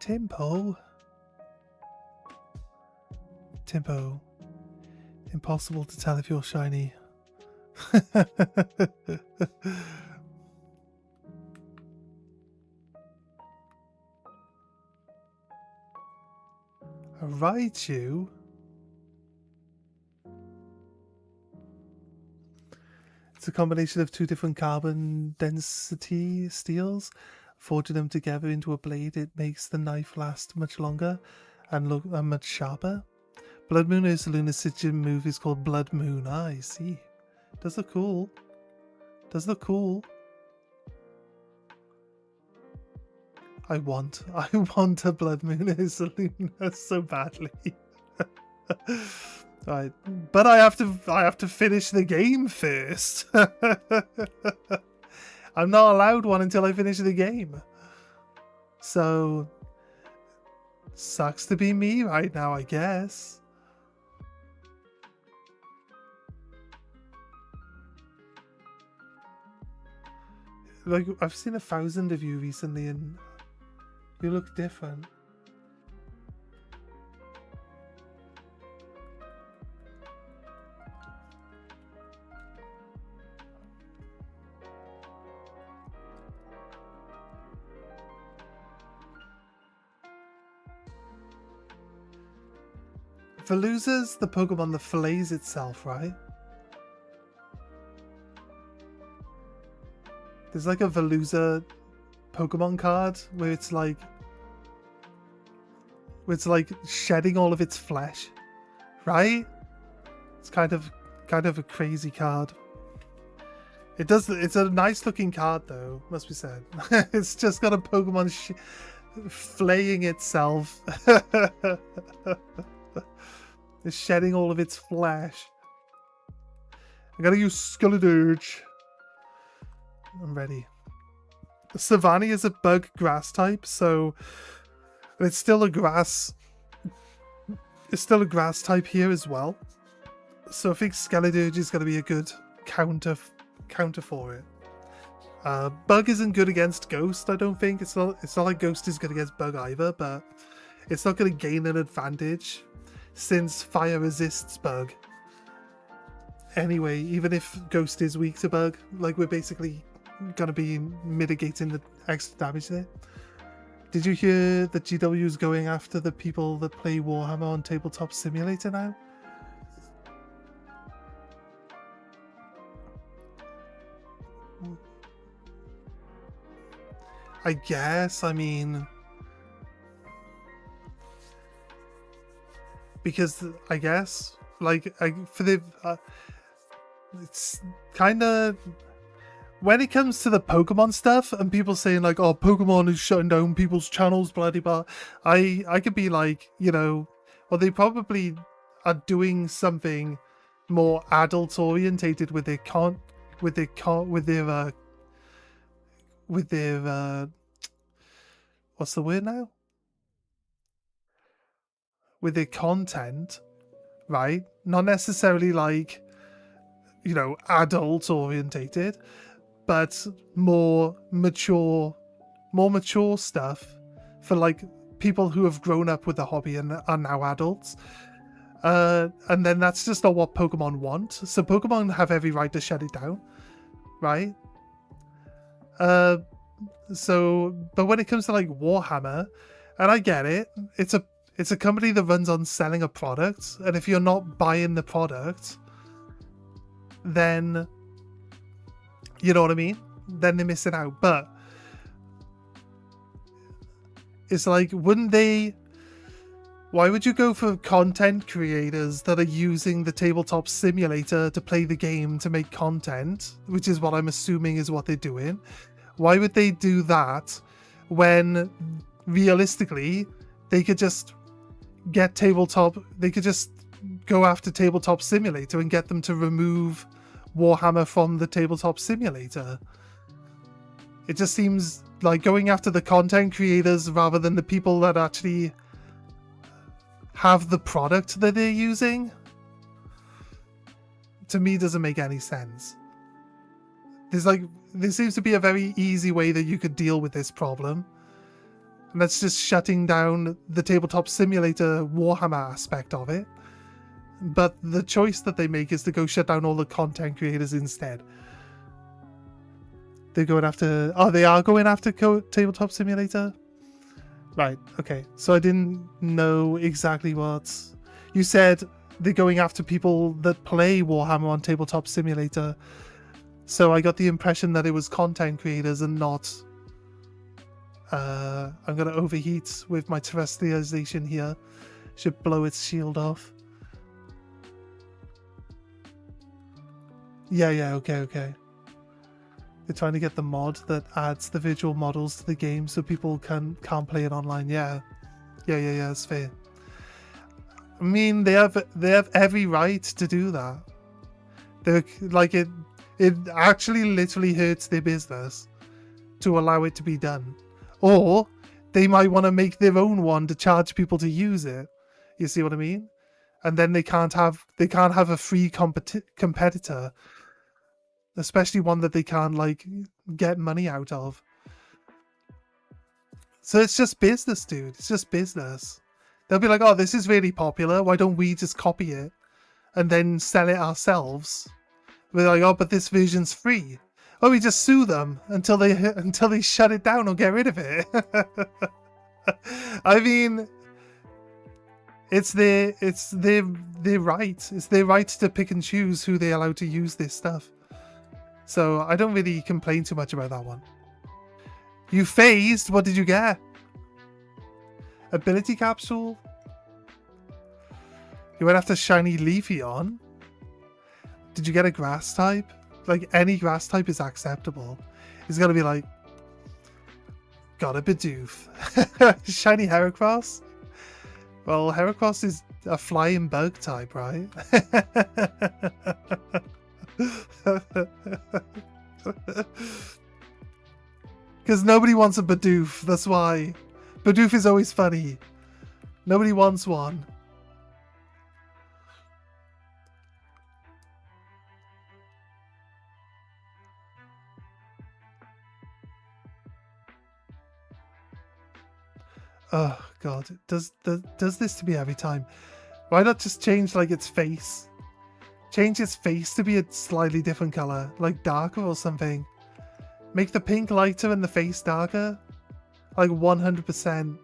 A: Timpo. Timpo. Impossible to tell if you're shiny. A Raichu? It's a combination of two different carbon density steels. Forging them together into a blade, it makes the knife last much longer and look much sharper. Blood Moon is a lunar sigil move is called Blood Moon. Ah, I see. Does look cool. Does look cool. I want a Blood Moon is a lunar so badly. Right, but I have to finish the game first. I'm not allowed one until I finish the game. So sucks to be me right now, I guess. Like, I've seen 1,000 of you recently and you look different. Veluza's the Pokemon that fillets itself, right? There's like a Veluza Pokemon card where it's like shedding all of its flesh, right? It's kind of a crazy card. It's a nice looking card though, must be said. It's just got a Pokemon flaying itself. It's shedding all of its flesh. I gotta use Skeledirge. I'm ready. Savannah is a bug grass type, so it's still a grass. It's still a grass type here as well. So I think Skeledirge is gonna be a good counter for it. Bug isn't good against Ghost, I don't think. It's not like Ghost is good against Bug either, but it's not gonna gain an advantage since Fire resists Bug. Anyway, even if Ghost is weak to Bug, like we're basically gonna be mitigating the extra damage there. Did you hear that GW is going after the people that play Warhammer on Tabletop Simulator now? I guess, I mean, because I guess, like, it's kind of, when it comes to the Pokemon stuff and people saying like, oh, Pokemon is shutting down people's channels, blah blah blah, I could be like, you know, well, they probably are doing something more adult orientated with their what's the word now? With their content, right? Not necessarily like, you know, adult orientated, but more mature stuff for like people who have grown up with the hobby and are now adults. And then that's just not what Pokemon want. So Pokemon have every right to shut it down, right? So, but when it comes to like Warhammer, and I get it, it's a company that runs on selling a product, and if you're not buying the product, then you know what I mean? Then they're missing out. But it's like, why would you go for content creators that are using the tabletop simulator to play the game to make content, which is what I'm assuming is what they're doing? Why would they do that when realistically they could just go after tabletop simulator and get them to remove Warhammer from the tabletop simulator? It just seems like going after the content creators rather than the people that actually have the product that they're using, to me, doesn't make any sense. There seems to be a very easy way that you could deal with this problem, And that's just shutting down the tabletop simulator Warhammer aspect of it. But the choice that they make is to go shut down all the content creators instead. They're going after... Oh, they are going after tabletop simulator? Right, okay. So I didn't know exactly what... You said they're going after people that play Warhammer on tabletop simulator. So I got the impression that it was content creators and not... I'm going to overheat with my terrestrialization here. Should blow its shield off. Yeah, okay. They're trying to get the mod that adds the visual models to the game so people can't play it online. Yeah, it's fair. I mean, they have every right to do that. They're like it actually literally hurts their business to allow it to be done. Or they might want to make their own one to charge people to use it. You see what I mean? And then they can't have a free competitor, especially one that they can't like get money out of. So it's just business, dude. It's just business. They'll be like, oh, this is really popular. Why don't we just copy it and then sell it ourselves? We're like, oh, but this version's free. Oh, we just sue them until they shut it down or get rid of it. I mean, it's their right. It's their right to pick and choose who they allow to use this stuff. So I don't really complain too much about that one. You phased? What did you get? Ability capsule? You went after shiny Leafeon? Did you get a grass type? Like, any grass type is acceptable. It's gotta be like... Got a Bidoof. Shiny Heracross? Well, Heracross is a flying bug type, right? Because nobody wants a Bidoof, that's why. Bidoof is always funny. Nobody wants one. Oh god, does this to me every time. Why not just change like its face? Change its face to be a slightly different color, like darker or something. Make the pink lighter and the face darker. Like 100%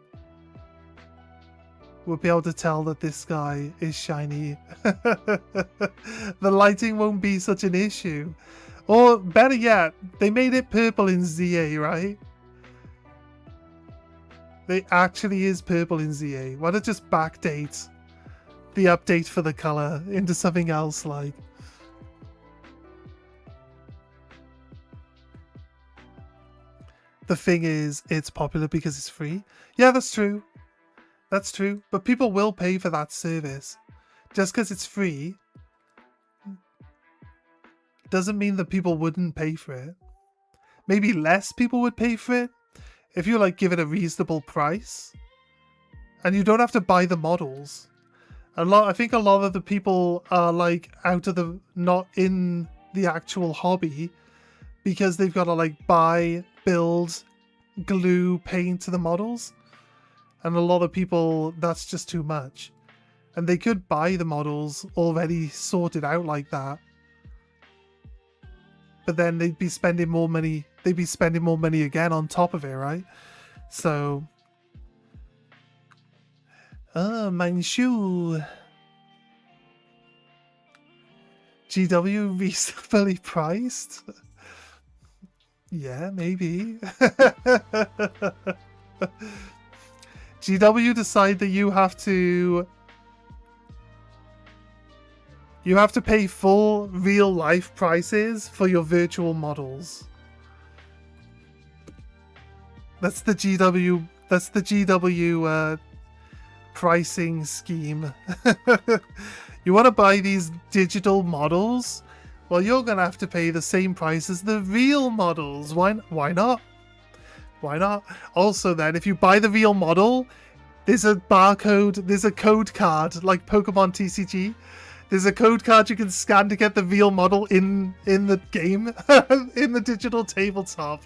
A: we'll be able to tell that this guy is shiny. The lighting won't be such an issue. Or better yet, they made it purple in ZA, right? It actually is purple in ZA. Why not just backdate the update for the color into something else like? The thing is, it's popular because it's free. Yeah, that's true. That's true. But people will pay for that service. Just because it's free doesn't mean that people wouldn't pay for it. Maybe less people would pay for it if you like give it a reasonable price. And you don't have to buy the models. I think a lot of the people are like not in the actual hobby because they've got to like buy, build, glue, paint to the models. And a lot of people, that's just too much. And they could buy the models already sorted out like that. But then they'd be spending more money. They'd be spending more money again on top of it, right? So... mein shoe. GW reasonably priced? Yeah, maybe. GW decide that you have to pay full real life prices for your virtual models. That's the GW pricing scheme. You want to buy these digital models? Well, you're going to have to pay the same price as the real models. Why not? Why not? Also then, if you buy the real model, there's a barcode, there's a code card, like Pokemon TCG. There's a code card you can scan to get the real model in the game, in the digital tabletop.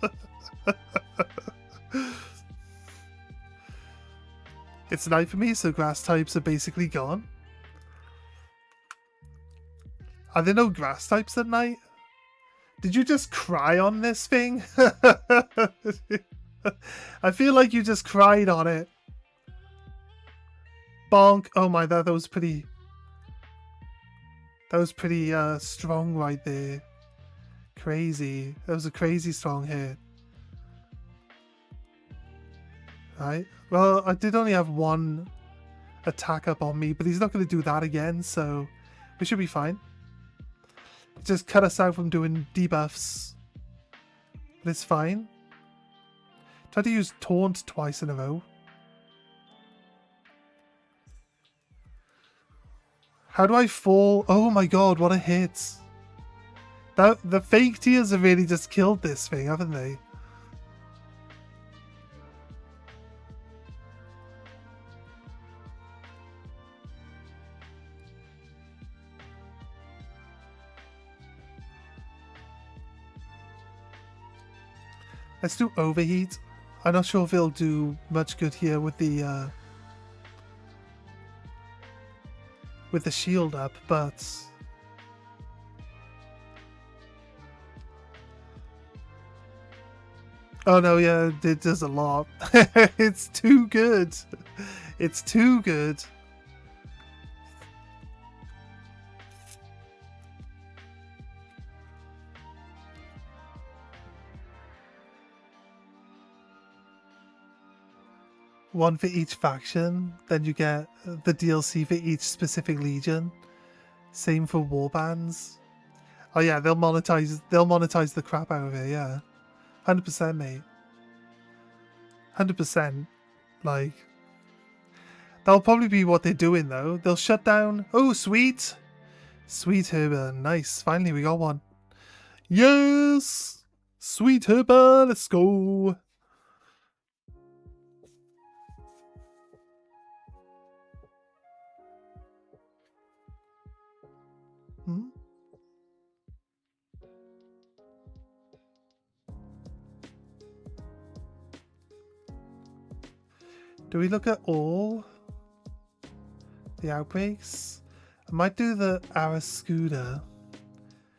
A: It's night for me, so grass types are basically gone. Are there no grass types at night? Did you just cry on this thing? I feel like you just cried on it. Bonk. Oh my, that was pretty... That was pretty strong right there. Crazy. That was a crazy strong hit. Right. Well, I did only have one attack up on me, but he's not going to do that again, so we should be fine. Just cut us out from doing debuffs. But it's fine. Try to use Taunt twice in a row. How do I fall? Oh my god, what a hit. The fake tears have really just killed this thing, haven't they? Let's do Overheat. I'm not sure if it'll do much good here with the shield up, but oh no, yeah, it does a lot. It's too good. It's too good. One for each faction, then you get the DLC for each specific legion. Same for warbands. Oh yeah, they'll monetize the crap out of it, yeah. 100%, mate. 100%. Like, that'll probably be what they're doing though. They'll shut down. Oh, sweet! Sweet Herba, nice. Finally we got one. Yes! Sweet Herba, let's go! Do we look at all the outbreaks? I might do the Arascuda.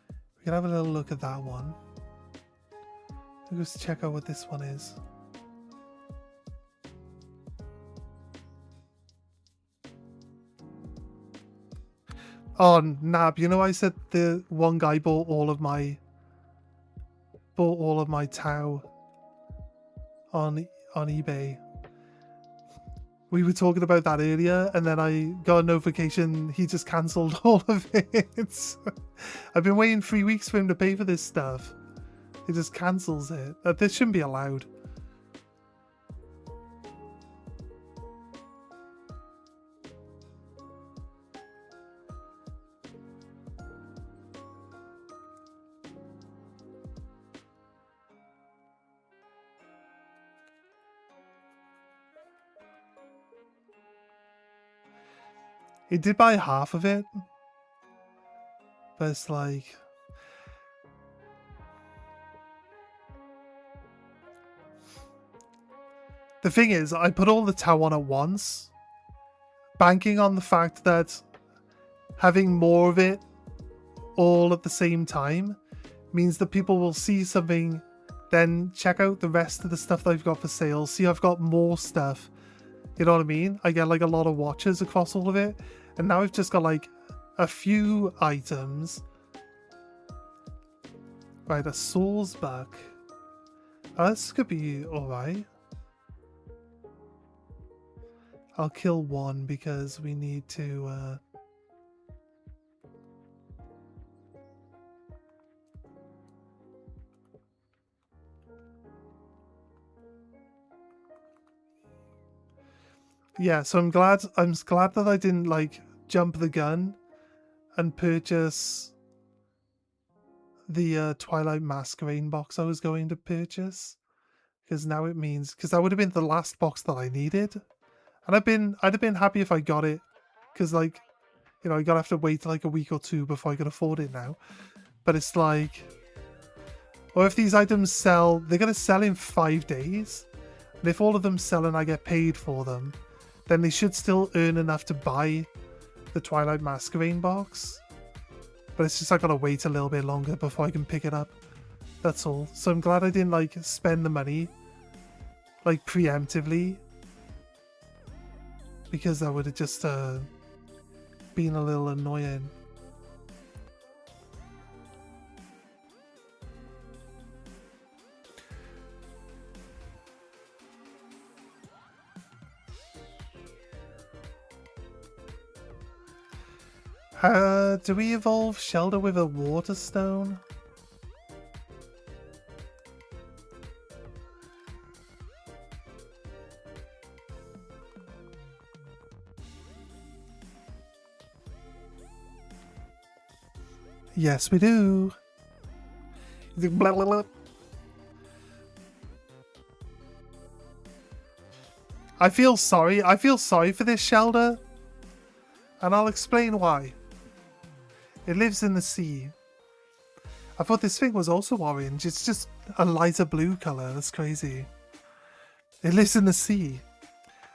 A: We can have a little look at that one. Let's check out what this one is. Oh, Nab, you know I said the one guy bought all of my Tau on eBay. We were talking about that earlier, and then I got a notification he just cancelled all of it. I've been waiting 3 weeks for him to pay for this stuff. He just cancels it. This shouldn't be allowed. He did buy half of it, but it's like... The thing is, I put all the Tau on at once, banking on the fact that having more of it all at the same time means that people will see something, then check out the rest of the stuff that I've got for sale, see I've got more stuff. You know what I mean? I get like a lot of watches across all of it. And now I've just got like a few items. Right, a Soul's Buck. Oh, this could be alright. I'll kill one because we need to... Yeah, so I'm glad that I didn't like jump the gun and purchase the Twilight Masquerade box I was going to purchase, because now it means, because that would have been the last box that I needed, and I'd have been happy if I got it, because like, you know, I gotta have to wait like a week or two before I can afford it now. But it's like, or if these items sell, they're gonna sell in 5 days, and if all of them sell and I get paid for them, then they should still earn enough to buy the Twilight Masquerade box. But it's just I gotta wait a little bit longer before I can pick it up. That's all. So I'm glad I didn't like spend the money like preemptively, because that would have just been a little annoying. Do we evolve Shelder with a water stone? Yes, we do. Blah, blah, blah. I feel sorry. I feel sorry for this Shelder, and I'll explain why. It lives in the sea. I thought this thing was also orange. It's just a lighter blue color. That's crazy. It lives in the sea,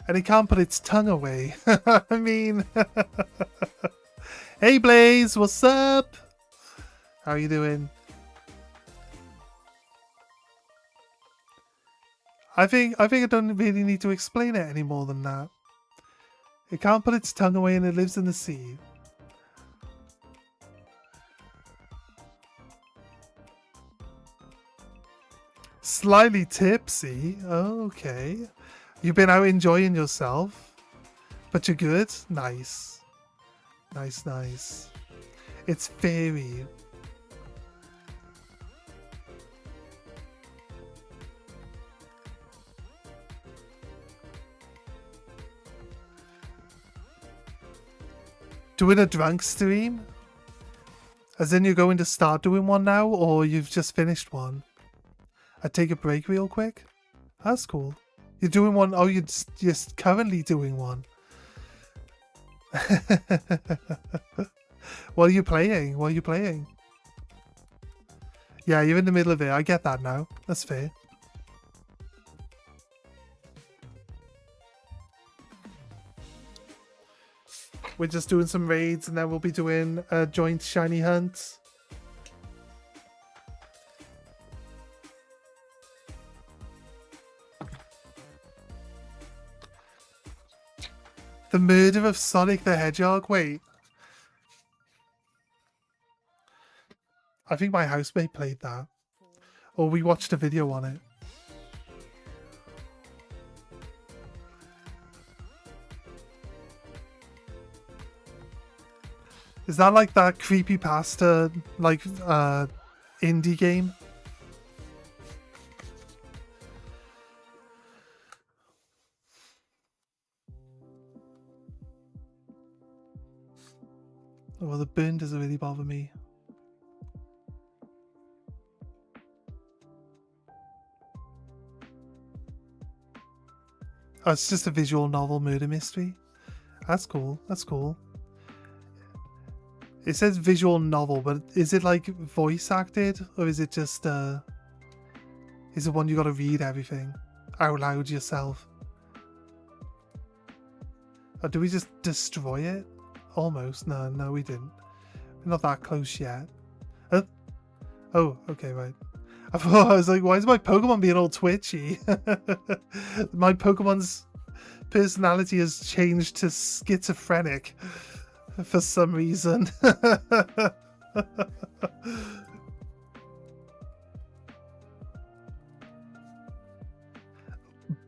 A: and it can't put its tongue away. I mean, hey Blaze, what's up? How you doing? I think I don't really need to explain it any more than that. It can't put its tongue away, and it lives in the sea. Slightly tipsy. Oh, okay. You've been out enjoying yourself, but you're good? Nice. Nice, nice. It's fairy. Doing a drunk stream? As in you're going to start doing one now, or you've just finished one? I take a break real quick? That's cool. You're doing one? Oh, you're just currently doing one. What are you playing? What are you playing? Yeah, you're in the middle of it. I get that now. That's fair. We're just doing some raids, and then we'll be doing a joint shiny hunt. The murder of Sonic the Hedgehog? Wait. I think my housemate played that. Or we watched a video on it. Is that like that creepypasta, like, indie game? Oh, well, the burn doesn't really bother me. Oh, it's just a visual novel murder mystery. That's cool. That's cool. It says visual novel, but is it like voice acted, or is it just is it one you gotta read everything out loud yourself? Or do we just destroy it? Almost. No, we didn't. We're not that close yet. Oh, okay, right. I was like, why is my Pokemon being all twitchy? My Pokemon's personality has changed to schizophrenic for some reason.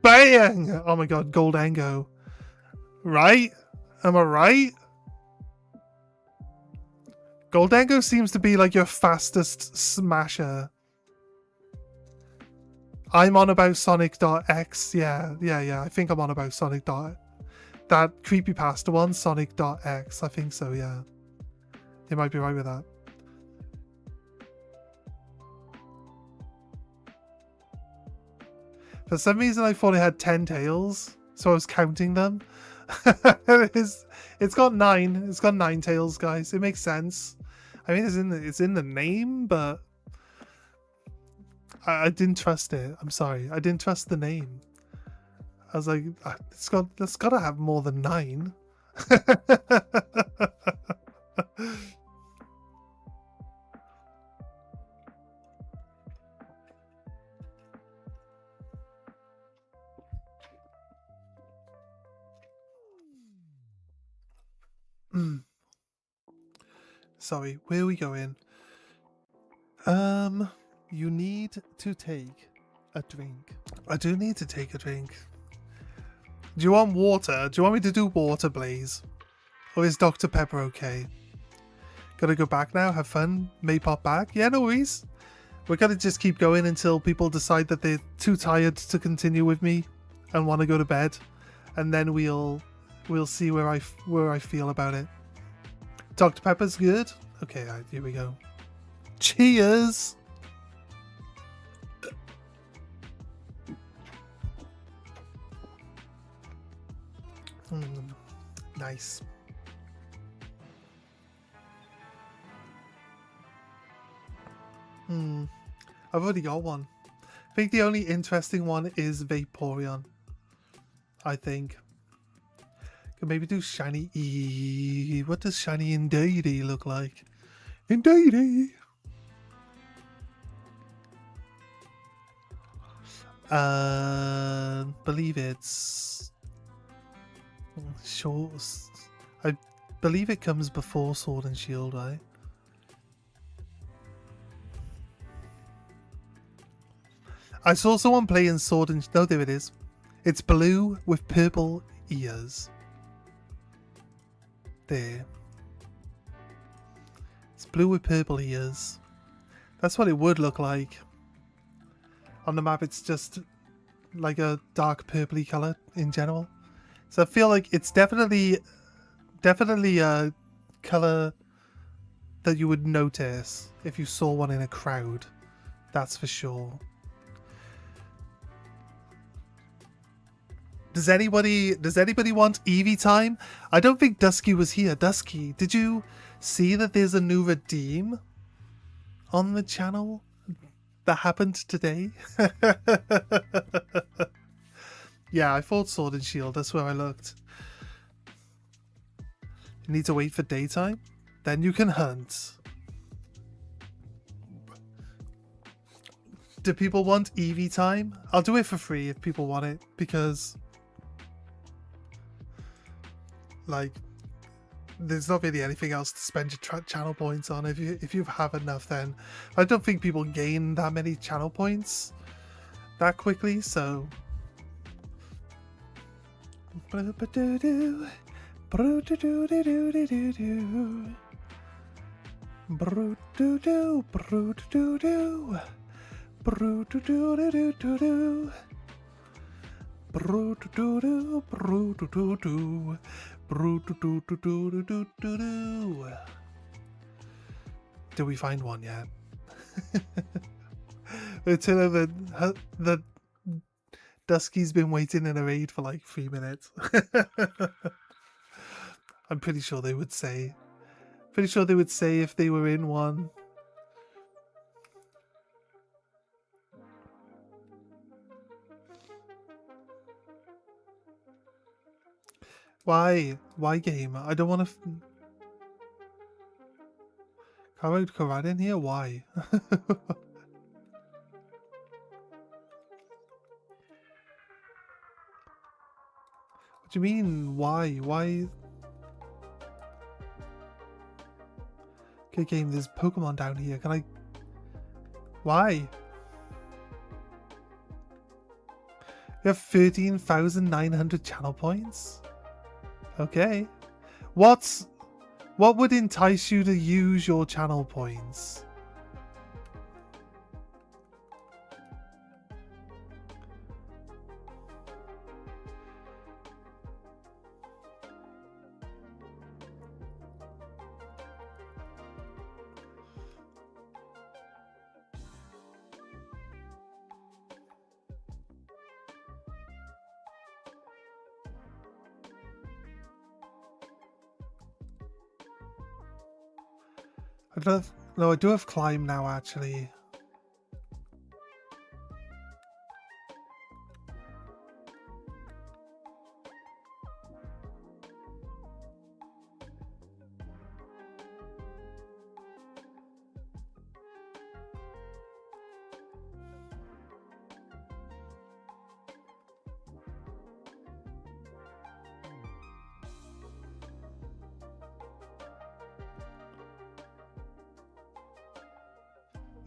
A: Bang! Oh my god, Goldango. Right? Am I right? Goldango seems to be like your fastest smasher. I'm on about Sonic.X. Yeah. I think I'm on about Sonic. That creepypasta one, Sonic.X. I think so, yeah. You might be right with that. For some reason, I thought it had 10 tails, so I was counting them. It's got 9. It's got 9 tails, guys. It makes sense. I mean, it's in the name, but I didn't trust it. I'm sorry. I didn't trust the name. I was like, it's gotta have more than 9. Sorry, where are we going? You need to take a drink. I do need to take a drink. Do you want water? Do you want me to do water, Blaze? Or is Dr. Pepper okay? Gotta go back now, have fun, may pop back? Yeah, no worries. We're gonna just keep going until people decide that they're too tired to continue with me and want to go to bed. And then we'll see where I feel about it. Dr. Pepper's good? Okay, right, here we go. Cheers! Nice. I've already got one. I think the only interesting one is Vaporeon. I think. Could maybe do Shiny E. What does Shiny Indeedee look like? Indeedee! Believe it's short. I believe it comes before Sword and Shield, right? I saw someone playing Sword and... No, there it is. It's blue with purple ears. There. It's blue with purple ears. That's what it would look like. On the map, it's just like a dark purpley colour in general. So I feel like it's definitely a colour that you would notice if you saw one in a crowd. That's for sure. Does anybody want Eevee time? I don't think Dusky was here. Dusky, did you see that there's a new redeem on the channel that happened today? Yeah, I thought Sword and Shield. That's where I looked. You need to wait for daytime? Then you can hunt. Do people want Eevee time? I'll do it for free if people want it, because... like, there's not really anything else to spend your channel points on. If you have enough, then I don't think people gain that many channel points that quickly. So, do we find one yet? The Dusky's been waiting in a raid for like 3 minutes. I'm pretty sure they would say. Pretty sure they would say if they were in one. Why? Why game? I don't want to... Can't I in here? Why? What do you mean? Why? Why? Okay, game, there's Pokemon down here. Can I... Why? You have 13,900 channel points? Okay. What would entice you to use your channel points? No, I do have climb now, actually.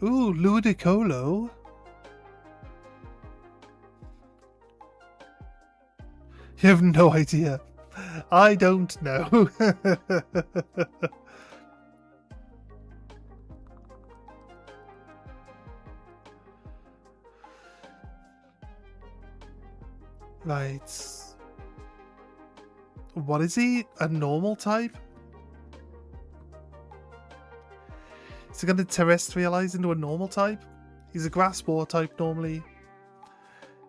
A: Ooh, Ludicolo. You have no idea. I don't know. Right. What is he? A normal type? Is he going to terrestrialize into a normal type? He's a grass war type normally.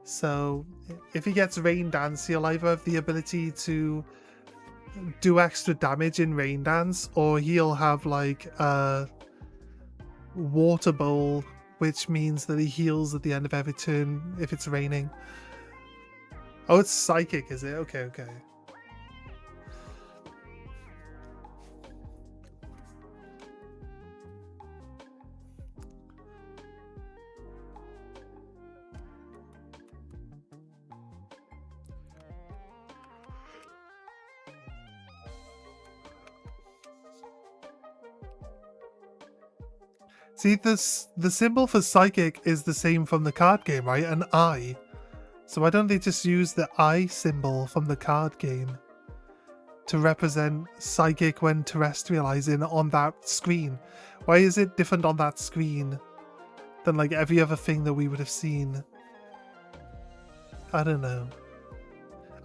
A: So if he gets Rain Dance, he'll either have the ability to do extra damage in Rain Dance, or he'll have like a Water Bowl, which means that he heals at the end of every turn if it's raining. Oh, it's Psychic, is it? Okay, okay. See, the symbol for Psychic is the same from the card game, right? An eye. So why don't they just use the eye symbol from the card game to represent Psychic when terrestrializing on that screen? Why is it different on that screen than like every other thing that we would have seen? I don't know.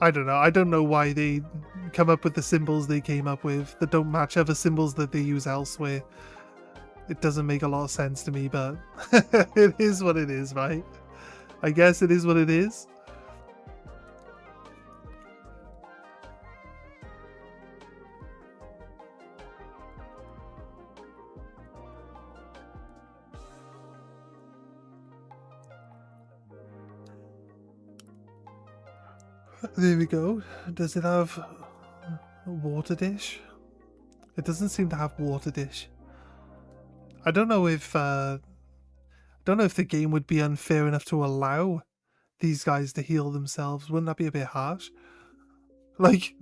A: I don't know why they come up with the symbols they came up with that don't match other symbols that they use elsewhere. It doesn't make a lot of sense to me, but it is what it is, right? I guess it is what it is. There we go. Does it have a water dish? It doesn't seem to have water dish. I don't know if the game would be unfair enough to allow these guys to heal themselves. Wouldn't that be a bit harsh? Like,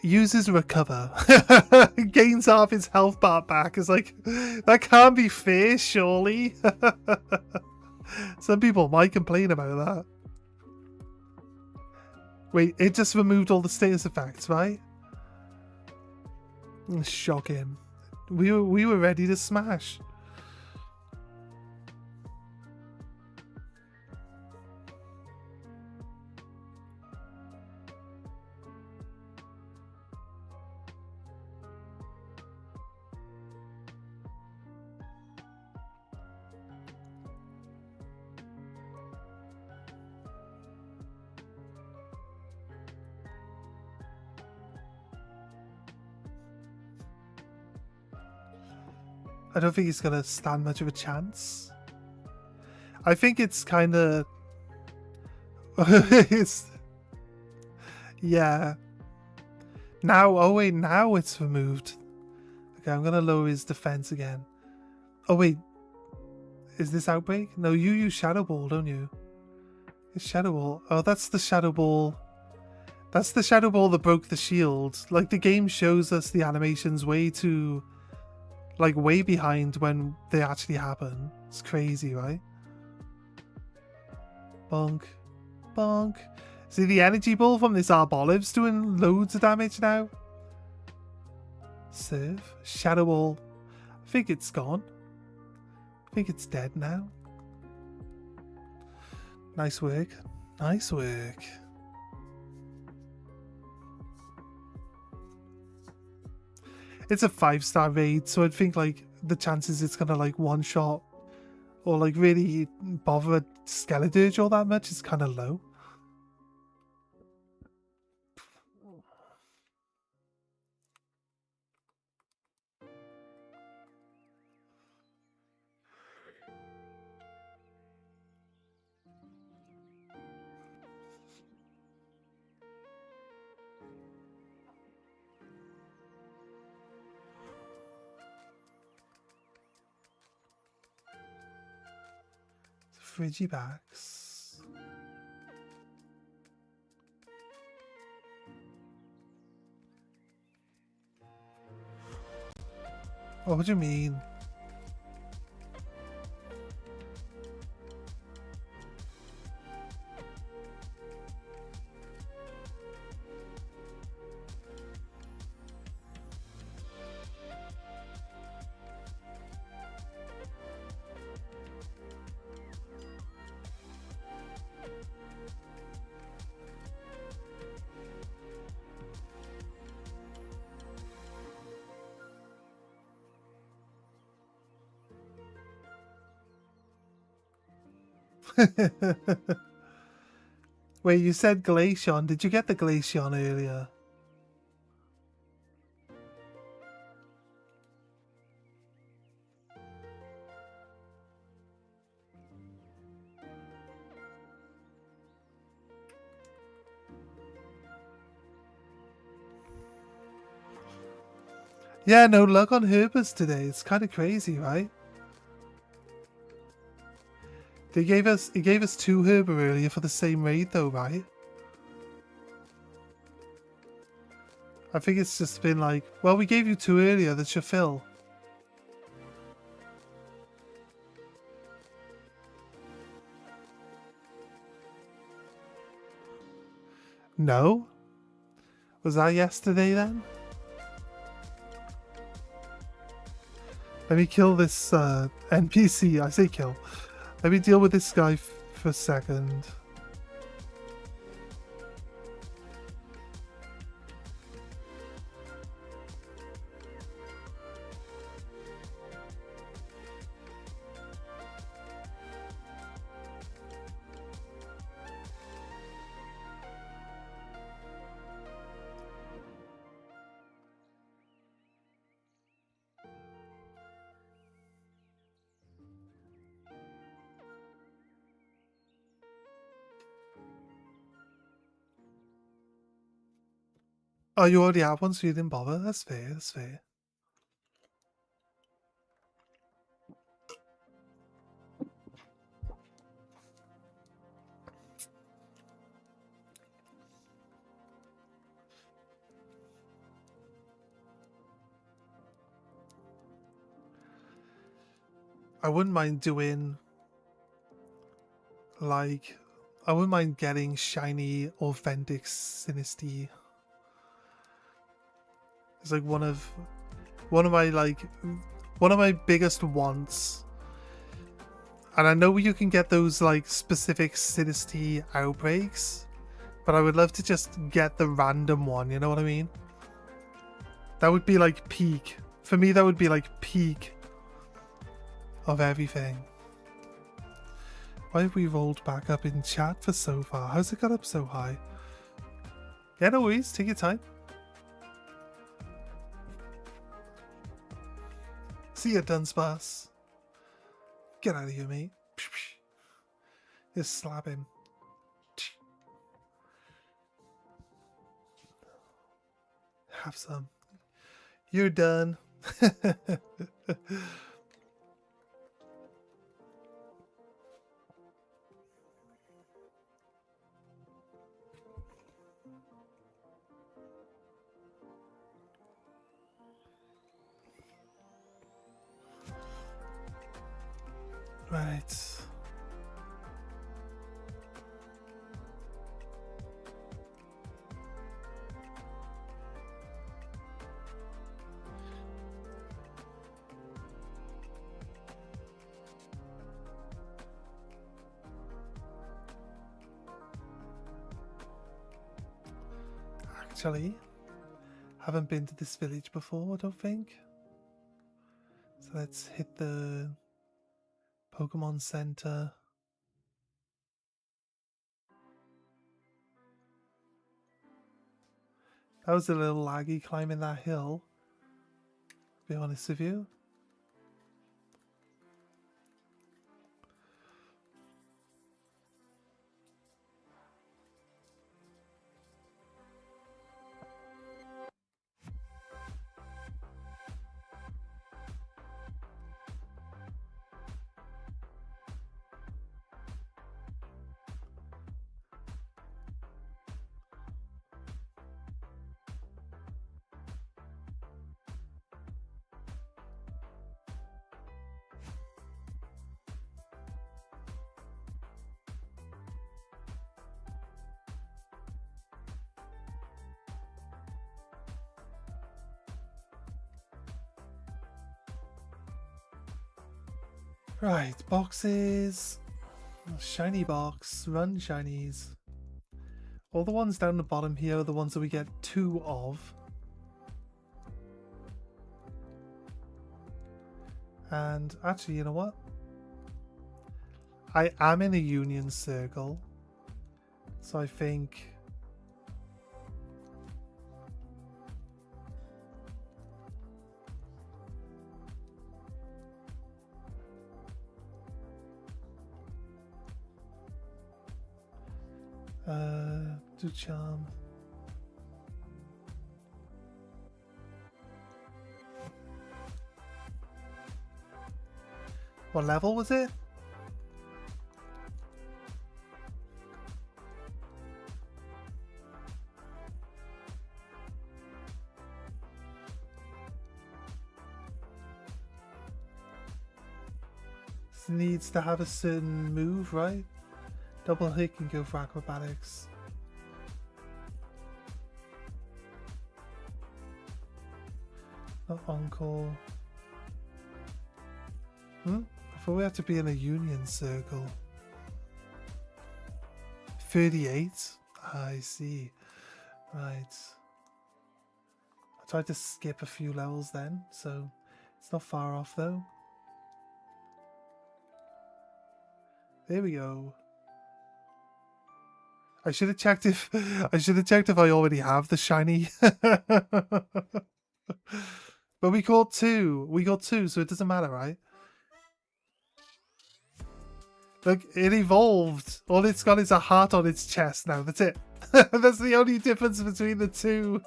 A: uses recover, gains half his health bar back. It's like, that can't be fair, surely. Some people might complain about that. Wait, it just removed all the status effects, right? Shocking. We were ready to smash. I don't think he's going to stand much of a chance. I think it's kind of... Yeah. Now, oh wait, now it's removed. Okay, I'm going to lower his defense again. Oh wait. Is this Outbreak? No, you use Shadow Ball, don't you? It's Shadow Ball. Oh, that's the Shadow Ball. That's the Shadow Ball that broke the shield. Like, the game shows us the animations way too... like way behind when they actually happen. It's crazy, right? Bonk. Bonk. See the energy ball from this Arboliv's doing loads of damage now. Surf. Shadow Ball. I think it's gone. I think it's dead now. Nice work. Nice work. It's a 5-star raid, so I'd think like the chances it's gonna like one shot or like really bother a Skeledirge all that much is kind of low. Frigibacks. What do you mean? Wait, you said Glaceon. Did you get the Glaceon earlier? Yeah, no luck on Herbers today. It's kind of crazy, right? He gave us 2 Herber earlier for the same raid though, right? I think it's just been like, well, we gave you 2 earlier, that's your fill. No? Was that yesterday then? Let me kill this NPC. I say kill. Let me deal with this guy for a second. Oh, you already have one, so you didn't bother? That's fair, that's fair. I wouldn't mind doing, like, I wouldn't mind getting shiny, authentic Sinistea. It's like one of my biggest wants. And I know you can get those like specific Sinistea outbreaks, but I would love to just get the random one, you know what I mean? That would be like peak. For me, that would be like peak of everything. Why have we rolled back up in chat for so far? How's it got up so high? Yeah, no worries. Take your time. See ya, Dunsparce. Get out of here, mate. Just slap him. Have some. You're done. Right. Actually, haven't been to this village before, I don't think. So let's hit the Pokemon Center. That was a little laggy climbing that hill, to be honest with you. Right, boxes. Shiny box, run shinies. All the ones down the bottom here are the ones that we get 2 of. And actually, you know what? I am in a union circle. So I think... do charm. What level was it? This needs to have a certain move, right? Double hit can go for acrobatics. Not encore. I thought we had to be in a union circle. 38? I see. Right. I tried to skip a few levels then, so it's not far off though. There we go. I should have checked if I already have the shiny. But we got two. We got two, so it doesn't matter, right? Look, it evolved. All it's got is a heart on its chest now. That's it. That's the only difference between the two.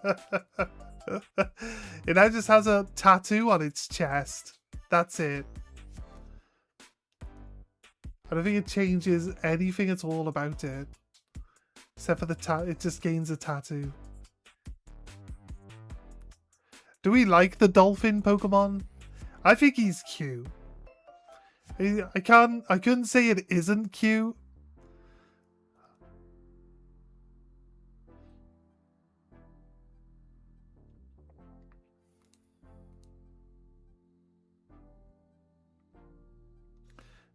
A: It now just has a tattoo on its chest. That's it. I don't think it changes anything at all about it. Except for the it just gains a tattoo. Do we like the dolphin Pokemon? I think he's cute. I couldn't say it isn't cute.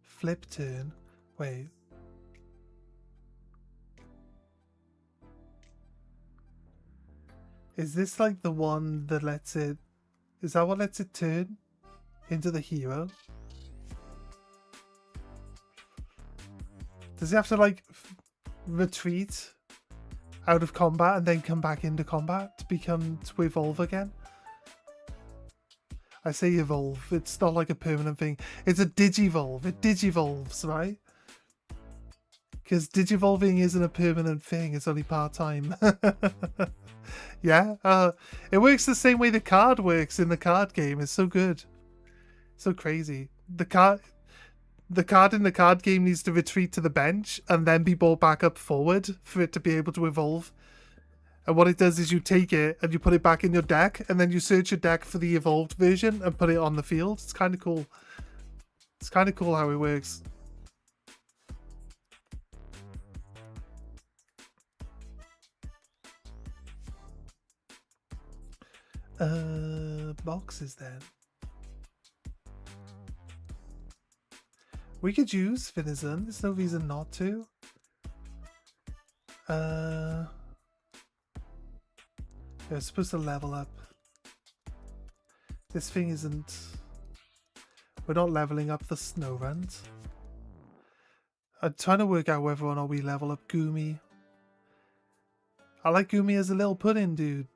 A: Flip turn. Wait. Is this like the one that lets it... Is that what lets it turn into the hero? Does he have to like retreat out of combat and then come back into combat to evolve again? I say evolve, it's not like a permanent thing. It's a digivolve. It digivolves, right? Because digivolving isn't a permanent thing, it's only part-time. Yeah, it works the same way the card works in the card game. It's so good. So crazy. The card in the card game needs to retreat to the bench and then be brought back up forward for it to be able to evolve. And what it does is you take it and you put it back in your deck and then you search your deck for the evolved version and put it on the field. It's kind of cool. It's kind of cool how it works. Boxes then. We could use Finizen. There's no reason not to. Yeah, it's supposed to level up. This thing isn't... We're not leveling up the snow runt. I'm trying to work out whether or not we level up Goomy. I like Goomy as a little pudding dude.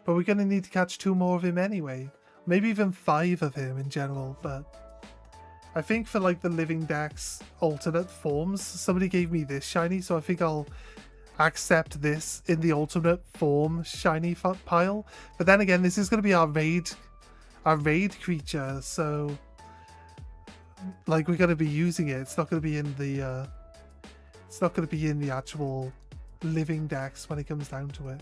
A: But we're going to need to catch 2 more of him anyway. Maybe even 5 of him in general, but... I think for like the Living Dex alternate forms, somebody gave me this shiny, so I think I'll accept this in the alternate form shiny pile. But then again, this is going to be our raid creature, so... Like, we're going to be using it. It's not going to be in the... it's not going to be in the actual Living Dex when it comes down to it.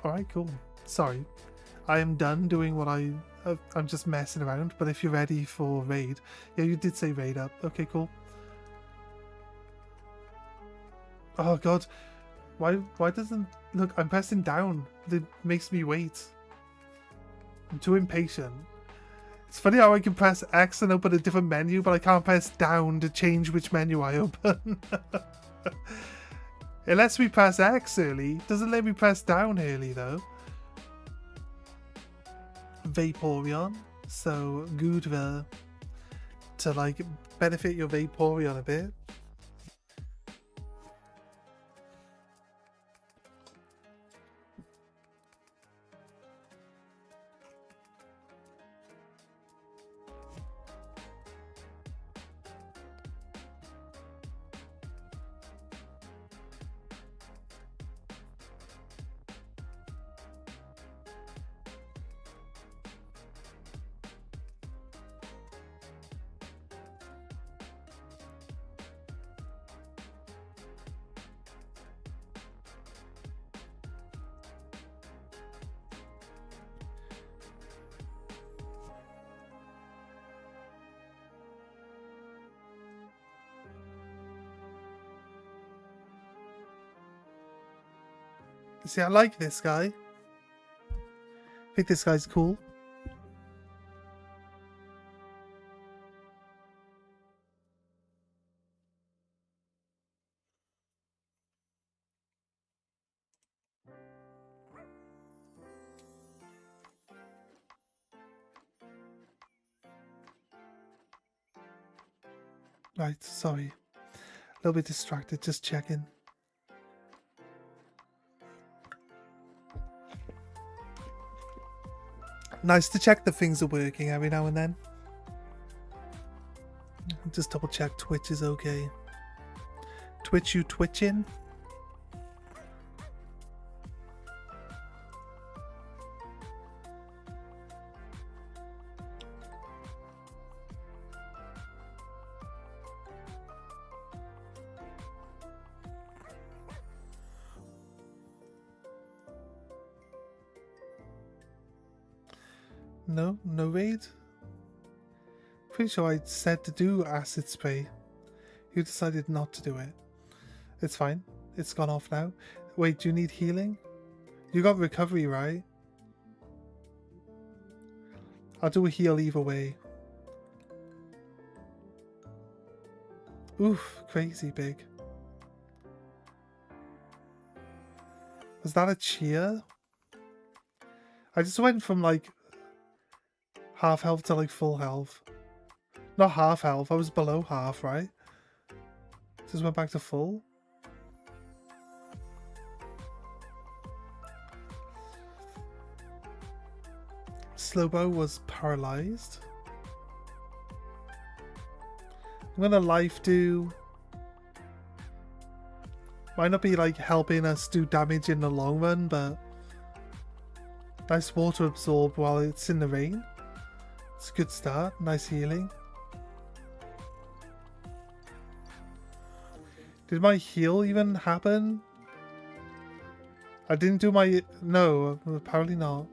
A: Alright, cool. Sorry. I am done doing what I'm just messing around, but if you're ready for raid... Yeah, you did say raid up. Okay, cool. Oh god. Why doesn't... Look, I'm pressing down. It makes me wait. I'm too impatient. It's funny how I can press X and open a different menu, but I can't press down to change which menu I open. It lets me press X early. Doesn't let me press down early though. Vaporeon. So, Goodver. to like benefit your Vaporeon a bit. See, I like this guy. I think this guy's cool. Right, sorry. A little bit distracted, just checking. Nice to check that things are working every now and then. Just double check Twitch is okay. Twitch, you twitching? No, no raid. Pretty sure I said to do acid spray. You decided not to do it. It's fine. It's gone off now. Wait, do you need healing? You got recovery, right? I'll do a heal either way. Oof, crazy big. Was that a cheer? I just went from like half health to like full health. Not half health, I was below half, right? Just went back to full. Slowbo was paralyzed. I'm gonna life do. Might not be like helping us do damage in the long run, but nice water absorb while it's in the rain. It's a good start. Nice healing. Did my heal even happen? I didn't do my... No, apparently not.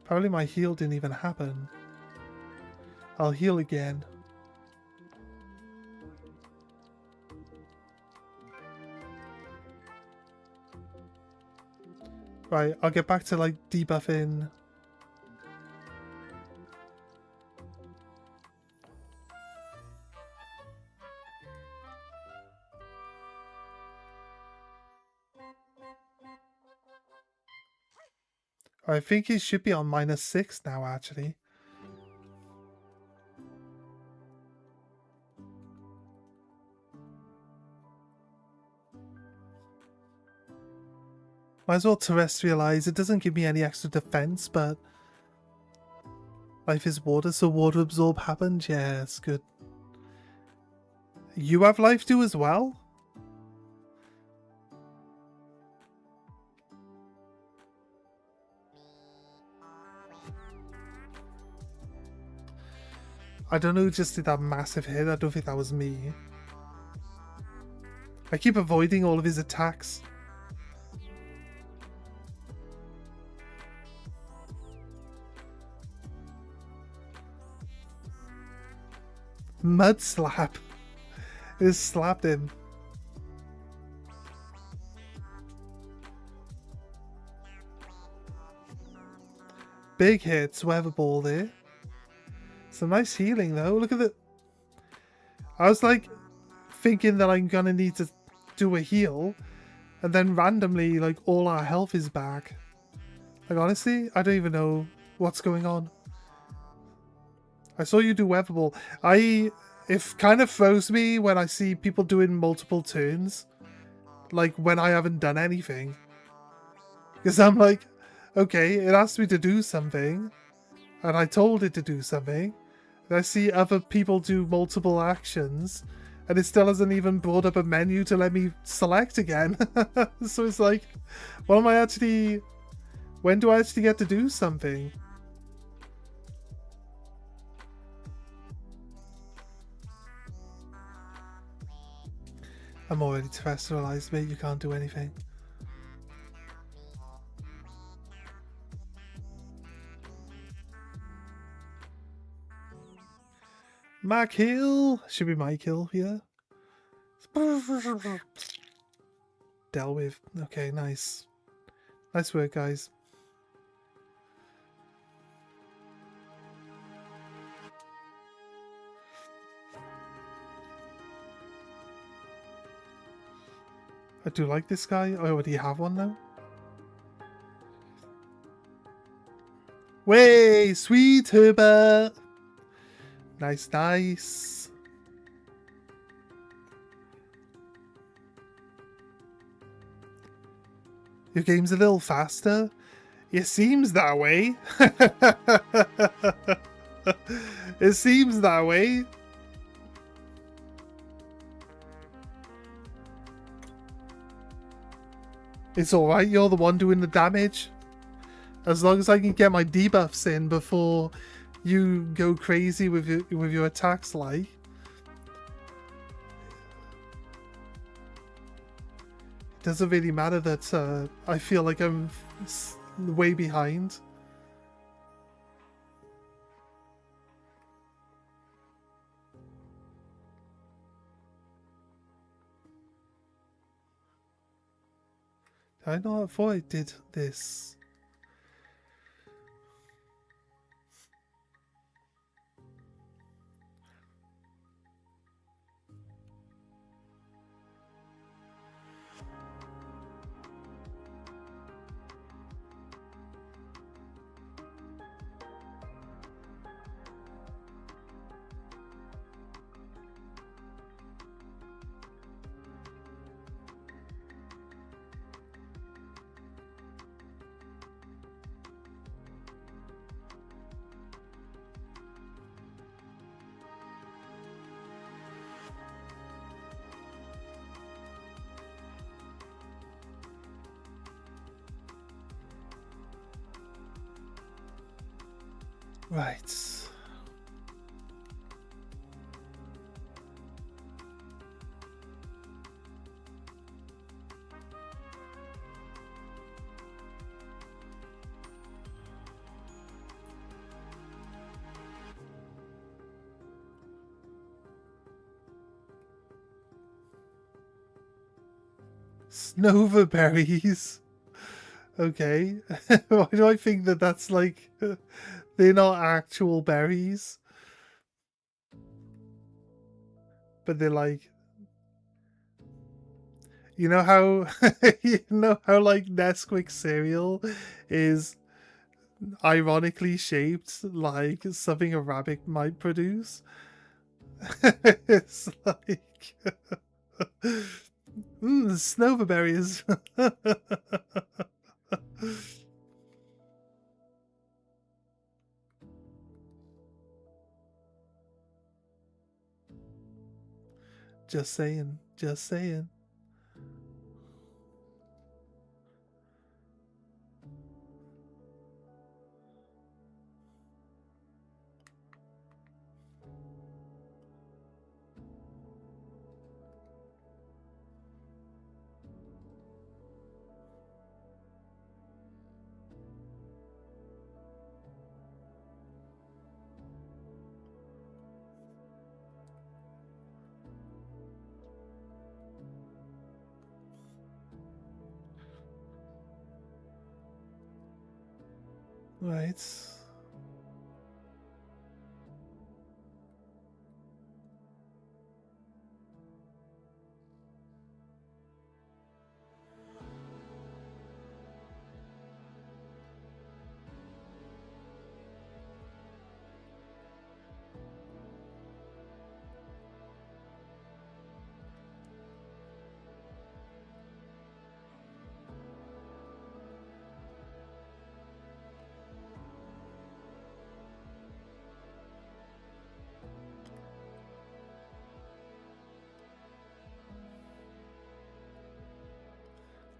A: Apparently my heal didn't even happen. I'll heal again. Right, I'll get back to like debuffing. I think he should be on -6 now, actually. Might as well terrestrialize. It doesn't give me any extra defense, but life is water, so water absorb happened. Yeah, it's good. You have life too as well? I don't know who just did that massive hit. I don't think that was me. I keep avoiding all of his attacks. Mud slap. It just slapped him. Big hits, weather ball there. Some nice healing though. Look at the... I was like thinking that I'm gonna need to do a heal, and then randomly like all our health is back. Like honestly, I don't even know what's going on. I saw you do weatherball. It kind of throws me when I see people doing multiple turns, like when I haven't done anything. Because I'm like, okay, it asked me to do something, and I told it to do something. And I see other people do multiple actions, and it still hasn't even brought up a menu to let me select again. So it's like, when do I actually get to do something? I'm already terrestrialized, mate. You can't do anything. My kill! Should be my kill here. Dealt with. Okay, nice. Nice work, guys. I do like this guy. I already have one now. Way, sweet Herbert! Nice, nice. Your game's a little faster? It seems that way. It seems that way. It's alright, you're the one doing the damage. As long as I can get my debuffs in before you go crazy with your attacks, like. It doesn't really matter that I feel like I'm way behind. I know, I thought I did this. Right. Snowberries. Okay. Why do I think that that's like... They're not actual berries. But they're like... You know how... you know how like Nesquik cereal is ironically shaped like something a rabbit might produce? It's like... snowberries. Just saying. Just saying. Right.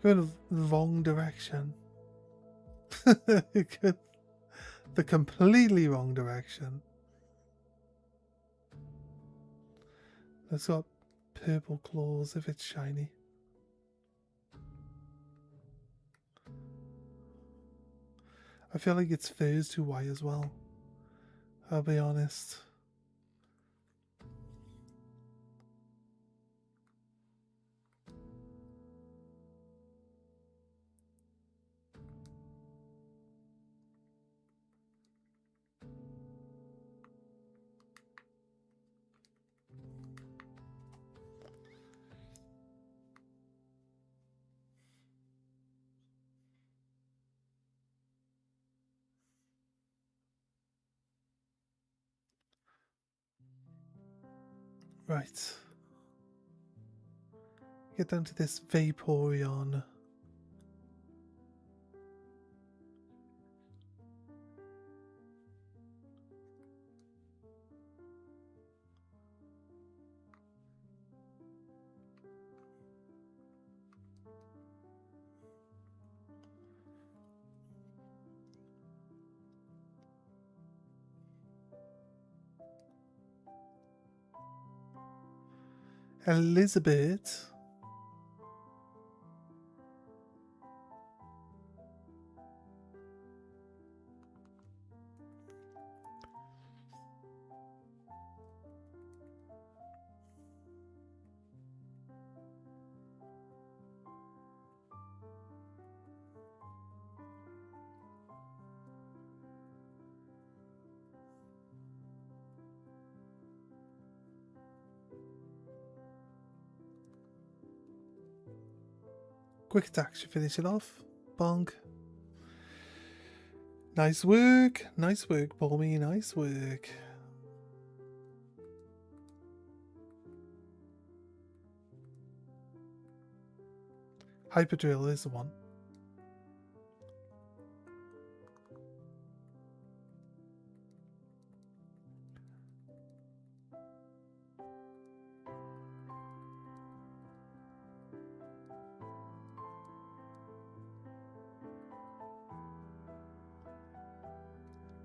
A: Going the wrong direction. The completely wrong direction. It's got purple claws if it's shiny. I feel like its fur is too white as well. I'll be honest. Right. Get down to this Vaporeon. Elizabeth. Quick attack should finish it off. Bonk. Nice work. Nice work, Bommy. Nice work. Hyperdrill is the one.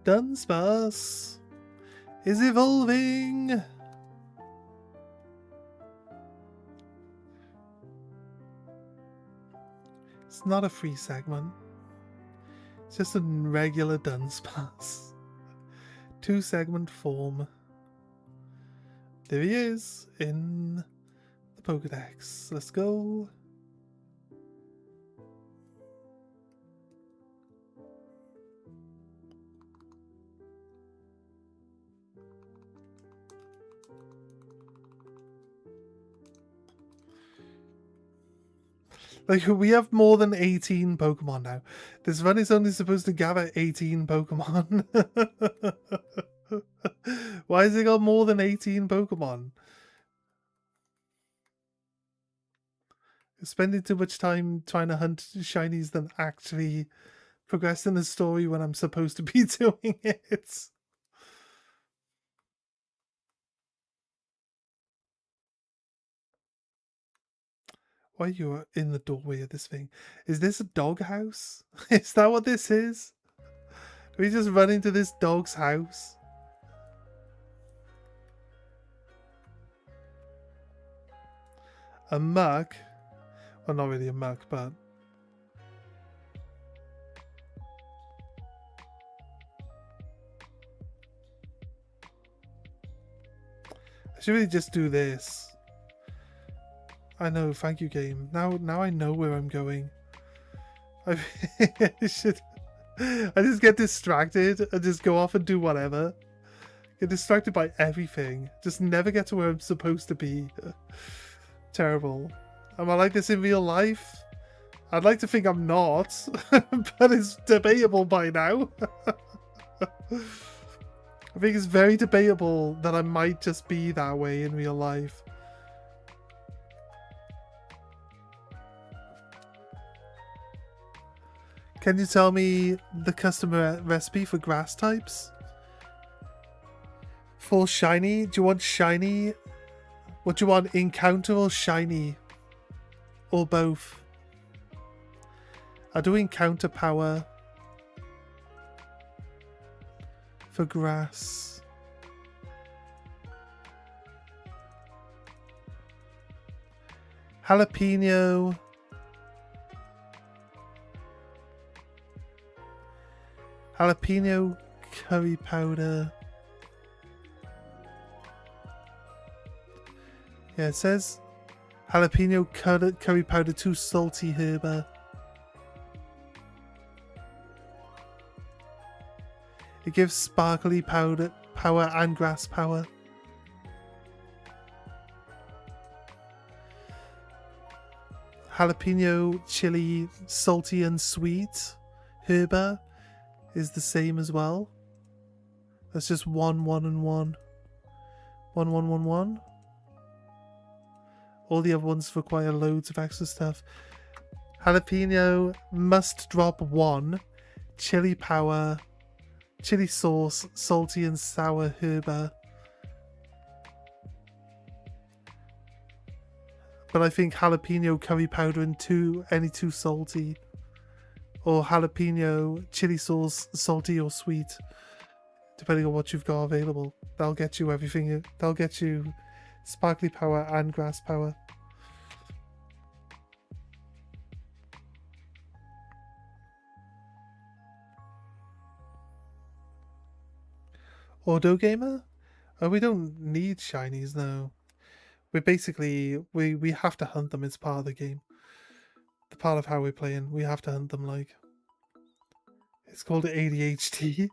A: Dunsparce is evolving. It's not a free segment. It's just a regular Dunsparce. 2-segment form. There he is in the Pokedex. Let's go. Like, we have more than 18 Pokemon now. This run is only supposed to gather 18 Pokemon. Why has it got more than 18 Pokemon? Spending too much time trying to hunt shinies than actually progressing the story when I'm supposed to be doing it. Why are you in the doorway of this thing? Is this a doghouse? Is that what this is? Do we just run into this dog's house? A mug? Well, not really a mug, but... I should really just do this. I know, thank you, game. Now I know where I'm going. I should... I just get distracted and just go off and do whatever. Get distracted by everything. Just never get to where I'm supposed to be. Terrible. Am I like this in real life? I'd like to think I'm not, but it's debatable by now. I think it's very debatable that I might just be that way in real life. Can you tell me the customer recipe for grass types? Full shiny? Do you want shiny? What do you want? Encounter or shiny? Or both? I'll do encounter power for grass. Jalapeno. Jalapeno curry powder. Yeah, it says jalapeno curry powder, too salty herba. It gives sparkly power and grass power. Jalapeno chili, salty and sweet. Herba is the same as well. That's just 1, 1, and 1. 1, 1, 1, 1. All the other ones require loads of extra stuff. Jalapeno must drop 1. Chili power. Chili sauce, salty and sour herba. But I think jalapeno curry powder and any too salty. Or jalapeno chili sauce, salty or sweet. Depending on what you've got available. That'll get you everything. That'll get you sparkly power and grass power. Auto gamer? Oh, we don't need shinies now. We're basically we have to hunt them. It's part of the game. The part of how we're playing. We have to hunt them. Like, it's called ADHD.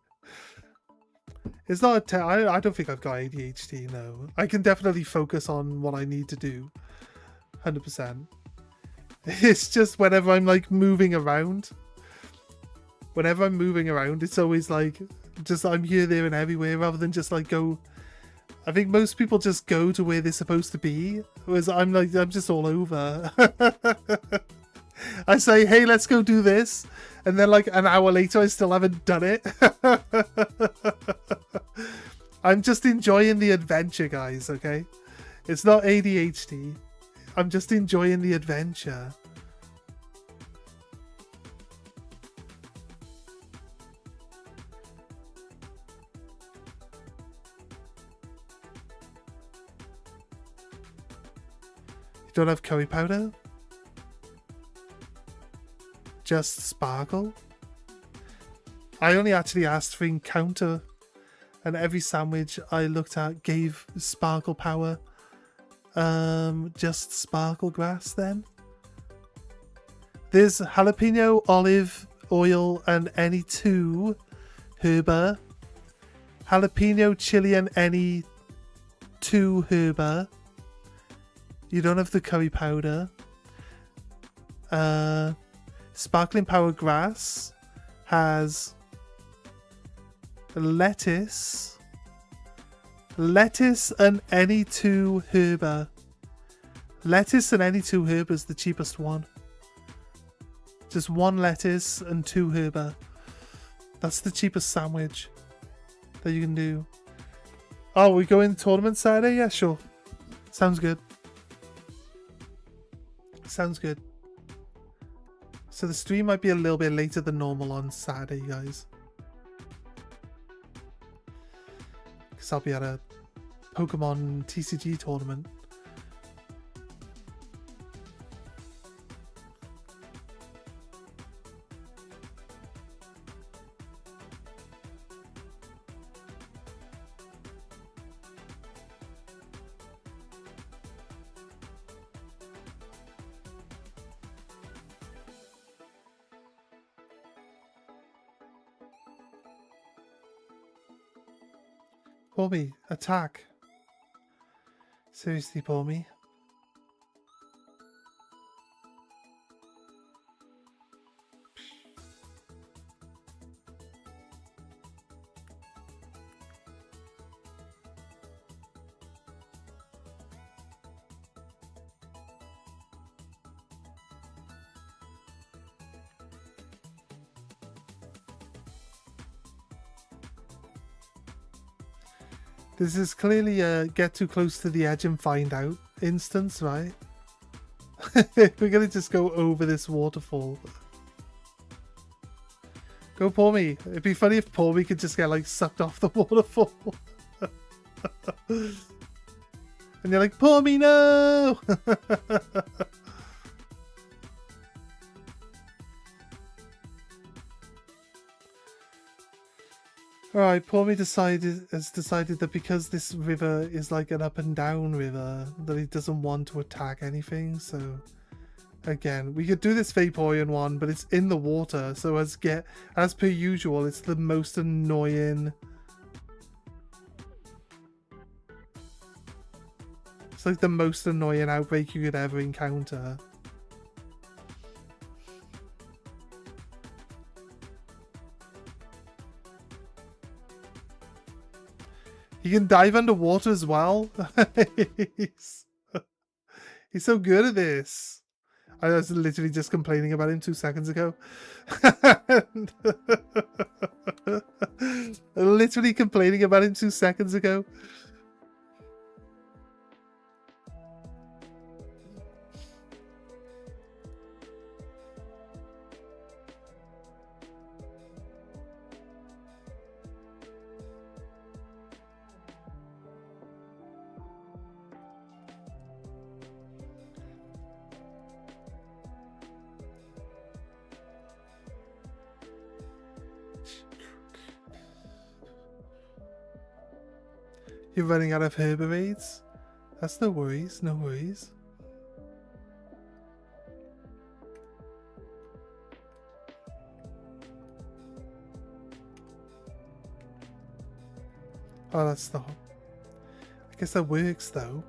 A: It's not. I don't think I've got ADHD. No, I can definitely focus on what I need to do. 100%. It's just whenever I'm like moving around. Whenever I'm moving around, it's always like just I'm here, there, and everywhere, rather than just like go. I think most people just go to where they're supposed to be, whereas I'm just all over. I say, hey, let's go do this, and then like an hour later, I still haven't done it. I'm just enjoying the adventure, guys. Okay, it's not ADHD. I'm just enjoying the adventure. You don't have curry powder? Just sparkle? I only actually asked for encounter, and every sandwich I looked at gave sparkle power. Just sparkle grass then? There's jalapeno, olive oil, and any 2 herba. Jalapeno, chili, and any 2 herba. You don't have the curry powder. Sparkling power grass has lettuce. Lettuce and any 2 herba. Lettuce and any 2 herba is the cheapest one. Just 1 lettuce and 2 herba. That's the cheapest sandwich that you can do. Oh, we go in tournament Saturday? Yeah, sure. Sounds good. Sounds good. So the stream might be a little bit later than normal on Saturday, guys. Because I'll be at a Pokemon TCG tournament. Pommy, attack. Seriously, Pommy. This is clearly a get too close to the edge and find out instance, right? We're gonna just go over this waterfall. Go pour me. It'd be funny if pour me could just get like sucked off the waterfall. And you're like, pour me, no! Alright, pour me has decided that because this river is like an up and down river, that he doesn't want to attack anything, so again, we could do this Vaporeon one, but it's in the water, so as per usual, it's the most annoying. It's like the most annoying outbreak you could ever encounter. He can dive underwater as well. he's so good at this. I was literally just complaining about him 2 seconds ago. Literally complaining about him 2 seconds ago. You're running out of herbivores? That's no worries, no worries. Oh, that's not... I guess that works though.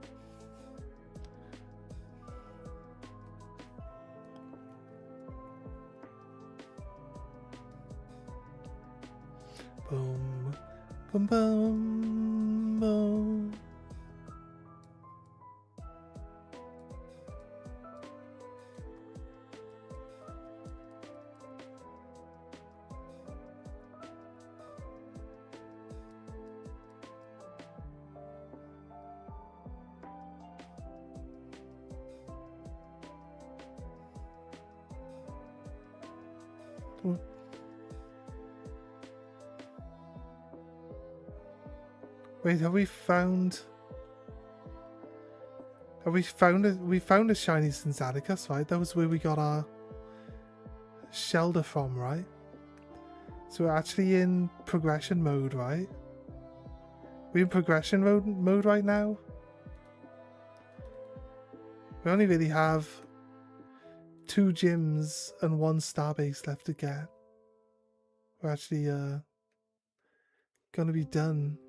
A: Boom. Boom, boom, boom. Wait, have we found... we found a shiny Synzaticus, right? That was where we got our Shelder from, right? So we're actually in progression mode, right? We're in progression mode right now? We only really have 2 gyms and 1 starbase left to get. We're actually gonna be done.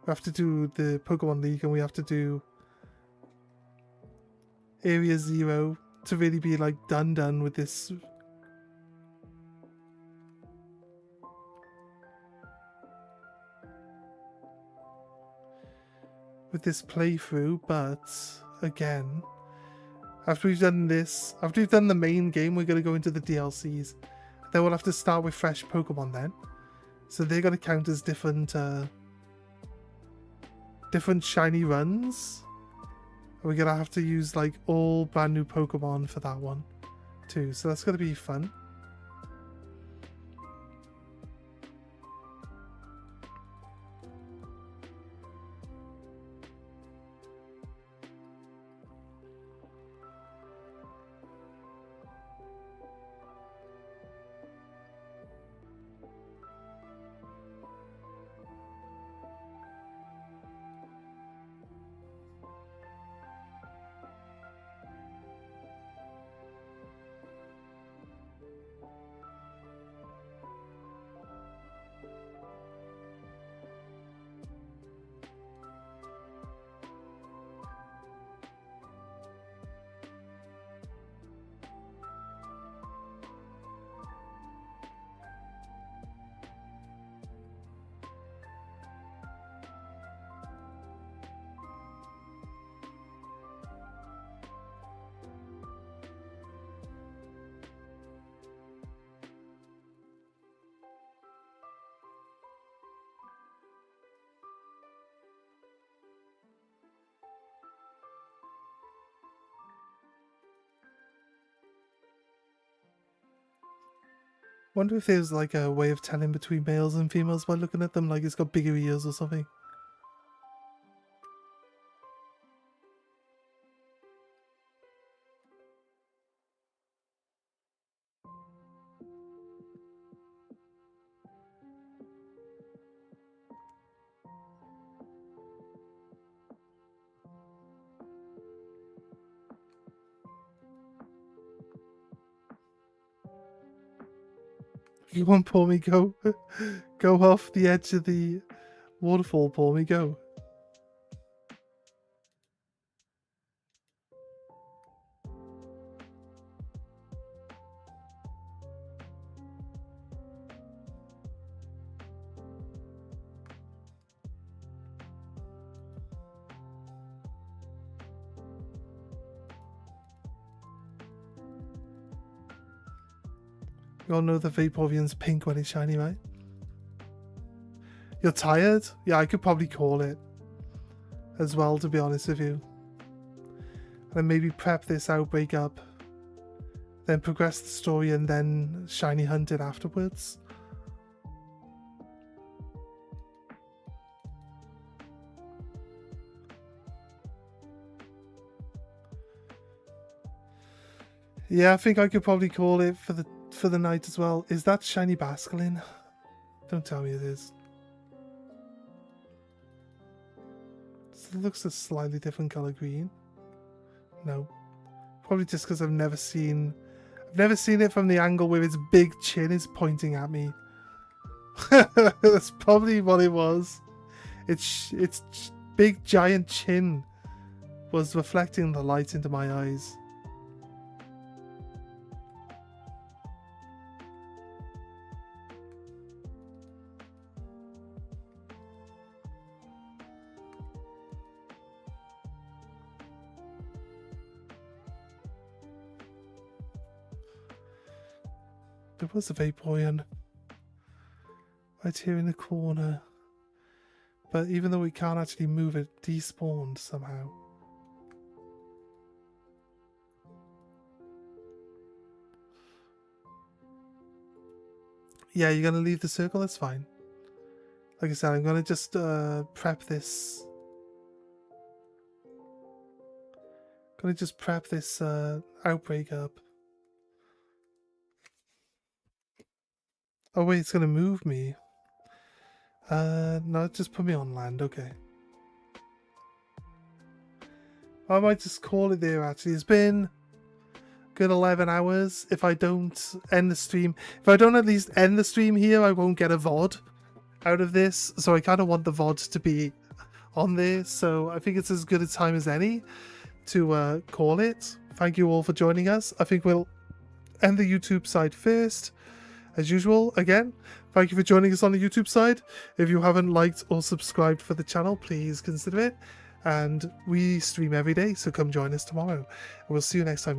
A: We have to do the Pokemon League and we have to do Area 0 to really be like done with this. With this playthrough, but again, after we've done this, after we've done the main game, we're going to go into the DLCs. Then we'll have to start with fresh Pokemon then. So they're going to count as different shiny runs. We're going to have to use like all brand new Pokemon for that one too. So that's going to be fun. Wonder if there's like a way of telling between males and females by looking at them, like it's got bigger ears or something. You want Pormy go? Go off the edge of the waterfall, Pormy, go. You all know the Vaporeon's pink when it's shiny, right? You're tired? Yeah, I could probably call it as well, to be honest with you. And maybe prep this outbreak up, then progress the story and then shiny hunt it afterwards. Yeah, I think I could probably call it for the night as well. Is that shiny Basculin? Don't tell me it is. It looks a slightly different color green. No, probably just because I've never seen it from the angle where its big chin is pointing at me. That's probably what it was. Its big giant chin was reflecting the light into my eyes. There was a Vaporeon right here in the corner, but even though we can't actually move it, despawned somehow. Yeah, you're gonna leave the circle, that's fine. Like I said, I'm gonna just prep this. Gonna just prep this outbreak up. Oh wait, it's gonna move me. No, just put me on land, okay. I might just call it there actually. It's been good 11 hours. If I don't end the stream, if I don't at least end the stream here, I won't get a VOD out of this. So I kind of want the VOD to be on there. So I think it's as good a time as any to call it. Thank you all for joining us. I think we'll end the YouTube side first. As usual, again, thank you for joining us on the YouTube side. If you haven't liked or subscribed for the channel, please consider it. And we stream every day, so come join us tomorrow. We'll see you next time.